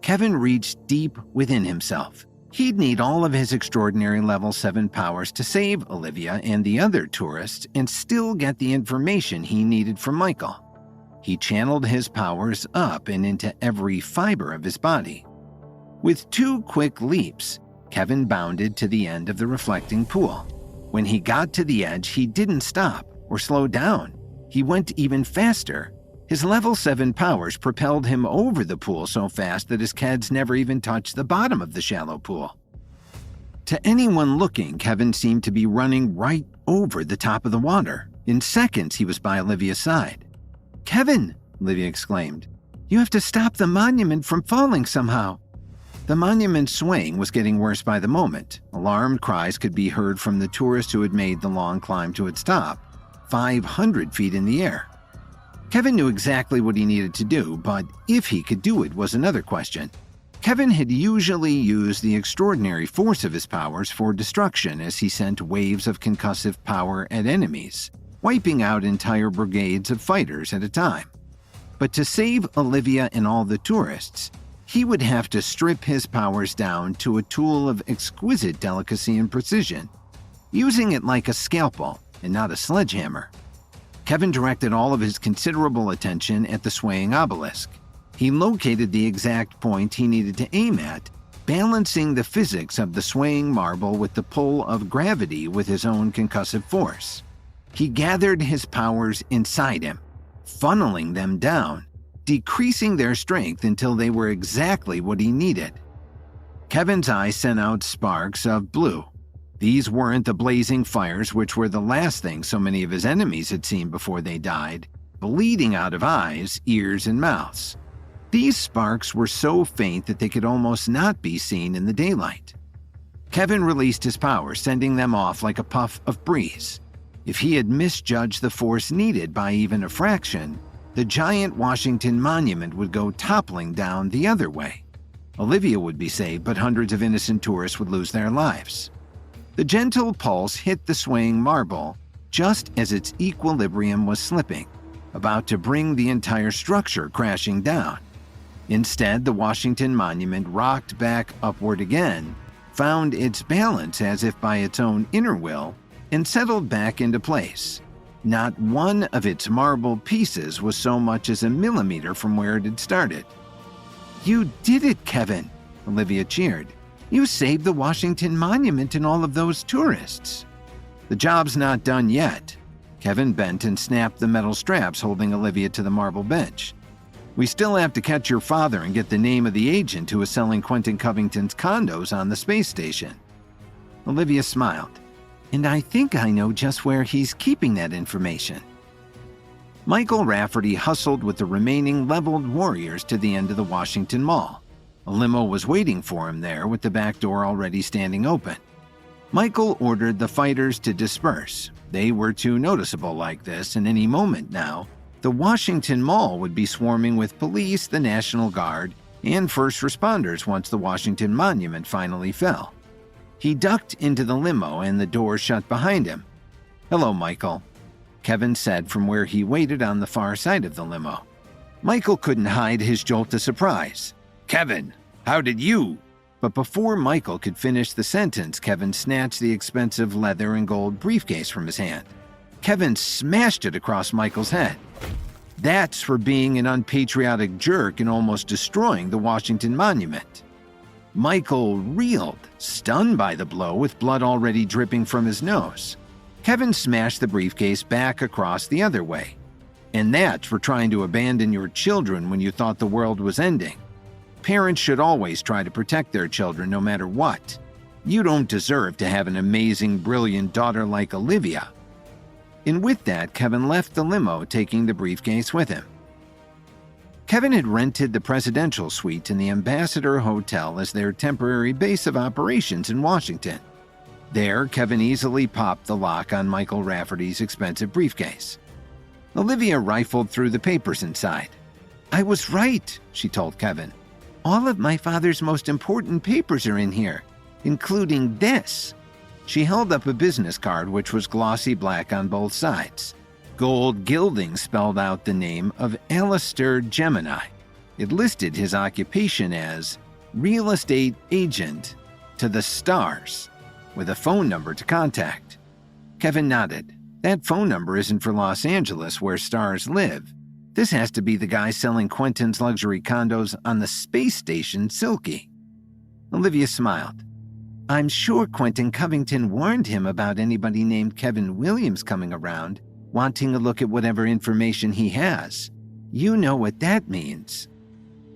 Kevin reached deep within himself. He'd need all of his extraordinary level 7 powers to save Olivia and the other tourists and still get the information he needed from Michael. He channeled his powers up and into every fiber of his body. With 2 quick leaps, Kevin bounded to the end of the reflecting pool. When he got to the edge, he didn't stop or slow down. He went even faster. His level 7 powers propelled him over the pool so fast that his Keds never even touched the bottom of the shallow pool. To anyone looking, Kevin seemed to be running right over the top of the water. In seconds, he was by Olivia's side. "Kevin!" Olivia exclaimed. "You have to stop the monument from falling somehow." The monument's swaying was getting worse by the moment. Alarmed cries could be heard from the tourists who had made the long climb to its top, 500 feet in the air. Kevin knew exactly what he needed to do, but if he could do it was another question. Kevin had usually used the extraordinary force of his powers for destruction as he sent waves of concussive power at enemies, wiping out entire brigades of fighters at a time. But to save Olivia and all the tourists, he would have to strip his powers down to a tool of exquisite delicacy and precision, using it like a scalpel and not a sledgehammer. Kevin directed all of his considerable attention at the swaying obelisk. He located the exact point he needed to aim at, balancing the physics of the swaying marble with the pull of gravity with his own concussive force. He gathered his powers inside him, funneling them down, decreasing their strength until they were exactly what he needed. Kevin's eyes sent out sparks of blue. These weren't the blazing fires which were the last thing so many of his enemies had seen before they died, bleeding out of eyes, ears, and mouths. These sparks were so faint that they could almost not be seen in the daylight. Kevin released his powers, sending them off like a puff of breeze. If he had misjudged the force needed by even a fraction, the giant Washington Monument would go toppling down the other way. Olivia would be saved, but hundreds of innocent tourists would lose their lives. The gentle pulse hit the swaying marble just as its equilibrium was slipping, about to bring the entire structure crashing down. Instead, the Washington Monument rocked back upward again, found its balance as if by its own inner will, and settled back into place. Not one of its marble pieces was so much as a millimeter from where it had started. "You did it, Kevin!" Olivia cheered. "You saved the Washington Monument and all of those tourists." "The job's not done yet." Kevin bent and snapped the metal straps holding Olivia to the marble bench. "We still have to catch your father and get the name of the agent who was selling Quentin Covington's condos on the space station." Olivia smiled. "And I think I know just where he's keeping that information." Michael Rafferty hustled with the remaining leveled warriors to the end of the Washington Mall. A limo was waiting for him there with the back door already standing open. Michael ordered the fighters to disperse. They were too noticeable like this, and any moment now, the Washington Mall would be swarming with police, the National Guard, and first responders once the Washington Monument finally fell. He ducked into the limo and the door shut behind him. "Hello, Michael," Kevin said from where he waited on the far side of the limo. Michael couldn't hide his jolt of surprise. "Kevin, how did you?" But before Michael could finish the sentence, Kevin snatched the expensive leather and gold briefcase from his hand. Kevin smashed it across Michael's head. "That's for being an unpatriotic jerk and almost destroying the Washington Monument." Michael reeled, stunned by the blow with blood already dripping from his nose. Kevin smashed the briefcase back across the other way. "And that's for trying to abandon your children when you thought the world was ending. Parents should always try to protect their children no matter what. You don't deserve to have an amazing, brilliant daughter like Olivia." And with that, Kevin left the limo, taking the briefcase with him. Kevin had rented the presidential suite in the Ambassador Hotel as their temporary base of operations in Washington. There, Kevin easily popped the lock on Michael Rafferty's expensive briefcase. Olivia rifled through the papers inside. "I was right," she told Kevin. "All of my father's most important papers are in here, including this." She held up a business card which was glossy black on both sides. Gold gilding spelled out the name of Alistair Gemini. It listed his occupation as real estate agent to the stars, with a phone number to contact. Kevin nodded. That phone number isn't for Los Angeles, where stars live. This has to be the guy selling Quentin's luxury condos on the space station Silky. Olivia smiled. "I'm sure Quentin Covington warned him about anybody named Kevin Williams coming around, wanting a look at whatever information he has. You know what that means."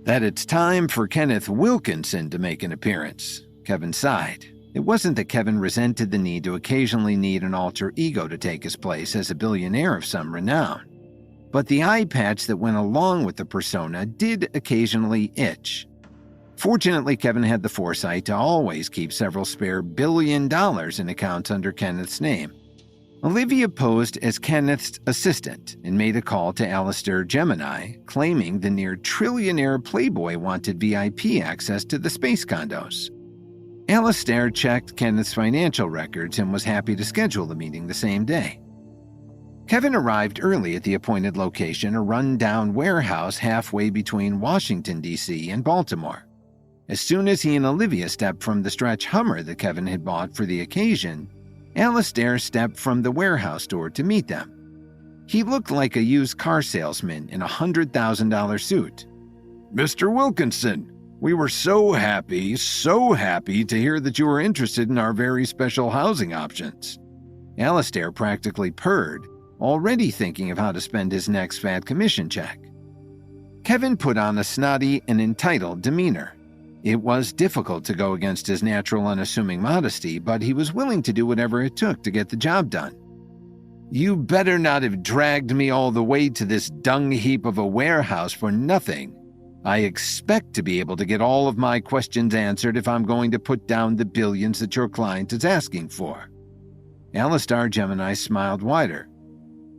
"That it's time for Kenneth Wilkinson to make an appearance," Kevin sighed. It wasn't that Kevin resented the need to occasionally need an alter ego to take his place as a billionaire of some renown. But the eye patch that went along with the persona did occasionally itch. Fortunately, Kevin had the foresight to always keep several spare $1 billion in accounts under Kenneth's name. Olivia posed as Kenneth's assistant and made a call to Alistair Gemini, claiming the near-trillionaire playboy wanted VIP access to the space condos. Alistair checked Kenneth's financial records and was happy to schedule the meeting the same day. Kevin arrived early at the appointed location, a run-down warehouse halfway between Washington, D.C. and Baltimore. As soon as he and Olivia stepped from the stretch Hummer that Kevin had bought for the occasion, Alistair stepped from the warehouse door to meet them. He looked like a used car salesman in a $100,000 suit. "Mr. Wilkinson, we were so happy to hear that you were interested in our very special housing options." Alistair practically purred, already thinking of how to spend his next fat commission check. Kevin put on a snotty and entitled demeanor. It was difficult to go against his natural unassuming modesty, but he was willing to do whatever it took to get the job done. "You better not have dragged me all the way to this dung heap of a warehouse for nothing. I expect to be able to get all of my questions answered if I'm going to put down the billions that your client is asking for." Alistair Gemini smiled wider.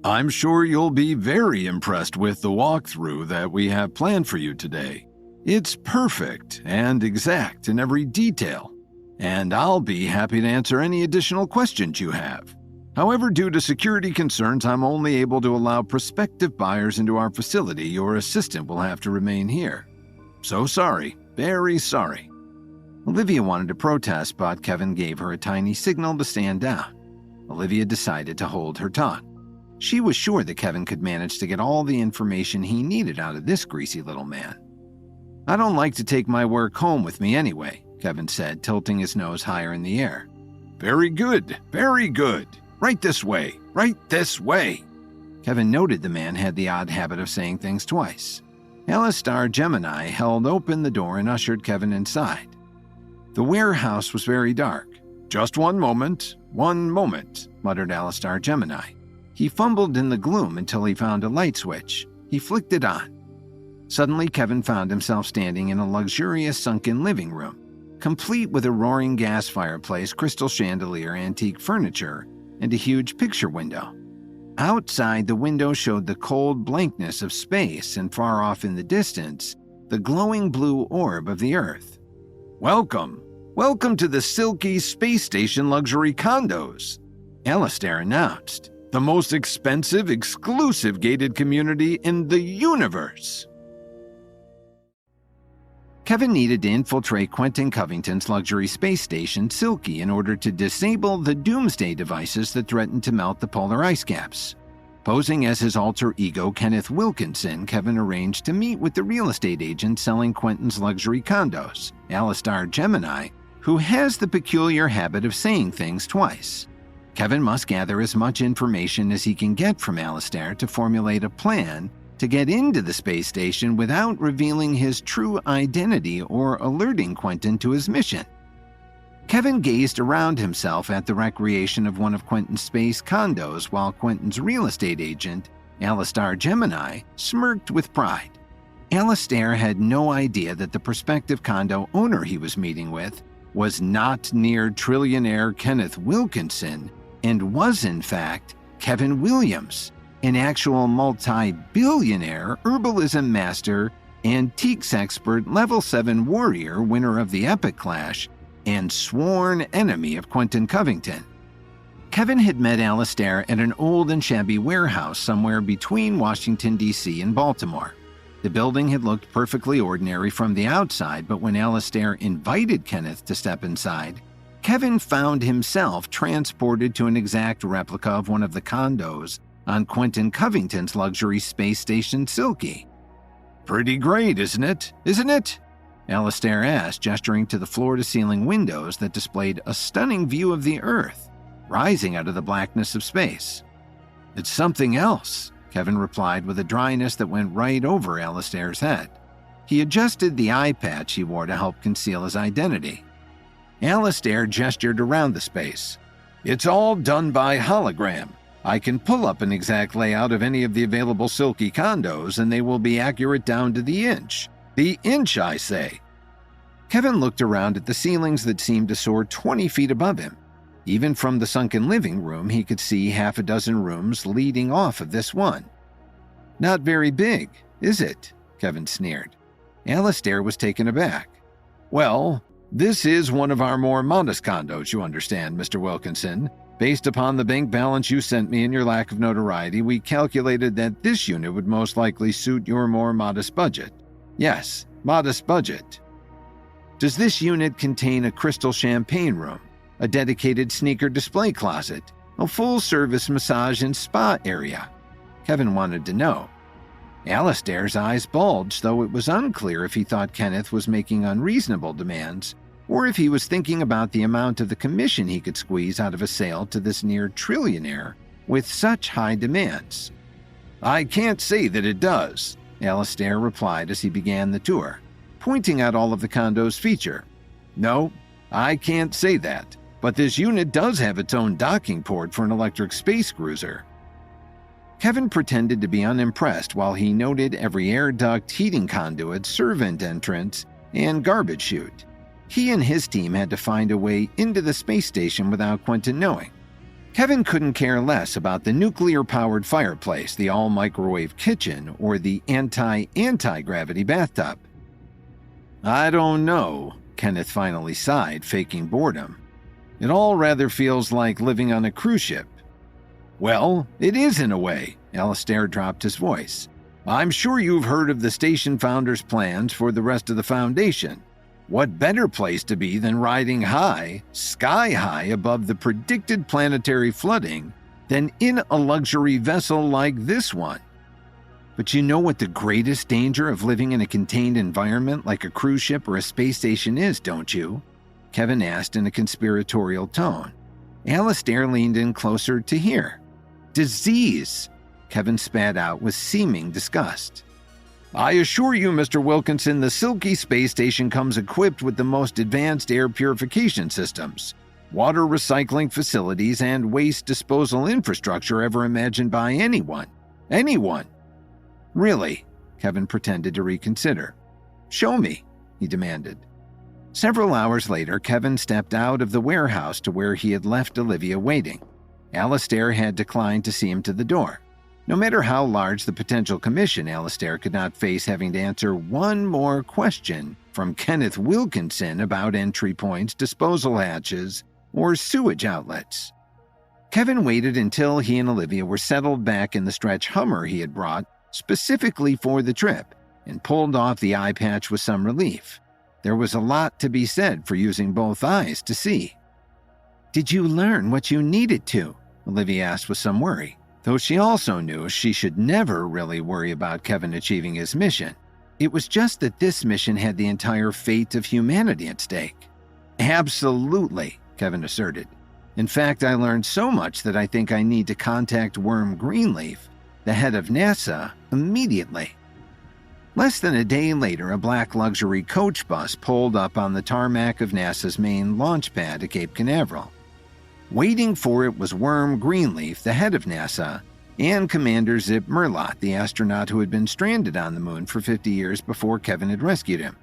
"I'm sure you'll be very impressed with the walkthrough that we have planned for you today. It's perfect and exact in every detail, and I'll be happy to answer any additional questions you have. However, due to security concerns, I'm only able to allow prospective buyers into our facility. Your assistant will have to remain here. So sorry, very sorry." Olivia wanted to protest, but Kevin gave her a tiny signal to stand down. Olivia decided to hold her tongue. She was sure that Kevin could manage to get all the information he needed out of this greasy little man. "I don't like to take my work home with me anyway," Kevin said, tilting his nose higher in the air. Very good. Right this way, right this way." Kevin noted the man had the odd habit of saying things twice. Alistair Gemini held open the door and ushered Kevin inside. The warehouse was very dark. "Just one moment, muttered Alistair Gemini. He fumbled in the gloom until he found a light switch. He flicked it on. Suddenly, Kevin found himself standing in a luxurious sunken living room, complete with a roaring gas fireplace, crystal chandelier, antique furniture, and a huge picture window. Outside, the window showed the cold blankness of space, and far off in the distance, the glowing blue orb of the Earth. Welcome to the Silky Space Station luxury condos," Alistair announced. "The most expensive, exclusive gated community in the universe." Kevin needed to infiltrate Quentin Covington's luxury space station, Silky, in order to disable the doomsday devices that threatened to melt the polar ice caps. Posing as his alter ego, Kenneth Wilkinson, Kevin arranged to meet with the real estate agent selling Quentin's luxury condos, Alistair Gemini, who has the peculiar habit of saying things twice. Kevin must gather as much information as he can get from Alistair to formulate a plan to get into the space station without revealing his true identity or alerting Quentin to his mission. Kevin gazed around himself at the recreation of one of Quentin's space condos while Quentin's real estate agent, Alistair Gemini, smirked with pride. Alistair had no idea that the prospective condo owner he was meeting with was not near trillionaire Kenneth Wilkinson and was, in fact, Kevin Williams, an actual multi-billionaire herbalism master, antiques expert, level 7 warrior, winner of the Epic Clash, and sworn enemy of Quentin Covington. Kevin had met Alistair at an old and shabby warehouse somewhere between Washington, D.C. and Baltimore. The building had looked perfectly ordinary from the outside, but when Alistair invited Kenneth to step inside, Kevin found himself transported to an exact replica of one of the condos on Quentin Covington's luxury space station Silky. Pretty great, isn't it? Isn't it? Alistair asked, gesturing to the floor-to-ceiling windows that displayed a stunning view of the Earth, rising out of the blackness of space. It's something else, Kevin replied with a dryness that went right over Alistair's head. He adjusted the eye patch he wore to help conceal his identity. Alistair gestured around the space. It's all done by hologram. I can pull up an exact layout of any of the available Silky condos and they will be accurate down to the inch. The inch, I say. Kevin looked around at the ceilings that seemed to soar 20 feet above him. Even from the sunken living room, he could see half a dozen rooms leading off of this one. Not very big, is it? Kevin sneered. Alistair was taken aback. Well, this is one of our more modest condos, you understand, Mr. Wilkinson. Based upon the bank balance you sent me and your lack of notoriety, we calculated that this unit would most likely suit your more modest budget. Yes, modest budget. Does this unit contain a crystal champagne room, a dedicated sneaker display closet, a full-service massage and spa area? Kevin wanted to know. Alistair's eyes bulged, though it was unclear if he thought Kenneth was making unreasonable demands or if he was thinking about the amount of the commission he could squeeze out of a sale to this near-trillionaire with such high demands. I can't say that it does, Alistair replied as he began the tour, pointing out all of the condo's feature. No, I can't say that, but this unit does have its own docking port for an electric space cruiser. Kevin pretended to be unimpressed while he noted every air duct, heating conduit, servant entrance, and garbage chute. He and his team had to find a way into the space station without Quentin knowing. Kevin couldn't care less about the nuclear-powered fireplace, the all-microwave kitchen, or the anti-gravity bathtub. I don't know, Kenneth finally sighed, faking boredom. It all rather feels like living on a cruise ship. Well, it is in a way, Alistair dropped his voice. I'm sure you've heard of the station founder's plans for the rest of the Foundation. What better place to be than riding high, sky high above the predicted planetary flooding than in a luxury vessel like this one? But you know what the greatest danger of living in a contained environment like a cruise ship or a space station is, don't you? Kevin asked in a conspiratorial tone. Alistair leaned in closer to hear. Disease, Kevin spat out with seeming disgust. I assure you, Mr. Wilkinson, the Silky space station comes equipped with the most advanced air purification systems, water recycling facilities, and waste disposal infrastructure ever imagined by anyone. Anyone. Really? Kevin pretended to reconsider. Show me, he demanded. Several hours later, Kevin stepped out of the warehouse to where he had left Olivia waiting. Alistair had declined to see him to the door. No matter how large the potential commission, Alistair could not face having to answer one more question from Kenneth Wilkinson about entry points, disposal hatches, or sewage outlets. Kevin waited until he and Olivia were settled back in the stretch Hummer he had brought specifically for the trip and pulled off the eye patch with some relief. There was a lot to be said for using both eyes to see. "Did you learn what you needed to?" Olivia asked with some worry, though she also knew she should never really worry about Kevin achieving his mission. It was just that this mission had the entire fate of humanity at stake. "Absolutely," Kevin asserted. "In fact, I learned so much that I think I need to contact Worm Greenleaf, the head of NASA, immediately." Less than a day later, a black luxury coach bus pulled up on the tarmac of NASA's main launch pad at Cape Canaveral. Waiting for it was Worm Greenleaf, the head of NASA, and Commander Zip Murlot, the astronaut who had been stranded on the moon for 50 years before Kevin had rescued him.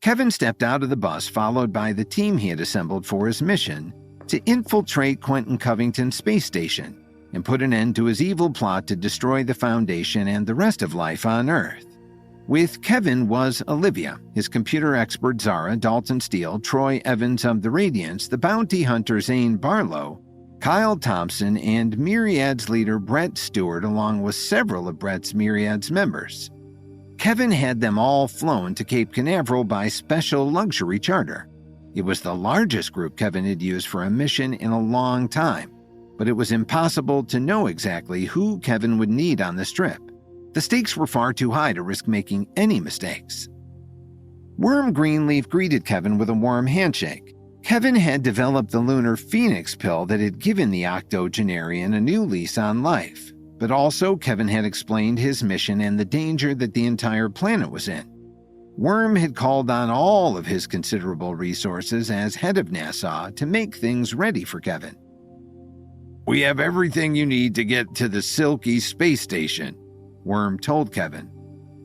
Kevin stepped out of the bus, followed by the team he had assembled for his mission, to infiltrate Quentin Covington's space station. The and put an end to his evil plot to destroy the Foundation and the rest of life on Earth. With Kevin was Olivia, his computer expert Zara, Dalton Steele, Troy Evans of the Radiants, the bounty hunter Zane Barlow, Kyle Thompson, and Myriad's leader Brett Stewart, along with several of Brett's Myriad's members. Kevin had them all flown to Cape Canaveral by special luxury charter. It was the largest group Kevin had used for a mission in a long time, but it was impossible to know exactly who Kevin would need on this trip. The stakes were far too high to risk making any mistakes. Worm Greenleaf greeted Kevin with a warm handshake. Kevin had developed the lunar phoenix pill that had given the octogenarian a new lease on life, but also Kevin had explained his mission and the danger that the entire planet was in. Worm had called on all of his considerable resources as head of NASA to make things ready for Kevin. "We have everything you need to get to the Silky space station," Worm told Kevin.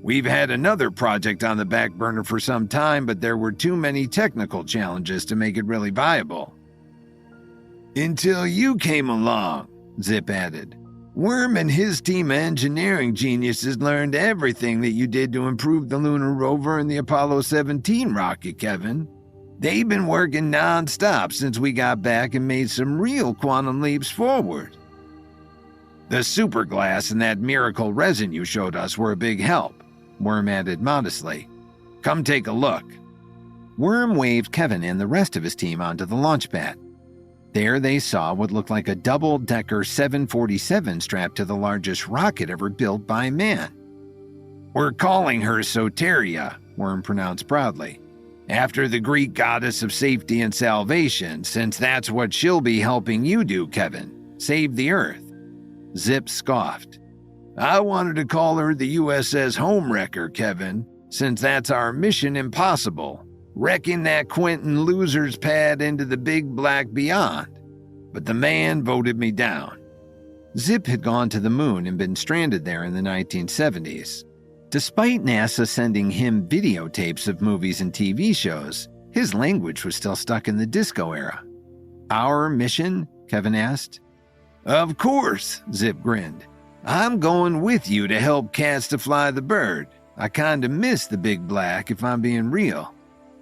"We've had another project on the back burner for some time, but there were too many technical challenges to make it really viable." "Until you came along," Zip added. "Worm and his team of engineering geniuses learned everything that you did to improve the lunar rover and the Apollo 17 rocket, Kevin. They've been working non-stop since we got back and made some real quantum leaps forward. The superglass and that miracle resin you showed us were a big help," Worm added modestly. "Come take a look." Worm waved Kevin and the rest of his team onto the launch pad. There they saw what looked like a double-decker 747 strapped to the largest rocket ever built by man. "We're calling her Soteria," Worm pronounced proudly, "after the Greek goddess of safety and salvation, since that's what she'll be helping you do, Kevin. Save the Earth." Zip scoffed. "I wanted to call her the USS Homewrecker, Kevin, since that's our mission impossible, wrecking that Quentin loser's pad into the big black beyond. But the man voted me down." Zip had gone to the moon and been stranded there in the 1970s. Despite NASA sending him videotapes of movies and TV shows, his language was still stuck in the disco era. "Our mission?" Kevin asked. "Of course," Zip grinned. "I'm going with you to help Cast-to-Fly the bird. I kinda miss the big black, if I'm being real.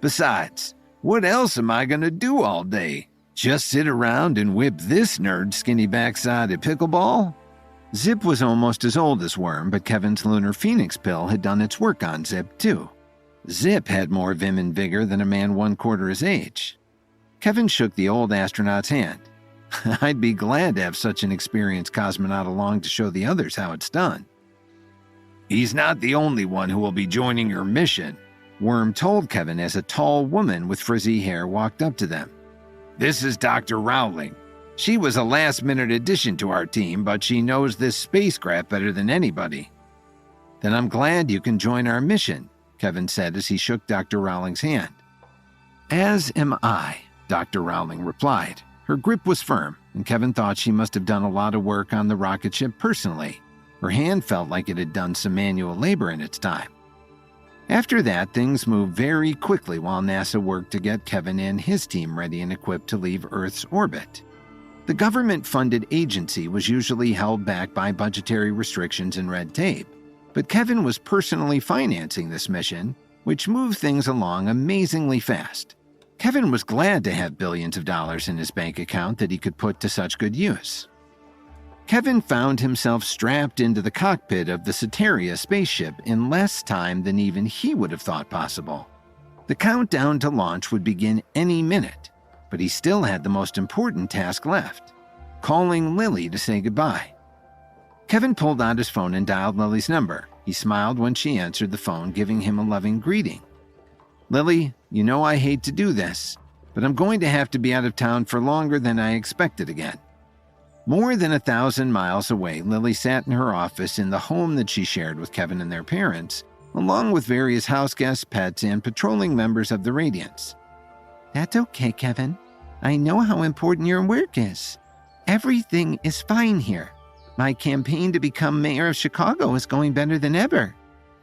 Besides, what else am I gonna do all day? Just sit around and whip this nerd's skinny backside at pickleball?" Zip was almost as old as Worm, but Kevin's lunar phoenix pill had done its work on Zip, too. Zip had more vim and vigor than a man 1/4 his age. Kevin shook the old astronaut's hand. "I'd be glad to have such an experienced cosmonaut along to show the others how it's done." "He's not the only one who will be joining your mission," Worm told Kevin as a tall woman with frizzy hair walked up to them. "This is Dr. Rowling. She was a last-minute addition to our team, but she knows this spacecraft better than anybody." "Then I'm glad you can join our mission," Kevin said as he shook Dr. Rowling's hand. "As am I," Dr. Rowling replied. Her grip was firm, and Kevin thought she must have done a lot of work on the rocket ship personally. Her hand felt like it had done some manual labor in its time. After that, things moved very quickly while NASA worked to get Kevin and his team ready and equipped to leave Earth's orbit. The government-funded agency was usually held back by budgetary restrictions and red tape, but Kevin was personally financing this mission, which moved things along amazingly fast. Kevin was glad to have billions of dollars in his bank account that he could put to such good use. Kevin found himself strapped into the cockpit of the Soteria spaceship in less time than even he would have thought possible. The countdown to launch would begin any minute, but he still had the most important task left: calling Lily to say goodbye. Kevin pulled out his phone and dialed Lily's number. He smiled when she answered the phone, giving him a loving greeting. "Lily, you know I hate to do this, but I'm going to have to be out of town for longer than I expected again." More than 1,000 miles away, Lily sat in her office in the home that she shared with Kevin and their parents, along with various house guests, pets, and patrolling members of the Radiants. "That's okay, Kevin. I know how important your work is. Everything is fine here. My campaign to become mayor of Chicago is going better than ever.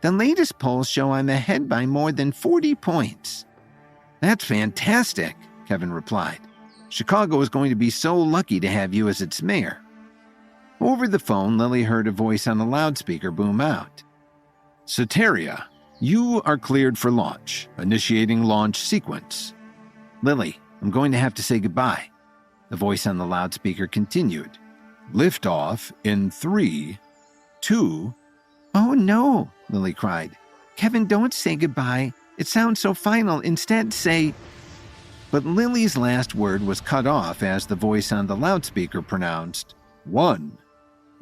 The latest polls show I'm ahead by more than 40 points. "That's fantastic," Kevin replied. "Chicago is going to be so lucky to have you as its mayor." Over the phone, Lily heard a voice on a loudspeaker boom out. Soteria, you are cleared for launch. Initiating launch sequence. Lily, I'm going to have to say goodbye. The voice on the loudspeaker continued. Liftoff in 3, 2... Oh no, Lily cried. Kevin, don't say goodbye. It sounds so final. Instead, say... But Lily's last word was cut off as the voice on the loudspeaker pronounced, 1.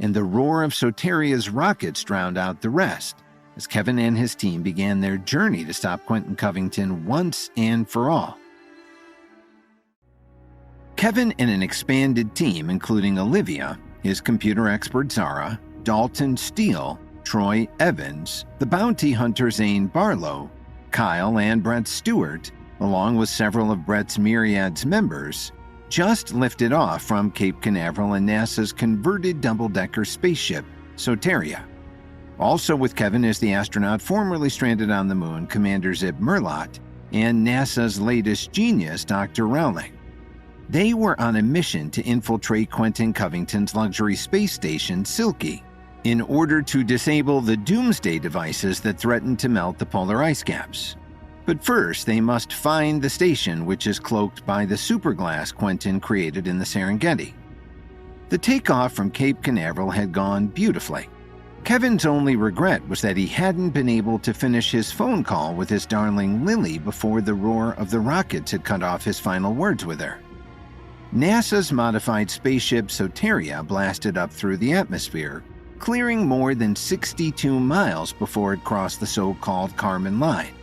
And the roar of Soteria's rockets drowned out the rest, as Kevin and his team began their journey to stop Quentin Covington once and for all. Kevin and an expanded team, including Olivia, his computer expert Zara, Dalton Steele, Troy Evans, the bounty hunter Zane Barlow, Kyle and Brett Stewart, along with several of Brett's Myriad's members, just lifted off from Cape Canaveral in NASA's converted double-decker spaceship, Soteria. Also with Kevin is the astronaut formerly stranded on the moon, Commander Zip Merlot, and NASA's latest genius, Dr. Rowling. They were on a mission to infiltrate Quentin Covington's luxury space station, Silky, in order to disable the doomsday devices that threatened to melt the polar ice caps. But first, they must find the station, which is cloaked by the superglass Quentin created in the Serengeti. The takeoff from Cape Canaveral had gone beautifully. Kevin's only regret was that he hadn't been able to finish his phone call with his darling Lily before the roar of the rockets had cut off his final words with her. NASA's modified spaceship Soteria blasted up through the atmosphere, clearing more than 62 miles before it crossed the so-called Kármán line,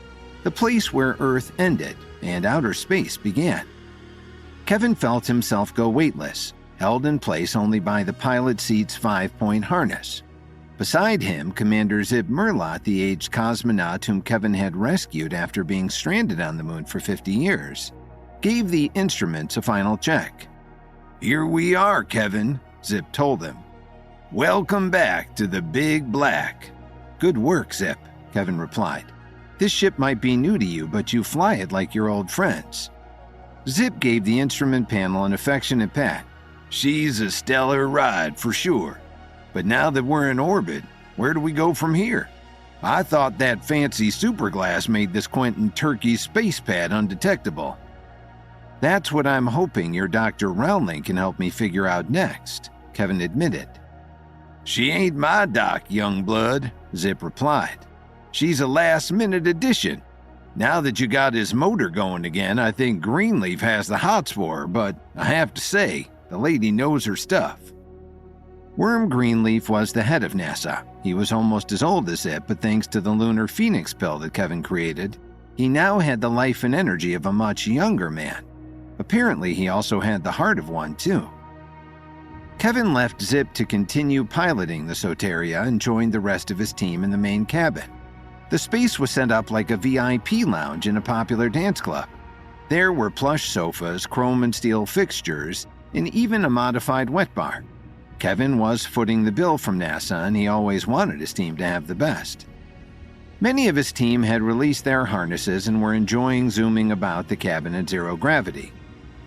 the place where Earth ended and outer space began. Kevin felt himself go weightless, held in place only by the pilot seat's 5-point harness. Beside him, Commander Zip Merlot, the aged cosmonaut whom Kevin had rescued after being stranded on the moon for 50 years, gave the instruments a final check. Here we are, Kevin, Zip told him. Welcome back to the Big Black. Good work, Zip, Kevin replied. This ship might be new to you, but you fly it like your old friends. Zip gave the instrument panel an affectionate pat. She's a stellar ride for sure. But now that we're in orbit, where do we go from here? I thought that fancy superglass made this Quentin Turkey space pad undetectable. That's what I'm hoping your Dr. Rowling can help me figure out next, Kevin admitted. She ain't my doc, young blood, Zip replied. She's a last-minute addition. Now that you got his motor going again, I think Greenleaf has the hots for her, but I have to say, the lady knows her stuff. Worm Greenleaf was the head of NASA. He was almost as old as Zip, but thanks to the lunar phoenix pill that Kevin created, he now had the life and energy of a much younger man. Apparently, he also had the heart of one, too. Kevin left Zip to continue piloting the Soteria and joined the rest of his team in the main cabin. The space was set up like a VIP lounge in a popular dance club. There were plush sofas, chrome and steel fixtures, and even a modified wet bar. Kevin was footing the bill from NASA, and he always wanted his team to have the best. Many of his team had released their harnesses and were enjoying zooming about the cabin at zero gravity.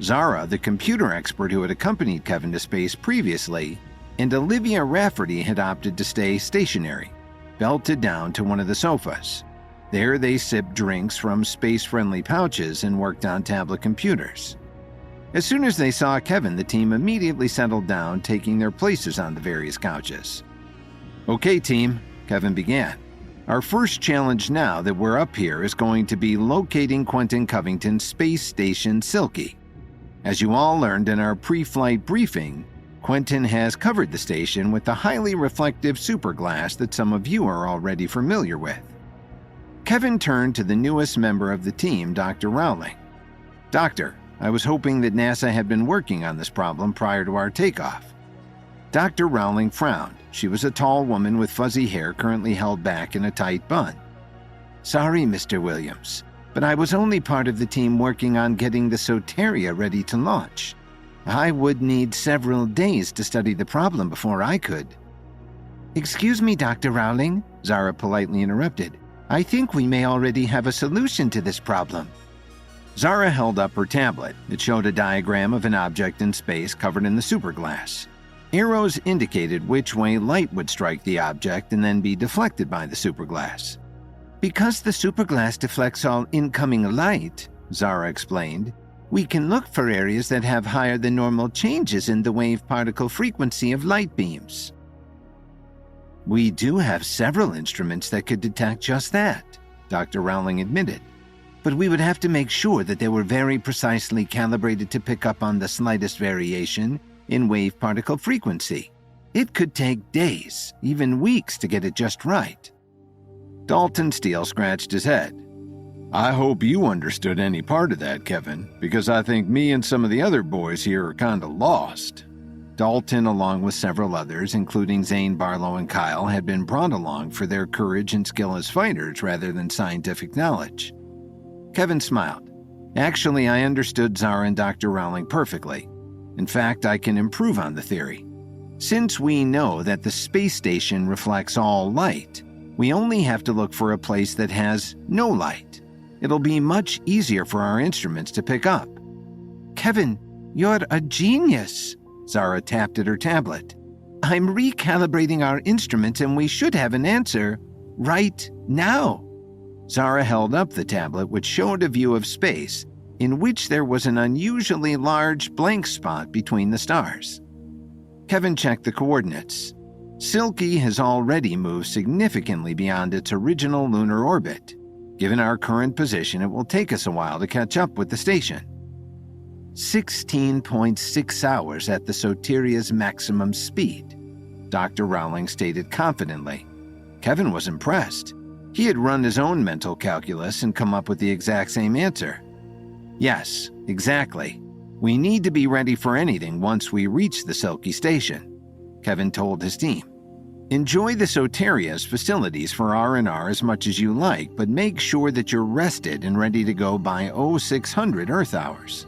Zara, the computer expert who had accompanied Kevin to space previously, and Olivia Rafferty had opted to stay stationary, belted down to one of the sofas. There they sipped drinks from space-friendly pouches and worked on tablet computers. As soon as they saw Kevin, the team immediately settled down, taking their places on the various couches. Okay, team, Kevin began. Our first challenge now that we're up here is going to be locating Quentin Covington's space station Silky. As you all learned in our pre-flight briefing, Quentin has covered the station with the highly reflective superglass that some of you are already familiar with. Kevin turned to the newest member of the team, Dr. Rowling. Doctor, I was hoping that NASA had been working on this problem prior to our takeoff. Dr. Rowling frowned. She was a tall woman with fuzzy hair currently held back in a tight bun. Sorry, Mr. Williams, but I was only part of the team working on getting the Soteria ready to launch. I would need several days to study the problem before I could. Excuse me, Dr. Rowling, Zara politely interrupted. I think we may already have a solution to this problem. Zara held up her tablet. It showed a diagram of an object in space covered in the superglass. Arrows indicated which way light would strike the object and then be deflected by the superglass. Because the superglass deflects all incoming light, Zara explained, we can look for areas that have higher than normal changes in the wave particle frequency of light beams. We do have several instruments that could detect just that, Dr. Rowling admitted, but we would have to make sure that they were very precisely calibrated to pick up on the slightest variation in wave particle frequency. It could take days, even weeks, to get it just right. Dalton Steele scratched his head. I hope you understood any part of that, Kevin, because I think me and some of the other boys here are kinda lost. Dalton, along with several others, including Zane, Barlow, and Kyle, had been brought along for their courage and skill as fighters rather than scientific knowledge. Kevin smiled. Actually, I understood Zara and Dr. Rowling perfectly. In fact, I can improve on the theory. Since we know that the space station reflects all light, we only have to look for a place that has no light. It'll be much easier for our instruments to pick up. Kevin, you're a genius, Zara tapped at her tablet. I'm recalibrating our instruments and we should have an answer right now. Zara held up the tablet, which showed a view of space in which there was an unusually large blank spot between the stars. Kevin checked the coordinates. Silky has already moved significantly beyond its original lunar orbit. Given our current position, it will take us a while to catch up with the station. 16.6 hours at the Soteria's maximum speed, Dr. Rowling stated confidently. Kevin was impressed. He had run his own mental calculus and come up with the exact same answer. Yes, exactly. We need to be ready for anything once we reach the Silky station, Kevin told his team. Enjoy the Soteria's facilities for R&R as much as you like, but make sure that you're rested and ready to go by 0600 Earth hours.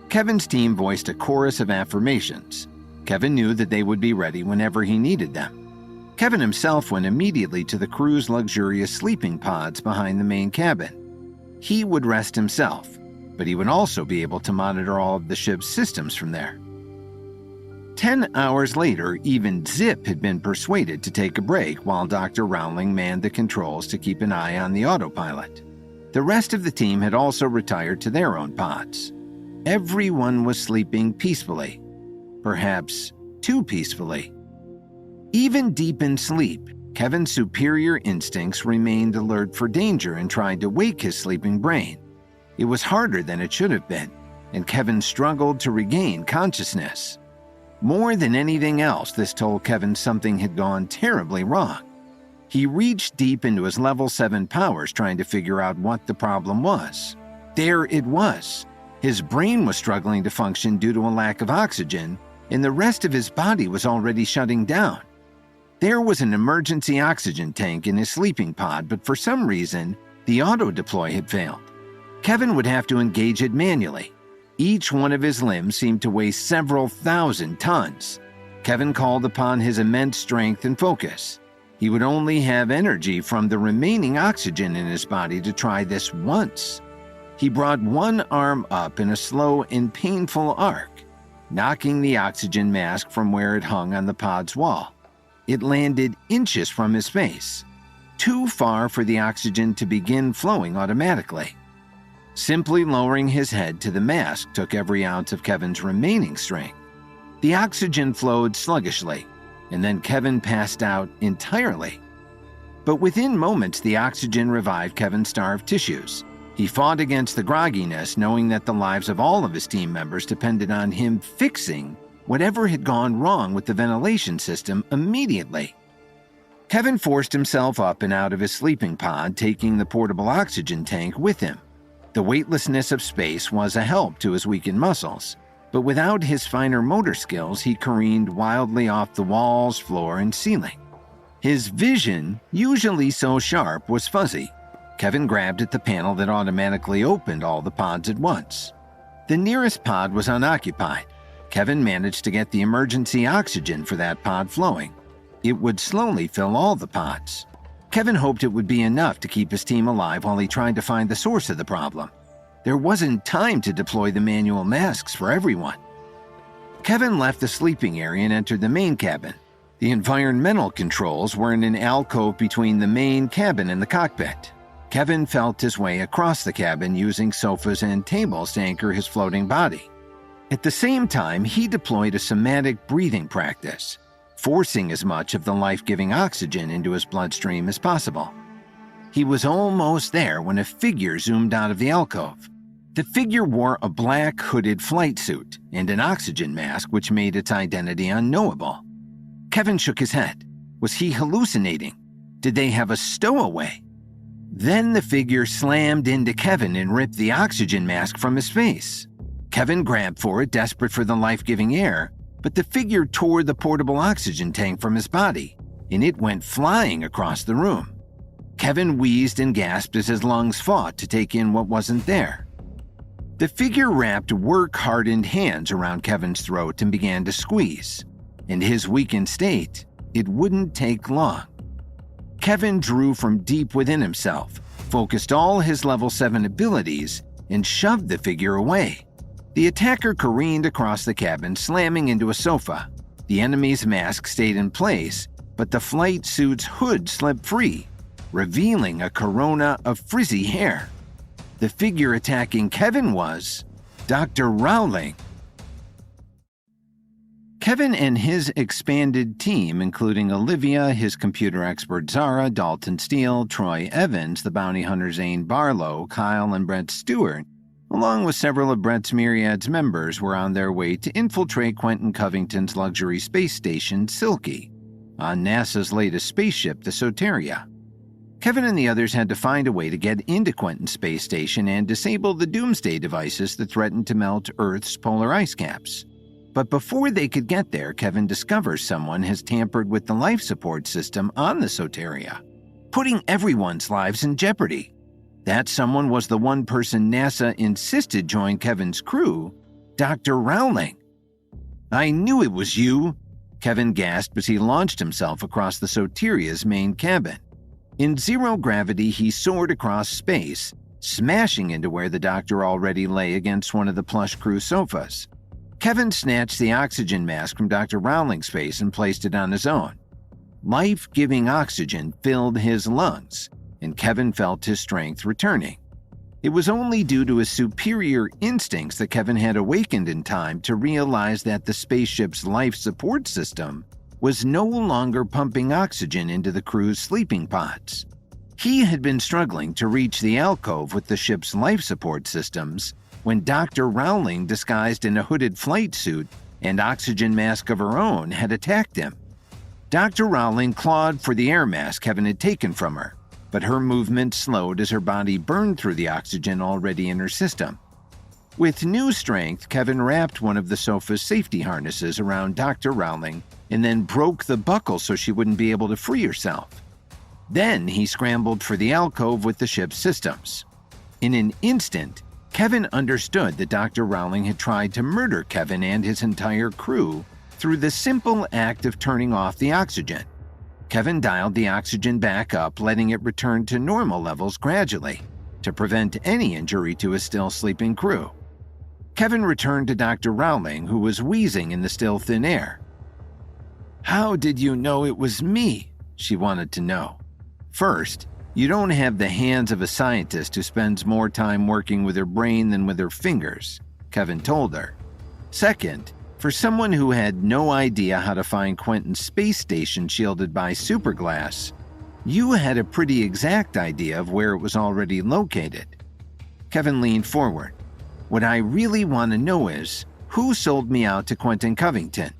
Kevin's team voiced a chorus of affirmations. Kevin knew that they would be ready whenever he needed them. Kevin himself went immediately to the crew's luxurious sleeping pods behind the main cabin. He would rest himself, but he would also be able to monitor all of the ship's systems from there. 10 hours later, even Zip had been persuaded to take a break while Dr. Rowling manned the controls to keep an eye on the autopilot. The rest of the team had also retired to their own pods. Everyone was sleeping peacefully, perhaps too peacefully. Even deep in sleep, Kevin's superior instincts remained alert for danger and tried to wake his sleeping brain. It was harder than it should have been, and Kevin struggled to regain consciousness. More than anything else, this told Kevin something had gone terribly wrong. He reached deep into his level 7 powers trying to figure out what the problem was. There it was. His brain was struggling to function due to a lack of oxygen, and the rest of his body was already shutting down. There was an emergency oxygen tank in his sleeping pod, but for some reason, the auto-deploy had failed. Kevin would have to engage it manually. Each one of his limbs seemed to weigh several thousand tons. Kevin called upon his immense strength and focus. He would only have energy from the remaining oxygen in his body to try this once. He brought one arm up in a slow and painful arc, knocking the oxygen mask from where it hung on the pod's wall. It landed inches from his face, too far for the oxygen to begin flowing automatically. Simply lowering his head to the mask took every ounce of Kevin's remaining strength. The oxygen flowed sluggishly, and then Kevin passed out entirely. But within moments, the oxygen revived Kevin's starved tissues. He fought against the grogginess, knowing that the lives of all of his team members depended on him fixing whatever had gone wrong with the ventilation system immediately. Kevin forced himself up and out of his sleeping pod, taking the portable oxygen tank with him. The weightlessness of space was a help to his weakened muscles, but without his finer motor skills, he careened wildly off the walls, floor, and ceiling. His vision, usually so sharp, was fuzzy. Kevin grabbed at the panel that automatically opened all the pods at once. The nearest pod was unoccupied. Kevin managed to get the emergency oxygen for that pod flowing. It would slowly fill all the pods. Kevin hoped it would be enough to keep his team alive while he tried to find the source of the problem. There wasn't time to deploy the manual masks for everyone. Kevin left the sleeping area and entered the main cabin. The environmental controls were in an alcove between the main cabin and the cockpit. Kevin felt his way across the cabin using sofas and tables to anchor his floating body. At the same time, he deployed a somatic breathing practice, forcing as much of the life-giving oxygen into his bloodstream as possible. He was almost there when a figure zoomed out of the alcove. The figure wore a black hooded flight suit and an oxygen mask which made its identity unknowable. Kevin shook his head. Was he hallucinating? Did they have a stowaway? Then the figure slammed into Kevin and ripped the oxygen mask from his face. Kevin grabbed for it, desperate for the life-giving air, but the figure tore the portable oxygen tank from his body, and it went flying across the room. Kevin wheezed and gasped as his lungs fought to take in what wasn't there. The figure wrapped work-hardened hands around Kevin's throat and began to squeeze. In his weakened state, it wouldn't take long. Kevin drew from deep within himself, focused all his level 7 abilities, and shoved the figure away. The attacker careened across the cabin, slamming into a sofa. The enemy's mask stayed in place, but the flight suit's hood slipped free, revealing a corona of frizzy hair. The figure attacking Kevin was Dr. Rowling. Kevin and his expanded team, including Olivia, his computer expert Zara, Dalton Steele, Troy Evans, the bounty hunter Zane Barlow, Kyle and Brett Stewart, along with several of Brett's Myriad's members, were on their way to infiltrate Quentin Covington's luxury space station, Silky, on NASA's latest spaceship, the Soteria. Kevin and the others had to find a way to get into Quentin's space station and disable the doomsday devices that threatened to melt Earth's polar ice caps. But before they could get there, Kevin discovers someone has tampered with the life support system on the Soteria, putting everyone's lives in jeopardy. That someone was the one person NASA insisted join Kevin's crew, Dr. Rowling. "I knew it was you," Kevin gasped as he launched himself across the Soteria's main cabin. In zero gravity, he soared across space, smashing into where the doctor already lay against one of the plush crew sofas. Kevin snatched the oxygen mask from Dr. Rowling's face and placed it on his own. Life-giving oxygen filled his lungs, and Kevin felt his strength returning. It was only due to his superior instincts that Kevin had awakened in time to realize that the spaceship's life support system was no longer pumping oxygen into the crew's sleeping pods. He had been struggling to reach the alcove with the ship's life support systems when Dr. Rowling, disguised in a hooded flight suit and oxygen mask of her own, had attacked him. Dr. Rowling clawed for the air mask Kevin had taken from her, but her movement slowed as her body burned through the oxygen already in her system. With new strength, Kevin wrapped one of the sofa's safety harnesses around Dr. Rowling and then broke the buckle so she wouldn't be able to free herself. Then he scrambled for the alcove with the ship's systems. In an instant, Kevin understood that Dr. Rowling had tried to murder Kevin and his entire crew through the simple act of turning off the oxygen. Kevin dialed the oxygen back up, letting it return to normal levels gradually to prevent any injury to his still sleeping crew. Kevin returned to Dr. Rowling, who was wheezing in the still thin air. "How did you know it was me?" she wanted to know. First, you don't have the hands of a scientist who spends more time working with her brain than with her fingers, Kevin told her. Second, for someone who had no idea how to find Quentin's space station shielded by superglass, you had a pretty exact idea of where it was already located. Kevin leaned forward. "What I really want to know is, who sold me out to Quentin Covington?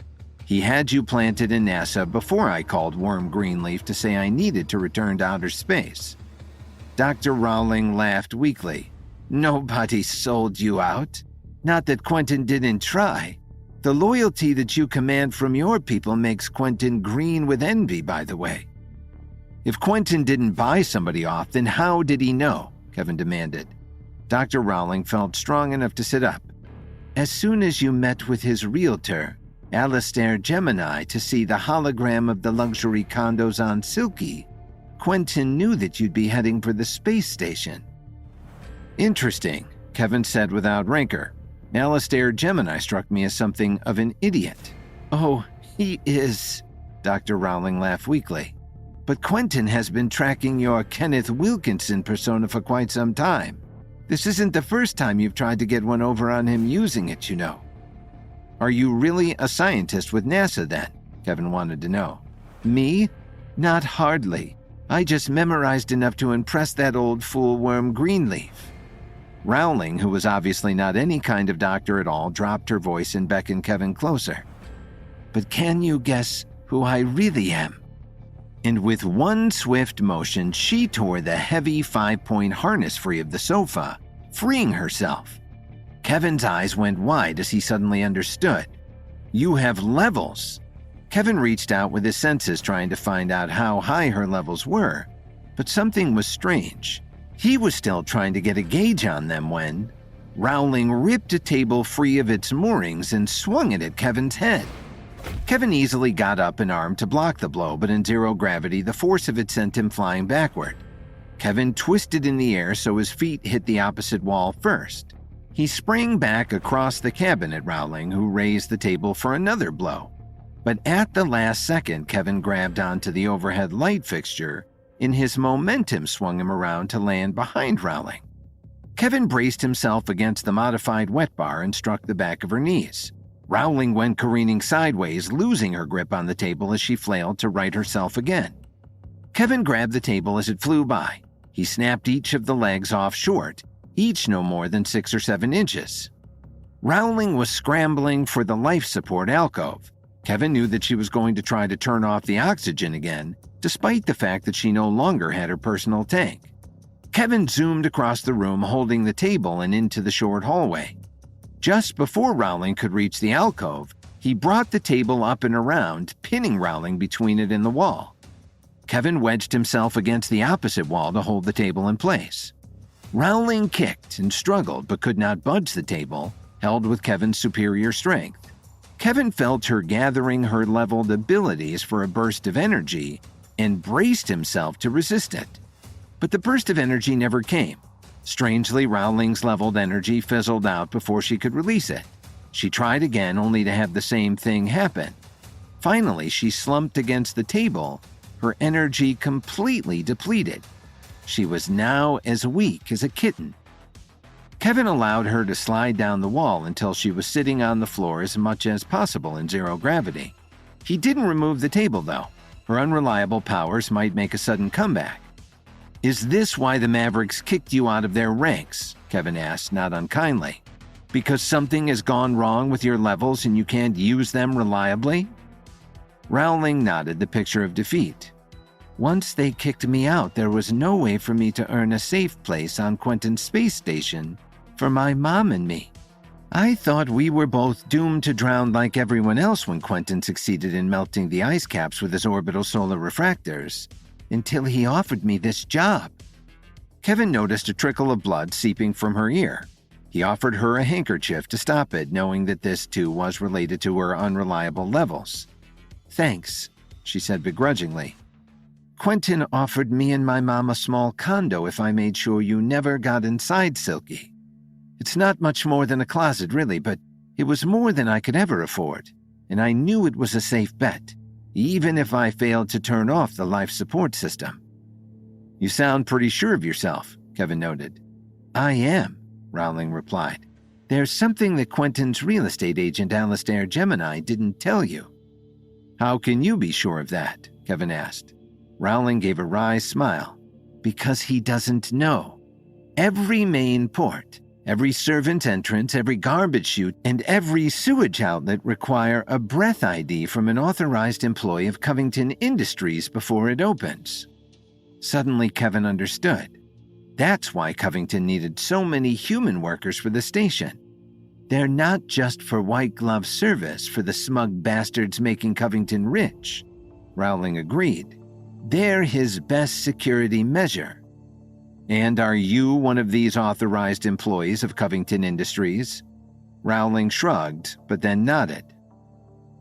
He had you planted in NASA before I called Worm Greenleaf to say I needed to return to outer space." Dr. Rowling laughed weakly. "Nobody sold you out. Not that Quentin didn't try. The loyalty that you command from your people makes Quentin green with envy, by the way." "If Quentin didn't buy somebody off, then how did he know?" Kevin demanded. Dr. Rowling felt strong enough to sit up. "As soon as you met with his realtor, Alastair Gemini, to see the hologram of the luxury condos on Silky, Quentin knew that you'd be heading for the space station." "Interesting," Kevin said without rancor. Alastair Gemini struck me as something of an idiot." "Oh, he is," Dr. Rowling laughed weakly. "But Quentin has been tracking your Kenneth Wilkinson persona for quite some time. This isn't the first time you've tried to get one over on him using it, you know." "Are you really a scientist with NASA then?" Kevin wanted to know. "Me? Not hardly. I just memorized enough to impress that old fool Worm Greenleaf." Rowling, who was obviously not any kind of doctor at all, dropped her voice and beckoned Kevin closer. "But can you guess who I really am?" And with one swift motion, she tore the heavy 5-point harness free of the sofa, freeing herself. Kevin's eyes went wide as he suddenly understood. "You have levels." Kevin reached out with his senses, trying to find out how high her levels were, but something was strange. He was still trying to get a gauge on them when Rowling ripped a table free of its moorings and swung it at Kevin's head. Kevin easily got up an arm to block the blow, but in zero gravity, the force of it sent him flying backward. Kevin twisted in the air so his feet hit the opposite wall first. He sprang back across the cabin at Rowling, who raised the table for another blow. But at the last second, Kevin grabbed onto the overhead light fixture, and his momentum swung him around to land behind Rowling. Kevin braced himself against the modified wet bar and struck the back of her knees. Rowling went careening sideways, losing her grip on the table as she flailed to right herself again. Kevin grabbed the table as it flew by. He snapped each of the legs off short, each no more than 6 or 7 inches. Rowling was scrambling for the life support alcove. Kevin knew that she was going to try to turn off the oxygen again, despite the fact that she no longer had her personal tank. Kevin zoomed across the room, holding the table and into the short hallway. Just before Rowling could reach the alcove, he brought the table up and around, pinning Rowling between it and the wall. Kevin wedged himself against the opposite wall to hold the table in place. Rowling kicked and struggled but could not budge the table, held with Kevin's superior strength. Kevin felt her gathering her leveled abilities for a burst of energy and braced himself to resist it. But the burst of energy never came. Strangely, Rowling's leveled energy fizzled out before she could release it. She tried again, only to have the same thing happen. Finally, she slumped against the table, her energy completely depleted. She was now as weak as a kitten. Kevin allowed her to slide down the wall until she was sitting on the floor as much as possible in zero gravity. He didn't remove the table, though. Her unreliable powers might make a sudden comeback. "Is this why the Mavericks kicked you out of their ranks?" Kevin asked, not unkindly. "Because something has gone wrong with your levels and you can't use them reliably?" Rowling nodded, the picture of defeat. "Once they kicked me out, there was no way for me to earn a safe place on Quentin's space station for my mom and me. I thought we were both doomed to drown like everyone else when Quentin succeeded in melting the ice caps with his orbital solar refractors, until he offered me this job." Kevin noticed a trickle of blood seeping from her ear. He offered her a handkerchief to stop it, knowing that this too was related to her unreliable levels. "Thanks," she said begrudgingly. "Quentin offered me and my mom a small condo if I made sure you never got inside Silky. It's not much more than a closet, really, but it was more than I could ever afford, and I knew it was a safe bet, even if I failed to turn off the life support system." "You sound pretty sure of yourself," Kevin noted. "I am," Rowling replied. "There's something that Quentin's real estate agent Alastair Gemini didn't tell you." "How can you be sure of that?" Kevin asked. Rowling gave a wry smile. "Because he doesn't know. Every main port, every servant entrance, every garbage chute, and every sewage outlet require a breath ID from an authorized employee of Covington Industries before it opens." Suddenly, Kevin understood. That's why Covington needed so many human workers for the station. They're not just for white-glove service for the smug bastards making Covington rich. Rowling agreed. They're his best security measure. "And are you one of these authorized employees of Covington Industries?" Rowling shrugged, but then nodded.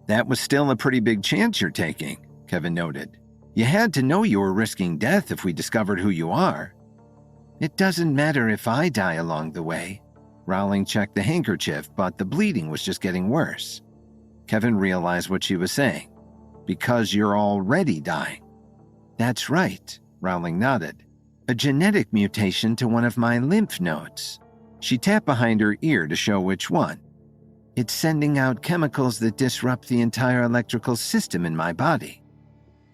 "That was still a pretty big chance you're taking," Kevin noted. "You had to know you were risking death if we discovered who you are." "It doesn't matter if I die along the way," Rowling checked the handkerchief, but the bleeding was just getting worse. Kevin realized what she was saying. Because you're already dying. That's right, Rowling nodded. A genetic mutation to one of my lymph nodes. She tapped behind her ear to show which one. It's sending out chemicals that disrupt the entire electrical system in my body.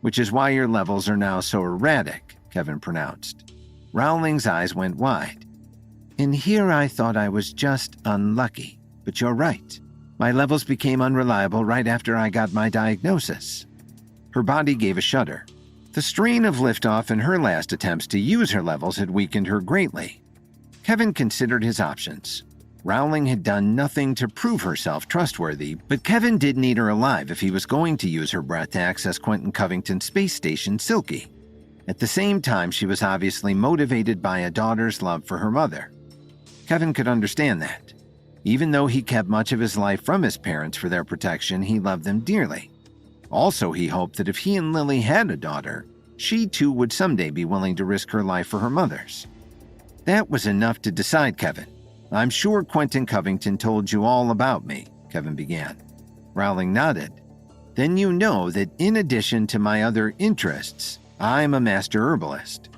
Which is why your levels are now so erratic, Kevin pronounced. Rowling's eyes went wide. In here I thought I was just unlucky, but you're right. My levels became unreliable right after I got my diagnosis. Her body gave a shudder. The strain of liftoff and her last attempts to use her levels had weakened her greatly. Kevin considered his options. Rowling had done nothing to prove herself trustworthy, but Kevin did need her alive if he was going to use her breath to access Quentin Covington's space station, Silky. At the same time, she was obviously motivated by a daughter's love for her mother. Kevin could understand that. Even though he kept much of his life from his parents for their protection, he loved them dearly. Also, he hoped that if he and Lily had a daughter, she too would someday be willing to risk her life for her mother's. That was enough to decide Kevin. I'm sure Quentin Covington told you all about me, Kevin began. Rowling nodded. Then you know that in addition to my other interests, I'm a master herbalist.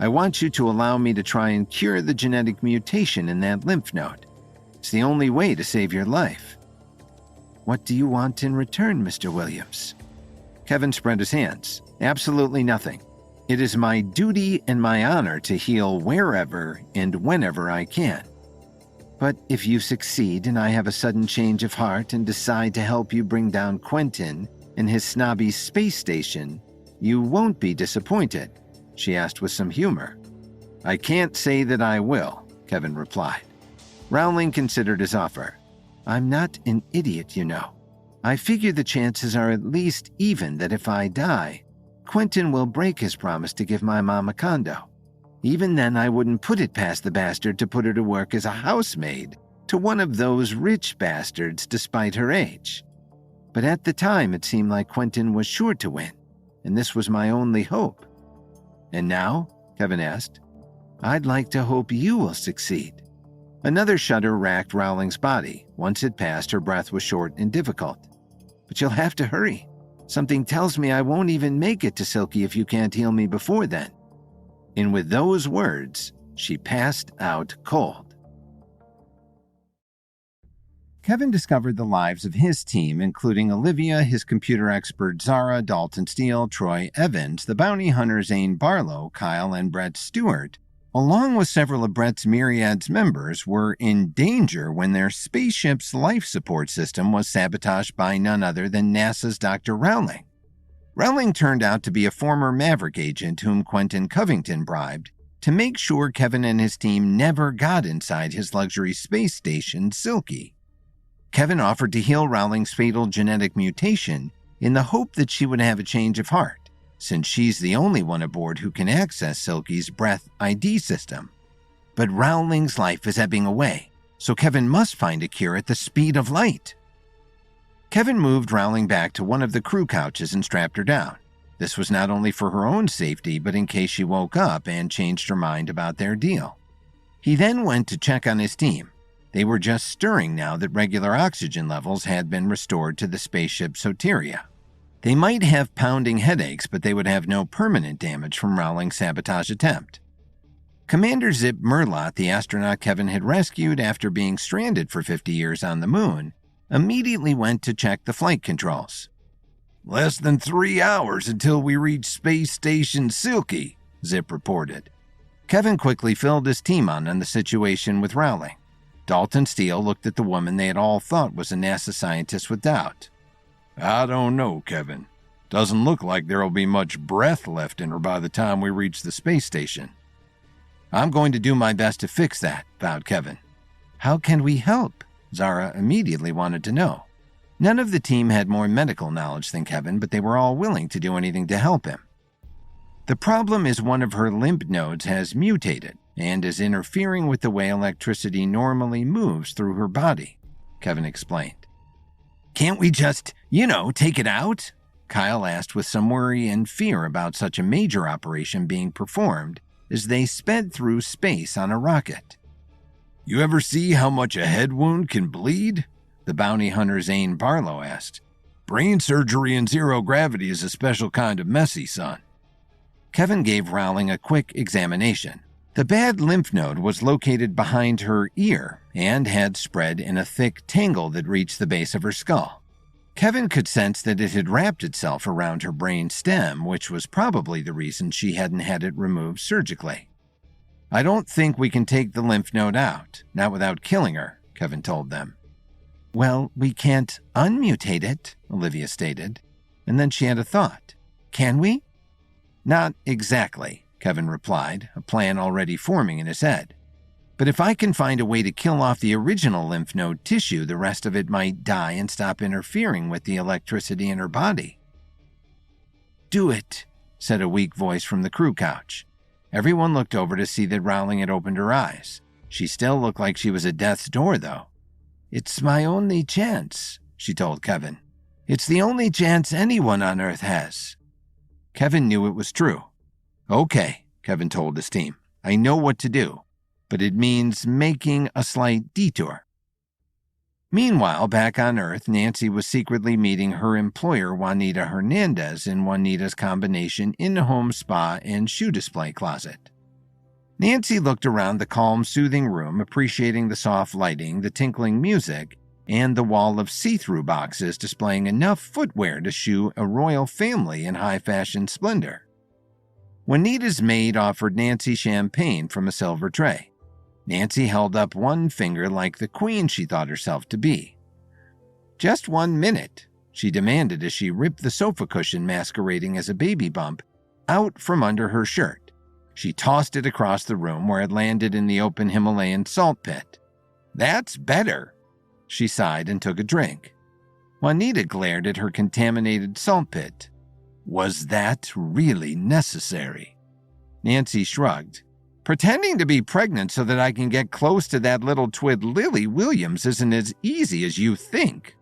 I want you to allow me to try and cure the genetic mutation in that lymph node. It's the only way to save your life. What do you want in return, Mr. Williams? Kevin spread his hands. Absolutely nothing. It is my duty and my honor to heal wherever and whenever I can. But if you succeed and I have a sudden change of heart and decide to help you bring down Quentin and his snobby space station, you won't be disappointed, she asked with some humor. I can't say that I will, Kevin replied. Rowling considered his offer. I'm not an idiot, you know. I figure the chances are at least even that if I die, Quentin will break his promise to give my mom a condo. Even then, I wouldn't put it past the bastard to put her to work as a housemaid to one of those rich bastards despite her age. But at the time, it seemed like Quentin was sure to win, and this was my only hope. And now, Kevin asked, I'd like to hope you will succeed. Another shudder racked Rowling's body. Once it passed, her breath was short and difficult. But you'll have to hurry. Something tells me I won't even make it to Silky if you can't heal me before then. And with those words, she passed out cold. Kevin discovered the lives of his team, including Olivia, his computer expert Zara, Dalton Steele, Troy Evans, the bounty hunter Zane Barlow, Kyle, and Brett Stewart, along with several of Brett's Myriad's members, were in danger when their spaceship's life support system was sabotaged by none other than NASA's Dr. Rowling. Rowling turned out to be a former Maverick agent whom Quentin Covington bribed to make sure Kevin and his team never got inside his luxury space station, Silky. Kevin offered to heal Rowling's fatal genetic mutation in the hope that she would have a change of heart, since she's the only one aboard who can access Silky's breath ID system. But Rowling's life is ebbing away, so Kevin must find a cure at the speed of light. Kevin moved Rowling back to one of the crew couches and strapped her down. This was not only for her own safety, but in case she woke up and changed her mind about their deal. He then went to check on his team. They were just stirring now that regular oxygen levels had been restored to the spaceship Soteria. They might have pounding headaches, but they would have no permanent damage from Rowling's sabotage attempt. Commander Zip Murlot, the astronaut Kevin had rescued after being stranded for 50 years on the moon, immediately went to check the flight controls. Less than 3 hours until we reach Space Station Silky, Zip reported. Kevin quickly filled his team on the situation with Rowling. Dalton Steele looked at the woman they had all thought was a NASA scientist with doubt. I don't know, Kevin. Doesn't look like there'll be much breath left in her by the time we reach the space station. I'm going to do my best to fix that, vowed Kevin. How can we help? Zara immediately wanted to know. None of the team had more medical knowledge than Kevin, but they were all willing to do anything to help him. The problem is one of her lymph nodes has mutated and is interfering with the way electricity normally moves through her body, Kevin explained. Can't we just, take it out? Kyle asked with some worry and fear about such a major operation being performed as they sped through space on a rocket. You ever see how much a head wound can bleed? The bounty hunter Zane Barlow asked. Brain surgery in zero gravity is a special kind of messy, son. Kevin gave Rowling a quick examination. The bad lymph node was located behind her ear and had spread in a thick tangle that reached the base of her skull. Kevin could sense that it had wrapped itself around her brain stem, which was probably the reason she hadn't had it removed surgically. I don't think we can take the lymph node out, not without killing her, Kevin told them. Well, we can't unmutate it, Olivia stated. And then she had a thought. Can we? Not exactly, Kevin replied, a plan already forming in his head. But if I can find a way to kill off the original lymph node tissue, the rest of it might die and stop interfering with the electricity in her body. Do it, said a weak voice from the crew couch. Everyone looked over to see that Rowling had opened her eyes. She still looked like she was at death's door, though. It's my only chance, she told Kevin. It's the only chance anyone on Earth has. Kevin knew it was true. Okay, Kevin told his team. I know what to do, but it means making a slight detour. Meanwhile, back on Earth, Nancy was secretly meeting her employer, Juanita Hernandez, in Juanita's combination in-home spa and shoe display closet. Nancy looked around the calm, soothing room, appreciating the soft lighting, the tinkling music, and the wall of see-through boxes displaying enough footwear to shoe a royal family in high-fashion splendor. Juanita's maid offered Nancy champagne from a silver tray. Nancy held up one finger like the queen she thought herself to be. Just 1 minute, she demanded as she ripped the sofa cushion masquerading as a baby bump out from under her shirt. She tossed it across the room where it landed in the open Himalayan salt pit. That's better, she sighed and took a drink. Juanita glared at her contaminated salt pit. Was that really necessary? Nancy shrugged. Pretending to be pregnant so that I can get close to that little twid Lily Williams isn't as easy as you think.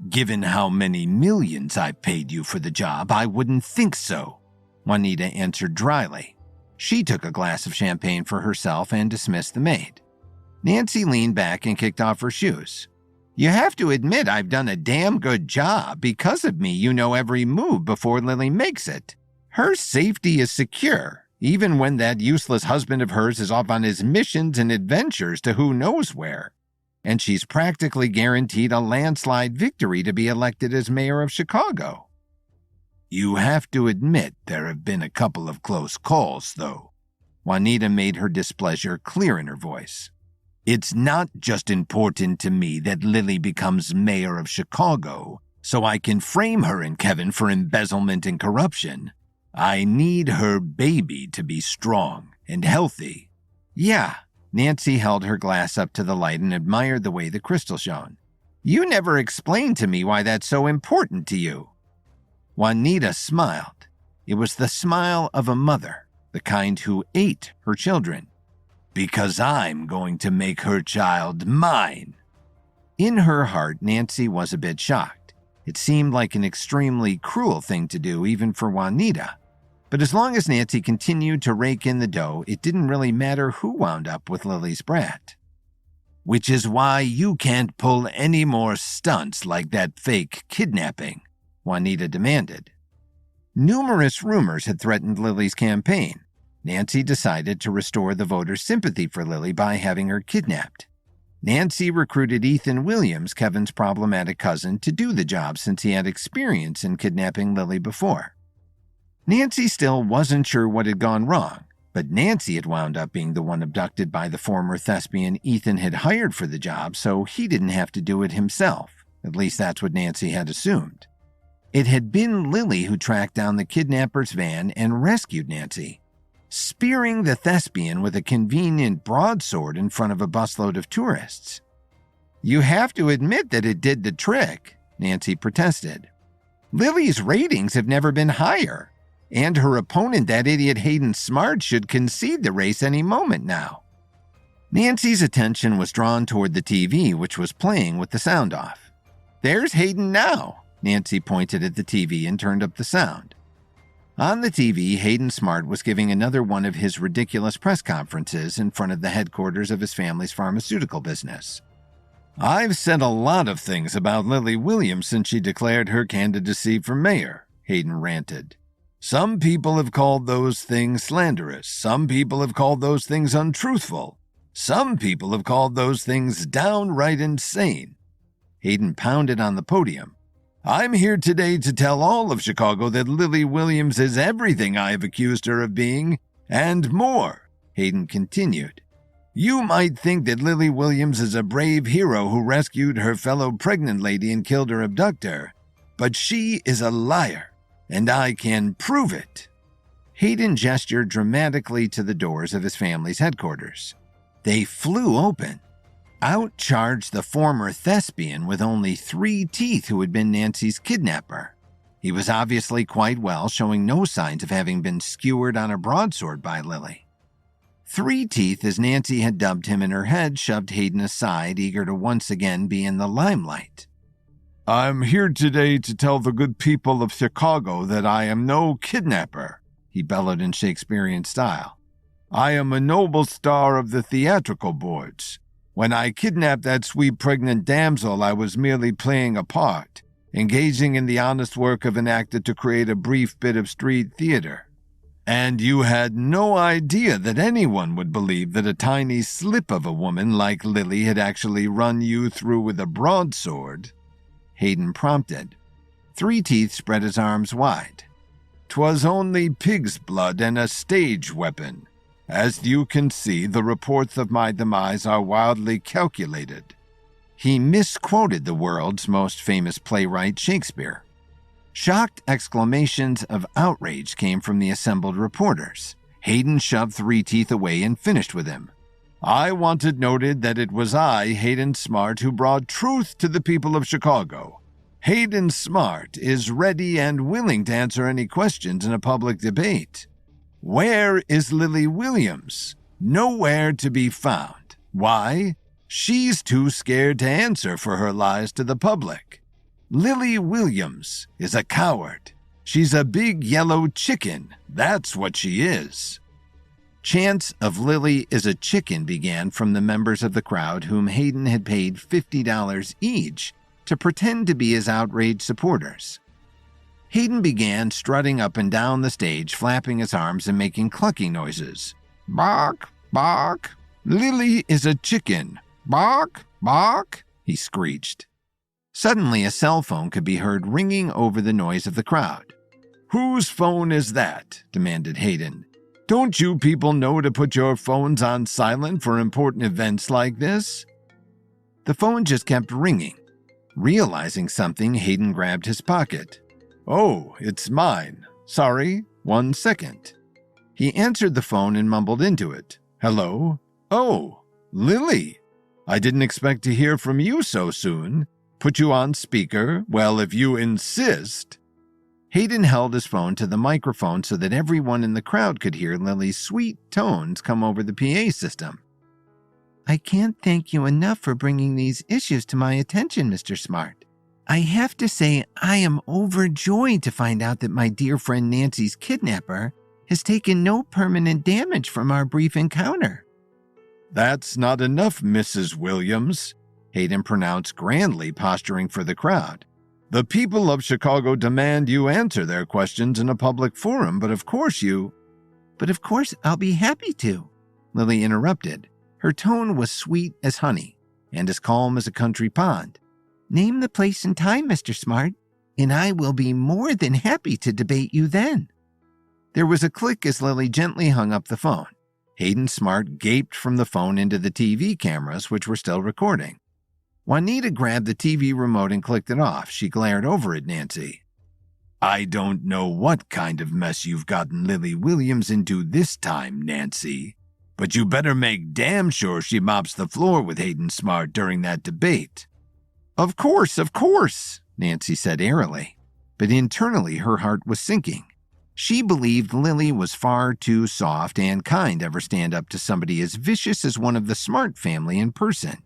Given how many millions I paid you for the job, I wouldn't think so, Juanita answered dryly. She took a glass of champagne for herself and dismissed the maid. Nancy leaned back and kicked off her shoes. You have to admit I've done a damn good job. Because of me, you know every move before Lily makes it. Her safety is secure, even when that useless husband of hers is off on his missions and adventures to who knows where. And she's practically guaranteed a landslide victory to be elected as mayor of Chicago. You have to admit there have been a couple of close calls, though. Juanita made her displeasure clear in her voice. It's not just important to me that Lily becomes mayor of Chicago so I can frame her and Kevin for embezzlement and corruption. I need her baby to be strong and healthy. Yeah, Nancy held her glass up to the light and admired the way the crystal shone. You never explained to me why that's so important to you. Juanita smiled. It was the smile of a mother, the kind who ate her children. Because I'm going to make her child mine. In her heart, Nancy was a bit shocked. It seemed like an extremely cruel thing to do, even for Juanita. But as long as Nancy continued to rake in the dough, it didn't really matter who wound up with Lily's brat. Which is why you can't pull any more stunts like that fake kidnapping, Juanita demanded. Numerous rumors had threatened Lily's campaign. Nancy decided to restore the voters' sympathy for Lily by having her kidnapped. Nancy recruited Ethan Williams, Kevin's problematic cousin, to do the job since he had experience in kidnapping Lily before. Nancy still wasn't sure what had gone wrong, but Nancy had wound up being the one abducted by the former thespian Ethan had hired for the job, so he didn't have to do it himself. At least that's what Nancy had assumed. It had been Lily who tracked down the kidnapper's van and rescued Nancy, spearing the thespian with a convenient broadsword in front of a busload of tourists. You have to admit that it did the trick, Nancy protested. Lily's ratings have never been higher, and her opponent, that idiot Hayden Smart, should concede the race any moment now. Nancy's attention was drawn toward the TV, which was playing with the sound off. There's Hayden now. Nancy pointed at the TV and turned up the sound. On the TV, Hayden Smart was giving another one of his ridiculous press conferences in front of the headquarters of his family's pharmaceutical business. "I've said a lot of things about Lily Williams since she declared her candidacy for mayor," Hayden ranted. "Some people have called those things slanderous. Some people have called those things untruthful. Some people have called those things downright insane." Hayden pounded on the podium. "I'm here today to tell all of Chicago that Lily Williams is everything I have accused her of being, and more," Hayden continued. "You might think that Lily Williams is a brave hero who rescued her fellow pregnant lady and killed her abductor, but she is a liar, and I can prove it." Hayden gestured dramatically to the doors of his family's headquarters. They flew open. Out charged the former thespian with only 3 teeth who had been Nancy's kidnapper. He was obviously quite well, showing no signs of having been skewered on a broadsword by Lily. 3 teeth, as Nancy had dubbed him in her head, shoved Hayden aside, eager to once again be in the limelight. "I'm here today to tell the good people of Chicago that I am no kidnapper," he bellowed in Shakespearean style. "I am a noble star of the theatrical boards. When I kidnapped that sweet pregnant damsel, I was merely playing a part, engaging in the honest work of an actor to create a brief bit of street theater. And you had no idea that anyone would believe that a tiny slip of a woman like Lily had actually run you through with a broadsword," Hayden prompted. 3 teeth spread his arms wide. "'Twas only pig's blood and a stage weapon. As you can see, the reports of my demise are wildly calculated." He misquoted the world's most famous playwright, Shakespeare. Shocked exclamations of outrage came from the assembled reporters. Hayden shoved 3 teeth away and finished with him. "I want it noted that it was I, Hayden Smart, who brought truth to the people of Chicago. Hayden Smart is ready and willing to answer any questions in a public debate. Where is Lily Williams? Nowhere to be found. Why? She's too scared to answer for her lies to the public. Lily Williams is a coward. She's a big yellow chicken. That's what she is." Chants of "Lily is a chicken" began from the members of the crowd whom Hayden had paid $50 each to pretend to be his outraged supporters. Hayden began strutting up and down the stage, flapping his arms and making clucking noises. "Bark, bark. Lily is a chicken. Bark, bark," he screeched. Suddenly, a cell phone could be heard ringing over the noise of the crowd. "Whose phone is that?" demanded Hayden. "Don't you people know to put your phones on silent for important events like this?" The phone just kept ringing. Realizing something, Hayden grabbed his pocket. "Oh, it's mine. Sorry, 1 second." He answered the phone and mumbled into it. "Hello? Oh, Lily. I didn't expect to hear from you so soon. Put you on speaker? Well, if you insist." Hayden held his phone to the microphone so that everyone in the crowd could hear Lily's sweet tones come over the PA system. "I can't thank you enough for bringing these issues to my attention, Mr. Smart. I have to say I am overjoyed to find out that my dear friend Nancy's kidnapper has taken no permanent damage from our brief encounter." "That's not enough, Mrs. Williams," Hayden pronounced grandly, posturing for the crowd. "The people of Chicago demand you answer their questions in a public forum, but of course I'll be happy to," Lily interrupted. Her tone was sweet as honey and as calm as a country pond. "Name the place and time, Mr. Smart, and I will be more than happy to debate you then." There was a click as Lily gently hung up the phone. Hayden Smart gaped from the phone into the TV cameras, which were still recording. Juanita grabbed the TV remote and clicked it off. She glared over at Nancy. "I don't know what kind of mess you've gotten Lily Williams into this time, Nancy, but you better make damn sure she mops the floor with Hayden Smart during that debate." Of course, Nancy said airily, but internally her heart was sinking. She believed Lily was far too soft and kind to ever stand up to somebody as vicious as one of the Smart family in person.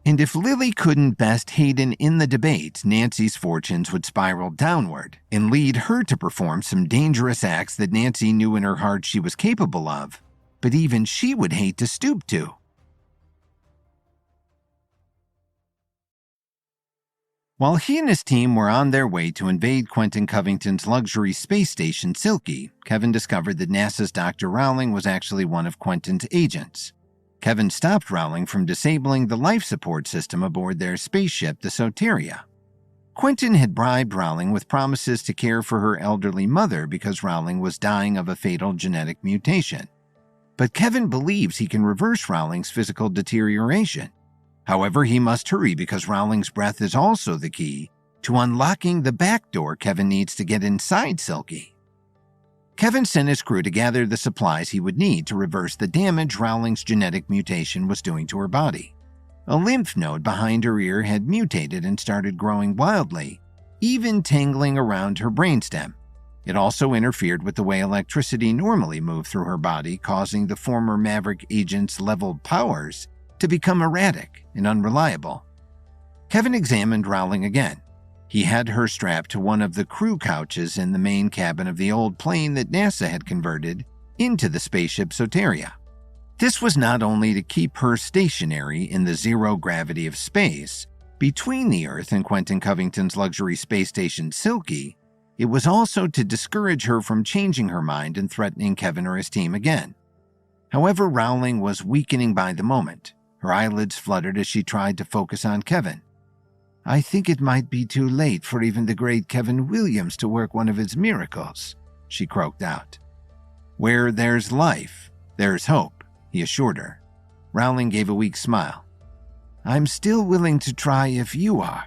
And if Lily couldn't best Hayden in the debate, Nancy's fortunes would spiral downward and lead her to perform some dangerous acts that Nancy knew in her heart she was capable of, but even she would hate to stoop to. While he and his team were on their way to invade Quentin Covington's luxury space station, Silky, Kevin discovered that NASA's Dr. Rowling was actually one of Quentin's agents. Kevin stopped Rowling from disabling the life support system aboard their spaceship, the Soteria. Quentin had bribed Rowling with promises to care for her elderly mother because Rowling was dying of a fatal genetic mutation. But Kevin believes he can reverse Rowling's physical deterioration. However, he must hurry because Rowling's breath is also the key to unlocking the back door Kevin needs to get inside Silky. Kevin sent his crew to gather the supplies he would need to reverse the damage Rowling's genetic mutation was doing to her body. A lymph node behind her ear had mutated and started growing wildly, even tangling around her brainstem. It also interfered with the way electricity normally moved through her body, causing the former Maverick agent's leveled powers to become erratic and unreliable. Kevin examined Rowling again. He had her strapped to one of the crew couches in the main cabin of the old plane that NASA had converted into the spaceship Soteria. This was not only to keep her stationary in the zero gravity of space between the Earth and Quentin Covington's luxury space station Silky, it was also to discourage her from changing her mind and threatening Kevin or his team again. However, Rowling was weakening by the moment. Her eyelids fluttered as she tried to focus on Kevin. "I think it might be too late for even the great Kevin Williams to work one of his miracles," she croaked out. "Where there's life, there's hope," he assured her. Rowling gave a weak smile. "I'm still willing to try if you are,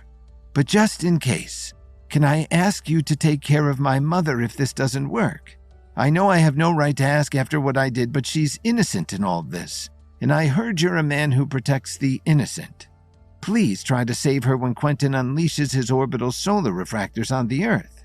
but just in case, can I ask you to take care of my mother if this doesn't work? I know I have no right to ask after what I did, but she's innocent in all this, and I heard you're a man who protects the innocent. Please try to save her when Quentin unleashes his orbital solar refractors on the Earth."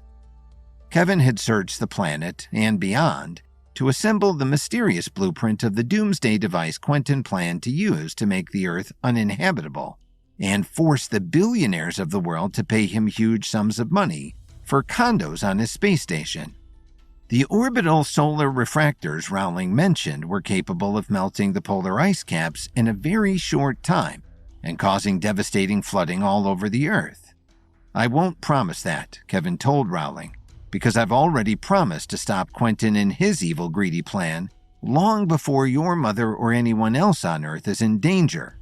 Kevin had searched the planet and beyond to assemble the mysterious blueprint of the doomsday device Quentin planned to use to make the Earth uninhabitable and force the billionaires of the world to pay him huge sums of money for condos on his space station. The orbital solar refractors Rowling mentioned were capable of melting the polar ice caps in a very short time and causing devastating flooding all over the Earth. "I won't promise that," Kevin told Rowling, "because I've already promised to stop Quentin in his evil, greedy plan long before your mother or anyone else on Earth is in danger.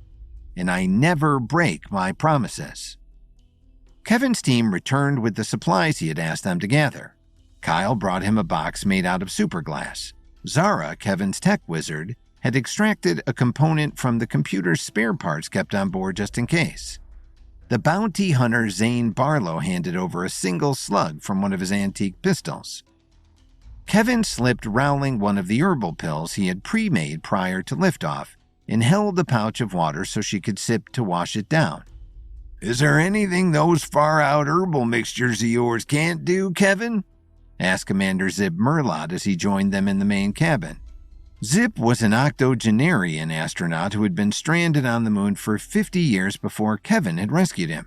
And I never break my promises." Kevin's team returned with the supplies he had asked them to gather. Kyle brought him a box made out of superglass. Zara, Kevin's tech wizard, had extracted a component from the computer's spare parts kept on board just in case. The bounty hunter Zane Barlow handed over a single slug from one of his antique pistols. Kevin slipped Rowling one of the herbal pills he had pre-made prior to liftoff and held the pouch of water so she could sip to wash it down. "Is there anything those far-out herbal mixtures of yours can't do, Kevin?" asked Commander Zip Merlot as he joined them in the main cabin. Zip was an octogenarian astronaut who had been stranded on the moon for 50 years before Kevin had rescued him.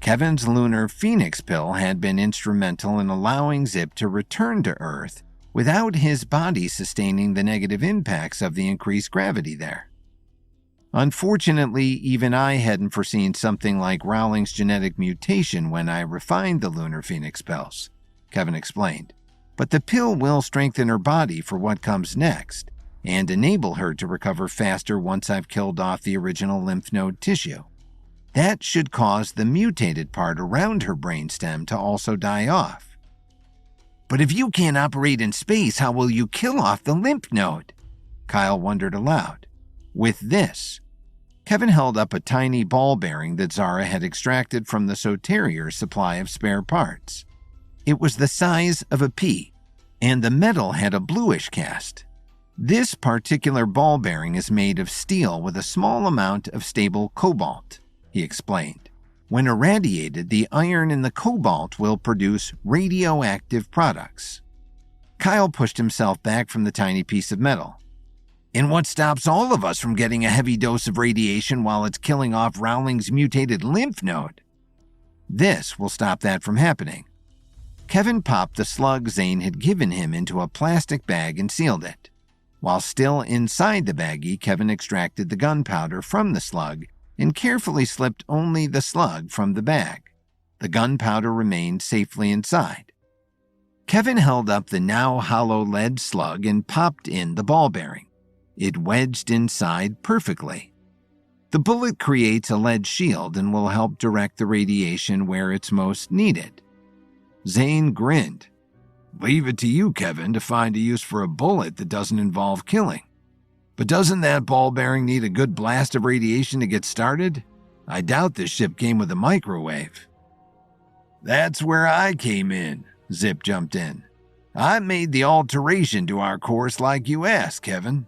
Kevin's lunar Phoenix pill had been instrumental in allowing Zip to return to Earth without his body sustaining the negative impacts of the increased gravity there. "Unfortunately, even I hadn't foreseen something like Rowling's genetic mutation when I refined the lunar Phoenix pills," Kevin explained. "But the pill will strengthen her body for what comes next and enable her to recover faster once I've killed off the original lymph node tissue. That should cause the mutated part around her brainstem to also die off." "But if you can't operate in space, how will you kill off the lymph node?" Kyle wondered aloud. "With this." Kevin held up a tiny ball bearing that Zara had extracted from the Soteria's supply of spare parts. It was the size of a pea, and the metal had a bluish cast. "This particular ball bearing is made of steel with a small amount of stable cobalt," he explained. "When irradiated, the iron in the cobalt will produce radioactive products." Kyle pushed himself back from the tiny piece of metal. And what stops all of us from getting a heavy dose of radiation while it's killing off Rowling's mutated lymph node? This will stop that from happening. Kevin popped the slug Zane had given him into a plastic bag and sealed it. While still inside the baggie, Kevin extracted the gunpowder from the slug and carefully slipped only the slug from the bag. The gunpowder remained safely inside. Kevin held up the now hollow lead slug and popped in the ball bearing. It wedged inside perfectly. The bullet creates a lead shield and will help direct the radiation where it's most needed. Zane grinned. Leave it to you, Kevin, to find a use for a bullet that doesn't involve killing. But doesn't that ball bearing need a good blast of radiation to get started? I doubt this ship came with a microwave. That's where I came in, Zip jumped in. I made the alteration to our course like you asked, Kevin.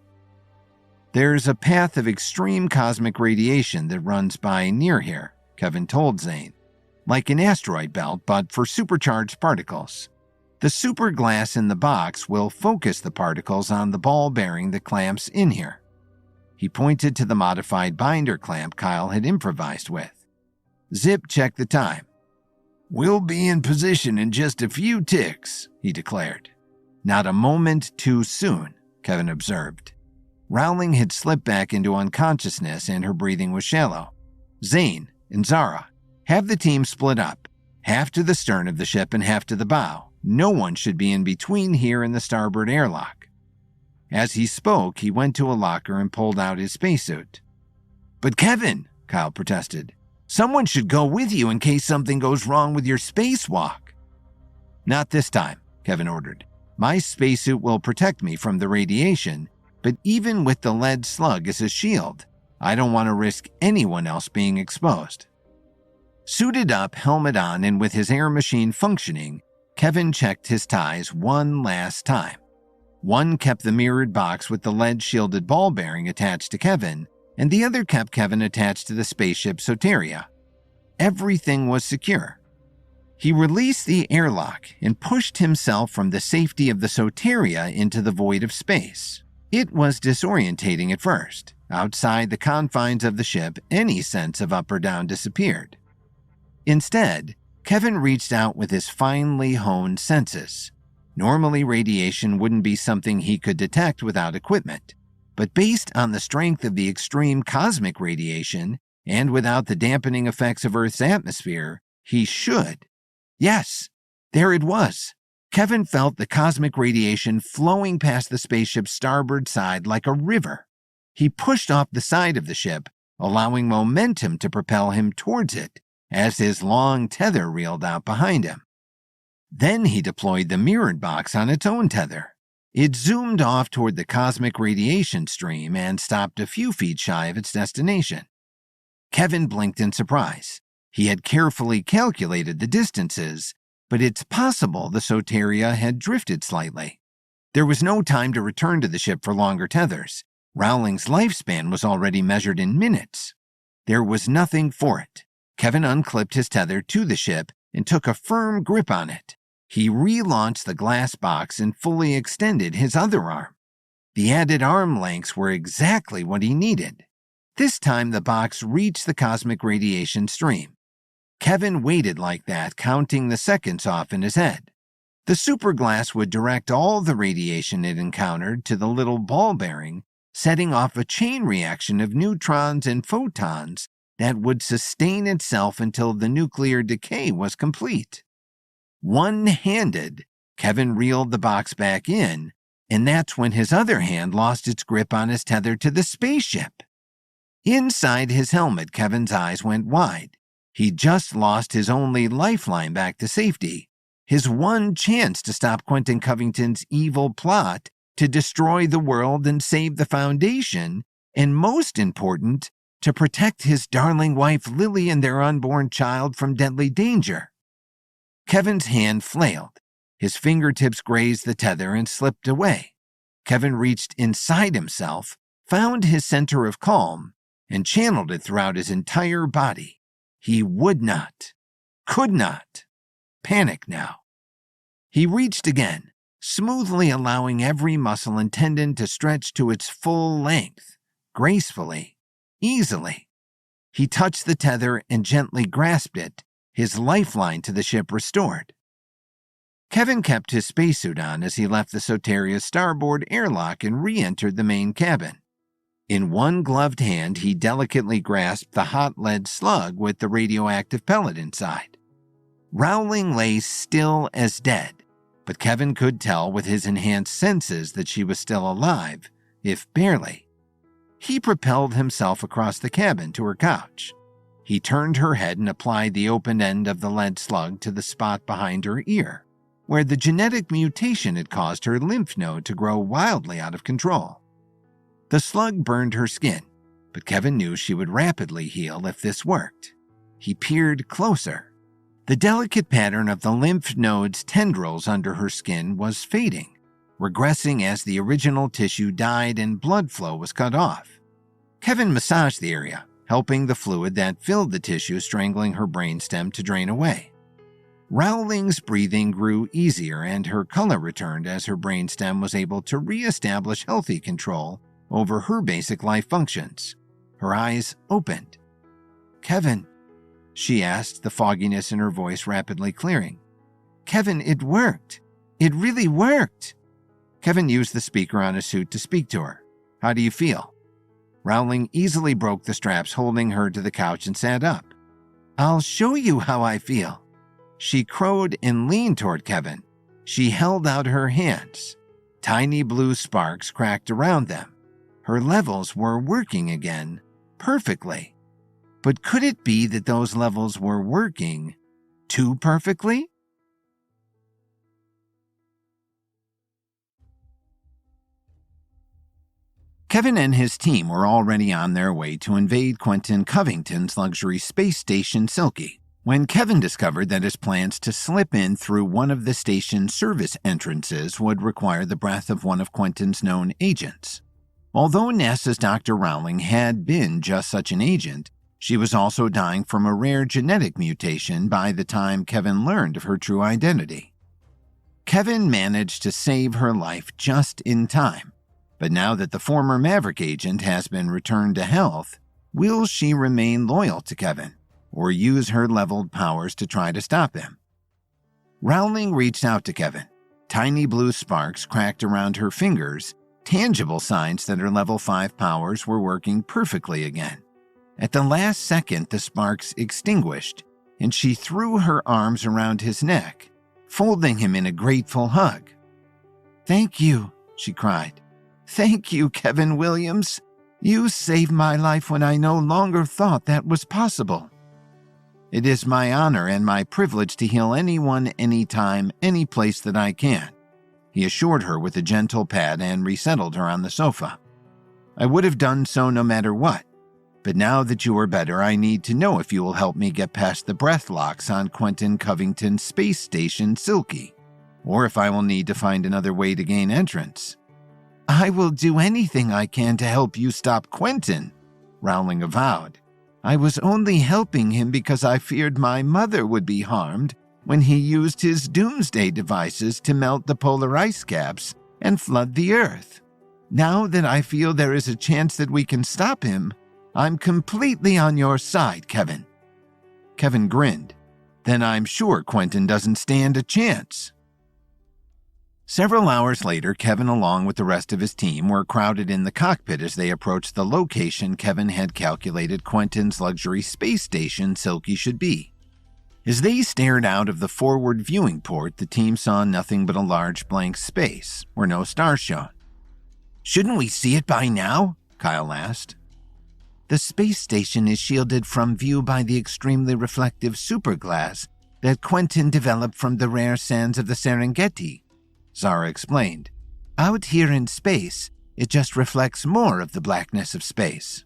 There's a path of extreme cosmic radiation that runs by near here, Kevin told Zane. Like an asteroid belt, but for supercharged particles. The super glass in the box will focus the particles on the ball bearing that clamps in here. He pointed to the modified binder clamp Kyle had improvised with. Zip checked the time. We'll be in position in just a few ticks, he declared. Not a moment too soon, Kevin observed. Rowling had slipped back into unconsciousness and her breathing was shallow. Zane and Zara, have the team split up, half to the stern of the ship and half to the bow. No one should be in between here and the starboard airlock. As he spoke, he went to a locker and pulled out his spacesuit. But Kevin, Kyle protested, someone should go with you in case something goes wrong with your spacewalk. Not this time, Kevin ordered. My spacesuit will protect me from the radiation, but even with the lead slug as a shield, I don't want to risk anyone else being exposed. Suited up, helmet on, and with his air machine functioning, Kevin checked his ties one last time. One kept the mirrored box with the lead-shielded ball bearing attached to Kevin, and the other kept Kevin attached to the spaceship Soteria. Everything was secure. He released the airlock and pushed himself from the safety of the Soteria into the void of space. It was disorientating at first. Outside the confines of the ship, any sense of up or down disappeared. Instead, Kevin reached out with his finely honed senses. Normally, radiation wouldn't be something he could detect without equipment, but based on the strength of the extreme cosmic radiation and without the dampening effects of Earth's atmosphere, he should. Yes, there it was. Kevin felt the cosmic radiation flowing past the spaceship's starboard side like a river. He pushed off the side of the ship, allowing momentum to propel him towards it as his long tether reeled out behind him. Then he deployed the mirrored box on its own tether. It zoomed off toward the cosmic radiation stream and stopped a few feet shy of its destination. Kevin blinked in surprise. He had carefully calculated the distances, but it's possible the Soteria had drifted slightly. There was no time to return to the ship for longer tethers. Rowling's lifespan was already measured in minutes. There was nothing for it. Kevin unclipped his tether to the ship and took a firm grip on it. He relaunched the glass box and fully extended his other arm. The added arm lengths were exactly what he needed. This time the box reached the cosmic radiation stream. Kevin waited like that, counting the seconds off in his head. The superglass would direct all the radiation it encountered to the little ball bearing, setting off a chain reaction of neutrons and photons that would sustain itself until the nuclear decay was complete. One-handed, Kevin reeled the box back in, and that's when his other hand lost its grip on his tether to the spaceship. Inside his helmet, Kevin's eyes went wide. He'd just lost his only lifeline back to safety, his one chance to stop Quentin Covington's evil plot to destroy the world and save the Foundation, and most important, to protect his darling wife Lily and their unborn child from deadly danger. Kevin's hand flailed. His fingertips grazed the tether and slipped away. Kevin reached inside himself, found his center of calm, and channeled it throughout his entire body. He would not, could not, panic now. He reached again, smoothly allowing every muscle and tendon to stretch to its full length, gracefully, easily. He touched the tether and gently grasped it, his lifeline to the ship restored. Kevin kept his spacesuit on as he left the Soteria's starboard airlock and re-entered the main cabin. In one gloved hand, he delicately grasped the hot lead slug with the radioactive pellet inside. Rowling lay still as dead, but Kevin could tell with his enhanced senses that she was still alive, if barely. He propelled himself across the cabin to her couch. He turned her head and applied the open end of the lead slug to the spot behind her ear, where the genetic mutation had caused her lymph node to grow wildly out of control. The slug burned her skin, but Kevin knew she would rapidly heal if this worked. He peered closer. The delicate pattern of the lymph node's tendrils under her skin was fading, regressing as the original tissue died and blood flow was cut off. Kevin massaged the area, helping the fluid that filled the tissue strangling her brainstem to drain away. Rowling's breathing grew easier and her color returned as her brainstem was able to re-establish healthy control over her basic life functions. Her eyes opened. "Kevin," she asked, the fogginess in her voice rapidly clearing. "Kevin, it worked. It really worked." Kevin used the speaker on his suit to speak to her. "How do you feel?" Rowling easily broke the straps holding her to the couch and sat up. "I'll show you how I feel." She crowed and leaned toward Kevin. She held out her hands. Tiny blue sparks cracked around them. Her levels were working again, perfectly. But could it be that those levels were working too perfectly? Kevin and his team were already on their way to invade Quentin Covington's luxury space station Silky, when Kevin discovered that his plans to slip in through one of the station's service entrances would require the breath of one of Quentin's known agents. Although NASA's Dr. Rowling had been just such an agent, she was also dying from a rare genetic mutation by the time Kevin learned of her true identity. Kevin managed to save her life just in time, but now that the former Maverick agent has been returned to health, will she remain loyal to Kevin, or use her leveled powers to try to stop him? Rowling reached out to Kevin. Tiny blue sparks cracked around her fingers, tangible signs that her level 5 powers were working perfectly again. At the last second, the sparks extinguished, and she threw her arms around his neck, folding him in a grateful hug. "Thank you," she cried. "Thank you, Kevin Williams. You saved my life when I no longer thought that was possible." "It is my honor and my privilege to heal anyone, anytime, any place that I can," he assured her with a gentle pat and resettled her on the sofa. "I would have done so no matter what, but now that you are better, I need to know if you will help me get past the breath locks on Quentin Covington's space station Silky, or if I will need to find another way to gain entrance." "I will do anything I can to help you stop Quentin," Rowling avowed. "I was only helping him because I feared my mother would be harmed when he used his doomsday devices to melt the polar ice caps and flood the Earth. Now that I feel there is a chance that we can stop him, I'm completely on your side, Kevin." Kevin grinned. "Then I'm sure Quentin doesn't stand a chance." Several hours later, Kevin along with the rest of his team were crowded in the cockpit as they approached the location Kevin had calculated Quentin's luxury space station Silky should be. As they stared out of the forward viewing port, the team saw nothing but a large blank space, where no stars shone. "Shouldn't we see it by now?" Kyle asked. "The space station is shielded from view by the extremely reflective superglass that Quentin developed from the rare sands of the Serengeti," Zara explained. "Out here in space, it just reflects more of the blackness of space."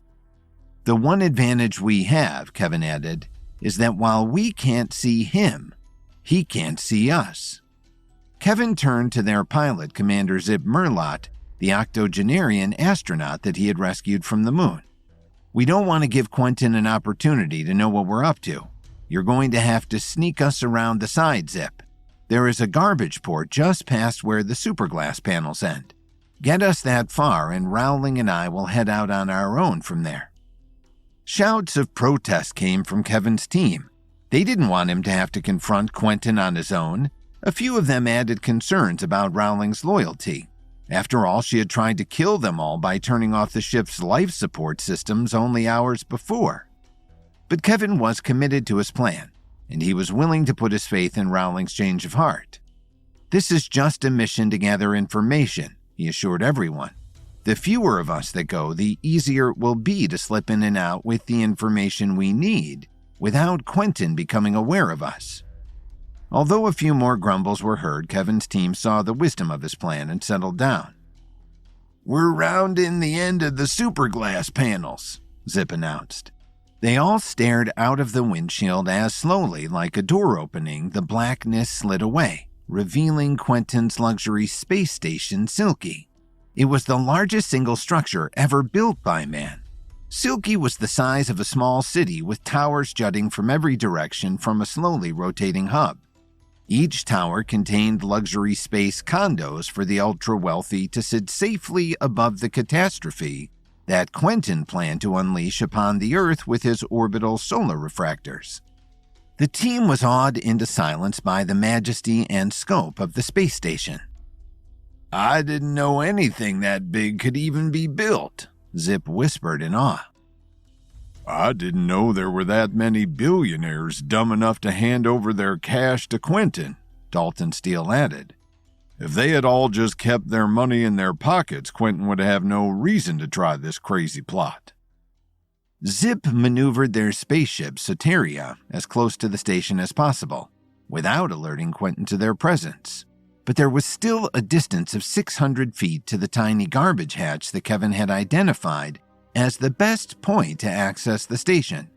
"The one advantage we have," Kevin added, "is that while we can't see him, he can't see us." Kevin turned to their pilot, Commander Zip Merlot, the octogenarian astronaut that he had rescued from the moon. "We don't want to give Quentin an opportunity to know what we're up to. You're going to have to sneak us around the side, Zip. There is a garbage port just past where the superglass panels end. Get us that far and Rowling and I will head out on our own from there." Shouts of protest came from Kevin's team. They didn't want him to have to confront Quentin on his own. A few of them added concerns about Rowling's loyalty. After all, she had tried to kill them all by turning off the ship's life support systems only hours before. But Kevin was committed to his plan, and he was willing to put his faith in Rowling's change of heart. "This is just a mission to gather information," he assured everyone. "The fewer of us that go, the easier it will be to slip in and out with the information we need without Quentin becoming aware of us." Although a few more grumbles were heard, Kevin's team saw the wisdom of his plan and settled down. "We're rounding the end of the superglass panels," Zip announced. They all stared out of the windshield as slowly, like a door opening, the blackness slid away, revealing Quentin's luxury space station, Silky. It was the largest single structure ever built by man. Silky was the size of a small city with towers jutting from every direction from a slowly rotating hub. Each tower contained luxury space condos for the ultra-wealthy to sit safely above the catastrophe that Quentin planned to unleash upon the Earth with his orbital solar refractors. The team was awed into silence by the majesty and scope of the space station. "I didn't know anything that big could even be built," Zip whispered in awe. "I didn't know there were that many billionaires dumb enough to hand over their cash to Quentin," Dalton Steele added. "If they had all just kept their money in their pockets, Quentin would have no reason to try this crazy plot." Zip maneuvered their spaceship, Soteria, as close to the station as possible, without alerting Quentin to their presence. But there was still a distance of 600 feet to the tiny garbage hatch that Kevin had identified as the best point to access the station.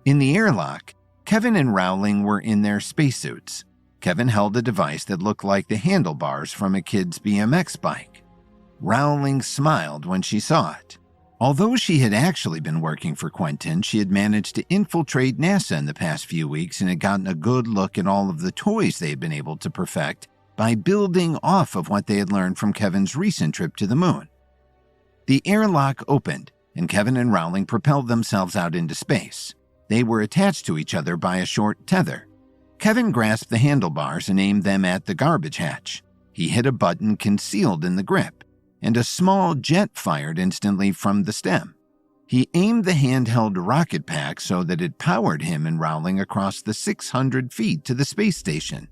In the airlock, Kevin and Rowling were in their spacesuits. Kevin held a device that looked like the handlebars from a kid's BMX bike. Rowling smiled when she saw it. Although she had actually been working for Quentin, she had managed to infiltrate NASA in the past few weeks and had gotten a good look at all of the toys they had been able to perfect by building off of what they had learned from Kevin's recent trip to the moon. The airlock opened, and Kevin and Rowling propelled themselves out into space. They were attached to each other by a short tether. Kevin grasped the handlebars and aimed them at the garbage hatch. He hit a button concealed in the grip, and a small jet fired instantly from the stem. He aimed the handheld rocket pack so that it powered him and Rowling across the 600 feet to the space station.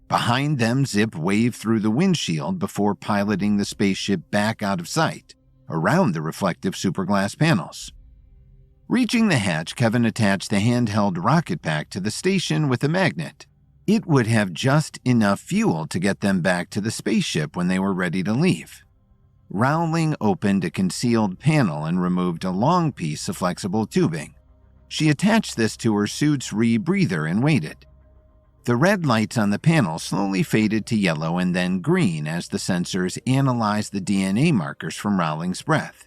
Behind them, Zip waved through the windshield before piloting the spaceship back out of sight, around the reflective superglass panels. Reaching the hatch, Kevin attached the handheld rocket pack to the station with a magnet. It would have just enough fuel to get them back to the spaceship when they were ready to leave. Rowling opened a concealed panel and removed a long piece of flexible tubing. She attached this to her suit's rebreather and waited. The red lights on the panel slowly faded to yellow and then green as the sensors analyzed the DNA markers from Rowling's breath.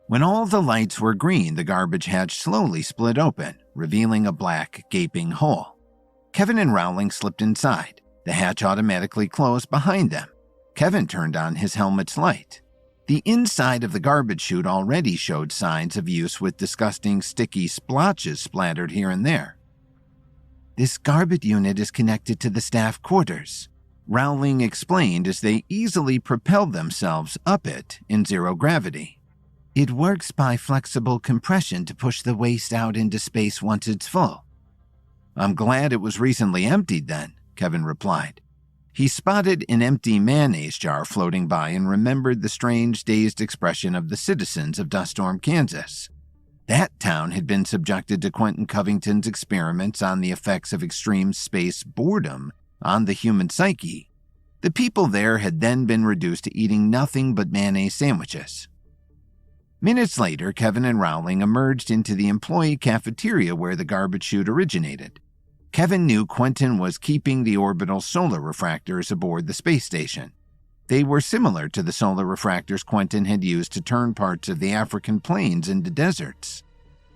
When all the lights were green, the garbage hatch slowly split open, revealing a black, gaping hole. Kevin and Rowling slipped inside. The hatch automatically closed behind them. Kevin turned on his helmet's light. The inside of the garbage chute already showed signs of use with disgusting sticky splotches splattered here and there. "This garbage unit is connected to the staff quarters," Rowling explained as they easily propelled themselves up it in zero gravity. "It works by flexible compression to push the waste out into space once it's full." "I'm glad it was recently emptied then," Kevin replied. He spotted an empty mayonnaise jar floating by and remembered the strange, dazed expression of the citizens of Dust Storm, Kansas. That town had been subjected to Quentin Covington's experiments on the effects of extreme space boredom on the human psyche. The people there had then been reduced to eating nothing but mayonnaise sandwiches. Minutes later, Kevin and Rowling emerged into the employee cafeteria where the garbage chute originated. Kevin knew Quentin was keeping the orbital solar refractors aboard the space station. They were similar to the solar refractors Quentin had used to turn parts of the African plains into deserts.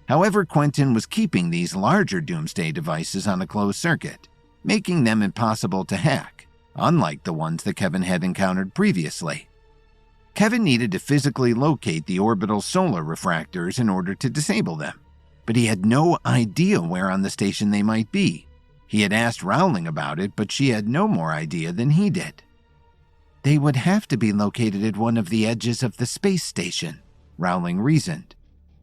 However, Quentin was keeping these larger doomsday devices on a closed circuit. making them impossible to hack, unlike the ones that Kevin had encountered previously. Kevin needed to physically locate the orbital solar refractors in order to disable them, but he had no idea where on the station they might be. He had asked Rowling about it, but she had no more idea than he did. They would have to be located at one of the edges of the space station, Rowling reasoned.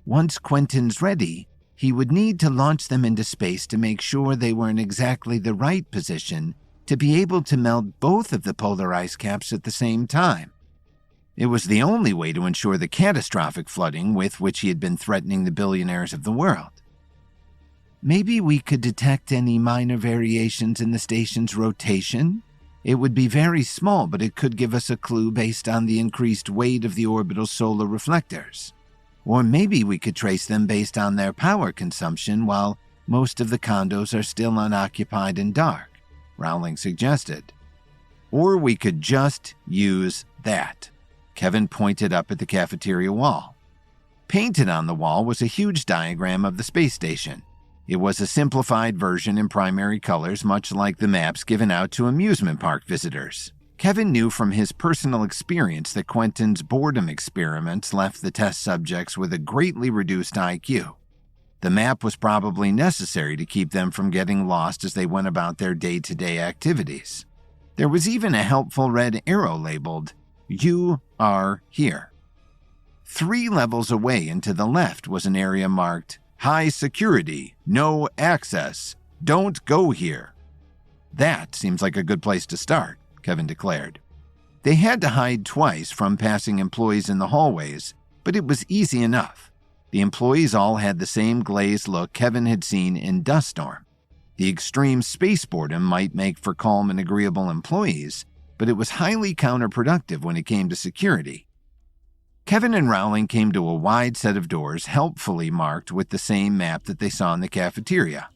Once Quentin's ready, he would need to launch them into space to make sure they were in exactly the right position to be able to melt both of the polar ice caps at the same time. It was the only way to ensure the catastrophic flooding with which he had been threatening the billionaires of the world. Maybe we could detect any minor variations in the station's rotation? It would be very small, but it could give us a clue based on the increased weight of the orbital solar reflectors. Or maybe we could trace them based on their power consumption while most of the condos are still unoccupied and dark, Rowling suggested. Or we could just use that. Kevin pointed up at the cafeteria wall. Painted on the wall was a huge diagram of the space station. It was a simplified version in primary colors, much like the maps given out to amusement park visitors. Kevin knew from his personal experience that Quentin's boredom experiments left the test subjects with a greatly reduced IQ. The map was probably necessary to keep them from getting lost as they went about their day-to-day activities. There was even a helpful red arrow labeled, "You are here." 3 levels away and to the left was an area marked, "High security, no access, don't go here." That seems like a good place to start, Kevin declared. They had to hide twice from passing employees in the hallways, but it was easy enough. The employees all had the same glazed look Kevin had seen in Dust Storm. The extreme space boredom might make for calm and agreeable employees, but it was highly counterproductive when it came to security. Kevin and Rowling came to a wide set of doors helpfully marked with the same map that they saw in the cafeteria.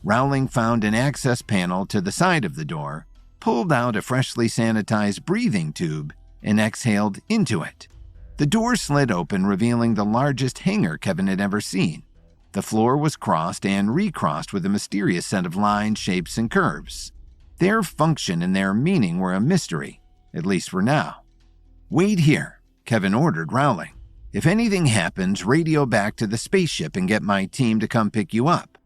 Rowling found an access panel to the side of the door, pulled out a freshly sanitized breathing tube, and exhaled into it. The door slid open, revealing the largest hangar Kevin had ever seen. The floor was crossed and recrossed with a mysterious set of lines, shapes, and curves. Their function and their meaning were a mystery, at least for now. "Wait here," Kevin ordered Rowling. "If anything happens, radio back to the spaceship and get my team to come pick you up."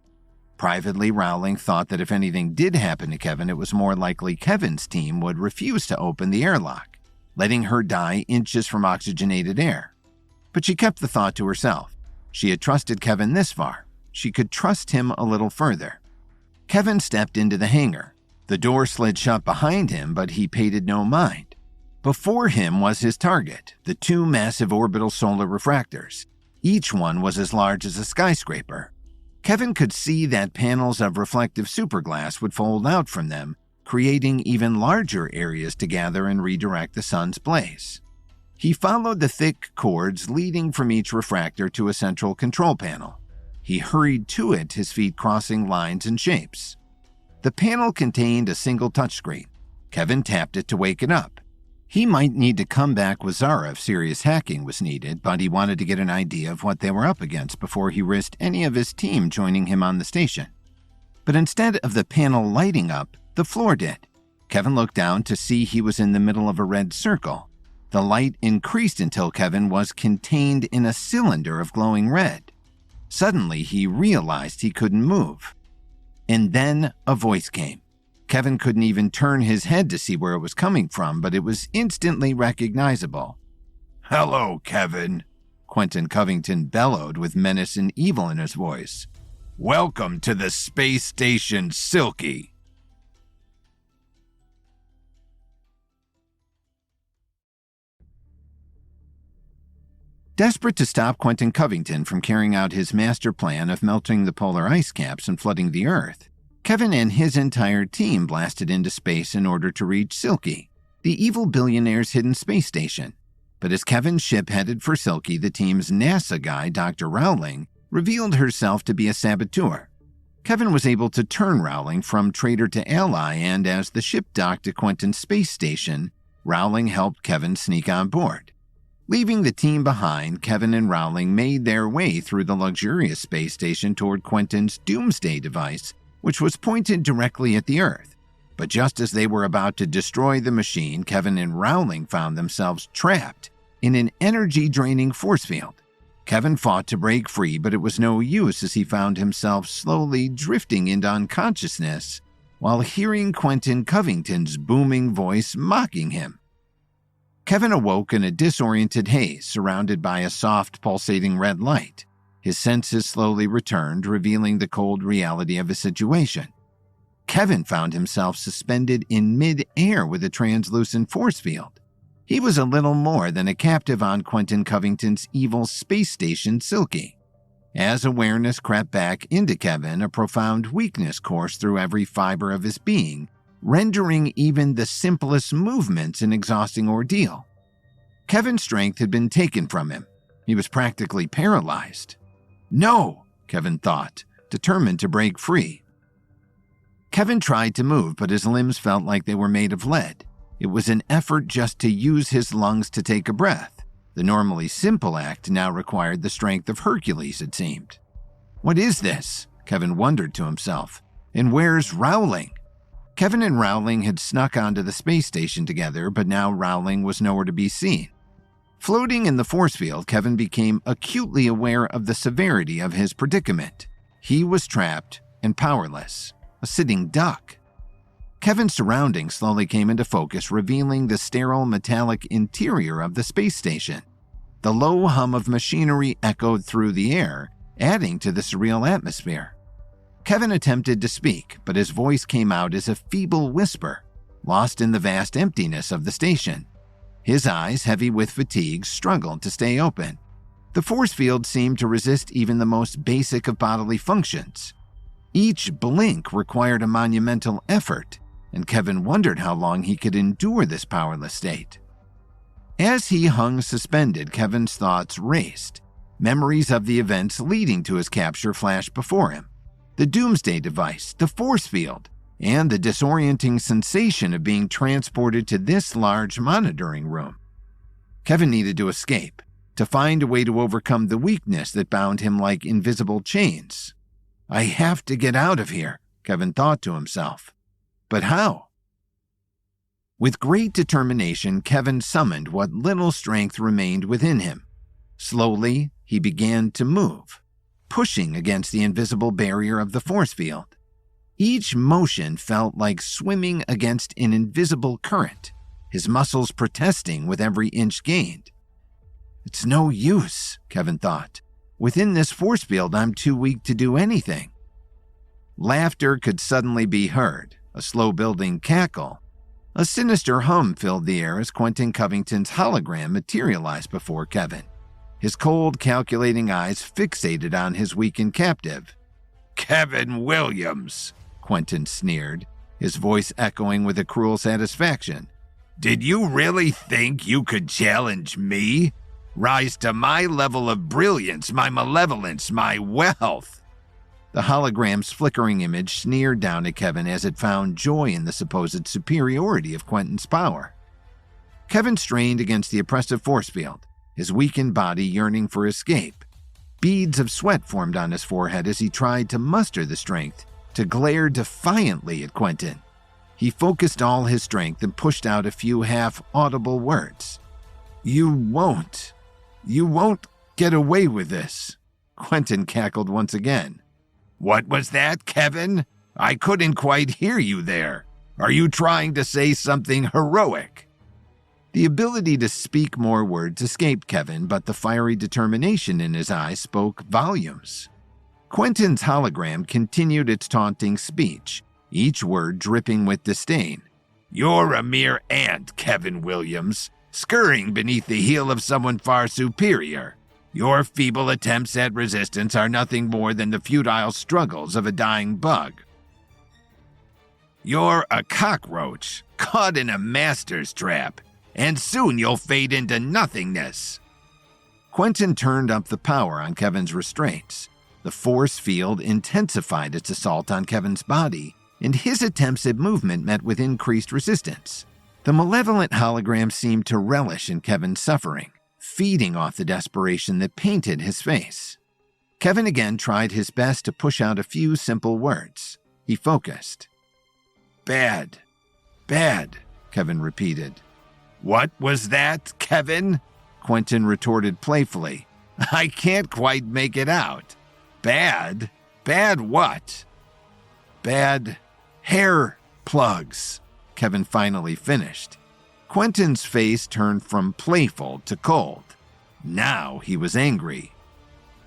Privately, Rowling thought that if anything did happen to Kevin, it was more likely Kevin's team would refuse to open the airlock, letting her die inches from oxygenated air. But she kept the thought to herself. She had trusted Kevin this far. She could trust him a little further. Kevin stepped into the hangar. The door slid shut behind him, but he paid no mind. Before him was his target, the 2 massive orbital solar refractors. Each one was as large as a skyscraper. Kevin could see that panels of reflective superglass would fold out from them, creating even larger areas to gather and redirect the sun's blaze. He followed the thick cords leading from each refractor to a central control panel. He hurried to it, his feet crossing lines and shapes. The panel contained a single touchscreen. Kevin tapped it to wake it up. He might need to come with Zara if serious hacking was needed, but he wanted to get an idea of what they were up against before he risked any of his team joining him on the station. But instead of the panel lighting up, the floor did. Kevin looked down to see he was in the middle of a red circle. The light increased until Kevin was contained in a cylinder of glowing red. Suddenly, he realized he couldn't move. And then a voice came. Kevin couldn't even turn his head to see where it was coming from, but it was instantly recognizable. "Hello, Kevin," Quentin Covington bellowed with menace and evil in his voice. "Welcome to the space station, Silky." Desperate to stop Quentin Covington from carrying out his master plan of melting the polar ice caps and flooding the Earth, Kevin and his entire team blasted into space in order to reach Silky, the evil billionaire's hidden space station. But as Kevin's ship headed for Silky, the team's NASA guy, Dr. Rowling, revealed herself to be a saboteur. Kevin was able to turn Rowling from traitor to ally, and as the ship docked to Quentin's space station, Rowling helped Kevin sneak on board. Leaving the team behind, Kevin and Rowling made their way through the luxurious space station toward Quentin's doomsday device which was pointed directly at the Earth. But just as they were about to destroy the machine, Kevin and Rowling found themselves trapped in an energy-draining force field. Kevin fought to break free, but it was no use as he found himself slowly drifting into unconsciousness while hearing Quentin Covington's booming voice mocking him. Kevin awoke in a disoriented haze surrounded by a soft, pulsating red light. His senses slowly returned, revealing the cold reality of his situation. Kevin found himself suspended in mid-air with a translucent force field. He was a little more than a captive on Quentin Covington's evil space station, Silky. As awareness crept back into Kevin, a profound weakness coursed through every fiber of his being, rendering even the simplest movements an exhausting ordeal. Kevin's strength had been taken from him. He was practically paralyzed. No, Kevin thought, determined to break free. Kevin tried to move, but his limbs felt like they were made of lead. It was an effort just to use his lungs to take a breath. The normally simple act now required the strength of Hercules, it seemed. What is this? Kevin wondered to himself. And where's Rowling? Kevin and Rowling had snuck onto the space station together, but now Rowling was nowhere to be seen. Floating in the force field, Kevin became acutely aware of the severity of his predicament. He was trapped and powerless, a sitting duck. Kevin's surroundings slowly came into focus, revealing the sterile metallic interior of the space station. The low hum of machinery echoed through the air, adding to the surreal atmosphere. Kevin attempted to speak, but his voice came out as a feeble whisper, lost in the vast emptiness of the station. His eyes, heavy with fatigue, struggled to stay open. The force field seemed to resist even the most basic of bodily functions. Each blink required a monumental effort, and Kevin wondered how long he could endure this powerless state. As he hung suspended, Kevin's thoughts raced. Memories of the events leading to his capture flashed before him. The doomsday device, the force field, and the disorienting sensation of being transported to this large monitoring room. Kevin needed to escape, to find a way to overcome the weakness that bound him like invisible chains. I have to get out of here, Kevin thought to himself. But how? With great determination, Kevin summoned what little strength remained within him. Slowly, he began to move, pushing against the invisible barrier of the force field. Each motion felt like swimming against an invisible current, his muscles protesting with every inch gained. It's no use, Kevin thought. Within this force field, I'm too weak to do anything. Laughter could suddenly be heard, a slow-building cackle. A sinister hum filled the air as Quentin Covington's hologram materialized before Kevin. His cold, calculating eyes fixated on his weakened captive. Kevin Williams, Quentin sneered, his voice echoing with a cruel satisfaction. Did you really think you could challenge me? Rise to my level of brilliance, my malevolence, my wealth? The hologram's flickering image sneered down at Kevin as it found joy in the supposed superiority of Quentin's power. Kevin strained against the oppressive force field, his weakened body yearning for escape. Beads of sweat formed on his forehead as he tried to muster the strength to glare defiantly at Quentin. He focused all his strength and pushed out a few half-audible words. You won't get away with this, Quentin cackled once again. What was that, Kevin? I couldn't quite hear you there. Are you trying to say something heroic? The ability to speak more words escaped Kevin, but the fiery determination in his eyes spoke volumes. Quentin's hologram continued its taunting speech, each word dripping with disdain. You're a mere ant, Kevin Williams, scurrying beneath the heel of someone far superior. Your feeble attempts at resistance are nothing more than the futile struggles of a dying bug. You're a cockroach, caught in a master's trap, and soon you'll fade into nothingness. Quentin turned up the power on Kevin's restraints. The force field intensified its assault on Kevin's body, and his attempts at movement met with increased resistance. The malevolent hologram seemed to relish in Kevin's suffering, feeding off the desperation that painted his face. Kevin again tried his best to push out a few simple words. He focused. Bad. Bad, Kevin repeated. What was that, Kevin? Quentin retorted playfully. I can't quite make it out. Bad? Bad what? Bad hair plugs, Kevin finally finished. Quentin's face turned from playful to cold. Now he was angry.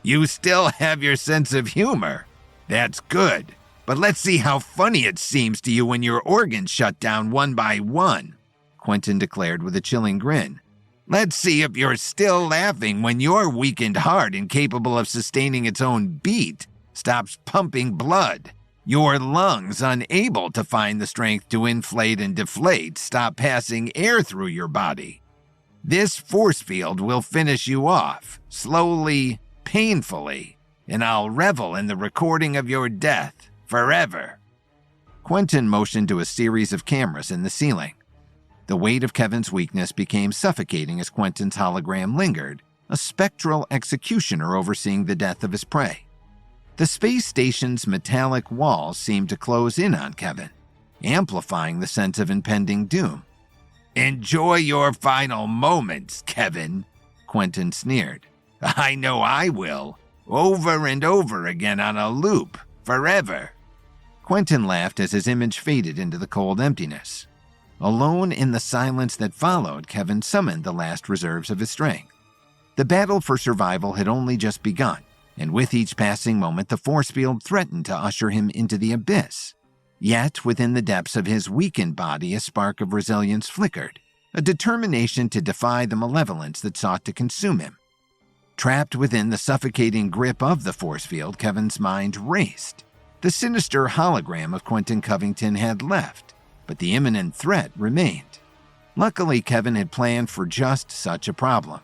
You still have your sense of humor. That's good. But let's see how funny it seems to you when your organs shut down one by one, Quentin declared with a chilling grin. Let's see if you're still laughing when your weakened heart, incapable of sustaining its own beat, stops pumping blood. Your lungs, unable to find the strength to inflate and deflate, stop passing air through your body. This force field will finish you off, slowly, painfully, and I'll revel in the recording of your death forever. Quentin motioned to a series of cameras in the ceiling. The weight of Kevin's weakness became suffocating as Quentin's hologram lingered, a spectral executioner overseeing the death of his prey. The space station's metallic walls seemed to close in on Kevin, amplifying the sense of impending doom. Enjoy your final moments, Kevin, Quentin sneered. I know I will, over and over again on a loop, forever. Quentin laughed as his image faded into the cold emptiness. Alone in the silence that followed, Kevin summoned the last reserves of his strength. The battle for survival had only just begun, and with each passing moment the force field threatened to usher him into the abyss. Yet, within the depths of his weakened body, a spark of resilience flickered, a determination to defy the malevolence that sought to consume him. Trapped within the suffocating grip of the force field, Kevin's mind raced. The sinister hologram of Quentin Covington had left, but the imminent threat remained. Luckily, Kevin had planned for just such a problem.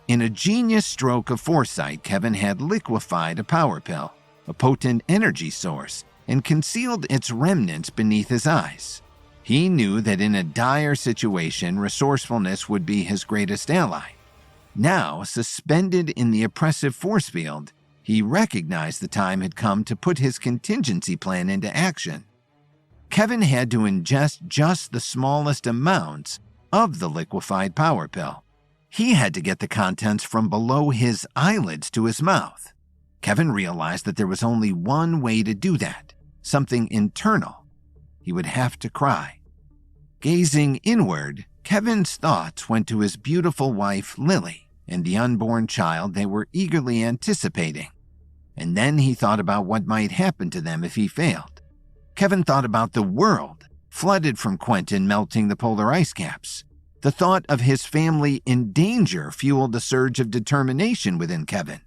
In a genius stroke of foresight, Kevin had liquefied a power pill, a potent energy source, and concealed its remnants beneath his eyes. He knew that in a dire situation, resourcefulness would be his greatest ally. Now, suspended in the oppressive force field, he recognized the time had come to put his contingency plan into action. Kevin had to ingest just the smallest amounts of the liquefied power pill. He had to get the contents from below his eyelids to his mouth. Kevin realized that there was only one way to do that, something internal. He would have to cry. Gazing inward, Kevin's thoughts went to his beautiful wife, Lily, and the unborn child they were eagerly anticipating. And then he thought about what might happen to them if he failed. Kevin thought about the world, flooded from Quentin melting the polar ice caps. The thought of his family in danger fueled a surge of determination within Kevin.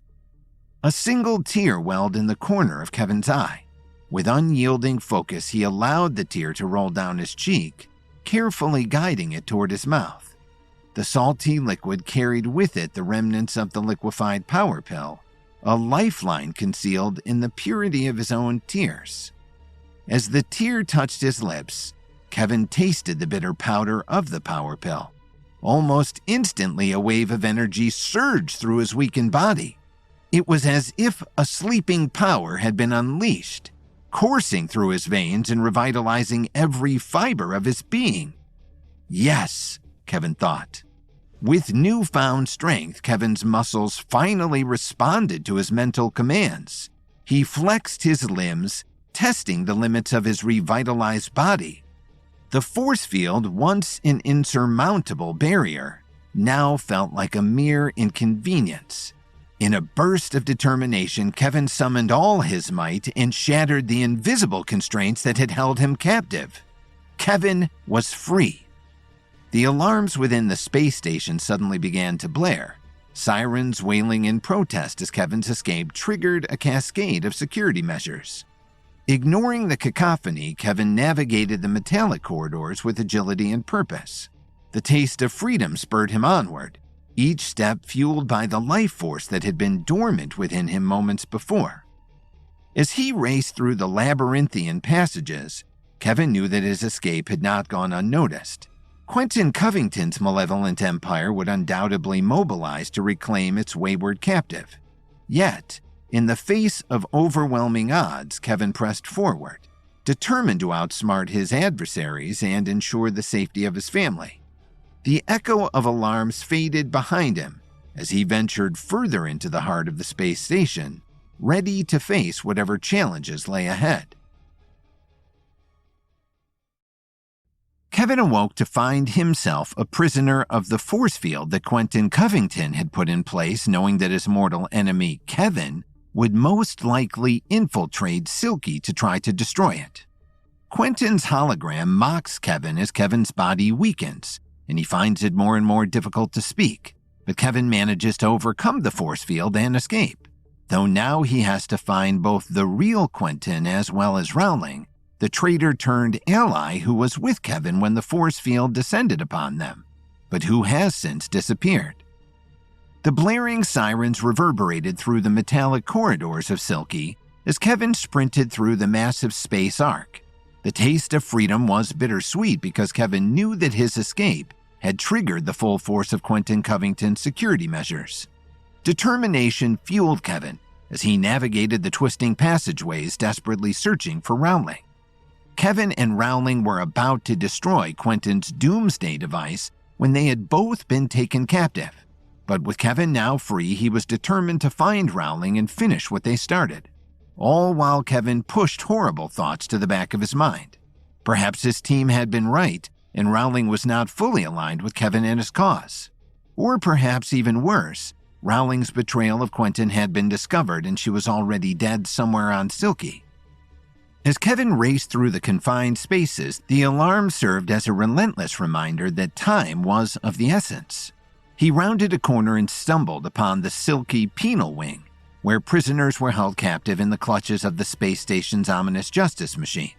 A single tear welled in the corner of Kevin's eye. With unyielding focus, he allowed the tear to roll down his cheek, carefully guiding it toward his mouth. The salty liquid carried with it the remnants of the liquefied power pill, a lifeline concealed in the purity of his own tears. As the tear touched his lips, Kevin tasted the bitter powder of the power pill. Almost instantly, a wave of energy surged through his weakened body. It was as if a sleeping power had been unleashed, coursing through his veins and revitalizing every fiber of his being. Yes, Kevin thought. With newfound strength, Kevin's muscles finally responded to his mental commands. He flexed his limbs, testing the limits of his revitalized body. The force field, once an insurmountable barrier, now felt like a mere inconvenience. In a burst of determination, Kevin summoned all his might and shattered the invisible constraints that had held him captive. Kevin was free. The alarms within the space station suddenly began to blare, sirens wailing in protest as Kevin's escape triggered a cascade of security measures. Ignoring the cacophony, Kevin navigated the metallic corridors with agility and purpose. The taste of freedom spurred him onward, each step fueled by the life force that had been dormant within him moments before. As he raced through the labyrinthian passages, Kevin knew that his escape had not gone unnoticed. Quentin Covington's malevolent empire would undoubtedly mobilize to reclaim its wayward captive. Yet, in the face of overwhelming odds, Kevin pressed forward. determined to outsmart his adversaries and ensure the safety of his family. The echo of alarms faded behind him as he ventured further into the heart of the space station, ready to face whatever challenges lay ahead. Kevin awoke to find himself a prisoner of the force field that Quentin Covington had put in place, knowing that his mortal enemy, Kevin, would most likely infiltrate Silky to try to destroy it. Quentin's hologram mocks Kevin as Kevin's body weakens, and he finds it more and more difficult to speak, but Kevin manages to overcome the force field and escape, though now he has to find both the real Quentin as well as Rowling, the traitor-turned-ally who was with Kevin when the force field descended upon them, but who has since disappeared. The blaring sirens reverberated through the metallic corridors of Silky as Kevin sprinted through the massive space arc. The taste of freedom was bittersweet because Kevin knew that his escape had triggered the full force of Quentin Covington's security measures. Determination fueled Kevin as he navigated the twisting passageways, desperately searching for Rowling. Kevin and Rowling were about to destroy Quentin's doomsday device when they had both been taken captive. But with Kevin now free, he was determined to find Rowling and finish what they started, all while Kevin pushed horrible thoughts to the back of his mind. Perhaps his team had been right, and Rowling was not fully aligned with Kevin and his cause. Or perhaps even worse, Rowling's betrayal of Quentin had been discovered and she was already dead somewhere on Silky. As Kevin raced through the confined spaces, the alarm served as a relentless reminder that time was of the essence. He rounded a corner and stumbled upon the Silky penal wing, where prisoners were held captive in the clutches of the space station's ominous justice machine.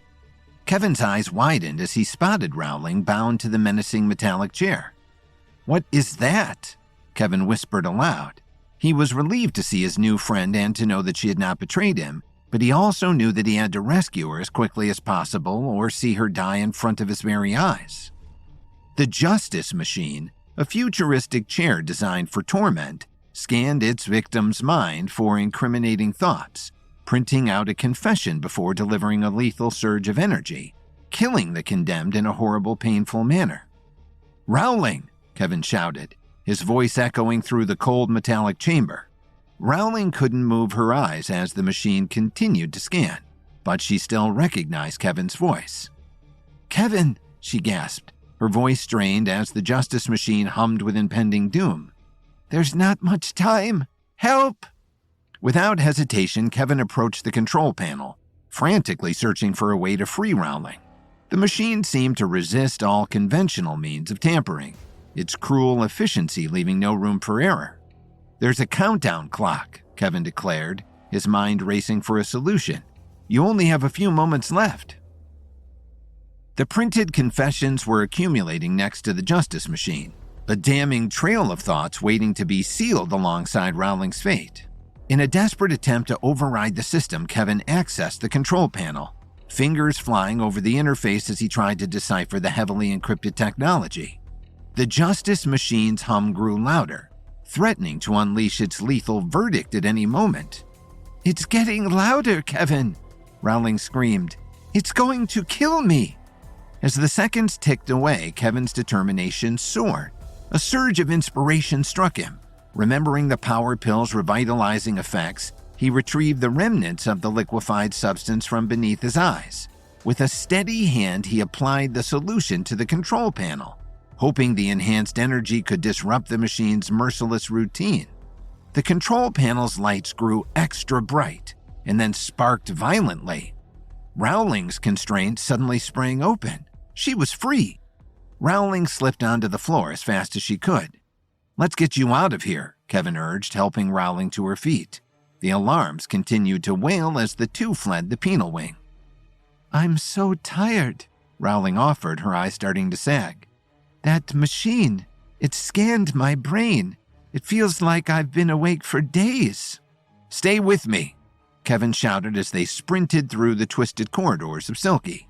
Kevin's eyes widened as he spotted Rowling bound to the menacing metallic chair. "What is that?" Kevin whispered aloud. He was relieved to see his new friend and to know that she had not betrayed him, but he also knew that he had to rescue her as quickly as possible or see her die in front of his very eyes. The Justice Machine, a futuristic chair designed for torment, scanned its victim's mind for incriminating thoughts, printing out a confession before delivering a lethal surge of energy, killing the condemned in a horrible, painful manner. "Rowling!" Kevin shouted, his voice echoing through the cold metallic chamber. Rowling couldn't move her eyes as the machine continued to scan, but she still recognized Kevin's voice. "Kevin!" she gasped, her voice strained as the Justice Machine hummed with impending doom. "There's not much time! Help!" Without hesitation, Kevin approached the control panel, frantically searching for a way to free Rowling. The machine seemed to resist all conventional means of tampering, its cruel efficiency leaving no room for error. "There's a countdown clock," Kevin declared, his mind racing for a solution. "You only have a few moments left." The printed confessions were accumulating next to the Justice Machine, a damning trail of thoughts waiting to be sealed alongside Rowling's fate. In a desperate attempt to override the system, Kevin accessed the control panel, fingers flying over the interface as he tried to decipher the heavily encrypted technology. The Justice Machine's hum grew louder, threatening to unleash its lethal verdict at any moment. "It's getting louder, Kevin!" Rowling screamed. "It's going to kill me!" As the seconds ticked away, Kevin's determination soared. A surge of inspiration struck him. Remembering the power pill's revitalizing effects, he retrieved the remnants of the liquefied substance from beneath his eyes. With a steady hand, he applied the solution to the control panel, hoping the enhanced energy could disrupt the machine's merciless routine. The control panel's lights grew extra bright and then sparked violently. Rowling's constraint suddenly sprang open. She was free. Rowling slipped onto the floor as fast as she could. "Let's get you out of here," Kevin urged, helping Rowling to her feet. The alarms continued to wail as the two fled the penal wing. "I'm so tired," Rowling offered, her eyes starting to sag. "That machine, it scanned my brain. It feels like I've been awake for days." "Stay with me," Kevin shouted as they sprinted through the twisted corridors of Silky.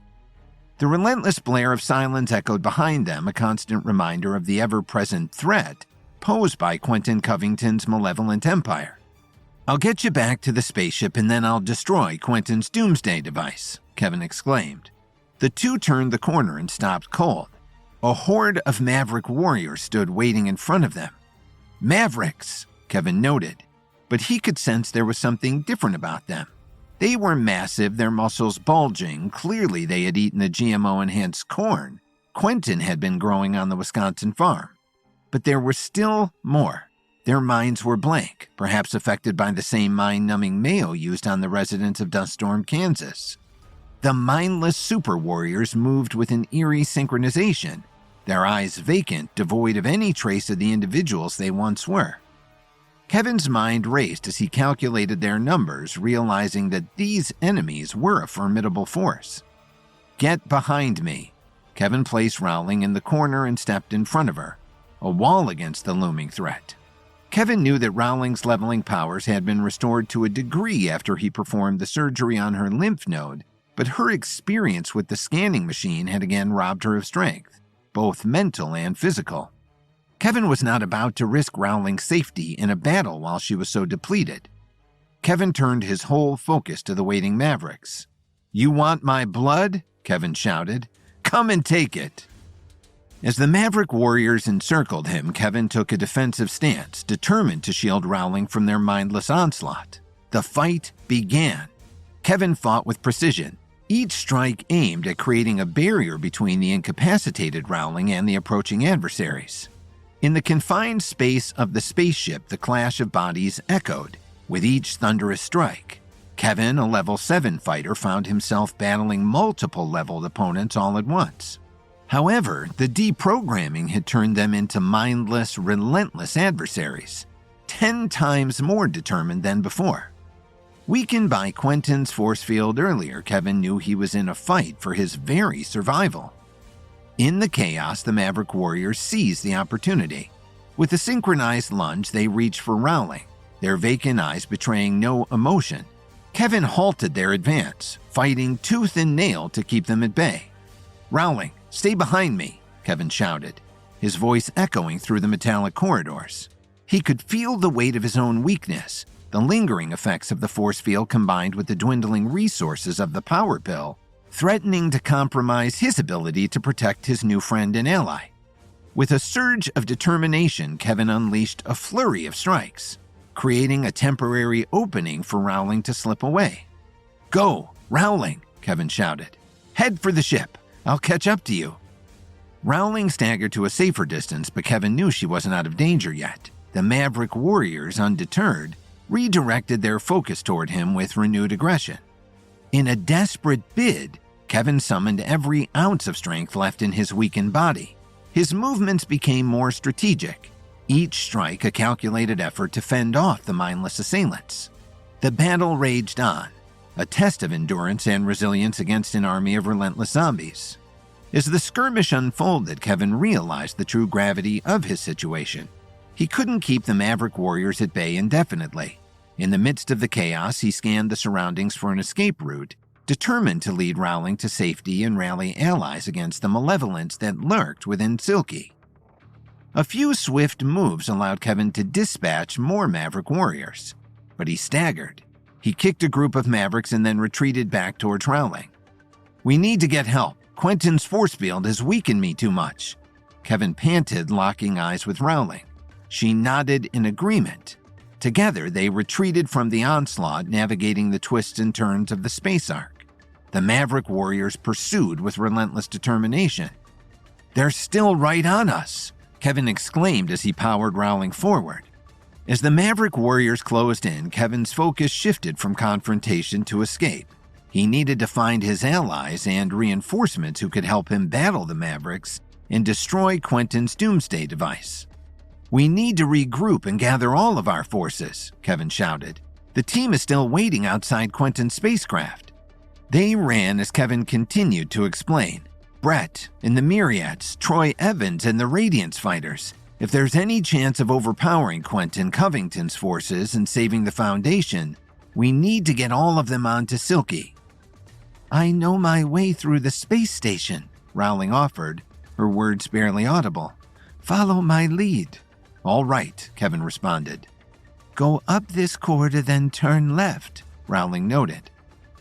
The relentless blare of silence echoed behind them, a constant reminder of the ever-present threat posed by Quentin Covington's malevolent empire. "I'll get you back to the spaceship and then I'll destroy Quentin's doomsday device," Kevin exclaimed. The two turned the corner and stopped cold. A horde of Maverick warriors stood waiting in front of them. Mavericks, Kevin noted, but he could sense there was something different about them. They were massive, their muscles bulging. Clearly they had eaten the GMO-enhanced corn Quentin had been growing on the Wisconsin farm. But there was still more. Their minds were blank, perhaps affected by the same mind-numbing mayo used on the residents of Duststorm, Kansas. The mindless super warriors moved with an eerie synchronization, their eyes vacant, devoid of any trace of the individuals they once were. Kevin's mind raced as he calculated their numbers, realizing that these enemies were a formidable force. "Get behind me." Kevin placed Rowling in the corner and stepped in front of her, a wall against the looming threat. Kevin knew that Rowling's leveling powers had been restored to a degree after he performed the surgery on her lymph node, but her experience with the scanning machine had again robbed her of strength, both mental and physical. Kevin was not about to risk Rowling's safety in a battle while she was so depleted. Kevin turned his whole focus to the waiting Mavericks. "You want my blood?" Kevin shouted. "Come and take it." As the Maverick warriors encircled him, Kevin took a defensive stance, determined to shield Rowling from their mindless onslaught. The fight began. Kevin fought with precision, each strike aimed at creating a barrier between the incapacitated Rowling and the approaching adversaries. In the confined space of the spaceship, the clash of bodies echoed, with each thunderous strike. Kevin, a level 7 fighter, found himself battling multiple leveled opponents all at once. However, the deprogramming had turned them into mindless, relentless adversaries, 10 times more determined than before. Weakened by Quentin's force field earlier, Kevin knew he was in a fight for his very survival. In the chaos, the Maverick warriors seized the opportunity. With a synchronized lunge, they reached for Rowling, their vacant eyes betraying no emotion. Kevin halted their advance, fighting tooth and nail to keep them at bay. "Rowling, stay behind me," Kevin shouted, his voice echoing through the metallic corridors. He could feel the weight of his own weakness, the lingering effects of the force field combined with the dwindling resources of the power pill, threatening to compromise his ability to protect his new friend and ally. With a surge of determination, Kevin unleashed a flurry of strikes, creating a temporary opening for Rowling to slip away. "Go, Rowling," Kevin shouted. "Head for the ship. I'll catch up to you." Rowling staggered to a safer distance, but Kevin knew she wasn't out of danger yet. The Maverick warriors, undeterred, redirected their focus toward him with renewed aggression. In a desperate bid, Kevin summoned every ounce of strength left in his weakened body. His movements became more strategic, each strike a calculated effort to fend off the mindless assailants. The battle raged on, a test of endurance and resilience against an army of relentless zombies. As the skirmish unfolded, Kevin realized the true gravity of his situation. He couldn't keep the Maverick warriors at bay indefinitely. In the midst of the chaos, he scanned the surroundings for an escape route, determined to lead Rowling to safety and rally allies against the malevolence that lurked within Silky. A few swift moves allowed Kevin to dispatch more Maverick warriors, but he staggered. He kicked a group of Mavericks and then retreated back towards Rowling. "We need to get help. Quentin's force field has weakened me too much." Kevin panted, locking eyes with Rowling. She nodded in agreement. Together, they retreated from the onslaught, navigating the twists and turns of the space arc. The Maverick warriors pursued with relentless determination. "They're still right on us," Kevin exclaimed as he powered Rowling forward. As the Maverick warriors closed in, Kevin's focus shifted from confrontation to escape. He needed to find his allies and reinforcements who could help him battle the Mavericks and destroy Quentin's doomsday device. "We need to regroup and gather all of our forces," Kevin shouted. "The team is still waiting outside Quentin's spacecraft." They ran as Kevin continued to explain. "Brett and the Myriads, Troy Evans and the Radiance fighters. If there's any chance of overpowering Quentin Covington's forces and saving the Foundation, we need to get all of them onto Silky." "I know my way through the space station," Rowling offered, her words barely audible. "Follow my lead." "All right," Kevin responded. "Go up this corridor, then turn left," Rowling noted.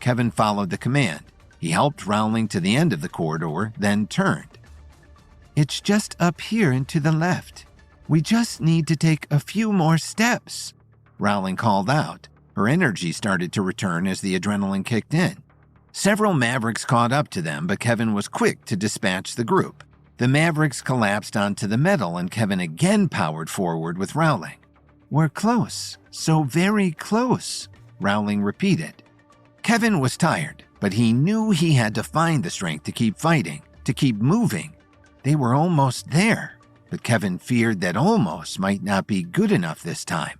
Kevin followed the command, He helped Rowling to the end of the corridor, then turned. "It's just up here and to the left. We just need to take a few more steps," Rowling called out. Her energy started to return as the adrenaline kicked in. Several Mavericks caught up to them, but Kevin was quick to dispatch the group. The Mavericks collapsed onto the metal, and Kevin again powered forward with Rowling. "We're close, so very close," Rowling repeated. Kevin was tired, but he knew he had to find the strength to keep fighting, to keep moving. They were almost there, but Kevin feared that almost might not be good enough this time.